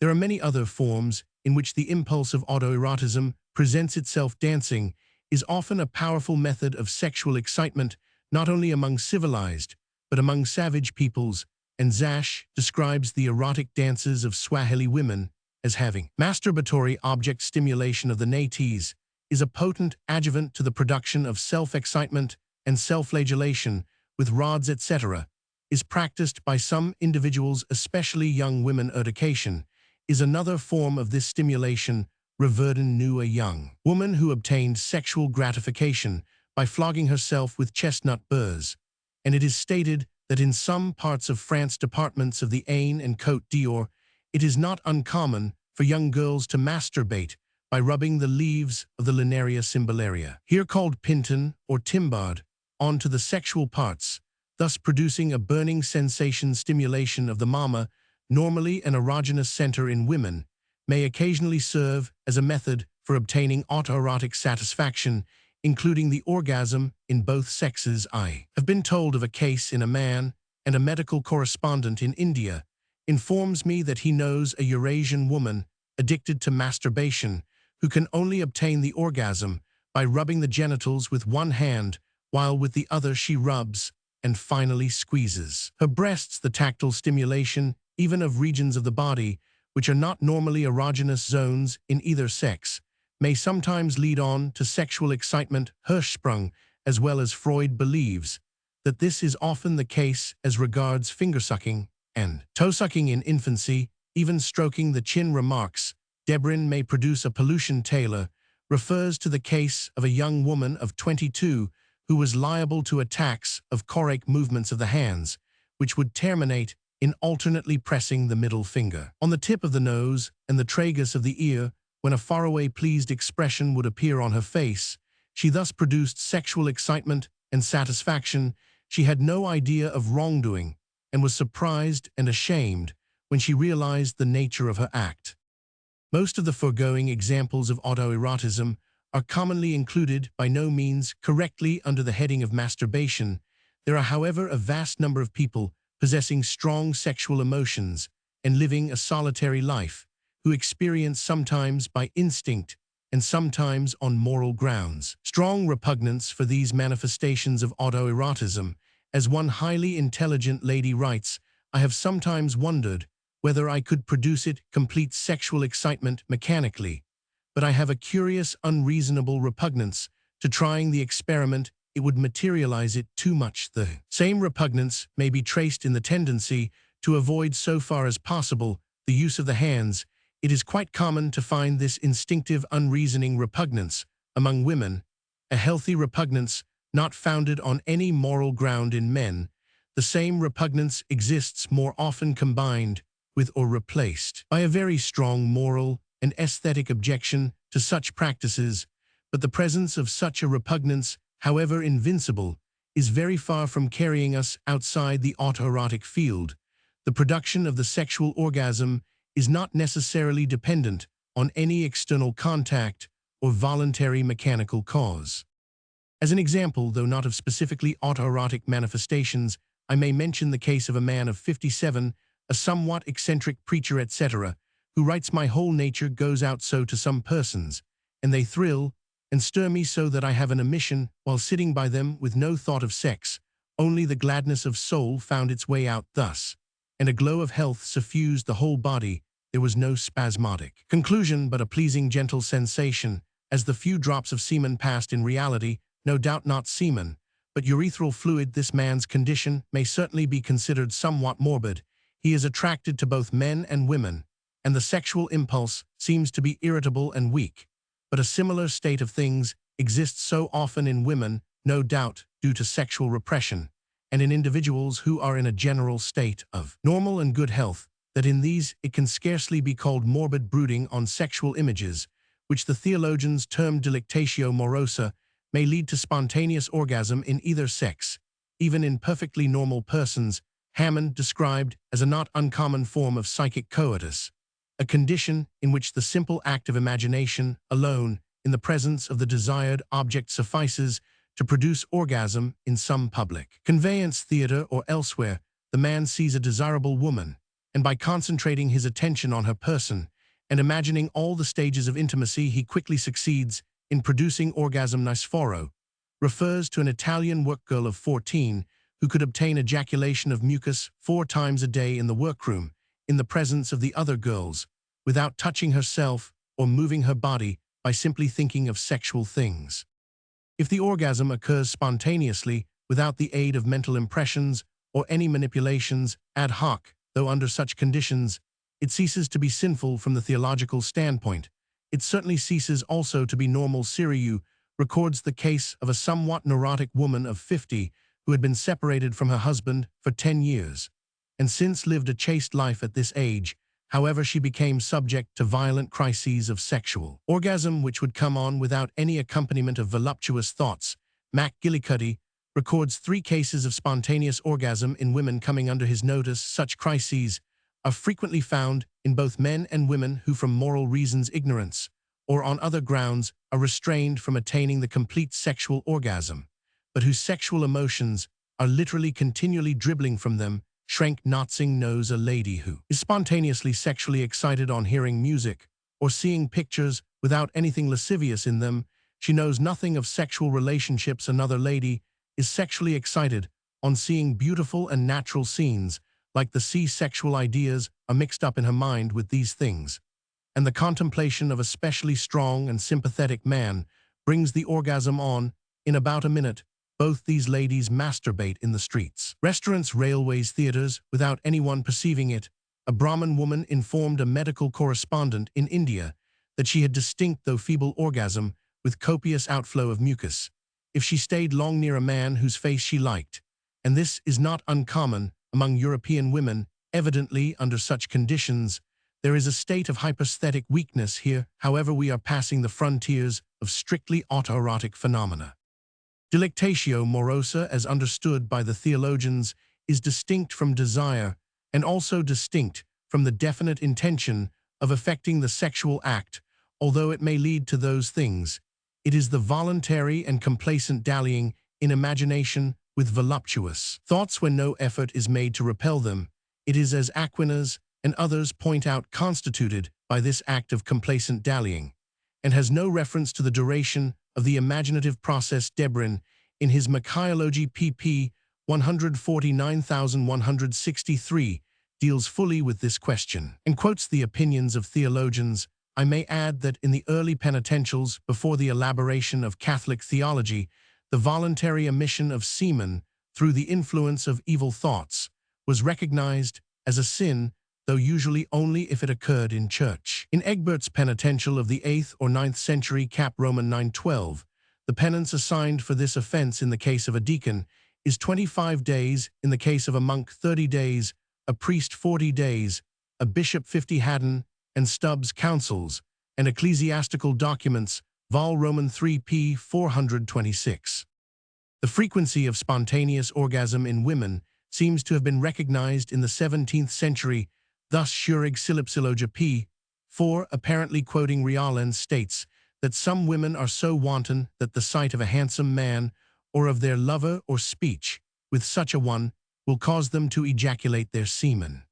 There are many other forms in which the impulse of autoerotism presents itself. Dancing is often a powerful method of sexual excitement, not only among civilized, but among savage peoples, and Zash describes the erotic dances of Swahili women as having masturbatory object stimulation of the nates, is a potent adjuvant to the production of self-excitement, and self-flagellation with rods etc. is practiced by some individuals, especially young women. Urtication is another form of this stimulation. Reverden knew a young woman who obtained sexual gratification by flogging herself with chestnut burrs, and it is stated that in some parts of France, departments of the Aisne and Côte d'Or, it is not uncommon for young girls to masturbate by rubbing the leaves of the Linaria cymbellaria, here called pinton or timbard, onto the sexual parts, thus producing a burning sensation. Stimulation of the mama, normally an erogenous center in women, may occasionally serve as a method for obtaining autoerotic satisfaction, including the orgasm in both sexes. I have been told of a case in a man, and a medical correspondent in India informs me that he knows a Eurasian woman addicted to masturbation who can only obtain the orgasm by rubbing the genitals with one hand, while with the other she rubs and finally squeezes her breasts. The tactile stimulation, even of regions of the body which are not normally erogenous zones in either sex, may sometimes lead on to sexual excitement. Hirschsprung, as well as Freud, believes that this is often the case as regards fingersucking and toe-sucking in infancy. Even stroking the chin. Remarks Debrin may produce a pollution. Taylor refers to the case of a young woman of 22 who was liable to attacks of choric movements of the hands, which would terminate in alternately pressing the middle finger on the tip of the nose and the tragus of the ear. When a faraway pleased expression would appear on her face, she thus produced sexual excitement and satisfaction. She had no idea of wrongdoing and was surprised and ashamed when she realized the nature of her act. Most of the foregoing examples of autoerotism are commonly included, by no means correctly, under the heading of masturbation. There are, however, a vast number of people possessing strong sexual emotions and living a solitary life, who experience sometimes by instinct and sometimes on moral grounds strong repugnance for these manifestations of autoerotism. As one highly intelligent lady writes, I have sometimes wondered whether I could produce it, complete sexual excitement, mechanically, but I have a curious, unreasonable repugnance to trying the experiment. It would materialize it too much. The same repugnance may be traced in the tendency to avoid, so far as possible, the use of the hands. It is quite common to find this instinctive, unreasoning repugnance among women, a healthy repugnance not founded on any moral ground in men. The same repugnance exists more often combined with or replaced by a very strong moral and aesthetic objection to such practices, but the presence of such a repugnance, however invincible, is very far from carrying us outside the autoerotic field. The production of the sexual orgasm is not necessarily dependent on any external contact or voluntary mechanical cause. As an example, though not of specifically autoerotic manifestations, I may mention the case of a man of 57, a somewhat eccentric preacher, etc., who writes, "My whole nature goes out so to some persons, and they thrill and stir me so that I have an emission while sitting by them with no thought of sex, only the gladness of soul found its way out thus, and a glow of health suffused the whole body. There was no spasmodic conclusion, but a pleasing gentle sensation, as the few drops of semen passed in reality, no doubt not semen, but urethral fluid. This man's condition may certainly be considered somewhat morbid. He is attracted to both men and women, and the sexual impulse seems to be irritable and weak. But a similar state of things exists so often in women, no doubt due to sexual repression, and in individuals who are in a general state of normal and good health, that in these it can scarcely be called morbid brooding on sexual images, which the theologians term delectatio morosa, may lead to spontaneous orgasm in either sex, even in perfectly normal persons. Hammond described as a not uncommon form of psychic coitus, a condition in which the simple act of imagination alone in the presence of the desired object suffices to produce orgasm. In some public conveyance, theater, or elsewhere, the man sees a desirable woman, and by concentrating his attention on her person and imagining all the stages of intimacy, he quickly succeeds in producing orgasm. Niceforo refers to an Italian workgirl of 14 who could obtain ejaculation of mucus 4 times a day in the workroom, in the presence of the other girls, without touching herself or moving her body, by simply thinking of sexual things. If the orgasm occurs spontaneously, without the aid of mental impressions or any manipulations, ad hoc, though under such conditions, it ceases to be sinful from the theological standpoint. It certainly ceases also to be normal. Siriu records the case of a somewhat neurotic woman of 50 who had been separated from her husband for 10 years, and since lived a chaste life at this age. However, she became subject to violent crises of sexual orgasm which would come on without any accompaniment of voluptuous thoughts. McGillicuddy records 3 cases of spontaneous orgasm in women coming under his notice. Such crises are frequently found in both men and women who, from moral reasons, ignorance, or on other grounds, are restrained from attaining the complete sexual orgasm, but whose sexual emotions are literally continually dribbling from them. Schrenk Notzing knows a lady who is spontaneously sexually excited on hearing music or seeing pictures without anything lascivious in them. She knows nothing of sexual relationships. Another lady is sexually excited on seeing beautiful and natural scenes, like the sea. Sexual ideas are mixed up in her mind with these things, and the contemplation of a specially strong and sympathetic man brings the orgasm on in about a minute. Both these ladies masturbate in the streets, restaurants, railways, theaters, without anyone perceiving it. A Brahmin woman informed a medical correspondent in India that she had distinct though feeble orgasm with copious outflow of mucus if she stayed long near a man whose face she liked, and this is not uncommon among European women. Evidently, under such conditions, there is a state of hyperesthetic weakness here. However, we are passing the frontiers of strictly autoerotic phenomena. Delectatio morosa, as understood by the theologians, is distinct from desire and also distinct from the definite intention of effecting the sexual act. Although it may lead to those things, it is the voluntary and complacent dallying in imagination with voluptuous thoughts when no effort is made to repel them. It is, as Aquinas and others point out, constituted by this act of complacent dallying, and has no reference to the duration of the imaginative process. Debrin, in his Michaeology pp. 149,163, deals fully with this question, and quotes the opinions of theologians. I may add that in the early penitentials, before the elaboration of Catholic theology, the voluntary emission of semen through the influence of evil thoughts was recognized as a sin, though usually only if it occurred in church. In Egbert's penitential of the 8th or 9th century, Cap Roman 912, the penance assigned for this offense in the case of a deacon is 25 days, in the case of a monk 30 days, a priest 40 days, a bishop 50. Haddon and Stubbs counsels and ecclesiastical documents, Vol. Roman 3 p. 426. The frequency of spontaneous orgasm in women seems to have been recognized in the 17th century, thus Schurig Silipsilogia p. 4, apparently quoting Rialens, states that some women are so wanton that the sight of a handsome man or of their lover or speech with such a one will cause them to ejaculate their semen.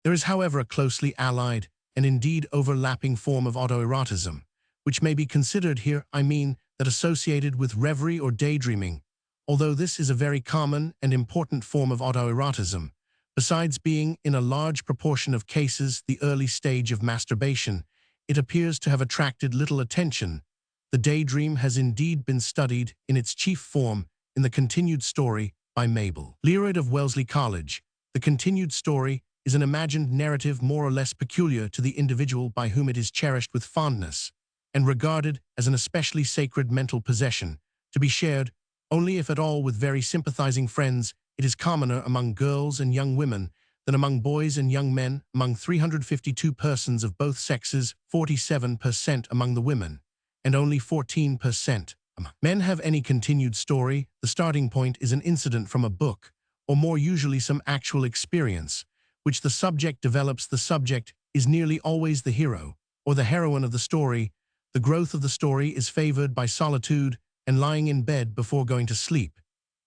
There is, however, a closely allied and indeed overlapping form of autoerotism, which may be considered here, that associated with reverie or daydreaming, although this is a very common and important form of autoerotism. Besides being, in a large proportion of cases, the early stage of masturbation, it appears to have attracted little attention. The daydream has indeed been studied in its chief form in The Continued Story by Mabel Learoyd of Wellesley College. The continued story is an imagined narrative more or less peculiar to the individual by whom it is cherished with fondness and regarded as an especially sacred mental possession, to be shared only if at all with very sympathizing friends. It is commoner among girls and young women than among boys and young men. Among 352 persons of both sexes, 47% among the women, and only 14% among men have any continued story. The starting point is an incident from a book, or more usually some actual experience, which the subject develops. The subject is nearly always the hero, or the heroine of the story. The growth of the story is favored by solitude, and lying in bed before going to sleep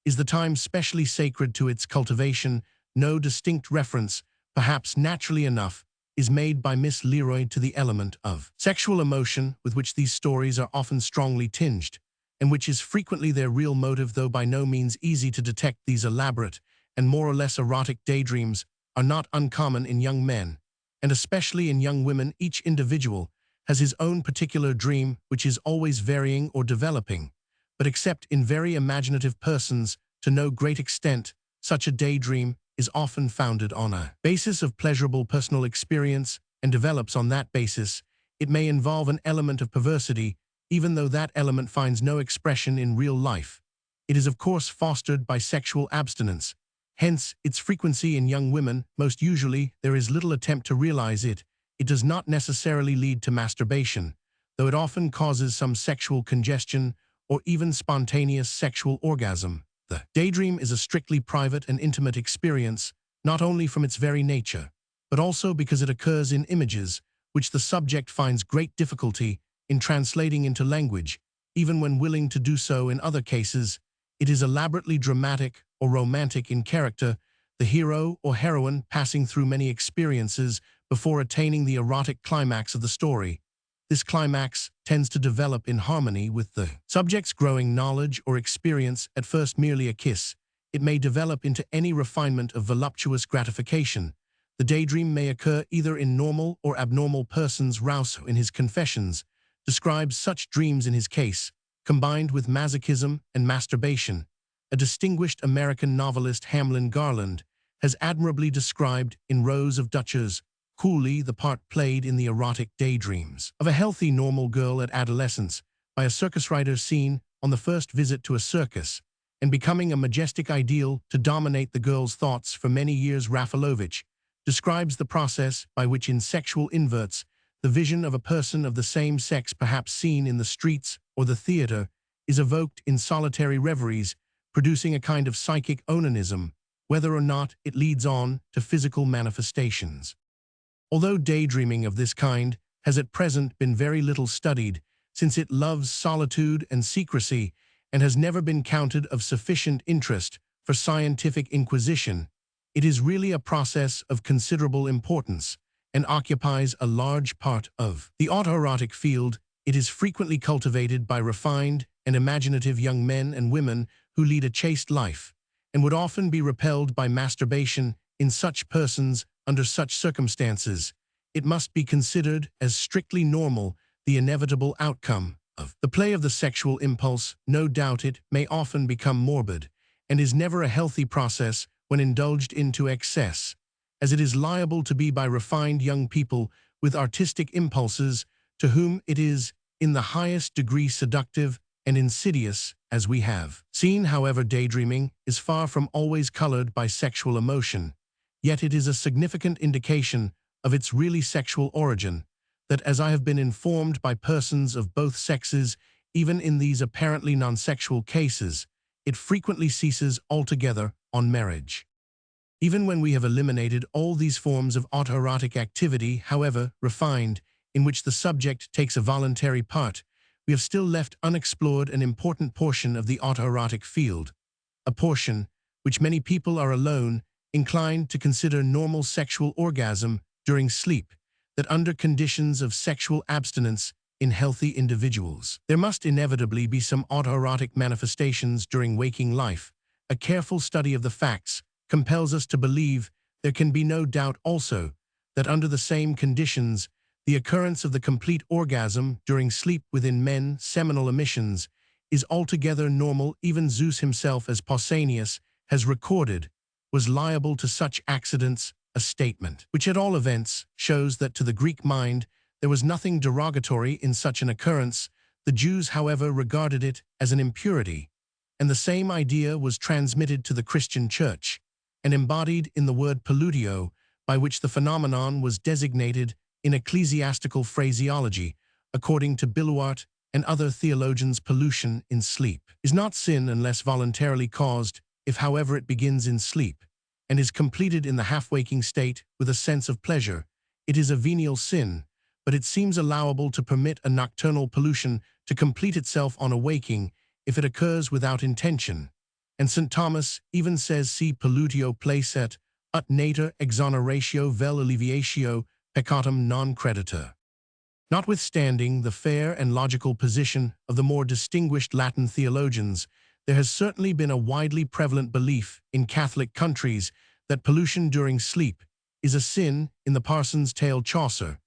is the time specially sacred to its cultivation. No distinct reference, perhaps naturally enough, is made by Miss Learoyd to the element of sexual emotion with which these stories are often strongly tinged, and which is frequently their real motive. Though by no means easy to detect, these elaborate and more or less erotic daydreams are not uncommon in young men, and especially in young women. Each individual has his own particular dream, which is always varying or developing, but except in very imaginative persons, to no great extent, such a daydream is often founded on a basis of pleasurable personal experience and develops on that basis. It may involve an element of perversity, even though that element finds no expression in real life. It is of course fostered by sexual abstinence, hence its frequency in young women. Most usually there is little attempt to realize it. It does not necessarily lead to masturbation, though it often causes some sexual congestion or even spontaneous sexual orgasm. The daydream is a strictly private and intimate experience, not only from its very nature, but also because it occurs in images, which the subject finds great difficulty in translating into language, even when willing to do so. In other cases, it is elaborately dramatic or romantic in character, the hero or heroine passing through many experiences before attaining the erotic climax of the story. This climax tends to develop in harmony with the subject's growing knowledge or experience. At first merely a kiss, it may develop into any refinement of voluptuous gratification. The daydream may occur either in normal or abnormal persons. Rousseau, in his Confessions, describes such dreams in his case, combined with masochism and masturbation. A distinguished American novelist, Hamlin Garland, has admirably described in Rose of Duchess coolly the part played in the erotic daydreams of a healthy normal girl at adolescence by a circus rider seen on the first visit to a circus and becoming a majestic ideal to dominate the girl's thoughts for many years. Rafalovich describes the process by which in sexual inverts the vision of a person of the same sex, perhaps seen in the streets or the theater, is evoked in solitary reveries, producing a kind of psychic onanism, whether or not it leads on to physical manifestations. Although daydreaming of this kind has at present been very little studied, since it loves solitude and secrecy and has never been counted of sufficient interest for scientific inquisition, it is really a process of considerable importance and occupies a large part of the autoerotic field. It is frequently cultivated by refined and imaginative young men and women who lead a chaste life, and would often be repelled by masturbation in such persons. Under such circumstances, it must be considered as strictly normal, the inevitable outcome of the play of the sexual impulse. No doubt it may often become morbid, and is never a healthy process when indulged into excess, as it is liable to be by refined young people with artistic impulses, to whom it is in the highest degree seductive and insidious. As we have seen, however, daydreaming is far from always colored by sexual emotion, yet it is a significant indication of its really sexual origin. that, as I have been informed by persons of both sexes, even in these apparently non-sexual cases, it frequently ceases altogether on marriage. Even when we have eliminated all these forms of autoerotic activity, however refined, in which the subject takes a voluntary part, we have still left unexplored an important portion of the autoerotic field, a portion which many people are alone inclined to consider normal sexual orgasm during sleep, that under conditions of sexual abstinence in healthy individuals, there must inevitably be some autoerotic manifestations during waking life. A careful study of the facts compels us to believe there can be no doubt also that under the same conditions, the occurrence of the complete orgasm during sleep within men, seminal emissions, is altogether normal. Even Zeus himself, as Pausanias has recorded, was liable to such accidents, a statement which at all events shows that to the Greek mind there was nothing derogatory in such an occurrence. The Jews, however, regarded it as an impurity, and the same idea was transmitted to the Christian Church, and embodied in the word pollutio, by which the phenomenon was designated in ecclesiastical phraseology. According to Billuart and other theologians, pollution in sleep is not sin unless voluntarily caused, if however it begins in sleep, and is completed in the half-waking state with a sense of pleasure. It is a venial sin, but it seems allowable to permit a nocturnal pollution to complete itself on awaking if it occurs without intention. And St. Thomas even says, si pollutio placet, ut nater exoneratio vel alleviatio peccatum non creditor. Notwithstanding the fair and logical position of the more distinguished Latin theologians, there has certainly been a widely prevalent belief in Catholic countries that pollution during sleep is a sin. In the Parson's Tale, Chaucer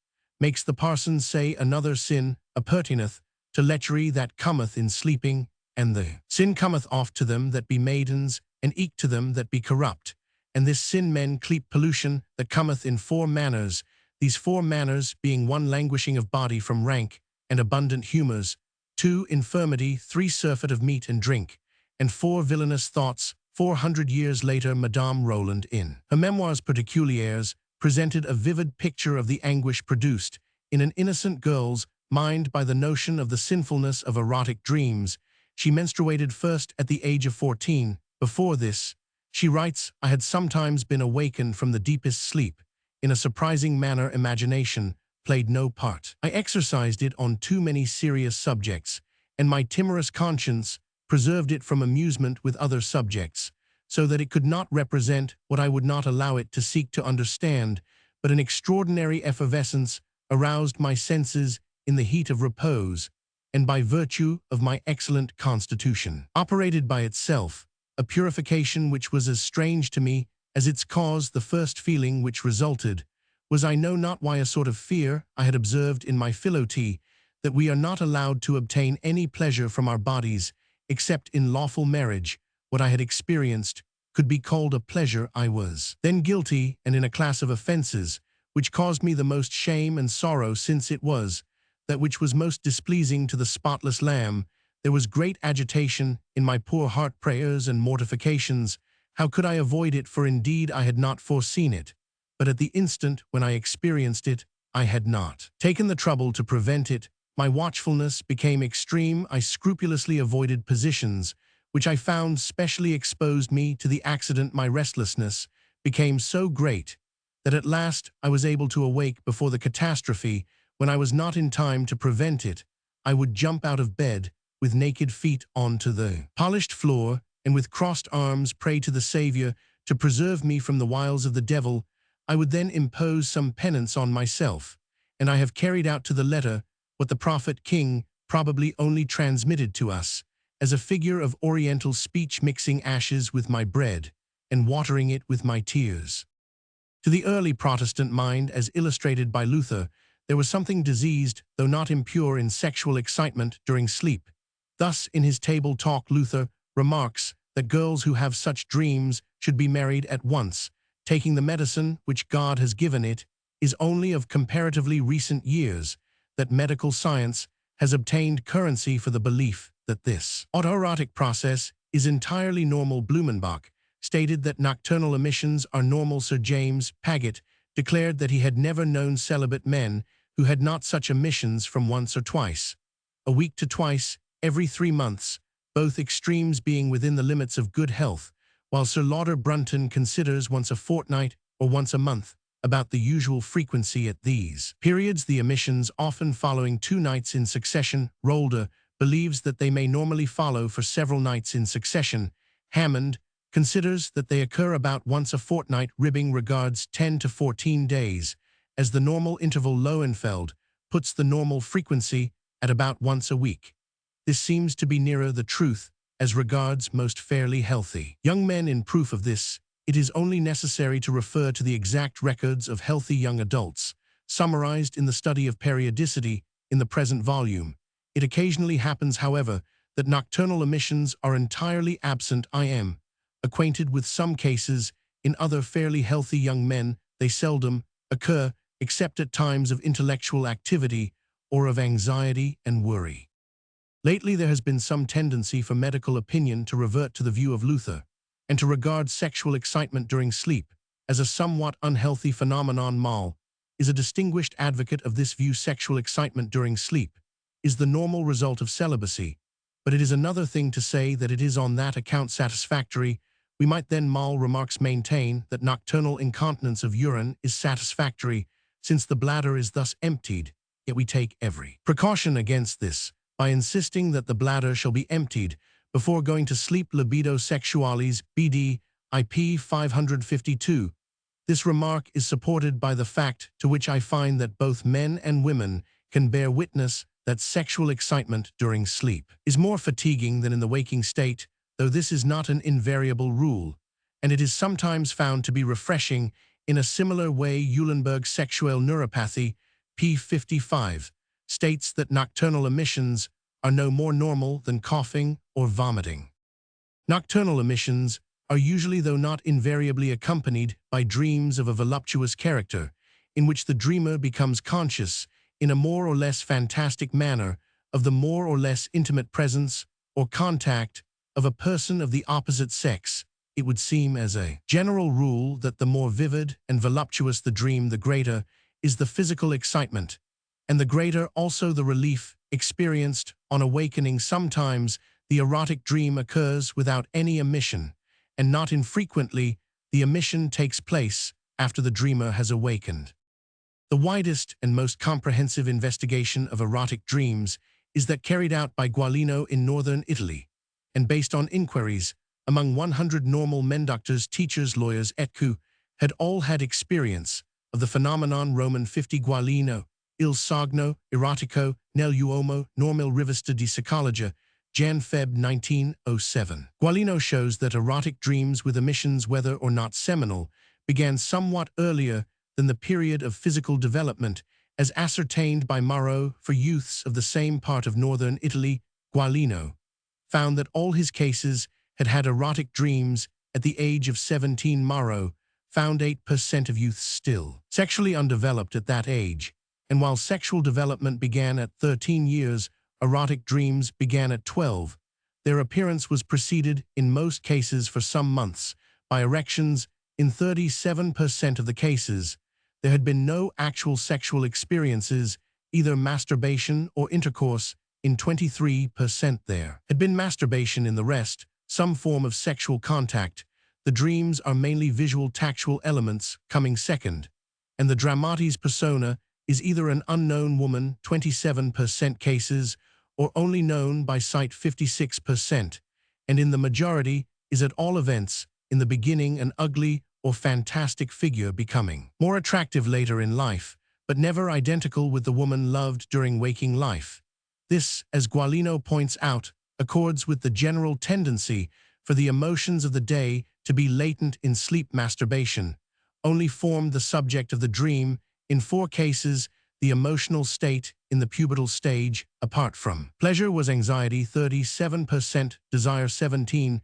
makes the parson say another sin appertaineth to lechery that cometh in sleeping, and the sin cometh oft to them that be maidens, and eke to them that be corrupt. And this sin men cleep pollution that cometh in 4 manners, these 4 manners being 1, languishing of body from rank and abundant humours; 2, infirmity; 3, surfeit of meat and drink; and 4, villainous thoughts. 400 years later, Madame Roland, in her Memoirs Particulières, presented a vivid picture of the anguish produced in an innocent girl's mind by the notion of the sinfulness of erotic dreams. She menstruated first at the age of 14. Before this, she writes, I had sometimes been awakened from the deepest sleep. In a surprising manner, imagination played no part. I exercised it on too many serious subjects, and my timorous conscience preserved it from amusement with other subjects, so that it could not represent what I would not allow it to seek to understand, but an extraordinary effervescence aroused my senses in the heat of repose, and by virtue of my excellent constitution, operated by itself, a purification which was as strange to me as its cause. The first feeling which resulted was, I know not why, a sort of fear. I had observed in my philautie that we are not allowed to obtain any pleasure from our bodies except in lawful marriage. What I had experienced could be called a pleasure. I was then guilty, and in a class of offenses which caused me the most shame and sorrow, since it was that which was most displeasing to the spotless Lamb. There was great agitation in my poor heart, prayers and mortifications. How could I avoid it? For indeed I had not foreseen it, but at the instant when I experienced it, I had not taken the trouble to prevent it. My watchfulness became extreme. I scrupulously avoided positions which I found specially exposed me to the accident. My restlessness became so great that at last I was able to awake before the catastrophe. When I was not in time to prevent it, I would jump out of bed with naked feet onto the polished floor, and with crossed arms pray to the Savior to preserve me from the wiles of the devil. I would then impose some penance on myself, and I have carried out to the letter what the prophet King probably only transmitted to us as a figure of oriental speech, mixing ashes with my bread and watering it with my tears. To the early Protestant mind, as illustrated by Luther, there was something diseased, though not impure, in sexual excitement during sleep. Thus, in his Table Talk, Luther remarks that girls who have such dreams should be married at once. Taking the medicine which God has given, it is only of comparatively recent years that medical science has obtained currency for the belief that this autoerotic process is entirely normal. Blumenbach stated that nocturnal emissions are normal. Sir James Paget declared that he had never known celibate men who had not such emissions from once or twice, a week to twice, every 3 months, both extremes being within the limits of good health, while Sir Lauder Brunton considers once a fortnight or once a month about the usual frequency at these periods, the emissions often following 2 nights in succession. Rolder believes that they may normally follow for several nights in succession. Hammond considers that they occur about once a fortnight. Ribbing regards 10 to 14 days as the normal interval. Lowenfeld puts the normal frequency at about once a week. This seems to be nearer the truth as regards most fairly healthy young men. In proof of this, it is only necessary to refer to the exact records of healthy young adults, summarized in the study of periodicity in the present volume. It occasionally happens, however, that nocturnal emissions are entirely absent. I am acquainted with some cases in other fairly healthy young men. They seldom occur except at times of intellectual activity or of anxiety and worry. Lately there has been some tendency for medical opinion to revert to the view of Luther, and to regard sexual excitement during sleep as a somewhat unhealthy phenomenon. Moll is a distinguished advocate of this view. Sexual excitement during sleep is the normal result of celibacy, but it is another thing to say that it is on that account satisfactory. We might then, Moll remarks, maintain that nocturnal incontinence of urine is satisfactory, since the bladder is thus emptied, yet we take every precaution against this by insisting that the bladder shall be emptied before going to sleep. Libido sexualis, BD, IP 552. This remark is supported by the fact to which I find that both men and women can bear witness that sexual excitement during sleep is more fatiguing than in the waking state, though this is not an invariable rule, and it is sometimes found to be refreshing. In a similar way, Eulenberg's sexual neuropathy, P55, states that nocturnal emissions are no more normal than coughing or vomiting. Nocturnal emissions are usually, though not invariably, accompanied by dreams of a voluptuous character, in which the dreamer becomes conscious, in a more or less fantastic manner, of the more or less intimate presence or contact of a person of the opposite sex. It would seem as a general rule that the more vivid and voluptuous the dream, the greater is the physical excitement, and the greater also the relief experienced on awakening. Sometimes the erotic dream occurs without any emission, and not infrequently the emission takes place after the dreamer has awakened. The widest and most comprehensive investigation of erotic dreams is that carried out by Gualino in northern Italy, and based on inquiries among 100 normal men. Doctors, teachers, lawyers, etc. had all had experience of the phenomenon. Roman 50. Gualino, Il Sogno Erotico nell'uomo normale, Rivista di Psicologia, Jan-Feb 1907. Gualino shows that erotic dreams with emissions, whether or not seminal, began somewhat earlier than the period of physical development, as ascertained by Marot for youths of the same part of northern Italy. Gualino found that all his cases had had erotic dreams at the age of 17. Marot found 8% of youths still sexually undeveloped at that age, and while sexual development began at 13 years, erotic dreams began at 12. Their appearance was preceded, in most cases for some months, by erections. In 37% of the cases, there had been no actual sexual experiences, either masturbation or intercourse. In 23% there had been masturbation. In the rest, some form of sexual contact. The dreams are mainly visual tactual elements coming second, and the dramatis persona is either an unknown woman, 27% cases, or only known by sight, 56%, and in the majority is, at all events, in the beginning, an ugly or fantastic figure, becoming more attractive later in life, but never identical with the woman loved during waking life. This, as Gualino points out, accords with the general tendency for the emotions of the day to be latent in sleep. Masturbation only formed the subject of the dream. In 4 cases, the emotional state in the pubertal stage, apart from pleasure, was anxiety, 37%, desire 17%,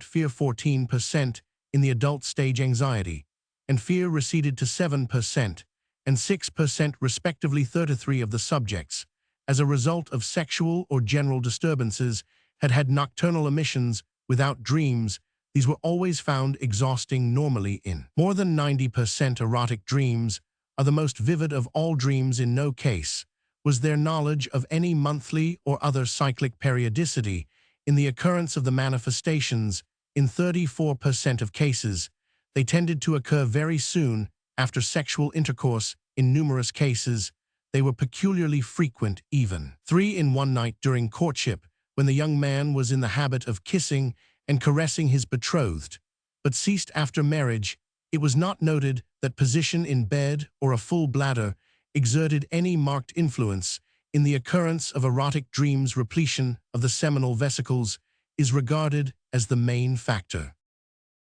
fear 14%, in the adult stage anxiety and fear receded to 7% and 6% respectively. 33 of the subjects, as a result of sexual or general disturbances, had had nocturnal emissions without dreams. These were always found exhausting normally. In more than 90% erotic dreams are the most vivid of all dreams. In no case was there knowledge of any monthly or other cyclic periodicity in the occurrence of the manifestations. In 34% of cases, they tended to occur very soon after sexual intercourse. In numerous cases, they were peculiarly frequent, even 3 in one night during courtship, when the young man was in the habit of kissing and caressing his betrothed, but ceased after marriage. It was not noted that position in bed or a full bladder exerted any marked influence in the occurrence of erotic dreams. Repletion of the seminal vesicles is regarded as the main factor.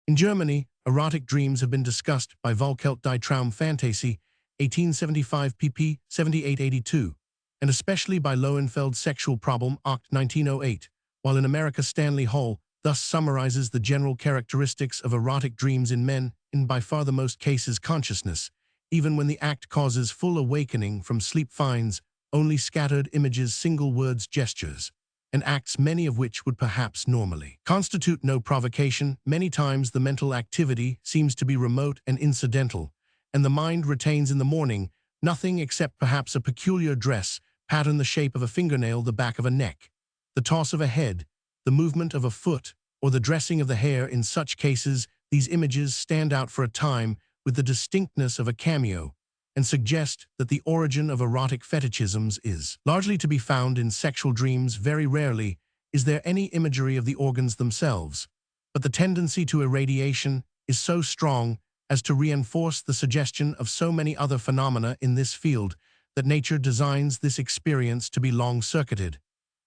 In Germany, erotic dreams have been discussed by Volkelt die Traumfantasie, 1875 pp. 7882, and especially by Lowenfeld's Sexual Problem, Oct. 1908, while in America Stanley Hall thus summarizes the general characteristics of erotic dreams in men: in by far the most cases consciousness, even when the act causes full awakening from sleep, finds only scattered images, single words, gestures, and acts many of which would perhaps normally constitute no provocation. Many times the mental activity seems to be remote and incidental, and the mind retains in the morning nothing except perhaps a peculiar dress, pattern, the shape of a fingernail, the back of a neck, the toss of a head, the movement of a foot, or the dressing of the hair. In such cases, these images stand out for a time with the distinctness of a cameo, and suggest that the origin of erotic fetishisms is largely to be found in sexual dreams. Very rarely is there any imagery of the organs themselves, but the tendency to irradiation is so strong as to reinforce the suggestion of so many other phenomena in this field that nature designs this experience to be long-circuited,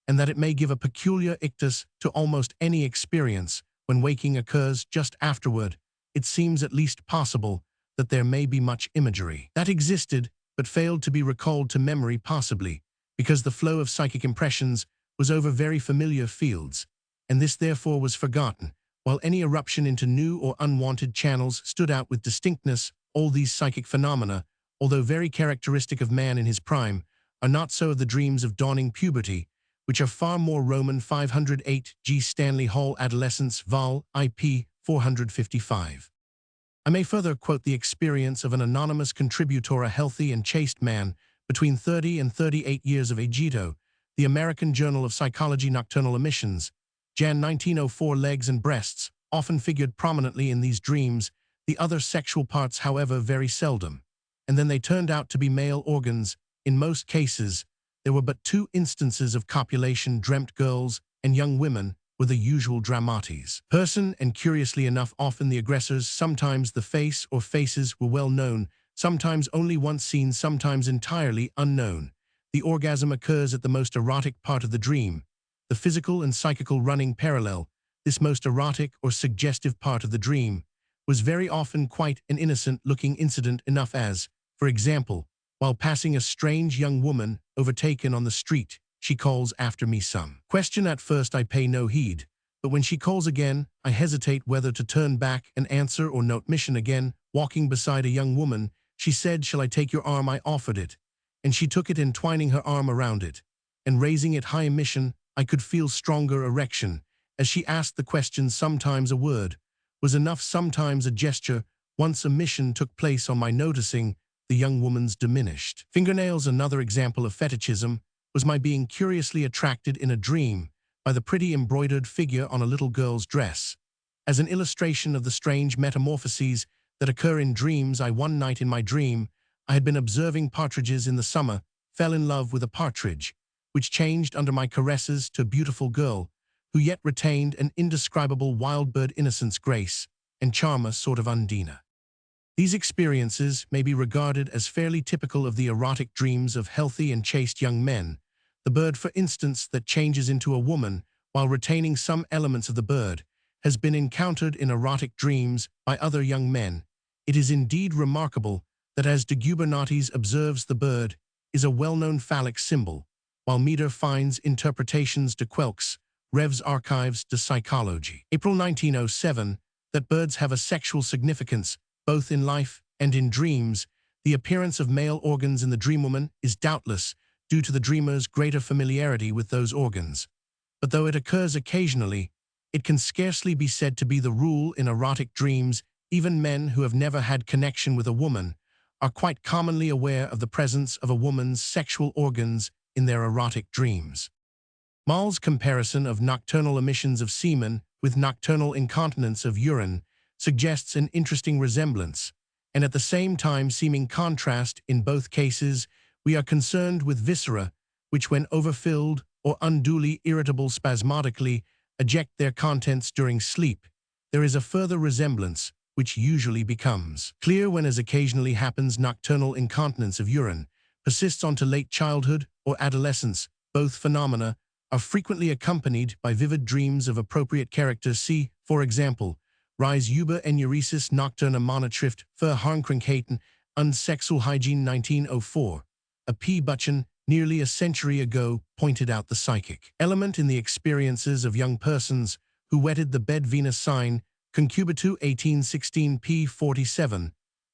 and that it may give a peculiar ictus to almost any experience. When waking occurs just afterward, it seems at least possible that there may be much imagery that existed but failed to be recalled to memory, possibly because the flow of psychic impressions was over very familiar fields, and this therefore was forgotten, while any eruption into new or unwanted channels stood out with distinctness. All these psychic phenomena, although very characteristic of man in his prime, are not so of the dreams of dawning puberty, which are far more Roman. 508 G. Stanley Hall, Adolescence, Vol. IP. 455. I may further quote the experience of an anonymous contributor, a healthy and chaste man between 30 and 38 years of age. The American Journal of Psychology, Nocturnal Emissions, Jan 1904. Legs and breasts often figured prominently in these dreams, the other sexual parts, however, very seldom, and then they turned out to be male organs. In most cases, there were but 2 instances of copulation. Dreamt girls and young women were the usual dramatis person, and curiously enough, often the aggressors. Sometimes the face or faces were well known, sometimes only once seen, sometimes entirely unknown. The orgasm occurs at the most erotic part of the dream, the physical and psychical running parallel. This most erotic or suggestive part of the dream was very often quite an innocent-looking incident, enough as, for example, while passing a strange young woman overtaken on the street, she calls after me some question. At first I pay no heed, but when she calls again, I hesitate whether to turn back and answer or note. Mission again, walking beside a young woman, she said, "Shall I take your arm?" I offered it, and she took it, entwining her arm around it, and raising it high. Emission, I could feel stronger erection as she asked the question. Sometimes a word was enough, sometimes a gesture. Once emission took place on my noticing the young woman's diminished fingernails. Another example of fetishism was my being curiously attracted in a dream by the pretty embroidered figure on a little girl's dress. As an illustration of the strange metamorphoses that occur in dreams, one night in my dream, I had been observing partridges in the summer, fell in love with a partridge, which changed under my caresses to a beautiful girl, who yet retained an indescribable wild bird innocence, grace, and charm, a sort of Undina. These experiences may be regarded as fairly typical of the erotic dreams of healthy and chaste young men. The bird, for instance, that changes into a woman while retaining some elements of the bird has been encountered in erotic dreams by other young men. It is indeed remarkable that, as de Gubernatis observes, the bird is a well-known phallic symbol, while Meter finds interpretations de Quelques, Rev's Archives de Psychologie, April 1907, that birds have a sexual significance both in life and in dreams. The appearance of male organs in the dreamwoman is doubtless due to the dreamer's greater familiarity with those organs. But though it occurs occasionally, it can scarcely be said to be the rule in erotic dreams. Even men who have never had connection with a woman are quite commonly aware of the presence of a woman's sexual organs in their erotic dreams. Moll's comparison of nocturnal emissions of semen with nocturnal incontinence of urine suggests an interesting resemblance, and at the same time seeming contrast. In both cases, we are concerned with viscera, which when overfilled or unduly irritable spasmodically eject their contents during sleep. There is a further resemblance, which usually becomes clear when, as occasionally happens, nocturnal incontinence of urine persists onto late childhood or adolescence. Both phenomena are frequently accompanied by vivid dreams of appropriate character. See, for example, Rise über Enuresis nocturna Monotrift für Harnkrankheiten und Sexualhygiene 1904. A P. Butchen, nearly a century ago, pointed out the psychic element in the experiences of young persons who wetted the bed. Venus sign, Concubitu 1816 p. 47.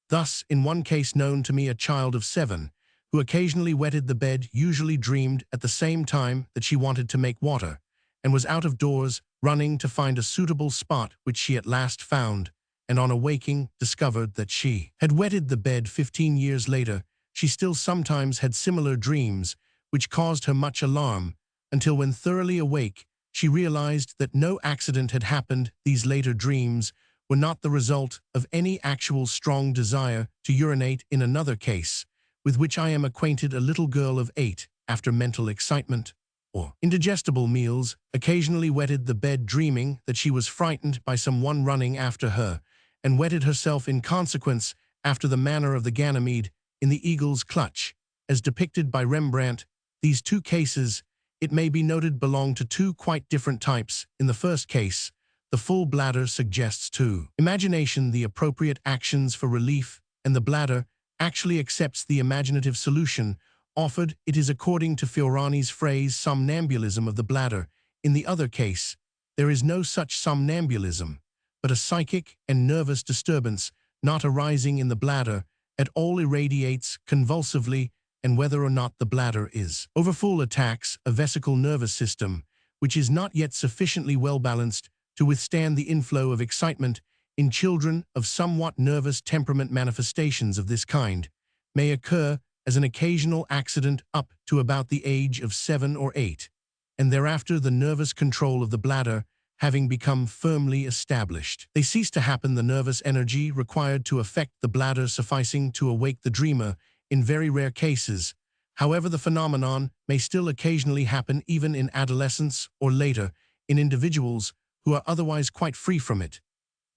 Thus, in one case known to me, a child of 7, who occasionally wetted the bed, usually dreamed at the same time that she wanted to make water, and was out of doors, running to find a suitable spot, which she at last found, and on awaking discovered that she had wetted the bed. 15 years later, she still sometimes had similar dreams, which caused her much alarm, until when thoroughly awake, she realized that no accident had happened. These later dreams were not the result of any actual strong desire to urinate. In another case, with which I am acquainted, a little girl of 8, after mental excitement or indigestible meals, occasionally wetted the bed, dreaming that she was frightened by someone running after her, and wetted herself in consequence, after the manner of the Ganymede in the eagle's clutch, as depicted by Rembrandt. These two cases, it may be noted, belong to two quite different types. In the first case, the full bladder suggests to imagination the appropriate actions for relief, and the bladder actually accepts the imaginative solution offered. It is, according to Fiorani's phrase, somnambulism of the bladder. In the other case, there is no such somnambulism, but a psychic and nervous disturbance, not arising in the bladder at all, irradiates convulsively, and whether or not the bladder is overfull, attacks a vesical nervous system, which is not yet sufficiently well balanced to withstand the inflow of excitement. In children of somewhat nervous temperament, manifestations of this kind may occur as an occasional accident up to about the age of 7 or 8, and thereafter, the nervous control of the bladder having become firmly established, they cease to happen, the nervous energy required to affect the bladder sufficing to awake the dreamer. In very rare cases, however, the phenomenon may still occasionally happen even in adolescence or later, in individuals who are otherwise quite free from it.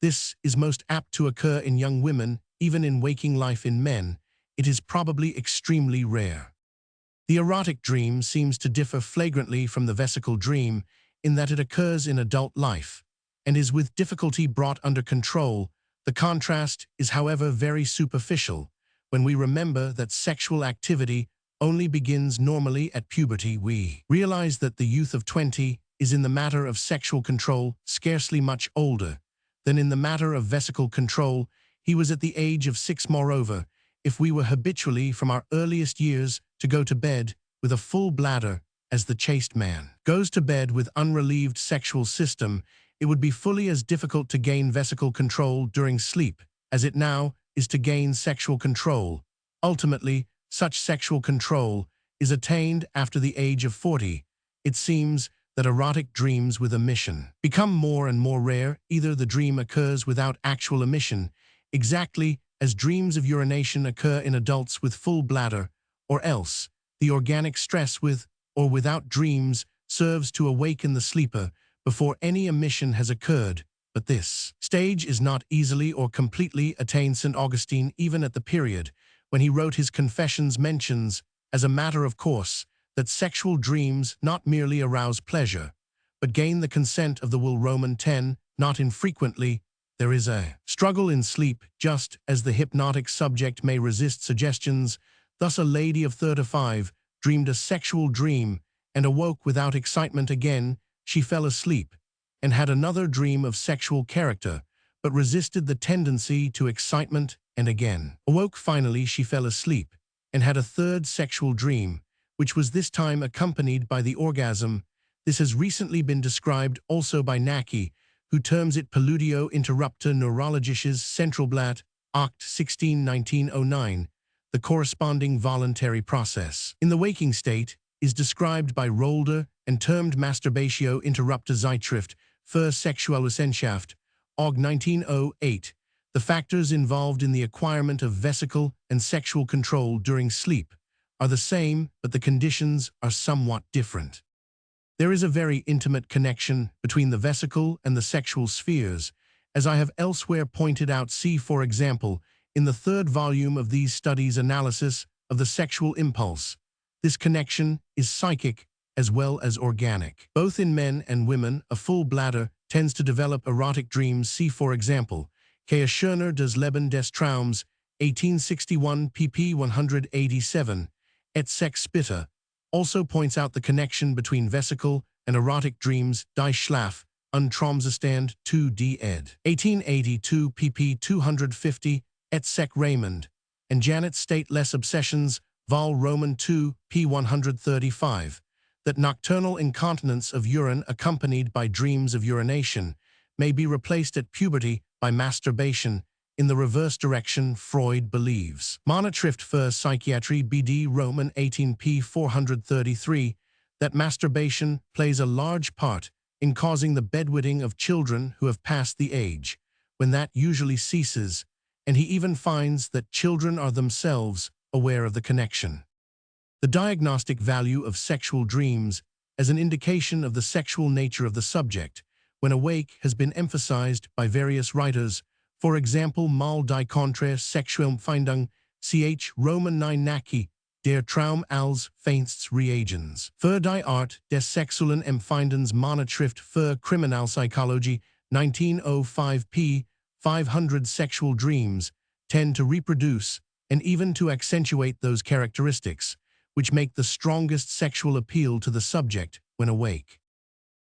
This is most apt to occur in young women. Even in waking life in men, it is probably extremely rare. The erotic dream seems to differ flagrantly from the vesical dream in that it occurs in adult life and is with difficulty brought under control. The contrast is, however, very superficial when we remember that sexual activity only begins normally at puberty. We realize that the youth of 20 is, in the matter of sexual control, scarcely much older than in the matter of vesical control he was at the age of 6. Moreover, if we were habitually from our earliest years to go to bed with a full bladder, as the chaste man goes to bed with unrelieved sexual system, it would be fully as difficult to gain vesical control during sleep as it now is to gain sexual control. Ultimately, such sexual control is attained after the age of 40. It seems that erotic dreams with emission become more and more rare. Either the dream occurs without actual emission, exactly as dreams of urination occur in adults with full bladder, or else the organic stress with or without dreams serves to awaken the sleeper before any emission has occurred. But this stage is not easily or completely attained. St. Augustine, even at the period when he wrote his Confessions, mentions, as a matter of course, that sexual dreams not merely arouse pleasure, but gain the consent of the will. Roman 10, not infrequently, there is a struggle in sleep, just as the hypnotic subject may resist suggestions. Thus a lady of 35 dreamed a sexual dream and awoke without excitement. Again, she fell asleep and had another dream of sexual character, but resisted the tendency to excitement and again awoke. Finally, she fell asleep and had a third sexual dream, which was this time accompanied by the orgasm. This has recently been described also by Nacke, who terms it Polludio interrupta neurologisches Centralblatt, Oct. 16, 1909. the corresponding voluntary process. In the waking state, is described by Rolder and termed Masturbatio interrupta Zeitschrift für Sexualwissenschaft, Aug 1908, the factors involved in the acquirement of vesicle and sexual control during sleep are the same, but the conditions are somewhat different. There is a very intimate connection between the vesicle and the sexual spheres, as I have elsewhere pointed out. See, for example, in the third volume of these studies, Analysis of the Sexual Impulse. This connection is psychic as well as organic. Both in men and women, a full bladder tends to develop erotic dreams. See, for example, Kea Schöner des Leben des Traums, 1861 pp. 187, et Sex Spitter, also points out the connection between vesicle and erotic dreams. Die Schlaf und Traumzustand 2d ed. 1882 pp. 250, et Sec Raymond, and Janet State Les Obsessions, Vol. Roman 2, p. 135, that nocturnal incontinence of urine accompanied by dreams of urination may be replaced at puberty by masturbation. In the reverse direction, Freud believes. Monotrift für Psychiatrie BD Roman 18 p. 433, that masturbation plays a large part in causing the bedwetting of children who have passed the age, when that usually ceases, and he even finds that children are themselves aware of the connection. The diagnostic value of sexual dreams as an indication of the sexual nature of the subject, when awake, has been emphasized by various writers. For example, Mal die Konträr Sexualempfindung, ch. Roman 9 Naki, der Traum als Feinsts Reagens. Für die Art des sexuellen Empfindens Monotrift für Kriminalpsychologie, 1905 p. 500. Sexual dreams tend to reproduce and even to accentuate those characteristics which make the strongest sexual appeal to the subject when awake.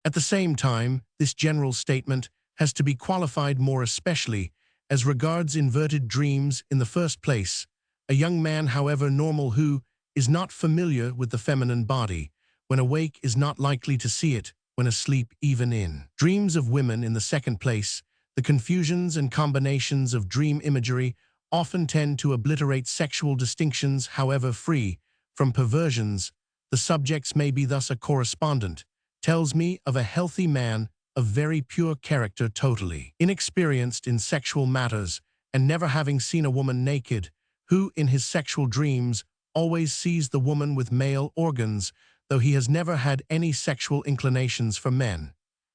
At the same time, this general statement has to be qualified more especially as regards inverted dreams. In the first place, a young man, however normal, who is not familiar with the feminine body, when awake is not likely to see it when asleep. Even in dreams of women, in the second place, the confusions and combinations of dream imagery often tend to obliterate sexual distinctions. However free from perversions, the subjects may be thus a correspondent, tells me of a healthy man of very pure character, totally inexperienced in sexual matters, and never having seen a woman naked, who, in his sexual dreams, always sees the woman with male organs, though he has never had any sexual inclinations for men,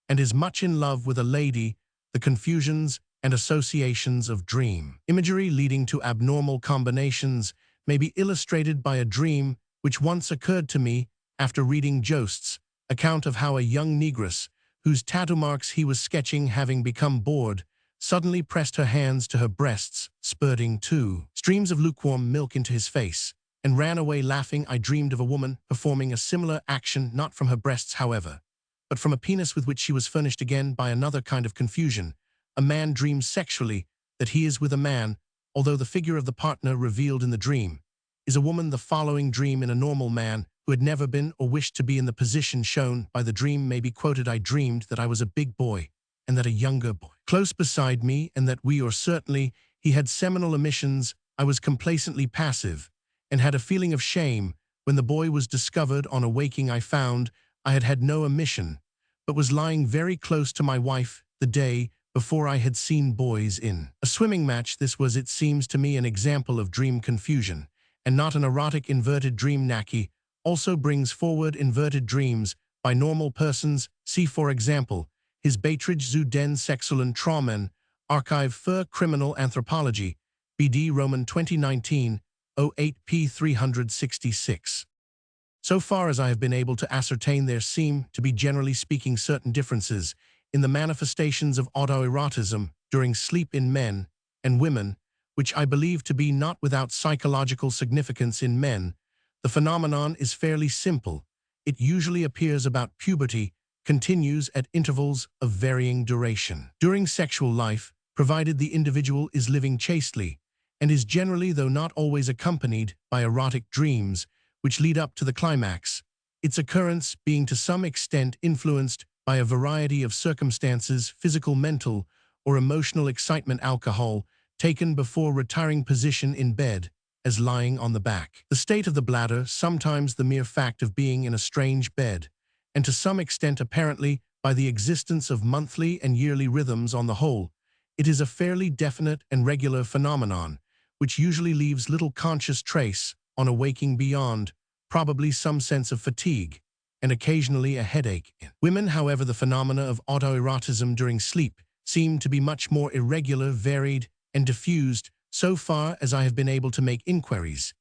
and is much in love with a lady. The confusions and associations of dream imagery leading to abnormal combinations may be illustrated by a dream which once occurred to me after reading Jost's account of how a young negress, whose tattoo marks he was sketching, having become bored, suddenly pressed her hands to her breasts, spurting 2 streams of lukewarm milk into his face, and ran away laughing. I dreamed of a woman performing a similar action, not from her breasts, however, but from a penis with which she was furnished. Again, by another kind of confusion, a man dreams sexually that he is with a man, although the figure of the partner revealed in the dream is a woman. The following dream in a normal man who had never been or wished to be in the position shown by the dream may be quoted. I dreamed that I was a big boy and that a younger boy close beside me, and that we, or certainly he, had seminal emissions. I was complacently passive and had a feeling of shame. When the boy was discovered on awaking, I found I had had no emission, but was lying very close to my wife the day before. I had seen boys in a swimming match. This was, it seems to me, an example of dream confusion, and not an erotic inverted dream. Naki also brings forward inverted dreams by normal persons. See, for example, his Beiträge zu den sexuellen Traumen, Archive für Criminal Anthropology, BD Roman 2019, 08 p. 366. So far as I have been able to ascertain, there seem to be, generally speaking, certain differences in the manifestations of autoerotism during sleep in men and women, which I believe to be not without psychological significance. In men, the phenomenon is fairly simple. It usually appears about puberty, continues at intervals of varying duration during sexual life, provided the individual is living chastely, and is generally, though not always, accompanied by erotic dreams which lead up to the climax, its occurrence being to some extent influenced by a variety of circumstances: physical, mental, or emotional excitement, alcohol taken before retiring, position in bed, as lying on the back. The state of the bladder, sometimes the mere fact of being in a strange bed, and to some extent apparently by the existence of monthly and yearly rhythms on the whole, it is a fairly definite and regular phenomenon, which usually leaves little conscious trace on awaking beyond, probably some sense of fatigue, and occasionally a headache. In women, however, the phenomena of autoerotism during sleep seem to be much more irregular, varied, and diffused, so far as I have been able to make inquiries.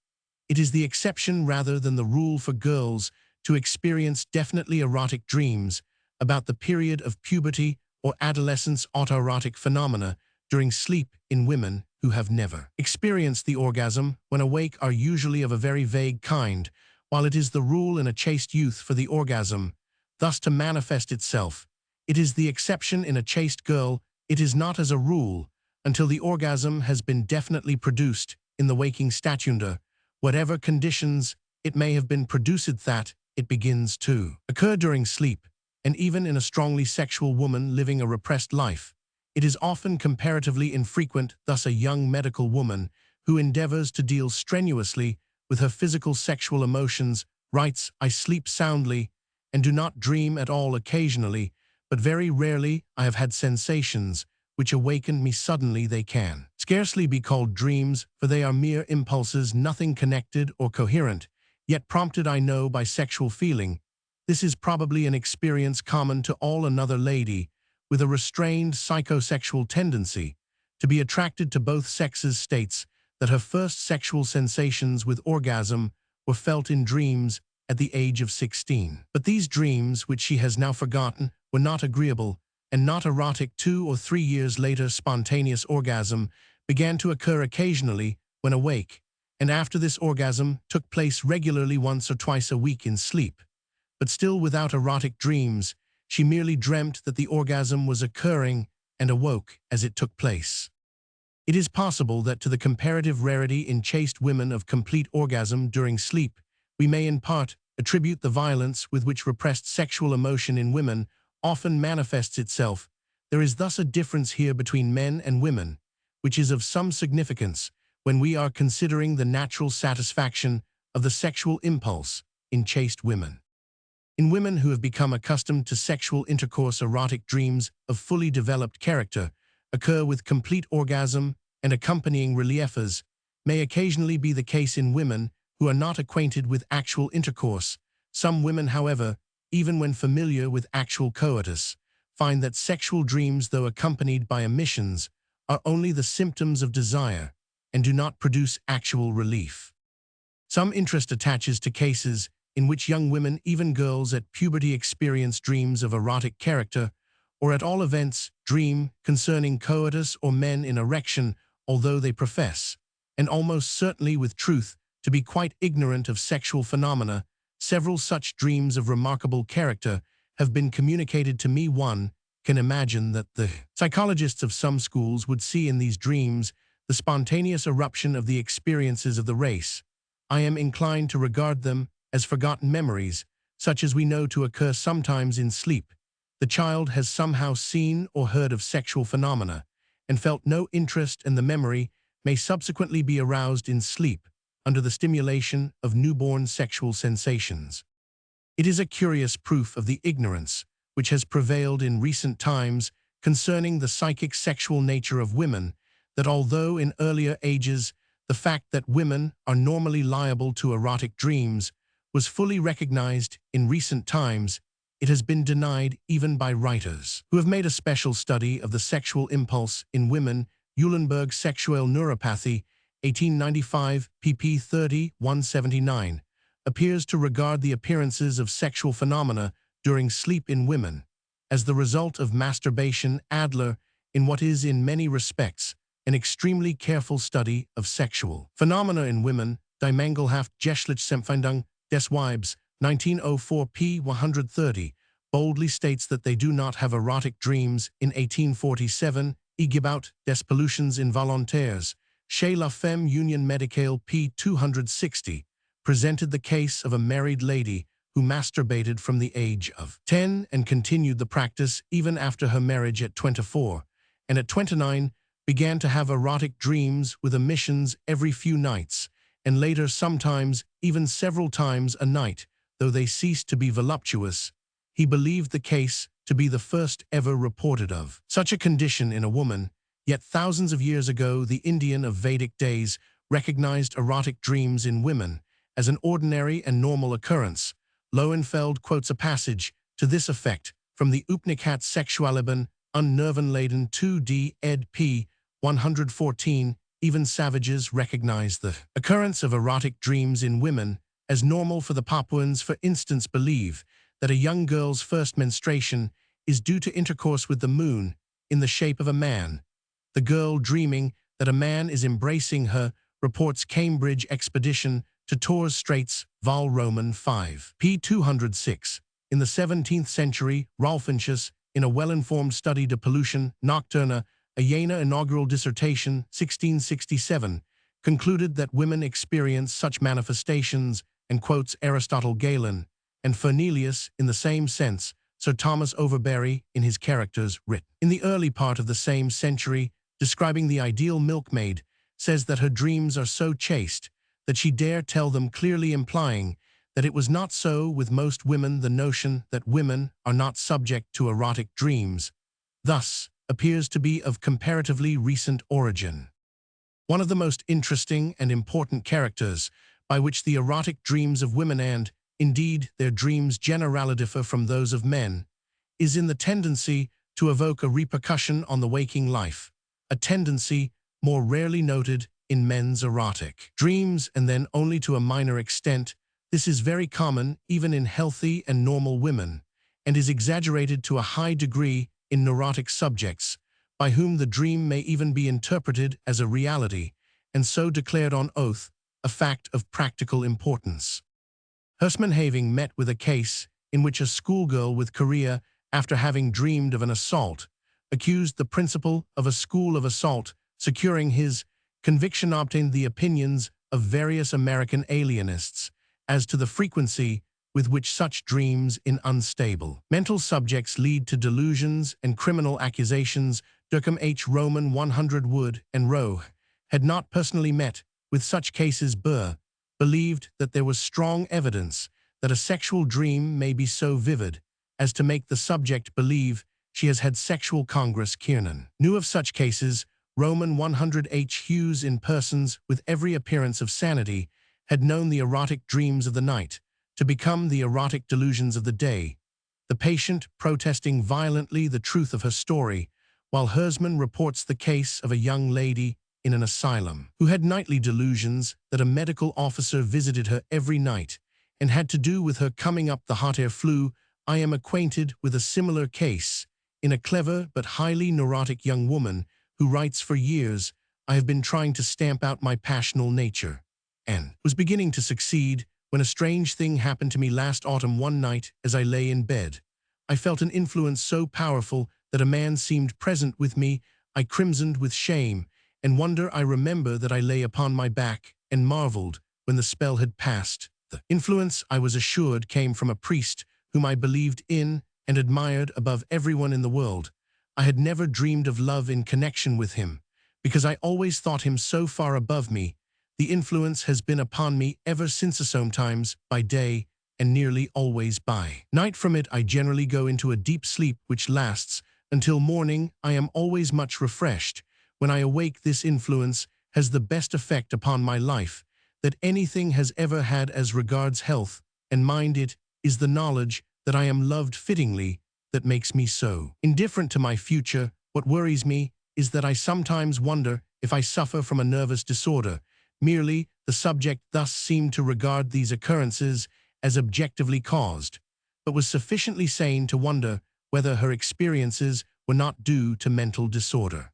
It is the exception rather than the rule for girls to experience definitely erotic dreams about the period of puberty or adolescence. Autoerotic phenomena during sleep in women who have never experienced the orgasm when awake are usually of a very vague kind, while it is the rule in a chaste youth for the orgasm thus to manifest itself. It is the exception in a chaste girl. It is not as a rule until the orgasm has been definitely produced in the waking statunder, whatever conditions it may have been produced, that it begins to occur during sleep, and even in a strongly sexual woman living a repressed life. It is often comparatively infrequent. Thus a young medical woman who endeavors to deal strenuously with her physical sexual emotions writes, "I sleep soundly and do not dream at all. Occasionally, but very rarely, I have had sensations which awaken me suddenly. They can scarcely be called dreams, for they are mere impulses, nothing connected or coherent, yet prompted, I know, by sexual feeling. This is probably an experience common to all. Another lady with a restrained psychosexual tendency to be attracted to both sexes states that her first sexual sensations with orgasm were felt in dreams at the age of 16. But these dreams, which she has now forgotten, were not agreeable and not erotic. 2 or 3 years later, spontaneous orgasm began to occur occasionally when awake, and after this orgasm took place regularly once or twice a week in sleep. But still without erotic dreams, she merely dreamt that the orgasm was occurring and awoke as it took place. It is possible that to the comparative rarity in chaste women of complete orgasm during sleep, we may in part attribute the violence with which repressed sexual emotion in women often manifests itself. There is thus a difference here between men and women, which is of some significance when we are considering the natural satisfaction of the sexual impulse in chaste women. In women who have become accustomed to sexual intercourse, erotic dreams of fully developed character occur with complete orgasm and accompanying reliefs. May occasionally be the case in women who are not acquainted with actual intercourse. Some women, however, even when familiar with actual coitus, find that sexual dreams, though accompanied by emissions, are only the symptoms of desire and do not produce actual relief. Some interest attaches to cases in which young women, even girls at puberty, experience dreams of erotic character, or at all events dream concerning coitus or men in erection, although they profess, and almost certainly with truth, to be quite ignorant of sexual phenomena. Several such dreams of remarkable character have been communicated to me. One can imagine that the psychologists of some schools would see in these dreams the spontaneous eruption of the experiences of the race. I am inclined to regard them as forgotten memories, such as we know to occur sometimes in sleep. The child has somehow seen or heard of sexual phenomena and felt no interest, and the memory may subsequently be aroused in sleep under the stimulation of newborn sexual sensations. It is a curious proof of the ignorance which has prevailed in recent times concerning the psychic sexual nature of women, that although in earlier ages the fact that women are normally liable to erotic dreams was fully recognized, in recent times it has been denied even by writers who have made a special study of the sexual impulse in women. Eulenberg, Sexual Neuropathy, 1895, pp. 30, 179, appears to regard the appearances of sexual phenomena during sleep in women as the result of masturbation. Adler, in what is in many respects an extremely careful study of sexual phenomena in women, Die Mangelhaft Geschlechtsempfindung des Weibes, 1904, p. 130, boldly states that they do not have erotic dreams. In 1847, Igebaut des Pollutions Involontaires, chez la femme union médicale, p. 260, presented the case of a married lady who masturbated from the age of 10 and continued the practice even after her marriage at 24, and at 29 began to have erotic dreams with emissions every few nights, and later sometimes even several times a night, though they ceased to be voluptuous. He believed the case to be the first ever reported of such a condition in a woman, yet thousands of years ago the Indian of Vedic days recognized erotic dreams in women as an ordinary and normal occurrence. Lowenfeld quotes a passage to this effect from the Upnikat Sexualibin Unnervenladen 2d ed p. 114. Even savages recognize the occurrence of erotic dreams in women as normal. For the Papuans, for instance, believe that a young girl's first menstruation is due to intercourse with the moon in the shape of a man. The girl dreaming that a man is embracing her, reports Cambridge Expedition to Torres Straits, Vol. Roman 5. p. 206. In the 17th century, Rolfinchius, in a well-informed study de pollution nocturna, a Jena inaugural dissertation, 1667, concluded that women experience such manifestations and quotes Aristotle Galen and Fernelius in the same sense. Sir Thomas Overbury, in his Characters, writ in the early part of the same century, describing the ideal milkmaid, says that her dreams are so chaste that she dare tell them clearly, implying that it was not so with most women. The notion that women are not subject to erotic dreams thus appears to be of comparatively recent origin. One of the most interesting and important characters by which the erotic dreams of women, and indeed their dreams generally, differ from those of men, is in the tendency to evoke a repercussion on the waking life, a tendency more rarely noted in men's erotic dreams, and then only to a minor extent. This is very common even in healthy and normal women, and is exaggerated to a high degree in neurotic subjects, by whom the dream may even be interpreted as a reality, and so declared on oath, a fact of practical importance. Hersmanhaving met with a case in which a schoolgirl with Korea, after having dreamed of an assault, accused the principal of a school of assault. Securing his conviction, obtained the opinions of various American alienists as to the frequency with which such dreams in unstable mental subjects lead to delusions and criminal accusations. Durkheim H. Roman 100 Wood and Rowe had not personally met with such cases. Burr believed that there was strong evidence that a sexual dream may be so vivid as to make the subject believe she has had sexual congress. Kiernan knew of such cases. Roman 100 H. Hughes, in persons with every appearance of sanity, had known the erotic dreams of the night to become the erotic delusions of the day, the patient protesting violently the truth of her story, while Hersman reports the case of a young lady in an asylum who had nightly delusions that a medical officer visited her every night and had to do with her coming up the hot air flue. I am acquainted with a similar case in a clever but highly neurotic young woman who writes, for years I have been trying to stamp out my passional nature, and was beginning to succeed, when a strange thing happened to me last autumn. One night, as I lay in bed, I felt an influence so powerful that a man seemed present with me. I crimsoned with shame and wonder. I remember that I lay upon my back and marveled when the spell had passed. The influence, I was assured, came from a priest whom I believed in and admired above everyone in the world. I had never dreamed of love in connection with him, because I always thought him so far above me. The influence has been upon me ever since, sometimes by day and nearly always by night. From it I generally go into a deep sleep which lasts until morning. I am always much refreshed when I awake. This influence has the best effect upon my life that anything has ever had as regards health and mind. It is the knowledge that I am loved fittingly that makes me so indifferent to my future. What worries me is that I sometimes wonder if I suffer from a nervous disorder. Merely, the subject thus seemed to regard these occurrences as objectively caused, but was sufficiently sane to wonder whether her experiences were not due to mental disorder.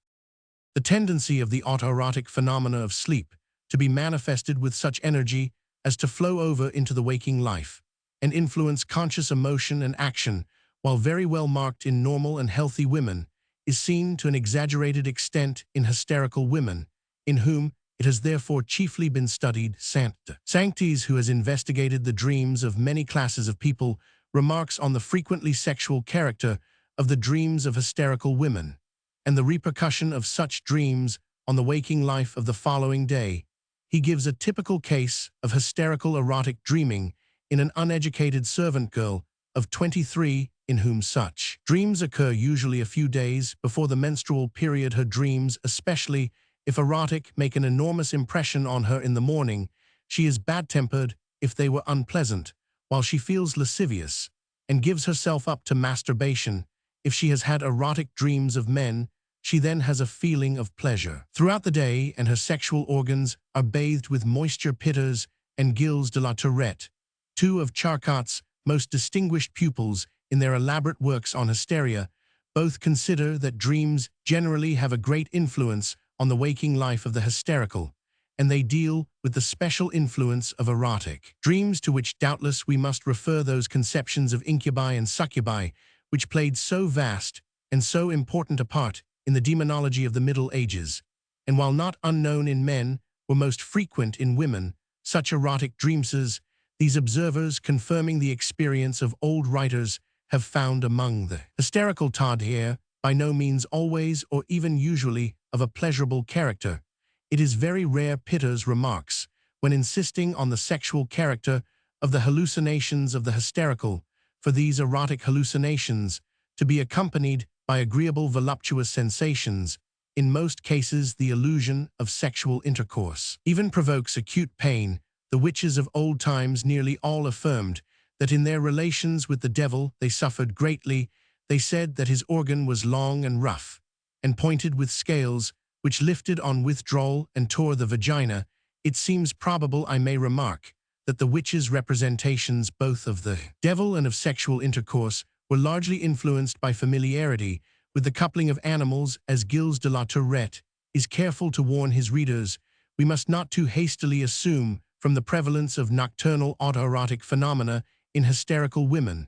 The tendency of the autoerotic phenomena of sleep to be manifested with such energy as to flow over into the waking life and influence conscious emotion and action, while very well marked in normal and healthy women, is seen to an exaggerated extent in hysterical women, in whom it has therefore chiefly been studied. Sanctis, who has investigated the dreams of many classes of people, remarks on the frequently sexual character of the dreams of hysterical women, and the repercussion of such dreams on the waking life of the following day. he gives a typical case of hysterical erotic dreaming in an uneducated servant girl of 23 in whom such dreams occur usually a few days before the menstrual period. Her dreams, especially if erotic, make an enormous impression on her in the morning. She is bad-tempered if they were unpleasant, while she feels lascivious and gives herself up to masturbation. If she has had erotic dreams of men, she then has a feeling of pleasure throughout the day, and her sexual organs are bathed with moisture. Pitters and Gilles de la Tourette, two of Charcot's most distinguished pupils in their elaborate works on hysteria, both consider that dreams generally have a great influence on the waking life of the hysterical, and they deal with the special influence of erotic dreams, to which doubtless we must refer those conceptions of incubi and succubi, which played so vast and so important a part in the demonology of the Middle Ages, and while not unknown in men, were most frequent in women. Such erotic dreams, these observers, confirming the experience of old writers, have found among the hysterical here, by no means always or even usually of a pleasurable character. It is very rare, Pitters remarks, when insisting on the sexual character of the hallucinations of the hysterical, for these erotic hallucinations to be accompanied by agreeable voluptuous sensations. In most cases, the illusion of sexual intercourse even provokes acute pain. The witches of old times nearly all affirmed that in their relations with the devil they suffered greatly. They said that his organ was long and rough, and pointed with scales, which lifted on withdrawal and tore the vagina. It seems probable, I may remark, that the witches' representations both of the devil and of sexual intercourse were largely influenced by familiarity with the coupling of animals. As Gilles de la Tourette is careful to warn his readers, we must not too hastily assume from the prevalence of nocturnal autoerotic phenomena in hysterical women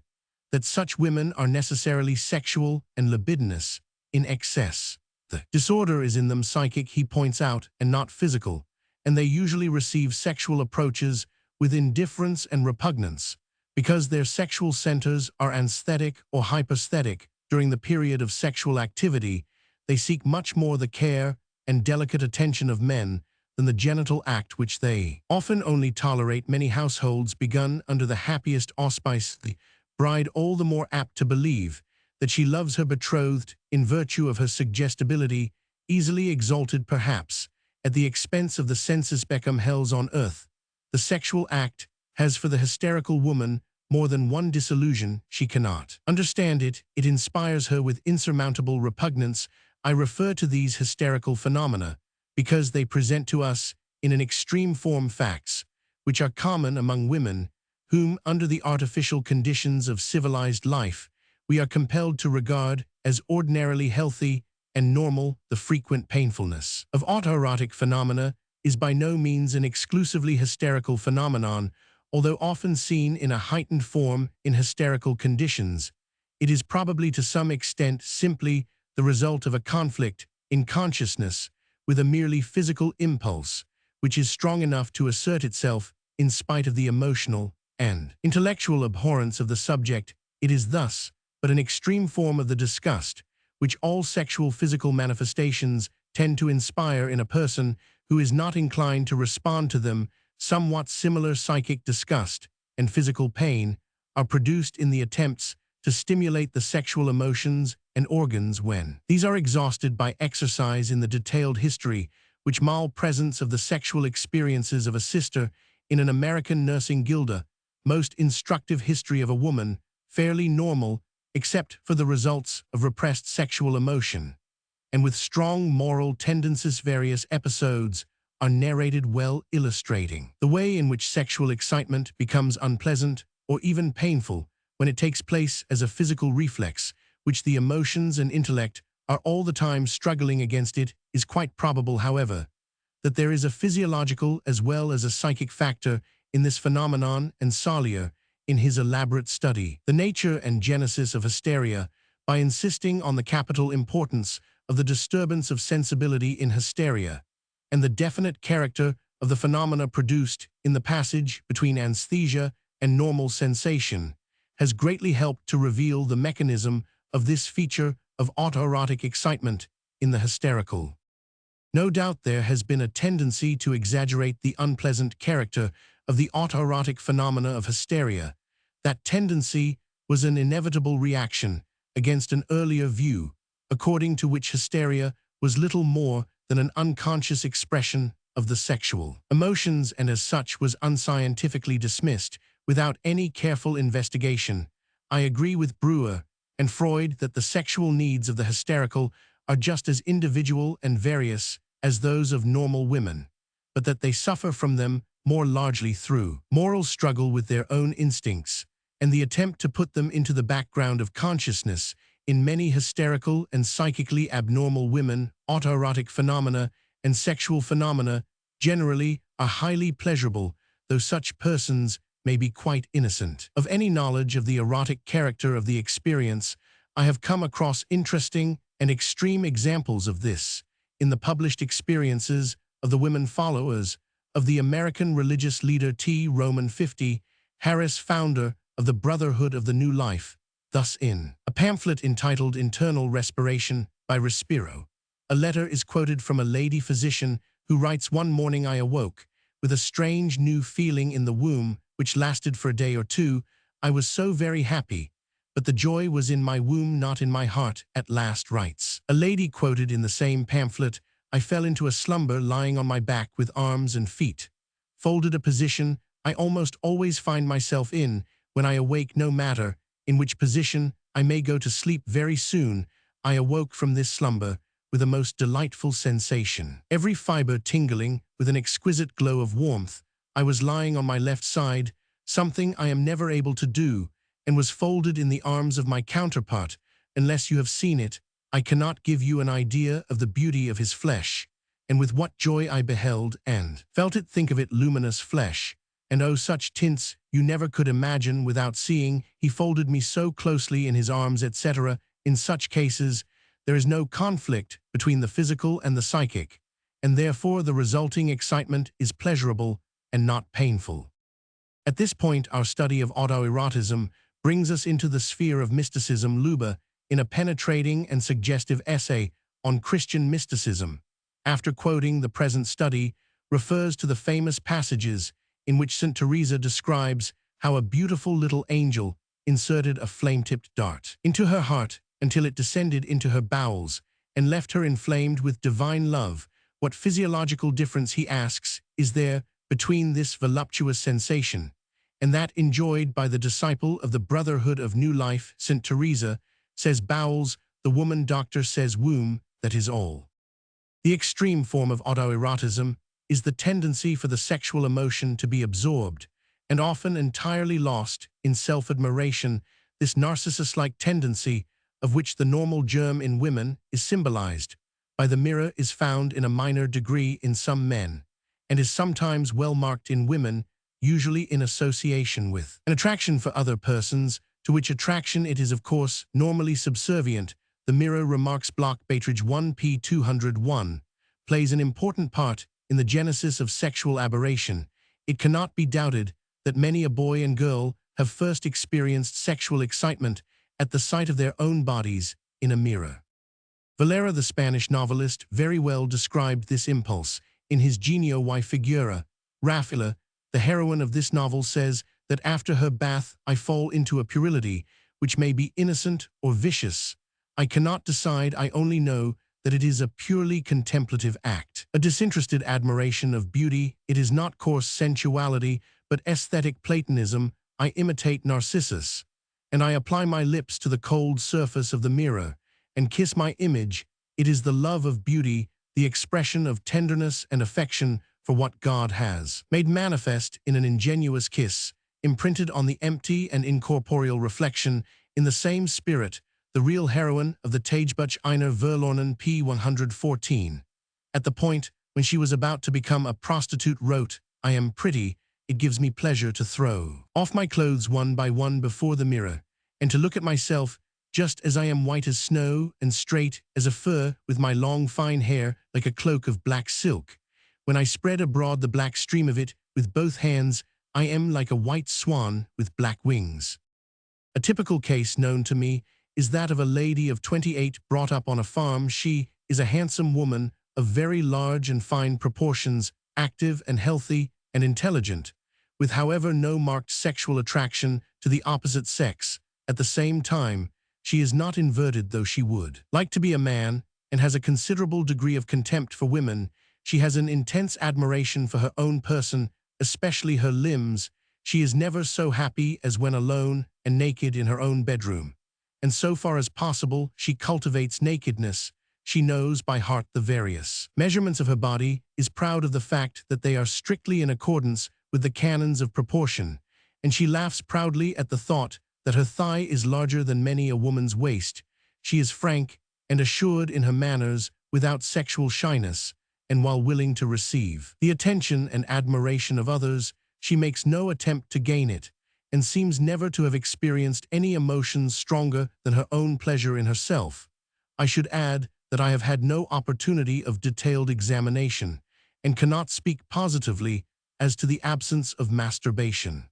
that such women are necessarily sexual and libidinous in excess. The disorder is in them psychic, he points out, and not physical, and they usually receive sexual approaches with indifference and repugnance, because their sexual centers are anesthetic or hyposthetic. During the period of sexual activity, they seek much more the care and delicate attention of men than the genital act, which they often only tolerate. Many households begun under the happiest auspice, the bride all the more apt to believe that she loves her betrothed in virtue of her suggestibility, easily exalted perhaps at the expense of the sensus becum hells on earth. The sexual act has for the hysterical woman more than one disillusion. She cannot understand it. It inspires her with insurmountable repugnance. I refer to these hysterical phenomena because they present to us in an extreme form facts which are common among women whom, under the artificial conditions of civilized life, we are compelled to regard as ordinarily healthy and normal. The frequent painfulness of autoerotic phenomena is by no means an exclusively hysterical phenomenon, although often seen in a heightened form in hysterical conditions. It is probably to some extent simply the result of a conflict in consciousness with a merely physical impulse, which is strong enough to assert itself in spite of the emotional and intellectual abhorrence of the subject. It is thus but an extreme form of the disgust which all sexual physical manifestations tend to inspire in a person who is not inclined to respond to them. Somewhat similar psychic disgust and physical pain are produced in the attempts to stimulate the sexual emotions and organs when these are exhausted by exercise. In the detailed history which presents of the sexual experiences of a sister in an American nursing Gilda, most instructive history of a woman, fairly normal except for the results of repressed sexual emotion, and with strong moral tendencies. Various episodes are narrated, well illustrating the way in which sexual excitement becomes unpleasant or even painful when it takes place as a physical reflex, which the emotions and intellect are all the time struggling against. It is quite probable, however, that there is a physiological as well as a psychic factor in this phenomenon, and Salier, in his elaborate study, The Nature and Genesis of Hysteria, by insisting on the capital importance of the disturbance of sensibility in hysteria, and the definite character of the phenomena produced in the passage between anesthesia and normal sensation, has greatly helped to reveal the mechanism of this feature of autoerotic excitement in the hysterical. No doubt there has been a tendency to exaggerate the unpleasant character of the autoerotic phenomena of hysteria. That tendency was an inevitable reaction against an earlier view, according to which hysteria was little more than an unconscious expression of the sexual emotions and as such was unscientifically dismissed without any careful investigation. I agree with Brewer and Freud that the sexual needs of the hysterical are just as individual and various as those of normal women, but that they suffer from them more largely through moral struggle with their own instincts and the attempt to put them into the background of consciousness. In many hysterical and psychically abnormal women, autoerotic phenomena and sexual phenomena generally are highly pleasurable, though such persons may be quite innocent of any knowledge of the erotic character of the experience. I have come across interesting and extreme examples of this in the published experiences of the women followers of the American religious leader T. Roman 50, Harris, founder of the Brotherhood of the New Life. Thus in a pamphlet entitled Internal Respiration by Respiro, a letter is quoted from a lady physician who writes, "One morning I awoke with a strange new feeling in the womb which lasted for a day or two. I was so very happy, but the joy was in my womb, not in my heart," at last writes a lady quoted in the same pamphlet. "I fell into a slumber lying on my back with arms and feet folded, a position I almost always find myself in when I awake, no matter in which position I may go to sleep very soon. I awoke from this slumber with a most delightful sensation, every fiber tingling with an exquisite glow of warmth. I was lying on my left side, something I am never able to do, and was folded in the arms of my counterpart. Unless you have seen it, I cannot give you an idea of the beauty of his flesh, and with what joy I beheld and felt it. Think of it, luminous flesh, and oh, such tints you never could imagine without seeing. He folded me so closely in his arms, etc. In such cases, there is no conflict between the physical and the psychic, and therefore the resulting excitement is pleasurable and not painful." At this point, our study of autoerotism brings us into the sphere of mysticism. Luba, in a penetrating and suggestive essay on Christian mysticism, after quoting the present study, refers to the famous passages in which St. Teresa describes how a beautiful little angel inserted a flame-tipped dart into her heart until it descended into her bowels and left her inflamed with divine love. What physiological difference, he asks, is there between this voluptuous sensation and that enjoyed by the disciple of the Brotherhood of New Life? St. Teresa says bowels, the woman doctor says womb. That is all. The extreme form of autoerotism is the tendency for the sexual emotion to be absorbed and often entirely lost in self-admiration. This narcissus-like tendency, of which the normal germ in women is symbolized by the mirror, is found in a minor degree in some men and is sometimes well marked in women, usually in association with an attraction for other persons, to which attraction it is of course normally subservient. The mirror, remarks Bloch, Batrage 1p. 201, plays an important part in the genesis of sexual aberration. It cannot be doubted that many a boy and girl have first experienced sexual excitement at the sight of their own bodies in a mirror. Valera, the Spanish novelist, very well described this impulse in his Genio y Figura. Rafaela, the heroine of this novel, says that after her bath I fall into a puerility which may be innocent or vicious. I cannot decide, I only know that it is a purely contemplative act, a disinterested admiration of beauty. It is not coarse sensuality, but aesthetic Platonism. I imitate Narcissus, and I apply my lips to the cold surface of the mirror and kiss my image. It is the love of beauty, the expression of tenderness and affection for what God has made manifest in an ingenuous kiss, imprinted on the empty and incorporeal reflection. In the same spirit, the real heroine of the Tagebuch einer Verlorenen p. 114, at the point when she was about to become a prostitute, wrote, "I am pretty, it gives me pleasure to throw off my clothes one by one before the mirror, and to look at myself just as I am, white as snow and straight as a fir, with my long fine hair like a cloak of black silk. When I spread abroad the black stream of it with both hands, I am like a white swan with black wings." A typical case known to me is that of a lady of 28 brought up on a farm. She is a handsome woman of very large and fine proportions, active and healthy and intelligent, with however no marked sexual attraction to the opposite sex. At the same time, she is not inverted, though she would like to be a man, and has a considerable degree of contempt for women. She has an intense admiration for her own person, especially her limbs. She is never so happy as when alone and naked in her own bedroom. And so far as possible, she cultivates nakedness. She knows by heart the various measurements of her body, is proud of the fact that they are strictly in accordance with the canons of proportion, and she laughs proudly at the thought that her thigh is larger than many a woman's waist. She is frank and assured in her manners, without sexual shyness, and while willing to receive the attention and admiration of others, she makes no attempt to gain it, and seems never to have experienced any emotions stronger than her own pleasure in herself. I should add that I have had no opportunity of detailed examination, and cannot speak positively as to the absence of masturbation.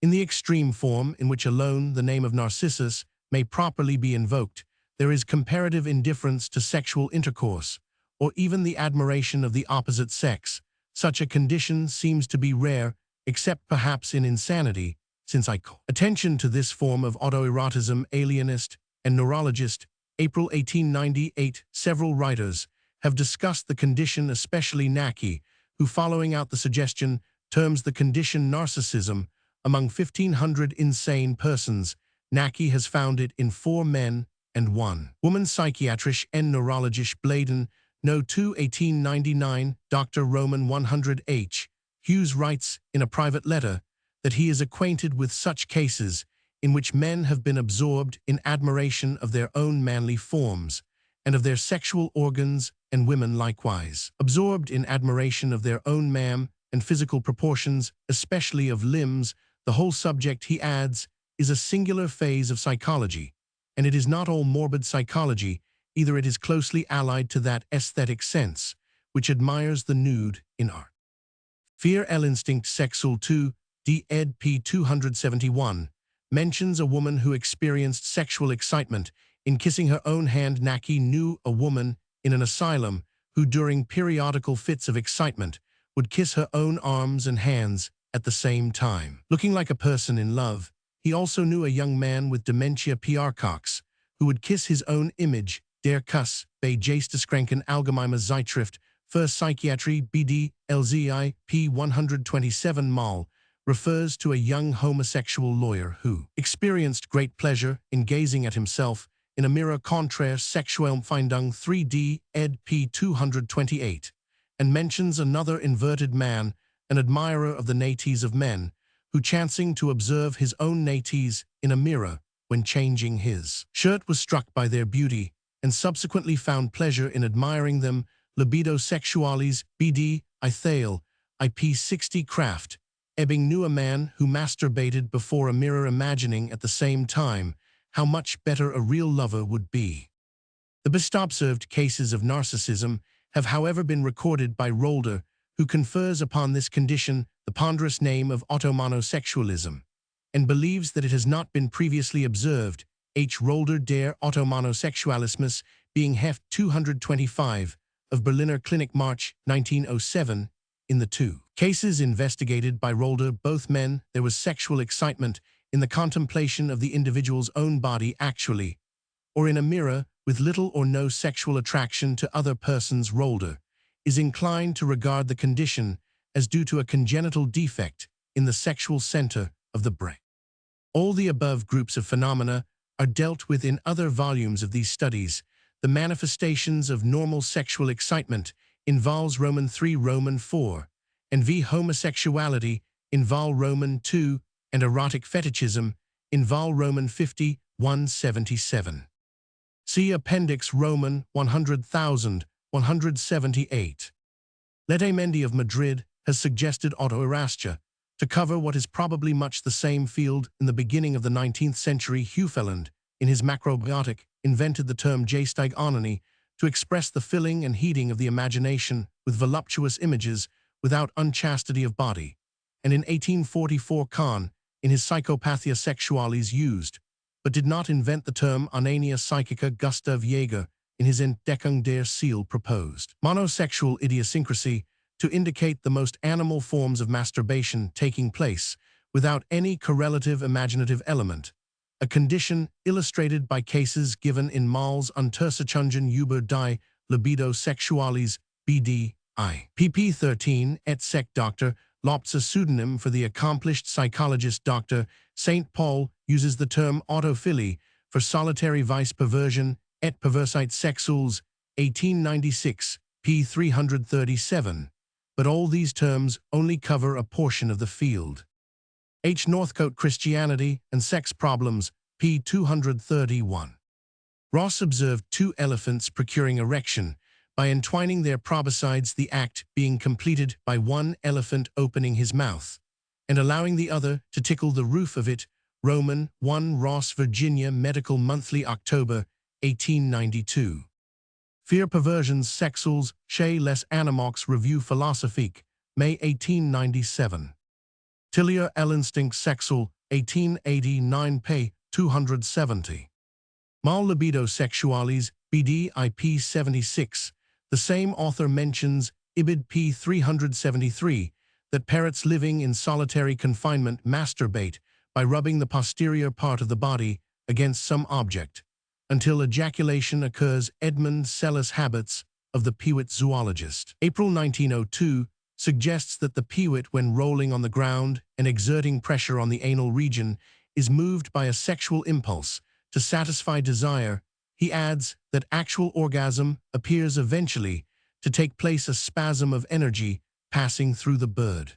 In the extreme form in which alone the name of Narcissus may properly be invoked, there is comparative indifference to sexual intercourse, or even the admiration of the opposite sex. Such a condition seems to be rare, except perhaps in insanity, since I call attention to this form of autoerotism. Alienist and neurologist, April 1898. Several writers have discussed the condition, especially Naki, who, following out the suggestion, terms the condition narcissism. Among 1,500 insane persons, Naki has found it in 4 men and 1 woman. Psychiatrisch and neurologisch Bladen, No. 2, 1899. Dr. Roman 100 H. Hughes writes in a private letter that he is acquainted with such cases in which men have been absorbed in admiration of their own manly forms and of their sexual organs, and women likewise, absorbed in admiration of their own and physical proportions, especially of limbs. The whole subject, he adds, is a singular phase of psychology, and it is not all morbid psychology. Either it is closely allied to that aesthetic sense which admires the nude in art. Fear Instinct Sexual 2, D. ed. p. 271, mentions a woman who experienced sexual excitement in kissing her own hand. Naki knew a woman in an asylum who, during periodical fits of excitement, would kiss her own arms and hands at the same time, looking like a person in love. He also knew a young man with dementia Cox, who would kiss his own image. Der Kuss bei Geisteskranken Allgemeine Zeitschrift für Psychiatrie, BD, LZI, p. 127 Mal, refers to a young homosexual lawyer who experienced great pleasure in gazing at himself in a mirror. Contraire Sexualempfindung 3D, ed. p. 228, and mentions another inverted man, an admirer of the nates of men, who, chancing to observe his own nates in a mirror when changing his shirt, was struck by their beauty, and subsequently found pleasure in admiring them. Libido Sexualis, BD, Ithale, IP 60 Kraft. Ebbing knew a man who masturbated before a mirror, imagining at the same time how much better a real lover would be. The best observed cases of narcissism have, however, been recorded by Rolder, who confers upon this condition the ponderous name of automonosexualism, and believes that it has not been previously observed. H. Rolder der Automonosexualismus, being Heft 225 of Berliner Klinik, March 1907. In the 2 cases investigated by Rolder, both men, there was sexual excitement in the contemplation of the individual's own body actually, or in a mirror, with little or no sexual attraction to other persons. Rolder is inclined to regard the condition as due to a congenital defect in the sexual center of the brain. All the above groups of phenomena are dealt with in other volumes of these studies. The manifestations of normal sexual excitement in Vols Roman 3, Roman 4, and v. homosexuality in Vol Roman 2, and erotic fetishism in Vol Roman 50, 177. See Appendix Roman 100,178. Letamendi of Madrid has suggested autoerastia to cover what is probably much the same field. In the beginning of the 19th century, Hufeland, in his Macrobiotic, invented the term Geistige onany to express the filling and heating of the imagination with voluptuous images without unchastity of body, and in 1844 Kahn, in his Psychopathia Sexualis, used, but did not invent the term onania psychica. Gustav Jaeger, in his Entdeckung der Seele proposed. Monosexual idiosyncrasy, to indicate the most animal forms of masturbation taking place without any correlative imaginative element, a condition illustrated by cases given in Mal's Untersuchungen über die Libido Sexualis, BDI. pp. 13, et sec. Dr. Lopt's a pseudonym for the accomplished psychologist Dr. St. Paul uses the term autophily for solitary vice perversion et perversite sexuals, 1896, p. 337, but all these terms only cover a portion of the field. H. Northcote Christianity and Sex Problems, p. 231. Ross observed two elephants procuring erection by entwining their proboscides, the act being completed by one elephant opening his mouth and allowing the other to tickle the roof of it. Roman 1 Ross, Virginia Medical Monthly, October, 1892. Fear Perversions Sexuals, chez les Animaux, Revue Philosophique, May 1897. Tillier L'instinct Sexual, 1889, p. 270. Mal Libido Sexualis, BDIP 76. The same author mentions, Ibid p. 373, that parrots living in solitary confinement masturbate by rubbing the posterior part of the body against some object, until ejaculation occurs. Edmund Sellis, Habits of the Peewit Zoologist. April 1902 suggests that the peewit, when rolling on the ground and exerting pressure on the anal region, is moved by a sexual impulse to satisfy desire. He adds that actual orgasm appears eventually to take place, a spasm of energy passing through the bird.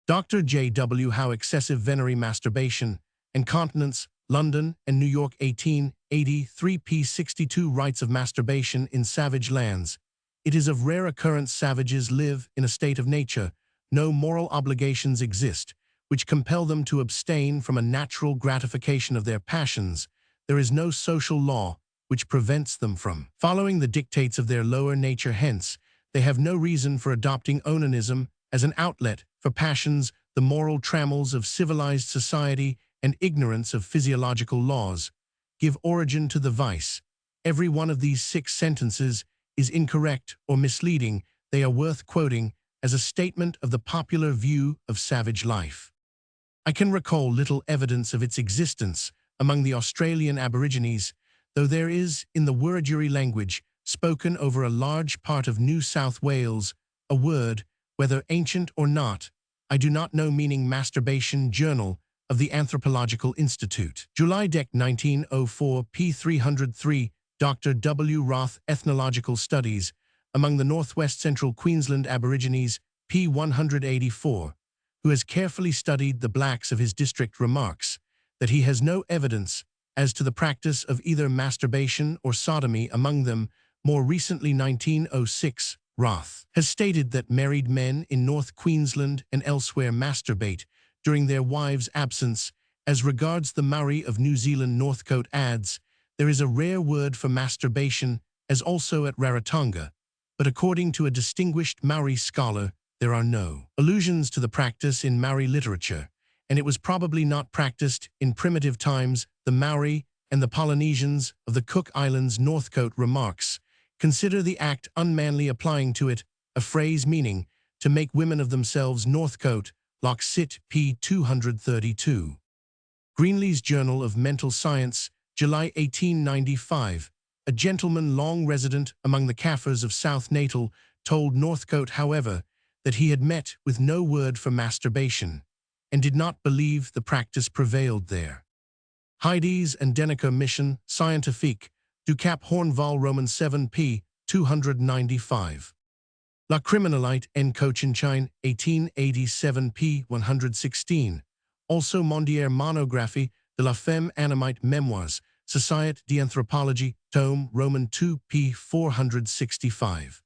Dr. J. W. Howe, Excessive Venery Masturbation and Continence, London and New York, 1883, p. 62. Rites of masturbation in savage lands. It is of rare occurrence. Savages live in a state of nature. No moral obligations exist which compel them to abstain from a natural gratification of their passions. There is no social law which prevents them from following the dictates of their lower nature. Hence, they have no reason for adopting onanism as an outlet for passions. The moral trammels of civilized society and ignorance of physiological laws give origin to the vice. Every one of these 6 sentences is incorrect or misleading. They are worth quoting as a statement of the popular view of savage life. I can recall little evidence of its existence among the Australian Aborigines, though there is, in the Wiradjuri language, spoken over a large part of New South Wales, a word, whether ancient or not, I do not know, meaning masturbation. Journal of the Anthropological Institute. July Dec 1904, p. 303, Dr. W. Roth, Ethnological Studies among the Northwest Central Queensland Aborigines, p. 184, who has carefully studied the blacks of his district, remarks that he has no evidence as to the practice of either masturbation or sodomy among them. More recently, 1906, Roth has stated that married men in North Queensland and elsewhere masturbate during their wives' absence. As regards the Maori of New Zealand, Northcote adds, there is a rare word for masturbation, as also at Rarotonga, but according to a distinguished Maori scholar, there are no allusions to the practice in Maori literature, and it was probably not practiced in primitive times. The Maori and the Polynesians of the Cook Islands, Northcote remarks, consider the act unmanly, applying to it a phrase meaning to make women of themselves. Northcote, Lock Sit, p. 232. Greenlee's Journal of Mental Science, July 1895. A gentleman long resident among the Kaffirs of South Natal told Northcote, however, that he had met with no word for masturbation and did not believe the practice prevailed there. Heides and Denneker Mission Scientifique du Cap Hornval, Roman 7, p. 295. La Criminalite en Cochinchine, 1887, p. 116. Also Mondière Monographie de la Femme Animite Memoirs, Société d'Anthropologie, tome Roman 2, p. 465.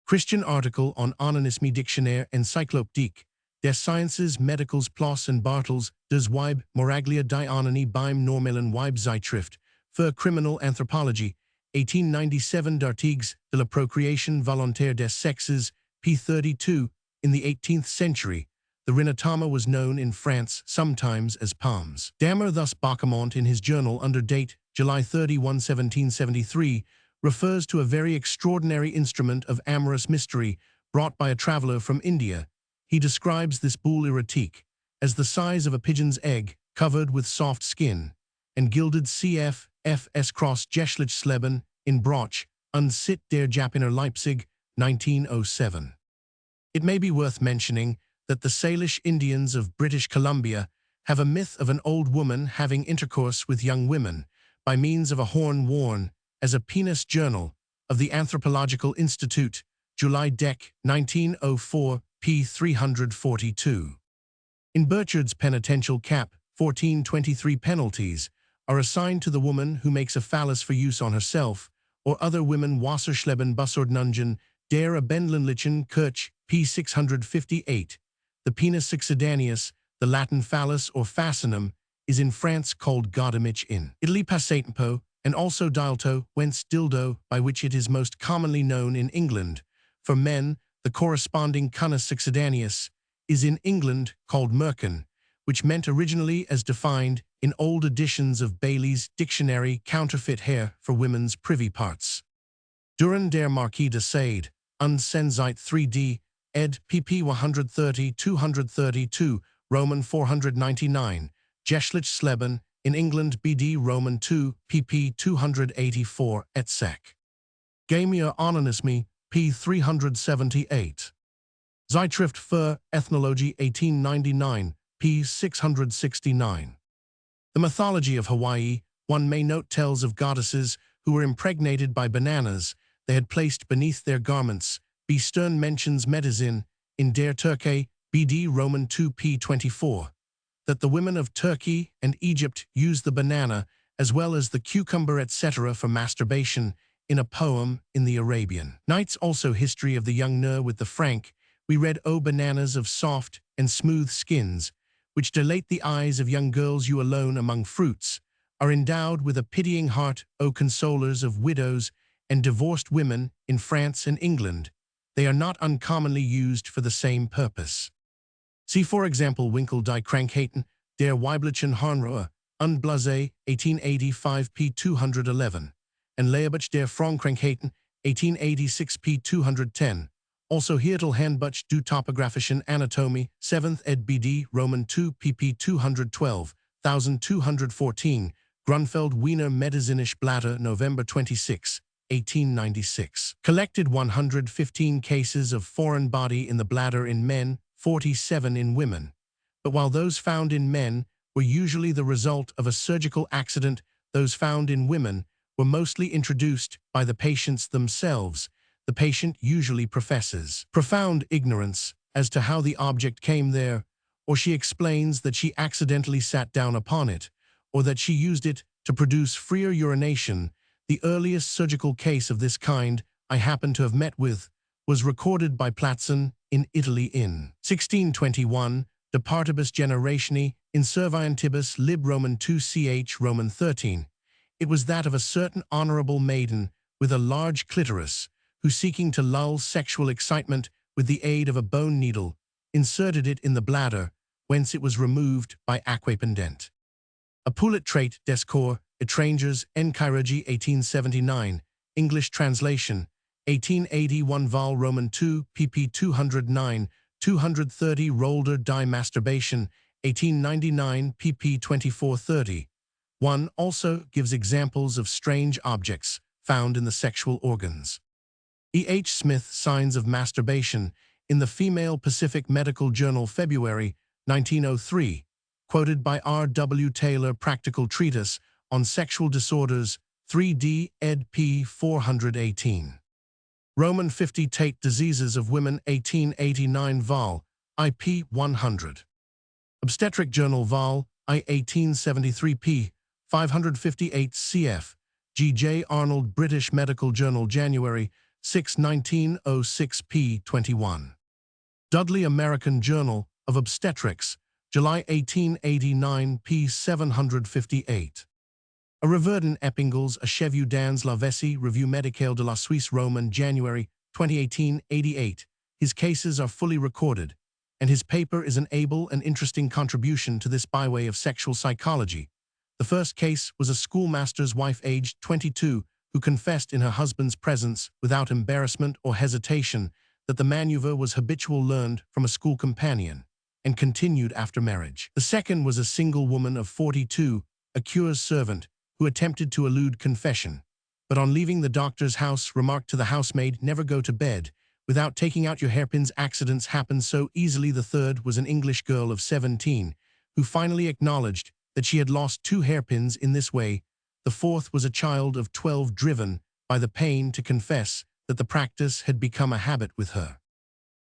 Christian article on Onanisme, Dictionnaire Encyclopédique des Sciences Médicales, Ploss and Bartels, des Weib, Moraglia die Onanie beim normalen Weibzeitschrift für Criminal Anthropologie, 1897. D'Artigues de la Procréation volontaire des sexes, p. 32. In the 18th century, the Rinatama was known in France sometimes as palms. Damer. Thus Bacamont, in his journal under date July 31, 1773, refers to a very extraordinary instrument of amorous mystery brought by a traveler from India. He describes this boule erotique as the size of a pigeon's egg, covered with soft skin, and gilded cf. F.S. Cross Geschlecht Sleben in Broch, Unsit der Japiner Leipzig, 1907. It may be worth mentioning that the Salish Indians of British Columbia have a myth of an old woman having intercourse with young women by means of a horn worn as a penis journal of the Anthropological Institute, July Dec, 1904, p. 342. In Burchard's penitential cap, 1423 penalties are assigned to the woman who makes a phallus for use on herself or other women. Wasserschleben Bussordnungen der Abendlichen Kirche, p. 658. The penis succedaneus, the Latin phallus or fascinum, is in France called godimich, in Italy passatempo, and also dildo, whence dildo, by which it is most commonly known in England. For men, the corresponding cunus succedaneus is in England called merkin, which meant originally, as defined in old editions of Bailey's Dictionary, counterfeit hair for women's privy parts. Duren der Marquis de Sade, Unsensite 3d, ed. pp. 130-232, Roman 499, Geschlecht Sleben, in England BD Roman 2, pp. 284, etc. Gamia Onanismi, p. 378. Zeitschrift für Ethnologie 1899, p. 669. The mythology of Hawaii, one may note, tells of goddesses who were impregnated by bananas they had placed beneath their garments. B. Stern mentions medicine in Der Turkey, BD Roman 2 p. 24, that the women of Turkey and Egypt used the banana as well as the cucumber etc. for masturbation in a poem in the Arabian Nights. Also History of the Young Nur with the Frank, we read, O bananas of soft and smooth skins, which dilate the eyes of young girls, you alone among fruits are endowed with a pitying heart, O consolers of widows and divorced women in France and England. They are not uncommonly used for the same purpose. See, for example, Winkel die Krankheiten der weiblichen Harnrohr, Unblase, 1885 p. 211, and Leibach der Frauenkrankheiten, 1886 p. 210. Also Hirtel Handbuch du Topographischen Anatomie, 7th ed. BD, Roman 2 pp. 212, 1214, Grunfeld Wiener Medizinische Blatter, November 26, 1896. Collected 115 cases of foreign body in the bladder in men, 47 in women. But while those found in men were usually the result of a surgical accident, those found in women were mostly introduced by the patients themselves. The patient usually professes profound ignorance as to how the object came there, or she explains that she accidentally sat down upon it, or that she used it to produce freer urination. The earliest surgical case of this kind I happen to have met with was recorded by Platzen in Italy in 1621, De Partibus Generationi, in Servientibus Lib Roman 2 ch Roman 13. It was that of a certain honorable maiden with a large clitoris, who, seeking to lull sexual excitement with the aid of a bone needle, inserted it in the bladder, whence it was removed by aquapendent. A Poulet trait des corps étrangers en chirurgie 1879, English translation, 1881 vol Roman 2, pp. 209, 230 Rolder die Masturbation, 1899 pp. 2430. One also gives examples of strange objects found in the sexual organs. E. H. Smith, Signs of Masturbation, in the Female Pacific Medical Journal, February, 1903, quoted by R. W. Taylor, Practical Treatise on Sexual Disorders, 3d. ed. p. 418. Roman 50 Tate Diseases of Women, 1889 vol. IP 100. Obstetric Journal vol. I 1873 p. 558 cf. G. J. Arnold, British Medical Journal, January 6, 1906 p. 21. Dudley American Journal of Obstetrics, July 1889 p. 758. A Reverden Eppingles, a Chevue dans la Vessie, Revue Médicale de la Suisse Romane, January 2018, 88. His cases are fully recorded, and his paper is an able and interesting contribution to this byway of sexual psychology. The first case was a schoolmaster's wife aged 22 who confessed in her husband's presence without embarrassment or hesitation that the maneuver was habitual, learned from a school companion, and continued after marriage. The second was a single woman of 42, a cure's servant, who attempted to elude confession, but on leaving the doctor's house remarked to the housemaid, "Never go to bed without taking out your hairpins. Accidents happen so easily." The third was an English girl of 17, who finally acknowledged that she had lost 2 hairpins in this way. The fourth was a child of 12, driven by the pain to confess that the practice had become a habit with her.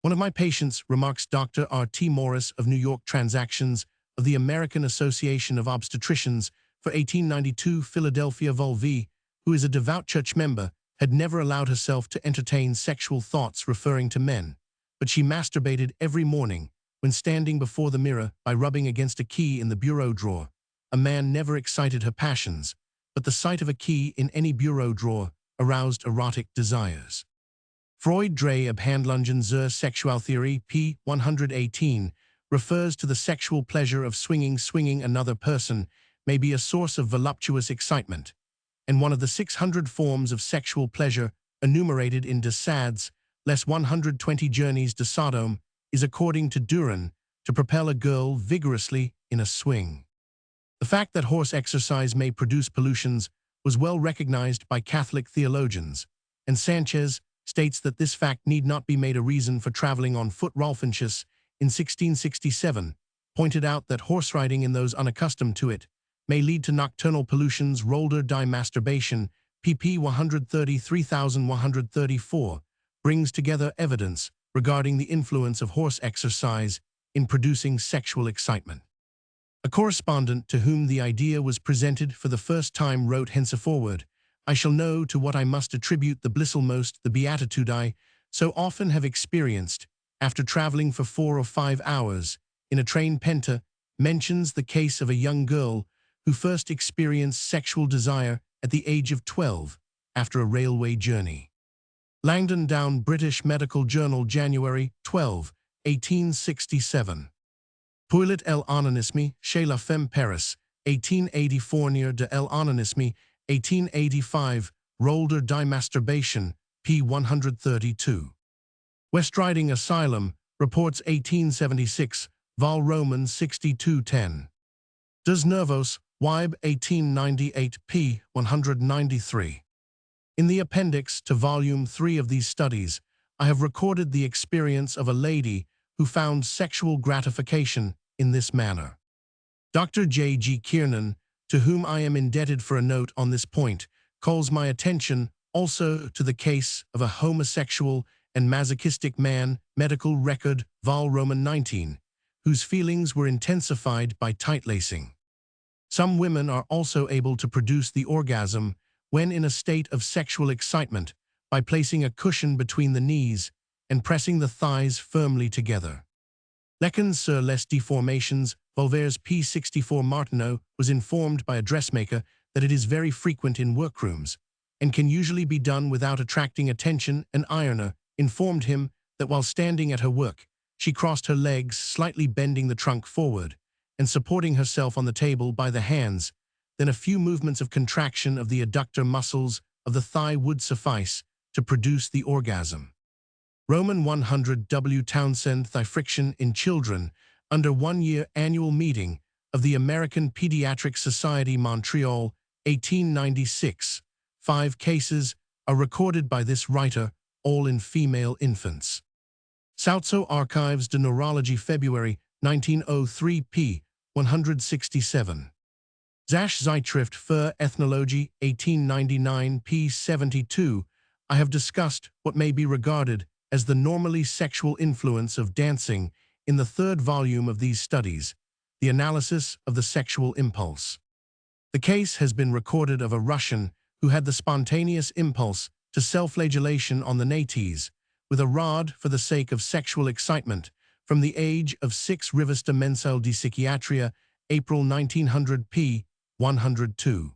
"One of my patients," remarks Dr. R.T. Morris of New York Transactions of the American Association of Obstetricians for 1892, Philadelphia, Vulv., who is a devout church member, had never allowed herself to entertain sexual thoughts referring to men, but she masturbated every morning when standing before the mirror by rubbing against a key in the bureau drawer. A man never excited her passions, but the sight of a key in any bureau drawer aroused erotic desires. Freud Dreh Abhandlungen zur Sexualtheorie, p. 118, refers to the sexual pleasure of swinging. Swinging another person may be a source of voluptuous excitement, and one of the 600 forms of sexual pleasure enumerated in de Sade's Les 120 Journeys de Sodome is, according to Duran, to propel a girl vigorously in a swing. The fact that horse exercise may produce pollutions was well recognized by Catholic theologians, and Sanchez states that this fact need not be made a reason for traveling on foot. Rolfenschus, in 1667, pointed out that horse riding in those unaccustomed to it may lead to nocturnal pollutions. Roller die masturbation, pp. 133,134, brings together evidence regarding the influence of horse exercise in producing sexual excitement. A correspondent to whom the idea was presented for the first time wrote henceforward, "I shall know to what I must attribute the blissful most, the beatitude I so often have experienced after traveling for 4 or 5 hours in a train." Penta mentions the case of a young girl who first experienced sexual desire at the age of 12 after a railway journey. Langdon Down, British Medical Journal, January 12, 1867. Poulet l'anonisme chez la femme, Paris, 1880. Fournier de l'anonisme, 1885, Roller die masturbation, p. 132. West Riding Asylum, Reports, 1876, Vol. Roman 6210. Dos Nervos, Weib, 1898, p. 193. In the appendix to Volume 3 of these studies, I have recorded the experience of a lady who found sexual gratification in this manner. Dr. J. G. Kiernan, to whom I am indebted for a note on this point, calls my attention also to the case of a homosexual and masochistic man, Medical Record, Vol. Roman 19, whose feelings were intensified by tight-lacing. Some women are also able to produce the orgasm when in a state of sexual excitement by placing a cushion between the knees and pressing the thighs firmly together. Leçons sur les déformations vulvaires, p. 64. Martineau was informed by a dressmaker that it is very frequent in workrooms and can usually be done without attracting attention. An ironer informed him that while standing at her work, she crossed her legs, slightly bending the trunk forward and supporting herself on the table by the hands. Then a few movements of contraction of the adductor muscles of the thigh would suffice to produce the orgasm. Roman 100. W. Townsend, Thigh friction in children, under 1-year annual meeting of the American Pediatric Society, Montreal, 1896. 5 cases are recorded by this writer, all in female infants. Sautso Archives de Neurology, February 1903, p. 167. Zasch Zeitschrift für Ethnologie, 1899, p. 72. I have discussed what may be regarded as the normally sexual influence of dancing in the 3rd volume of these studies, The Analysis of the Sexual Impulse. The case has been recorded of a Russian who had the spontaneous impulse to self-flagellation on the nates with a rod for the sake of sexual excitement from the age of 6. Revista Mensal de Psiquiatria, April 1900, p. 102.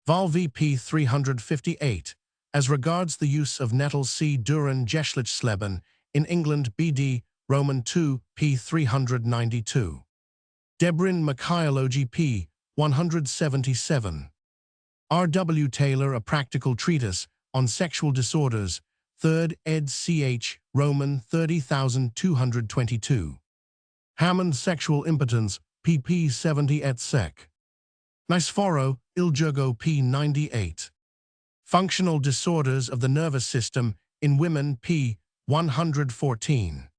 Vol. VP 358. As regards the use of nettles, see Duran Geschlechtsleben in England, BD, Roman 2, p. 392. Debrin Mikhailogy, p. 177. R.W. Taylor, A Practical Treatise on Sexual Disorders, 3rd ed. ch. Roman 30222. Hammond, Sexual Impotence, pp. 70 et seq. Niceforo, Il Gergo, p. 98. Functional Disorders of the Nervous System in Women, p. 114.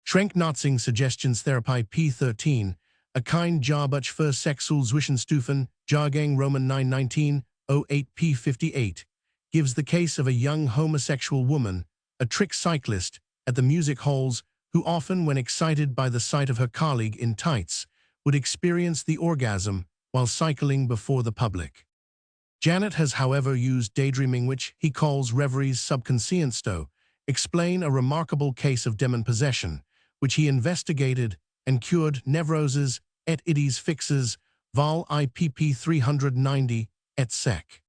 Schrenknotzing Suggestionstherapie, p. 13. A kind Jahrbuch für Sexualzwischenstufen, Jahrgang Roman 919, 08 p. 58, gives the case of a young homosexual woman, a trick cyclist, at the music halls, who often, when excited by the sight of her colleague in tights, would experience the orgasm while cycling before the public. Janet has, however, used daydreaming, which he calls reveries subconsciensto, explain a remarkable case of demon possession, which he investigated and cured nevroses et idis fixes, vol. IPP 390, et seq.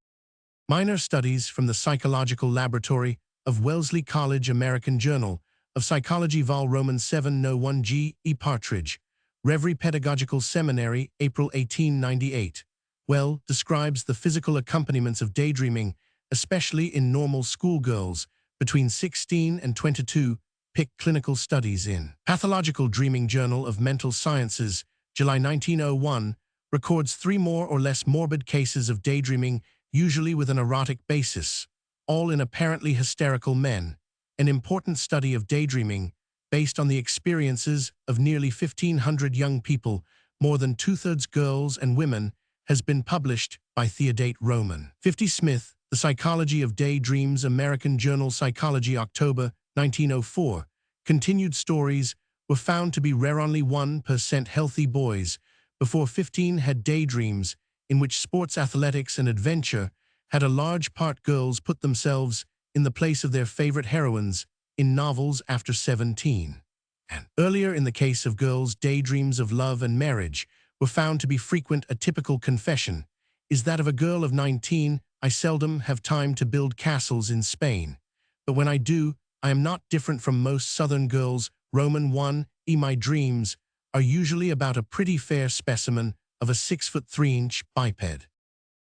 Minor studies from the Psychological Laboratory of Wellesley College, American Journal of Psychology, vol. Roman 701 G. E. Partridge, Reverie Pedagogical Seminary, April 1898. Well describes the physical accompaniments of daydreaming, especially in normal schoolgirls between 16 and 22, Pick Clinical Studies in Pathological Dreaming, Journal of Mental Sciences, July 1901, records 3 more or less morbid cases of daydreaming, usually with an erotic basis, all in apparently hysterical men. An important study of daydreaming, based on the experiences of nearly 1,500 young people, more than 2/3 girls and women, has been published by Theodate Roman. 50 Smith, The Psychology of Daydreams, American Journal Psychology, October 1904. Continued stories were found to be rare. Only 1% healthy boys before 15 had daydreams, in which sports, athletics, and adventure had a large part. Girls put themselves in the place of their favorite heroines in novels after 17. And earlier, in the case of girls, daydreams of love and marriage were found to be frequent. A typical confession is that of a girl of 19, I seldom have time to build castles in Spain, but when I do, I am not different from most Southern girls. Roman 1 e. My dreams are usually about a pretty fair specimen of a 6'3" biped.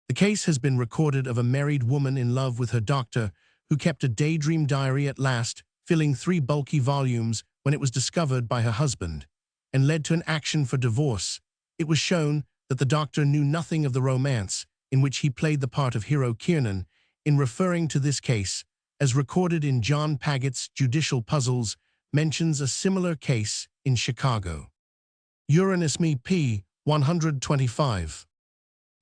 The case has been recorded of a married woman in love with her doctor who kept a daydream diary, at last filling 3 bulky volumes when it was discovered by her husband, and led to an action for divorce. It was shown that the doctor knew nothing of the romance in which he played the part of hero Kiernan. In referring to this case, as recorded in John Paggett's Judicial Puzzles, mentions a similar case in Chicago. Uranisme, p. 125.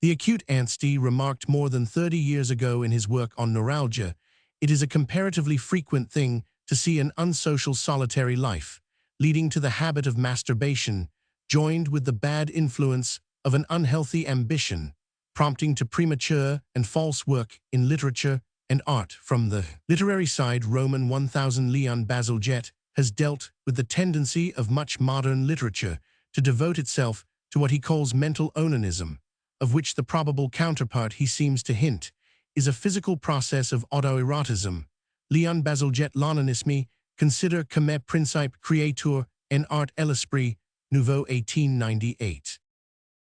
The acute Anstey remarked more than 30 years ago in his work on neuralgia, it is a comparatively frequent thing to see an unsocial solitary life, leading to the habit of masturbation, joined with the bad influence of an unhealthy ambition, prompting to premature and false work in literature and art. From the literary side, Roman 1000 Leon Bazalgette has dealt with the tendency of much modern literature to devote itself to what he calls mental onanism, of which the probable counterpart, he seems to hint, is a physical process of autoerotism. Leon Bazalgette, L'onanisme, consider comme principe créateur en art l'esprit nouveau, 1898.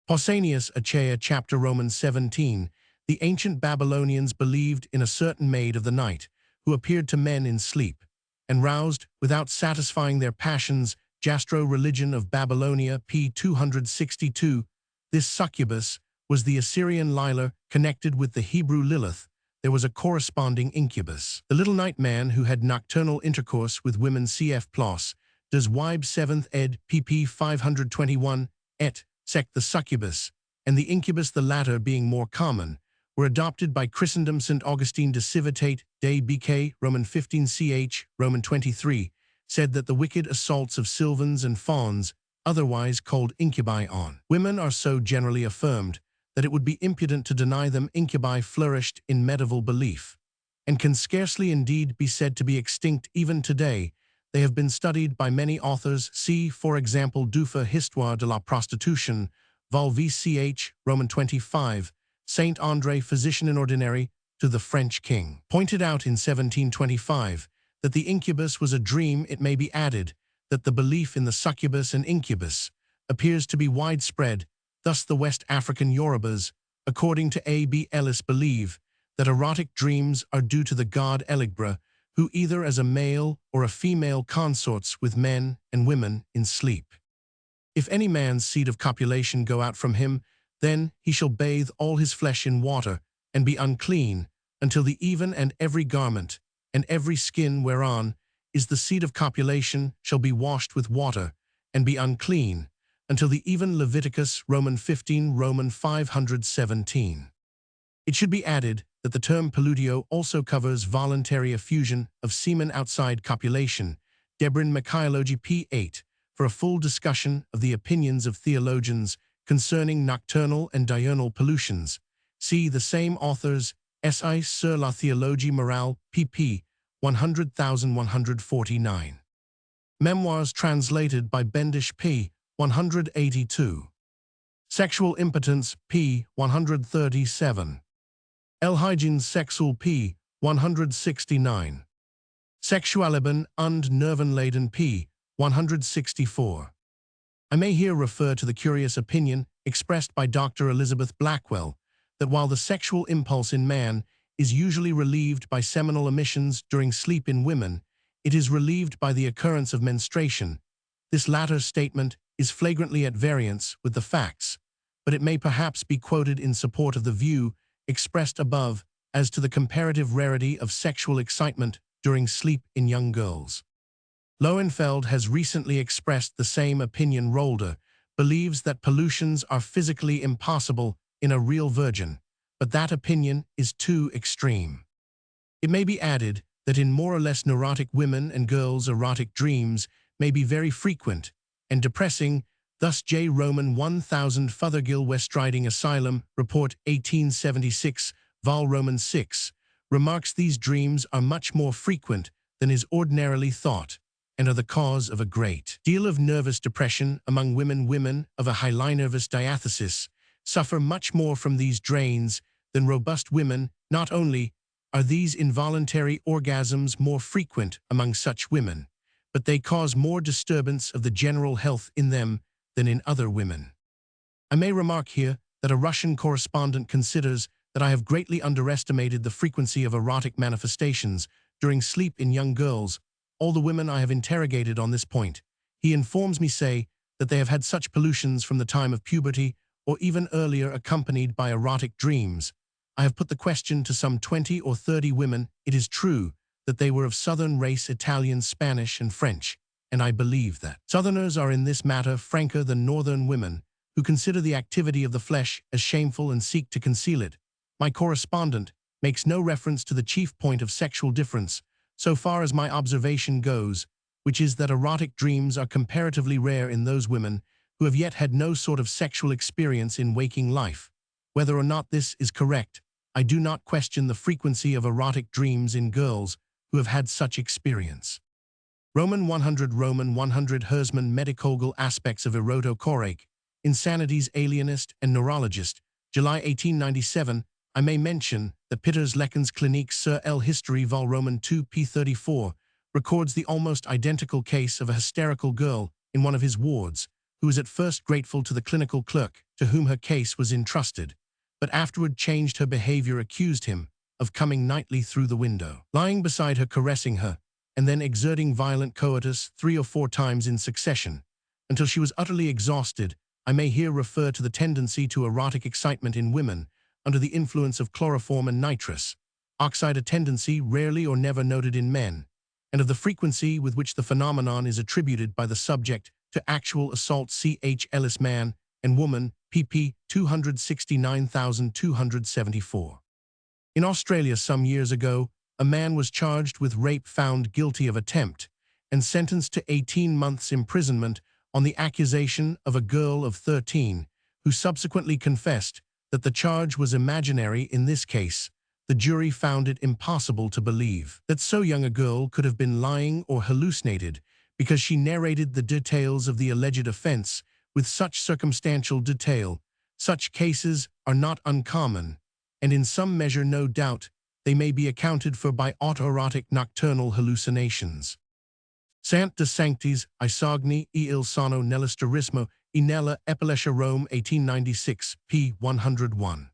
Pausanias, Achaea, chapter Roman 17. The ancient Babylonians believed in a certain maid of the night, who appeared to men in sleep, and roused without satisfying their passions. Jastro, Religion of Babylonia, p. 262. This succubus was the Assyrian Lila, connected with the Hebrew Lilith. There was a corresponding incubus. The little night man who had nocturnal intercourse with women, cf. Ploss, Des Weib 7th ed. pp. 521, et sec. The succubus and the incubus, the latter being more common, were adopted by Christendom. St. Augustine de Civitate Dei BK, Roman 15 ch. Roman 23, said that the wicked assaults of sylvans and fauns, otherwise called incubi, on women are so generally affirmed that it would be impudent to deny them. Incubi flourished in medieval belief, and can scarcely indeed be said to be extinct even today. They have been studied by many authors. See, for example, Duffer, Histoire de la Prostitution, vol. VCH, Roman 25, Saint André, physician in ordinary to the French king, pointed out in 1725 that the incubus was a dream. It may be added that the belief in the succubus and incubus appears to be widespread. Thus the West African Yorubas according to A.B. Ellis, believe that erotic dreams are due to the god Eligbra, who either as a male or a female consorts with men and women in sleep. If any man's seed of copulation go out from him, then he shall bathe all his flesh in water, and be unclean, until the even and every garment, and every skin whereon is the seed of copulation shall be washed with water, and be unclean, until the even. Leviticus, Roman 15, Roman 517. It should be added that the term pollutio also covers voluntary effusion of semen outside copulation, Debrin Mikhailogy p. 8, for a full discussion of the opinions of theologians concerning nocturnal and diurnal pollutions. See the same authors, Essai sur la théologie morale, pp. 100,149. Memoirs translated by Bendish p. 182. Sexual Impotence p. 137. Elhygienes Sexual p. 169. Sexualleben und Nervenleiden p. 164. I may here refer to the curious opinion expressed by Dr. Elizabeth Blackwell that while the sexual impulse in man is usually relieved by seminal emissions during sleep in women, it is relieved by the occurrence of menstruation. This latter statement is flagrantly at variance with the facts, but it may perhaps be quoted in support of the view expressed above as to the comparative rarity of sexual excitement during sleep in young girls. Lowenfeld has recently expressed the same opinion. Rolder believes that pollutions are physically impossible in a real virgin, but that opinion is too extreme. It may be added that in more or less neurotic women and girls, erotic dreams may be very frequent and depressing. Thus J. Roman 1000 Fothergill Westriding Asylum, Report 1876, Vol. Roman 6, remarks these dreams are much more frequent than is ordinarily thought, and are the cause of a great deal of nervous depression among women. Women of a highly nervous diathesis suffer much more from these drains than robust women. Not only are these involuntary orgasms more frequent among such women, but they cause more disturbance of the general health in them than in other women. I may remark here that a Russian correspondent considers that I have greatly underestimated the frequency of erotic manifestations during sleep in young girls. All the women I have interrogated on this point, he informs me, say that they have had such pollutions from the time of puberty or even earlier, accompanied by erotic dreams. I have put the question to some 20 or 30 women. It is true that they were of Southern race, Italian, Spanish, and French, and I believe that Southerners are in this matter franker than Northern women, who consider the activity of the flesh as shameful and seek to conceal it. My correspondent makes no reference to the chief point of sexual difference, so far as my observation goes, which is that erotic dreams are comparatively rare in those women who have yet had no sort of sexual experience in waking life. Whether or not this is correct, I do not question the frequency of erotic dreams in girls who have had such experience. Roman 100 Hersman Medicogal Aspects of Erotochoric, Insanities Alienist and Neurologist, July 1897. I may mention that Pitters Leckens Clinique sur L History Vol. Roman 2 p. 34 records the almost identical case of a hysterical girl in one of his wards, who was at first grateful to the clinical clerk to whom her case was entrusted, but afterward changed her behavior, accused him of coming nightly through the window, lying beside her, caressing her, and then exerting violent coitus 3 or 4 times in succession, until she was utterly exhausted. I may here refer to the tendency to erotic excitement in women under the influence of chloroform and nitrous oxide, a tendency rarely or never noted in men, and of the frequency with which the phenomenon is attributed by the subject to actual assault. C. H. Ellis, Man and Woman, pp. 269,274. In Australia some years ago, a man was charged with rape, found guilty of attempt, and sentenced to 18 months' imprisonment on the accusation of a girl of 13, who subsequently confessed that the charge was imaginary. In this case, the jury found it impossible to believe that so young a girl could have been lying or hallucinated, because she narrated the details of the alleged offense with such circumstantial detail. Such cases are not uncommon, and in some measure, no doubt, they may be accounted for by autoerotic nocturnal hallucinations. Sant de Sanctis, Isogni e il Sano nell'Istorismo e nella Epilescia, Rome 1896, p. 101.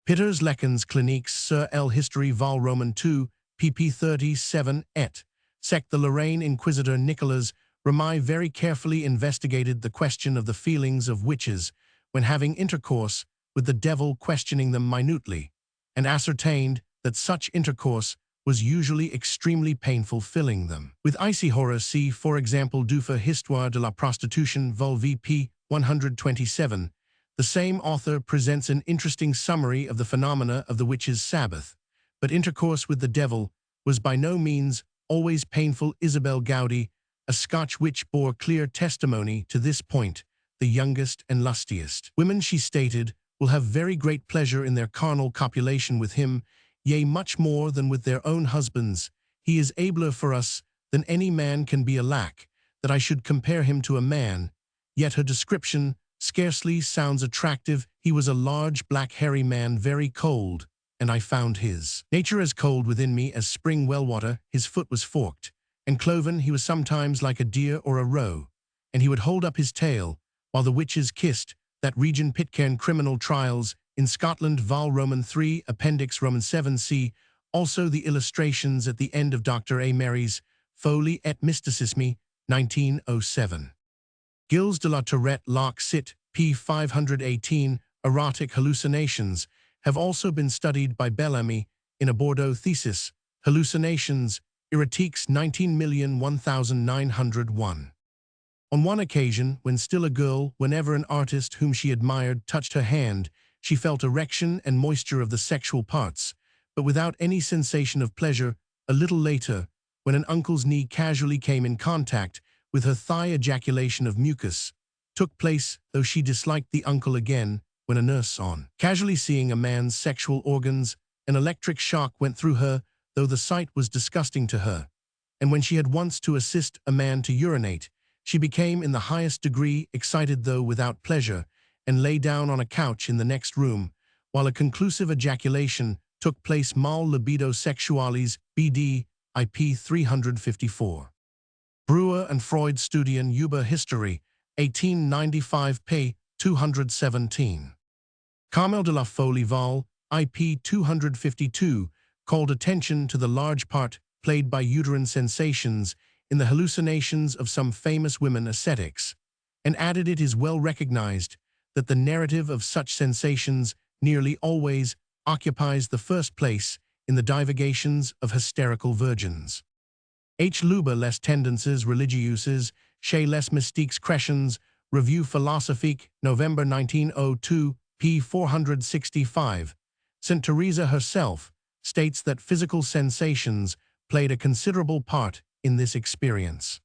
Pitters Leckens Cliniques sur L History Vol Roman 2, pp 37 et. Sec. The Lorraine Inquisitor Nicolas Ramay very carefully investigated the question of the feelings of witches when having intercourse with the devil, questioning them minutely, and ascertained that such intercourse was usually extremely painful, filling them with icy horror. See, for example, Dufa Histoire de la Prostitution, Vol. VP 127. The same author presents an interesting summary of the phenomena of the witch's Sabbath, but intercourse with the devil was by no means always painful. Isabel Gowdy, a Scotch witch, bore clear testimony to this point. The youngest and lustiest women, she stated, will have very great pleasure in their carnal copulation with him, yea, much more than with their own husbands. He is abler for us than any man can be. Alack, that I should compare him to a man. Yet her description scarcely sounds attractive. He was a large, black, hairy man, very cold, and I found his nature as cold within me as spring well water. His foot was forked and cloven. He was sometimes like a deer or a roe, and he would hold up his tail while the witches kissed. That region. Pitcairn Criminal Trials in Scotland, Vol. Roman 3, Appendix Roman 7 c. Also the illustrations at the end of Dr. A. Mary's Folie et Mysticisme, 1907. Gilles de la Tourette Locke Sit, p. 518, erotic hallucinations, have also been studied by Bellamy in a Bordeaux thesis, Hallucinations, Erotiques 19,001,901. On one occasion, when still a girl, whenever an artist whom she admired touched her hand, she felt erection and moisture of the sexual parts, but without any sensation of pleasure. A little later, when an uncle's knee casually came in contact with her thigh, ejaculation of mucus took place, though she disliked the uncle. Again, when a nurse, on casually seeing a man's sexual organs, an electric shock went through her, though the sight was disgusting to her. And when she had once to assist a man to urinate, she became in the highest degree excited, though without pleasure, and lay down on a couch in the next room, while a conclusive ejaculation took place. Mal libido sexualis, BD, IP 354. Brewer and Freud Studien über History, 1895 p. 217. Carmel de la Folie Vol. IP 252, called attention to the large part played by uterine sensations in the hallucinations of some famous women ascetics, and added, it is well recognized that the narrative of such sensations nearly always occupies the first place in the divagations of hysterical virgins. H. Luber Les Tendances Religieuses chez les Mystiques Chrétiens, Revue Philosophique, November 1902, p. 465. St. Teresa herself states that physical sensations played a considerable part in this experience.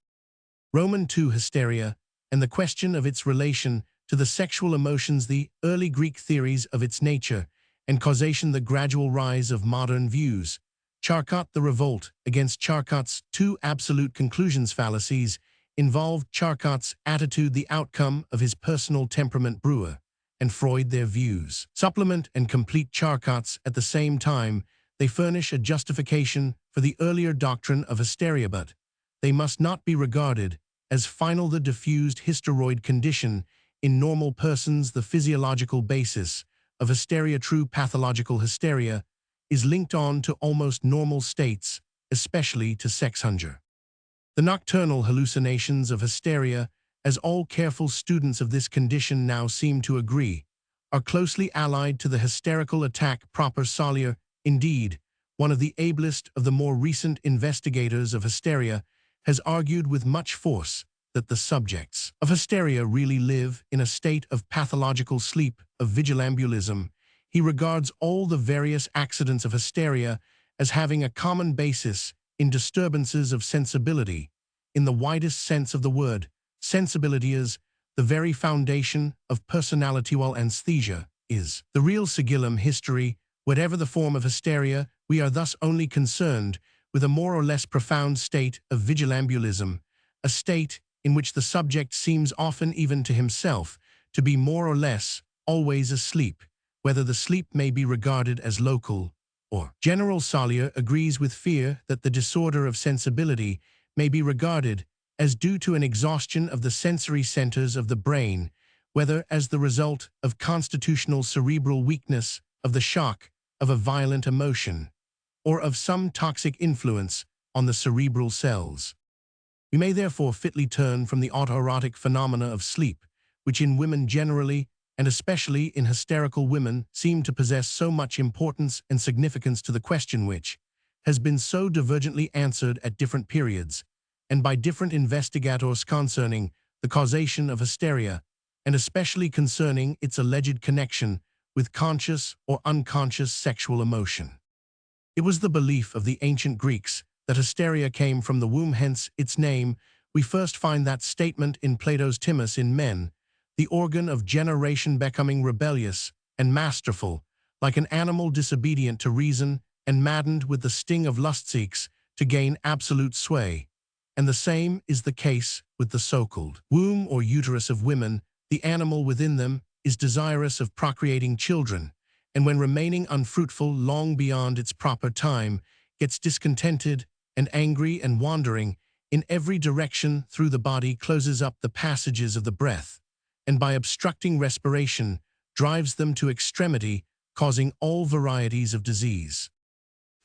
Roman II hysteria and the question of its relation to the sexual emotions, the early Greek theories of its nature and causation, the gradual rise of modern views. Charcot, the revolt against Charcot's two absolute conclusions fallacies involved Charcot's attitude, the outcome of his personal temperament. Brewer and Freud, their views supplement and complete Charcot's at the same time. They furnish a justification for the earlier doctrine of hysteria, but they must not be regarded as final. The diffused hysteroid condition in normal persons, the physiological basis of hysteria. True pathological hysteria is linked on to almost normal states, especially to sex hunger. The nocturnal hallucinations of hysteria, as all careful students of this condition now seem to agree, are closely allied to the hysterical attack proper. Solier, indeed, one of the ablest of the more recent investigators of hysteria, has argued with much force that the subjects of hysteria really live in a state of pathological sleep, of vigilambulism. He regards all the various accidents of hysteria as having a common basis in disturbances of sensibility. In the widest sense of the word, sensibility is the very foundation of personality, while anesthesia is the real sigillum history. Whatever the form of hysteria, we are thus only concerned with a more or less profound state of vigilambulism, a state in which the subject seems often, even to himself, to be more or less always asleep, whether the sleep may be regarded as local or general. Solier agrees with Fear that the disorder of sensibility may be regarded as due to an exhaustion of the sensory centers of the brain, whether as the result of constitutional cerebral weakness, of the shock of a violent emotion, or of some toxic influence on the cerebral cells. We may therefore fitly turn from the autoerotic phenomena of sleep, which in women generally, and especially in hysterical women, seem to possess so much importance and significance to the question which has been so divergently answered at different periods, and by different investigators concerning the causation of hysteria, and especially concerning its alleged connection with conscious or unconscious sexual emotion. It was the belief of the ancient Greeks that hysteria came from the womb, hence its name. We first find that statement in Plato's Timaeus in Men, the organ of generation becoming rebellious and masterful, like an animal disobedient to reason and maddened with the sting of lust seeks to gain absolute sway. And the same is the case with the so-called womb or uterus of women. The animal within them is desirous of procreating children, and when remaining unfruitful long beyond its proper time, gets discontented and angry and wandering in every direction through the body, closes up the passages of the breath, and by obstructing respiration, drives them to extremity, causing all varieties of disease.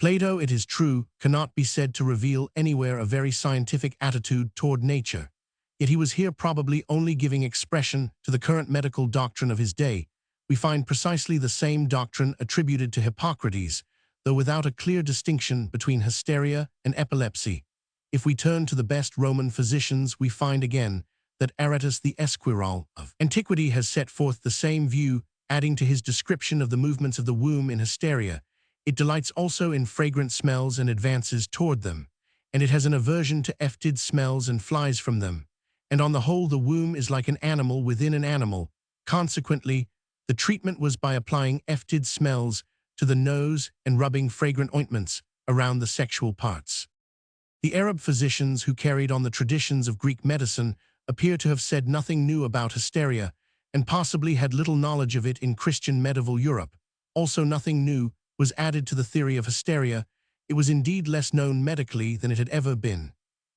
Plato, it is true, cannot be said to reveal anywhere a very scientific attitude toward nature, yet he was here probably only giving expression to the current medical doctrine of his day. We find precisely the same doctrine attributed to Hippocrates, though without a clear distinction between hysteria and epilepsy. If we turn to the best Roman physicians, we find again that Aratus the Esquirol of antiquity has set forth the same view, adding to his description of the movements of the womb in hysteria. It delights also in fragrant smells and advances toward them, and it has an aversion to fetid smells and flies from them. And on the whole, the womb is like an animal within an animal. Consequently, the treatment was by applying fetid smells to the nose and rubbing fragrant ointments around the sexual parts. The Arab physicians who carried on the traditions of Greek medicine appear to have said nothing new about hysteria, and possibly had little knowledge of it in Christian medieval Europe. Also, nothing new was added to the theory of hysteria. It was indeed less known medically than it had ever been,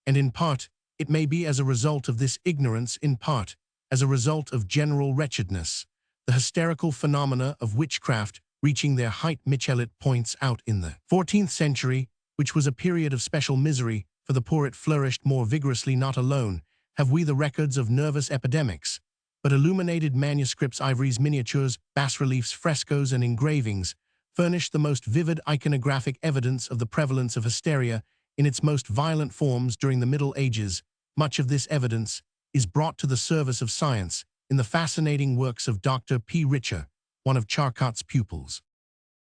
and in part, it may be as a result of this ignorance, in part, as a result of general wretchedness. The hysterical phenomena of witchcraft reaching their height, Michelet points out in the 14th century, which was a period of special misery for the poor, it flourished more vigorously. Not alone have we the records of nervous epidemics, but illuminated manuscripts, ivories, miniatures, bas-reliefs, frescoes, and engravings furnish the most vivid iconographic evidence of the prevalence of hysteria in its most violent forms during the Middle Ages. Much of this evidence is brought to the service of science in the fascinating works of Dr. P. Richer, one of Charcot's pupils.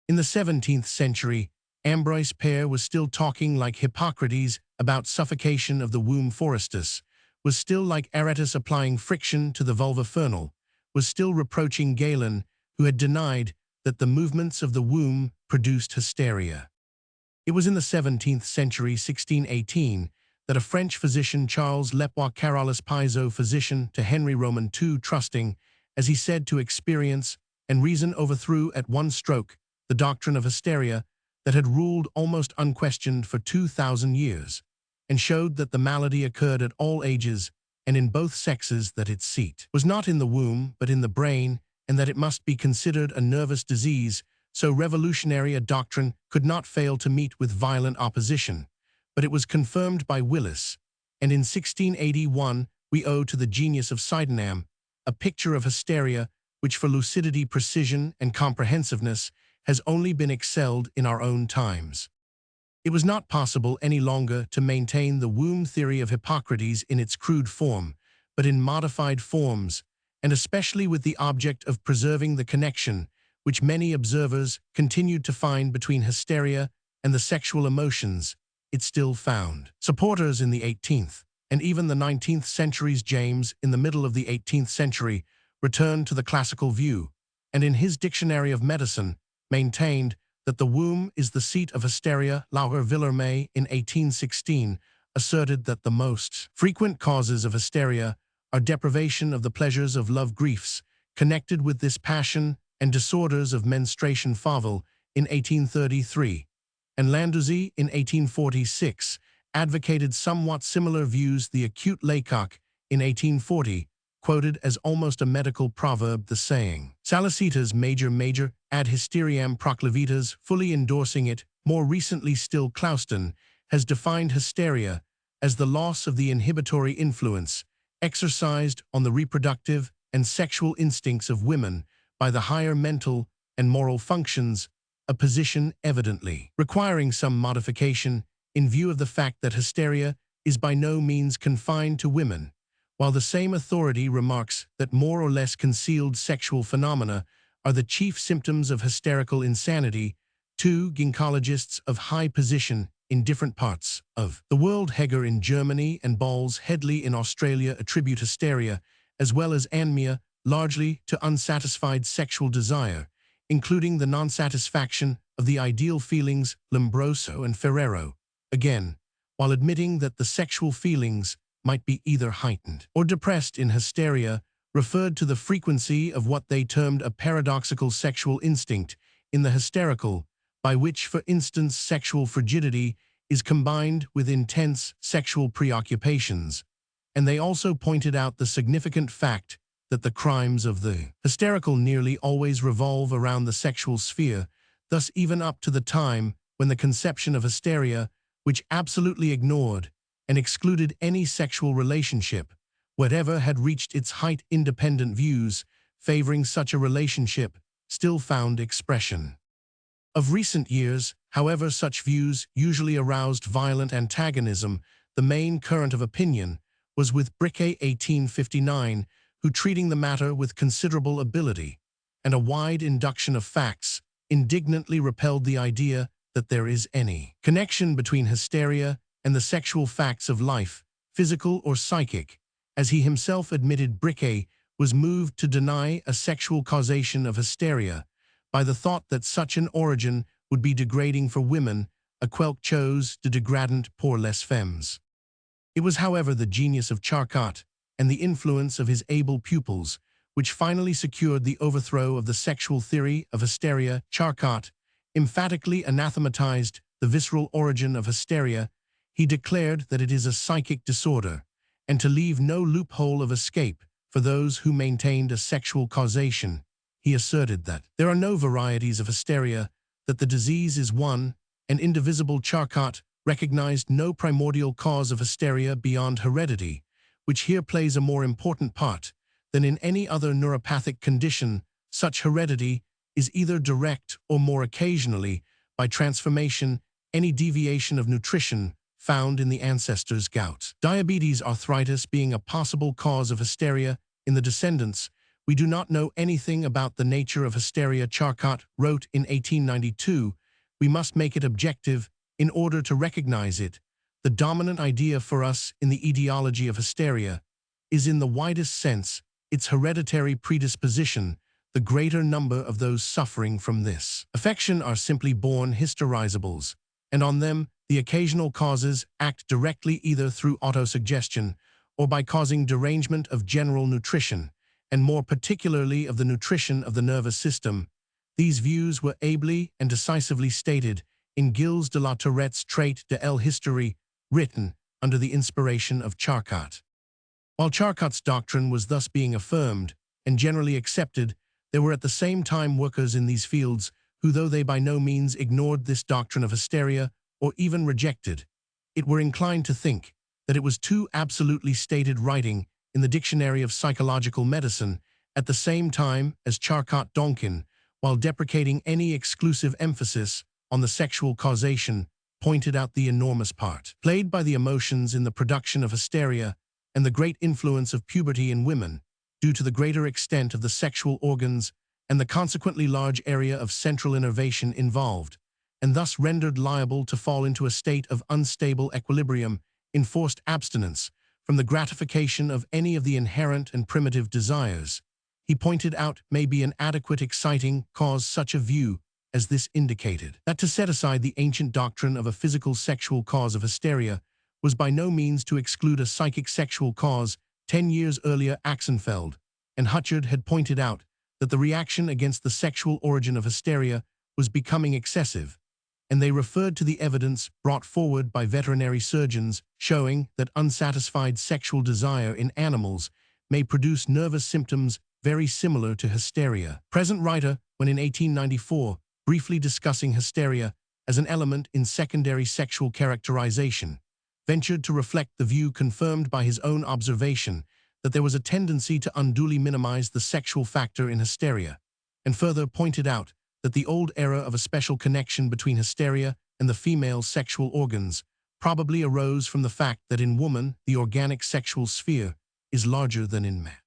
In the 17th century, Ambroise Pare was still talking like Hippocrates about suffocation of the womb. Forestus was still like Aratus applying friction to the vulva fernal, was still reproaching Galen, who had denied that the movements of the womb produced hysteria. It was in the 17th century, 1618, that a French physician, Charles Lepoix Carolus Piso, physician to Henry Roman II, trusting, as he said, to experience and reason, overthrew at one stroke the doctrine of hysteria that had ruled almost unquestioned for 2,000 years, and showed that the malady occurred at all ages and in both sexes, that its seat was not in the womb but in the brain, and that it must be considered a nervous disease. So revolutionary a doctrine could not fail to meet with violent opposition, but it was confirmed by Willis, and in 1681 we owe to the genius of Sydenham a picture of hysteria which for lucidity, precision, and comprehensiveness has only been excelled in our own times. It was not possible any longer to maintain the womb theory of Hippocrates in its crude form, but in modified forms, and especially with the object of preserving the connection which many observers continued to find between hysteria and the sexual emotions. It still found supporters in the 18th and even the 19th centuries. James, in the middle of the 18th century, returned to the classical view, and in his Dictionary of Medicine maintained that the womb is the seat of hysteria. Lauer Villermé, in 1816, asserted that the most frequent causes of hysteria are deprivation of the pleasures of love, griefs connected with this passion, and disorders of menstruation. Favel, in 1833, and Landouzy, in 1846, advocated somewhat similar views. The acute Laycock, in 1840, quoted as almost a medical proverb the saying, "Salicitas major ad hysteriam proclivitas," fully endorsing it. More recently still, Clouston has defined hysteria as the loss of the inhibitory influence exercised on the reproductive and sexual instincts of women by the higher mental and moral functions, a position evidently requiring some modification in view of the fact that hysteria is by no means confined to women, while the same authority remarks that more or less concealed sexual phenomena are the chief symptoms of hysterical insanity. Two gynecologists of high position in different parts of the world, Heger in Germany and Balls Headley in Australia, attribute hysteria, as well as anemia, largely to unsatisfied sexual desire, including the non-satisfaction of the ideal feelings, Lombroso and Ferrero, again, while admitting that the sexual feelings might be either heightened or depressed in hysteria, referred to the frequency of what they termed a paradoxical sexual instinct in the hysterical, by which, for instance, sexual frigidity is combined with intense sexual preoccupations. And they also pointed out the significant fact that the crimes of the hysterical nearly always revolve around the sexual sphere, thus even up to the time when the conception of hysteria, which absolutely ignored and excluded any sexual relationship, whatever, had reached its height, independent views favoring such a relationship still found expression. Of recent years, however, such views usually aroused violent antagonism. The main current of opinion was with Briquet 1859, who, treating the matter with considerable ability and a wide induction of facts, indignantly repelled the idea that there is any connection between hysteria and the sexual facts of life, physical or psychic. As he himself admitted, Briquet was moved to deny a sexual causation of hysteria by the thought that such an origin would be degrading for women, a quelque chose de dégradant pour les femmes. It was, however, the genius of Charcot and the influence of his able pupils which finally secured the overthrow of the sexual theory of hysteria. Charcot emphatically anathematized the visceral origin of hysteria. He declared that it is a psychic disorder, and to leave no loophole of escape for those who maintained a sexual causation. He asserted that there are no varieties of hysteria, that the disease is one and indivisible. Charcot recognized no primordial cause of hysteria beyond heredity, which here plays a more important part than in any other neuropathic condition. Such heredity is either direct or, more occasionally, by transformation, any deviation of nutrition found in the ancestors' gout. Diabetes, arthritis being a possible cause of hysteria in the descendants. We do not know anything about the nature of hysteria. Charcot wrote in 1892, "We must make it objective in order to recognize it. The dominant idea for us in the etiology of hysteria is, in the widest sense, its hereditary predisposition. The greater number of those suffering from this affection are simply born hysterizables, and on them the occasional causes act directly either through autosuggestion or by causing derangement of general nutrition, and more particularly of the nutrition of the nervous system." These views were ably and decisively stated in Gilles de la Tourette's Trait de l'Historie, written under the inspiration of Charcot. While Charcot's doctrine was thus being affirmed and generally accepted, there were at the same time workers in these fields who, though they by no means ignored this doctrine of hysteria or even rejected it, were inclined to think that it was too absolutely stated, writing in the Dictionary of Psychological Medicine at the same time as Charcot. Donkin, while deprecating any exclusive emphasis on the sexual causation, pointed out the enormous part played by the emotions in the production of hysteria and the great influence of puberty in women, due to the greater extent of the sexual organs and the consequently large area of central innervation involved, and thus rendered liable to fall into a state of unstable equilibrium, enforced abstinence from the gratification of any of the inherent and primitive desires. He pointed out may be an adequate exciting cause. Such a view as this indicated that to set aside the ancient doctrine of a physical sexual cause of hysteria was by no means to exclude a psychic sexual cause. 10 years earlier, Axenfeld and Hutchard had pointed out that the reaction against the sexual origin of hysteria was becoming excessive, and they referred to the evidence brought forward by veterinary surgeons showing that unsatisfied sexual desire in animals may produce nervous symptoms very similar to hysteria. Present writer, when in 1894, briefly discussing hysteria as an element in secondary sexual characterization, ventured to reflect the view confirmed by his own observation that there was a tendency to unduly minimize the sexual factor in hysteria, and further pointed out that the old era of a special connection between hysteria and the female sexual organs probably arose from the fact that in woman the organic sexual sphere is larger than in man.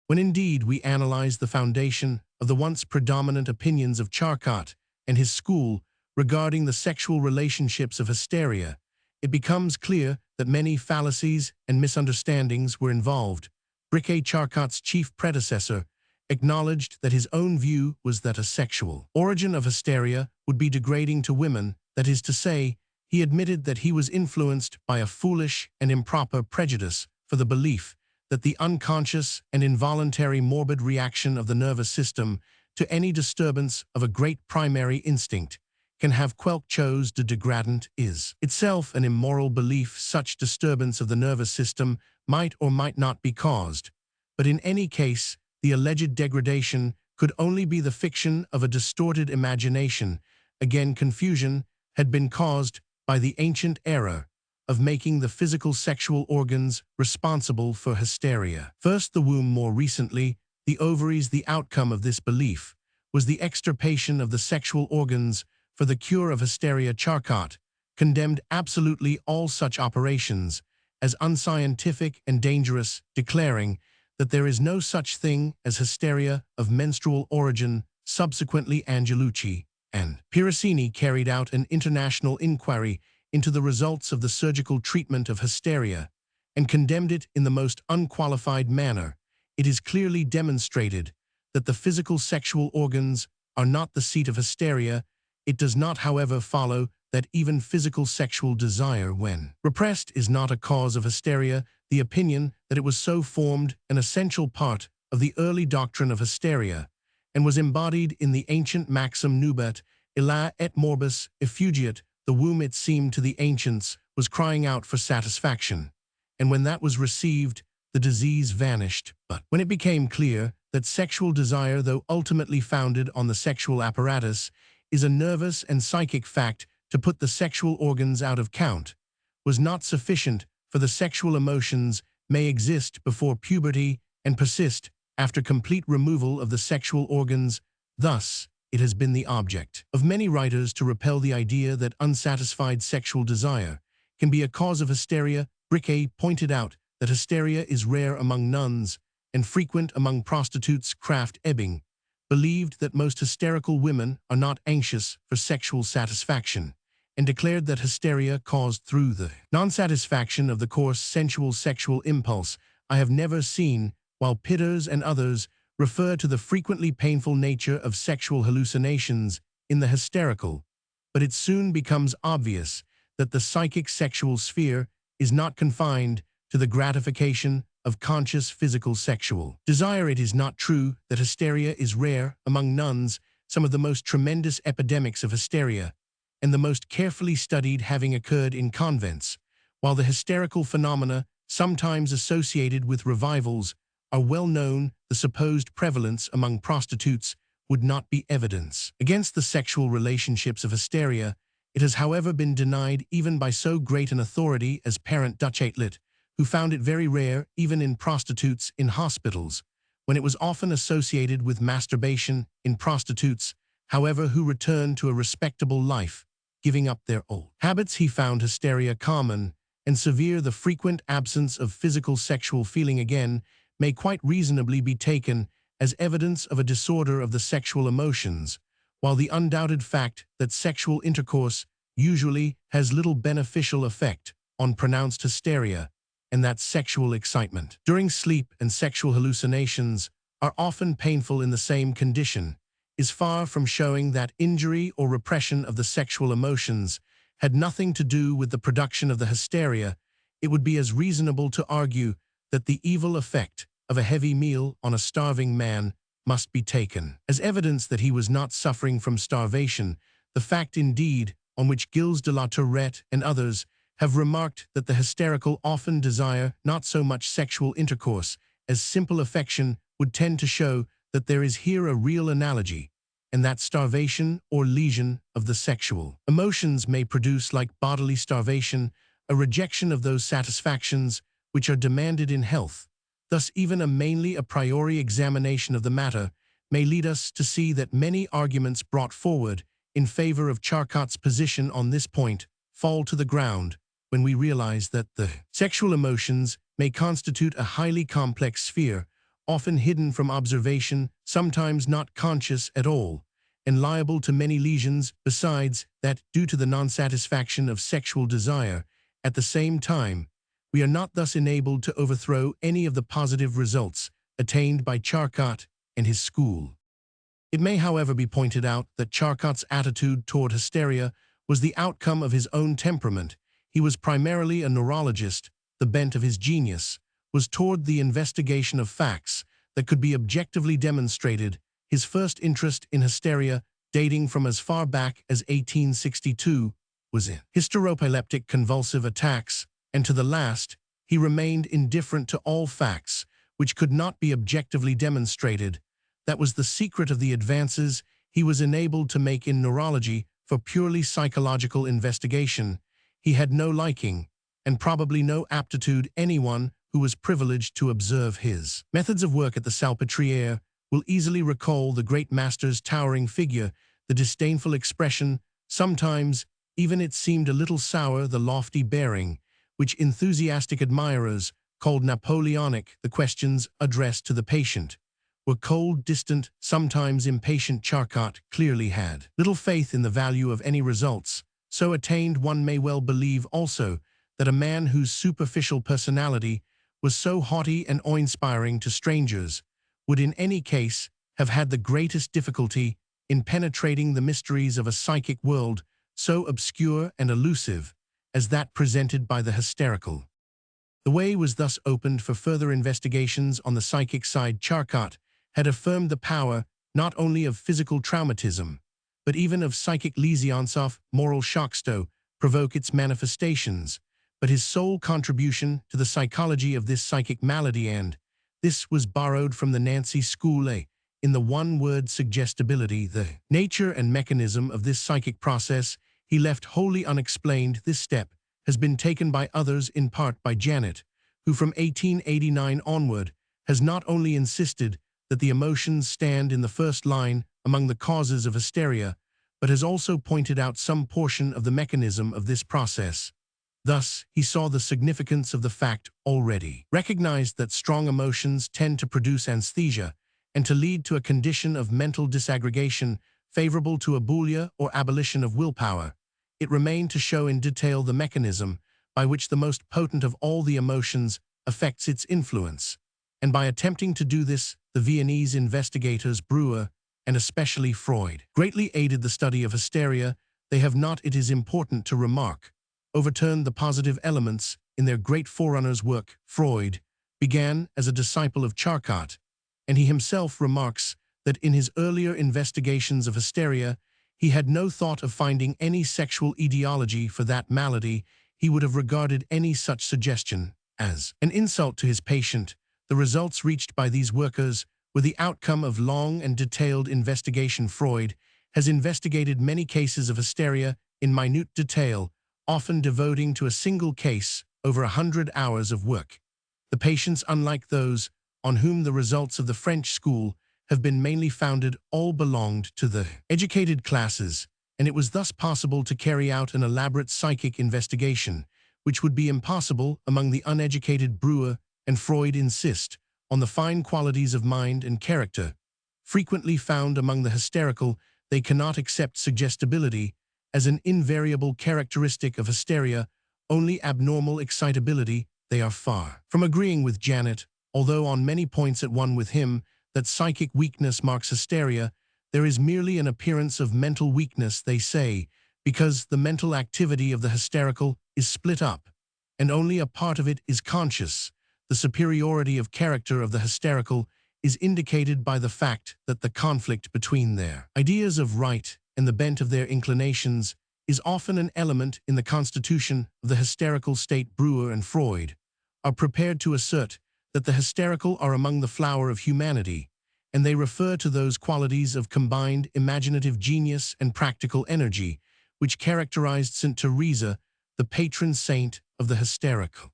When indeed we analyze the foundation of the once predominant opinions of Charcot and his school regarding the sexual relationships of hysteria, it becomes clear that many fallacies and misunderstandings were involved. Briquet, Charcot's chief predecessor, acknowledged that his own view was that a sexual origin of hysteria would be degrading to women, that is to say, he admitted that he was influenced by a foolish and improper prejudice for the belief that the unconscious and involuntary morbid reaction of the nervous system to any disturbance of a great primary instinct can have quelque chose de degradant is itself an immoral belief. Such disturbance of the nervous system might or might not be caused, but in any case, the alleged degradation could only be the fiction of a distorted imagination. Again, confusion had been caused by the ancient error of making the physical sexual organs responsible for hysteria. First the womb, more recently the ovaries. The outcome of this belief was the extirpation of the sexual organs for the cure of hysteria. Charcot condemned absolutely all such operations as unscientific and dangerous, declaring that there is no such thing as hysteria of menstrual origin. Subsequently, Angelucci and Piracini carried out an international inquiry into the results of the surgical treatment of hysteria and condemned it in the most unqualified manner. It is clearly demonstrated that the physical sexual organs are not the seat of hysteria. It does not, however, follow that even physical sexual desire, when repressed, is not a cause of hysteria. The opinion that it was so formed an essential part of the early doctrine of hysteria, and was embodied in the ancient maxim nubat illa et morbus effugiat. The womb, it seemed to the ancients, was crying out for satisfaction, and when that was received, the disease vanished. But when it became clear that sexual desire, though ultimately founded on the sexual apparatus, is a nervous and psychic fact to put the sexual organs out of count, was not sufficient, for the sexual emotions may exist before puberty and persist after complete removal of the sexual organs. Thus, it has been the object of many writers to repel the idea that unsatisfied sexual desire can be a cause of hysteria. Briquet pointed out that hysteria is rare among nuns and frequent among prostitutes. Kraft Ebing believed that most hysterical women are not anxious for sexual satisfaction, and declared that hysteria caused through the non-satisfaction of the coarse sensual sexual impulse. I have never seen, while Pitters and others refer to the frequently painful nature of sexual hallucinations in the hysterical, but it soon becomes obvious that the psychic sexual sphere is not confined to the gratification of conscious physical sexual desire. It is not true that hysteria is rare among nuns. Some of the most tremendous epidemics of hysteria, and the most carefully studied, having occurred in convents, while the hysterical phenomena sometimes associated with revivals are well known. The supposed prevalence among prostitutes would not be evidence against the sexual relationships of hysteria. It has, however, been denied even by so great an authority as Parent Duchatelet, who found it very rare even in prostitutes in hospitals, when it was often associated with masturbation in prostitutes, however, who returned to a respectable life, giving up their old habits. He found hysteria common and severe. The frequent absence of physical sexual feeling, again, may quite reasonably be taken as evidence of a disorder of the sexual emotions, while the undoubted fact that sexual intercourse usually has little beneficial effect on pronounced hysteria, and that sexual excitement during sleep and sexual hallucinations are often painful in the same condition, is far from showing that injury or repression of the sexual emotions had nothing to do with the production of the hysteria. It would be as reasonable to argue that the evil effect of a heavy meal on a starving man must be taken as evidence that he was not suffering from starvation. The fact, indeed, on which Gilles de la Tourette and others have remarked that the hysterical often desire not so much sexual intercourse as simple affection would tend to show that there is here a real analogy, and that starvation or lesion of the sexual emotions may produce, like bodily starvation, a rejection of those satisfactions which are demanded in health. Thus, even mainly a priori examination of the matter may lead us to see that many arguments brought forward in favor of Charcot's position on this point fall to the ground when we realize that the sexual emotions may constitute a highly complex sphere, often hidden from observation, sometimes not conscious at all, and liable to many lesions. Besides that, due to the non-satisfaction of sexual desire, at the same time, we are not thus enabled to overthrow any of the positive results attained by Charcot and his school. It may, however, be pointed out that Charcot's attitude toward hysteria was the outcome of his own temperament. He was primarily a neurologist. The bent of his genius was toward the investigation of facts that could be objectively demonstrated. His first interest in hysteria, dating from as far back as 1862, was in hysteroepileptic convulsive attacks, and to the last, he remained indifferent to all facts which could not be objectively demonstrated. That was the secret of the advances he was enabled to make in neurology for purely psychological investigation. He had no liking, and probably no aptitude, anyone who was privileged to observe his methods of work at the Salpêtrière will easily recall the great master's towering figure, the disdainful expression, sometimes even it seemed a little sour, the lofty bearing, which enthusiastic admirers called Napoleonic. The questions addressed to the patient were cold, distant, sometimes impatient. Charcot clearly had little faith in the value of any results so attained. One may well believe also that a man whose superficial personality was so haughty and awe-inspiring to strangers would in any case have had the greatest difficulty in penetrating the mysteries of a psychic world so obscure and elusive as that presented by the hysterical. The way was thus opened for further investigations on the psychic side. Charcot had affirmed the power not only of physical traumatism, but even of psychic lesions of moral shocks to provoke its manifestations, but his sole contribution to the psychology of this psychic malady, and this was borrowed from the Nancy school, in the one-word suggestibility. The nature and mechanism of this psychic process he left wholly unexplained. This step has been taken by others, in part by Janet, who from 1889 onward has not only insisted that the emotions stand in the first line among the causes of hysteria, but has also pointed out some portion of the mechanism of this process. Thus, he saw the significance of the fact already recognized that strong emotions tend to produce anesthesia and to lead to a condition of mental disaggregation favorable to abulia or abolition of willpower. It remained to show in detail the mechanism by which the most potent of all the emotions affects its influence, and by attempting to do this, the Viennese investigators Breuer, and especially Freud, greatly aided the study of hysteria. They have not, it is important to remark, overturned the positive elements in their great forerunners' work. Freud began as a disciple of Charcot, and he himself remarks that in his earlier investigations of hysteria, he had no thought of finding any sexual etiology for that malady. He would have regarded any such suggestion as an insult to his patient. The results reached by these workers were the outcome of long and detailed investigation. Freud has investigated many cases of hysteria in minute detail, often devoting to a single case over 100 hours of work. The patients, unlike those on whom the results of the French school have been mainly founded, all belonged to the educated classes, and it was thus possible to carry out an elaborate psychic investigation, which would be impossible among the uneducated. Breuer and Freud insist on the fine qualities of mind and character frequently found among the hysterical. They cannot accept suggestibility as an invariable characteristic of hysteria, only abnormal excitability. They are far from agreeing with Janet, although on many points at one with him, that psychic weakness marks hysteria. There is merely an appearance of mental weakness, they say, because the mental activity of the hysterical is split up, and only a part of it is conscious. The superiority of character of the hysterical is indicated by the fact that the conflict between their ideas of right and the bent of their inclinations is often an element in the constitution of the hysterical state. Breuer and Freud are prepared to assert that the hysterical are among the flower of humanity, and they refer to those qualities of combined imaginative genius and practical energy which characterized St. Teresa, the patron saint of the hysterical.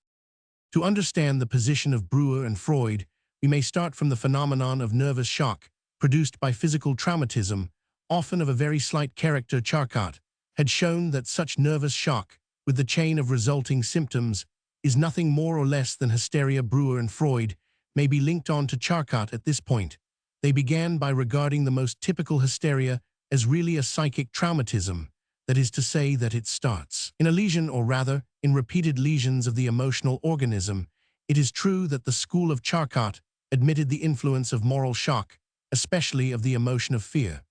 To understand the position of Breuer and Freud, we may start from the phenomenon of nervous shock produced by physical traumatism, often of a very slight character. Charcot had shown that such nervous shock, with the chain of resulting symptoms, is nothing more or less than hysteria. Breuer and Freud may be linked on to Charcot at this point. They began by regarding the most typical hysteria as really a psychic traumatism, that is to say that it starts in a lesion, or rather, in repeated lesions of the emotional organism. It is true that the school of Charcot admitted the influence of moral shock, especially of the emotion of fear,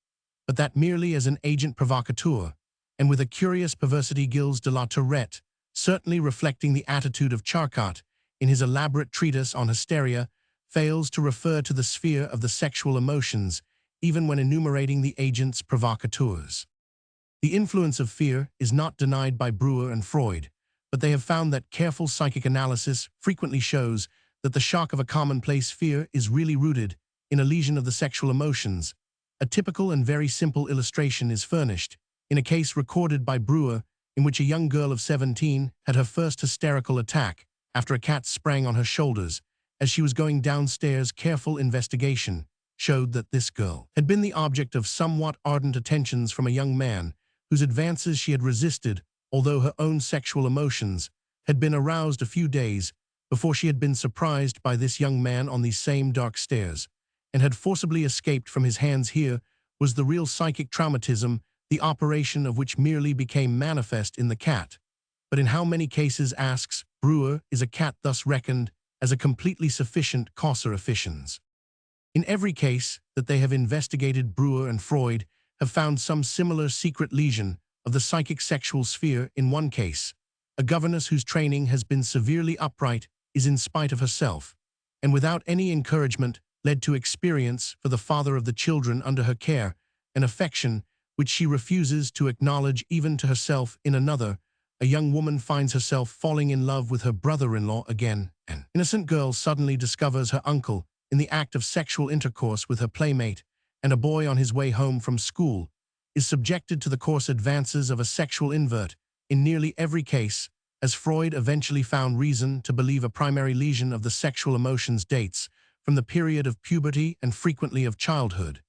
but that merely as an agent provocateur, and with a curious perversity. Gilles de la Tourette, certainly reflecting the attitude of Charcot in his elaborate treatise on hysteria, fails to refer to the sphere of the sexual emotions, even when enumerating the agents provocateurs. The influence of fear is not denied by Breuer and Freud, but they have found that careful psychic analysis frequently shows that the shock of a commonplace fear is really rooted in a lesion of the sexual emotions. A typical and very simple illustration is furnished in a case recorded by Breuer in which a young girl of 17 had her first hysterical attack after a cat sprang on her shoulders as she was going downstairs. Careful investigation showed that this girl had been the object of somewhat ardent attentions from a young man whose advances she had resisted, although her own sexual emotions had been aroused a few days before she had been surprised by this young man on these same dark stairs, and had forcibly escaped from his hands. Here was the real psychic traumatism, the operation of which merely became manifest in the cat. But in how many cases, asks Breuer, is a cat thus reckoned as a completely sufficient causa efficiens? In every case that they have investigated, Breuer and Freud have found some similar secret lesion of the psychic sexual sphere. In one case, a governess whose training has been severely upright is, in spite of herself, and without any encouragement, led to experience for the father of the children under her care an affection which she refuses to acknowledge even to herself. In another, a young woman finds herself falling in love with her brother-in-law again. An innocent girl suddenly discovers her uncle in the act of sexual intercourse with her playmate, and a boy on his way home from school is subjected to the coarse advances of a sexual invert. In nearly every case, as Freud eventually found reason to believe, a primary lesion of the sexual emotions dates from the period of puberty and frequently of childhood,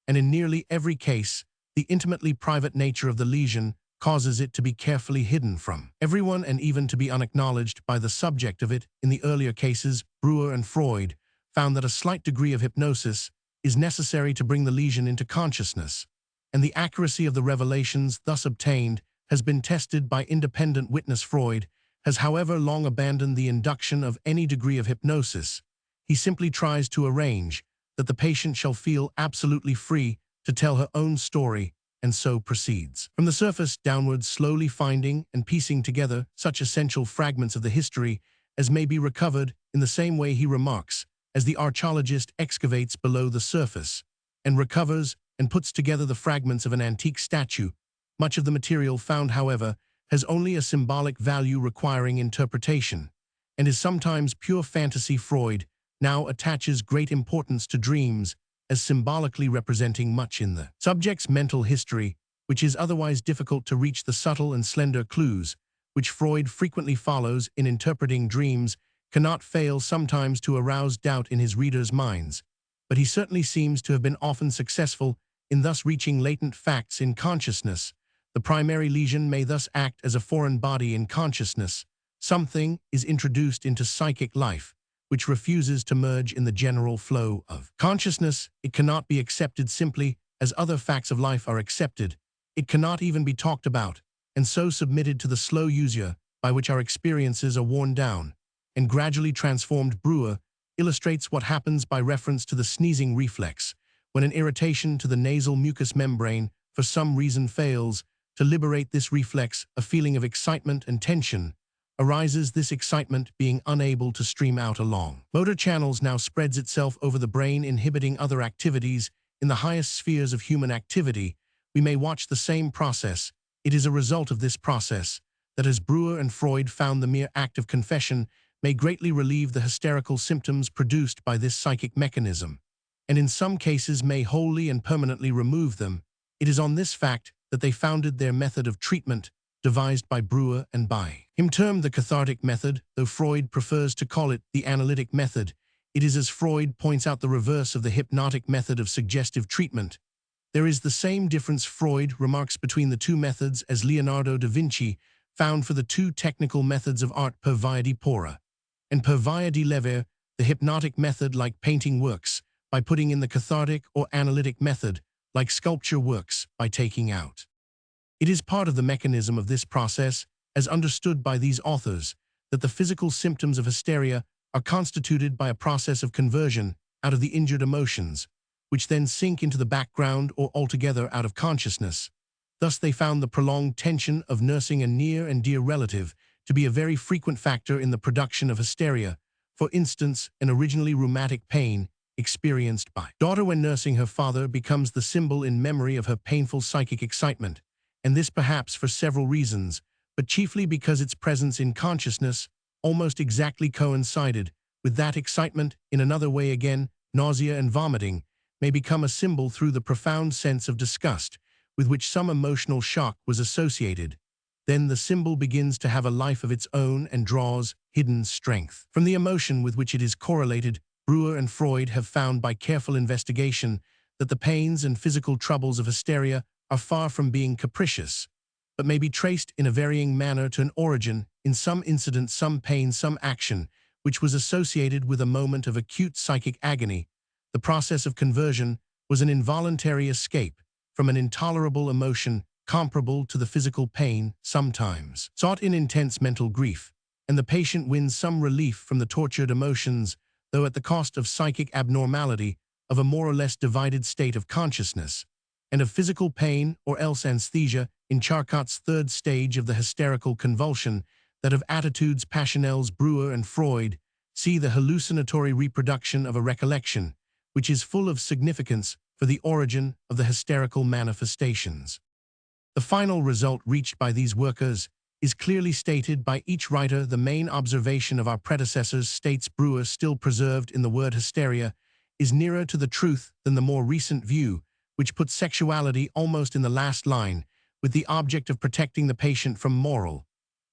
and in nearly every case, the intimately private nature of the lesion causes it to be carefully hidden from everyone and even to be unacknowledged by the subject of it. In the earlier cases, Breuer and Freud found that a slight degree of hypnosis is necessary to bring the lesion into consciousness, and the accuracy of the revelations thus obtained has been tested by independent witness. Freud has, however, long abandoned the induction of any degree of hypnosis. He simply tries to arrange that the patient shall feel absolutely free to tell her own story, and so proceeds from the surface downwards, slowly finding and piecing together such essential fragments of the history as may be recovered. In the same way, he remarks, as the archaeologist excavates below the surface and recovers and puts together the fragments of an antique statue. Much of the material found, however, has only a symbolic value requiring interpretation, and is sometimes pure fantasy. Freud now attaches great importance to dreams as symbolically representing much in the subject's mental history, which is otherwise difficult to reach. The subtle and slender clues which Freud frequently follows in interpreting dreams cannot fail sometimes to arouse doubt in his readers' minds, but he certainly seems to have been often successful in thus reaching latent facts in consciousness. The primary lesion may thus act as a foreign body in consciousness. Something is introduced into psychic life which refuses to merge in the general flow of consciousness. It cannot be accepted simply as other facts of life are accepted. It cannot even be talked about, and so submitted to the slow usure by which our experiences are worn down and gradually transformed. Breuer illustrates what happens by reference to the sneezing reflex. When an irritation to the nasal mucous membrane for some reason fails to liberate this reflex, a feeling of excitement and tension arises. This excitement, being unable to stream out along motor channels, now spreads itself over the brain, inhibiting other activities. In the highest spheres of human activity, we may watch the same process. It is a result of this process that, as Breuer and Freud found, the mere act of confession may greatly relieve the hysterical symptoms produced by this psychic mechanism, and in some cases may wholly and permanently remove them. It is on this fact that they founded their method of treatment, devised by Breuer and by him termed the cathartic method, though Freud prefers to call it the analytic method. It is, as Freud points out, the reverse of the hypnotic method of suggestive treatment. There is the same difference, Freud remarks, between the two methods as Leonardo da Vinci found for the two technical methods of art per via di pora and per via di lever. The hypnotic method, like painting, works by putting in; the cathartic or analytic method, like sculpture, works by taking out. It is part of the mechanism of this process, as understood by these authors, that the physical symptoms of hysteria are constituted by a process of conversion out of the injured emotions, which then sink into the background or altogether out of consciousness. Thus they found the prolonged tension of nursing a near and dear relative to be a very frequent factor in the production of hysteria. For instance, an originally rheumatic pain experienced by daughter when nursing her father becomes the symbol in memory of her painful psychic excitement, and this perhaps for several reasons, but chiefly because its presence in consciousness almost exactly coincided with that excitement. In another way again, nausea and vomiting may become a symbol through the profound sense of disgust with which some emotional shock was associated. Then the symbol begins to have a life of its own and draws hidden strength from the emotion with which it is correlated. Breuer and Freud have found by careful investigation that the pains and physical troubles of hysteria are far from being capricious, but may be traced in a varying manner to an origin, in some incident, some pain, some action, which was associated with a moment of acute psychic agony. The process of conversion was an involuntary escape from an intolerable emotion comparable to the physical pain sometimes sought in intense mental grief, and the patient wins some relief from the tortured emotions, though at the cost of psychic abnormality, of a more or less divided state of consciousness, and of physical pain or else anesthesia. In Charcot's third stage of the hysterical convulsion, that of attitudes passionnels, Breuer and Freud see the hallucinatory reproduction of a recollection, which is full of significance for the origin of the hysterical manifestations. The final result reached by these workers is clearly stated by each writer. The main observation of our predecessors, states Breuer, still preserved in the word hysteria, is nearer to the truth than the more recent view, which puts sexuality almost in the last line, with the object of protecting the patient from moral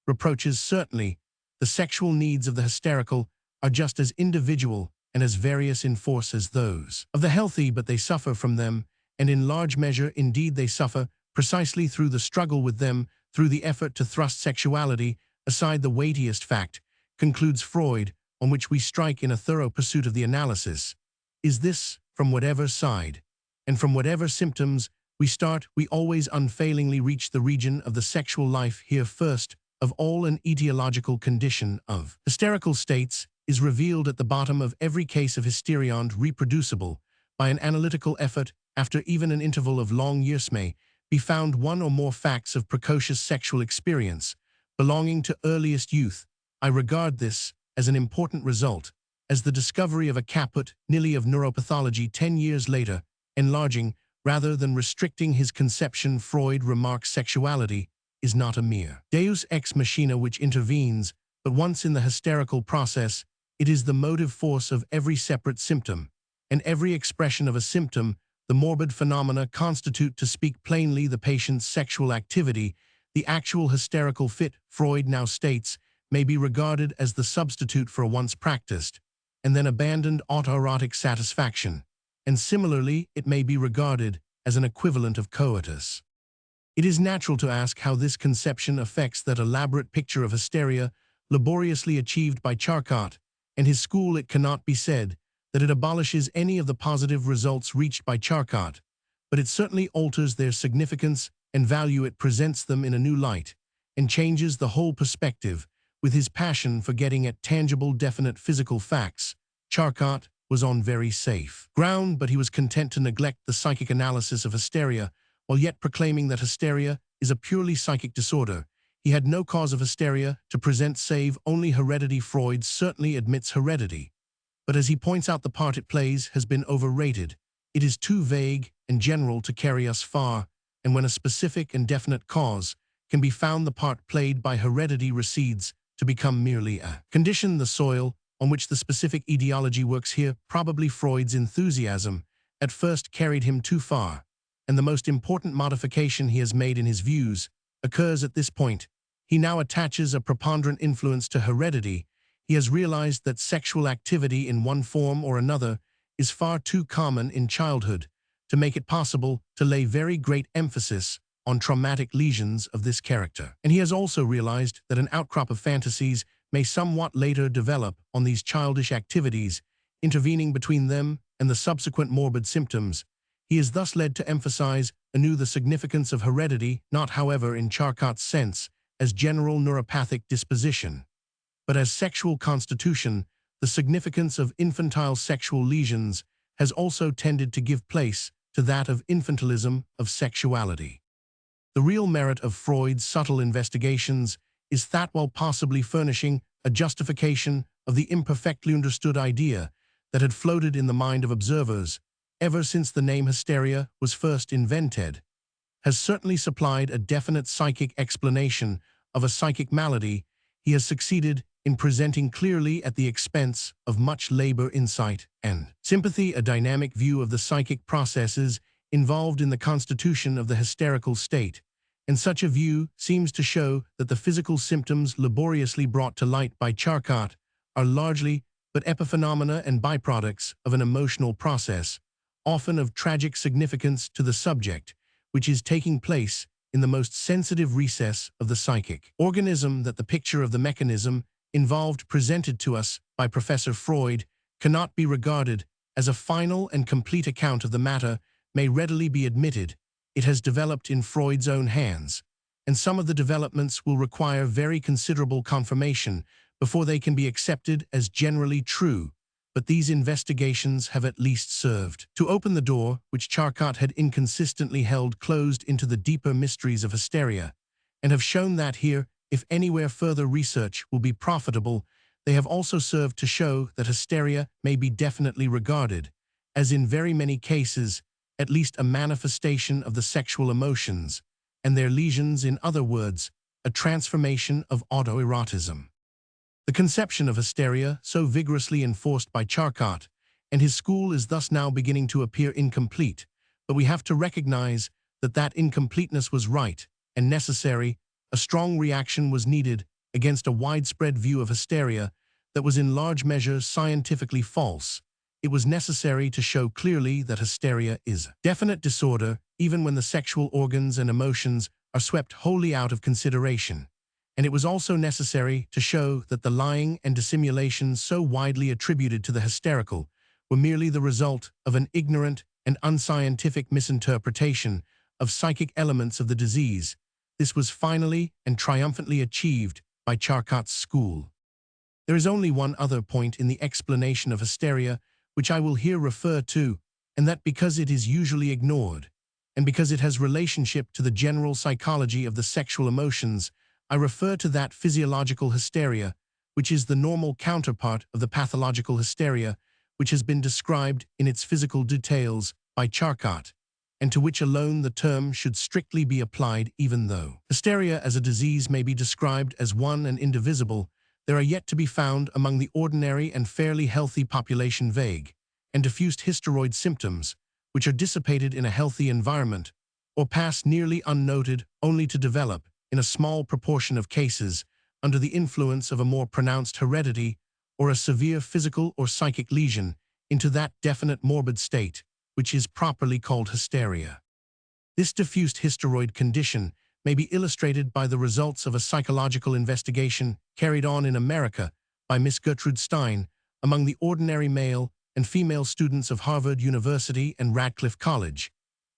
reproaches. Certainly, the sexual needs of the hysterical are just as individual and as various in force as those of the healthy, but they suffer from them, and in large measure indeed they suffer precisely through the struggle with them, through the effort to thrust sexuality aside. The weightiest fact, concludes Freud, on which we strike in a thorough pursuit of the analysis, is this: from whatever side and from whatever symptoms we start, we always unfailingly reach the region of the sexual life. Here first of all, an etiological condition of hysterical states is revealed at the bottom of every case of hysterion, reproducible by an analytical effort. After even an interval of long years may be found one or more facts of precocious sexual experience belonging to earliest youth. I regard this as an important result, as the discovery of a caput nilly of neuropathology 10 years later, enlarging rather than restricting his conception. Freud remarks sexuality is not a mere deus ex machina which intervenes, but once in the hysterical process, it is the motive force of every separate symptom, and every expression of a symptom. The morbid phenomena constitute, to speak plainly, the patient's sexual activity. The actual hysterical fit, Freud now states, may be regarded as the substitute for a once practiced and then abandoned autoerotic satisfaction, and similarly it may be regarded as an equivalent of coitus. It is natural to ask how this conception affects that elaborate picture of hysteria laboriously achieved by Charcot and his school. It cannot be said that it abolishes any of the positive results reached by Charcot, but it certainly alters their significance and value. It presents them in a new light and changes the whole perspective. With his passion for getting at tangible, definite physical facts, Charcot was on very safe ground, but he was content to neglect the psychic analysis of hysteria, while yet proclaiming that hysteria is a purely psychic disorder. He had no cause of hysteria to present save only heredity. Freud certainly admits heredity, but as he points out, the part it plays has been overrated. It is too vague and general to carry us far, and when a specific and definite cause can be found, the part played by heredity recedes to become merely a condition. The soil on which the specific etiology works here, probably Freud's enthusiasm, at first carried him too far, and the most important modification he has made in his views occurs at this point. He now attaches a preponderant influence to heredity. He has realized that sexual activity in one form or another is far too common in childhood to make it possible to lay very great emphasis on traumatic lesions of this character. And he has also realized that an outcrop of fantasies may somewhat later develop on these childish activities, intervening between them and the subsequent morbid symptoms. He is thus led to emphasize anew the significance of heredity, not however in Charcot's sense as general neuropathic disposition, but as sexual constitution. The significance of infantile sexual lesions has also tended to give place to that of infantilism of sexuality. The real merit of Freud's subtle investigations is that while possibly furnishing a justification of the imperfectly understood idea that had floated in the mind of observers ever since the name hysteria was first invented, has certainly supplied a definite psychic explanation of a psychic malady, he has succeeded in presenting clearly at the expense of much labor, insight, and sympathy a dynamic view of the psychic processes involved in the constitution of the hysterical state, and such a view seems to show that the physical symptoms laboriously brought to light by Charcot are largely but epiphenomena and byproducts of an emotional process, often of tragic significance to the subject, which is taking place in the most sensitive recess of the psychic organism. That the picture of the mechanism involved presented to us by Professor Freud cannot be regarded as a final and complete account of the matter may readily be admitted. It has developed in Freud's own hands, and some of the developments will require very considerable confirmation before they can be accepted as generally true, but these investigations have at least served to open the door which Charcot had inconsistently held closed into the deeper mysteries of hysteria, and have shown that here, if anywhere further research will be profitable, they have also served to show that hysteria may be definitely regarded, as in very many cases, at least a manifestation of the sexual emotions, and their lesions, in other words, a transformation of autoerotism. The conception of hysteria, so vigorously enforced by Charcot and his school, is thus now beginning to appear incomplete, but we have to recognize that that incompleteness was right and necessary. A strong reaction was needed against a widespread view of hysteria that was in large measure scientifically false. It was necessary to show clearly that hysteria is a definite disorder, even when the sexual organs and emotions are swept wholly out of consideration. And it was also necessary to show that the lying and dissimulation so widely attributed to the hysterical were merely the result of an ignorant and unscientific misinterpretation of psychic elements of the disease. This was finally and triumphantly achieved by Charcot's school. There is only one other point in the explanation of hysteria which I will here refer to, and that because it is usually ignored, and because it has relationship to the general psychology of the sexual emotions, I refer to that physiological hysteria, which is the normal counterpart of the pathological hysteria, which has been described in its physical details by Charcot, and to which alone the term should strictly be applied. Even though hysteria as a disease may be described as one and indivisible, there are yet to be found among the ordinary and fairly healthy population vague and diffused hysteroid symptoms, which are dissipated in a healthy environment, or pass nearly unnoted, only to develop, in a small proportion of cases, under the influence of a more pronounced heredity or a severe physical or psychic lesion, into that definite morbid state, which is properly called hysteria. This diffused hysteroid condition may be illustrated by the results of a psychological investigation carried on in America by Miss Gertrude Stein among the ordinary male and female students of Harvard University and Radcliffe College.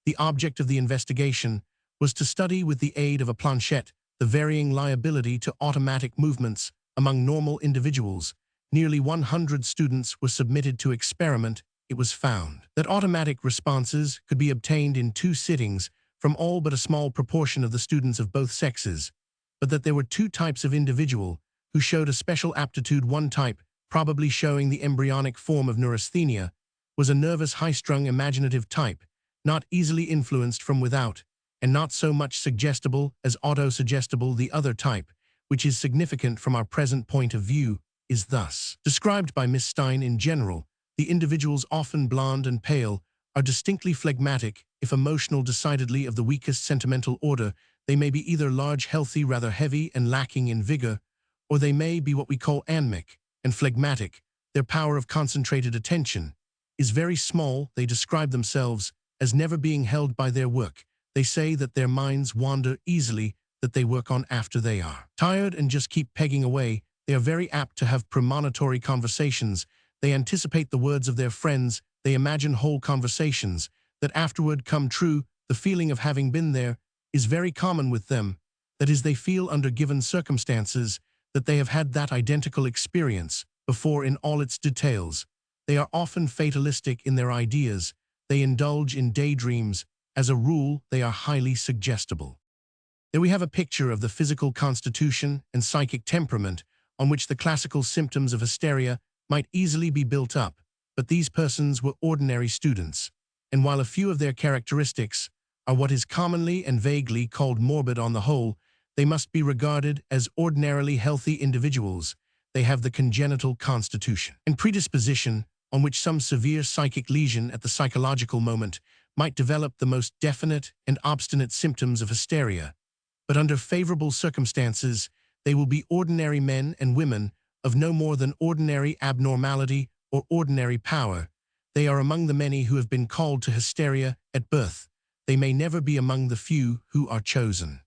The object of the investigation was to study with the aid of a planchette the varying liability to automatic movements among normal individuals. Nearly 100 students were submitted to experiment. It was found that automatic responses could be obtained in 2 sittings from all but a small proportion of the students of both sexes, but that there were 2 types of individual who showed a special aptitude. One type, probably showing the embryonic form of neurasthenia, was a nervous, high-strung, imaginative type, not easily influenced from without, and not so much suggestible as auto-suggestible. The other type, which is significant from our present point of view, is thus described by Miss Stein in general. The individuals, often blonde and pale, are distinctly phlegmatic, if emotional decidedly of the weakest sentimental order. They may be either large, healthy, rather heavy, and lacking in vigor, or they may be what we call anemic and phlegmatic. Their power of concentrated attention is very small. They describe themselves as never being held by their work. They say that their minds wander easily, that they work on after they are tired and just keep pegging away. They are very apt to have premonitory conversations. They anticipate the words of their friends. They imagine whole conversations that afterward come true. The feeling of having been there is very common with them. That is, they feel under given circumstances that they have had that identical experience before in all its details. They are often fatalistic in their ideas. They indulge in daydreams. As a rule, they are highly suggestible. There we have a picture of the physical constitution and psychic temperament on which the classical symptoms of hysteria might easily be built up, but these persons were ordinary students, and while a few of their characteristics are what is commonly and vaguely called morbid on the whole, they must be regarded as ordinarily healthy individuals. They have the congenital constitution and predisposition on which some severe psychic lesion at the psychological moment might develop the most definite and obstinate symptoms of hysteria, but under favorable circumstances, they will be ordinary men and women of no more than ordinary abnormality or ordinary power. They are among the many who have been called to hysteria at birth. They may never be among the few who are chosen.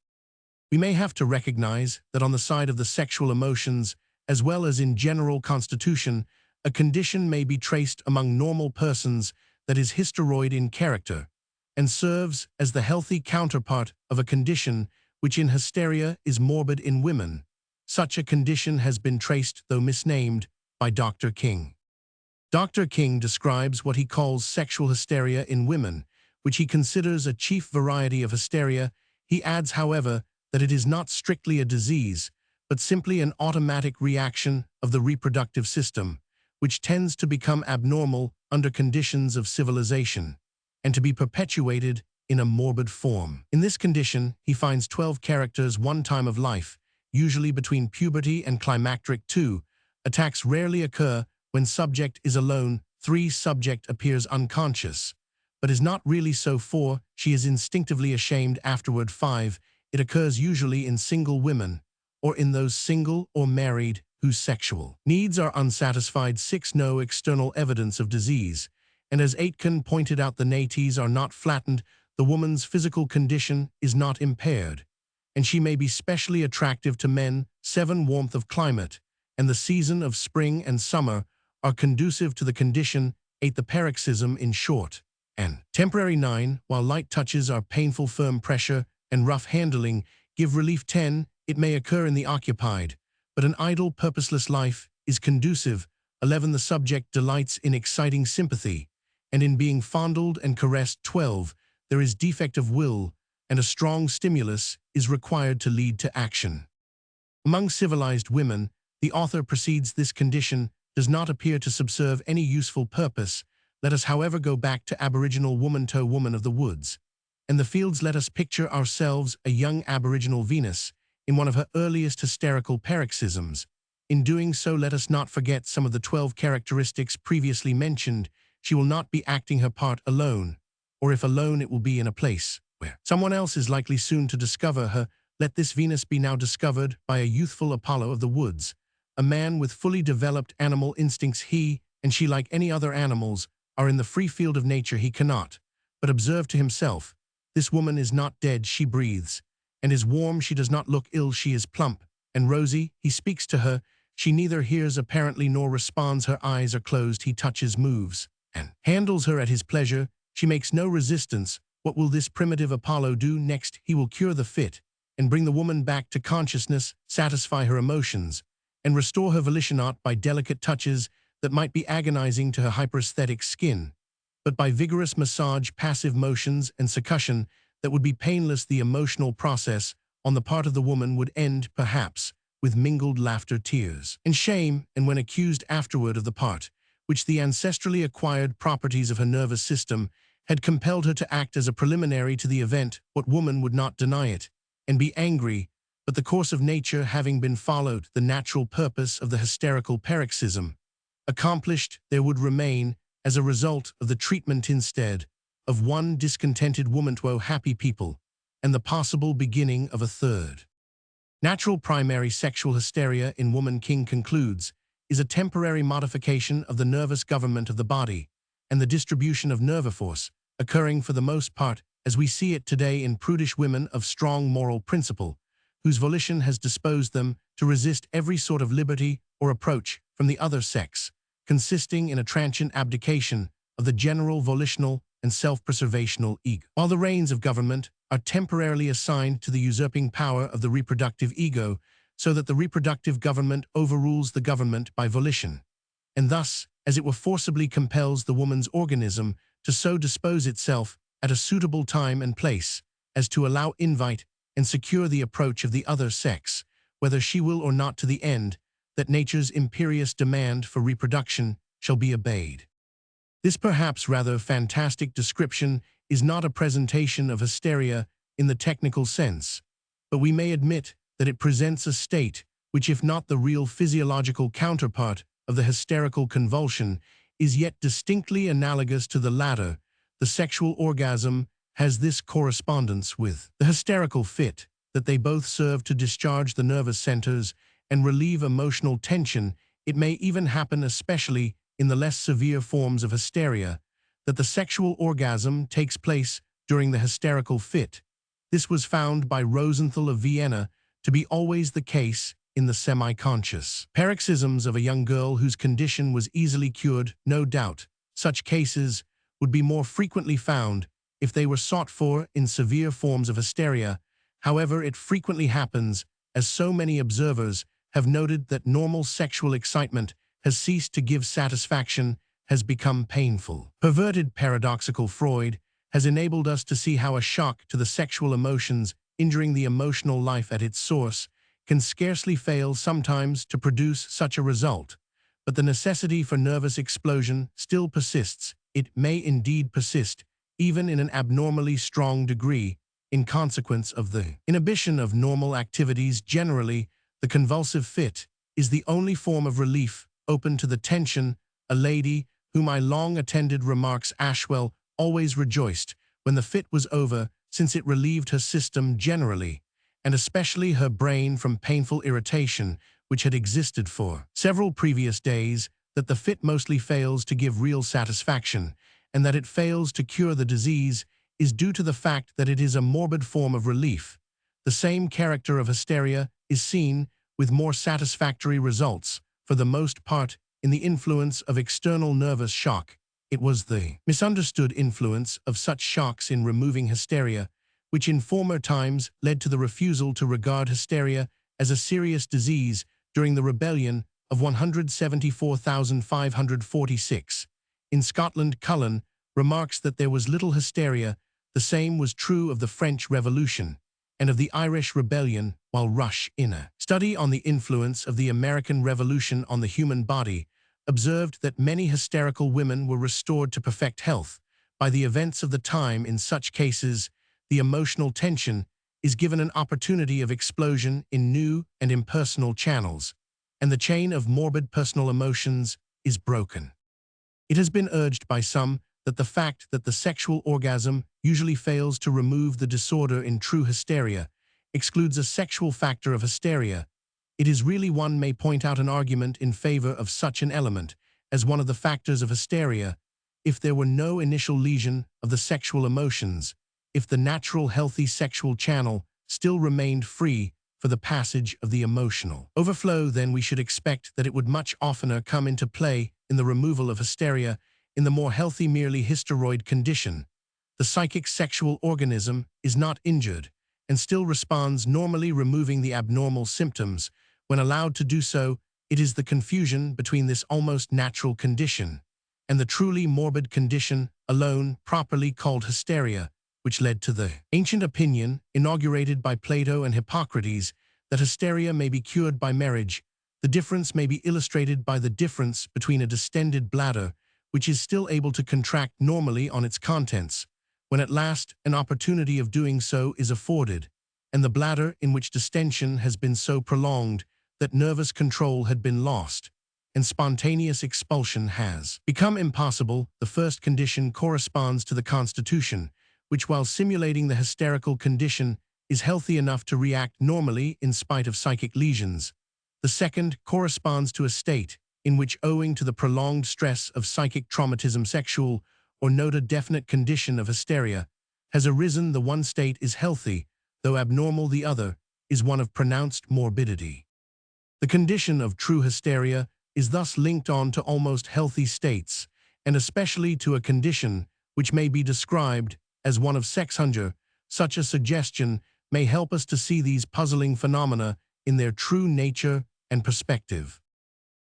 We may have to recognize that on the side of the sexual emotions, as well as in general constitution, a condition may be traced among normal persons that is hysteroid in character, and serves as the healthy counterpart of a condition which in hysteria is morbid in women. Such a condition has been traced, though misnamed, by Dr. King. Dr. King describes what he calls sexual hysteria in women, which he considers a chief variety of hysteria. He adds, however, that it is not strictly a disease, but simply an automatic reaction of the reproductive system, which tends to become abnormal under conditions of civilization, and to be perpetuated in a morbid form. In this condition, he finds 12 characters one time of life, usually between puberty and climacteric 2. Attacks rarely occur when subject is alone. 3. Subject appears unconscious, but is not really so. 4. She is instinctively ashamed afterward. 5. It occurs usually in single women, or in those single or married whose sexual needs are unsatisfied. 6. No external evidence of disease, and as Aitken pointed out, the nates are not flattened. The woman's physical condition is not impaired, and she may be specially attractive to men. 7. Warmth of climate and the season of spring and summer are conducive to the condition. 8. The paroxysm, in short, and temporary. 9. While light touches are painful, firm pressure and rough handling give relief. 10. It may occur in the occupied, but an idle, purposeless life is conducive. 11. The subject delights in exciting sympathy and in being fondled and caressed. 12. There is defect of will, and a strong stimulus is required to lead to action. Among civilized women, the author proceeds, this condition does not appear to subserve any useful purpose. Let us, however, go back to Aboriginal woman of the woods and the fields. Let us picture ourselves a young Aboriginal Venus in one of her earliest hysterical paroxysms. In doing so, let us not forget some of the 12 characteristics previously mentioned. She will not be acting her part alone, or if alone, it will be in a place where someone else is likely soon to discover her. Let this Venus be now discovered by a youthful Apollo of the woods, a man with fully developed animal instincts. He and she, like any other animals, are in the free field of nature. He cannot but observe to himself, this woman is not dead, she breathes, and is warm. She does not look ill, she is plump and rosy. He speaks to her, she neither hears apparently nor responds. Her eyes are closed. He touches, moves, and handles her at his pleasure. She makes no resistance. What will this primitive Apollo do next? He will cure the fit and bring the woman back to consciousness, satisfy her emotions, and restore her volition, not by delicate touches that might be agonizing to her hyperesthetic skin, but by vigorous massage, passive motions, and succussion that would be painless. The emotional process on the part of the woman would end, perhaps, with mingled laughter, tears, and shame, and when accused afterward of the part which the ancestrally acquired properties of her nervous system had compelled her to act as a preliminary to the event, what woman would not deny it and be angry? but the course of nature having been followed, the natural purpose of the hysterical paroxysm accomplished, there would remain, as a result of the treatment instead of one discontented woman, two happy people, and the possible beginning of a third. Natural primary sexual hysteria in woman, King concludes, is a temporary modification of the nervous government of the body and the distribution of nerve force, occurring for the most part as we see it today in prudish women of strong moral principle, whose volition has disposed them to resist every sort of liberty or approach from the other sex, consisting in a transient abdication of the general volitional and self-preservational ego. While the reins of government are temporarily assigned to the usurping power of the reproductive ego, so that the reproductive government overrules the government by volition, and thus, as it were, forcibly compels the woman's organism to so dispose itself at a suitable time and place as to allow, invite, and secure the approach of the other sex, whether she will or not, to the end that nature's imperious demand for reproduction shall be obeyed. This perhaps rather fantastic description is not a presentation of hysteria in the technical sense, but we may admit that it presents a state which, if not the real physiological counterpart of the hysterical convulsion, is yet distinctly analogous to the latter. The sexual orgasm has this correspondence with the hysterical fit, that they both serve to discharge the nervous centers and relieve emotional tension. It may even happen, especially in the less severe forms of hysteria, that the sexual orgasm takes place during the hysterical fit. This was found by Rosenthal of Vienna to be always the case in the semi-conscious paroxysms of a young girl whose condition was easily cured. No doubt, such cases would be more frequently found if they were sought for in severe forms of hysteria. However, it frequently happens, as so many observers have noted, that normal sexual excitement has ceased to give satisfaction, has become painful. Perverted paradoxical Freud has enabled us to see how a shock to the sexual emotions, injuring the emotional life at its source, can scarcely fail sometimes to produce such a result. But the necessity for nervous explosion still persists. It may indeed persist, even in an abnormally strong degree, in consequence of the inhibition of normal activities generally. The convulsive fit is the only form of relief open to the tension. A lady whom I long attended remarks, Ashwell always rejoiced when the fit was over, since it relieved her system generally, and especially her brain, from painful irritation which had existed for several previous days. That the fit mostly fails to give real satisfaction, and that it fails to cure the disease, is due to the fact that it is a morbid form of relief. The same character of hysteria is seen, with more satisfactory results, for the most part, in the influence of external nervous shock. It was the misunderstood influence of such shocks in removing hysteria, which in former times led to the refusal to regard hysteria as a serious disease during the rebellion of 174,546. In Scotland, Cullen remarks that there was little hysteria. The same was true of the French Revolution and of the Irish Rebellion, while Rush, in a study on the influence of the American Revolution on the human body, observed that many hysterical women were restored to perfect health by the events of the time. In such cases, the emotional tension is given an opportunity of explosion in new and impersonal channels, and the chain of morbid personal emotions is broken. It has been urged by some that the fact that the sexual orgasm usually fails to remove the disorder in true hysteria excludes a sexual factor of hysteria. It is really, one may point out, an argument in favor of such an element as one of the factors of hysteria, if there were no initial lesion of the sexual emotions, if the natural healthy sexual channel still remained free for the passage of the emotional overflow, then we should expect that it would much oftener come into play in the removal of hysteria. In the more healthy, merely hysteroid condition, the psychic sexual organism is not injured and still responds normally, removing the abnormal symptoms. When allowed to do so, it is the confusion between this almost natural condition and the truly morbid condition alone, properly called hysteria, which led to the ancient opinion, inaugurated by Plato and Hippocrates, that hysteria may be cured by marriage. The difference may be illustrated by the difference between a distended bladder, which is still able to contract normally on its contents, when at last an opportunity of doing so is afforded, and the bladder in which distension has been so prolonged that nervous control had been lost, and spontaneous expulsion has become impossible. The first condition corresponds to the constitution, which, while simulating the hysterical condition, is healthy enough to react normally in spite of psychic lesions. The second corresponds to a state in which, owing to the prolonged stress of psychic traumatism, sexual or noted definite condition of hysteria has arisen. The one state is healthy, though abnormal. The other is one of pronounced morbidity. The condition of true hysteria is thus linked on to almost healthy states, and especially to a condition which may be described as one of sex hunger. Such a suggestion may help us to see these puzzling phenomena in their true nature and perspective.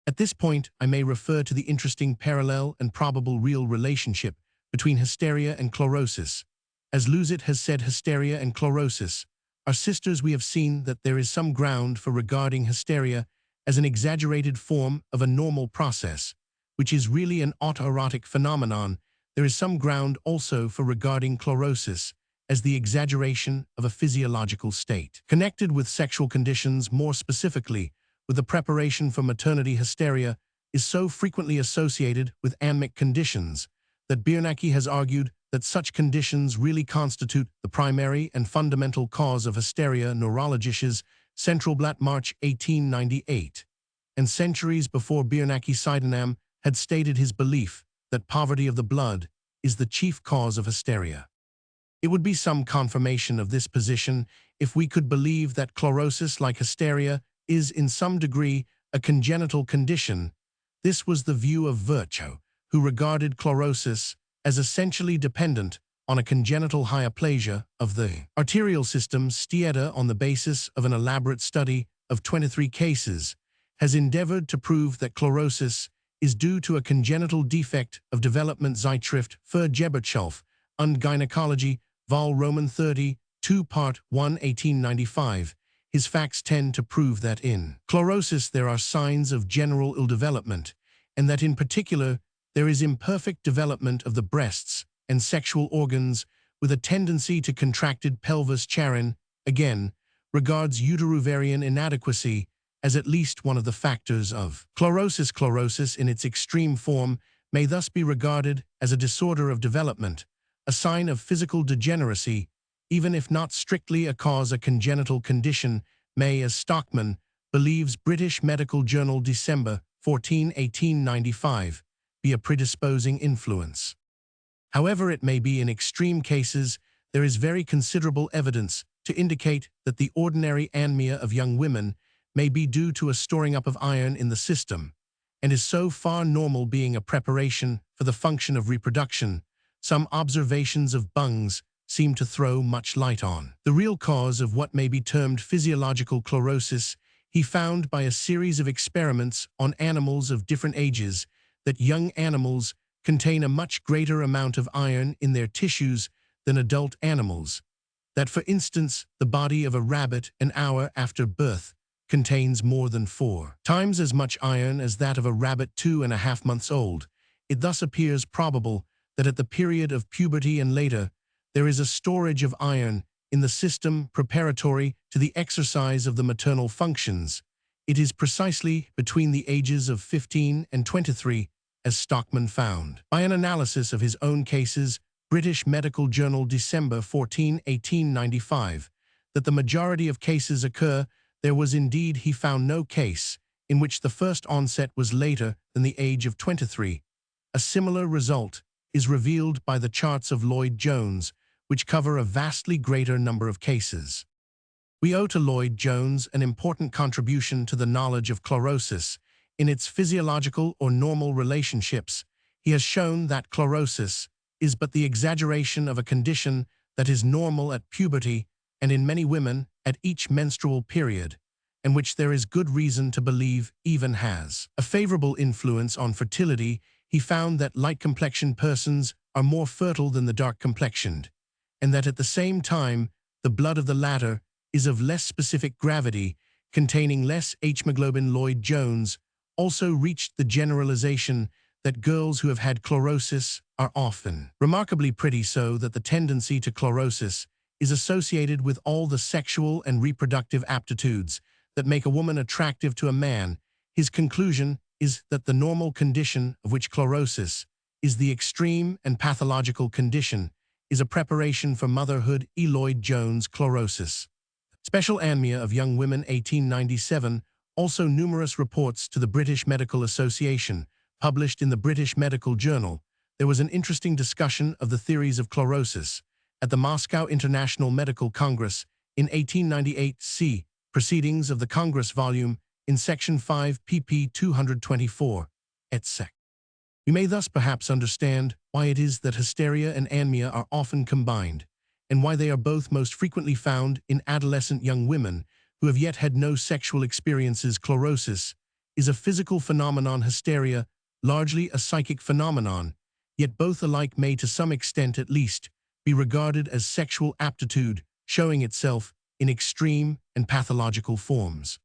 At this point, I may refer to the interesting parallel and probable real relationship between hysteria and chlorosis. As Lucet has said, hysteria and chlorosis are sisters. We have seen that there is some ground for regarding hysteria as an exaggerated form of a normal process, which is really an autoerotic phenomenon. There is some ground also for regarding chlorosis as the exaggeration of a physiological state. Connected with sexual conditions, more specifically with the preparation for maternity, hysteria is so frequently associated with anemic conditions that Biernacki has argued that such conditions really constitute the primary and fundamental cause of hysteria. Neurologisches Centralblatt, March 1898. And centuries before Biernacki, Sydenham had stated his belief that poverty of the blood is the chief cause of hysteria. It would be some confirmation of this position if we could believe that chlorosis, like hysteria, is in some degree a congenital condition. This was the view of Virchow, who regarded chlorosis as essentially dependent on a congenital hyperplasia of the arterial system. Stieda, on the basis of an elaborate study of 23 cases, has endeavored to prove that chlorosis is due to a congenital defect of development. Zeitschrift für Geburtshilfe und Gynäkologie, Vol. Roman 30, 2 Part 1, 1895. His facts tend to prove that in chlorosis there are signs of general ill-development, and that in particular there is imperfect development of the breasts and sexual organs, with a tendency to contracted pelvis. Charon, again, regards uterovarian inadequacy as at least one of the factors of chlorosis. Chlorosis in its extreme form may thus be regarded as a disorder of development, a sign of physical degeneracy, even if not strictly a cause. A congenital condition may, as Stockman believes, British Medical Journal, December 14, 1895, be a predisposing influence. However it may be, in extreme cases, there is very considerable evidence to indicate that the ordinary anemia of young women may be due to a storing up of iron in the system, and is so far normal, being a preparation for the function of reproduction. Some observations of Bung's seem to throw much light on the real cause of what may be termed physiological chlorosis. He found by a series of experiments on animals of different ages that young animals contain a much greater amount of iron in their tissues than adult animals. That, for instance, the body of a rabbit an hour after birth contains more than 4 times as much iron as that of a rabbit 2.5 months old. It thus appears probable that at the period of puberty and later, there is a storage of iron in the system preparatory to the exercise of the maternal functions. It is precisely between the ages of 15 and 23, as Stockman found by an analysis of his own cases, British Medical Journal, December 14, 1895, that the majority of cases occur. There was indeed, he found, no case in which the first onset was later than the age of 23. A similar result is revealed by the charts of Lloyd-Jones, which cover a vastly greater number of cases. We owe to Lloyd-Jones an important contribution to the knowledge of chlorosis in its physiological or normal relationships. He has shown that chlorosis is but the exaggeration of a condition that is normal at puberty and in many women at each menstrual period, and which there is good reason to believe even has a favorable influence on fertility. He found that light-complexioned persons are more fertile than the dark-complexioned, and that at the same time the blood of the latter is of less specific gravity, containing less hemoglobin. Lloyd-Jones also reached the generalization that girls who have had chlorosis are often remarkably pretty, so that the tendency to chlorosis is associated with all the sexual and reproductive aptitudes that make a woman attractive to a man. His conclusion is that the normal condition, of which chlorosis is the extreme and pathological condition, is a preparation for motherhood. Lloyd Jones, Chlorosis. Special Anemia of Young Women, 1897. Also numerous reports to the British Medical Association, published in the British Medical Journal. There was an interesting discussion of the theories of chlorosis at the Moscow International Medical Congress in 1898. See Proceedings of the Congress volume in section 5 pp 224, etc. We may thus perhaps understand why it is that hysteria and anemia are often combined, and why they are both most frequently found in adolescent young women who have yet had no sexual experiences. Chlorosis is a physical phenomenon, hysteria largely a psychic phenomenon, yet both alike may, to some extent at least, be regarded as sexual aptitude, showing itself in extreme and pathological forms.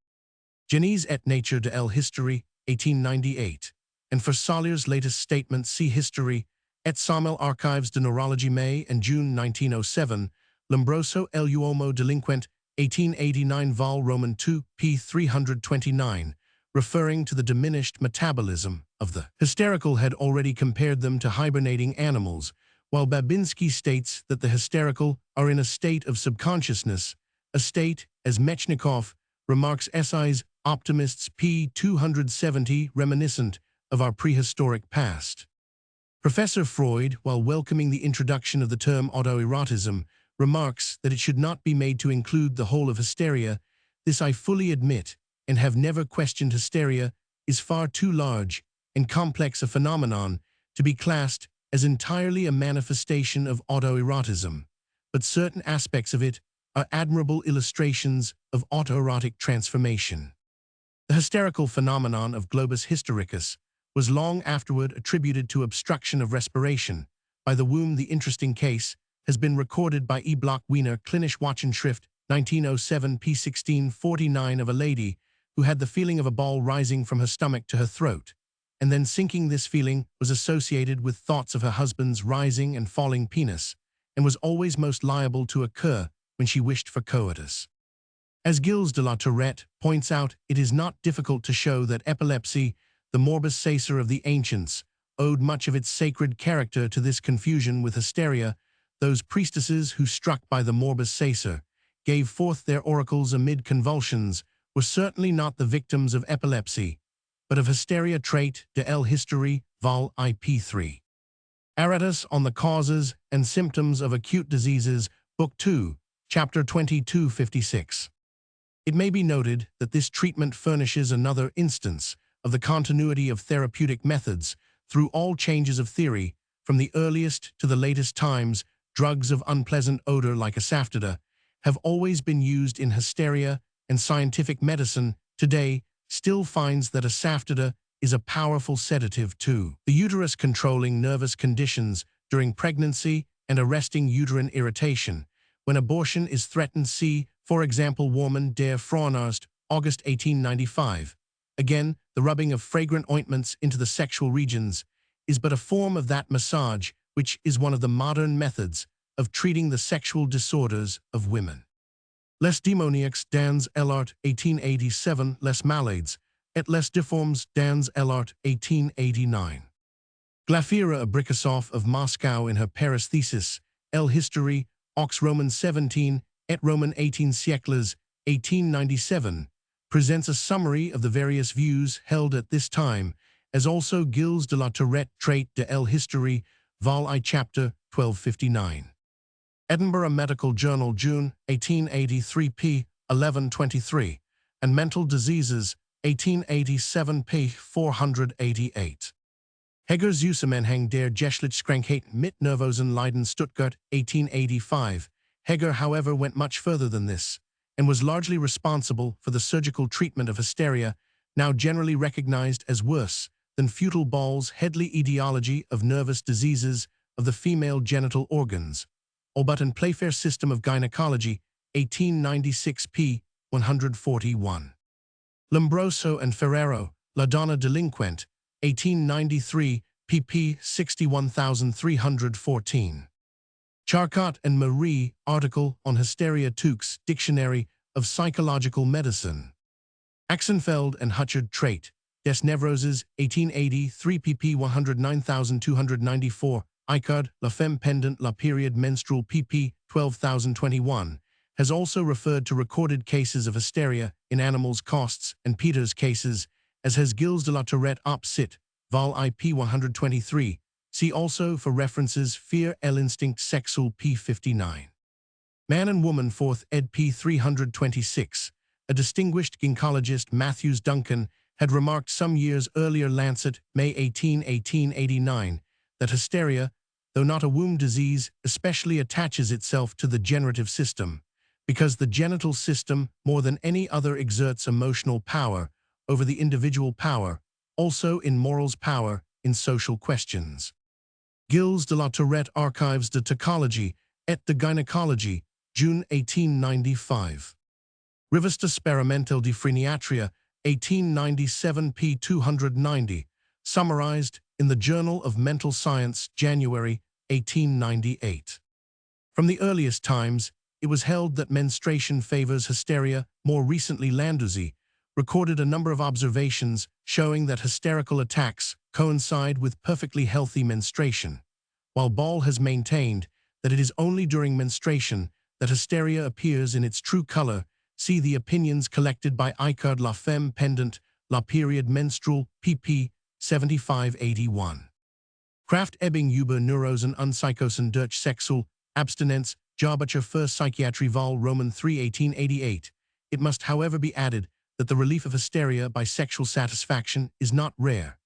Genese et Nature de l'Historie, 1898. And for Salier's latest statement, see History et Somel Archives de Neurologie, May and June 1907, Lombroso e l'uomo delinquente, 1889, Vol. Roman 2, p. 329, referring to the diminished metabolism of the hysterical, had already compared them to hibernating animals, while Babinski states that the hysterical are in a state of subconsciousness, a state, as Mechnikov remarks, Essays Optimists, p. 270, reminiscent of our prehistoric past. Professor Freud, while welcoming the introduction of the term autoerotism, remarks that it should not be made to include the whole of hysteria. This I fully admit, and have never questioned. Hysteria is far too large and complex a phenomenon to be classed as entirely a manifestation of autoerotism, but certain aspects of it are admirable illustrations of autoerotic transformation. The hysterical phenomenon of globus hystericus was long afterward attributed to obstruction of respiration by the womb. The interesting case has been recorded by E. Block Wiener, Klinische Wochenschrift, 1907, p. 1649, of a lady who had the feeling of a ball rising from her stomach to her throat, and then sinking. This feeling was associated with thoughts of her husband's rising and falling penis, and was always most liable to occur when she wished for coitus. As Gilles de la Tourette points out, it is not difficult to show that epilepsy, the morbus sacer of the ancients, owed much of its sacred character to this confusion with hysteria. Those priestesses who, struck by the morbus sacer, gave forth their oracles amid convulsions, were certainly not the victims of epilepsy, but of hysteria. Trait de l'Historie, Vol. I. p. 3. Aratus on the Causes and Symptoms of Acute Diseases, Book 2, Chapter 2256. It may be noted that this treatment furnishes another instance of the continuity of therapeutic methods through all changes of theory, from the earliest to the latest times. Drugs of unpleasant odor like asafoetida have always been used in hysteria, and scientific medicine today still finds that asafoetida is a powerful sedative too. The uterus, controlling nervous conditions during pregnancy and arresting uterine irritation when abortion is threatened. See, for example, Worman der Frauenarzt, August 1895. Again, the rubbing of fragrant ointments into the sexual regions is but a form of that massage which is one of the modern methods of treating the sexual disorders of women. Les démoniaques dans l'art, 1887, Les malades et les déformes dans l'art, 1889. Glafira Abrikosov of Moscow, in her Paris thesis, L'Historie, aux Roman 17 et Roman 18 siècles, 1897, presents a summary of the various views held at this time, as also Gilles de la Tourette, Trait de l'Historie, Vol. I. Chapter 1259. Edinburgh Medical Journal, June 1883, p. 1123, and Mental Diseases, 1887, p. 488. Hegger's Zusammenhang der Geschlechtskrankheit mit Nervosen Leiden, Stuttgart, 1885. Hegger, however, went much further than this, and was largely responsible for the surgical treatment of hysteria, now generally recognized as worse than futile balls. Headley Etiology of Nervous Diseases of the Female Genital Organs, Olbut and Playfair System of Gynecology, 1896, p. 141. Lombroso and Ferrero, La Donna Delinquente, 1893, pp. 61314. Charcot and Marie, article on hysteria Tukes, Dictionary of Psychological Medicine. Axenfeld and Hutchard Trait, Des Nevroses, 1880, 3 pp 109294, Icard, La Femme Pendant la Period Menstrual pp. 12021, has also referred to recorded cases of hysteria in animals Costs and Peters cases, as has Gilles de la Tourette op. Cit. Vol. IP 123. See also for references Fear L. Instinct Sexual p. 59. Man and Woman 4th ed. p. 326. A distinguished gynecologist, Matthews Duncan, had remarked some years earlier, Lancet, May 18, 1889, that hysteria, though not a womb disease, especially attaches itself to the generative system, because the genital system, more than any other, exerts emotional power over the individual power, also in morals power, in social questions. Gilles de la Tourette, Archives de Toxicologie et de Gynecologie, June 1895. Revista Sperimental de Freniatria, 1897 p. 290, summarized in the Journal of Mental Science, January 1898. From the earliest times, it was held that menstruation favors hysteria. More recently, Landuzzi recorded a number of observations showing that hysterical attacks coincide with perfectly healthy menstruation, while Ball has maintained that it is only during menstruation that hysteria appears in its true color. See the opinions collected by Icard, La Femme Pendant la Period Menstrual, pp. 7581. Kraft Ebbing über Neurosen und Psychosen durch Sexual Abstinenz, Jahrbucher für Psychiatrie Vol. Roman 3, 1888. It must, however, be added that the relief of hysteria by sexual satisfaction is not rare,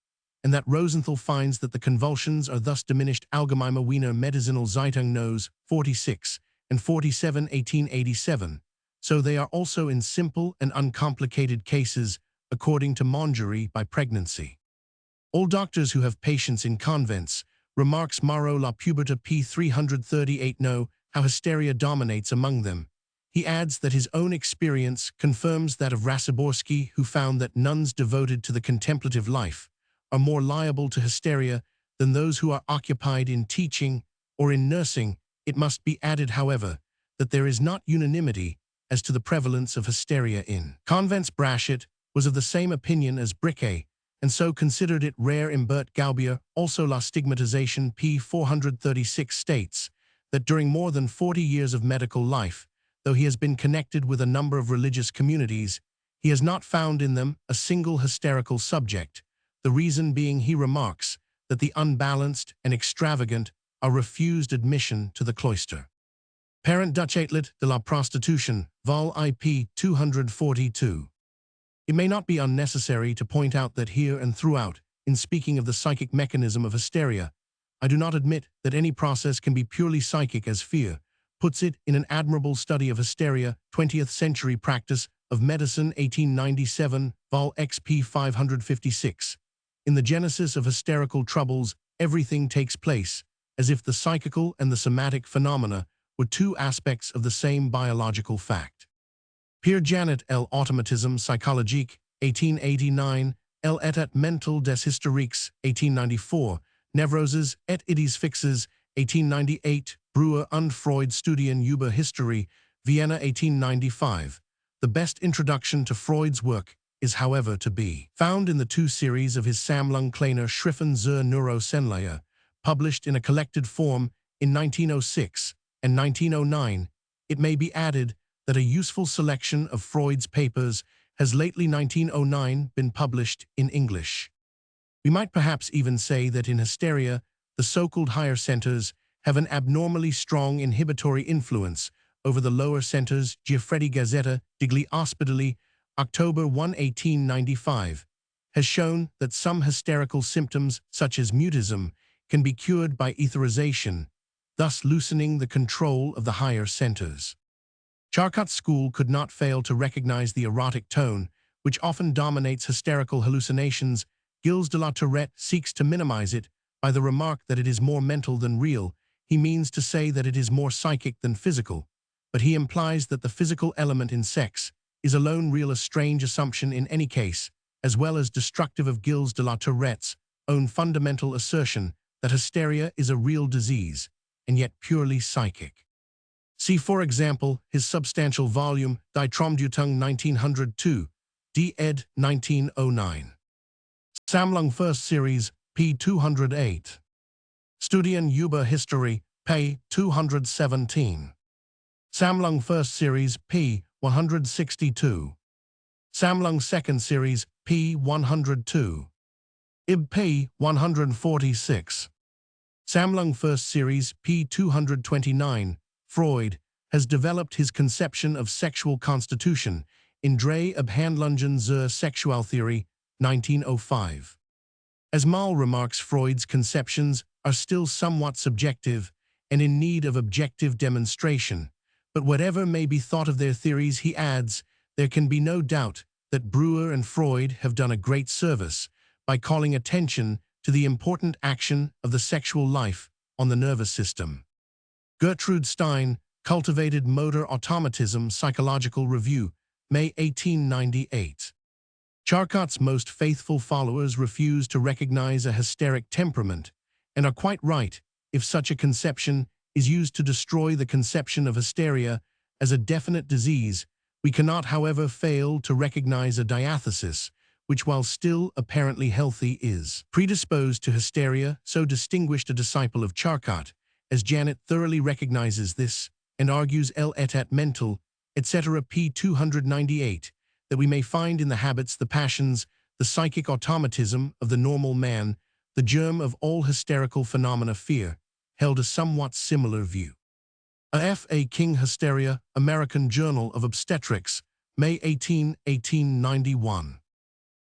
and that Rosenthal finds that the convulsions are thus diminished. Allgemeine Wiener Medizinal Zeitung Nos. 46 and 47, 1887. So they are also in simple and uncomplicated cases, according to Mongery, by pregnancy. All doctors who have patients in convents, remarks Marot La Puberta p. 338, know how hysteria dominates among them. He adds that his own experience confirms that of Rasiborski, who found that nuns devoted to the contemplative life are more liable to hysteria than those who are occupied in teaching or in nursing. It must be added, however, that there is not unanimity as to the prevalence of hysteria in convents. Brachet was of the same opinion as Briquet, and so considered it rare. Imbert Gaubier, also La Stigmatisation p. 436, states that during more than 40 years of medical life, though he has been connected with a number of religious communities, he has not found in them a single hysterical subject, the reason being, he remarks, that the unbalanced and extravagant are refused admission to the cloister. Parent Dutch Outlet de la Prostitution, Vol. IP 242. It may not be unnecessary to point out that here and throughout, in speaking of the psychic mechanism of hysteria, I do not admit that any process can be purely psychic, as Fear puts it in an admirable study of hysteria, 20th Century Practice of Medicine, 1897, Vol. XP 556. In the genesis of hysterical troubles, everything takes place as if the psychical and the somatic phenomena were two aspects of the same biological fact. Pierre Janet L. Automatisme psychologique, 1889, L. État mental des hystériques, 1894, Nevroses et idées fixes, 1898, Breuer und Freud Studien über Hysterie, Vienna, 1895. The best introduction to Freud's work is, however, to be found in the two series of his Sammlung kleiner Schriften zur Neurosenlehre, published in a collected form in 1906 and 1909. It may be added that a useful selection of Freud's papers has lately, 1909, been published in English. We might perhaps even say that in hysteria, the so-called higher centers have an abnormally strong inhibitory influence over the lower centers. Giuffredi Gazzetta degli Ospedali, October 1, 1895, has shown that some hysterical symptoms, such as mutism, can be cured by etherization, thus loosening the control of the higher centers. Charcot's school could not fail to recognize the erotic tone, which often dominates hysterical hallucinations. Gilles de la Tourette seeks to minimize it by the remark that it is more mental than real. He means to say that it is more psychic than physical, but he implies that the physical element in sex is alone real, a strange assumption in any case, as well as destructive of Gilles de la Tourette's own fundamental assertion that hysteria is a real disease, and yet purely psychic. See, for example, his substantial volume Die Traumdeutung 1902, D. ed. 1909. Sammlung First Series, p. 208. Studien über History, p. 217. Sammlung First Series, p. 162. Sammlung Second Series, p. 102. Ib. p. 146. Sammlung First Series, p. 229. Freud has developed his conception of sexual constitution in Drei Abhandlungen zur Sexualtheorie, 1905. As Mahl remarks, Freud's conceptions are still somewhat subjective and in need of objective demonstration, but whatever may be thought of their theories, he adds, there can be no doubt that Breuer and Freud have done a great service by calling attention to the important action of the sexual life on the nervous system. Gertrude Stein, Cultivated Motor Automatism, Psychological Review, May 1898. Charcot's most faithful followers refuse to recognize a hysteric temperament, and are quite right if such a conception is used to destroy the conception of hysteria as a definite disease. We cannot, however, fail to recognize a diathesis, which, while still apparently healthy, is predisposed to hysteria. So distinguished a disciple of Charcot as Janet thoroughly recognizes this and argues l'état mental, etc. p. 298, that we may find in the habits, the passions, the psychic automatism of the normal man, the germ of all hysterical phenomena. Fear held a somewhat similar view. A. F. A. King, Hysteria, American Journal of Obstetrics, May 18, 1891.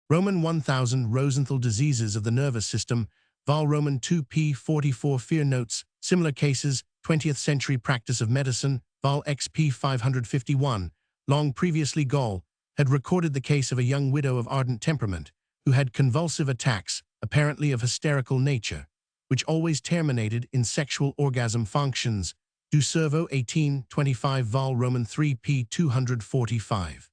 Roman 1000, Rosenthal Diseases of the Nervous System, Vol. Roman 2, p. 44. Fear Notes, Similar Cases, 20th Century Practice of Medicine, Vol. X, p. 551. Long previously, Gall had recorded the case of a young widow of ardent temperament who had convulsive attacks, apparently of hysterical nature, which always terminated in sexual orgasm functions. Du Cerveau 1825, Vol. Roman 3, p. 245.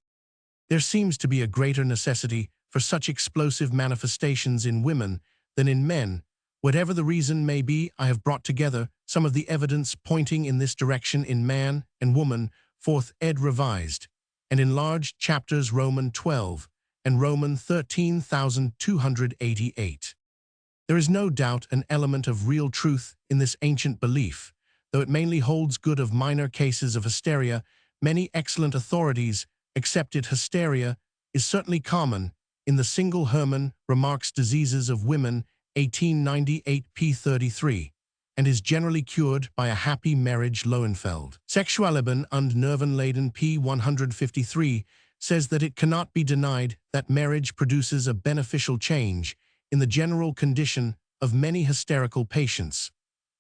There seems to be a greater necessity for such explosive manifestations in women than in men. Whatever the reason may be, I have brought together some of the evidence pointing in this direction in Man and Woman, 4th ed. Revised, and enlarged chapters Roman 12 and Roman 13,288. There is no doubt an element of real truth in this ancient belief, though it mainly holds good of minor cases of hysteria. Many excellent authorities accepted hysteria is certainly common in the single. Herman remarks Diseases of Women, 1898, p. 33, and is generally cured by a happy marriage. Lohenfeld. Sexualleben und Nervenleiden, p. 153, says that it cannot be denied that marriage produces a beneficial change in the general condition of many hysterical patients,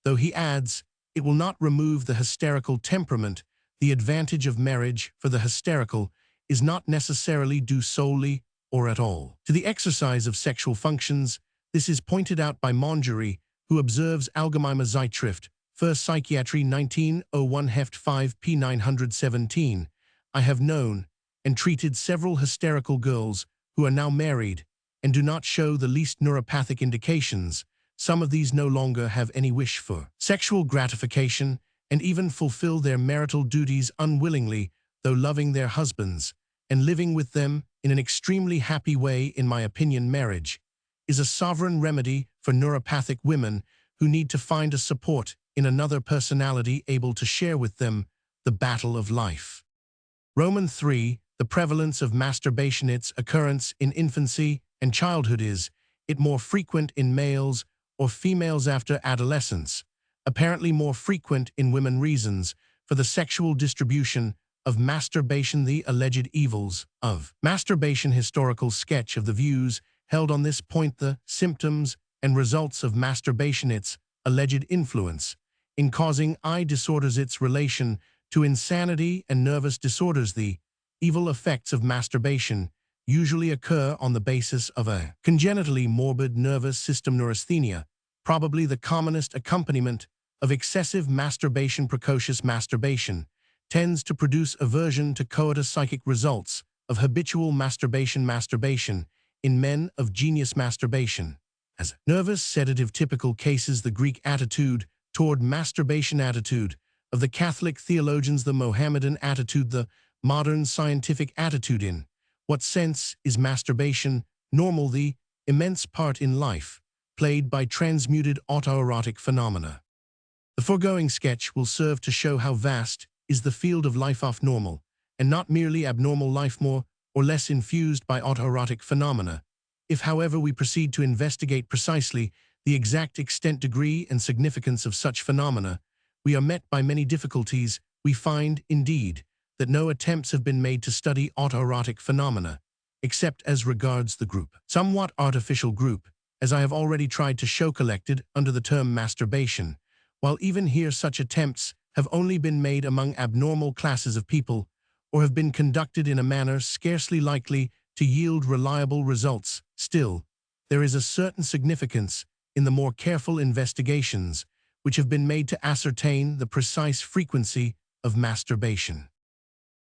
though he adds, it will not remove the hysterical temperament. The advantage of marriage for the hysterical is not necessarily due solely or at all to the exercise of sexual functions. This is pointed out by Mongery, who observes Allgemeine Zeitschrift für Psychiatrie 1901 Heft 5 p. 917. I have known and treated several hysterical girls who are now married and do not show the least neuropathic indications. Some of these no longer have any wish for sexual gratification and even fulfill their marital duties unwillingly, though loving their husbands and living with them in an extremely happy way. In my opinion, marriage is a sovereign remedy for neuropathic women who need to find a support in another personality able to share with them the battle of life. Roman 3. The prevalence of masturbation. Its occurrence in infancy and childhood is it more frequent in males or females after adolescence, apparently more frequent in women. Reasons for the sexual distribution of masturbation. The alleged evils of masturbation. Historical sketch of the views held on this point. The symptoms and results of masturbation. Its alleged influence in causing eye disorders. Its relation to insanity and nervous disorders. The evil effects of masturbation usually occur on the basis of a congenitally morbid nervous system neurasthenia, probably the commonest accompaniment of excessive masturbation. Precocious masturbation tends to produce aversion to coitus. Psychic results of habitual masturbation. Masturbation in men of genius. Masturbation as nervous sedative. Typical cases. The Greek attitude toward masturbation attitude of the Catholic theologians, the Mohammedan attitude, the modern scientific attitude. In what sense is masturbation normal? The immense part in life played by transmuted autoerotic phenomena. The foregoing sketch will serve to show how vast is the field of life of normal, and not merely abnormal life, more or less infused by autoerotic phenomena. If, however, we proceed to investigate precisely the exact extent, degree, and significance of such phenomena, we are met by many difficulties. We find, indeed, that no attempts have been made to study autoerotic phenomena, except as regards the group, somewhat artificial group, as I have already tried to show, collected under the term masturbation, while even here such attempts have only been made among abnormal classes of people, or have been conducted in a manner scarcely likely to yield reliable results. Still, there is a certain significance in the more careful investigations which have been made to ascertain the precise frequency of masturbation.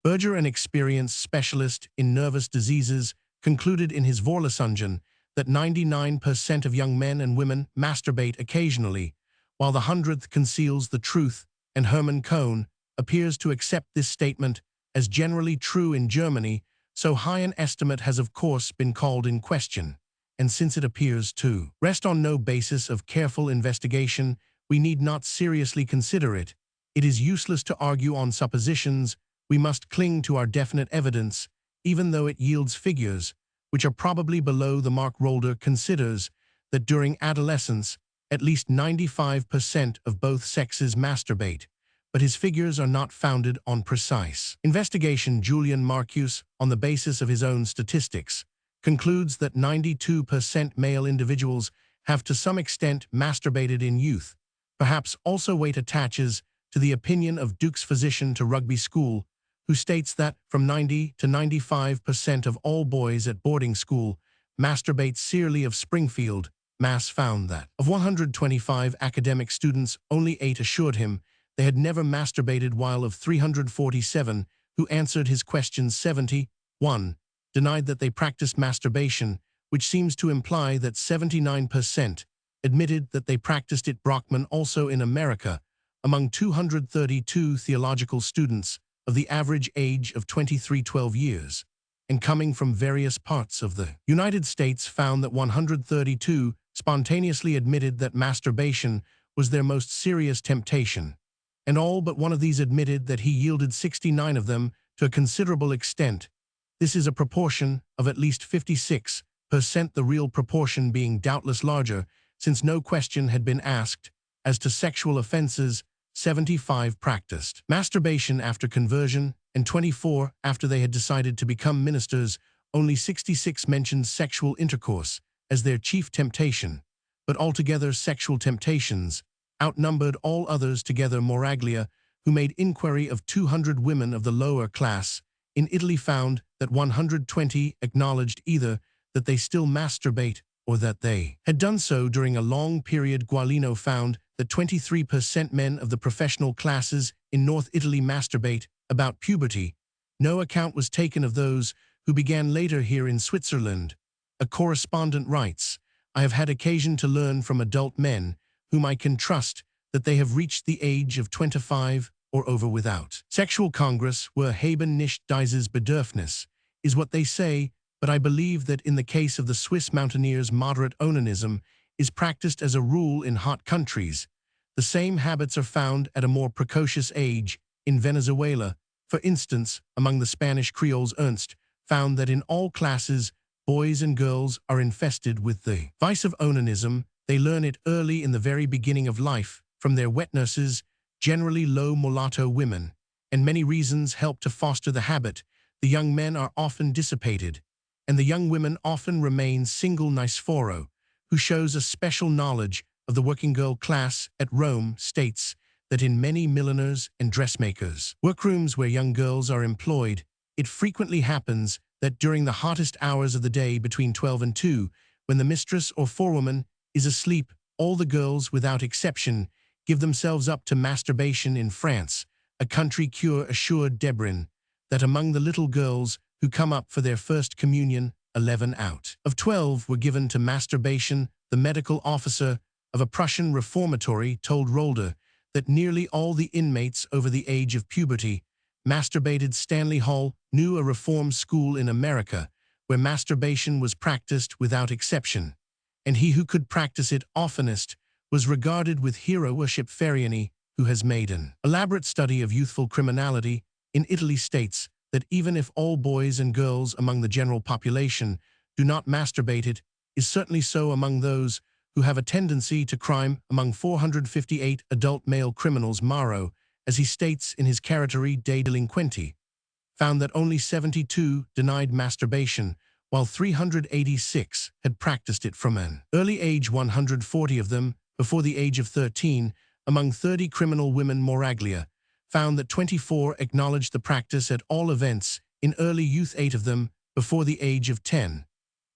Berger, an experienced specialist in nervous diseases, concluded in his Vorlesungen that 99% of young men and women masturbate occasionally, while the 100th conceals the truth, and Hermann Cohn appears to accept this statement as generally true in Germany. So high an estimate has of course been called in question, and since it appears to rest on no basis of careful investigation, we need not seriously consider it. It is useless to argue on suppositions. We must cling to our definite evidence, even though it yields figures which are probably below the mark. Rolder considers that during adolescence, at least 95% of both sexes masturbate, but his figures are not founded on precise investigation. Julian Marcuse, on the basis of his own statistics, concludes that 92% male individuals have to some extent masturbated in youth. Perhaps also weight attaches to the opinion of Duke's physician to Rugby School, who states that from 90 to 95% of all boys at boarding school masturbate. Searle of Springfield, Mass. found that of 125 academic students, only 8 assured him they had never masturbated, while of 347 who answered his questions, 71 denied that they practiced masturbation, which seems to imply that 79% admitted that they practiced it. Brockman, also in America, among 232 theological students of the average age of 12 years, and coming from various parts of the United States, found that 132 spontaneously admitted that masturbation was their most serious temptation, and all but one of these admitted that he yielded 69 of them to a considerable extent. This is a proportion of at least 56%, the real proportion being doubtless larger, since no question had been asked as to sexual offenses. 75 practiced masturbation after conversion, and 24 after they had decided to become ministers. Only 66 mentioned sexual intercourse as their chief temptation, but altogether sexual temptations outnumbered all others together. Moraglia, who made inquiry of 200 women of the lower class in Italy, found that 120 acknowledged either that they still masturbate or that they had done so during a long period. Gualino found that 23% men of the professional classes in North Italy masturbate about puberty. No account was taken of those who began later. Here in Switzerland, a correspondent writes, "I have had occasion to learn from adult men whom I can trust that they have reached the age of 25 or over without sexual congress, where haben nicht dieses Bedürfnis is what they say, but I believe that in the case of the Swiss mountaineers moderate onanism is practiced as a rule in hot countries. The same habits are found at a more precocious age in Venezuela. For instance, among the Spanish Creoles, Ernst found that in all classes, boys and girls are infested with the vice of onanism. They learn it early in the very beginning of life from their wet nurses, generally low mulatto women, and many reasons help to foster the habit. The young men are often dissipated, and the young women often remain single. Niceforo, who shows a special knowledge of the working girl class at Rome, states that in many milliners and dressmakers' workrooms where young girls are employed, it frequently happens that during the hottest hours of the day between 12 and 2, when the mistress or forewoman is asleep, all the girls, without exception, give themselves up to masturbation. In France, a country cure assured Debrin that among the little girls who come up for their first communion, 11 out of 12 were given to masturbation. The medical officer of a Prussian reformatory told Rolder that nearly all the inmates over the age of puberty masturbated. Stanley Hall knew a reform school in America where masturbation was practiced without exception, and he who could practice it oftenest was regarded with hero worship. Ferriani, who has made an elaborate study of youthful criminality in Italy, states that even if all boys and girls among the general population do not masturbate, it is certainly so among those who have a tendency to crime. Among 458 adult male criminals, Maro, as he states in his Caratteri dei Delinquenti, found that only 72 denied masturbation, while 386 had practiced it from an early age. 140 of them before the age of 13. Among 30 criminal women, Moraglia found that 24 acknowledged the practice at all events in early youth, 8 of them before the age of 10,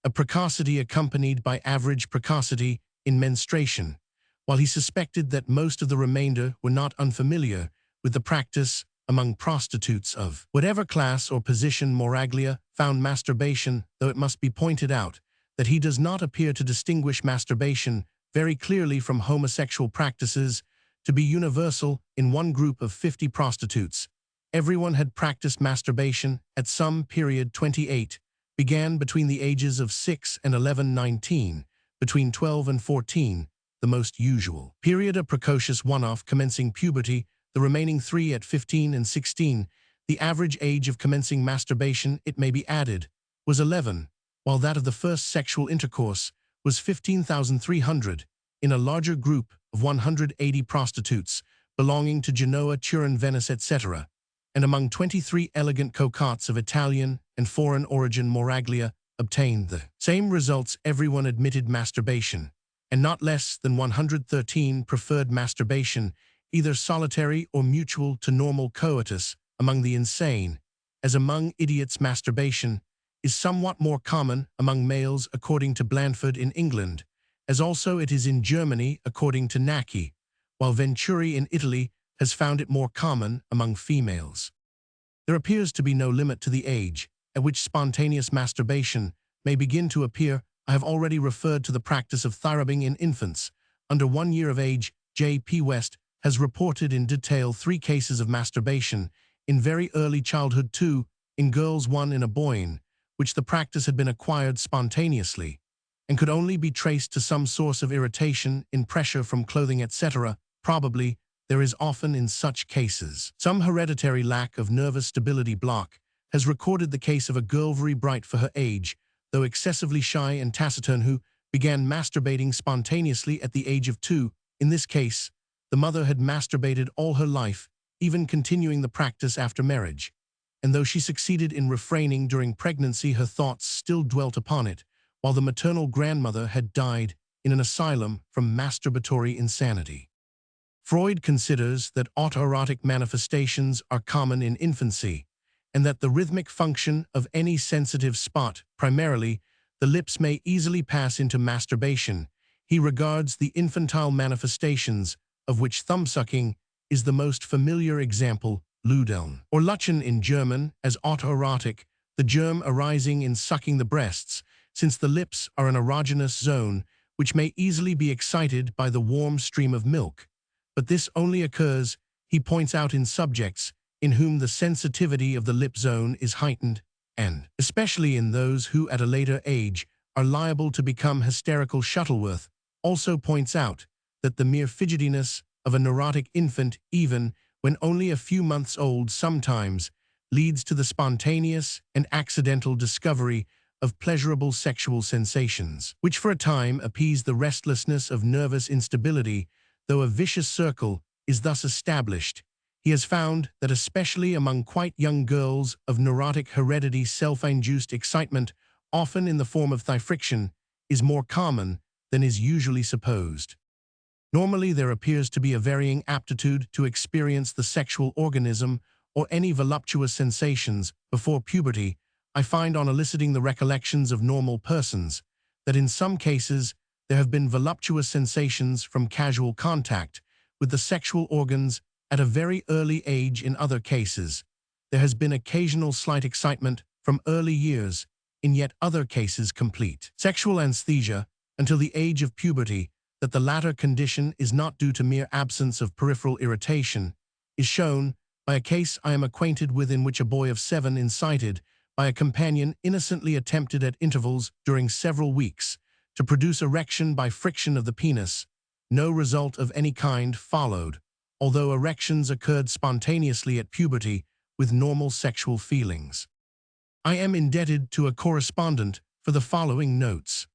a precocity accompanied by average precocity in menstruation, while he suspected that most of the remainder were not unfamiliar with the practice. Among prostitutes of whatever class or position, Moraglia found masturbation, though it must be pointed out that he does not appear to distinguish masturbation very clearly from homosexual practices, to be universal. In one group of 50 prostitutes, everyone had practiced masturbation at some period. 28 began between the ages of 6 and 11. 19 between 12 and 14, the most usual period. A precocious one-off commencing puberty, the remaining 3 at 15 and 16. The average age of commencing masturbation, it may be added, was 11, while that of the first sexual intercourse was 15,300, in a larger group of 180 prostitutes belonging to Genoa, Turin, Venice, etc., and among 23 elegant cocottes of Italian and foreign origin. Moraglia obtained the same results. Everyone admitted masturbation, and not less than 113 preferred masturbation, either solitary or mutual to normal coitus. Among the insane, as among idiots, masturbation is somewhat more common among males, according to Blandford, in England, as also it is in Germany, according to Nacchi, while Venturi in Italy has found it more common among females. There appears to be no limit to the age at which spontaneous masturbation may begin to appear. I have already referred to the practice of thyrubing in infants under 1 year of age. J. P. West has reported in detail 3 cases of masturbation in very early childhood, 2 in girls, 1 in a boy, which the practice had been acquired spontaneously and could only be traced to some source of irritation in pressure from clothing, etc. Probably there is often in such cases some hereditary lack of nervous stability. Block has recorded the case of a girl very bright for her age, though excessively shy and taciturn, who began masturbating spontaneously at the age of 2. In this case, the mother had masturbated all her life, even continuing the practice after marriage, and though she succeeded in refraining during pregnancy, her thoughts still dwelt upon it, while the maternal grandmother had died in an asylum from masturbatory insanity. Freud considers that autoerotic manifestations are common in infancy, and that the rhythmic function of any sensitive spot, primarily the lips, may easily pass into masturbation. He regards the infantile manifestations, of which thumbsucking is the most familiar example, Ludeln, or Lutschen in German, as autoerotic, the germ arising in sucking the breasts, since the lips are an erogenous zone which may easily be excited by the warm stream of milk. But this only occurs, he points out, in subjects in whom the sensitivity of the lip zone is heightened, and especially in those who at a later age are liable to become hysterical. Shuttleworth also points out that the mere fidgetiness of a neurotic infant, even when only a few months old, sometimes leads to the spontaneous and accidental discovery of pleasurable sexual sensations, which for a time appease the restlessness of nervous instability. Though a vicious circle is thus established, he has found that especially among quite young girls of neurotic heredity, self-induced excitement, often in the form of thigh friction, is more common than is usually supposed. Normally, there appears to be a varying aptitude to experience the sexual organism or any voluptuous sensations before puberty. I find, on eliciting the recollections of normal persons, that in some cases there have been voluptuous sensations from casual contact with the sexual organs at a very early age. In other cases, there has been occasional slight excitement from early years. In yet other cases, complete sexual anesthesia until the age of puberty. that the latter condition is not due to mere absence of peripheral irritation is shown by a case I am acquainted with in which a boy of 7, incited by a companion, innocently attempted at intervals during several weeks to produce erection by friction of the penis. No result of any kind followed, although erections occurred spontaneously at puberty with normal sexual feelings. I am indebted to a correspondent for the following notes.